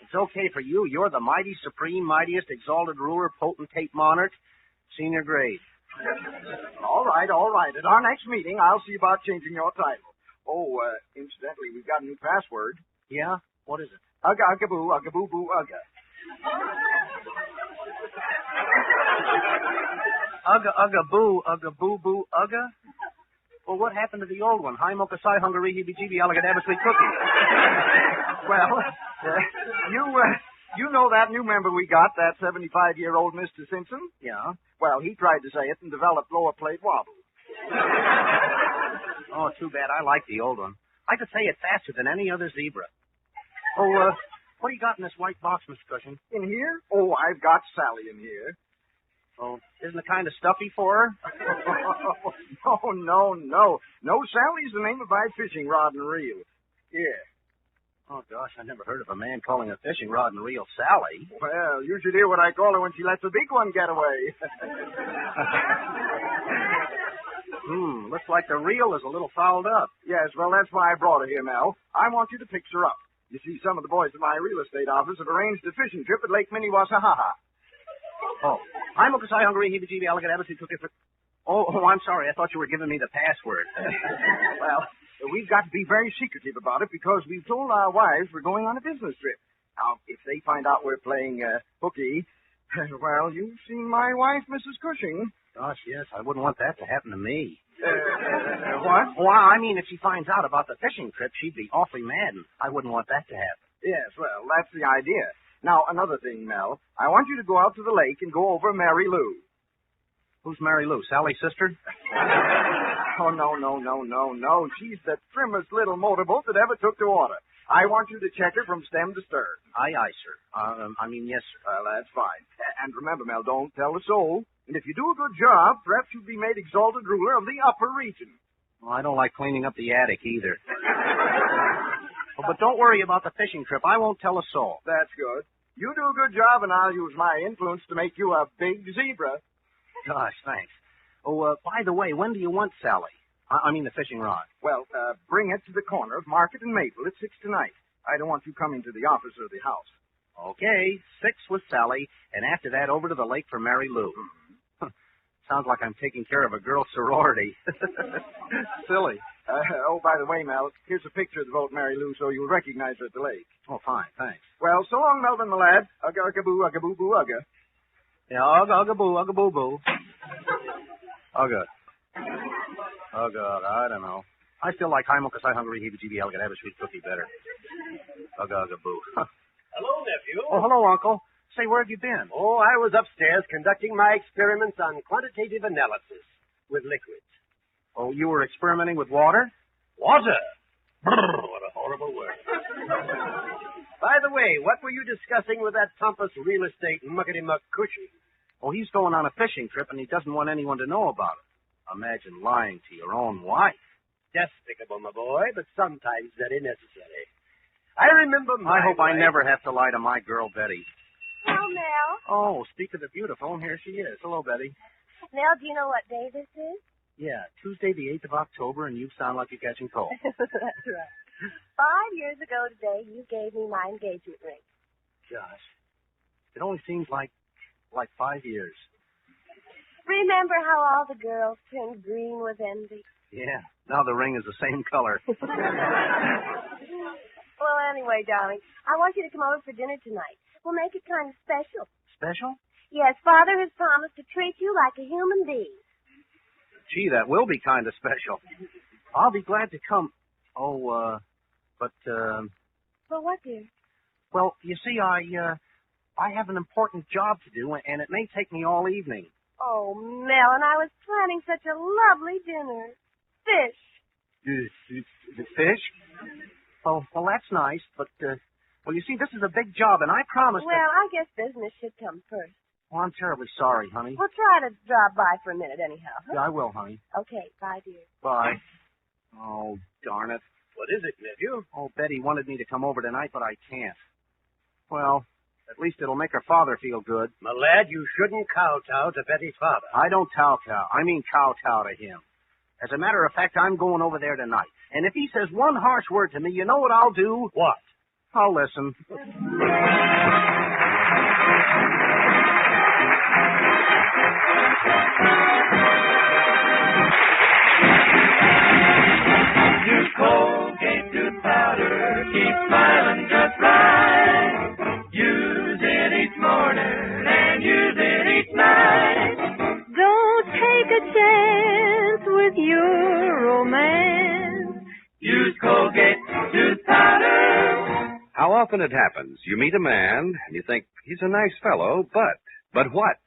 It's okay for you. You're the mighty, supreme, mightiest, exalted ruler, potentate monarch, senior grade. All right. At our next meeting, I'll see about changing your title. Oh, incidentally, we've got a new password. Yeah? What is it? Ugga, ugga, boo, ugga, boo, boo, ugga. Ugga, ugga, boo, boo, ugga? Well, what happened to the old one? Hi, mocha, si, hungary, heebie-jeebie, alligator, sweet cookie. Well, you know that new member we got, that 75-year-old Mr. Simpson? Yeah? Well, he tried to say it and developed lower plate wobble. Oh, too bad. I like the old one. I could say it faster than any other zebra. Oh, what do you got in this white box, Mr. Cushing? In here? Oh, I've got Sally in here. Oh, isn't the kind of stuffy for her? No. No, Sally's the name of my fishing rod and reel. Yeah. Oh, gosh, I never heard of a man calling a fishing rod and reel Sally. Well, you should hear what I call her when she lets a big one get away. Looks like the reel is a little fouled up. Yes, well, that's why I brought her here, Mel. I want you to fix her up. You see, some of the boys at my real estate office have arranged a fishing trip at Lake Minnewasahaha. Oh, I'm Okasai Hungary, heebie-jeebie, alligator, cookie for... Oh, I'm sorry. I thought you were giving me the password. Well, we've got to be very secretive about it because we've told our wives we're going on a business trip. Now, if they find out we're playing hooky, well, you've seen my wife, Mrs. Cushing. Gosh, yes, I wouldn't want that to happen to me. What? Well, I mean, if she finds out about the fishing trip, she'd be awfully mad, and I wouldn't want that to happen. Yes, well, that's the idea. Now, another thing, Mel. I want you to go out to the lake and go over Mary Lou. Who's Mary Lou? Sally's sister? Oh, no. She's the trimmest little motorboat that ever took to water. I want you to check her from stem to stern. Aye, sir. Yes, sir. Well, that's fine. And remember, Mel, don't tell a soul. And if you do a good job, perhaps you'll be made exalted ruler of the upper region. Well, I don't like cleaning up the attic either. But don't worry about the fishing trip. I won't tell a soul. That's good. You do a good job, and I'll use my influence to make you a big zebra. Gosh, thanks. Oh, by the way, when do you want Sally? I mean the fishing rod. Well, bring it to the corner of Market and Maple at 6 tonight. I don't want you coming to the office or the house. Okay, 6 with Sally, and after that over to the lake for Mary Lou. Sounds like I'm taking care of a girl sorority. Silly. By the way, Mel, here's a picture of the boat Mary Lou so you'll recognize her at the lake. Oh, fine, thanks. Well, so long, Melvin, my lad. Ugga, ugga, boo, boo, boo, ugga. Yeah, ugga, boo, boo. Ugga. I don't know. I still like Hi Mocha, Si Hungry, heebie-jeebie, alligator, have a sweet cookie better. Ugga, boo. Hello, nephew. Oh, hello, Uncle. Say, where have you been? Oh, I was upstairs conducting my experiments on quantitative analysis with liquids. Oh, you were experimenting with water? Water? Brrr, what a horrible word. By the way, what were you discussing with that pompous real estate muckety-muck Cushing? Oh, he's going on a fishing trip, and he doesn't want anyone to know about it. Imagine lying to your own wife. Despicable, my boy, but sometimes very necessary. I remember my I hope wife... I never have to lie to my girl, Betty. Hello, Mel. Oh, speak of the beautiful, and here she is. Hello, Betty. Mel, do you know what day this is? Yeah, Tuesday the 8th of October, and you sound like you're catching cold. That's right. 5 years ago today, you gave me my engagement ring. Gosh, it only seems like 5 years. Remember how all the girls turned green with envy? Yeah, now the ring is the same color. Well, anyway, darling, I want you to come over for dinner tonight. We'll make it kind of special. Special? Yes, Father has promised to treat you like a human being. Gee, that will be kind of special. I'll be glad to come. Oh, but. Well, what, dear? Well, you see, I have an important job to do, and it may take me all evening. Oh, Mel, and I was planning such a lovely dinner. Fish. Fish? Oh, well, that's nice, but, well, you see, this is a big job, and I promised Well, I guess business should come first. Well, I'm terribly sorry, honey. We'll try to drop by for a minute anyhow. Huh? Yeah, I will, honey. Okay, bye, dear. Bye. Oh, darn it. What is it, nephew? Oh, Betty wanted me to come over tonight, but I can't. Well, at least it'll make her father feel good. My lad, you shouldn't kowtow to Betty's father. I don't kowtow. I mean kowtow to him. As a matter of fact, I'm going over there tonight. And if he says one harsh word to me, you know what I'll do? What? I'll listen. Use Colgate tooth powder, keep smiling just right. Use it each morning and use it each night. Don't take a chance with your romance. Use Colgate tooth powder. How often it happens, you meet a man and you think he's a nice fellow, but what?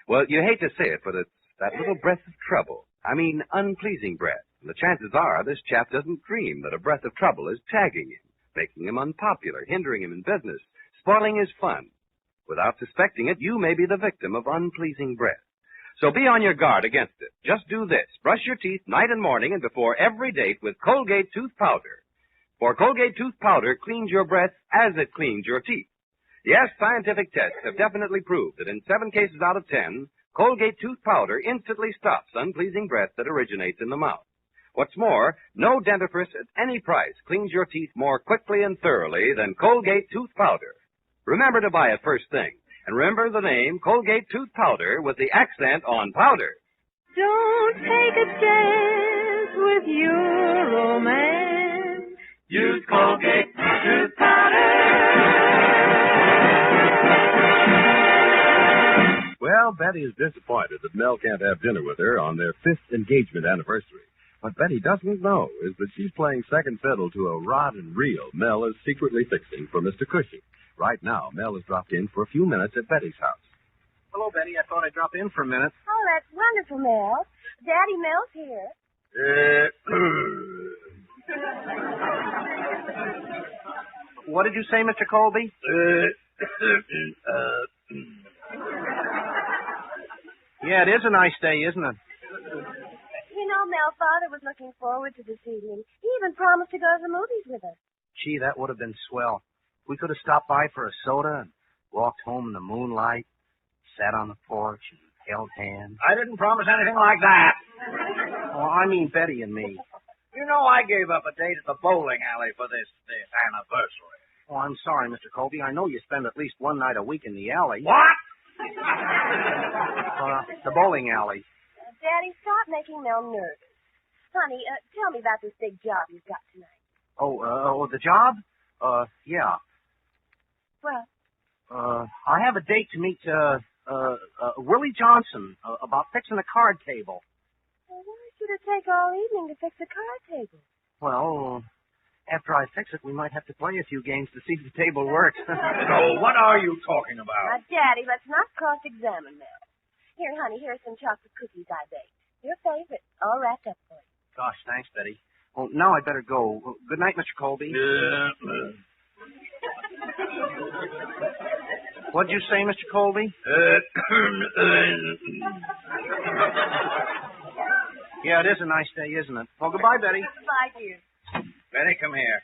Well, you hate to say it, but it's that little breath of trouble. I mean, unpleasing breath. And the chances are this chap doesn't dream that a breath of trouble is tagging him, making him unpopular, hindering him in business, spoiling his fun. Without suspecting it, you may be the victim of unpleasing breath. So be on your guard against it. Just do this. Brush your teeth night and morning and before every date with Colgate tooth powder. For Colgate tooth powder cleans your breath as it cleans your teeth. Yes, scientific tests have definitely proved that in 7 cases out of 10, Colgate tooth powder instantly stops unpleasing breath that originates in the mouth. What's more, no dentifrice at any price cleans your teeth more quickly and thoroughly than Colgate tooth powder. Remember to buy it first thing. And remember the name Colgate tooth powder with the accent on powder. Don't take a chance with your romance. Use Colgate tooth powder. Well, Betty is disappointed that Mel can't have dinner with her on their 5th engagement anniversary. What Betty doesn't know is that she's playing second fiddle to a rod and reel Mel is secretly fixing for Mr. Cushing. Right now, Mel has dropped in for a few minutes at Betty's house. Hello, Betty. I thought I'd drop in for a minute. Oh, that's wonderful, Mel. Daddy Mel's here. What did you say, Mr. Colby? Yeah, it is a nice day, isn't it? You know, Mel, Father was looking forward to this evening. He even promised to go to the movies with us. Gee, that would have been swell. We could have stopped by for a soda and walked home in the moonlight, sat on the porch and held hands. I didn't promise anything like that. Oh, I mean Betty and me. You know I gave up a date at the bowling alley for this anniversary. Oh, I'm sorry, Mr. Colby. I know you spend at least one night a week in the alley. What? The bowling alley. Daddy, stop making Mel nervous. Honey, tell me about this big job you've got tonight. Oh, the job? Yeah. Well, I have a date to meet, Willie Johnson about fixing a card table. well, why should it take all evening to fix a card table? Well, after I fix it, we might have to play a few games to see if the table works. So, what are you talking Now, about? Daddy, let's not cross-examine Mel. Here, honey, here's some chocolate cookies I baked. Your favorite, all wrapped up for you. Gosh, thanks, Betty. Well, now I'd better go. Good night, Mr. Colby. What'd you say, Mr. Colby? Yeah, it is a nice day, isn't it? Well, goodbye, Betty. Goodbye, dear. Betty, come here.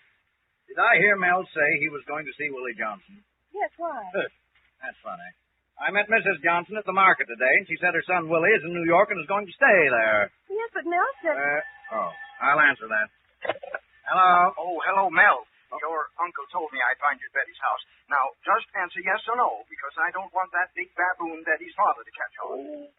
Did I hear Mel say he was going to see Willie Johnson? Yes, why? That's funny. I met Mrs. Johnson at the market today, and she said her son Willie is in New York and is going to stay there. Yes, but Mel said... I'll answer that. Hello? Oh, hello, Mel. Your uncle told me I'd find you at Betty's house. Now, just answer yes or no, because I don't want that big baboon Betty's father to catch on.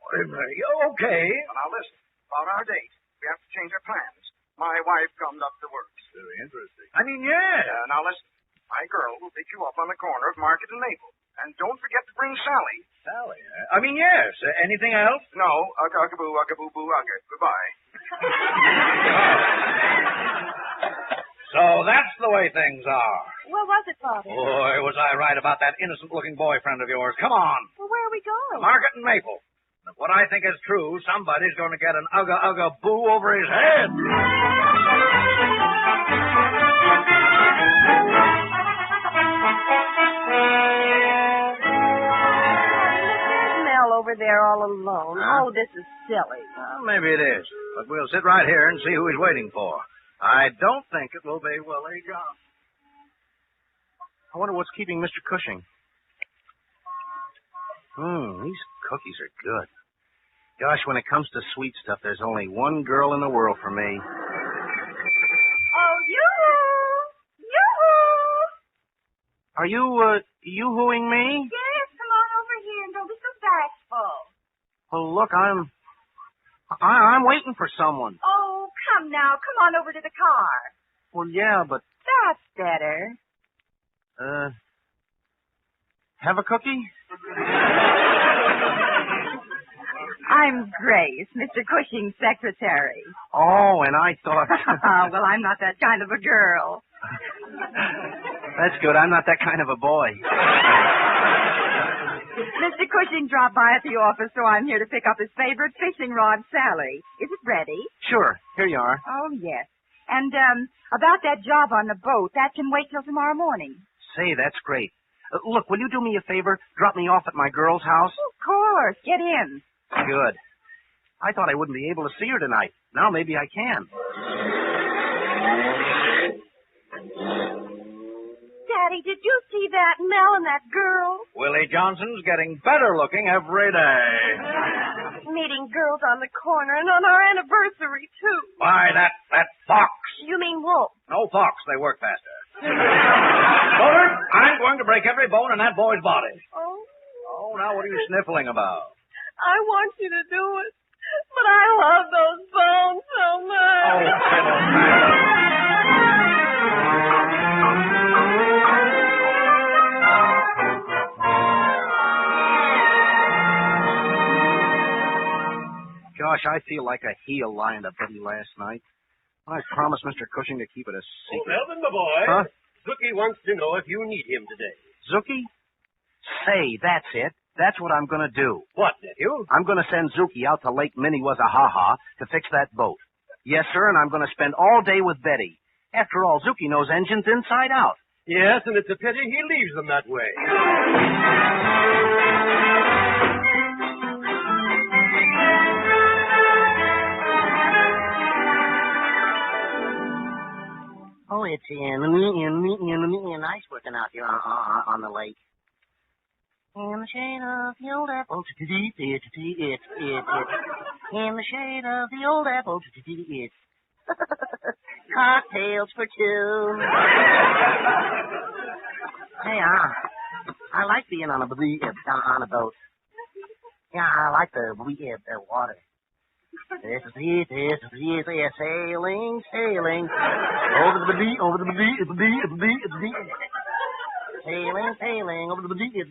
Okay. Well, now listen. About our date, we have to change our plans. My wife gummed up the works. Very interesting. I mean, yeah. Now listen. My girl will pick you up on the corner of Market and Maple. And don't forget to bring Sally. Sally? I mean, yes. Anything else? No. Ugga-boo, ugga-boo-boo, ugga. Goodbye. So that's the way things are. What was it, Father? Boy, was I right about that innocent-looking boyfriend of yours. Come on. Well, where are we going? Market and Maple. If what I think is true, somebody's going to get an ugga-ugga-boo over his head. Over there all alone. Oh, this is silly. Well, maybe it is. But we'll sit right here and see who he's waiting for. I don't think it will be Willie John. I wonder what's keeping Mr. Cushing. These cookies are good. Gosh, when it comes to sweet stuff, there's only one girl in the world for me. Oh, yoo-hoo! Yoo-hoo! Are you, yoo-hooing me? Yes, come on over here and don't be so bashful. Well, look, I'm waiting for someone. Oh, come now. Come on over to the car. Well, yeah, but... That's better. Have a cookie? I'm Grace, Mr. Cushing's secretary. Oh, and I thought... Well, I'm not that kind of a girl. That's good. I'm not that kind of a boy. Mr. Cushing dropped by at the office, so I'm here to pick up his favorite fishing rod, Sally. Is it ready? Sure. Here you are. Oh, yes. And, about that job on the boat, that can wait till tomorrow morning. Say, that's great. Look, will you do me a favor? Drop me off at my girl's house? Of course. Get in. Good. I thought I wouldn't be able to see her tonight. Now maybe I can. Daddy, did you see that Mel and that girl? Willie Johnson's getting better looking every day. Meeting girls on the corner and on our anniversary, too. Why, that fox. You mean Wolf? No fox. They work faster. Bullard, I'm going to break every bone in that boy's body. Oh? Oh, now what are you sniffling about? I want you to do it. But I love those bones so much. Oh, Gosh, I feel like a heel lying to Betty last night. I promised Mr. Cushing to keep it a secret. Oh, Melvin, my boy. Huh? Zookie wants to know if you need him today. Zookie? Say, that's it. That's what I'm going to do. What, nephew? I'm going to send Zookie out to Lake Minnewasahaha to fix that boat. Yes, sir, and I'm going to spend all day with Betty. After all, Zookie knows engines inside out. Yes, and it's a pity he leaves them that way. Oh, it's nice working out here on the lake. In the shade of the old apple, it's in the shade of the old apple, it's cocktails for two. Hey, I like being on a boat. Yeah, I like the water. This is sailing over the beach, sailing over the beach.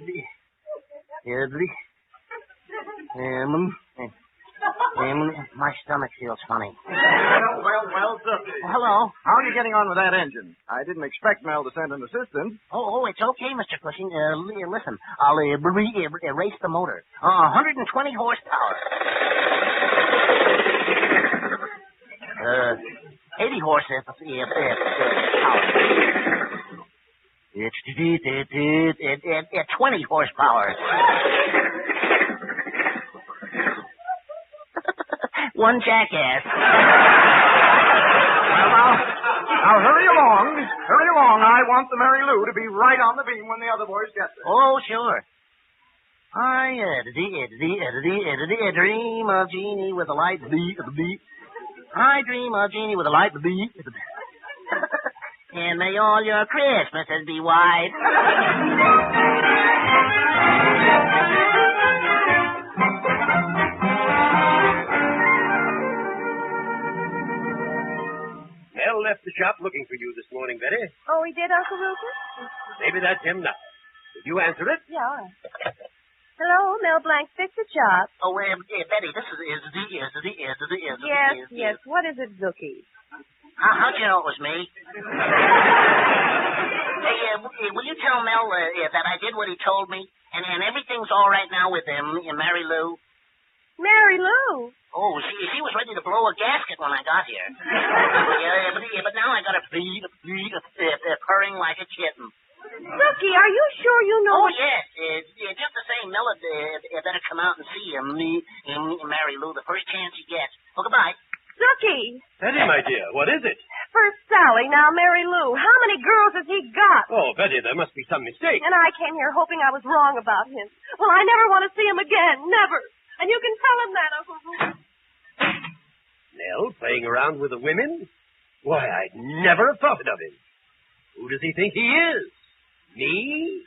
My stomach feels funny. Well, Hello. how are you getting on with that engine? I didn't expect Mel to send an assistant. Oh, it's okay, Mr. Cushing. Listen, I'll erase the motor. 120 horsepower. 80 horsepower. It's 20 horsepower. One jackass. Now, hurry along. Hurry along. I want the Mary Lou to be right on the beam when the other boys get there. Oh, sure. I dream of Jeannie with a light beat. I dream of Jeannie with a light beat. And may all your Christmases be white. Mel left the shop looking for you this morning, Betty. Oh, he did, Uncle Rupert? Maybe that's him now. Did you answer it? Yeah, all right. Hello, Mel Blanc, fix the shop. Oh, Betty, this is Yes. What is it, Zookie? How'd you know it was me? Hey, will you tell Mel that I did what he told me, and everything's all right now with Mary Lou? Mary Lou? Oh, she was ready to blow a gasket when I got here. but now I got a purring like a kitten. Rookie, are you sure you know? Oh, yes. Just the same, Mel better come out and see Mary Lou the first chance he gets. Oh, goodbye. Rookie. Betty, my dear, what is it? First Sally, now Mary Lou. How many girls has he got? Oh, Betty, there must be some mistake. And I came here hoping I was wrong about him. Well, I never want to see him again. Never. And you can tell him that, Uncle Rupert. Nell playing around with the women? Why, I'd never have thought it of him. Who does he think he is? Me?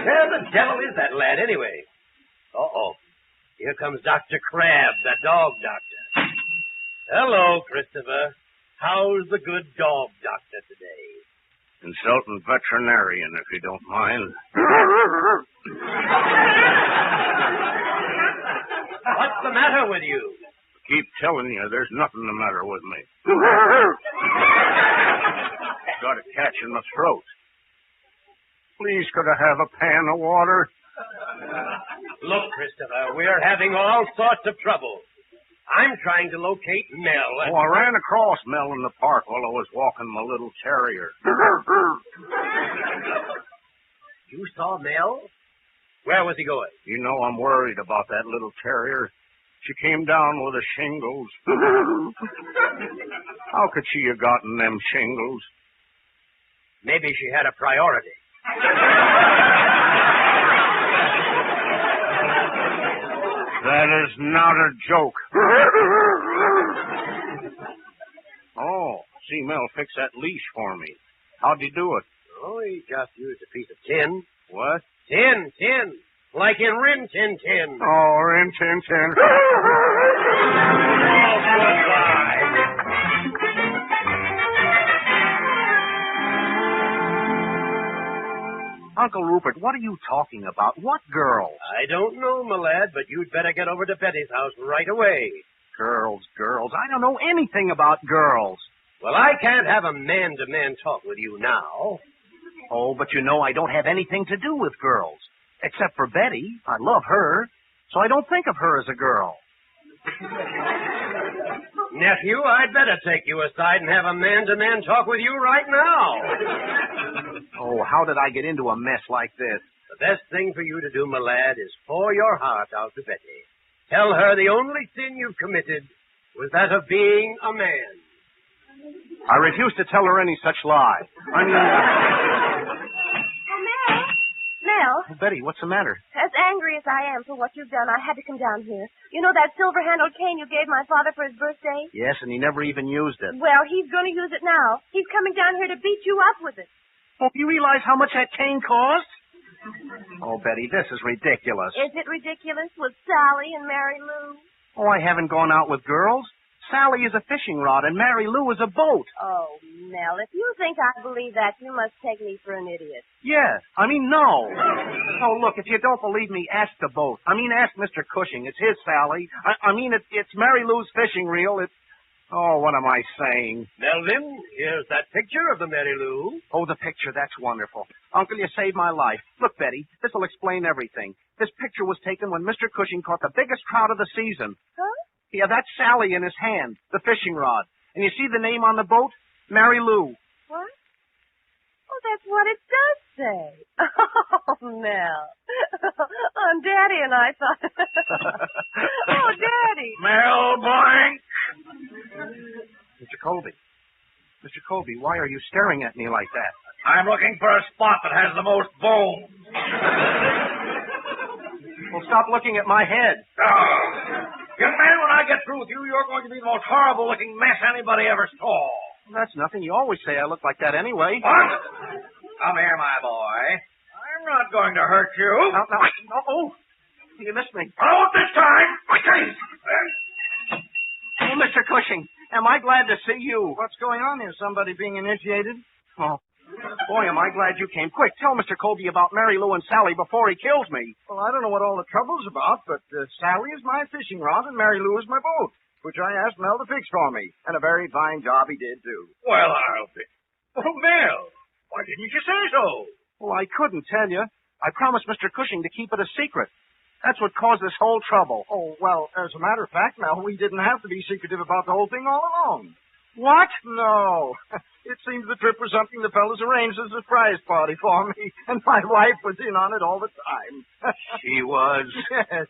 Where the devil is that lad, anyway? Uh-oh. Here comes Dr. Crab, the dog doctor. Hello, Christopher. How's the good dog doctor today? Consultant veterinarian, if you don't mind. What's the matter with you? Keep telling you there's nothing the matter with me. Got a catch in the throat. Please, could I have a pan of water? Look, Christopher, we're having all sorts of trouble. I'm trying to locate Mel. Oh, I ran across Mel in the park while I was walking my little terrier. You saw Mel? Where was he going? You know I'm worried about that little terrier. She came down with the shingles. How could she have gotten them shingles? Maybe she had a priority. That is not a joke. Oh, see Mel fix that leash for me. How'd he do it? Oh, he just used a piece of tin. What? Tin. Like in Rin Tin Tin. Oh, Rin Tin Tin. Oh, goodbye. Uncle Rupert, what are you talking about? What girls? I don't know, my lad, but you'd better get over to Betty's house right away. Girls. I don't know anything about girls. Well, I can't have a man-to-man talk with you now. Oh, but you know I don't have anything to do with girls. Except for Betty. I love her. So I don't think of her as a girl. Nephew, I'd better take you aside and have a man-to-man talk with you right now. Oh, how did I get into a mess like this? The best thing for you to do, my lad, is pour your heart out to Betty. Tell her the only sin you've committed was that of being a man. I refuse to tell her any such lie. I mean... Mel? Oh, Betty, what's the matter? As angry as I am for what you've done, I had to come down here. You know that silver-handled cane you gave my father for his birthday? Yes, and he never even used it. Well, he's going to use it now. He's coming down here to beat you up with it. Oh, you realize how much that cane cost? Oh, Betty, this is ridiculous. Is it ridiculous with Sally and Mary Lou? Oh, I haven't gone out with girls. Sally is a fishing rod and Mary Lou is a boat. Oh, Mel, if you think I believe that, you must take me for an idiot. Yes. I mean, no. Oh, look, if you don't believe me, ask the boat. I mean, ask Mr. Cushing. It's his Sally. I mean, it's Mary Lou's fishing reel. Oh, what am I saying? Melvin, here's that picture of the Mary Lou. Oh, the picture. That's wonderful. Uncle, you saved my life. Look, Betty, this will explain everything. This picture was taken when Mr. Cushing caught the biggest trout of the season. Huh? Yeah, that's Sally in his hand, the fishing rod. And you see the name on the boat? Mary Lou. What? Oh, that's what it does say. Oh, Mel. Oh, Daddy and I thought... Oh, Daddy. Mel Blanc. Mr. Colby, why are you staring at me like that? I'm looking for a spot that has the most bone. Well, stop looking at my head. Young man, when I get through with you, you're going to be the most horrible-looking mess anybody ever saw. That's nothing. You always say I look like that anyway. What? Come here, my boy. I'm not going to hurt you. No. Oh, you missed me. Not this time. Oh, Mr. Cushing, am I glad to see you. What's going on here? Somebody being initiated? Oh, boy, am I glad you came. Quick, tell Mr. Colby about Mary Lou and Sally before he kills me. Well, I don't know what all the trouble's about, but Sally is my fishing rod and Mary Lou is my boat, which I asked Mel to fix for me. And a very fine job he did, too. Well, I'll be... Oh, Mel, why didn't you say so? Well, I couldn't tell you. I promised Mr. Cushing to keep it a secret. That's what caused this whole trouble. Oh, well, as a matter of fact, Mel, we didn't have to be secretive about the whole thing all along. What? No. It seems the trip was something the fellas arranged as a surprise party for me, and my wife was in on it all the time. She was? Yes.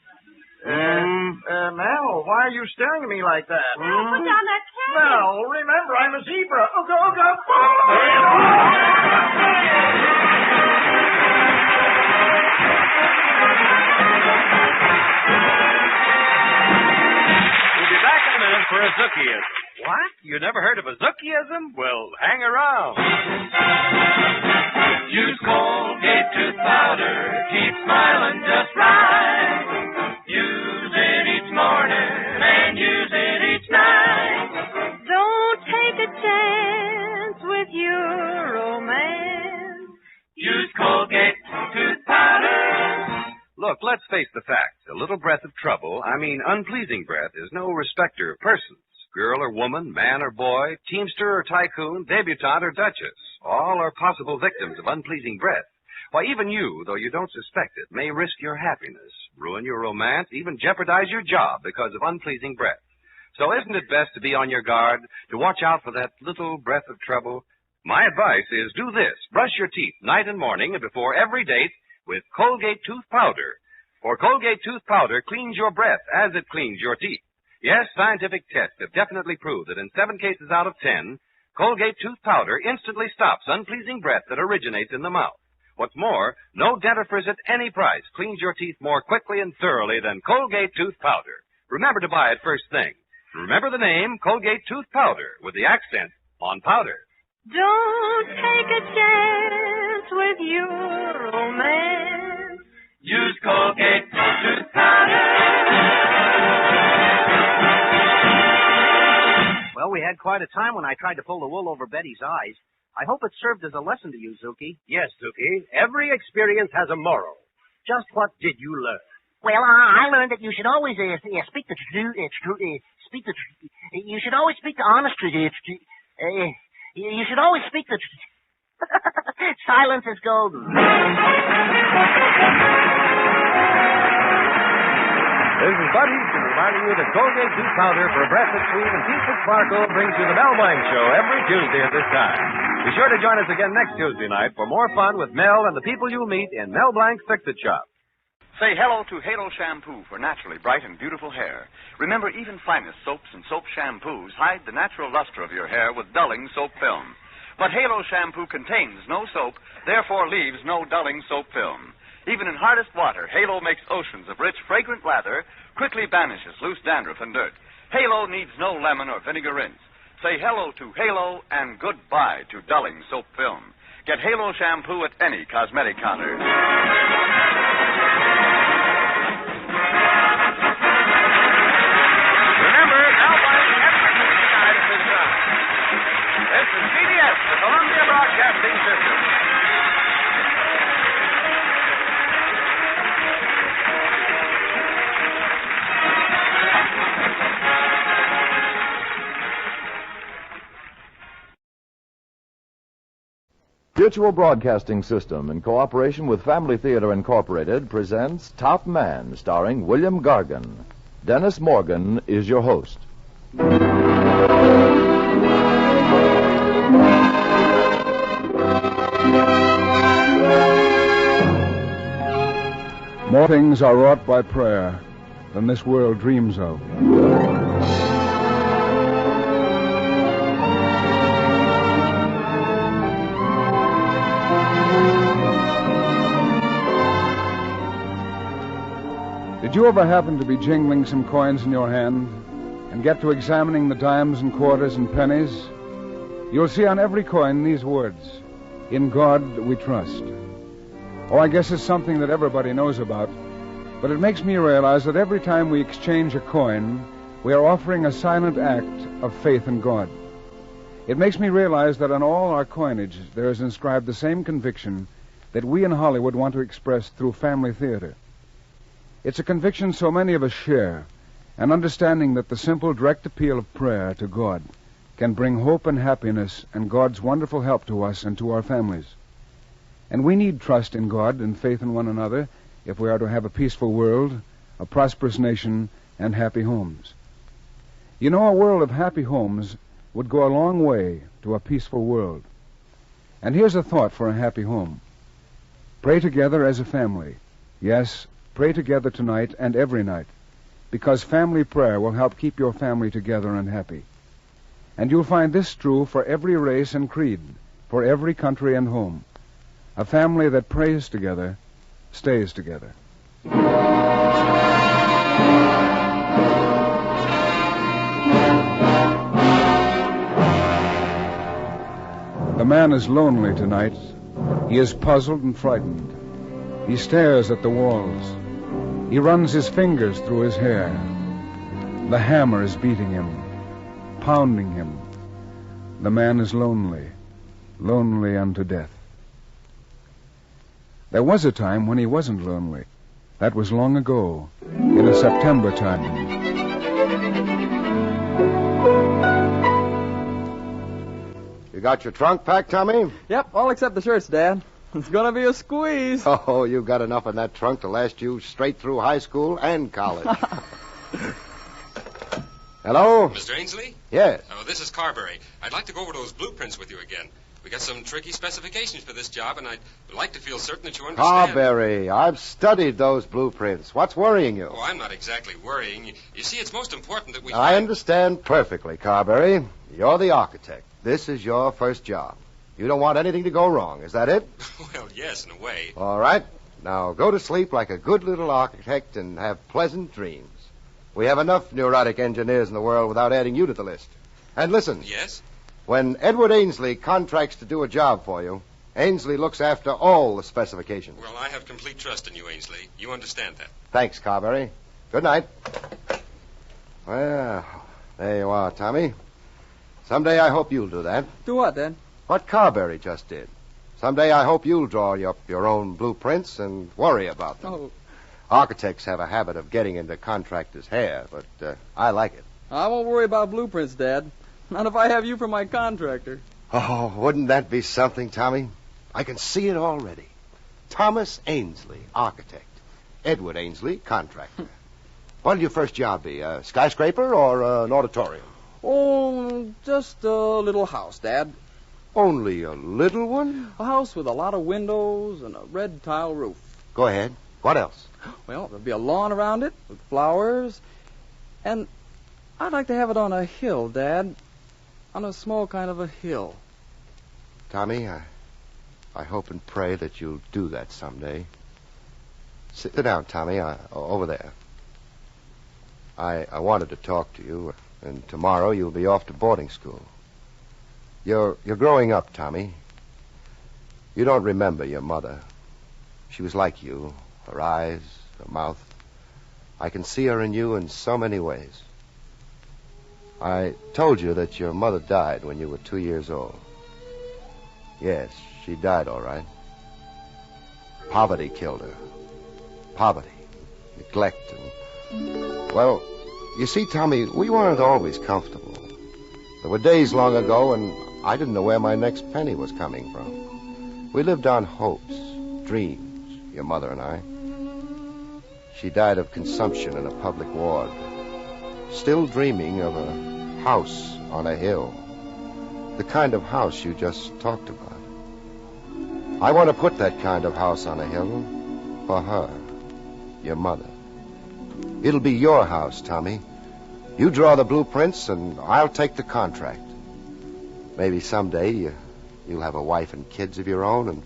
Mel, why are you staring at me like that? Put down that can. Mel, remember, I'm a zebra. Ooga. We'll be back in a minute for a Zookieism. What? You never heard of a Zookieism? Well, hang around. Use Colgate tooth powder. Keep smiling just right. Use it each morning and use it each night. Don't take a chance with your romance. Use Colgate tooth powder. Look, let's face the facts. A little breath of trouble, unpleasing breath, is no respecter of persons. Girl or woman, man or boy, teamster or tycoon, debutante or duchess. All are possible victims of unpleasing breath. Why, even you, though you don't suspect it, may risk your happiness, ruin your romance, even jeopardize your job because of unpleasing breath. So isn't it best to be on your guard, to watch out for that little breath of trouble? My advice is do this. Brush your teeth night and morning and before every date with Colgate tooth powder. For Colgate tooth powder cleans your breath as it cleans your teeth. Yes, scientific tests have definitely proved that in 7 cases out of 10, Colgate tooth powder instantly stops unpleasing breath that originates in the mouth. What's more, no dentifrice at any price cleans your teeth more quickly and thoroughly than Colgate tooth powder. Remember to buy it first thing. Remember the name Colgate tooth powder with the accent on powder. Don't take a chance with your romance. Use Colgate tooth powder. Well, we had quite a time when I tried to pull the wool over Betty's eyes. I hope it served as a lesson to you, Zuki. Yes, Zuki. Every experience has a moral. Just what did you learn? Well, I learned that you should always speak the truth. You should always speak the honest truth. You should always speak the truth. Silence is golden. This is Bud Houston reminding you that Colgate tooth powder for a breath that's sweet and teeth that sparkle brings you the Mel Blanc Show every Tuesday at this time. Be sure to join us again next Tuesday night for more fun with Mel and the people you'll meet in Mel Blanc's Fix-It Shop. Say hello to Halo Shampoo for naturally bright and beautiful hair. Remember, even finest soaps and soap shampoos hide the natural luster of your hair with dulling soap film. But Halo Shampoo contains no soap, therefore leaves no dulling soap film. Even in hardest water, Halo makes oceans of rich, fragrant lather, quickly banishes loose dandruff and dirt. Halo needs no lemon or vinegar rinse. Say hello to Halo and goodbye to dulling soap film. Get Halo Shampoo at any cosmetic counter. Remember, Mel Blanc every Tuesday night at this time. This is CBS, the Columbia Broadcasting System. Mutual Broadcasting System, in cooperation with Family Theater Incorporated, presents Top Man, starring William Gargan. Dennis Morgan is your host. More things are wrought by prayer than this world dreams of. Did you ever happen to be jingling some coins in your hand and get to examining the dimes and quarters and pennies? you'll see on every coin these words, "In God we trust." Oh, I guess it's something that everybody knows about, but it makes me realize that every time we exchange a coin, we are offering a silent act of faith in God. It makes me realize that on all our coinage there is inscribed the same conviction that we in Hollywood want to express through family theater. It's a conviction so many of us share, an understanding that the simple, direct appeal of prayer to God can bring hope and happiness and God's wonderful help to us and to our families. And we need trust in God and faith in one another if we are to have a peaceful world, a prosperous nation, and happy homes. You know, a world of happy homes would go a long way to a peaceful world. And here's a thought for a happy home. Pray together as a family. Yes, pray together tonight and every night, because family prayer will help keep your family together and happy. And you'll find this true for every race and creed, for every country and home. A family that prays together stays together. The man is lonely tonight. He is puzzled and frightened. He stares at the walls. He runs his fingers through his hair. The hammer is beating him, pounding him. The man is lonely, lonely unto death. There was a time when he wasn't lonely. That was long ago, in a September time. You got your trunk packed, Tommy? Yep, all except the shirts, Dad. It's gonna be a squeeze. Oh, you got enough in that trunk to last you straight through high school and college. Hello? Mr. Ainsley? Yes. Oh, this is Carberry. I'd like to go over those blueprints with you again. We got some tricky specifications for this job, and I'd like to feel certain that you understand. Carberry, I've studied those blueprints. What's worrying you? Oh, I'm not exactly worrying. You see, it's most important that we... I understand perfectly, Carberry. You're the architect. This is your first job. You don't want anything to go wrong. Is that it? Well, yes, in a way. All right. Now go to sleep like a good little architect and have pleasant dreams. We have enough neurotic engineers in the world without adding you to the list. And listen. Yes? When Edward Ainsley contracts to do a job for you, Ainsley looks after all the specifications. Well, I have complete trust in you, Ainsley. You understand that. Thanks, Carberry. Good night. Well, there you are, Tommy. Someday I hope you'll do that. Do what, Dad? What Carberry just did. Someday I hope you'll draw up your own blueprints and worry about them. Oh. Architects have a habit of getting into contractors' hair, but I like it. I won't worry about blueprints, Dad. Not if I have you for my contractor. Oh, wouldn't that be something, Tommy? I can see it already. Thomas Ainsley, architect. Edward Ainsley, contractor. What'll your first job be, a skyscraper or an auditorium? Oh, just a little house, Dad. Only a little one? A house with a lot of windows and a red tile roof. Go ahead. What else? Well, there'll be a lawn around it with flowers. And I'd like to have it on a hill, Dad. On a small kind of a hill. Tommy, I hope and pray that you'll do that someday. Sit down, Tommy, over there. I wanted to talk to you, and tomorrow you'll be off to boarding school. You're growing up, Tommy. You don't remember your mother. She was like you, her eyes, her mouth. I can see her in you in so many ways. I told you that your mother died when you were 2 years old. Yes, she died all right. Poverty killed her. Poverty, neglect, and... Well, you see, Tommy, we weren't always comfortable. There were days long ago when I didn't know where my next penny was coming from. We lived on hopes, dreams, your mother and I. She died of consumption in a public ward. Still dreaming of a house on a hill. The kind of house you just talked about. I want to put that kind of house on a hill for her, your mother. It'll be your house, Tommy. You draw the blueprints and I'll take the contract. Maybe someday you'll have a wife and kids of your own and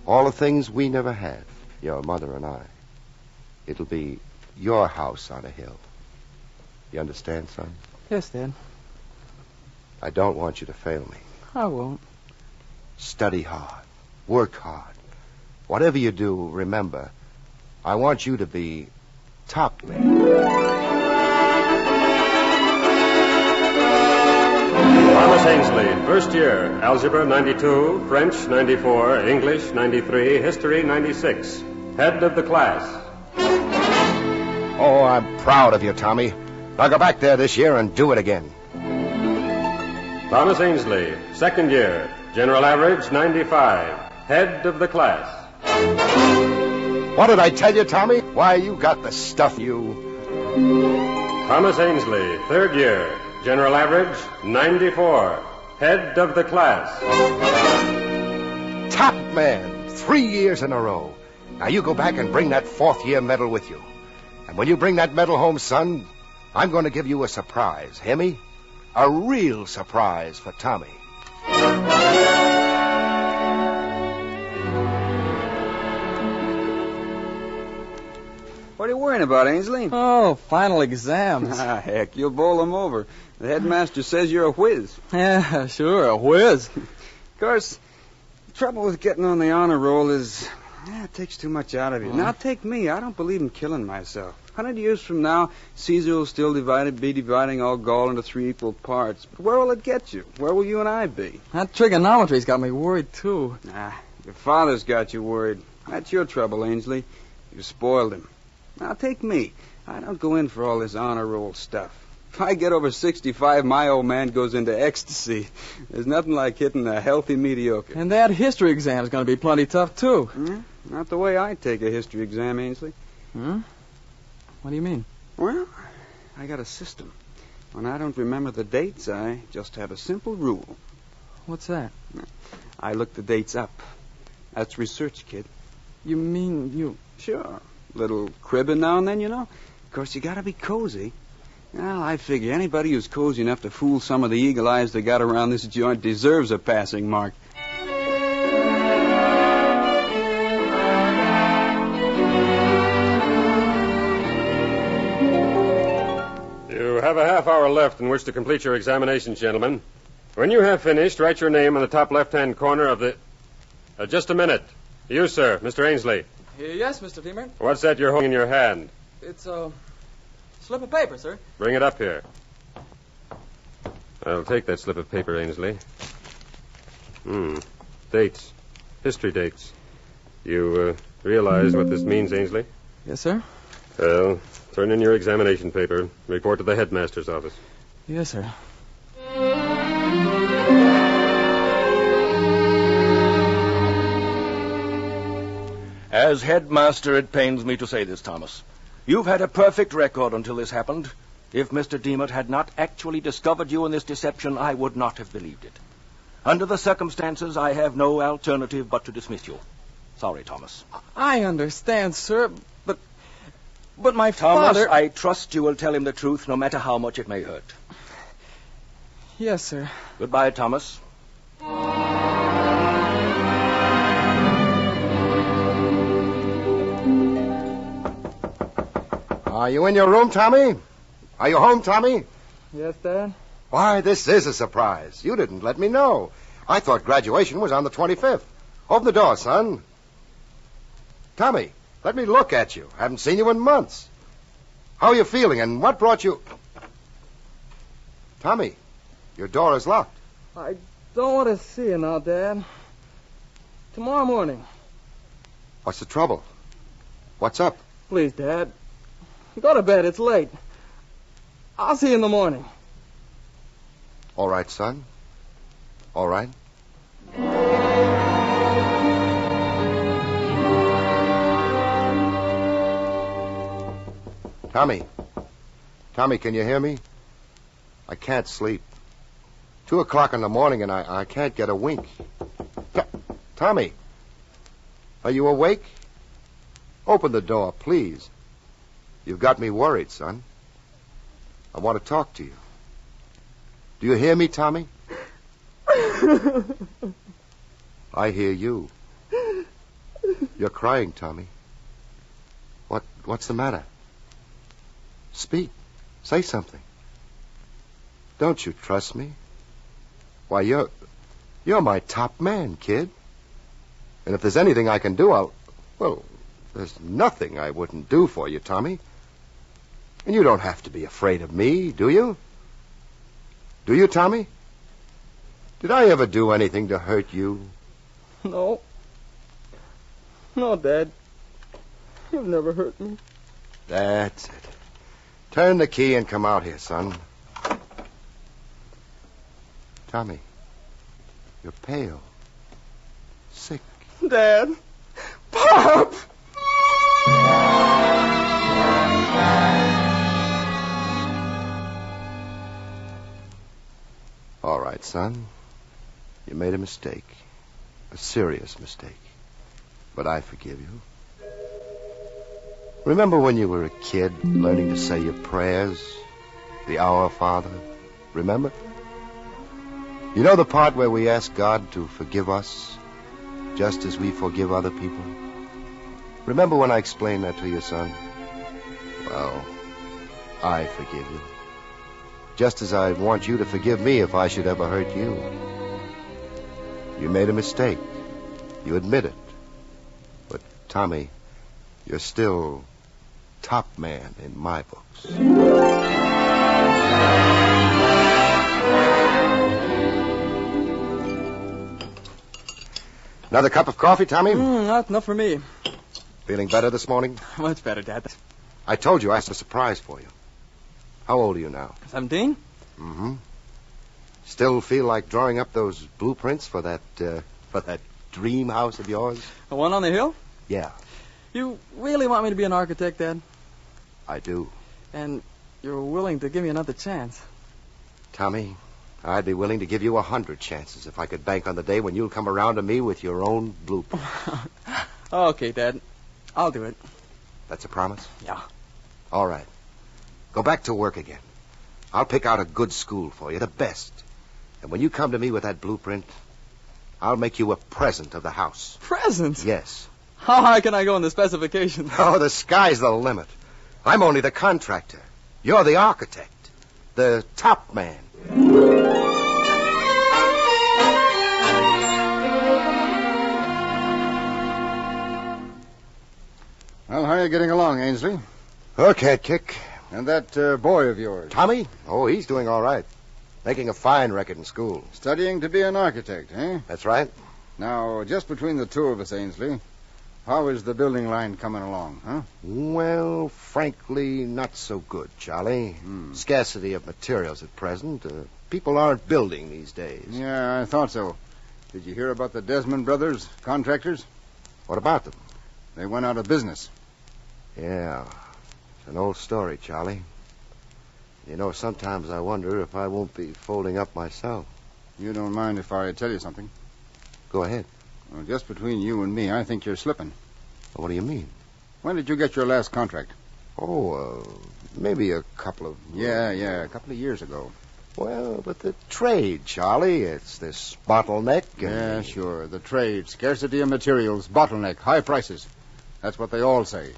all the things we never had, your mother and I. It'll be your house on a hill. You understand, son? Yes, Dad. I don't want you to fail me. I won't. Study hard. Work hard. Whatever you do, remember, I want you to be top man. Thomas Ainsley, first year, Algebra 92, French 94, English 93, History 96. Head of the class. Oh, I'm proud of you, Tommy. Now go back there this year and do it again. Thomas Ainsley, second year, General Average 95, Head of the class. What did I tell you, Tommy? Why, you got the stuff, you... Thomas Ainsley, third year, General Average 94, Head of the class. Top man, 3 years in a row. Now you go back and bring that fourth-year medal with you. And when you bring that medal home, son, I'm going to give you a surprise. Hear me? A real surprise for Tommy. What are you worrying about, Ainsley? Oh, final exams. Heck, you'll bowl them over. The headmaster says you're a whiz. Yeah, sure, a whiz. Of course, the trouble with getting on the honor roll is it takes too much out of you. Now, take me. I don't believe in killing myself. 100 years from now, Caesar will still be dividing all Gaul into 3 equal parts. But where will it get you? Where will you and I be? That trigonometry's got me worried, too. Your father's got you worried. That's your trouble, Ainsley. You spoiled him. Now, take me. I don't go in for all this honor roll stuff. If I get over 65, my old man goes into ecstasy. There's nothing like hitting a healthy mediocre. And that history exam is going to be plenty tough, too. Not the way I take a history exam, Ainsley. What do you mean? Well, I got a system. When I don't remember the dates, I just have a simple rule. What's that? I look the dates up. That's research, kid. You mean you... Sure. Little cribbing now and then, you know. Of course, you gotta be cozy. Well, I figure anybody who's cozy enough to fool some of the eagle eyes they got around this joint deserves a passing mark. You have a half hour left in which to complete your examinations, gentlemen. When you have finished, write your name on the top left-hand corner of the... just a minute. You, sir, Mr. Ainsley. Yes, Mr. Feamer. What's that you're holding in your hand? It's a slip of paper, sir. Bring it up here. I'll take that slip of paper, Ainsley. Dates. History dates. You realize what this means, Ainsley? Yes, sir. Well, turn in your examination paper. Report to the headmaster's office. Yes, sir. As headmaster, it pains me to say this, Thomas. You've had a perfect record until this happened. If Mr. Demotte had not actually discovered you in this deception, I would not have believed it. Under the circumstances, I have no alternative but to dismiss you. Sorry, Thomas. I understand, sir, but my Thomas, father... I trust you will tell him the truth, no matter how much it may hurt. Yes, sir. Goodbye, Thomas. Are you in your room, Tommy? Are you home, Tommy? Yes, Dad? Why, this is a surprise. You didn't let me know. I thought graduation was on the 25th. Open the door, son. Tommy, let me look at you. I haven't seen you in months. How are you feeling, and what brought you... Tommy, your door is locked. I don't want to see you now, Dad. Tomorrow morning. What's the trouble? What's up? Please, Dad. Go to bed. It's late. I'll see you in the morning. All right, son. All right. Tommy. Tommy, can you hear me? I can't sleep. 2 o'clock in the morning and I can't get a wink. Tommy. Are you awake? Open the door, please. You've got me worried, son. I want to talk to you. Do you hear me, Tommy? I hear you. You're crying, Tommy. What's the matter? Speak. Say something. Don't you trust me? Why, You're my top man, kid. And if there's anything I can do, well, there's nothing I wouldn't do for you, Tommy. And you don't have to be afraid of me, do you? Do you, Tommy? Did I ever do anything to hurt you? No. No, Dad. You've never hurt me. That's it. Turn the key and come out here, son. Tommy, you're pale. Sick. Dad. Pop! All right, son. You made a mistake. A serious mistake. But I forgive you. Remember when you were a kid, learning to say your prayers? The Our Father? Remember? You know the part where we ask God to forgive us, just as we forgive other people? Remember when I explained that to you, son? Well, I forgive you. Just as I want you to forgive me if I should ever hurt you. You made a mistake. You admit it. But, Tommy, you're still top man in my books. Another cup of coffee, Tommy? Not enough for me. Feeling better this morning? Much better, Dad. I told you I had a surprise for you. How old are you now? 17? Mm-hmm. Still feel like drawing up those blueprints for that dream house of yours? The one on the hill? Yeah. You really want me to be an architect, Dad? I do. And you're willing to give me another chance? Tommy, I'd be willing to give you 100 chances if I could bank on the day when you'll come around to me with your own blueprint. Okay, Dad. I'll do it. That's a promise? Yeah. All right. Go back to work again. I'll pick out a good school for you, the best. And when you come to me with that blueprint, I'll make you a present of the house. Present? Yes. How high can I go in the specifications? Oh, the sky's the limit. I'm only the contractor. You're the architect. The top man. Well, how are you getting along, Ainsley? Okay, Kick. And that boy of yours? Tommy? Oh, he's doing all right. Making a fine record in school. Studying to be an architect, eh? That's right. Now, just between the two of us, Ainsley, how is the building line coming along, huh? Well, frankly, not so good, Charlie. Scarcity of materials at present. People aren't building these days. Yeah, I thought so. Did you hear about the Desmond brothers, contractors? What about them? They went out of business. Yeah. It's an old story, Charlie. You know, sometimes I wonder if I won't be folding up myself. You don't mind if I tell you something? Go ahead. Well, just between you and me, I think you're slipping. What do you mean? When did you get your last contract? Oh, maybe a couple of... Yeah, a couple of years ago. Well, but the trade, Charlie, it's this bottleneck. Yeah, sure. The trade, scarcity of materials, bottleneck, high prices. That's what they all say.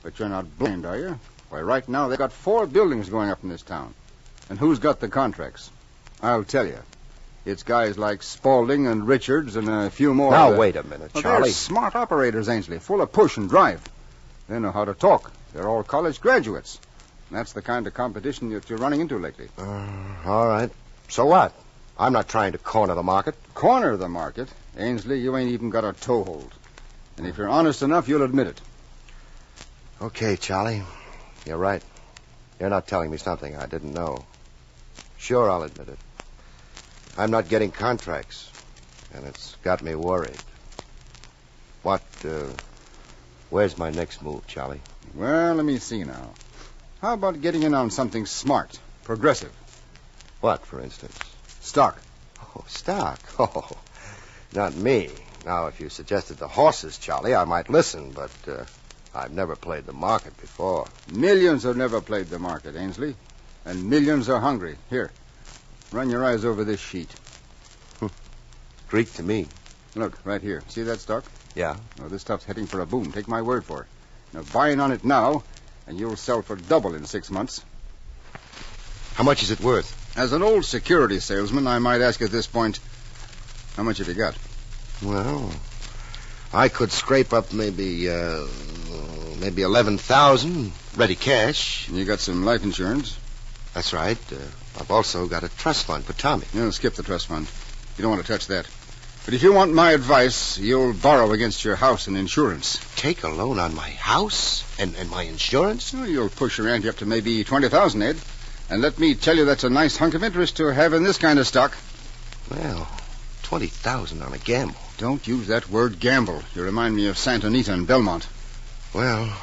But you're not blind, are you? Why, right now they've got 4 buildings going up in this town. And who's got the contracts? I'll tell you. It's guys like Spaulding and Richards and a few more. Now, wait a minute, Charlie. They're smart operators, Ainsley, full of push and drive. They know how to talk. They're all college graduates. And that's the kind of competition that you're running into lately. All right. So what? I'm not trying to corner the market. Corner the market? Ainsley, you ain't even got a toehold. And if you're honest enough, you'll admit it. Okay, Charlie. You're right. You're not telling me something I didn't know. Sure, I'll admit it. I'm not getting contracts, and it's got me worried. Where's my next move, Charlie? Well, let me see now. How about getting in on something smart, progressive? What, for instance? Stock. Oh, stock? Oh, not me. Now, if you suggested the horses, Charlie, I might listen, but I've never played the market before. Millions have never played the market, Ainsley, and millions are hungry. Here. Run your eyes over this sheet. Greek to me. Look, right here. See that stock? Yeah. Oh, this stuff's heading for a boom. Take my word for it. Now, buy in on it now, and you'll sell for double in 6 months. How much is it worth? As an old security salesman, I might ask at this point How much have you got? Well, I could scrape up maybe 11,000 ready cash. You got some life insurance? That's right. I've also got a trust fund for Tommy. No, skip the trust fund. You don't want to touch that. But if you want my advice, you'll borrow against your house and insurance. Take a loan on my house and my insurance? Well, you'll push your ante up to maybe 20,000, Ed. And let me tell you, that's a nice hunk of interest to have in this kind of stock. Well, 20,000 on a gamble. Don't use that word gamble. You remind me of Santa Anita and Belmont. Well,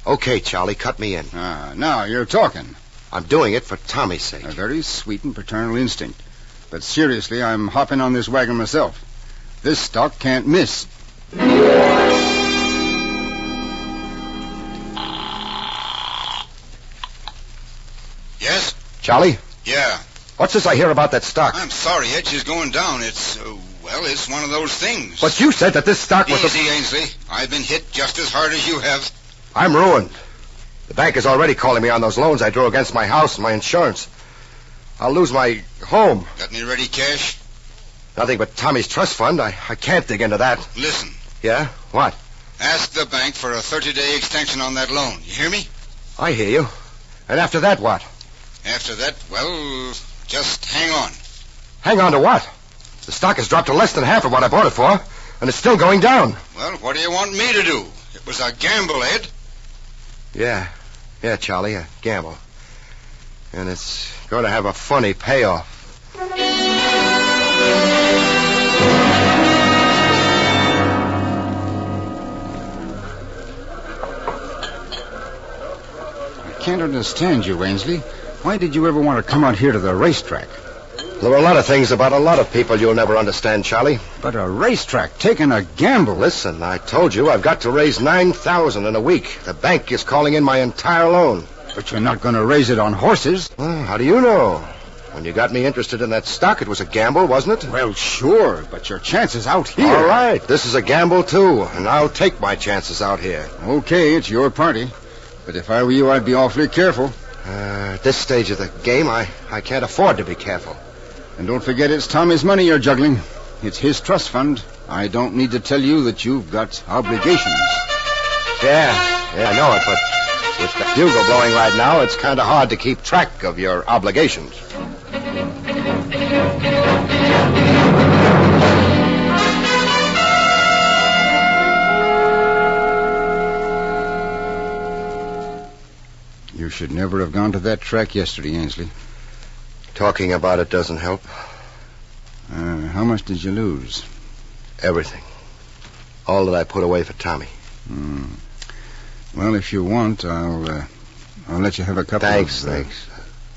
okay, Charlie, cut me in. Now you're talking. I'm doing it for Tommy's sake. A very sweet and paternal instinct. But seriously, I'm hopping on this wagon myself. This stock can't miss. Yes? Charlie? Yeah. What's this I hear about that stock? I'm sorry, Edge is going down. It's one of those things. But you said that this stock was... Easy, Ainsley. I've been hit just as hard as you have. I'm ruined. The bank is already calling me on those loans I drew against my house and my insurance. I'll lose my home. Got any ready cash? Nothing but Tommy's trust fund. I can't dig into that. Listen. Yeah? What? Ask the bank for a 30-day extension on that loan. You hear me? I hear you. And after that, what? After that, well, just hang on. Hang on to what? The stock has dropped to less than half of what I bought it for, and it's still going down. Well, what do you want me to do? It was a gamble, Ed. Yeah, Charlie, a gamble. And it's going to have a funny payoff. I can't understand you, Ainsley. Why did you ever want to come out here to the racetrack? There are a lot of things about a lot of people you'll never understand, Charlie. But a racetrack, taking a gamble. Listen, I told you I've got to raise 9,000 in a week. The bank is calling in my entire loan. But you're not going to raise it on horses. Well, how do you know? When you got me interested in that stock, it was a gamble, wasn't it? Well, sure, but your chances out here... All right, this is a gamble, too, and I'll take my chances out here. Okay, it's your party. But if I were you, I'd be awfully careful. At this stage of the game, I can't afford to be careful. And don't forget it's Tommy's money you're juggling. It's his trust fund. I don't need to tell you that you've got obligations. Yeah, I know it, but with the bugle blowing right now, it's kind of hard to keep track of your obligations. You should never have gone to that track yesterday, Ainsley. Talking about it doesn't help. How much did you lose? Everything. All that I put away for Tommy. Well, if you want, I'll let you have a couple Thanks.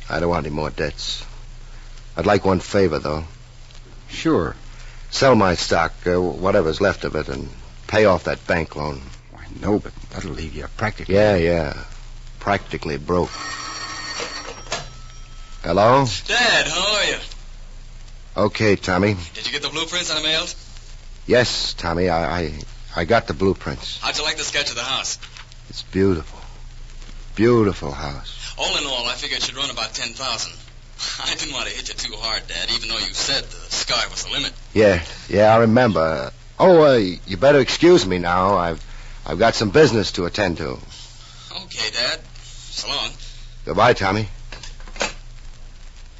I don't want any more debts. I'd like one favor, though. Sure. Sell my stock, whatever's left of it, and pay off that bank loan. I know, but that'll leave you practically... Yeah. Practically broke. Hello? Dad, how are you? Okay, Tommy. Did you get the blueprints I mailed? Yes, Tommy, I got the blueprints. How'd you like the sketch of the house? It's beautiful. Beautiful house. All in all, I figured it should run about 10,000. I didn't want to hit you too hard, Dad, even though you said the sky was the limit. Yeah, I remember. You better excuse me now. I've got some business to attend to. Okay, Dad. So long. Goodbye, Tommy.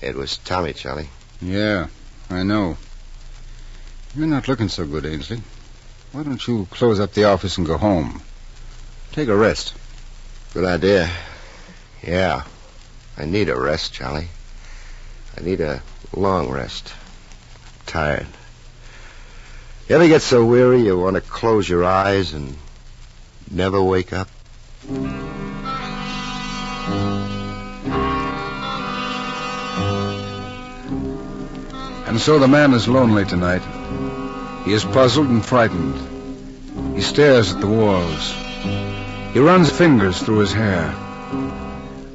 It was Tommy, Charlie. Yeah, I know. You're not looking so good, Ainsley. Why don't you close up the office and go home? Take a rest. Good idea. Yeah, I need a rest, Charlie. I need a long rest. I'm tired. You ever get so weary you want to close your eyes and never wake up? And so the man is lonely tonight. He is puzzled and frightened. He stares at the walls. He runs fingers through his hair.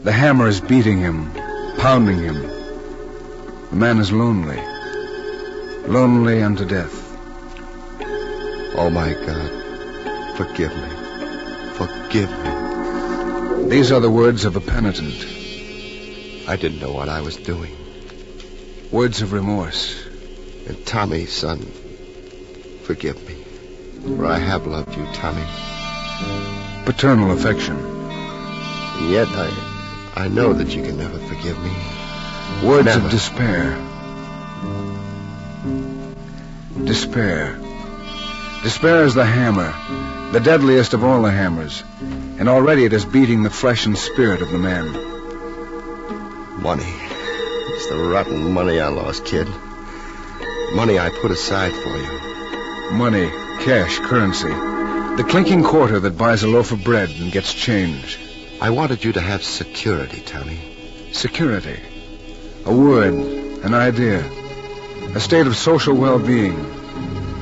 The hammer is beating him, pounding him. The man is lonely. Lonely unto death. Oh, my God. Forgive me. Forgive me. These are the words of a penitent. I didn't know what I was doing. Words of remorse. And Tommy, son, forgive me. For I have loved you, Tommy. Paternal affection. And yet I know that you can never forgive me. Words Never. of despair. Despair. Despair is the hammer, the deadliest of all the hammers. And already it is beating the flesh and spirit of the man. Money. It's the rotten money I lost, kid. Money I put aside for you. Money, cash, currency. The clinking quarter that buys a loaf of bread and gets change. I wanted you to have security, Tommy. Security. A word, an idea. A state of social well-being.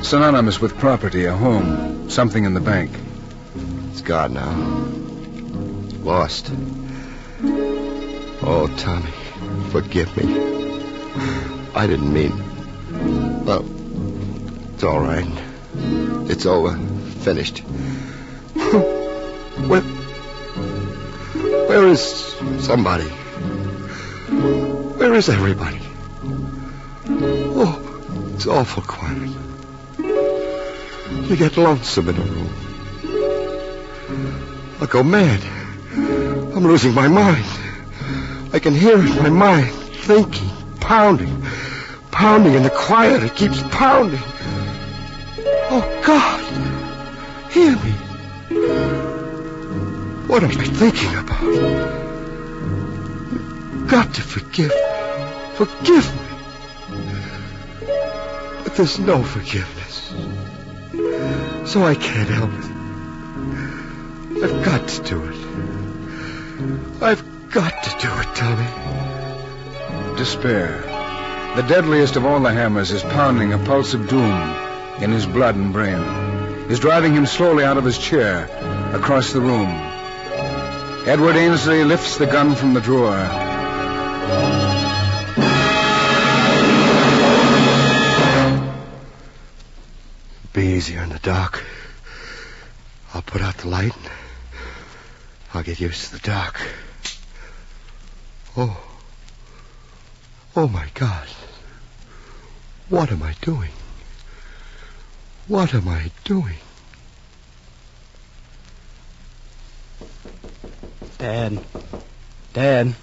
Synonymous with property, a home, something in the bank. It's gone now. Lost. Oh, Tommy, forgive me. I didn't mean... Well, it's all right. It's over. Finished. Where is somebody? Where is everybody? Oh, it's awful quiet. You get lonesome in a room. I go mad. I'm losing my mind. I can hear it in my mind, thinking, pounding in the quiet. It keeps pounding. Oh, God, hear me. What am I thinking about? You've got to forgive me. Forgive me. But there's no forgiveness. So I can't help it. I've got to do it. I've got to do it, Tommy. Despair. The deadliest of all the hammers is pounding a pulse of doom in his blood and brain. Is driving him slowly out of his chair, across the room. Edward Ainsley lifts the gun from the drawer. Be easier in the dark. I'll put out the light and I'll get used to the dark. Oh, my God. What am I doing? What am I doing? Dad,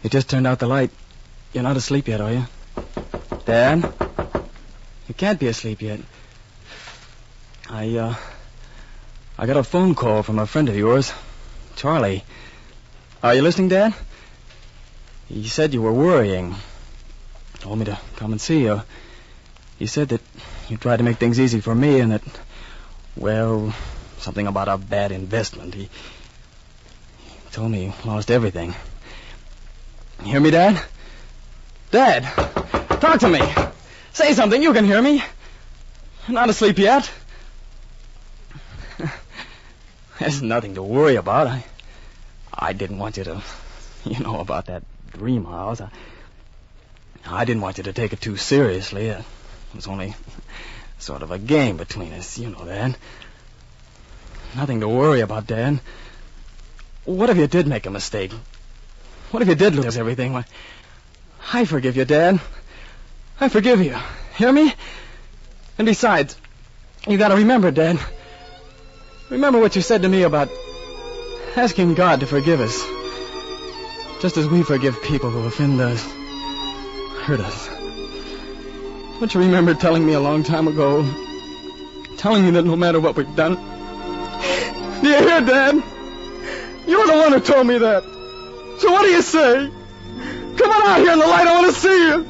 you just turned out the light. You're not asleep yet, are you? Dad? You can't be asleep yet. I got a phone call from a friend of yours, Charlie. Are you listening, Dad? He said you were worrying. Told me to come and see you. He said that you tried to make things easy for me and that, well, something about a bad investment. He told me you lost everything. You hear me, Dad? Dad, talk to me. Say something. You can hear me. You're not asleep yet. There's nothing to worry about. I didn't want you to, about that dream house. I didn't want you to take it too seriously. It was only sort of a game between us. You know that. Nothing to worry about, Dad. What if you did make a mistake? What if you did lose everything? Why, I forgive you, Dad. I forgive you. Hear me? And besides, you gotta remember, Dad. Remember what you said to me about asking God to forgive us. Just as we forgive people who offend us, hurt us. Don't you remember telling me a long time ago, telling me that no matter what we've done... Do you hear, Dad? You're the one who told me that. So what do you say? Come on out here in the light, I want to see you.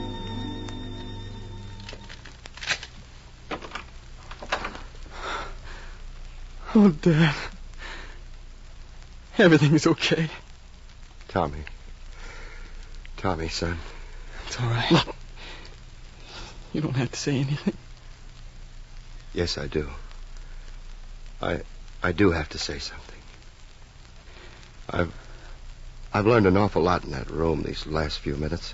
Oh, Dad. Everything's okay. Tommy, son. It's all right. You don't have to say anything. Yes, I do. I do have to say something. I've learned an awful lot in that room these last few minutes.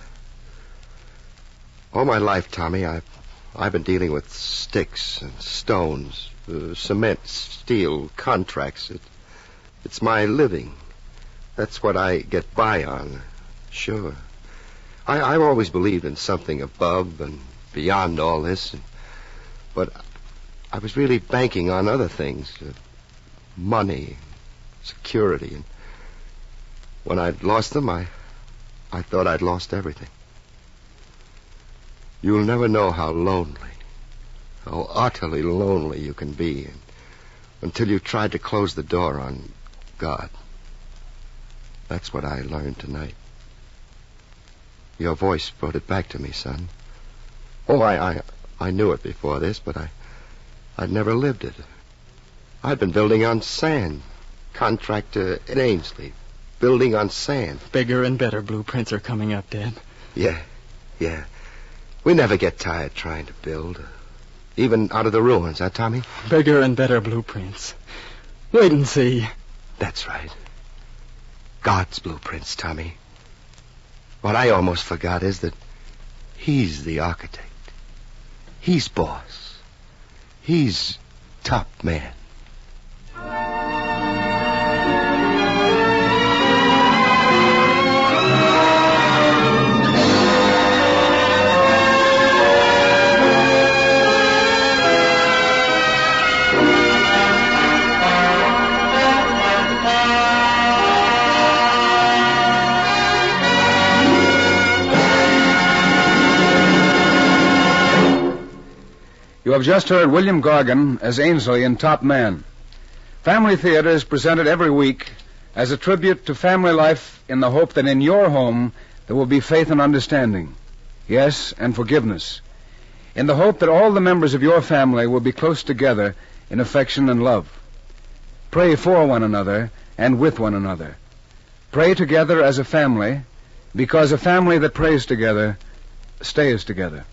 All my life, Tommy, I've been dealing with sticks and stones, cement, steel, contracts. It's my living. That's what I get by on. Sure. I've always believed in something above and beyond all this. But I was really banking on other things. Money, security. And when I'd lost them, I thought I'd lost everything. You'll never know how lonely, how utterly lonely you can be until you've tried to close the door on God. That's what I learned tonight. Your voice brought it back to me, son. Oh, I knew it before this, but I'd never lived it. I'd been building on sand. Contractor at Ainsley. Building on sand. Bigger and better blueprints are coming up, Dad. Yeah. We never get tired trying to build. Even out of the ruins, huh, Tommy? Bigger and better blueprints. Wait and see. That's right. God's blueprints, Tommy. What I almost forgot is that he's the architect. He's boss. He's top man. You have just heard William Gargan as Ainsley in Top Man. Family Theater is presented every week as a tribute to family life in the hope that in your home there will be faith and understanding. Yes, and forgiveness. In the hope that all the members of your family will be close together in affection and love. Pray for one another and with one another. Pray together as a family, because a family that prays together stays together.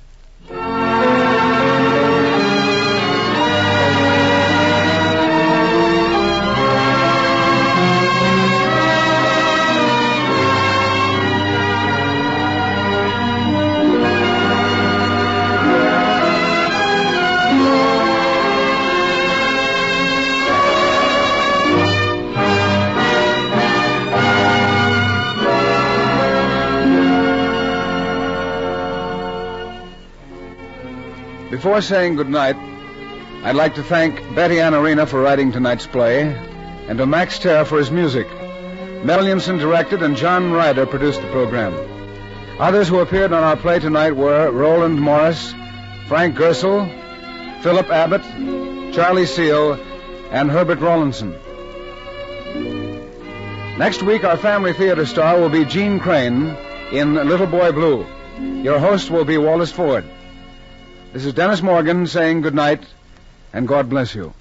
Before saying goodnight, I'd like to thank Betty Ann Arena for writing tonight's play, and to Max Terr for his music. Mel Yinson directed and John Ryder produced the program. Others who appeared on our play tonight were Roland Morris, Frank Gersel, Philip Abbott, Charlie Seal, and Herbert Rawlinson. Next week, our Family Theater star will be Gene Crane in Little Boy Blue. Your host will be Wallace Ford. This is Dennis Morgan saying good night, and God bless you.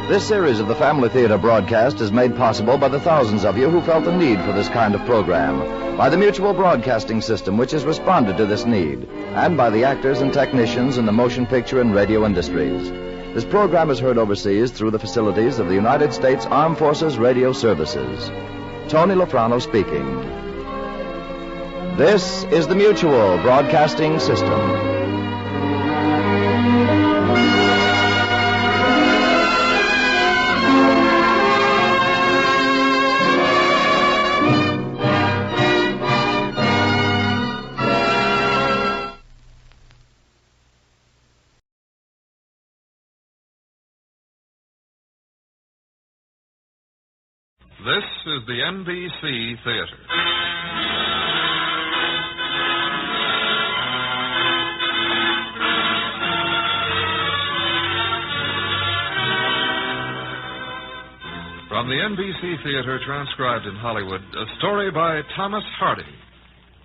This series of the Family Theater broadcast is made possible by the thousands of you who felt the need for this kind of program, by the Mutual Broadcasting System, which has responded to this need, and by the actors and technicians in the motion picture and radio industries. This program is heard overseas through the facilities of the United States Armed Forces Radio Services. Tony Lafrano speaking. This is the Mutual Broadcasting System. This is the NBC Theater. From the NBC Theater, transcribed in Hollywood, a story by Thomas Hardy.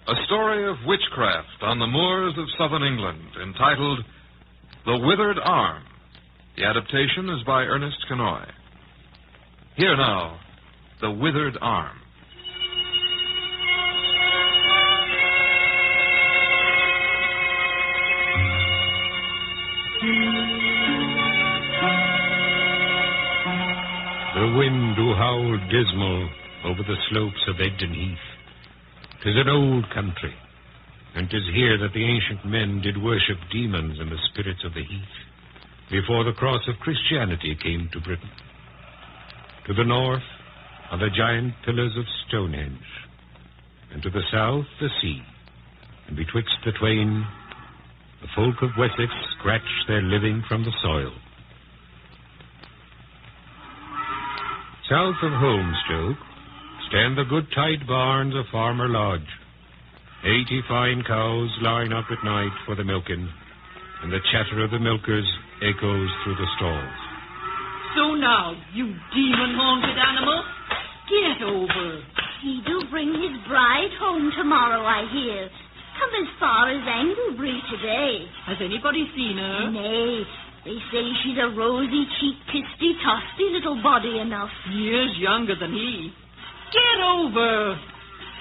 A story of witchcraft on the moors of southern England, entitled The Withered Arm. The adaptation is by Ernest Kenoy. Here now, The Withered Arm. The wind do howl dismal over the slopes of Egdon Heath. 'Tis an old country, and 'tis here that the ancient men did worship demons and the spirits of the heath. before the cross of Christianity came to Britain. To the north are the giant pillars of Stonehenge, and to the south the sea, and betwixt the twain the folk of Wessex scratch their living from the soil. South of Holmstoke stand the good tight barns of Farmer Lodge. 80 fine cows line up at night for the milking, and the chatter of the milkers echoes through the stalls. So now, you demon-haunted animal, get over. He do bring his bride home tomorrow, I hear. Come as far as Anglebury today. Has anybody seen her? Nay. They say she's a rosy-cheeked, pisty-tosty little body enough. Years younger than he. Get over.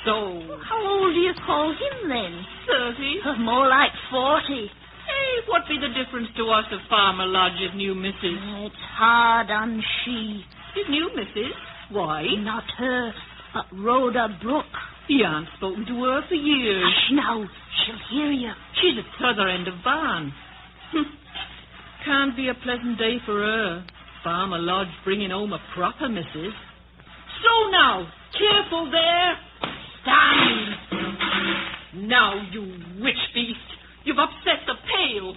So. How old do you call him, then? 30. More like 40. Hey, what be the difference to us of Farmer Lodge's new missus? It's hard on she. His new missus? Why? Not her, but Rhoda Brooke. He ain't spoken to her for years. Hush now. She'll hear you. She's at the other end of Barn. Can't be a pleasant day for her. Farmer Lodge bringing home a proper missus. So now, careful there. Stand. Now, you witch beast. You've upset the pail.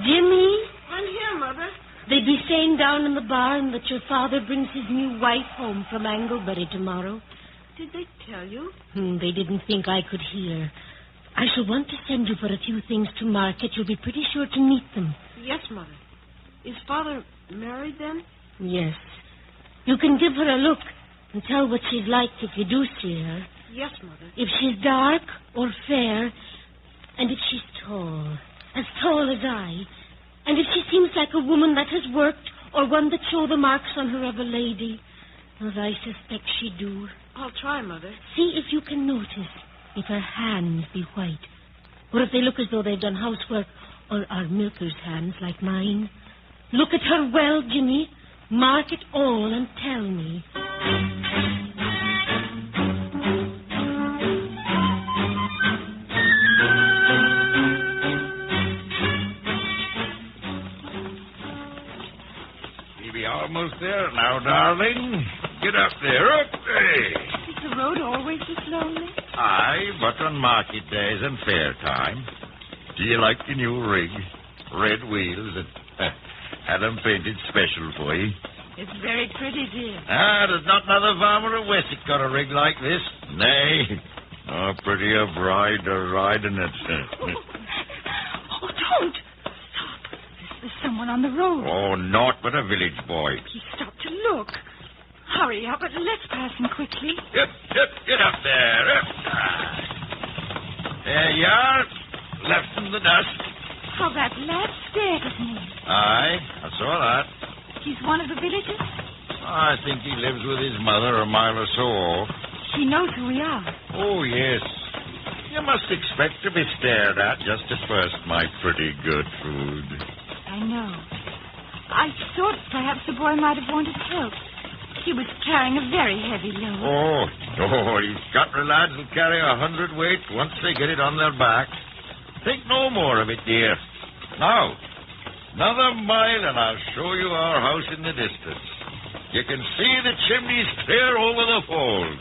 Jimmy? I'm here, Mother. They be saying down in the barn that your father brings his new wife home from Anglebury tomorrow. Did they tell you? They didn't think I could hear. I shall want to send you for a few things to market. You'll be pretty sure to meet them. Yes, Mother. Is Father married then? Yes. You can give her a look and tell what she's like if you do see her. Yes, Mother. If she's dark or fair, and if she's as tall as I, and if she seems like a woman that has worked or one that show the marks on her of a lady, as I suspect she do. I'll try, Mother. See if you can notice if her hands be white, or if they look as though they've done housework, or are milkers' hands like mine. Look at her well, Jimmy. Mark it all and tell me. We be almost there now, darling. Get up there. Up. Hey. Is the road always this lonely? Aye, but on market days and fair time. Do you like the new rig? Red wheels and had them painted special for you. It's very pretty, dear. There's not another farmer of Wessex got a rig like this. Nay, no prettier bride to ride in it. Oh, don't! Stop. There's someone on the road. Oh, naught but a village boy. He stopped to look. Hurry up, but let's pass him quickly. Get up there. There you are. Left in the dust. How that lad stared at me. Aye, I saw that. He's one of the villagers? I think he lives with his mother a mile or so off. She knows who we are. Oh, yes. You must expect to be stared at just at first, my pretty Gertrude. I know. I thought perhaps the boy might have wanted help. He was carrying a very heavy load. Oh, these Scotland lads will carry 100 weight once they get it on their backs. Think no more of it, dear. Now, another mile and I'll show you our house in the distance. You can see the chimneys clear over the fold.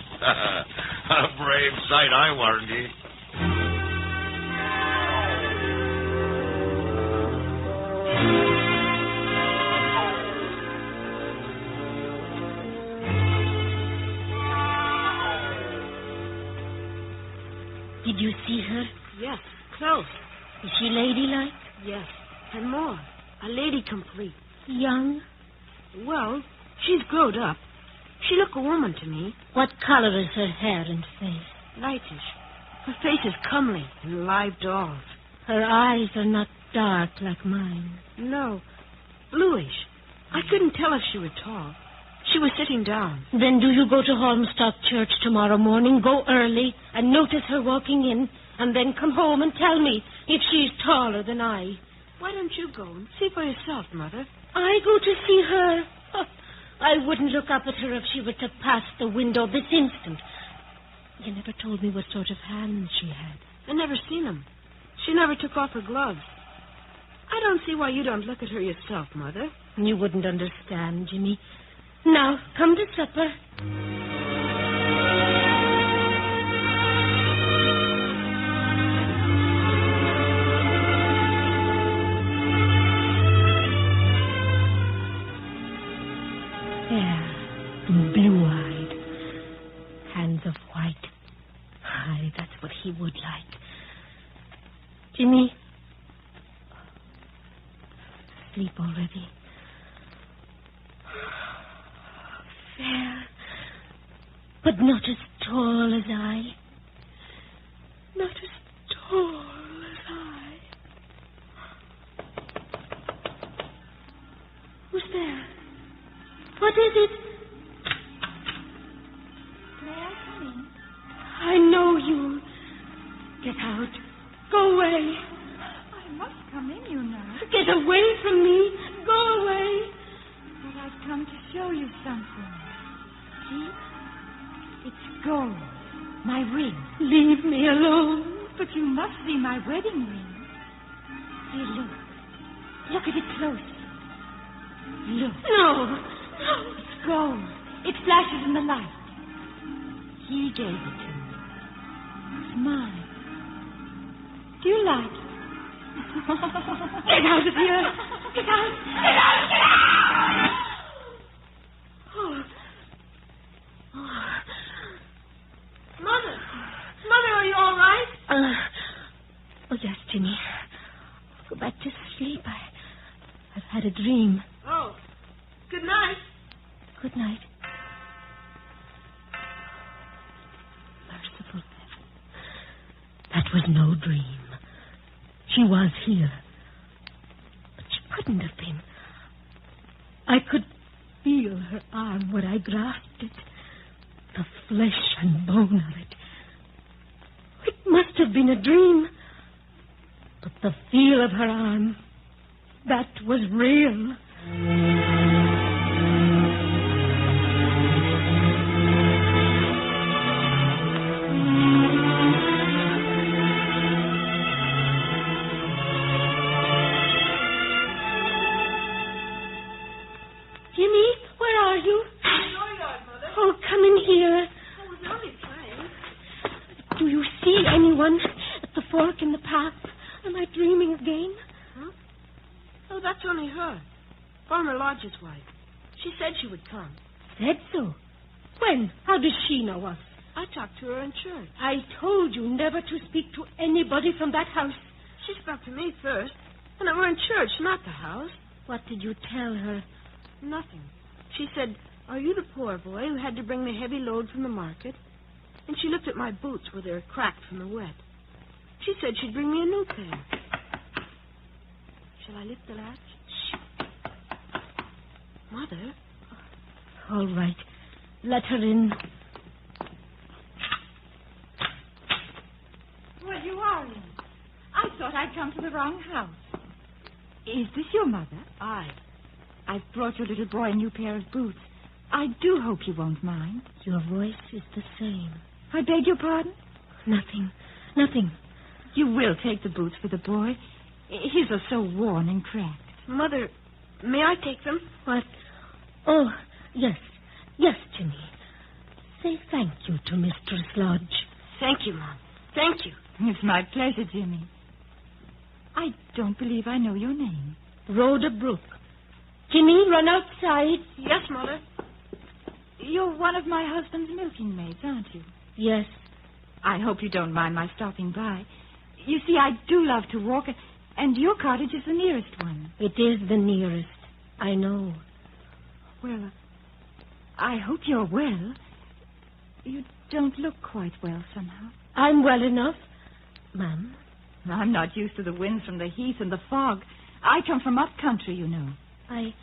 A brave sight, I warrant ye. Did you see her? Yes, close. Is she ladylike? Yes, and more. A lady complete. Young? Well, she's growed up. She look a woman to me. What color is her hair and face? Lightish. Her face is comely and live dolls. Her eyes are not dark like mine. No, bluish. I couldn't tell if she were tall. She was sitting down. Then do you go to Holmstock Church tomorrow morning, go early, and notice her walking in, and then come home and tell me if she's taller than I. Why don't you go and see for yourself, Mother? I go to see her? I wouldn't look up at her if she were to pass the window this instant. You never told me what sort of hands she had. I never seen them. She never took off her gloves. I don't see why you don't look at her yourself, Mother. You wouldn't understand, Jimmy. Now, come to supper. Blue-eyed, hands of white. Aye, that's what he would like. Jimmy, sleep already. Fair, but not as tall as I. Not as tall as I. Who's there? What is it? I know you. Get out. Go away. I must come in, you know. Get away from me. Go away. But I've come to show you something. See? It's gold. My ring. Leave me alone. But you must see my wedding ring. Here, look. Look at it closely. Look. No. It's gold. It flashes in the light. He gave it to me. It's mine. Do you like it? Get out of here! Get out! Get out! Get out! Oh. Mother! Mother, are you all right? Oh, yes, Jimmy. Go back to sleep. I've had a dream. Oh. Good night. Good night. Merciful heaven. That was no dream. She was here. But she couldn't have been. I could feel her arm when I grasped it. The flesh and bone of it. It must have been a dream. But the feel of her arm, that was real. Jimmy, where are you? In the dooryard, Mother. Oh, come in here. I was only playing. Do you see anyone at the fork in the path? Am I dreaming again? Huh? Oh, that's only her. Farmer Lodge's wife. She said she would come. Said so. When? How does she know us? I talked to her in church. I told you never to speak to anybody from that house. She spoke to me first, and we're in church, not the house. What did you tell her? Nothing. She said, "Are you the poor boy who had to bring the heavy load from the market?" And she looked at my boots where they were cracked from the wet. She said she'd bring me a new pair. Shall I lift the latch? Shh. Mother? All right. Let her in. Well, you are in. I thought I'd come to the wrong house. Is this your mother? Aye. I've brought your little boy a new pair of boots. I do hope you won't mind. Your voice is the same. I beg your pardon? Nothing. Nothing. You will take the boots for the boy. His are so worn and cracked. Mother, may I take them? What? Oh, yes. Yes, Jimmy. Say thank you to Mistress Lodge. Thank you, Mom. Thank you. It's my pleasure, Jimmy. I don't believe I know your name. Rhoda Brooke. Jimmy, run outside. Yes, Mother. You're one of my husband's milking maids, aren't you? Yes. I hope you don't mind my stopping by. You see, I do love to walk, and your cottage is the nearest one. It is the nearest. I know. Well, I hope you're well. You don't look quite well somehow. I'm well enough, Ma'am. I'm not used to the winds from the heath and the fog. I come from up country, you know. I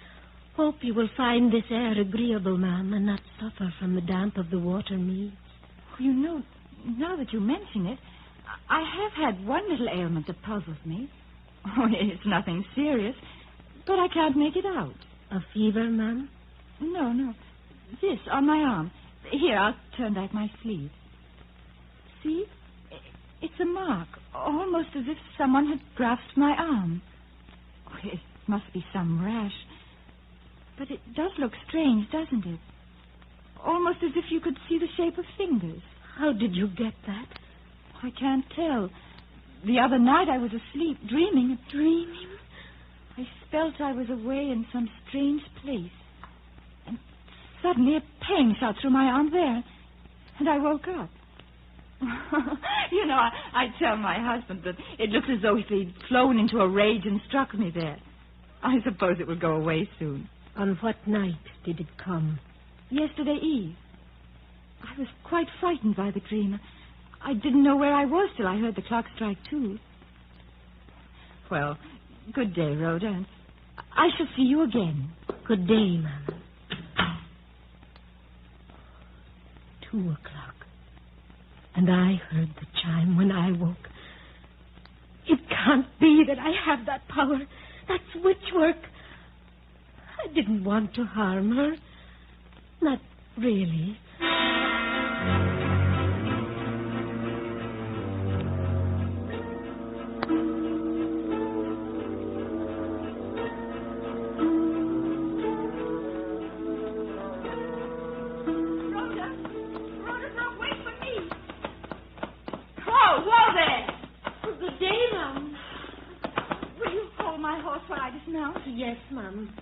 hope you will find this air agreeable, ma'am, and not suffer from the damp of the water meads. You know, now that you mention it, I have had one little ailment that puzzles me. Oh, it's nothing serious, but I can't make it out. A fever, ma'am? No. This, on my arm. Here, I'll turn back my sleeve. See? It's a mark, almost as if someone had grasped my arm. Oh, it must be some rash. But it does look strange, doesn't it? Almost as if you could see the shape of fingers. How did you get that? I can't tell. The other night I was asleep, dreaming. Dreaming? I felt I was away in some strange place. And suddenly a pain shot through my arm there. And I woke up. I tell my husband that it looks as though he'd flown into a rage and struck me there. I suppose it will go away soon. On what night did it come? Yesterday Eve. I was quite frightened by the dream. I didn't know where I was till I heard the clock strike 2. Well, good day, Rhoda. And I shall see you again. Good day, Ma'am. 2 o'clock. And I heard the chime when I woke. It can't be that I have that power. That's witch work. I didn't want to harm her. Not really. Yes, Mum.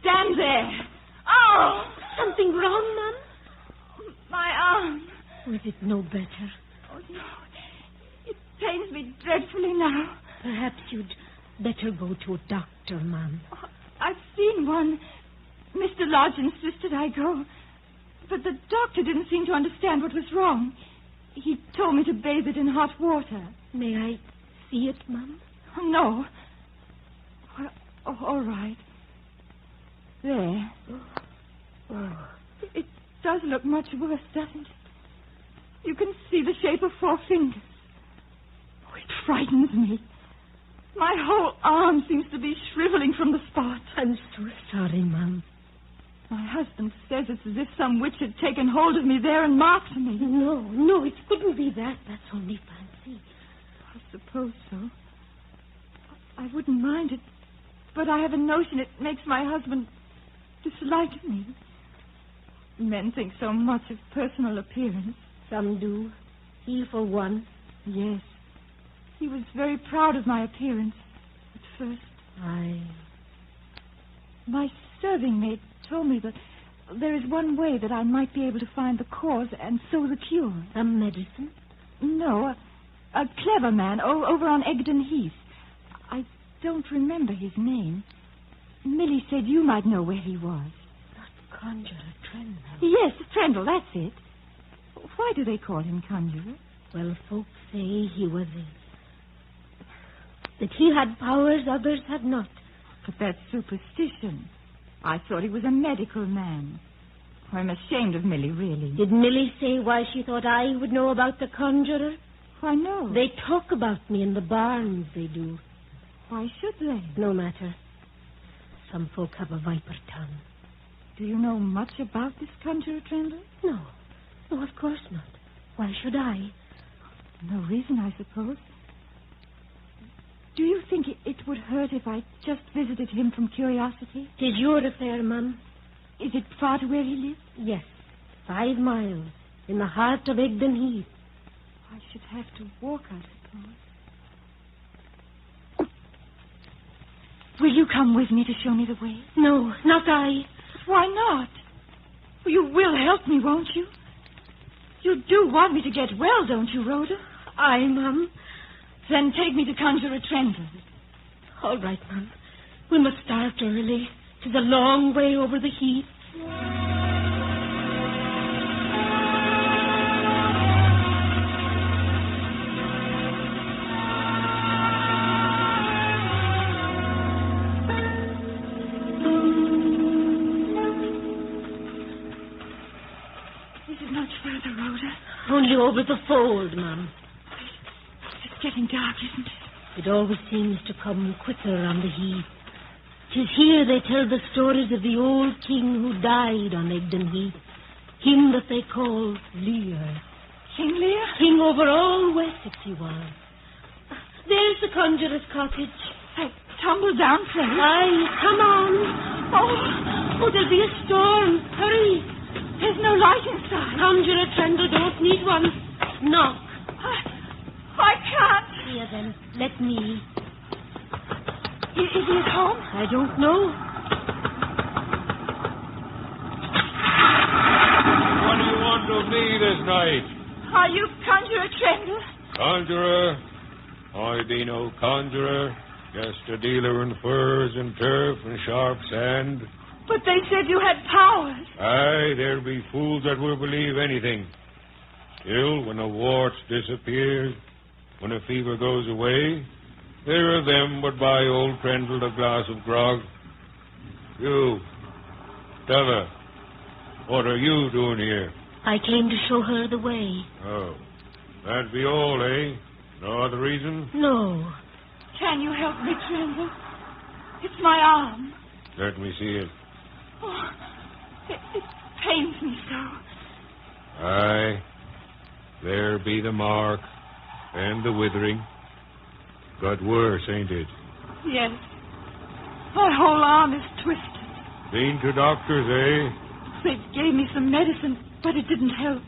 Stand there. Oh! Something wrong, Mum? My arm. Was it no better? Oh, no. It pains me dreadfully now. Perhaps you'd better go to a doctor, Mum. Oh, I've seen one. Mr. Lodge insisted I go. But the doctor didn't seem to understand what was wrong. He told me to bathe it in hot water. May I see it, Mum? No. Well, all right. There. Oh. It does look much worse, doesn't it? You can see the shape of 4 fingers. Oh, it frightens me. My whole arm seems to be shriveling from the spot. I'm so sorry, Mum. My husband says it's as if some witch had taken hold of me there and marked me. No, it couldn't be that. That's only fancy. I suppose so. I wouldn't mind it, but I have a notion it makes my husband dislike me. Men think so much of personal appearance. Some do. He, for one. Yes. He was very proud of my appearance at first. My serving maid told me that there is one way that I might be able to find the cause and so the cure. Some medicine? No, a clever man over on Egdon Heath. I don't remember his name. Millie said you might know where he was. Not Conjurer Trendle. Yes, Trendle, that's it. Why do they call him Conjurer? Well, folks say he was that he had powers others had not. But that's superstition. I thought he was a medical man. I'm ashamed of Millie, really. Did Millie say why she thought I would know about the Conjurer? Why, no. They talk about me in the barns, they do. Why should they? No matter. Some folk have a viper tongue. Do you know much about this Conjurer, Trendle? No, of course not. Why should I? No reason, I suppose. Do you think it would hurt if I just visited him from curiosity? 'Tis your affair, Mum. Is it far to where he lives? Yes, 5 miles, in the heart of Egdon Heath. I should have to walk, I suppose. Will you come with me to show me the way? No, not I. Why not? You will help me, won't you? You do want me to get well, don't you, Rhoda? Aye, Mum. Then take me to Conjurer Trendle. All right, Mum. We must start early. 'Tis a long way over the heath. Is it much further, Rhoda? Only over the fold, Mum. It's getting dark, isn't it? It always seems to come quicker on the heath. 'Tis here they tell the stories of the old king who died on Egdon Heath. Him that they call Lear. King Lear? King over all Wessex he was. There's the conjurer's cottage. Tumble down, Fred. Aye, come on. Oh, there'll be a storm. Hurry. There's no light inside. Conjurer Trendle don't need one. Knock. I can't. Here then, let me. Is he at home? I don't know. What do you want of me this night? Are you Conjurer Trendle? Conjurer? I be no conjurer. Just a dealer in furs and turf and sharp sand. But they said you had powers. Aye, there be fools that will believe anything. Still, when a wart's disappears, when a fever goes away, there are them would buy old Trendle a glass of grog. You, Stella, what are you doing here? I came to show her the way. Oh, that be all, eh? No other reason? No. Can you help me, Trendle? It's my arm. Let me see it. Oh, it pains me so. Aye, there be the mark and the withering. Got worse, ain't it? Yes. My whole arm is twisted. Been to doctors, eh? They gave me some medicine, but it didn't help.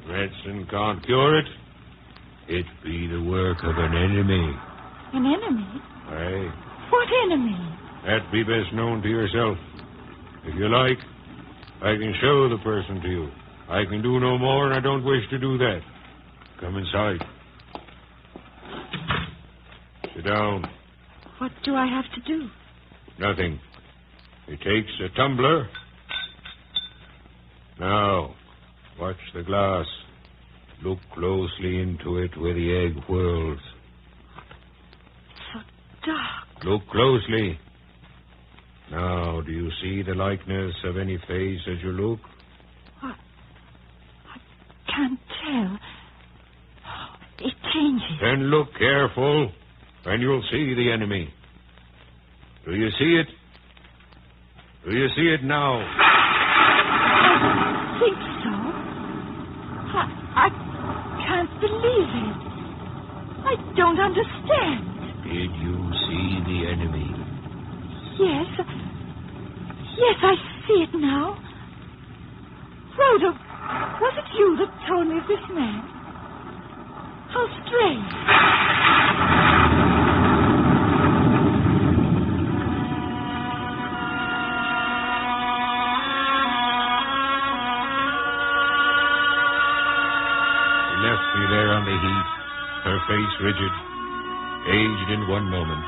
Medicine can't cure it. It be the work of an enemy. An enemy? Aye. What enemy? That be best known to yourself. If you like, I can show the person to you. I can do no more, and I don't wish to do that. Come inside. Sit down. What do I have to do? Nothing. It takes a tumbler. Now, watch the glass. Look closely into it where the egg whirls. So dark. Look closely. Now, do you see the likeness of any face as you look? I can't tell. It changes. Then look careful, and you'll see the enemy. Do you see it? Do you see it now? I think so. I can't believe it. I don't understand. Did you see the enemy? Yes. Yes, I see it now. Rhoda, was it you that told me of this man? How strange. She left me there on the heath, her face rigid, aged in one moment.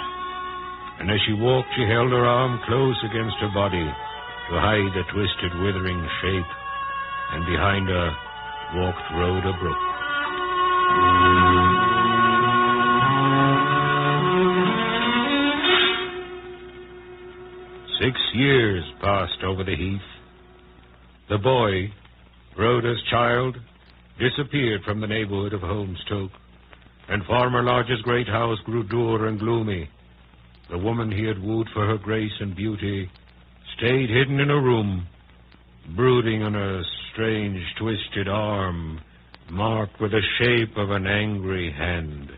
And as she walked, she held her arm close against her body to hide the twisted, withering shape. And behind her walked Rhoda Brooke. 6 years passed over the heath. The boy, Rhoda's child, disappeared from the neighborhood of Holmestoke, and Farmer Lodge's great house grew dour and gloomy. The woman he had wooed for her grace and beauty stayed hidden in a room, brooding on a strange, twisted arm marked with the shape of an angry hand.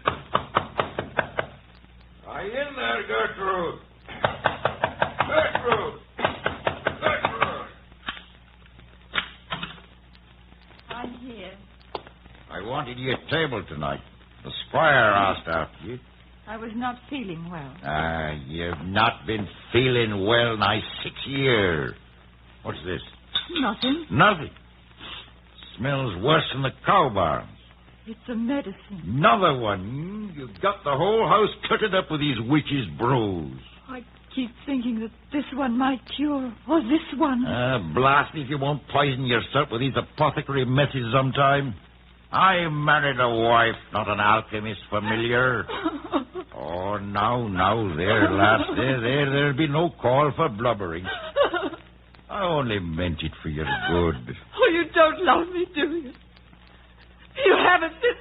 Are you in there, Gertrude? Gertrude! Gertrude! I'm here. I wanted you at table tonight. The squire asked after you. I was not feeling well. You've not been feeling well nigh 6 years. What's this? Nothing. Nothing. Smells worse than the cow barns. It's a medicine. Another one. You've got the whole house cluttered up with these witches' brews. I keep thinking that this one might cure, or this one. Blast me if you won't poison yourself with these apothecary methods sometime. I married a wife, not an alchemist familiar. Oh, now, there, lass. There'll be no call for blubbering. I only meant it for your good. Oh, you don't love me, do you? You haven't this...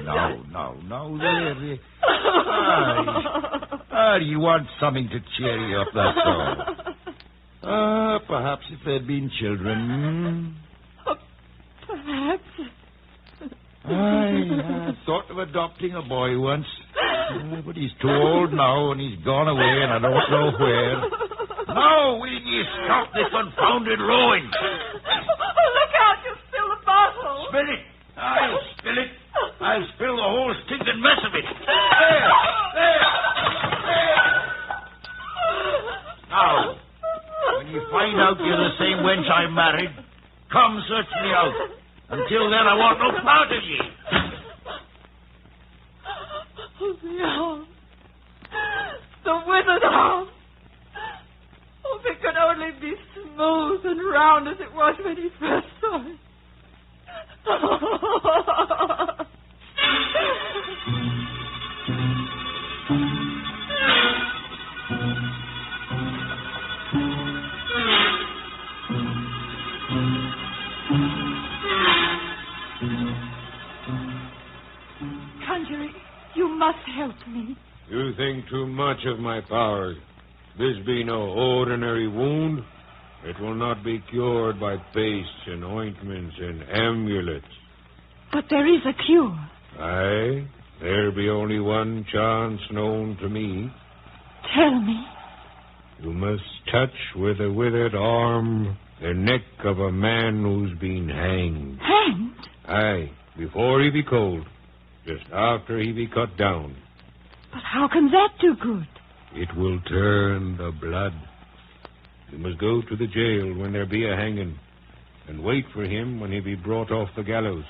No, there. Aye. You want something to cheer you up, that's all. Perhaps if there'd been children. Perhaps. I thought of adopting a boy once. But he's too old now, and he's gone away, and I don't know where. Now, will you stop this confounded rowing? Look out, you'll spill the bottle. Spill it. I'll spill it. I'll spill the whole stinking mess of it. There. Now, when you find out you're the same wench I married, come search me out. Until then, I want no part of ye. The arm. The withered arm. Oh, if it could only be smooth and round as it was when he first saw it. Conjurer, you must help me. You think too much of my powers. This be no ordinary wound. It will not be cured by pastes and ointments and amulets. But there is a cure. Aye, there be only one chance known to me. Tell me. You must touch with a withered arm the neck of a man who's been hanged. Hanged? Aye, before he be cold. Just after he be cut down. But how can that do good? It will turn the blood. You must go to the jail when there be a hanging, and wait for him when he be brought off the gallows.